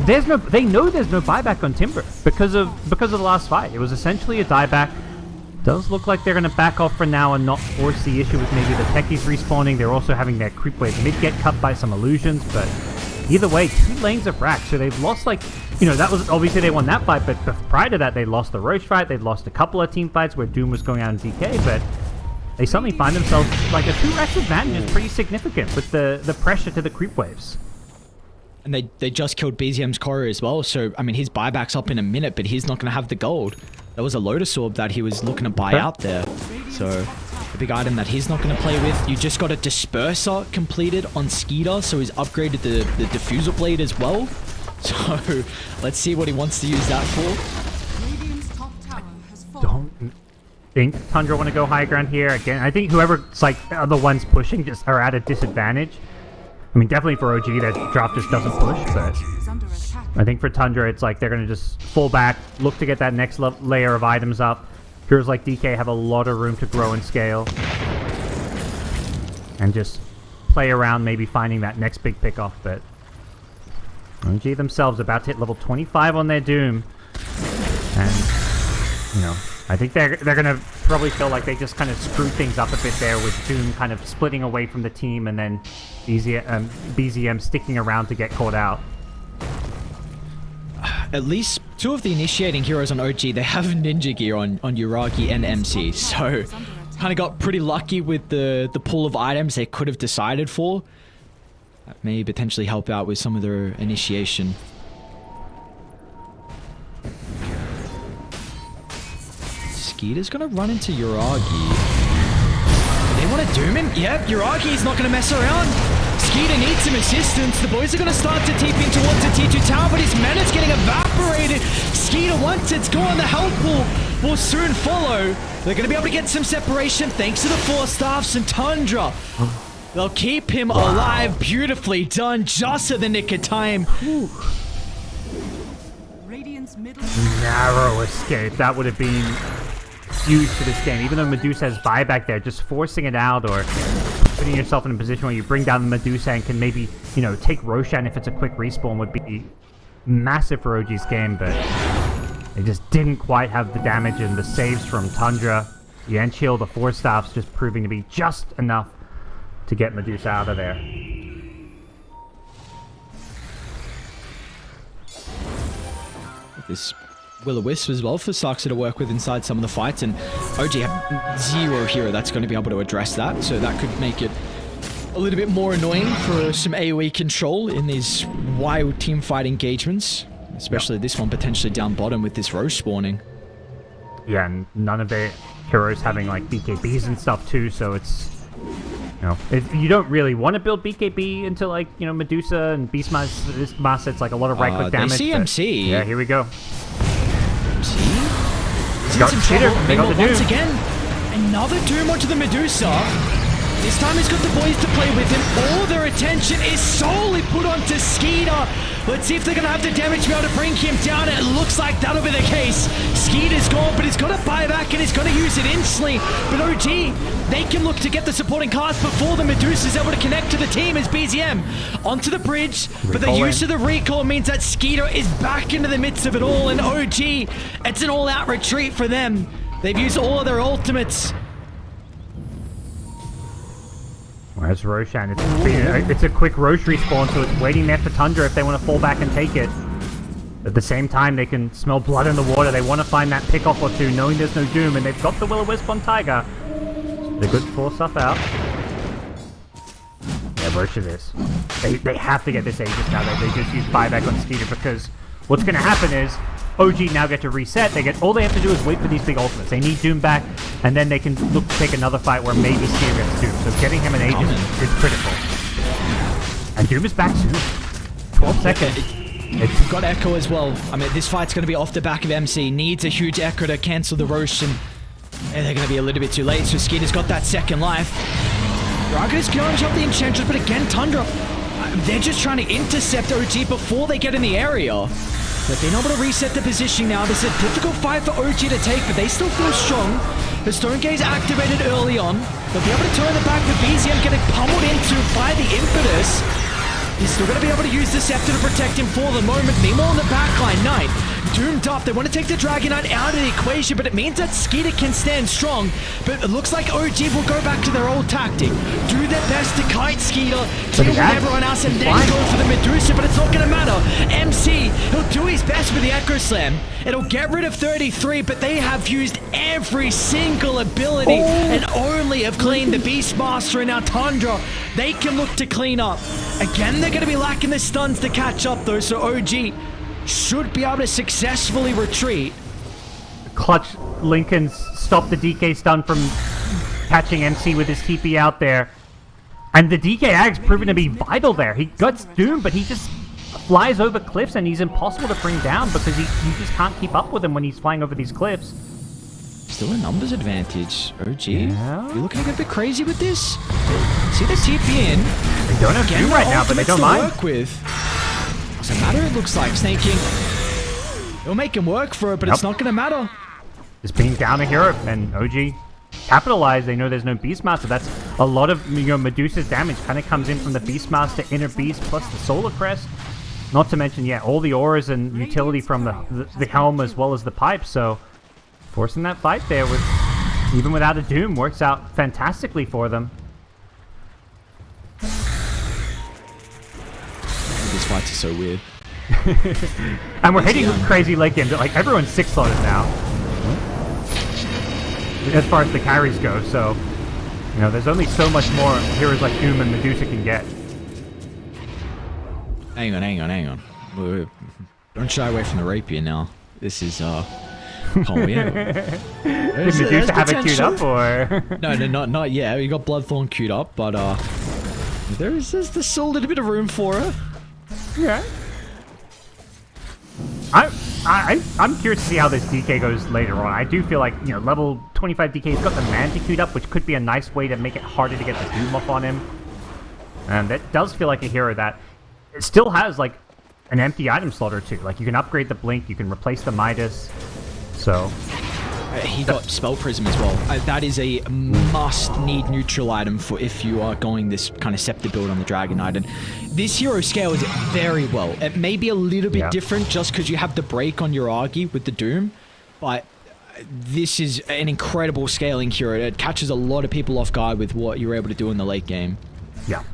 There's no, they know there's no buyback on Timber because of the last fight. It was essentially a dieback. Does look like they're going to back off for now and not force the issue with maybe the techies respawning. They're also having their creep wave mid get cut by some illusions, but either way, 2 lanes of rack. So they've lost, like, you know, that was obviously they won that fight, but prior to that they lost the Roche fight. They've lost a couple of team fights where Doom was going out in DK, but they suddenly find themselves like a 2x advantage is pretty significant with the pressure to the creep waves. And they just killed BZM's Core as well, so, I mean, his buyback's up in a minute, but he's not going to have the gold. There was a Lotus Orb that he was looking to buy out there. So, a big item that he's not going to play with. You just got a Disperser completed on Skeeter, so he's upgraded the Diffusal Blade as well. So, let's see what he wants to use that for. Radiant's top tower has fallen. Don't think Tundra want to go high ground here. Again, I think whoever's like are the ones pushing just are at a disadvantage. I mean, definitely for OG, that drop just doesn't push, but Is under attack. I think for Tundra, it's like they're going to just full back, look to get that next layer of items up. Heroes like DK have a lot of room to grow and scale. And just play around, maybe finding that next big pickoff, but OG themselves about to hit level 25 on their Doom. And, you know, I think they're going to probably feel like they just kind of screwed things up a bit there with Doom kind of splitting away from the team and then BZM sticking around to get caught out. At least 2 of the initiating heroes on OG, they have ninja gear on Uragi and MC, so kind of got pretty lucky with the pool of items they could have decided for. That may potentially help out with some of their initiation. Skeeter's gonna run into Uragi. They want to doom him? Yep, Uragi's not gonna mess around. Skeeter needs some assistance. The boys are gonna start to TP in towards the T2 tower, but his mana's getting evaporated. Skeeter, once it's gone, the help will soon follow. They're gonna be able to get some separation thanks to the 4 staffs and Tundra. They'll keep him alive. Beautifully done, just at the nick of time. Radiant's middle Narrow escape. That would have been huge for this game. Even though Medusa has buyback there, just forcing it out or putting yourself in a position where you bring down the Medusa and can maybe, you know, take Roshan if it's a quick respawn would be massive for OG's game, but they just didn't quite have the damage and the saves from Tundra. Yanchiel, the 4 staffs, just proving to be just enough to get Medusa out of there. This Will-O-Wisp as well for Saxa to work with inside some of the fights, and OG have 0 hero that's going to be able to address that, so that could make it a little bit more annoying for some AoE control in these wild teamfight engagements, especially this one potentially down bottom with this Roche spawning. Yeah, and none of the heroes having like BKBs and stuff too, so it's, you know, you don't really want to build BKB into like, you know, Medusa and Beastmaster. It's like a lot of right click damage. They see MC. Yeah, here we go. MC? Got Some Cheater. trouble. They got the Once Doom. again, another Doom onto the Medusa. This time he's got the boys to play with, and all their attention is solely put onto Skeeter. Let's see if they're going to have the damage to be able to bring him down. It looks like that'll be the case. Skeeter's gone, but he's got to buy back, and he's going to use it instantly. But OG, they can look to get the supporting cast before the Medusa's able to connect to the team as BZM onto the bridge. But the use of the recall means that Skeeter is back into the midst of it all, and OG, it's an all-out retreat for them. They've used all of their ultimates. Whereas Roshan, it's a quick Roche respawn, so it's waiting there for Tundra if they want to fall back and take it. At the same time, they can smell blood in the water. They want to find that pick-off or two, knowing there's no Doom, and they've got the Will-O-Wisp on Tiger. They're good to force stuff out. Yeah, Roche it is. They have to get this Aegis now. They just use buyback on Skeeter, because what's going to happen is OG now get to reset. All they have to do is wait for these big ultimates. They need Doom back, and then they can look to take another fight where maybe Skeeter gets Doom. So getting him an Aegis is critical. And Doom is back soon. 12 seconds. It's got Echo as well. I mean, this fight's going to be off the back of MC. Needs a huge Echo to cancel the Roche, and they're going to be a little bit too late. So Skeeter's got that second life. Raga's going to jump the Enchantress, but again, Tundra, they're just trying to intercept OG before they get in the area. They've been able to reset the positioning now. This is a difficult fight for OG to take, but they still feel strong. The Stone Gaze activated early on. They'll be able to turn the back with BZM getting pummeled into by the Impetus. He's still going to be able to use the Scepter to protect him for the moment. Meanwhile, on the backline, Knight doomed up. They want to take the Dragon Knight out of the equation, but it means that Skeeter can stand strong. But it looks like OG will go back to their old tactic. Do their best to kite Skeeter, deal with everyone else, and then go for the Medusa, but it's not going to matter. MC, he'll do his best with the Echo Slam. It'll get rid of 33, but they have used every single ability and only have cleaned the Beastmaster and now Tundra. They can look to clean up. Again, they're going to be lacking the stuns to catch up though, so OG should be able to successfully retreat. Clutch Lincoln's stopped the DK stun from catching MC with his TP out there. And the DK Ag's proven to be vital there. He guts Doom, but he just flies over cliffs and he's impossible to bring down because you just can't keep up with him when he's flying over these cliffs. Still a numbers advantage. OG, Yeah. you're looking a bit crazy with this. See the TP in. They don't have Doom right now, but they don't mind. Work with. Doesn't matter, it looks like. Snaking. It'll make him work for it, but it's not going to matter. Just being down a hero, and OG capitalize. They know there's no Beastmaster. That's a lot of, you know, Medusa's damage kind of comes in from the Beastmaster, Inner Beast, plus the Solar Crest. Not to mention, yeah, all the auras and utility from the helm as well as the pipe. So forcing that fight there with even without a Doom works out fantastically for them. These fights are so weird. And we're hitting crazy late games. Like everyone's 6 slotted now, as far as the carries go. So, you know, there's only so much more heroes like Doom and Medusa can get. Hang on. Don't shy away from the rapier now. This is oh yeah. Did Medusa have it queued up, or No, not yet. We got Bloodthorn queued up, but there's still a little bit of room for her. yeah. I'm curious to see how this DK goes later on. I do feel like, you know, level 25 DK's got the Manta queued up, which could be a nice way to make it harder to get the Doom off on him. And that does feel like a hero that it still has like an empty item slot or two. Like you can upgrade the Blink, you can replace the Midas. So He got Spell Prism as well. That is a must-need neutral item for if you are going this kind of Scepter build on the Dragon Knight. And this hero scales very well. It may be a little bit different just because you have the break on your Argy with the Doom, but this is an incredible scaling hero. It catches a lot of people off guard with what you're able to do in the late game. Yeah.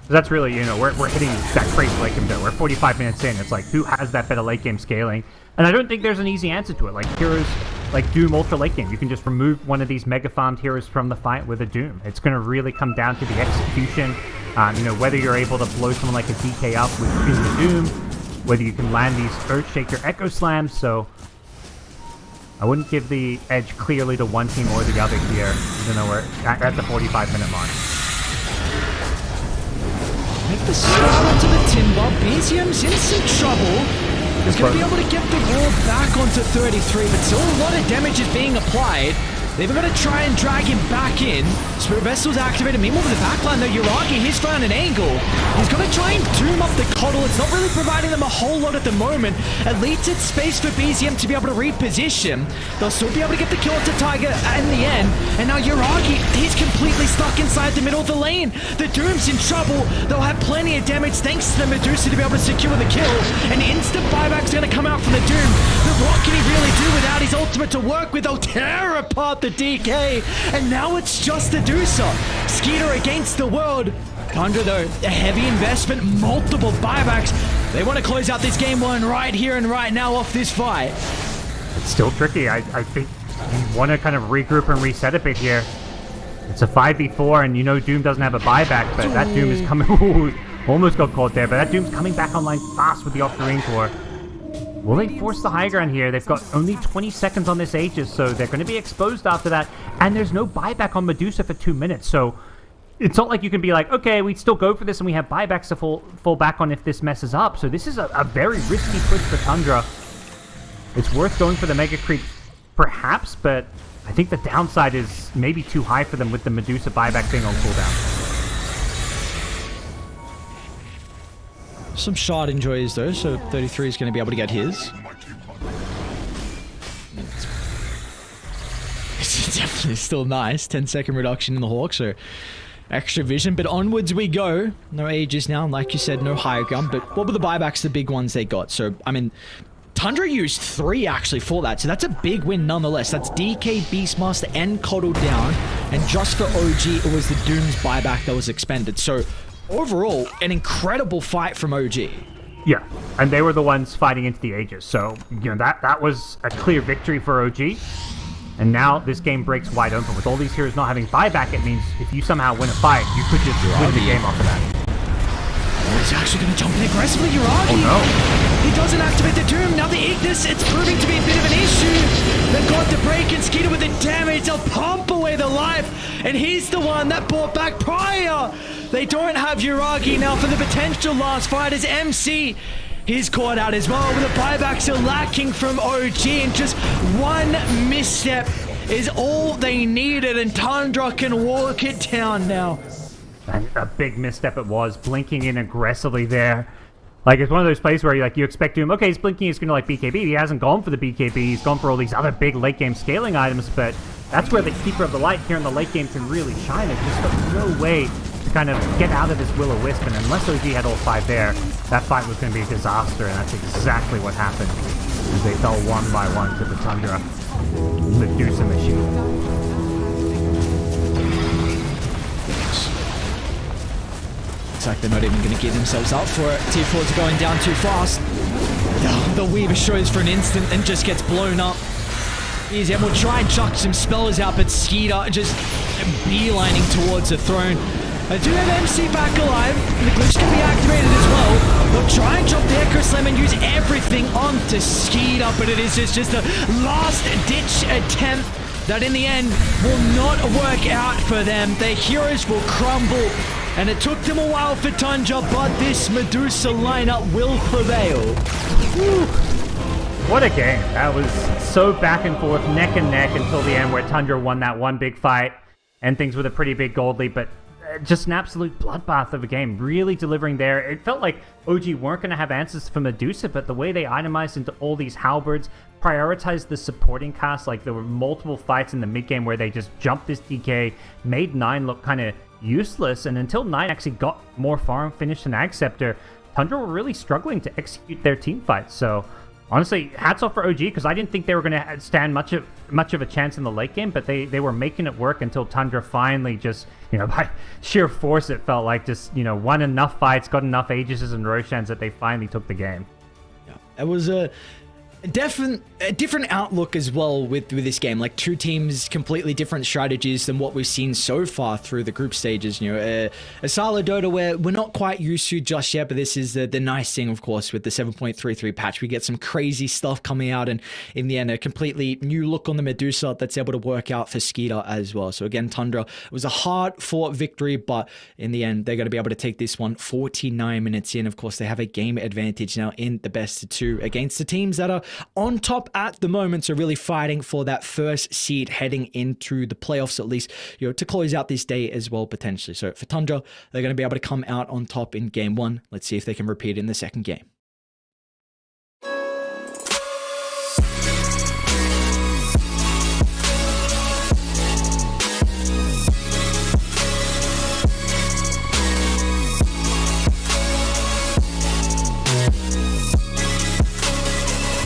That's really, we're hitting that crazy late game. We're 45 minutes in. It's like, who has that better late game scaling? And I don't think there's an easy answer to it. Like, heroes like Doom Ultra late game, you can just remove one of these mega farmed heroes from the fight with a Doom. It's going to really come down to the execution. Whether you're able to blow someone like a DK up with the Doom, whether you can land these Earthshaker Echo Slams. So I wouldn't give the edge clearly to one team or the other here, even though we're at the 45-minute mark. Make the start onto the Timber. BZM's in some trouble. He's going to be able to get the wall back onto 33, but still a lot of damage is being applied. They've got to try and drag him back in. Spirit Vessel's activated. Meanwhile, with the backline, though, Yuragi, he's found an angle. He's going to try and doom up the Coddle. It's not really providing them a whole lot at the moment. At least it's space for BZM to be able to reposition. They'll still be able to get the kill to Tiger in the end. And now Yuragi, he's completely stuck inside the middle of the lane. The Doom's in trouble. They'll have plenty of damage thanks to the Medusa to be able to secure the kill. An instant buyback's going to come out from the Doom. But what can he really do without his ultimate to work with? They'll tear apart the DK, and now it's just the Medusa. Skeeter against the world. Tundra, though, a heavy investment, multiple buybacks. They want to close out this game one right here and right now off this fight. It's still tricky. I think you want to kind of regroup and reset a bit here. It's a 5v4, and Doom doesn't have a buyback, but that Doom is coming. Ooh, almost got caught there, but that Doom's coming back online fast with the off-screen core. Will they force the high ground here? They've got only 20 seconds on this Aegis, so they're going to be exposed after that. And there's no buyback on Medusa for 2 minutes, so it's not like you can be like, okay, we'd still go for this and we have buybacks to fall back on if this messes up. So this is a very risky push for Tundra. It's worth going for the Mega Creep, perhaps, but I think the downside is maybe too high for them with the Medusa buyback being on cooldown. Some shard enjoys though, so 33 is going to be able to get his. It's definitely still nice. 10-second reduction in the Hawk, so extra vision. But onwards we go. No Aegis now, like you said, no higher gun. But what were the buybacks, the big ones they got? So, I mean, Tundra used 3 actually for that, so that's a big win nonetheless. That's DK, Beastmaster, and Coddle down. And just for OG, it was the Doom's buyback that was expended. So overall, an incredible fight from OG. Yeah, and they were the ones fighting into the Aegis, so that was a clear victory for OG. And now this game breaks wide open. With all these heroes not having buyback, it means if you somehow win a fight, you could just win the game off of that. Oh, he's actually going to jump in aggressively, Yuragi. Oh no. He doesn't activate the Doom. Now the Ignis, it's proving to be a bit of an issue. They've got the break and Skeeter with the damage. They'll pump away the life. And he's the one that brought back prior. They don't have Yuragi now for the potential last fight as MC. He's caught out as well, with the buybacks are lacking from OG, and just one misstep is all they needed, and Tundra can walk it down now. And a big misstep it was, blinking in aggressively there. Like, it's one of those plays where you expect him, okay, he's blinking, he's going to like BKB. He hasn't gone for the BKB, he's gone for all these other big late game scaling items, but that's where the Keeper of the Light here in the late game can really shine. There's just no way to kind of get out of this Will-O-Wisp, and unless OG had all 5 there, that fight was going to be a disaster, and that's exactly what happened as they fell one by one to the Tundra Medusa machine. Looks like they're not even going to give themselves up for it. Tier 4's are going down too fast. The Weaver shows for an instant and just gets blown up. ESM will try and chuck some spellers out, but Skeeter just beelining towards the throne. I do have MC back alive. The glitch can be activated as well. They'll try and drop the Echo Slam and use everything onto Skeeter, but it is just a last-ditch attempt that in the end will not work out for them. Their heroes will crumble, and it took them a while for Tundra, but this Medusa lineup will prevail. Woo. What a game. That was so back and forth, neck and neck until the end, where Tundra won that one big fight, and things with a pretty big gold lead, but just an absolute bloodbath of a game, really delivering there. It felt like OG weren't going to have answers for Medusa, but the way they itemized into all these halberds, prioritized the supporting cast, like there were multiple fights in the mid game where they just jumped this DK, made 9 look kind of useless, and until 9 actually got more farm finished than Acceptor, Tundra were really struggling to execute their team fights. So honestly, hats off for OG, because I didn't think they were going to stand much of a chance in the late game, but they were making it work until Tundra finally just, by sheer force, it felt like just, won enough fights, got enough Aegises and Roshans that they finally took the game. Yeah, it was a different outlook as well with this game. Like, two teams, completely different strategies than what we've seen so far through the group stages. A style of Dota where we're not quite used to just yet, but this is the nice thing, of course, with the 7.33 patch. We get some crazy stuff coming out, and in the end, a completely new look on the Medusa that's able to work out for Skeeter as well. So again, Tundra, it was a hard-fought victory, but in the end, they're going to be able to take this one 49 minutes in. Of course, they have a game advantage now in the best of 2 against the teams that are on top at the moment, so really fighting for that first seed heading into the playoffs, at least, to close out this day as well, potentially. So for Tundra, they're going to be able to come out on top in game 1. Let's see if they can repeat it in the second game.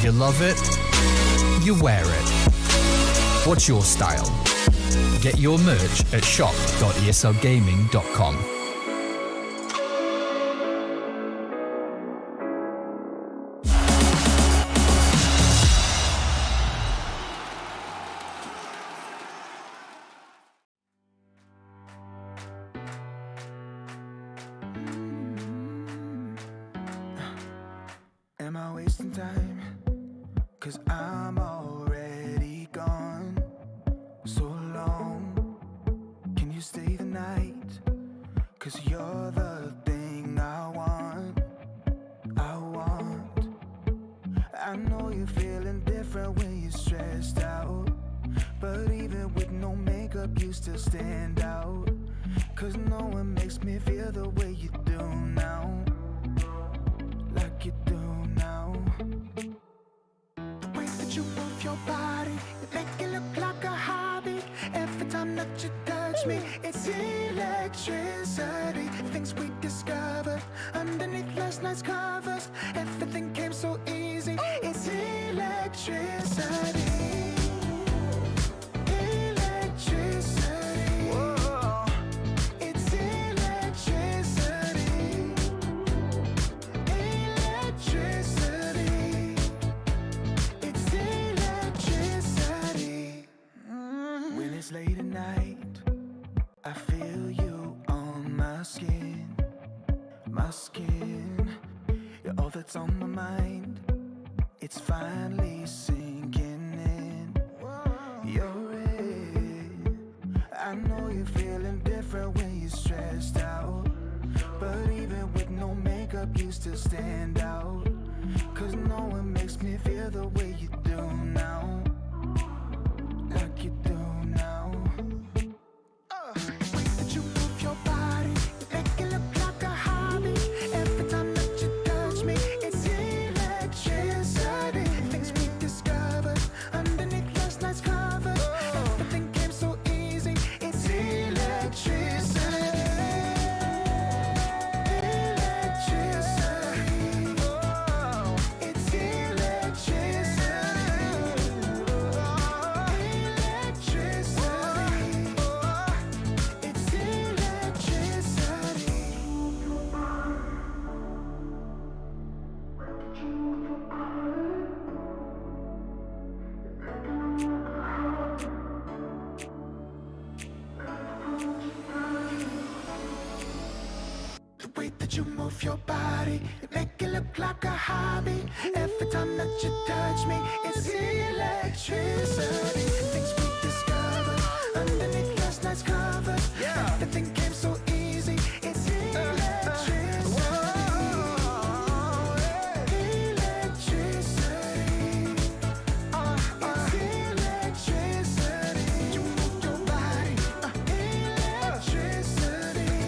You love it, you wear it. What's your style? Get your merch at shop.eslgaming.com. Am I wasting time? 'Cause I'm already gone. So long, can you stay the night? 'Cause you're the thing I want. I know you're feeling different when you're stressed out, but even with no makeup you still stand out. 'Cause no one makes me feel the way you do now. Like you do now. The way that you move your body, you make it look like a hobby. Every time that you touch me, it's electricity. Things we discovered underneath last night's covers. Everything came so easy. It's electricity. Electricity. Whoa. It's electricity. Electricity. It's electricity. When it's late at night, I feel you on my skin. My skin. You're all that's on my mind. It's finally sinking in. You're it. I know you're feeling different when you're stressed out, but even with no makeup you still stand out. 'Cause no one makes me feel the way you do now. Like you do now. The way that you move your body, you make it look like a hobby. Every time that you touch me, it's electricity. Things we discovered underneath last night's covers. Everything came so easy. It's electricity. Electricity. It's electricity. Electricity. It's electricity. The way that you move your body, you make it look like a hobby. Every time that you touch me, it's electricity. Things we discovered underneath last night's covers. Everything came so easy. It's electricity. Electricity. It's electricity. You move your body. Electricity.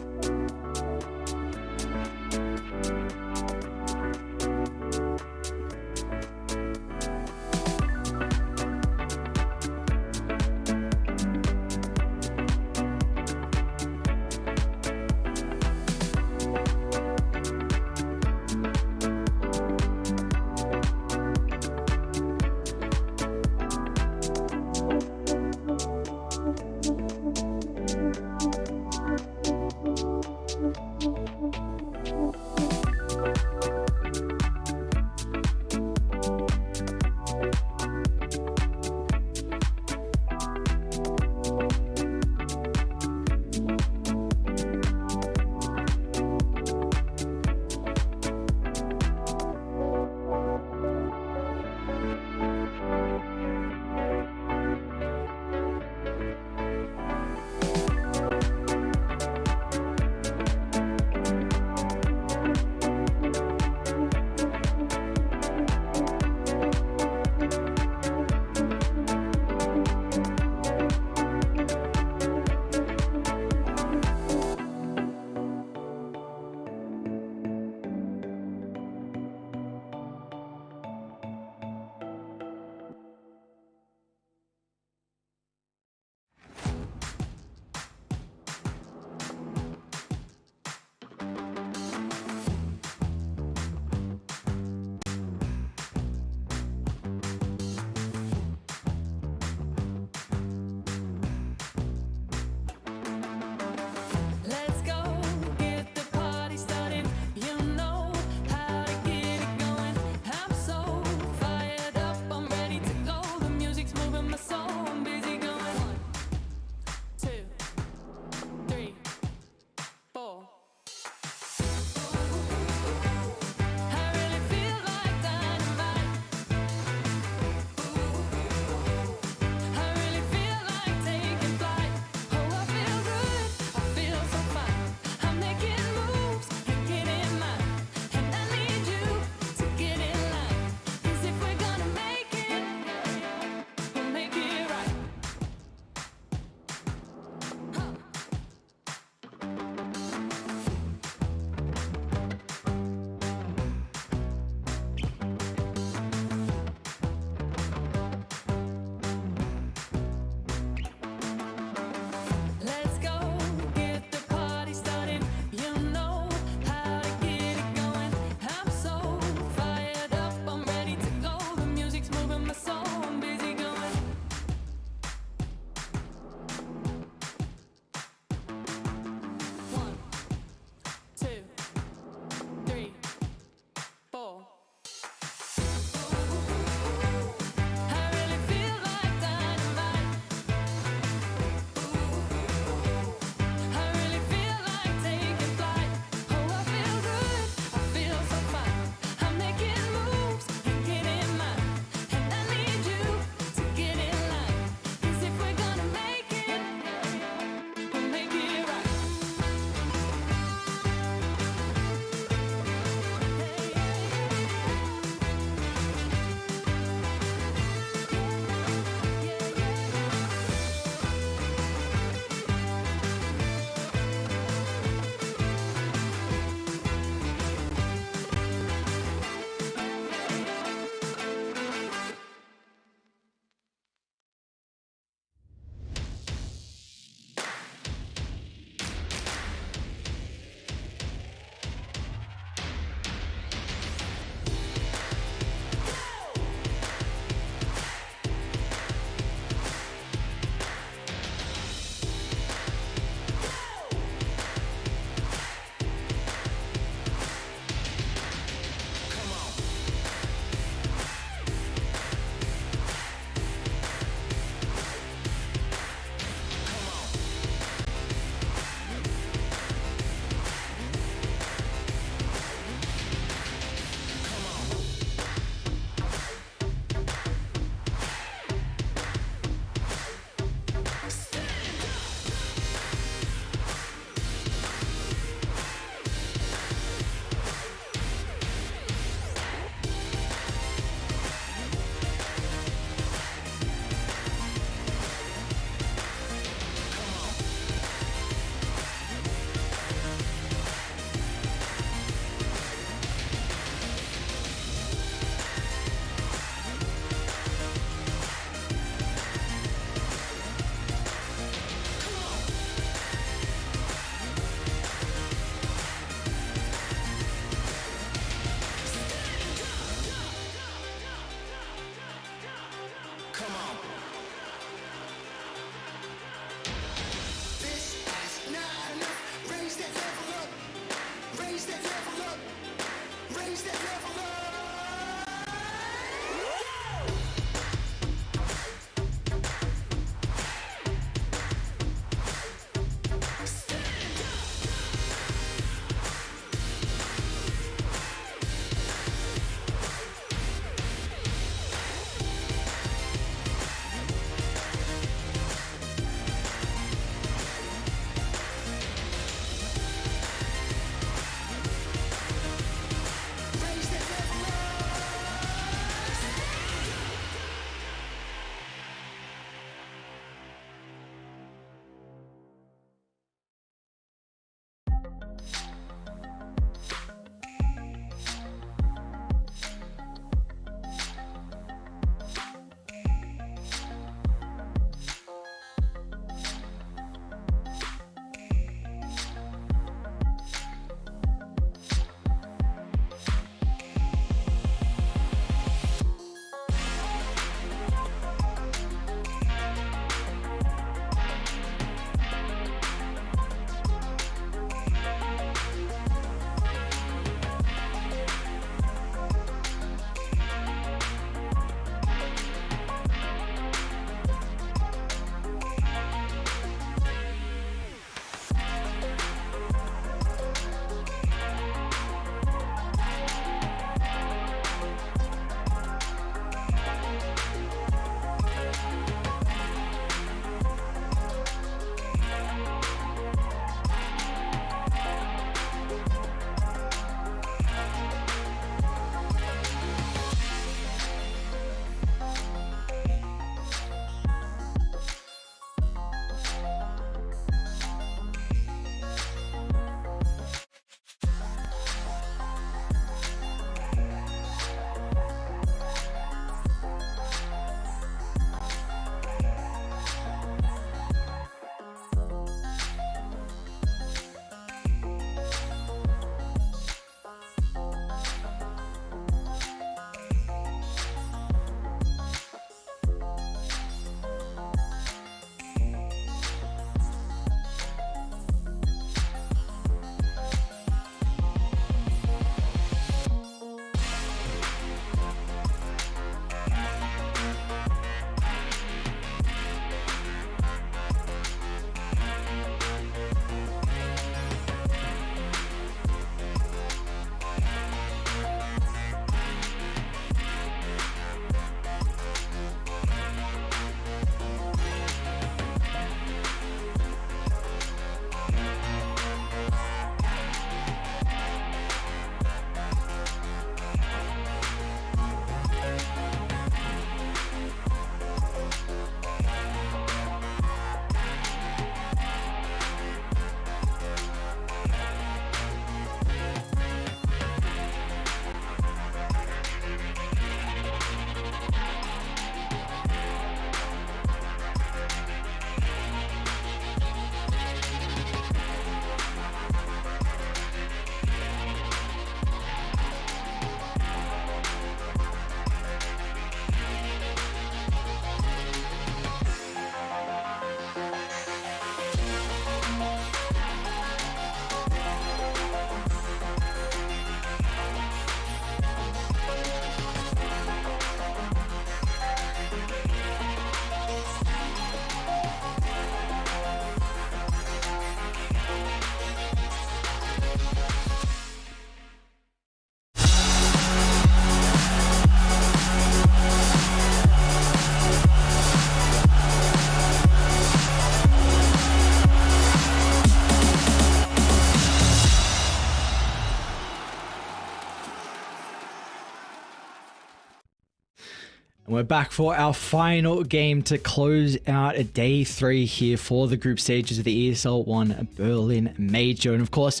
And we're back for our final game to close out a day 3 here for the group stages of the ESL One Berlin Major. And of course,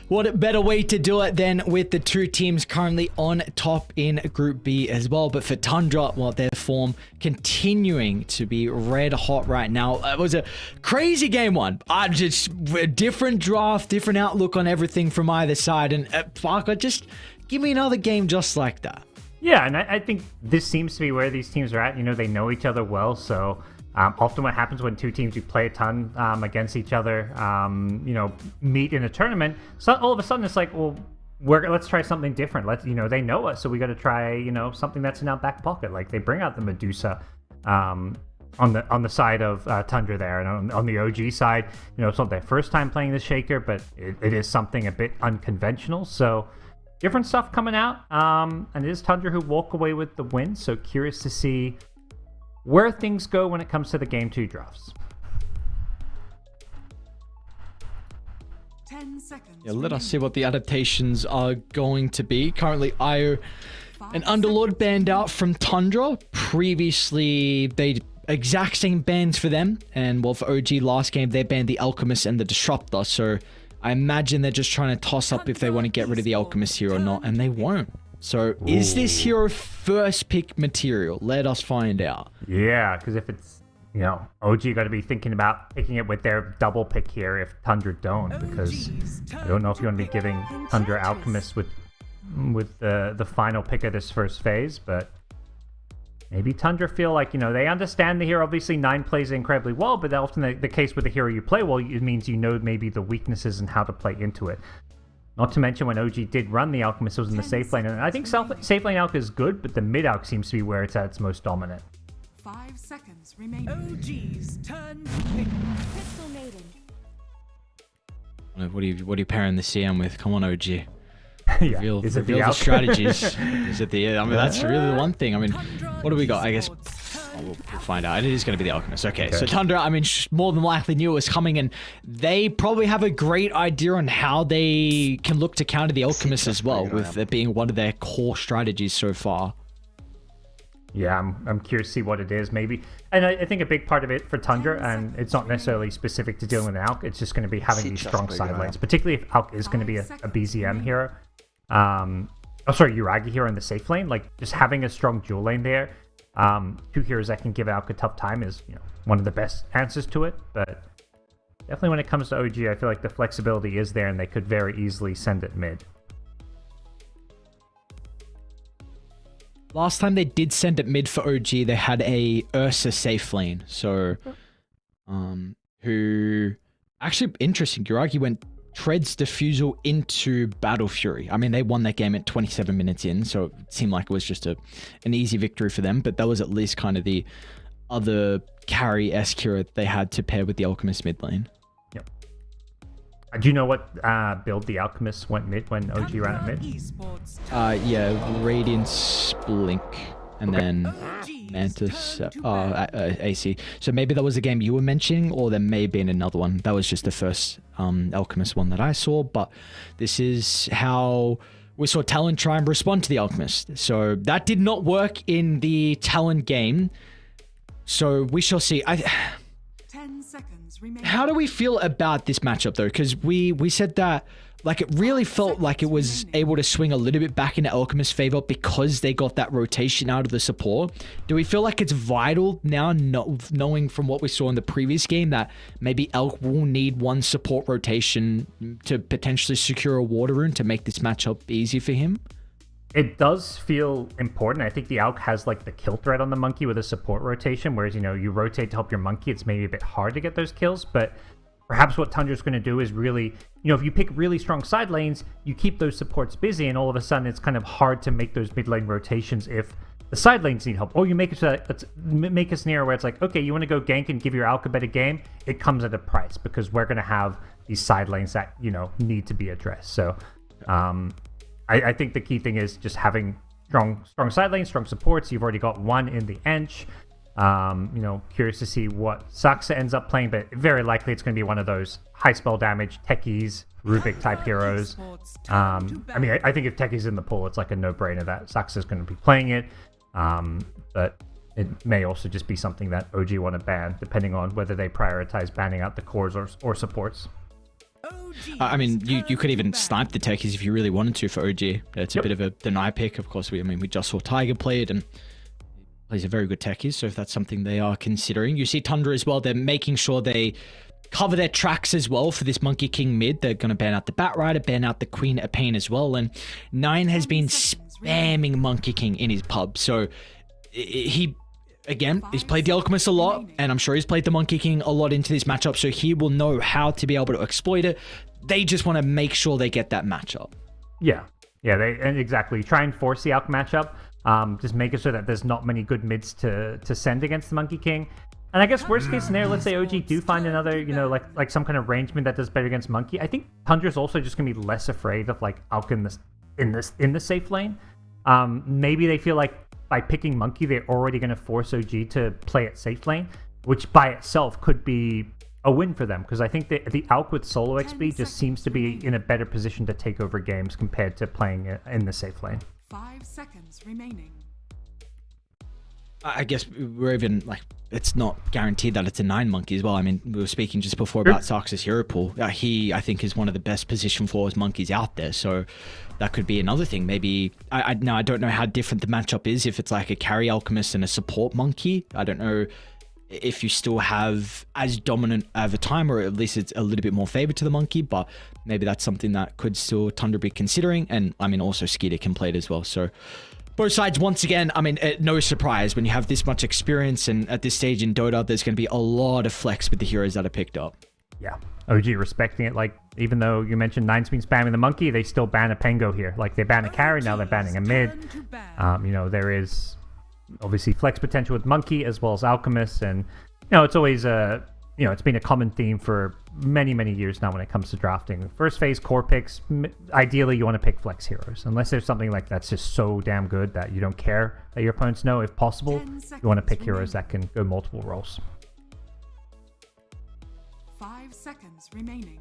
what better way to do it than with the two teams currently on top in Group B as well. But for Tundra, well, their form continuing to be red hot right now. It was a crazy game one. Just a different draft, different outlook on everything from either side. And Parker, just give me another game just like that. Yeah, and I think this seems to be where these teams are at. You know, they know each other well, so often what happens when two teams who play a ton against each other, you know, meet in a tournament, so all of a sudden it's like, well, let's try something different. Let's, you know, they know us, so we got to try, you know, something that's in our back pocket. Like they bring out the Medusa on the side of Tundra there, and on the OG side, you know, it's not their first time playing the Shaker, but it is something a bit unconventional. So different stuff coming out, and it is Tundra who walk away with the win. So curious to see where things go when it comes to the Game 2 drafts. 10 seconds. Yeah, let us see what the adaptations are going to be. Currently, IO and Underlord banned out from Tundra. Previously, they exact same bans for them. And well, for OG last game, they banned the Alchemist and the Disruptor. So I imagine they're just trying to toss up if they want to get rid of the Alchemist here or not, and they won't. So is this hero first pick material? Let us find out. Yeah, because if it's, you know, OG got to be thinking about picking it with their double pick here if Tundra don't, because I don't know if you want to be giving Tundra Alchemist with the final pick of this first phase, but maybe Tundra feel like, you know, they understand the hero. Obviously, 9 plays incredibly well, but often the case with the hero you play well, it means you know maybe the weaknesses and how to play into it. Not to mention when OG did run the Alchemist, it was in the safe lane. And I think safe lane Alch is good, but the mid Alch seems to be where it's at its most dominant. 5 seconds remaining. OG's turn. Pistol maiden. What are you pairing the CM with? Come on, OG. Yeah. Reveal Is it the the Alch? strategies. Is it the? I mean, that's really the one thing. I mean, what do we got? I guess we'll find out. It is going to be the Alchemist. Okay, so Tundra, I mean, more than likely knew it was coming, and they probably have a great idea on how they can look to counter the Alchemist as well, with it being one of their core strategies so far. Yeah, I'm curious to see what it is, maybe. And I think a big part of it for Tundra, and it's not necessarily specific to dealing with an Alch, it's just going to be having these strong side lanes, particularly if Alch is going to be a BZM hero. Uragi hero in the safe lane, like just having a strong dual lane there. 2 heroes that can give Alch a tough time is, you know, one of the best answers to it. But definitely when it comes to OG, I feel like the flexibility is there, and they could very easily send it mid. Last time they did send it mid for OG, they had a Ursa safe lane. So, who actually interesting. Uragi went Treads Diffusal into Battle Fury. I mean, they won that game at 27 minutes in, so it seemed like it was just an easy victory for them. But that was at least kind of the other carry-esque hero they had to pair with the Alchemist mid lane. Yep. Do you know what build the Alchemist went mid when OG ran at mid? Yeah, Radiance Blink, and then Mantis AC. So maybe that was the game you were mentioning, or there may have been another one. That was just the first Alchemist one that I saw, but this is how we saw TALON try and respond to the Alchemist. So that did not work in the TALON game. So we shall see. 10 seconds remaining. How do we feel about this matchup though? Because we said that, like, it really felt like it was able to swing a little bit back into Alchemist's favor because they got that rotation out of the support. Do we feel like it's vital now, knowing from what we saw in the previous game, that maybe Alch will need one support rotation to potentially secure a water rune to make this matchup easy for him? It does feel important. I think the Alch has like the kill threat on the monkey with a support rotation, whereas, you know, you rotate to help your monkey, it's maybe a bit hard to get those kills, but perhaps what Tundra's going to do is really, you know, if you pick really strong side lanes, you keep those supports busy, and all of a sudden it's kind of hard to make those mid lane rotations if the side lanes need help. Or you make it so that make a scenario where it's like, okay, you want to go gank and give your Alch a better game, it comes at a price, because we're going to have these side lanes that, you know, need to be addressed. So I think the key thing is just having strong side lanes, strong supports. You've already got one in the Ench. You know, curious to see what Saxa ends up playing, but very likely it's going to be one of those high spell damage, techies, Rubik type heroes. I mean, I think if techies in the pool, it's like a no-brainer that Saxa's going to be playing it. but it may also just be something that OG want to ban, depending on whether they prioritize banning out the cores or supports. I mean, you could even snipe the techies if you really wanted to for OG. It's a bit of a deny pick. Of course, we just saw Tiger play it, and plays a very good techies, so if that's something they are considering. You see Tundra as well, they're making sure they cover their tracks as well for this Monkey King mid. They're going to ban out the Bat Rider, ban out the Queen of Pain as well, and Nine has been spamming Monkey King in his pub, so he's played the Alchemist a lot, and I'm sure he's played the Monkey King a lot into this matchup, so he will know how to be able to exploit it. They just want to make sure they get that matchup. Yeah, exactly. Try and force the Alch matchup, just making sure that there's not many good mids to send against the Monkey King. And I guess worst case scenario, let's say OG do find another, like some kind of range mid that does better against Monkey. I think Tundra's also just gonna be less afraid of like Alch in the safe lane. Maybe they feel like by picking Monkey, they're already going to force OG to play at safe lane, which by itself could be a win for them, because I think the Alch with solo XP just seems to be in a better position to take over games compared to playing in the safe lane. 5 seconds remaining. I guess we're even like, it's not guaranteed that it's a 9 monkey as well. I mean, we were speaking just before about Sark's hero pool. He, I think, is one of the best position forwards monkeys out there. So that could be another thing. Maybe, I don't know how different the matchup is. If it's like a carry alchemist and a support monkey, I don't know if you still have as dominant of a time, or at least it's a little bit more favored to the monkey, but maybe that's something that could still Tundra be considering. And I mean, also Skeeter can play it as well. So both sides, once again, I mean, no surprise when you have this much experience, and at this stage in Dota, there's going to be a lot of flex with the heroes that are picked up. Yeah, OG respecting it. Like, even though you mentioned Nine's been spamming the monkey, they still ban a Pengo here. Like, they ban a carry, now they're banning a mid. There is obviously flex potential with monkey as well as alchemist, and it's always it's been a common theme for many years now when it comes to drafting. First phase core picks, ideally you want to pick flex heroes, unless there's something like that's just so damn good that you don't care that your opponents know. If possible, you want to pick heroes that can go multiple roles. 5 seconds remaining.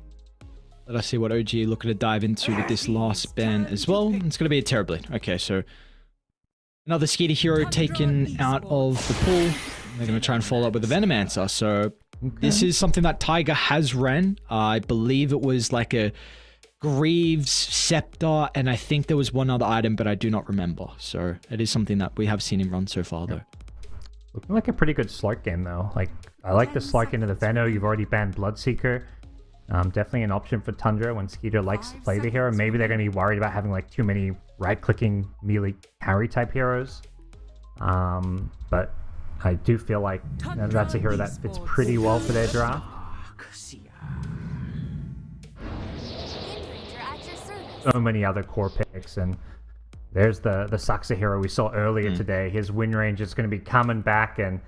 Let us see what OG looking to dive into with this last ban as well. It's going to be a Terrorblade. Okay, so another Skeeter hero taken out of the pool. They're going to try and follow up with a Venomancer. So this is something that Tiger has ran. I believe it was like a Greaves, Scepter, and I think there was one other item, but I do not remember. So it is something that we have seen him run so far, though. Looking like a pretty good Slark game, though. Like, I like the Slark into the Veno. You've already banned Bloodseeker. Definitely an option for Tundra when Skeeter likes to play the hero. Maybe they're going to be worried about having like too many right-clicking melee carry type heroes. But I do feel like that's a hero that fits pretty well for their draft. So many other core picks, and there's the Saxa hero we saw earlier today. His win range is going to be coming back, and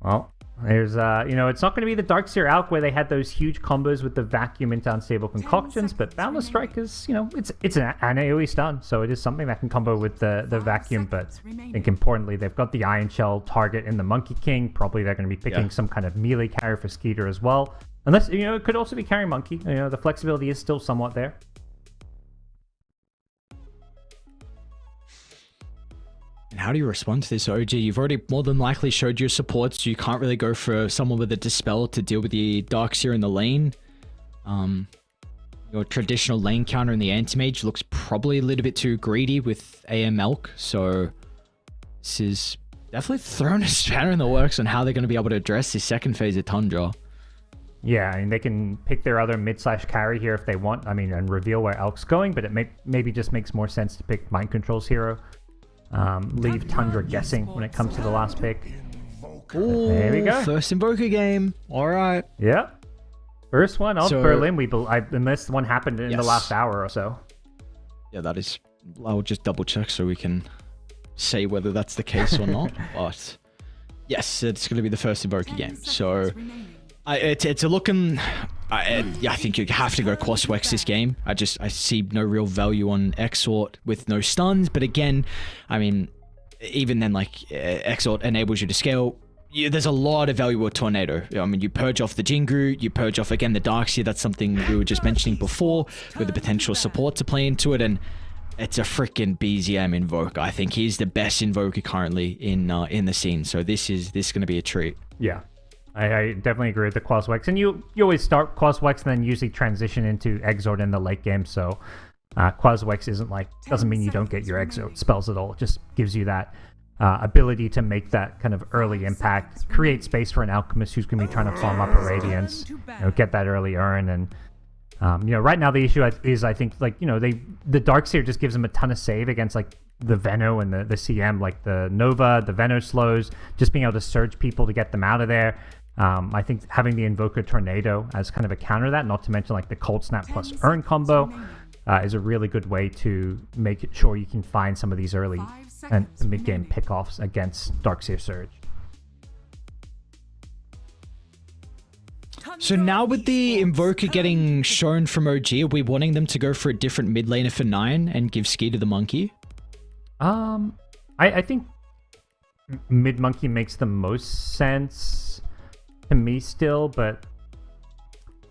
well, there's it's not going to be the Darkseer Alch where they had those huge combos with the vacuum into unstable concoctions, but Boundless Strike is it's an AoE stun, so it is something that can combo with the vacuum. But I think importantly, they've got the Iron Shell target in the Monkey King. Probably they're going to be picking some kind of melee carry for Skeeter as well, unless it could also be carrying Monkey. The flexibility is still somewhat there. And how do you respond to this, OG? You've already more than likely showed your supports, so you can't really go for someone with a Dispel to deal with the Darkseer in the lane. Your traditional lane counter in the Anti-Mage looks probably a little bit too greedy with AM Elk, so this is definitely throwing a spanner in the works on how they're going to be able to address this second phase of Tundra. Yeah, I mean, they can pick their other mid/carry here if they want, and reveal where Elk's going, but it maybe just makes more sense to pick Mind Control's hero. Leave Tundra guessing when it comes to the last pick. Ooh, there we go. First Invoker game. All right. Yeah. First one of Berlin, unless one happened in the last hour or so. Yeah, that is... I'll just double check so we can say whether that's the case or not. But yes, it's going to be the first Invoker game. So it's a looking... I think you have to go Crosswex this game. I see no real value on Exort with no stuns, but again, I mean, even then, like, Exort enables you to scale. There's a lot of value with Tornado. I mean, you purge off the Jingu, you purge off, again, the Darkseer. That's something we were just mentioning before, with the potential support to play into it, and it's a freaking BZM Invoker. I think he's the best Invoker currently in the scene. So this is going to be a treat. Yeah. I definitely agree with the Quaswex. And you always start Quaswex and then usually transition into Exort in the late game. So Quaswex doesn't mean you don't get your Exort spells at all. It just gives you that ability to make that kind of early impact, create space for an Alchemist who's going to be trying to farm up a Radiance, get that early earn. And right now the issue is I think the Darkseer just gives them a ton of save against like the Veno and the CM, like the Nova, the Veno slows, just being able to surge people to get them out of there. I think having the Invoker Tornado as kind of a counter to that, not to mention like the Cold Snap plus Earn combo, is a really good way to make sure you can find some of these early and mid-game pickoffs against Darkseer Surge. So now with the Invoker getting shown from OG, are we wanting them to go for a different mid laner for 9 and give Ski to the Monkey? I think mid Monkey makes the most sense to me still, but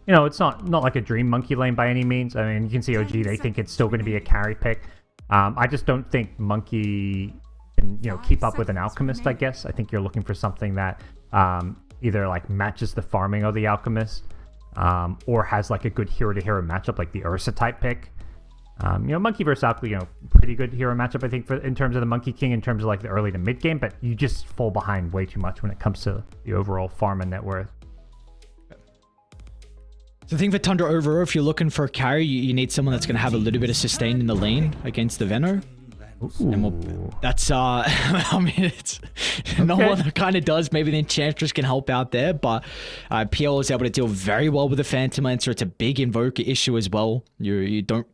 it's not like a dream Monkey lane by any means. I mean, you can see OG, they think it's still going to be a carry pick. I just don't think Monkey can keep up with an Alchemist, I guess. I think you're looking for something that either like matches the farming of the Alchemist, or has like a good hero to hero matchup like the Ursa type pick. Monkey versus Alchemy, pretty good hero matchup, I think, in terms of the Monkey King, in terms of like the early to mid game, but you just fall behind way too much when it comes to the overall farm and net worth. So I think for Tundra overall, if you're looking for a carry, you need someone that's going to have a little bit of sustain in the lane against the Veno. That's I mean, it's no one kind of does. Maybe the Enchantress can help out there, but PL is able to deal very well with the Phantom Lancer. It's a big Invoker issue as well. You don't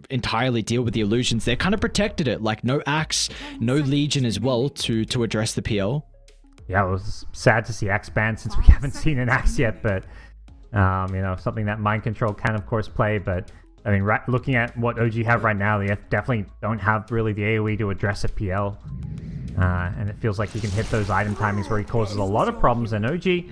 entirely deal with the illusions. They kind of protected it, like no Axe, no Legion as well to address the PL. Yeah, it was sad to see Axe banned since we haven't seen an Axe yet, but something that Mind Control can of course play, but I mean, looking at what OG have right now, they definitely don't have really the AoE to address a PL. And it feels like he can hit those item timings where he causes a lot of problems. And OG going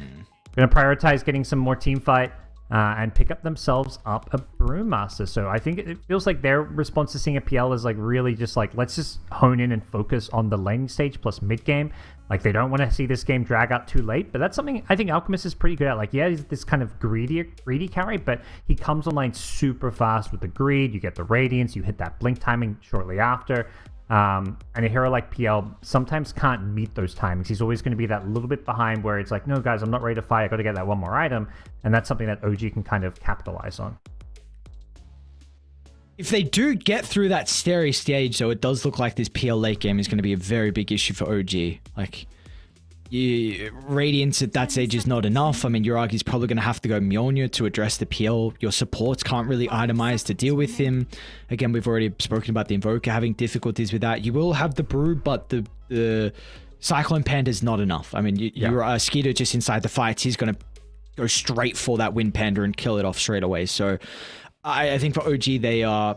to prioritize getting some more team fight and pick up themselves up a Brewmaster. So I think it feels like their response to seeing a PL is like really just like, let's just hone in and focus on the laning stage plus mid game. Like they don't want to see this game drag out too late, but that's something I think Alchemist is pretty good at. Like, yeah, he's this kind of greedy carry, but he comes online super fast with the greed. You get the Radiance, you hit that blink timing shortly after. And a hero like PL sometimes can't meet those timings. He's always going to be that little bit behind where it's like, no guys, I'm not ready to fight. I got to get that one more item. And that's something that OG can kind of capitalize on. If they do get through that scary stage, though, it does look like this PL late game is going to be a very big issue for OG. Like, Radiance at that stage is not enough. I mean, Yuragi's probably going to have to go Mjolnir to address the PL. Your supports can't really itemize to deal with him. Again, we've already spoken about the Invoker having difficulties with that. You will have the Brew, but the Cyclone Panda is not enough. I mean, you're a Skeeter just inside the fights. He's going to go straight for that Wind Panda and kill it off straight away. So I think for OG, they are...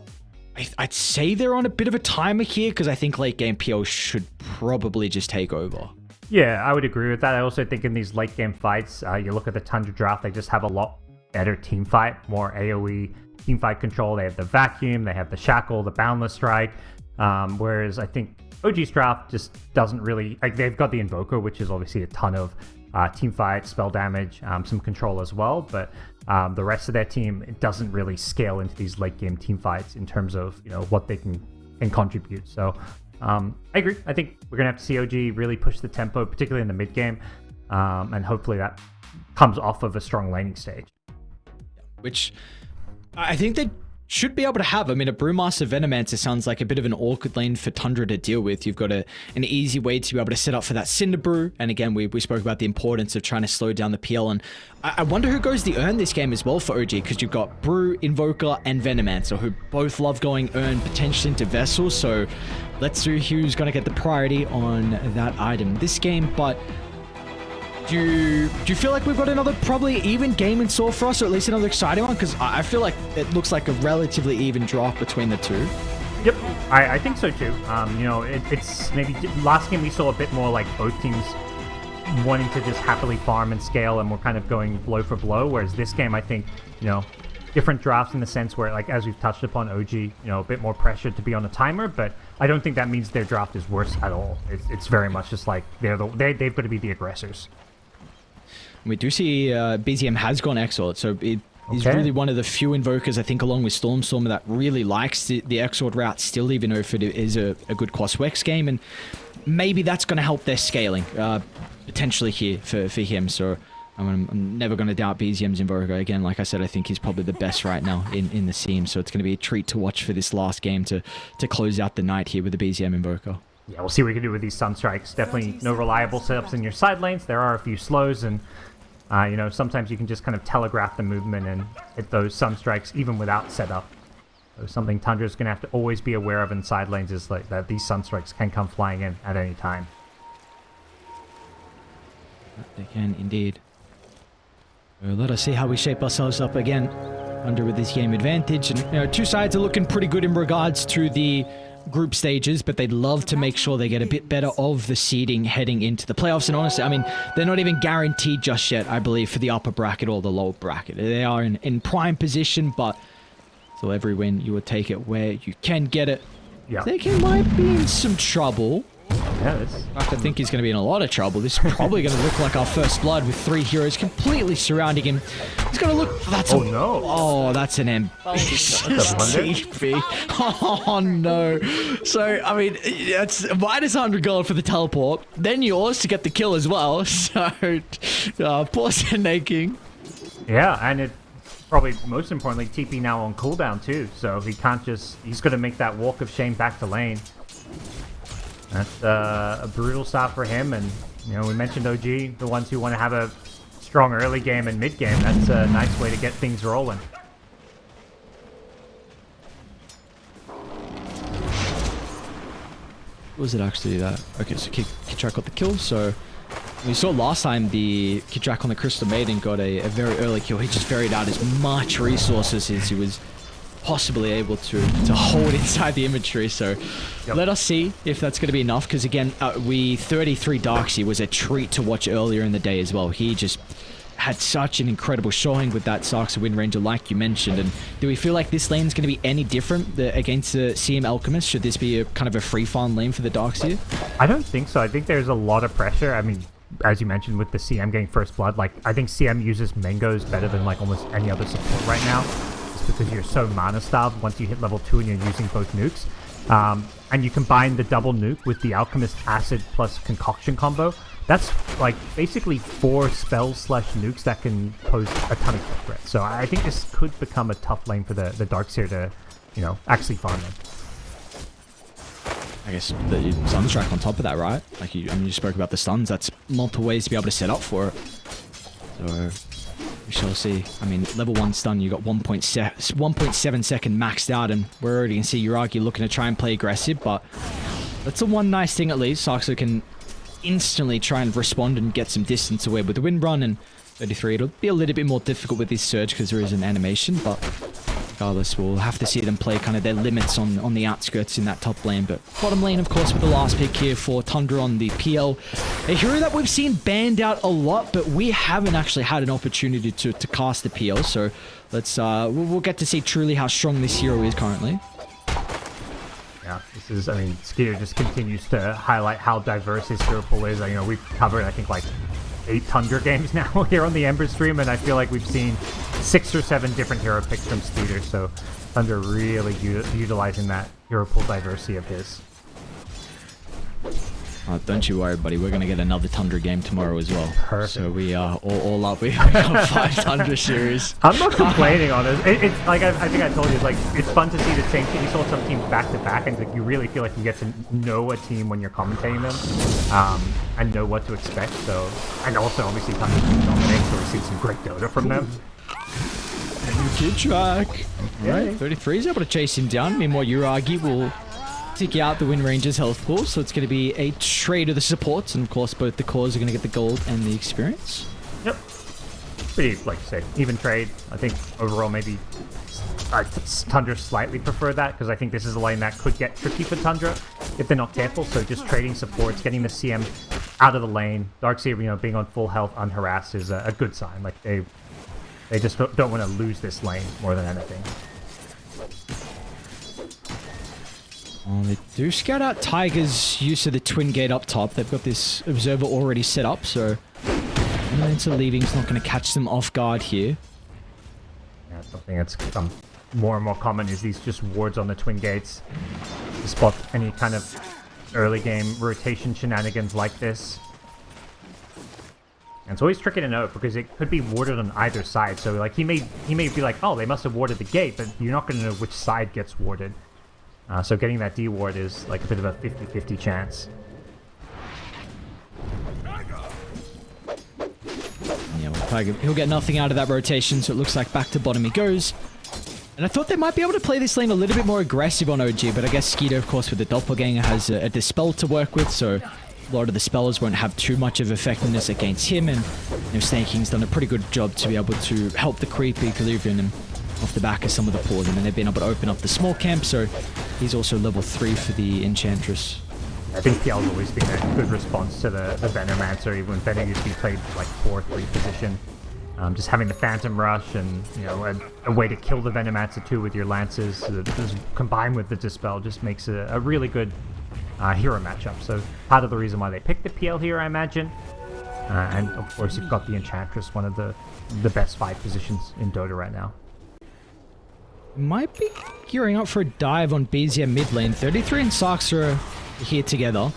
I'd say they're on a bit of a timer here because I think late game PL should probably just take over. Yeah, I would agree with that. I also think in these late game fights, you look at the Tundra draft, they just have a lot better team fight, more AoE team fight control. They have the Vacuum, they have the Shackle, the Boundless Strike. Whereas I think OG's draft just doesn't really... Like, they've got the Invoker, which is obviously a ton of team fight, spell damage, some control as well. But the rest of their team, it doesn't really scale into these late game team fights in terms of what they can contribute. So I agree. I think we're gonna have to see OG really push the tempo, particularly in the mid game, and hopefully that comes off of a strong laning stage. Which I think they should be able to have. I mean, a Brewmaster Venomancer sounds like a bit of an awkward lane for Tundra to deal with. You've got an easy way to be able to set up for that Cinder Brew. And again, we spoke about the importance of trying to slow down the PL. And I wonder who goes the Earn this game as well for OG, because you've got Brew, Invoker, and Venomancer, who both love going Earn potentially into Vessel. So let's see who's going to get the priority on that item this game. But do you feel like we've got another probably even game in store for us, or at least another exciting one? Because I feel like it looks like a relatively even draft between the two. Yep, I think so too. It's maybe last game we saw a bit more like both teams wanting to just happily farm and scale, and we're kind of going blow for blow. Whereas this game, I think, different drafts in the sense where, like, as we've touched upon, OG, you know, a bit more pressure to be on a timer, but I don't think that means their draft is worse at all. It's very much just like they've got to be the aggressors. We do see BZM has gone Exort, so he's really one of the few invokers, I think, along with Stormstormer, that really likes the Exort route still, even though if it is a good Quas-Wex game, and maybe that's going to help their scaling, potentially here for him, so I'm never going to doubt BZM's invoker. Again, like I said, I think he's probably the best right now in the scene, so it's going to be a treat to watch for this last game to close out the night here with the BZM invoker. Yeah, we'll see what we can do with these Sunstrikes. Definitely no reliable setups in your side lanes. There are a few slows, and you know, sometimes you can just kind of telegraph the movement and hit those Sunstrikes even without setup. So something Tundra's going to have to always be aware of in side lanes is like that these Sunstrikes can come flying in at any time. They can indeed. So let us see how we shape ourselves up again under with this game advantage. And you know, two sides are looking pretty good in regards to the group stages, but they'd love to make sure they get a bit better of the seeding heading into the playoffs. And honestly, I mean, they're not even guaranteed just yet, I believe, for the upper bracket or the lower bracket. They are in prime position, but so every win, you would take it where you can get it. Yeah. They might be in some trouble. Yeah, I think he's going to be in a lot of trouble. This is probably going to look like our first blood with 3 heroes completely surrounding him. He's going to look... That's no. Oh, that's an ambitious TP. Oh, no. So, I mean, it's minus 100 gold for the teleport. Then yours to get the kill as well. So, poor Sendai King. Yeah, and it probably most importantly, TP now on cooldown too. So he can't just... He's going to make that walk of shame back to lane. That's a brutal start for him, and you know, we mentioned OG, the ones who want to have a strong early game and mid game. That's a nice way to get things rolling. Was it actually that? Okay, so Kitrak got the kill, so we saw last time the Kitrak on the Crystal Maiden got a very early kill. He just ferried out as much resources as he was possibly able to hold inside the inventory, so let us see if that's going to be enough, because again, 33 Darkseid was a treat to watch earlier in the day as well. He just had such an incredible showing with that Sarksa Wind Ranger, like you mentioned. And do we feel like this lane is going to be any different against the CM Alchemist? Should this be a kind of a free farm lane for the Darkseid? I don't think so. I think there's a lot of pressure. I mean, as you mentioned with the CM getting first blood, like I think CM uses Mangoes better than like almost any other support right now, just because you're so mana starved once you hit level 2 and you're using both nukes. And you combine the double nuke with the Alchemist Acid plus Concoction combo. That's like basically 4 spells / nukes that can pose a ton of threat. So I think this could become a tough lane for the Darkseid to, you know, actually farm in. I guess the Sunstrike on top of that, right? Like you spoke about the stuns. That's multiple ways to be able to set up for it. So we shall see. I mean, level 1 stun, you got 1.7 second maxed out, and we're already going to see Yuragi looking to try and play aggressive, but that's the one nice thing at least. Sarksa can instantly try and respond and get some distance away with the Wind Run, and 33, it'll be a little bit more difficult with this surge because there is an animation, but regardless, we'll have to see them play kind of their limits on the outskirts in that top lane. But bottom lane, of course, with the last pick here for Tundra on the PL, a hero that we've seen banned out a lot, but we haven't actually had an opportunity to cast the PL, so let's we'll get to see truly how strong this hero is currently. Yeah, this is, I mean, Skeeter just continues to highlight how diverse his hero pool is. You know, we've covered, I think, like 8 Tundra games now here on the Ember stream, and I feel like we've seen 6 or 7 different hero picks from Skeeter, so Thunder really utilizing that hero pool diversity of his. Don't you worry, buddy. We're going to get another Tundra game tomorrow as well. Perfect. So we are all up. We got 5 Tundra series. I'm not complaining on it. It's like I think I told you, it's like it's fun to see the same team. You saw some teams back to back, and like, you really feel like you get to know a team when you're commentating them, and know what to expect. So, and also obviously Thunder dominate, so we see some great Dota from them. Kitrak. Right, 33 is able to chase him down. Meanwhile, Yuragi will take out the Wind Ranger's health pool, so it's going to be a trade of the supports, and of course both the cores are going to get the gold and the experience. Yep. Pretty, like you said, even trade. I think overall maybe Tundra slightly prefer that, because I think this is a lane that could get tricky for Tundra if they're not careful. So just trading supports, getting the CM out of the lane. Darkseid, you know, being on full health unharassed is a good sign. Like they They just don't want to lose this lane more than anything. They do scout out Tiger's use of the twin gate up top. They've got this observer already set up, so Momentum leaving's not going to catch them off guard here. Yeah, something that's become more and more common is these just wards on the twin gates to spot any kind of early game rotation shenanigans like this. And it's always tricky to note because it could be warded on either side. So like he may be like, oh, they must have warded the gate, but you're not going to know which side gets warded. So getting that D ward is like a bit of a 50-50 chance. Yeah, well, Tiger, he'll get nothing out of that rotation, so it looks like back to bottom he goes. And I thought they might be able to play this lane a little bit more aggressive on OG, but I guess Skeeter, of course, with the Doppelganger has a Dispel to work with, so a lot of the spellers won't have too much of effectiveness against him, and Snake King's done a pretty good job to be able to help the creepy Caluvian and off the back of some of the pause, and then they've been able to open up the small camp, so he's also level 3 for the Enchantress. I think PL's always been a good response to the Venomancer, even when Venom used to be played like 4-3 position. Just having the Phantom Rush and, you know, a way to kill the Venomancer too with your Lances, combined with the Dispel, just makes a really good hero matchup. So part of the reason why they picked the PL here, I imagine. And of course you've got the Enchantress, one of the best 5 positions in Dota right now. Might be gearing up for a dive on BZM mid lane. 33 and Sarks are here together.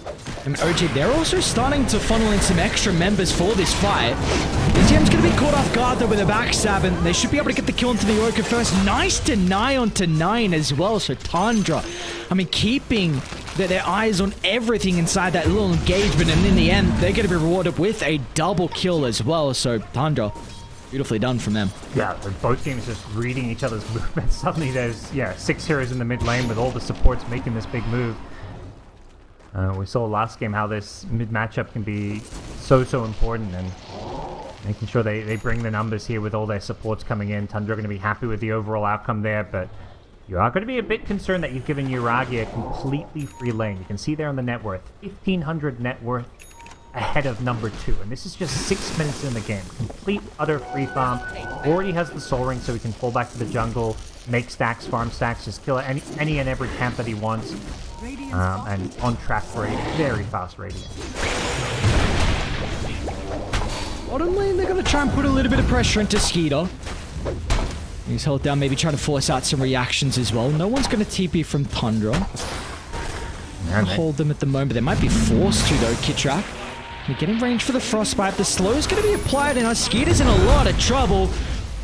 And OG, they're also starting to funnel in some extra members for this fight. BZM's going to be caught off guard though with a backstab, and they should be able to get the kill into the Yoka first. Nice deny onto 9 as well. So Tundra, I mean, keeping their eyes on everything inside that little engagement, and in the end, they're going to be rewarded with a double kill as well. So Tundra, beautifully done from them. Yeah, both teams just reading each other's movements. Suddenly there's, 6 heroes in the mid lane with all the supports making this big move. We saw last game how this mid matchup can be so important, and making sure they bring the numbers here with all their supports coming in. Tundra are going to be happy with the overall outcome there, but you are going to be a bit concerned that you've given Yuragi a completely free lane. You can see there on the net worth, 1,500 net worth ahead of number 2, and this is just 6 minutes in the game. Complete utter free farm. Already has the Soul Ring, so he can fall back to the jungle, make stacks, farm stacks, just kill any and every camp that he wants, and on track for a very fast Radiant. Bottom lane, they're going to try and put a little bit of pressure into Skeeter. He's held down, maybe trying to force out some reactions as well. No one's going to TP from Tundra. Hold them at the moment. They might be forced to though, Kitrak. They're getting range for the Frostbite. The slow is going to be applied, and our Skeeter's in a lot of trouble.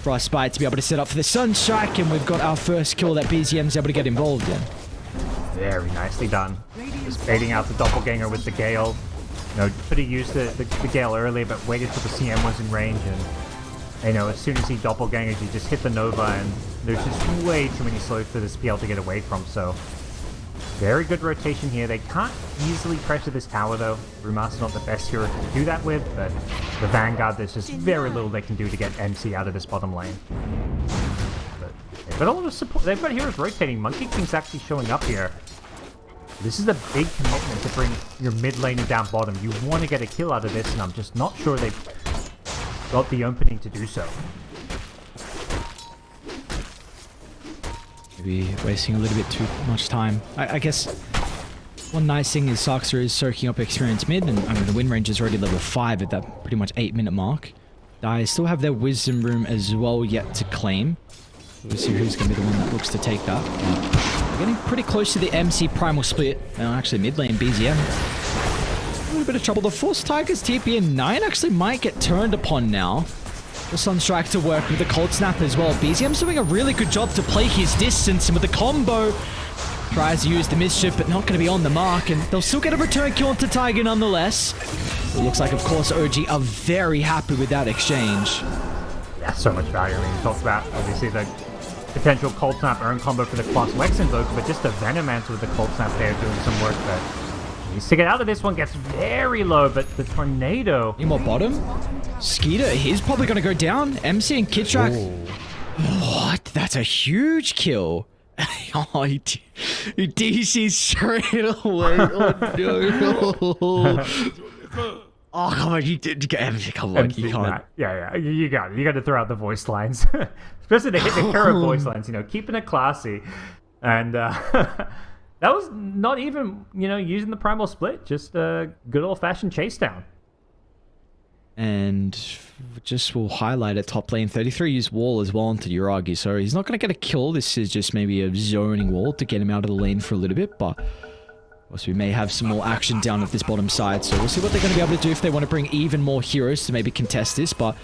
Frostbite to be able to set up for the Sunstrike, and we've got our first kill that BZM's able to get involved in. Very nicely done. Just baiting out the Doppelganger with the Gale. You know, could have used the Gale earlier, but waited till the CM was in range, and you know, as soon as he Doppelgangers, you just hit the Nova, and there's just way too many slows for this PL to get away from, so very good rotation here. They can't easily pressure this tower though. Brewmaster's not the best hero to do that with, but the Vanguard, there's just very little they can do to get MC out of this bottom lane. But they've got a lot of support. They've got heroes rotating. Monkey King's actually showing up here. This is a big commitment to bring your mid laner down bottom. You want to get a kill out of this, and I'm just not sure they've got the opening to do so. Maybe wasting a little bit too much time. I guess one nice thing is Saxer is soaking up experience mid, and I mean the win range is already level 5 at that pretty much 8-minute mark. They still have their Wisdom Room as well yet to claim. We'll see who's going to be the one that looks to take that. We're getting pretty close to the MC Primal Split. Actually, mid lane BZM. A little bit of trouble. The Force Tigers TP and 9 actually might get turned upon now. The Sunstrike to work with the Cold Snap as well. BZM's doing a really good job to play his distance, and with the combo, tries to use the Mischief, but not going to be on the mark, and they'll still get a return kill onto Tiger nonetheless. It looks like, of course, OG are very happy with that exchange. Yeah, so much value. I mean, you talked about, obviously, the potential Cold Snap earn combo for the Cross Wex Invoker, but just the Venomancer with the Cold Snap there doing some work there. He's to get out of this one, gets very low, but the Tornado... Any more bottom? Skeeter, he's probably going to go down. MC and Kitrak. What? That's a huge kill. Oh, he DC straight away. Oh, no. Oh, come on, you did get MC. Come on, you can't. Yeah, you got it. You got to throw out the voice lines, especially the hero voice lines. Keeping it classy, and that was not even using the primal split, just a good old fashioned chase down. And just will highlight it, top lane 33 used wall as well onto Uragi, so he's not going to get a kill. This is just maybe a zoning wall to get him out of the lane for a little bit, but of course we may have some more action down at this bottom side, so we'll see what they're going to be able to do if they want to bring even more heroes to maybe contest this. But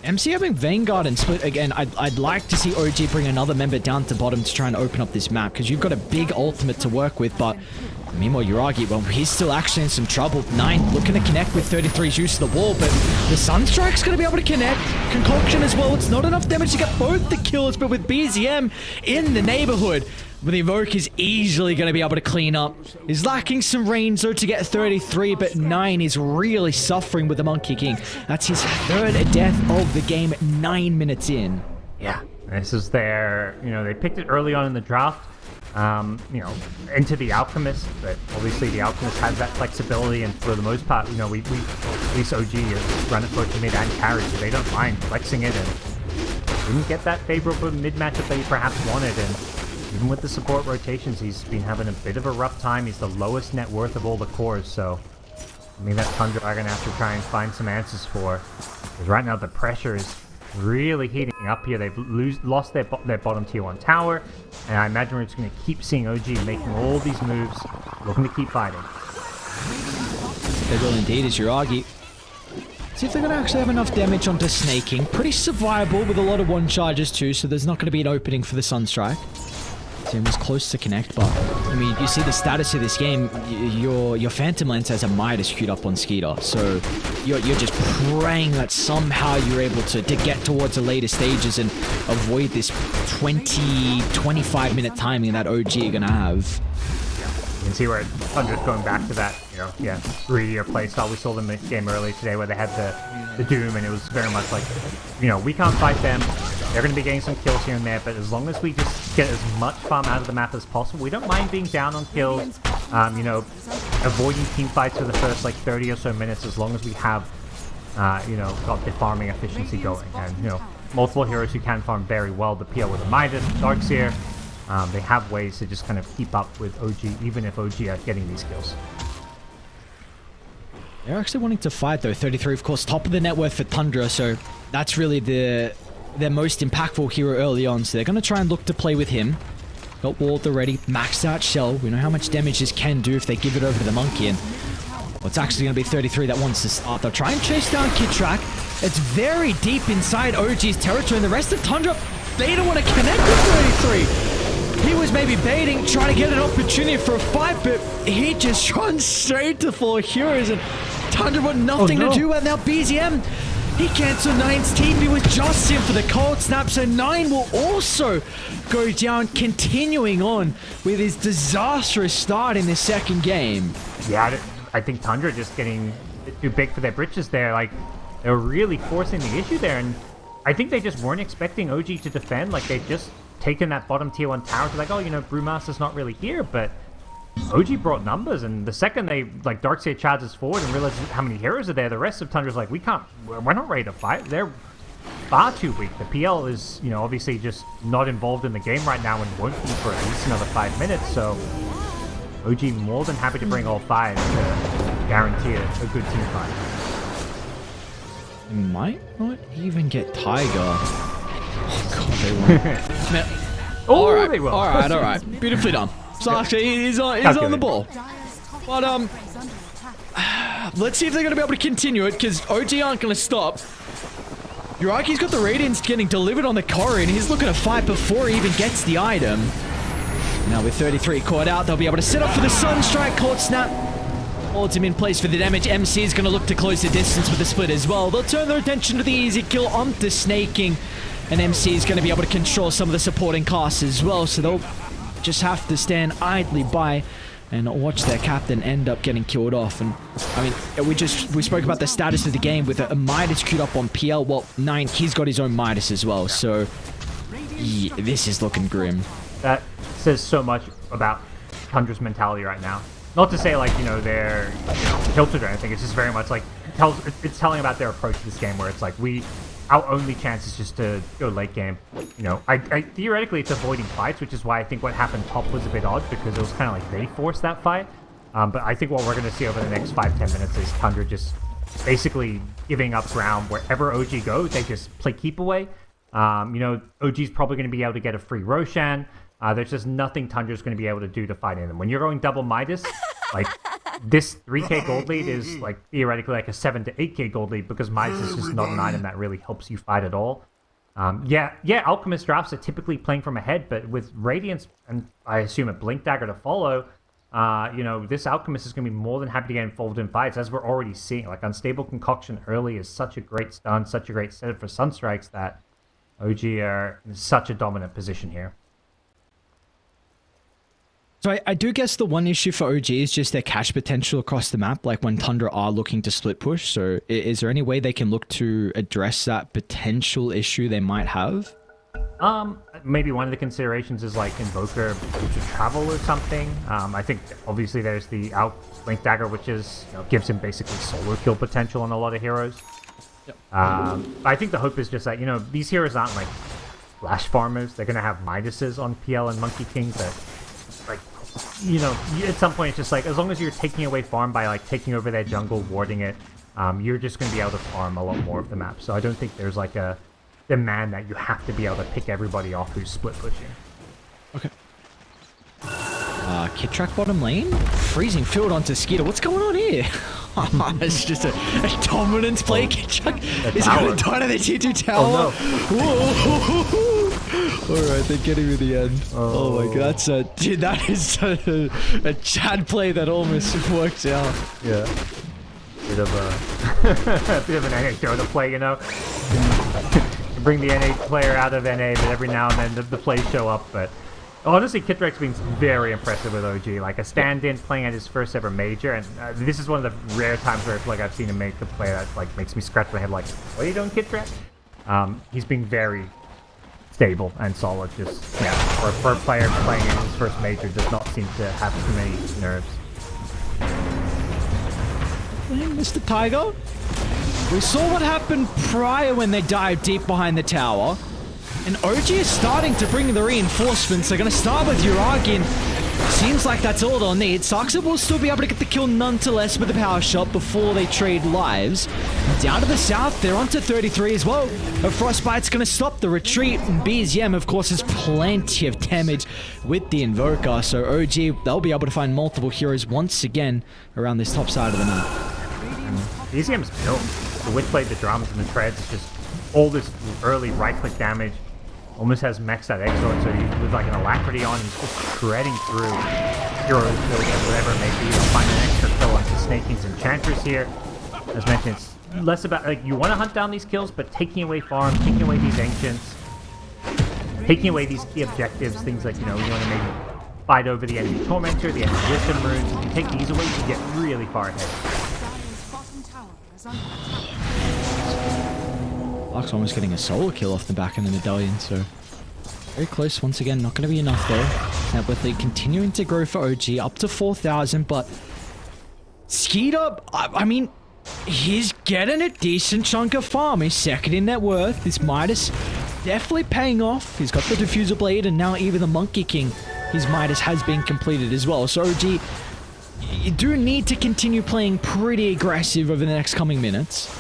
MC having Vanguard and split again, I'd like to see OG bring another member down to bottom to try and open up this map, because you've got a big ultimate to work with. But meanwhile, Uragi, well, he's still actually in some trouble. 9 looking to connect with 33's use of the wall, but the Sunstrike's going to be able to connect. Concoction as well. It's not enough damage to get both the kills, but with BZM in the neighborhood, the Evoke is easily going to be able to clean up. He's lacking some range though to get 33, but 9 is really suffering with the Monkey King. That's his 3rd death of the game, 9 minutes in. Yeah, this is their, they picked it early on in the draft. Into the Alchemist, but obviously the Alchemist has that flexibility, and for the most part, we at least OG has run it both mid and carry, so they don't mind flexing it, and didn't get that favorable mid matchup that he perhaps wanted. And even with the support rotations, he's been having a bit of a rough time. He's the lowest net worth of all the cores, so that Tundra are gonna have to try and find some answers for, because right now the pressure is really heating up here. They've lost their bottom tier 1 tower, and I imagine we're just going to keep seeing OG making all these moves, looking to keep fighting. They will indeed, as Uragi. See if they're going to actually have enough damage onto Snaking. Pretty survivable with a lot of one charges too, so there's not going to be an opening for the Sunstrike. Tim was close to connect, but you see the status of this game. Your Phantom Lens has a Midas queued up on Skeeter, so you're just praying that somehow you're able to get towards the later stages and avoid this 20-25 minute timing that OG are gonna have. You can see where Tundra's going back to that, greedier playstyle. We saw them in the game earlier today where they had the Doom, and it was very much like, we can't fight them. They're going to be getting some kills here and there, but as long as we just get as much farm out of the map as possible, we don't mind being down on kills, avoiding team fights for the first 30 or so minutes, as long as we have, got the farming efficiency going. And, multiple heroes who can farm very well, the PL with the Midas, Darkseer, they have ways to just kind of keep up with OG, even if OG are getting these kills. They're actually wanting to fight though. 33, of course, top of the net worth for Tundra, so that's really their most impactful hero early on, so they're going to try and look to play with him. Got walled already, maxed out Shell. We know how much damage this can do if they give it over to the Monkey, and it's actually going to be 33 that wants to start. They'll try and chase down Kid Track. It's very deep inside OG's territory, and the rest of Tundra, they don't want to connect with 33. He was maybe baiting, trying to get an opportunity for a fight, but he just runs straight to 4 heroes, and Tundra with nothing to do with. Now BZM, he cancelled 9's TP with just him for the cold snap, so 9 will also go down, continuing on with his disastrous start in the second game. Yeah, I think Tundra just getting too big for their britches there. They're really forcing the issue there, and I think they just weren't expecting OG to defend. They'd just taken that bottom tier 1 tower to Brewmaster's not really here, but OG brought numbers, and the second they Darkseer charges forward and realizes how many heroes are there, the rest of Tundra's we're not ready to fight. They're far too weak. The PL is obviously just not involved in the game right now and won't be for at least another 5 minutes, so OG more than happy to bring all 5 to guarantee a good team fight. They might not even get Tiger. Oh god, they won't. Oh, they will. Alright. Beautifully done. So actually, he's on the ball. But, let's see if they're going to be able to continue it, because OG aren't going to stop. Uraki's got the Radiance getting delivered on the Corey, and he's looking to fight before he even gets the item. Now with 33 caught out, they'll be able to set up for the Sunstrike, cold snap. Holds him in place for the damage. MC is going to look to close the distance with the split as well. They'll turn their attention to the easy kill onto Snaking, and MC is going to be able to control some of the supporting casts as well, so they'll just have to stand idly by and watch their captain end up getting killed off. And we spoke about the status of the game with a Midas queued up on PL. Well, 9, he's got his own Midas as well, so yeah, this is looking grim. That says so much about Tundra's mentality right now. Not to say they're tilted or anything. It's just very much it's telling about their approach to this game, where it's like our only chance is just to go late game. You know, I theoretically it's avoiding fights, which is why I think what happened top was a bit odd, because it was kind of like they forced that fight. But I think what we're going to see over the next 5-10 minutes is Tundra just basically giving up ground wherever OG goes. They just play keep away. You know, OG's probably going to be able to get a free Roshan. There's just nothing Tundra's going to be able to do to fight in them. When you're going double Midas, like this 3k gold lead is like theoretically like a 7 to 8k gold lead, because Midas is just not an item that really helps you fight at all. Yeah, Alchemist drafts are typically playing from ahead, but with Radiance and I assume a Blink Dagger to follow, you know, this Alchemist is going to be more than happy to get involved in fights, as we're already seeing. Like Unstable Concoction early is such a great stun, such a great setup for Sunstrikes, that OG are in such a dominant position here. So I do guess the one issue for OG is just their cash potential across the map, like when Tundra are looking to split push. So is there any way they can look to address that potential issue they might have? Maybe one of the considerations is like Invoker to travel or something. I think obviously there's the Blink Dagger, which is, you know, gives him basically solo kill potential on a lot of heroes. Yep. I think the hope is just that, you know, these heroes aren't like flash farmers. They're gonna have Midases on PL and Monkey King, but like, you know, at some point it's just like, as long as you're taking away farm by like taking over their jungle, warding it, you're just going to be able to farm a lot more of the map. So I don't think there's like a demand that you have to be able to pick everybody off who's split pushing. Okay. Kid track bottom lane, freezing field onto Skeeter. What's going on here? It's just a dominance play. Kid track is going to die to the T2 tower. Oh no! Alright, they're getting to the end. Oh my god, that's dude, that is a Chad play that almost works out. Yeah. Bit of a bit of an NA Dota play, you know. Bring the NA player out of NA, but every now and then the plays show up. But honestly, Kitrek's been very impressive with OG. Like a stand-in playing at his first ever major, and this is one of the rare times where I feel like I've seen him make a play that like makes me scratch my head. Like, what are you doing, Kitrek? He's been very stable and solid. Just for a player playing in his first major, does not seem to have too many nerves. Mr. Tiger, we saw what happened prior when they dived deep behind the tower, and OG is starting to bring the reinforcements. They're going to start with Uragin. Seems like that's all they'll need. Saxa will still be able to get the kill nonetheless with the power shot before they trade lives. Down to the south, they're onto 33 as well. A Frostbite's going to stop the retreat, and BZM, of course, has plenty of damage with the Invoker. So OG, they'll be able to find multiple heroes once again around this top side of the map. BZM's built. The Witchblade, the drums, and the treads is just all this early right-click damage. Almost has maxed out Exort, so with like an alacrity on, he's just shredding through heroes, buildings, whatever it may be. He'll find an extra kill onto Snakings and Enchantress here. As mentioned, it's less about, like, you want to hunt down these kills, but taking away farm, taking away these Ancients, taking away these key objectives, things like, you know, you want to maybe fight over the enemy Tormentor, the enemy Wisdom Runes. If you take these away, you can get really far ahead. Lark's almost getting a solo kill off the back of the Medallion, so very close once again. Not going to be enough though. Now with the continuing to grow for OG up to 4,000, but Skeeter, I mean, he's getting a decent chunk of farm. He's second in net worth. This Midas definitely paying off. He's got the Diffuser Blade, and now even the Monkey King, his Midas has been completed as well. So OG, you do need to continue playing pretty aggressive over the next coming minutes.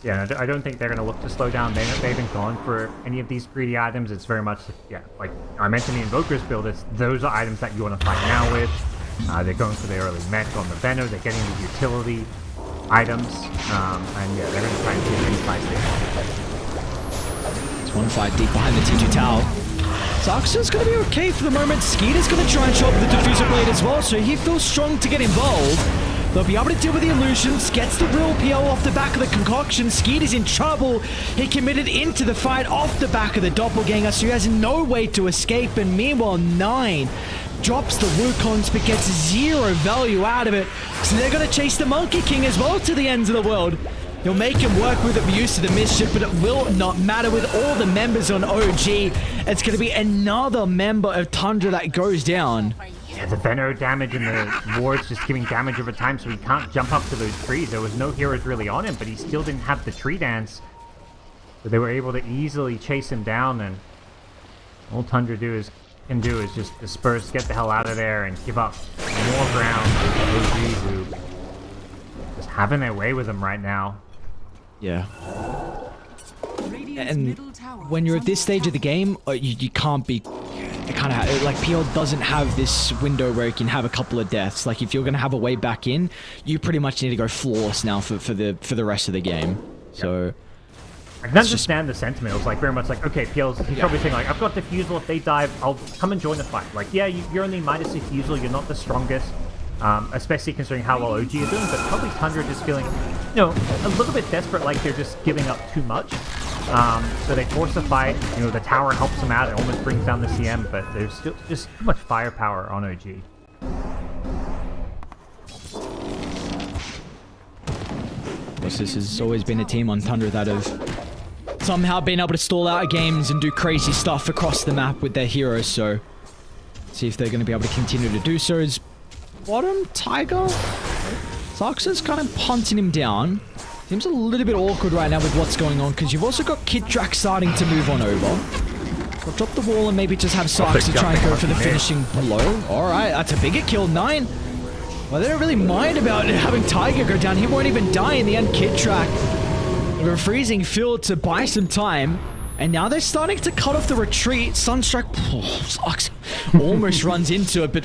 Yeah, I don't think they're going to look to slow down. They haven't gone for any of these greedy items. It's very much, yeah, like I mentioned the Invoker's build, those are items that you want to fight now with. They're going for the early mech on the Venom. They're getting the utility items. And yeah, they're going to try and see any fights they can. It's one fight deep behind the T2 tower. Saxa's going to be okay for the moment. Skeeter's going to try and chop the Diffuser Blade as well, so he feels strong to get involved. They'll be able to deal with the illusions, gets the real PO off the back of the concoction. Skeeter's in trouble. He committed into the fight off the back of the Doppelganger, so he has no way to escape. And meanwhile, 9 drops the Wukongs but gets 0 value out of it. So they're going to chase the Monkey King as well to the ends of the world. He'll make him work with abuse of the mischief, but it will not matter with all the members on OG. It's going to be another member of Tundra that goes down. Yeah, the Venom damage and the wards just giving damage over time, so he can't jump up to those trees. There was no heroes really on him, but he still didn't have the tree dance. So they were able to easily chase him down, and all Tundra can do is just disperse, get the hell out of there, and give up more ground to OG, who just having their way with him right now. Yeah. Radiant's And middle tower when you're is at this under stage of the game, you can't be kind of like PL doesn't have this window where you can have a couple of deaths. Like if you're gonna have a way back in, you pretty much need to go flawless now for the rest of the game. So I can understand the sentiment. It was like very much like, okay, PL's he's probably saying like, I've got defusal. If they dive, I'll come and join the fight. Like, yeah, you're only minus defusal. You're not the strongest, especially considering how well OG are doing. But probably Tundra just feeling, a little bit desperate, like they're just giving up too much. So they force the fight. The tower helps them out. It almost brings down the CM, but there's still just too much firepower on OG. this has always been a team on Tundra that have somehow been able to stall out games and do crazy stuff across the map with their heroes. So see if they're going to be able to continue to do so. Is bottom Tiger? Saxa's kind of punting him down. Seems a little bit awkward right now with what's going on, because you've also got Kidrak starting to move on over. We'll drop the wall and maybe just have Saxa try and go for the finishing blow. Alright, that's a bigger kill. 9. Well, they don't really mind about having Tiger go down. He won't even die in the end. Kidrak with a freezing field to buy some time. And now they're starting to cut off the retreat. Sunstrike sucks. Almost runs into it, but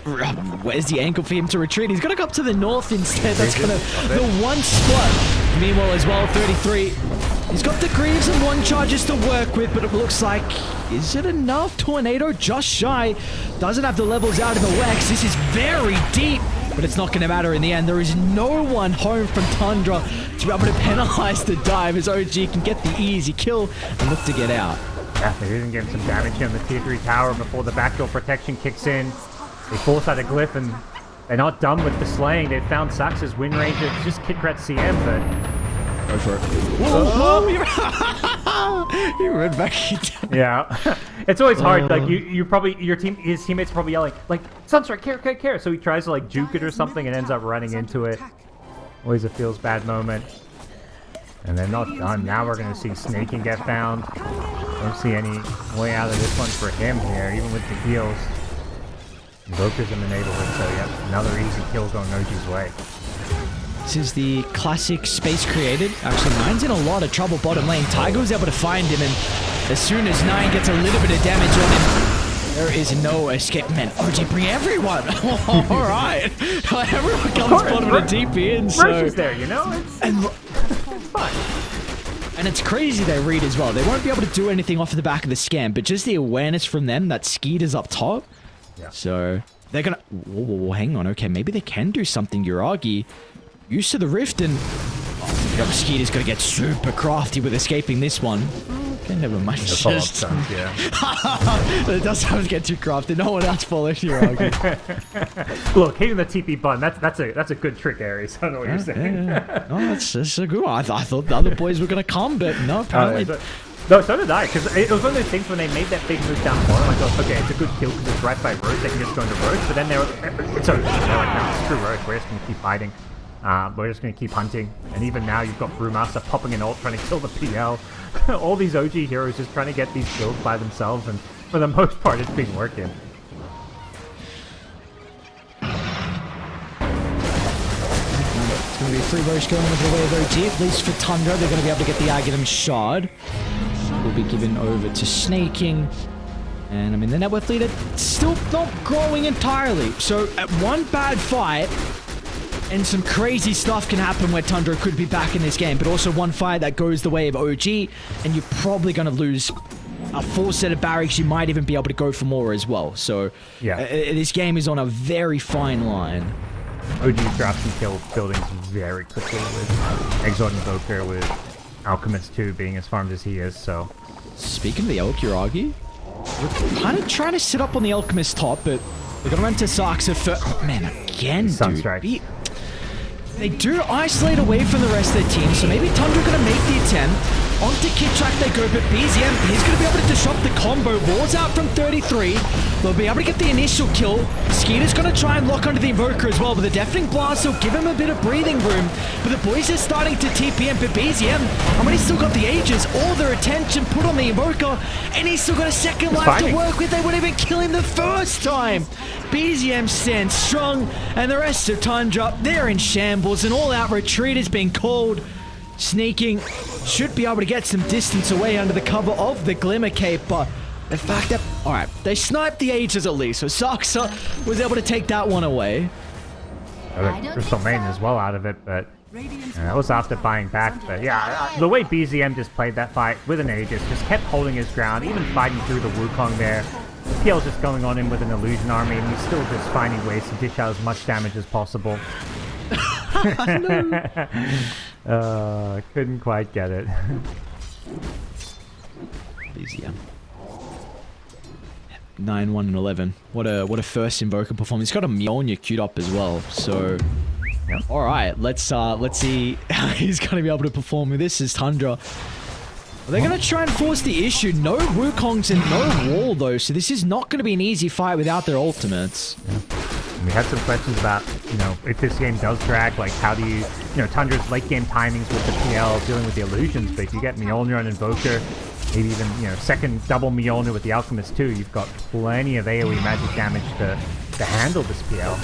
where's the angle for him to retreat? He's going to go up to the north instead. That's going to the one spot. Meanwhile as well, 33. He's got the Greaves and one charges to work with, but it looks like, is it enough? Tornado just shy. Doesn't have the levels out of the Wex. This is very deep, but it's not going to matter in the end. There is no one home from Tundra to be able to penalize the dive, as OG can get the easy kill and look to get out. Yeah, they're even getting some damage here on the tier 3 tower before the backdoor protection kicks in. They force out a glyph, and they're not done with the slaying. They've found Sax's win range. It's just Kidrat CM, but... Go for it. Whoa, he went back. Yeah. It's always hard. Like, his teammates probably yelling, like, Sunstrike, care. So he tries to, like, juke it or something and ends up running into it. Always a feels bad moment. And they're not done. Now we're going to see Snaking get found. Don't see any way out of this one for him here, even with the heals. Invoker's in the neighborhood, so yeah, another easy kill going OG's way. This is the classic space created. Actually, 9's in a lot of trouble bottom lane. Tiger was able to find him, and as soon as 9 gets a little bit of damage on him, there is no escape. Man, OG, bring everyone! Alright! Everyone comes bottom of the DP in, so... Rosh is there, it's fun. And it's crazy they read as well. They won't be able to do anything off of the back of the scam, but just the awareness from them that Skeet is up top. Yeah. So, they're gonna... Whoa, hang on. Okay, maybe they can do something. Uragi... Used to the rift, and Skeet is going to get super crafty with escaping this one. Okay, never mind. The follow-up stuns, yeah. It does have to get too crafty. No one else followed you, Look, hitting the TP button, that's a good trick, Ares. I don't know what you're saying. Yeah. No, that's a good one. I thought the other boys were going to come, but no, apparently... No, so did I, because it was one of those things when they made that big move down the bottom, I thought, okay, it's a good kill because it's right by Roche, they can just go into Roche, but then it's so they're like, no, screw Roche, we're just going to keep fighting. We're just going to keep hunting, and even now you've got Brewmaster popping an ult trying to kill the PL. All these OG heroes just trying to get these kills by themselves, and for the most part it's been working. It's going to be a free Roche going over the way of OG, at least for Tundra. They're going to be able to get the Aghanim Shard. Will be given over to Snaking. And I mean, the net worth leader still not growing entirely. So at one bad fight, and some crazy stuff can happen where Tundra could be back in this game, but also one fight that goes the way of OG, and you're probably going to lose a full set of barracks. You might even be able to go for more as well. So yeah, this game is on a very fine line. OG drafts and kills buildings very quickly with Exalt Invoker, with Alchemist 2 being as farmed as he is, so... Speaking of the Elk, Uragi, we're kind of trying to sit up on the Alchemist top, but we're going to run to Saxa for... Oh, man, again, dude. They do isolate away from the rest of their team, so maybe Tundra going to make the attempt. Onto Kid Track they go, but BZM, he's going to be able to disrupt the combo. Walls out from 33. They'll be able to get the initial kill. Skeeter's going to try and lock onto the Invoker as well, but the Deafening Blast will give him a bit of breathing room. But the boys are starting to TPM, but BZM, I mean, he's still got the Aegis, all their attention put on the Invoker, and he's still got a second life to work with. They wouldn't even kill him the first time. BZM stands strong, and the rest of Tundra, they're in shambles. An all-out retreat has been called. Sneaking, should be able to get some distance away under the cover of the Glimmer Cape, but the fact that, alright, they sniped the Aegis at least, so Saksa was able to take that one away. Crystal Maiden as well out of it, but that was after buying back. But yeah, the way BZM just played that fight with an Aegis, just kept holding his ground, even fighting through the Wukong there. PL's just going on in with an illusion army, and he's still just finding ways to dish out as much damage as possible. Couldn't quite get it. BZM. 9, 1, and 11. What a first Invoker performance. He's got a Mjolnir queued up as well. So, all right, let's see how he's going to be able to perform with this as Tundra. They're going to try and force the issue. No Wukongs and no wall though, so this is not going to be an easy fight without their ultimates. We had some questions about, if this game does drag, like how do you, Tundra's late game timings with the PL, dealing with the illusions, but if you get Mjolnir and Invoker, maybe even, second double Mjolnir with the Alchemist too, you've got plenty of AoE magic damage to handle this PL.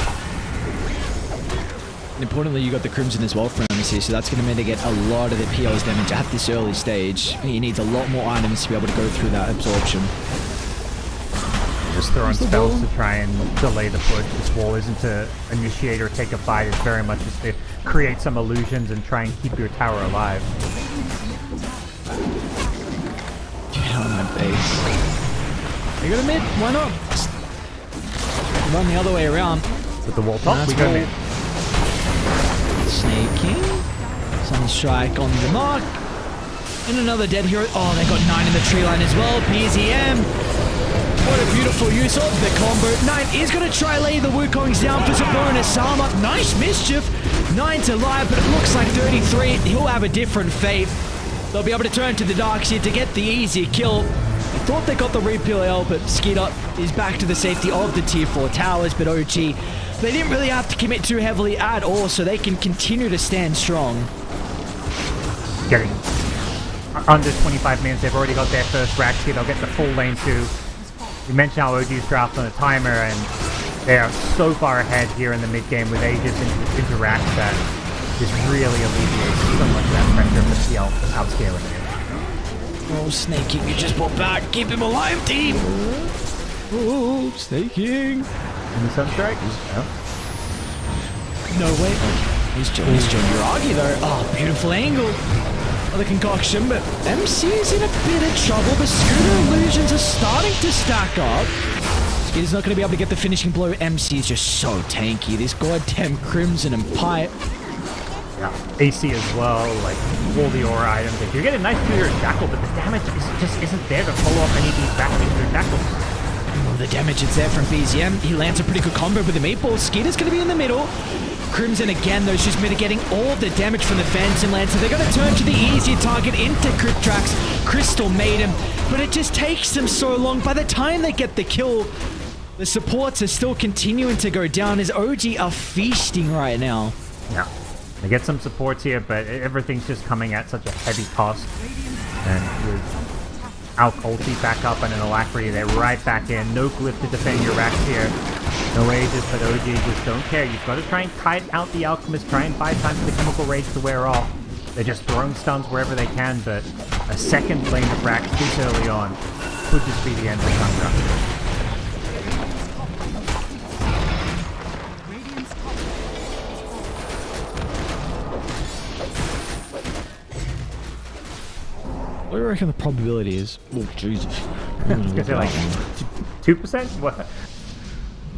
And importantly, you got the Crimson as well from MC, so that's going to mitigate a lot of the PL's damage at this early stage. He needs a lot more items to be able to go through that absorption. Just throwing spells to try and delay the push. This wall isn't to initiate or take a fight, it's very much just to create some illusions and try and keep your tower alive. Get on my base. You go to mid, why not? Just run the other way around. With the wall top, we go mid. Snaking. Sunstrike on the mark. And another dead hero. Oh, they got 9 in the tree line as well. BZM. What a beautiful use of the combo. 9 is going to try lay the Wukongs down for some bonus armor. Nice mischief. 9 to live, but it looks like 33. He'll have a different fate. They'll be able to turn to the dark side to get the easy kill. I thought they got the repeal L, but Skeeter is back to the safety of the tier 4 towers, but OG, they didn't really have to commit too heavily at all, so they can continue to stand strong. Getting under 25 minutes, they've already got their first rack here. They'll get the full lane too. We mentioned how OG's draft on a timer, and they are so far ahead here in the mid game with Aegis interact that just really alleviates so much of that pressure of the CL outscaling it. Oh, Snaking, you just pulled back. Keep him alive, team! Oh, Snaking! And the Sunstrike? No way. Okay. He's John Uragi though. Oh, beautiful angle. The concoction, but MC is in a bit of trouble. The Scooter illusions are starting to stack up. Skitter's not going to be able to get the finishing blow. MC is just so tanky. This goddamn Crimson and Pipe. Yeah, AC as well, like all the aura items. Like, you're getting a nice clear Jackal, but the damage just isn't there to follow up any of these back into Jackals. Oh, the damage is there from BZM. He lands a pretty good combo with the meatball. Skitter's going to be in the middle. Crimson again, though, is just mitigating all the damage from the Phantom Lance, so they're going to turn to the easier target into Cryptrax. Crystal Maiden, but it just takes them so long. By the time they get the kill, the supports are still continuing to go down as OG are feasting right now. Yeah, they get some supports here, but everything's just coming at such a heavy cost. And with Alk ulti back up and an Alacrity, they're right back in. No glyph to defend your racks here. No Aegis, but OG just don't care. You've got to try and kite out the Alchemist, try and buy time for the Chemical Rage to wear off. They're just throwing stuns wherever they can, but a second lane of racks this early on could just be the end of Tundra. What do you reckon the probability is? Oh, Jesus. I was gonna say like 2%? What?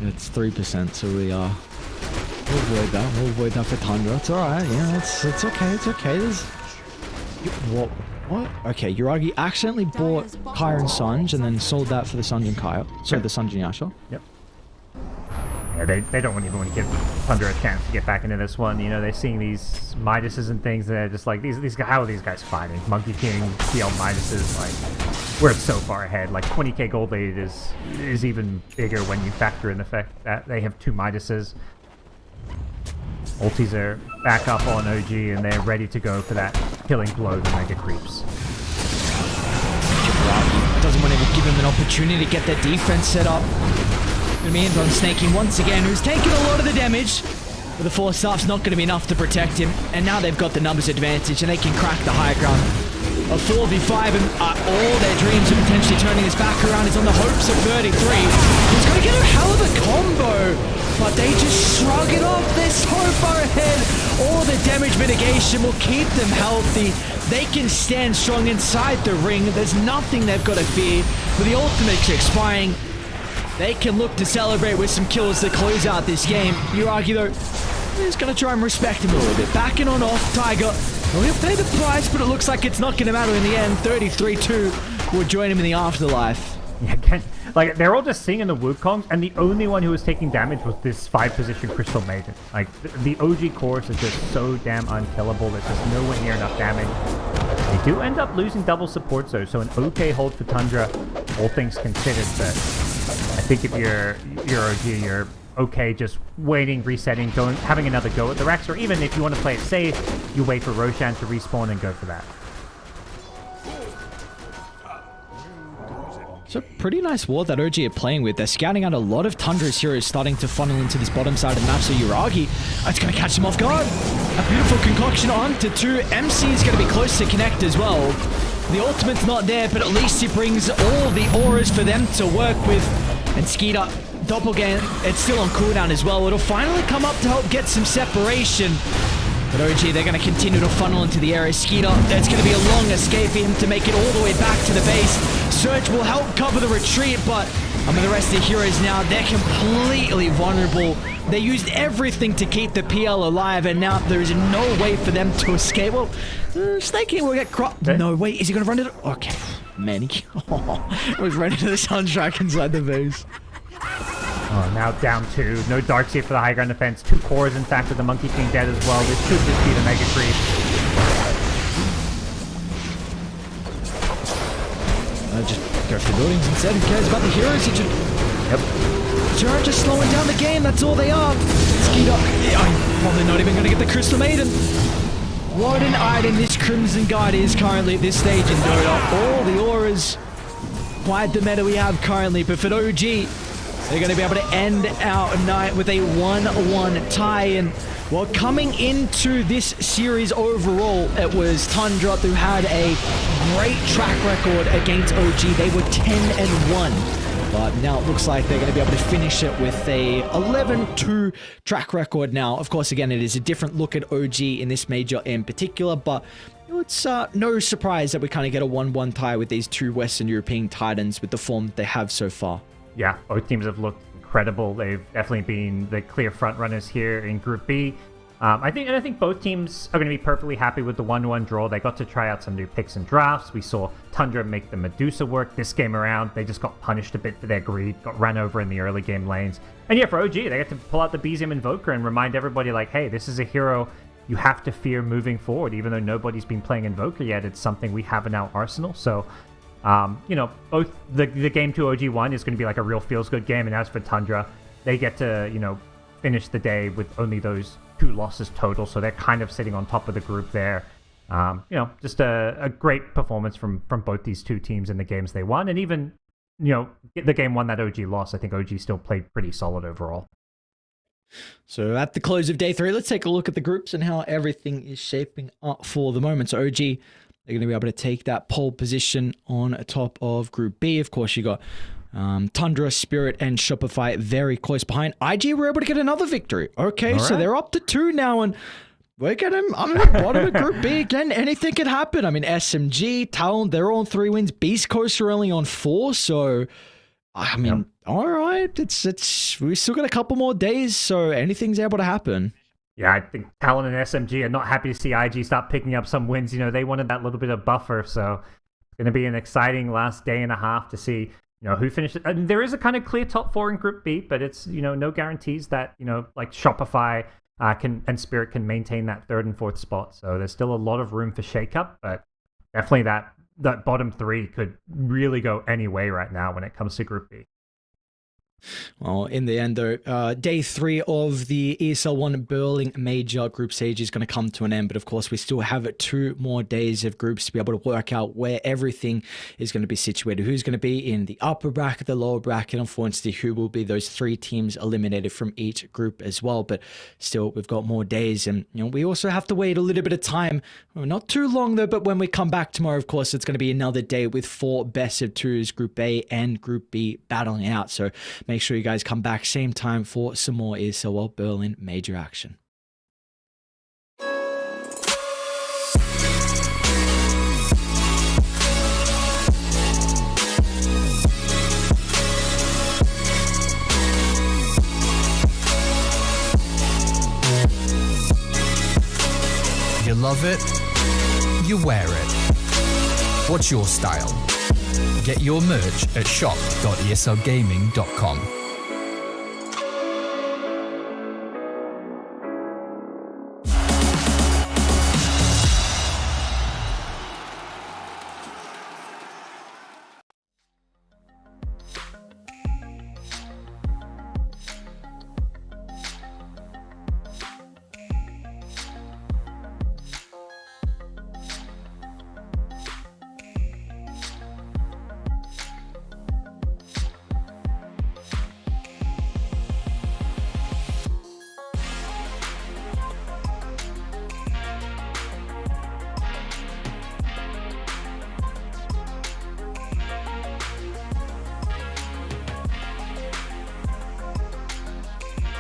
It's 3%, so we'll avoid that. We'll avoid that for Tundra. It's alright, yeah, it's okay, it's okay. There's... What? Okay, Uragi accidentally bought Kyra and Sanj and then sold that for the Sanj and Kyra. So the Sanj and Yasha. Yep. Yeah, they don't even want to give Thunder a chance to get back into this one. You know, they're seeing these Midases and things, and they're just like, these guys, how are these guys fighting? Monkey King, CL Midases, like, we're so far ahead. Like, 20k gold lead is even bigger when you factor in the fact that they have 2 Midases. Ultis are back up on OG, and they're ready to go for that killing blow the Mega Creeps. Doesn't want to give him an opportunity to get their defense set up. Gonna be on snaking once again, who's taking a lot of the damage, but the 4 staff's not going to be enough to protect him, and now they've got the numbers advantage and they can crack the high ground. A 4v5, and all their dreams of potentially turning this back around is on the hopes of 33. He's going to get a hell of a combo, but they just shrug it off. They're so far ahead. All the damage mitigation will keep them healthy. They can stand strong inside the ring. There's nothing they've got to fear. With the ultimates expiring, they can look to celebrate with some kills to close out this game. You argue, though, he's going to try and respect him a little bit. Backing on off, Tiger. He'll pay the price, but it looks like it's not going to matter in the end. 33-2 will join him in the afterlife. Yeah, again, like, they're all just singing the Wukongs, and the only one who was taking damage was this 5-position Crystal Maiden. Like, the OG chorus is just so damn unkillable. There's just nowhere near enough damage. They do end up losing double supports, though, so an okay hold for Tundra, all things considered, but I think if you're OG, you're okay just waiting, resetting, having another go at the Rex, or even if you want to play it safe, you wait for Roshan to respawn and go for that. So pretty nice ward that OG are playing with. They're scouting out a lot of Tundra's heroes starting to funnel into this bottom side of the map, so Uragi, it's going to catch him off guard. A beautiful concoction onto 2. MC is going to be close to connect as well. The ultimate's not there, but at least he brings all the auras for them to work with. And Skeeter, Doppelganger, it's still on cooldown as well. It'll finally come up to help get some separation. But OG, they're going to continue to funnel into the area. Skeeter, it's going to be a long escape for him to make it all the way back to the base. Surge will help cover the retreat, but the rest of the heroes now, they're completely vulnerable. They used everything to keep the PL alive, and now there is no way for them to escape. Well, Snaking will get cropped. No, wait, is he going to run it? Okay, Manny. I was running to the Sunstrike inside the base. Oh, now down 2. No darks here for the high ground defense. 2 cores, in fact, with the Monkey King dead as well. This should just be the Mega Creep. Just go for the buildings instead. Who cares about the heroes? Yep. Just slowing down the game. That's all they are. Skeeter. I'm probably not even going to get the Crystal Maiden. What an item this Crimson Guard is currently at this stage in Dota. All the auras. Quite the meta we have currently, but for OG, they're going to be able to end our night with a 1-1 tie. And well, coming into this series overall, it was Tundra who had a great track record against OG. They were 10-1. But now it looks like they're going to be able to finish it with a 11-2 track record now. Of course, again, it is a different look at OG in this major in particular, but it's no surprise that we kind of get a 1-1 tie with these 2 Western European Titans with the form that they have so far. Yeah, both teams have looked incredible. They've definitely been the clear front runners here in Group B. I think both teams are going to be perfectly happy with the 1-1 draw. They got to try out some new picks and drafts. We saw Tundra make the Medusa work this game around. They just got punished a bit for their greed, got run over in the early game lanes. And yeah, for OG, they get to pull out the Bezium Invoker and remind everybody, like, hey, this is a hero you have to fear moving forward. Even though nobody's been playing Invoker yet, it's something we have in our arsenal. So, both the game 2 OG1 is going to be like a real feels-good game. And as for Tundra, they get to, finish the day with only those 2 losses total, so they're kind of sitting on top of the group there. Just a great performance from both these 2 teams in the games they won, and even the game 1 that OG lost, I think OG still played pretty solid overall. So at the close of day 3, let's take a look at the groups and how everything is shaping up for the moment. So OG, they're going to be able to take that pole position on top of Group B. Of course, you got Tundra, Spirit, and Shopify very close behind. IG were able to get another victory. Okay, all so right. They're up to 2 now, and we're getting at the bottom of Group B again. Anything can happen. SMG, Talon, they're on 3 wins. Beast Coast are only on 4, so all right. It's we still got a couple more days, so anything's able to happen. Yeah, I think Talon and SMG are not happy to see IG start picking up some wins. They wanted that little bit of buffer, so it's going to be an exciting last day and a half to see who finishes. And there is a kind of clear top 4 in Group B, but it's no guarantees that like Shopify and Spirit can maintain that 3rd and 4th spot. So there's still a lot of room for shakeup, but definitely that bottom 3 could really go any way right now when it comes to Group B. Well, in the end, though, day 3 of the ESL One Berlin major group stage is going to come to an end. But of course, we still have 2 more days of groups to be able to work out where everything is going to be situated. Who's going to be in the upper bracket, the lower bracket, and unfortunately, who will be those 3 teams eliminated from each group as well. But still, we've got more days. And we also have to wait a little bit of time. Well, not too long, though. But when we come back tomorrow, of course, it's going to be another day with 4 best of 2s, Group A and Group B battling out. So make sure you guys come back same time for some more ESL One Berlin major action. You love it, you wear it. What's your style? Get your merch at shop.eslgaming.com.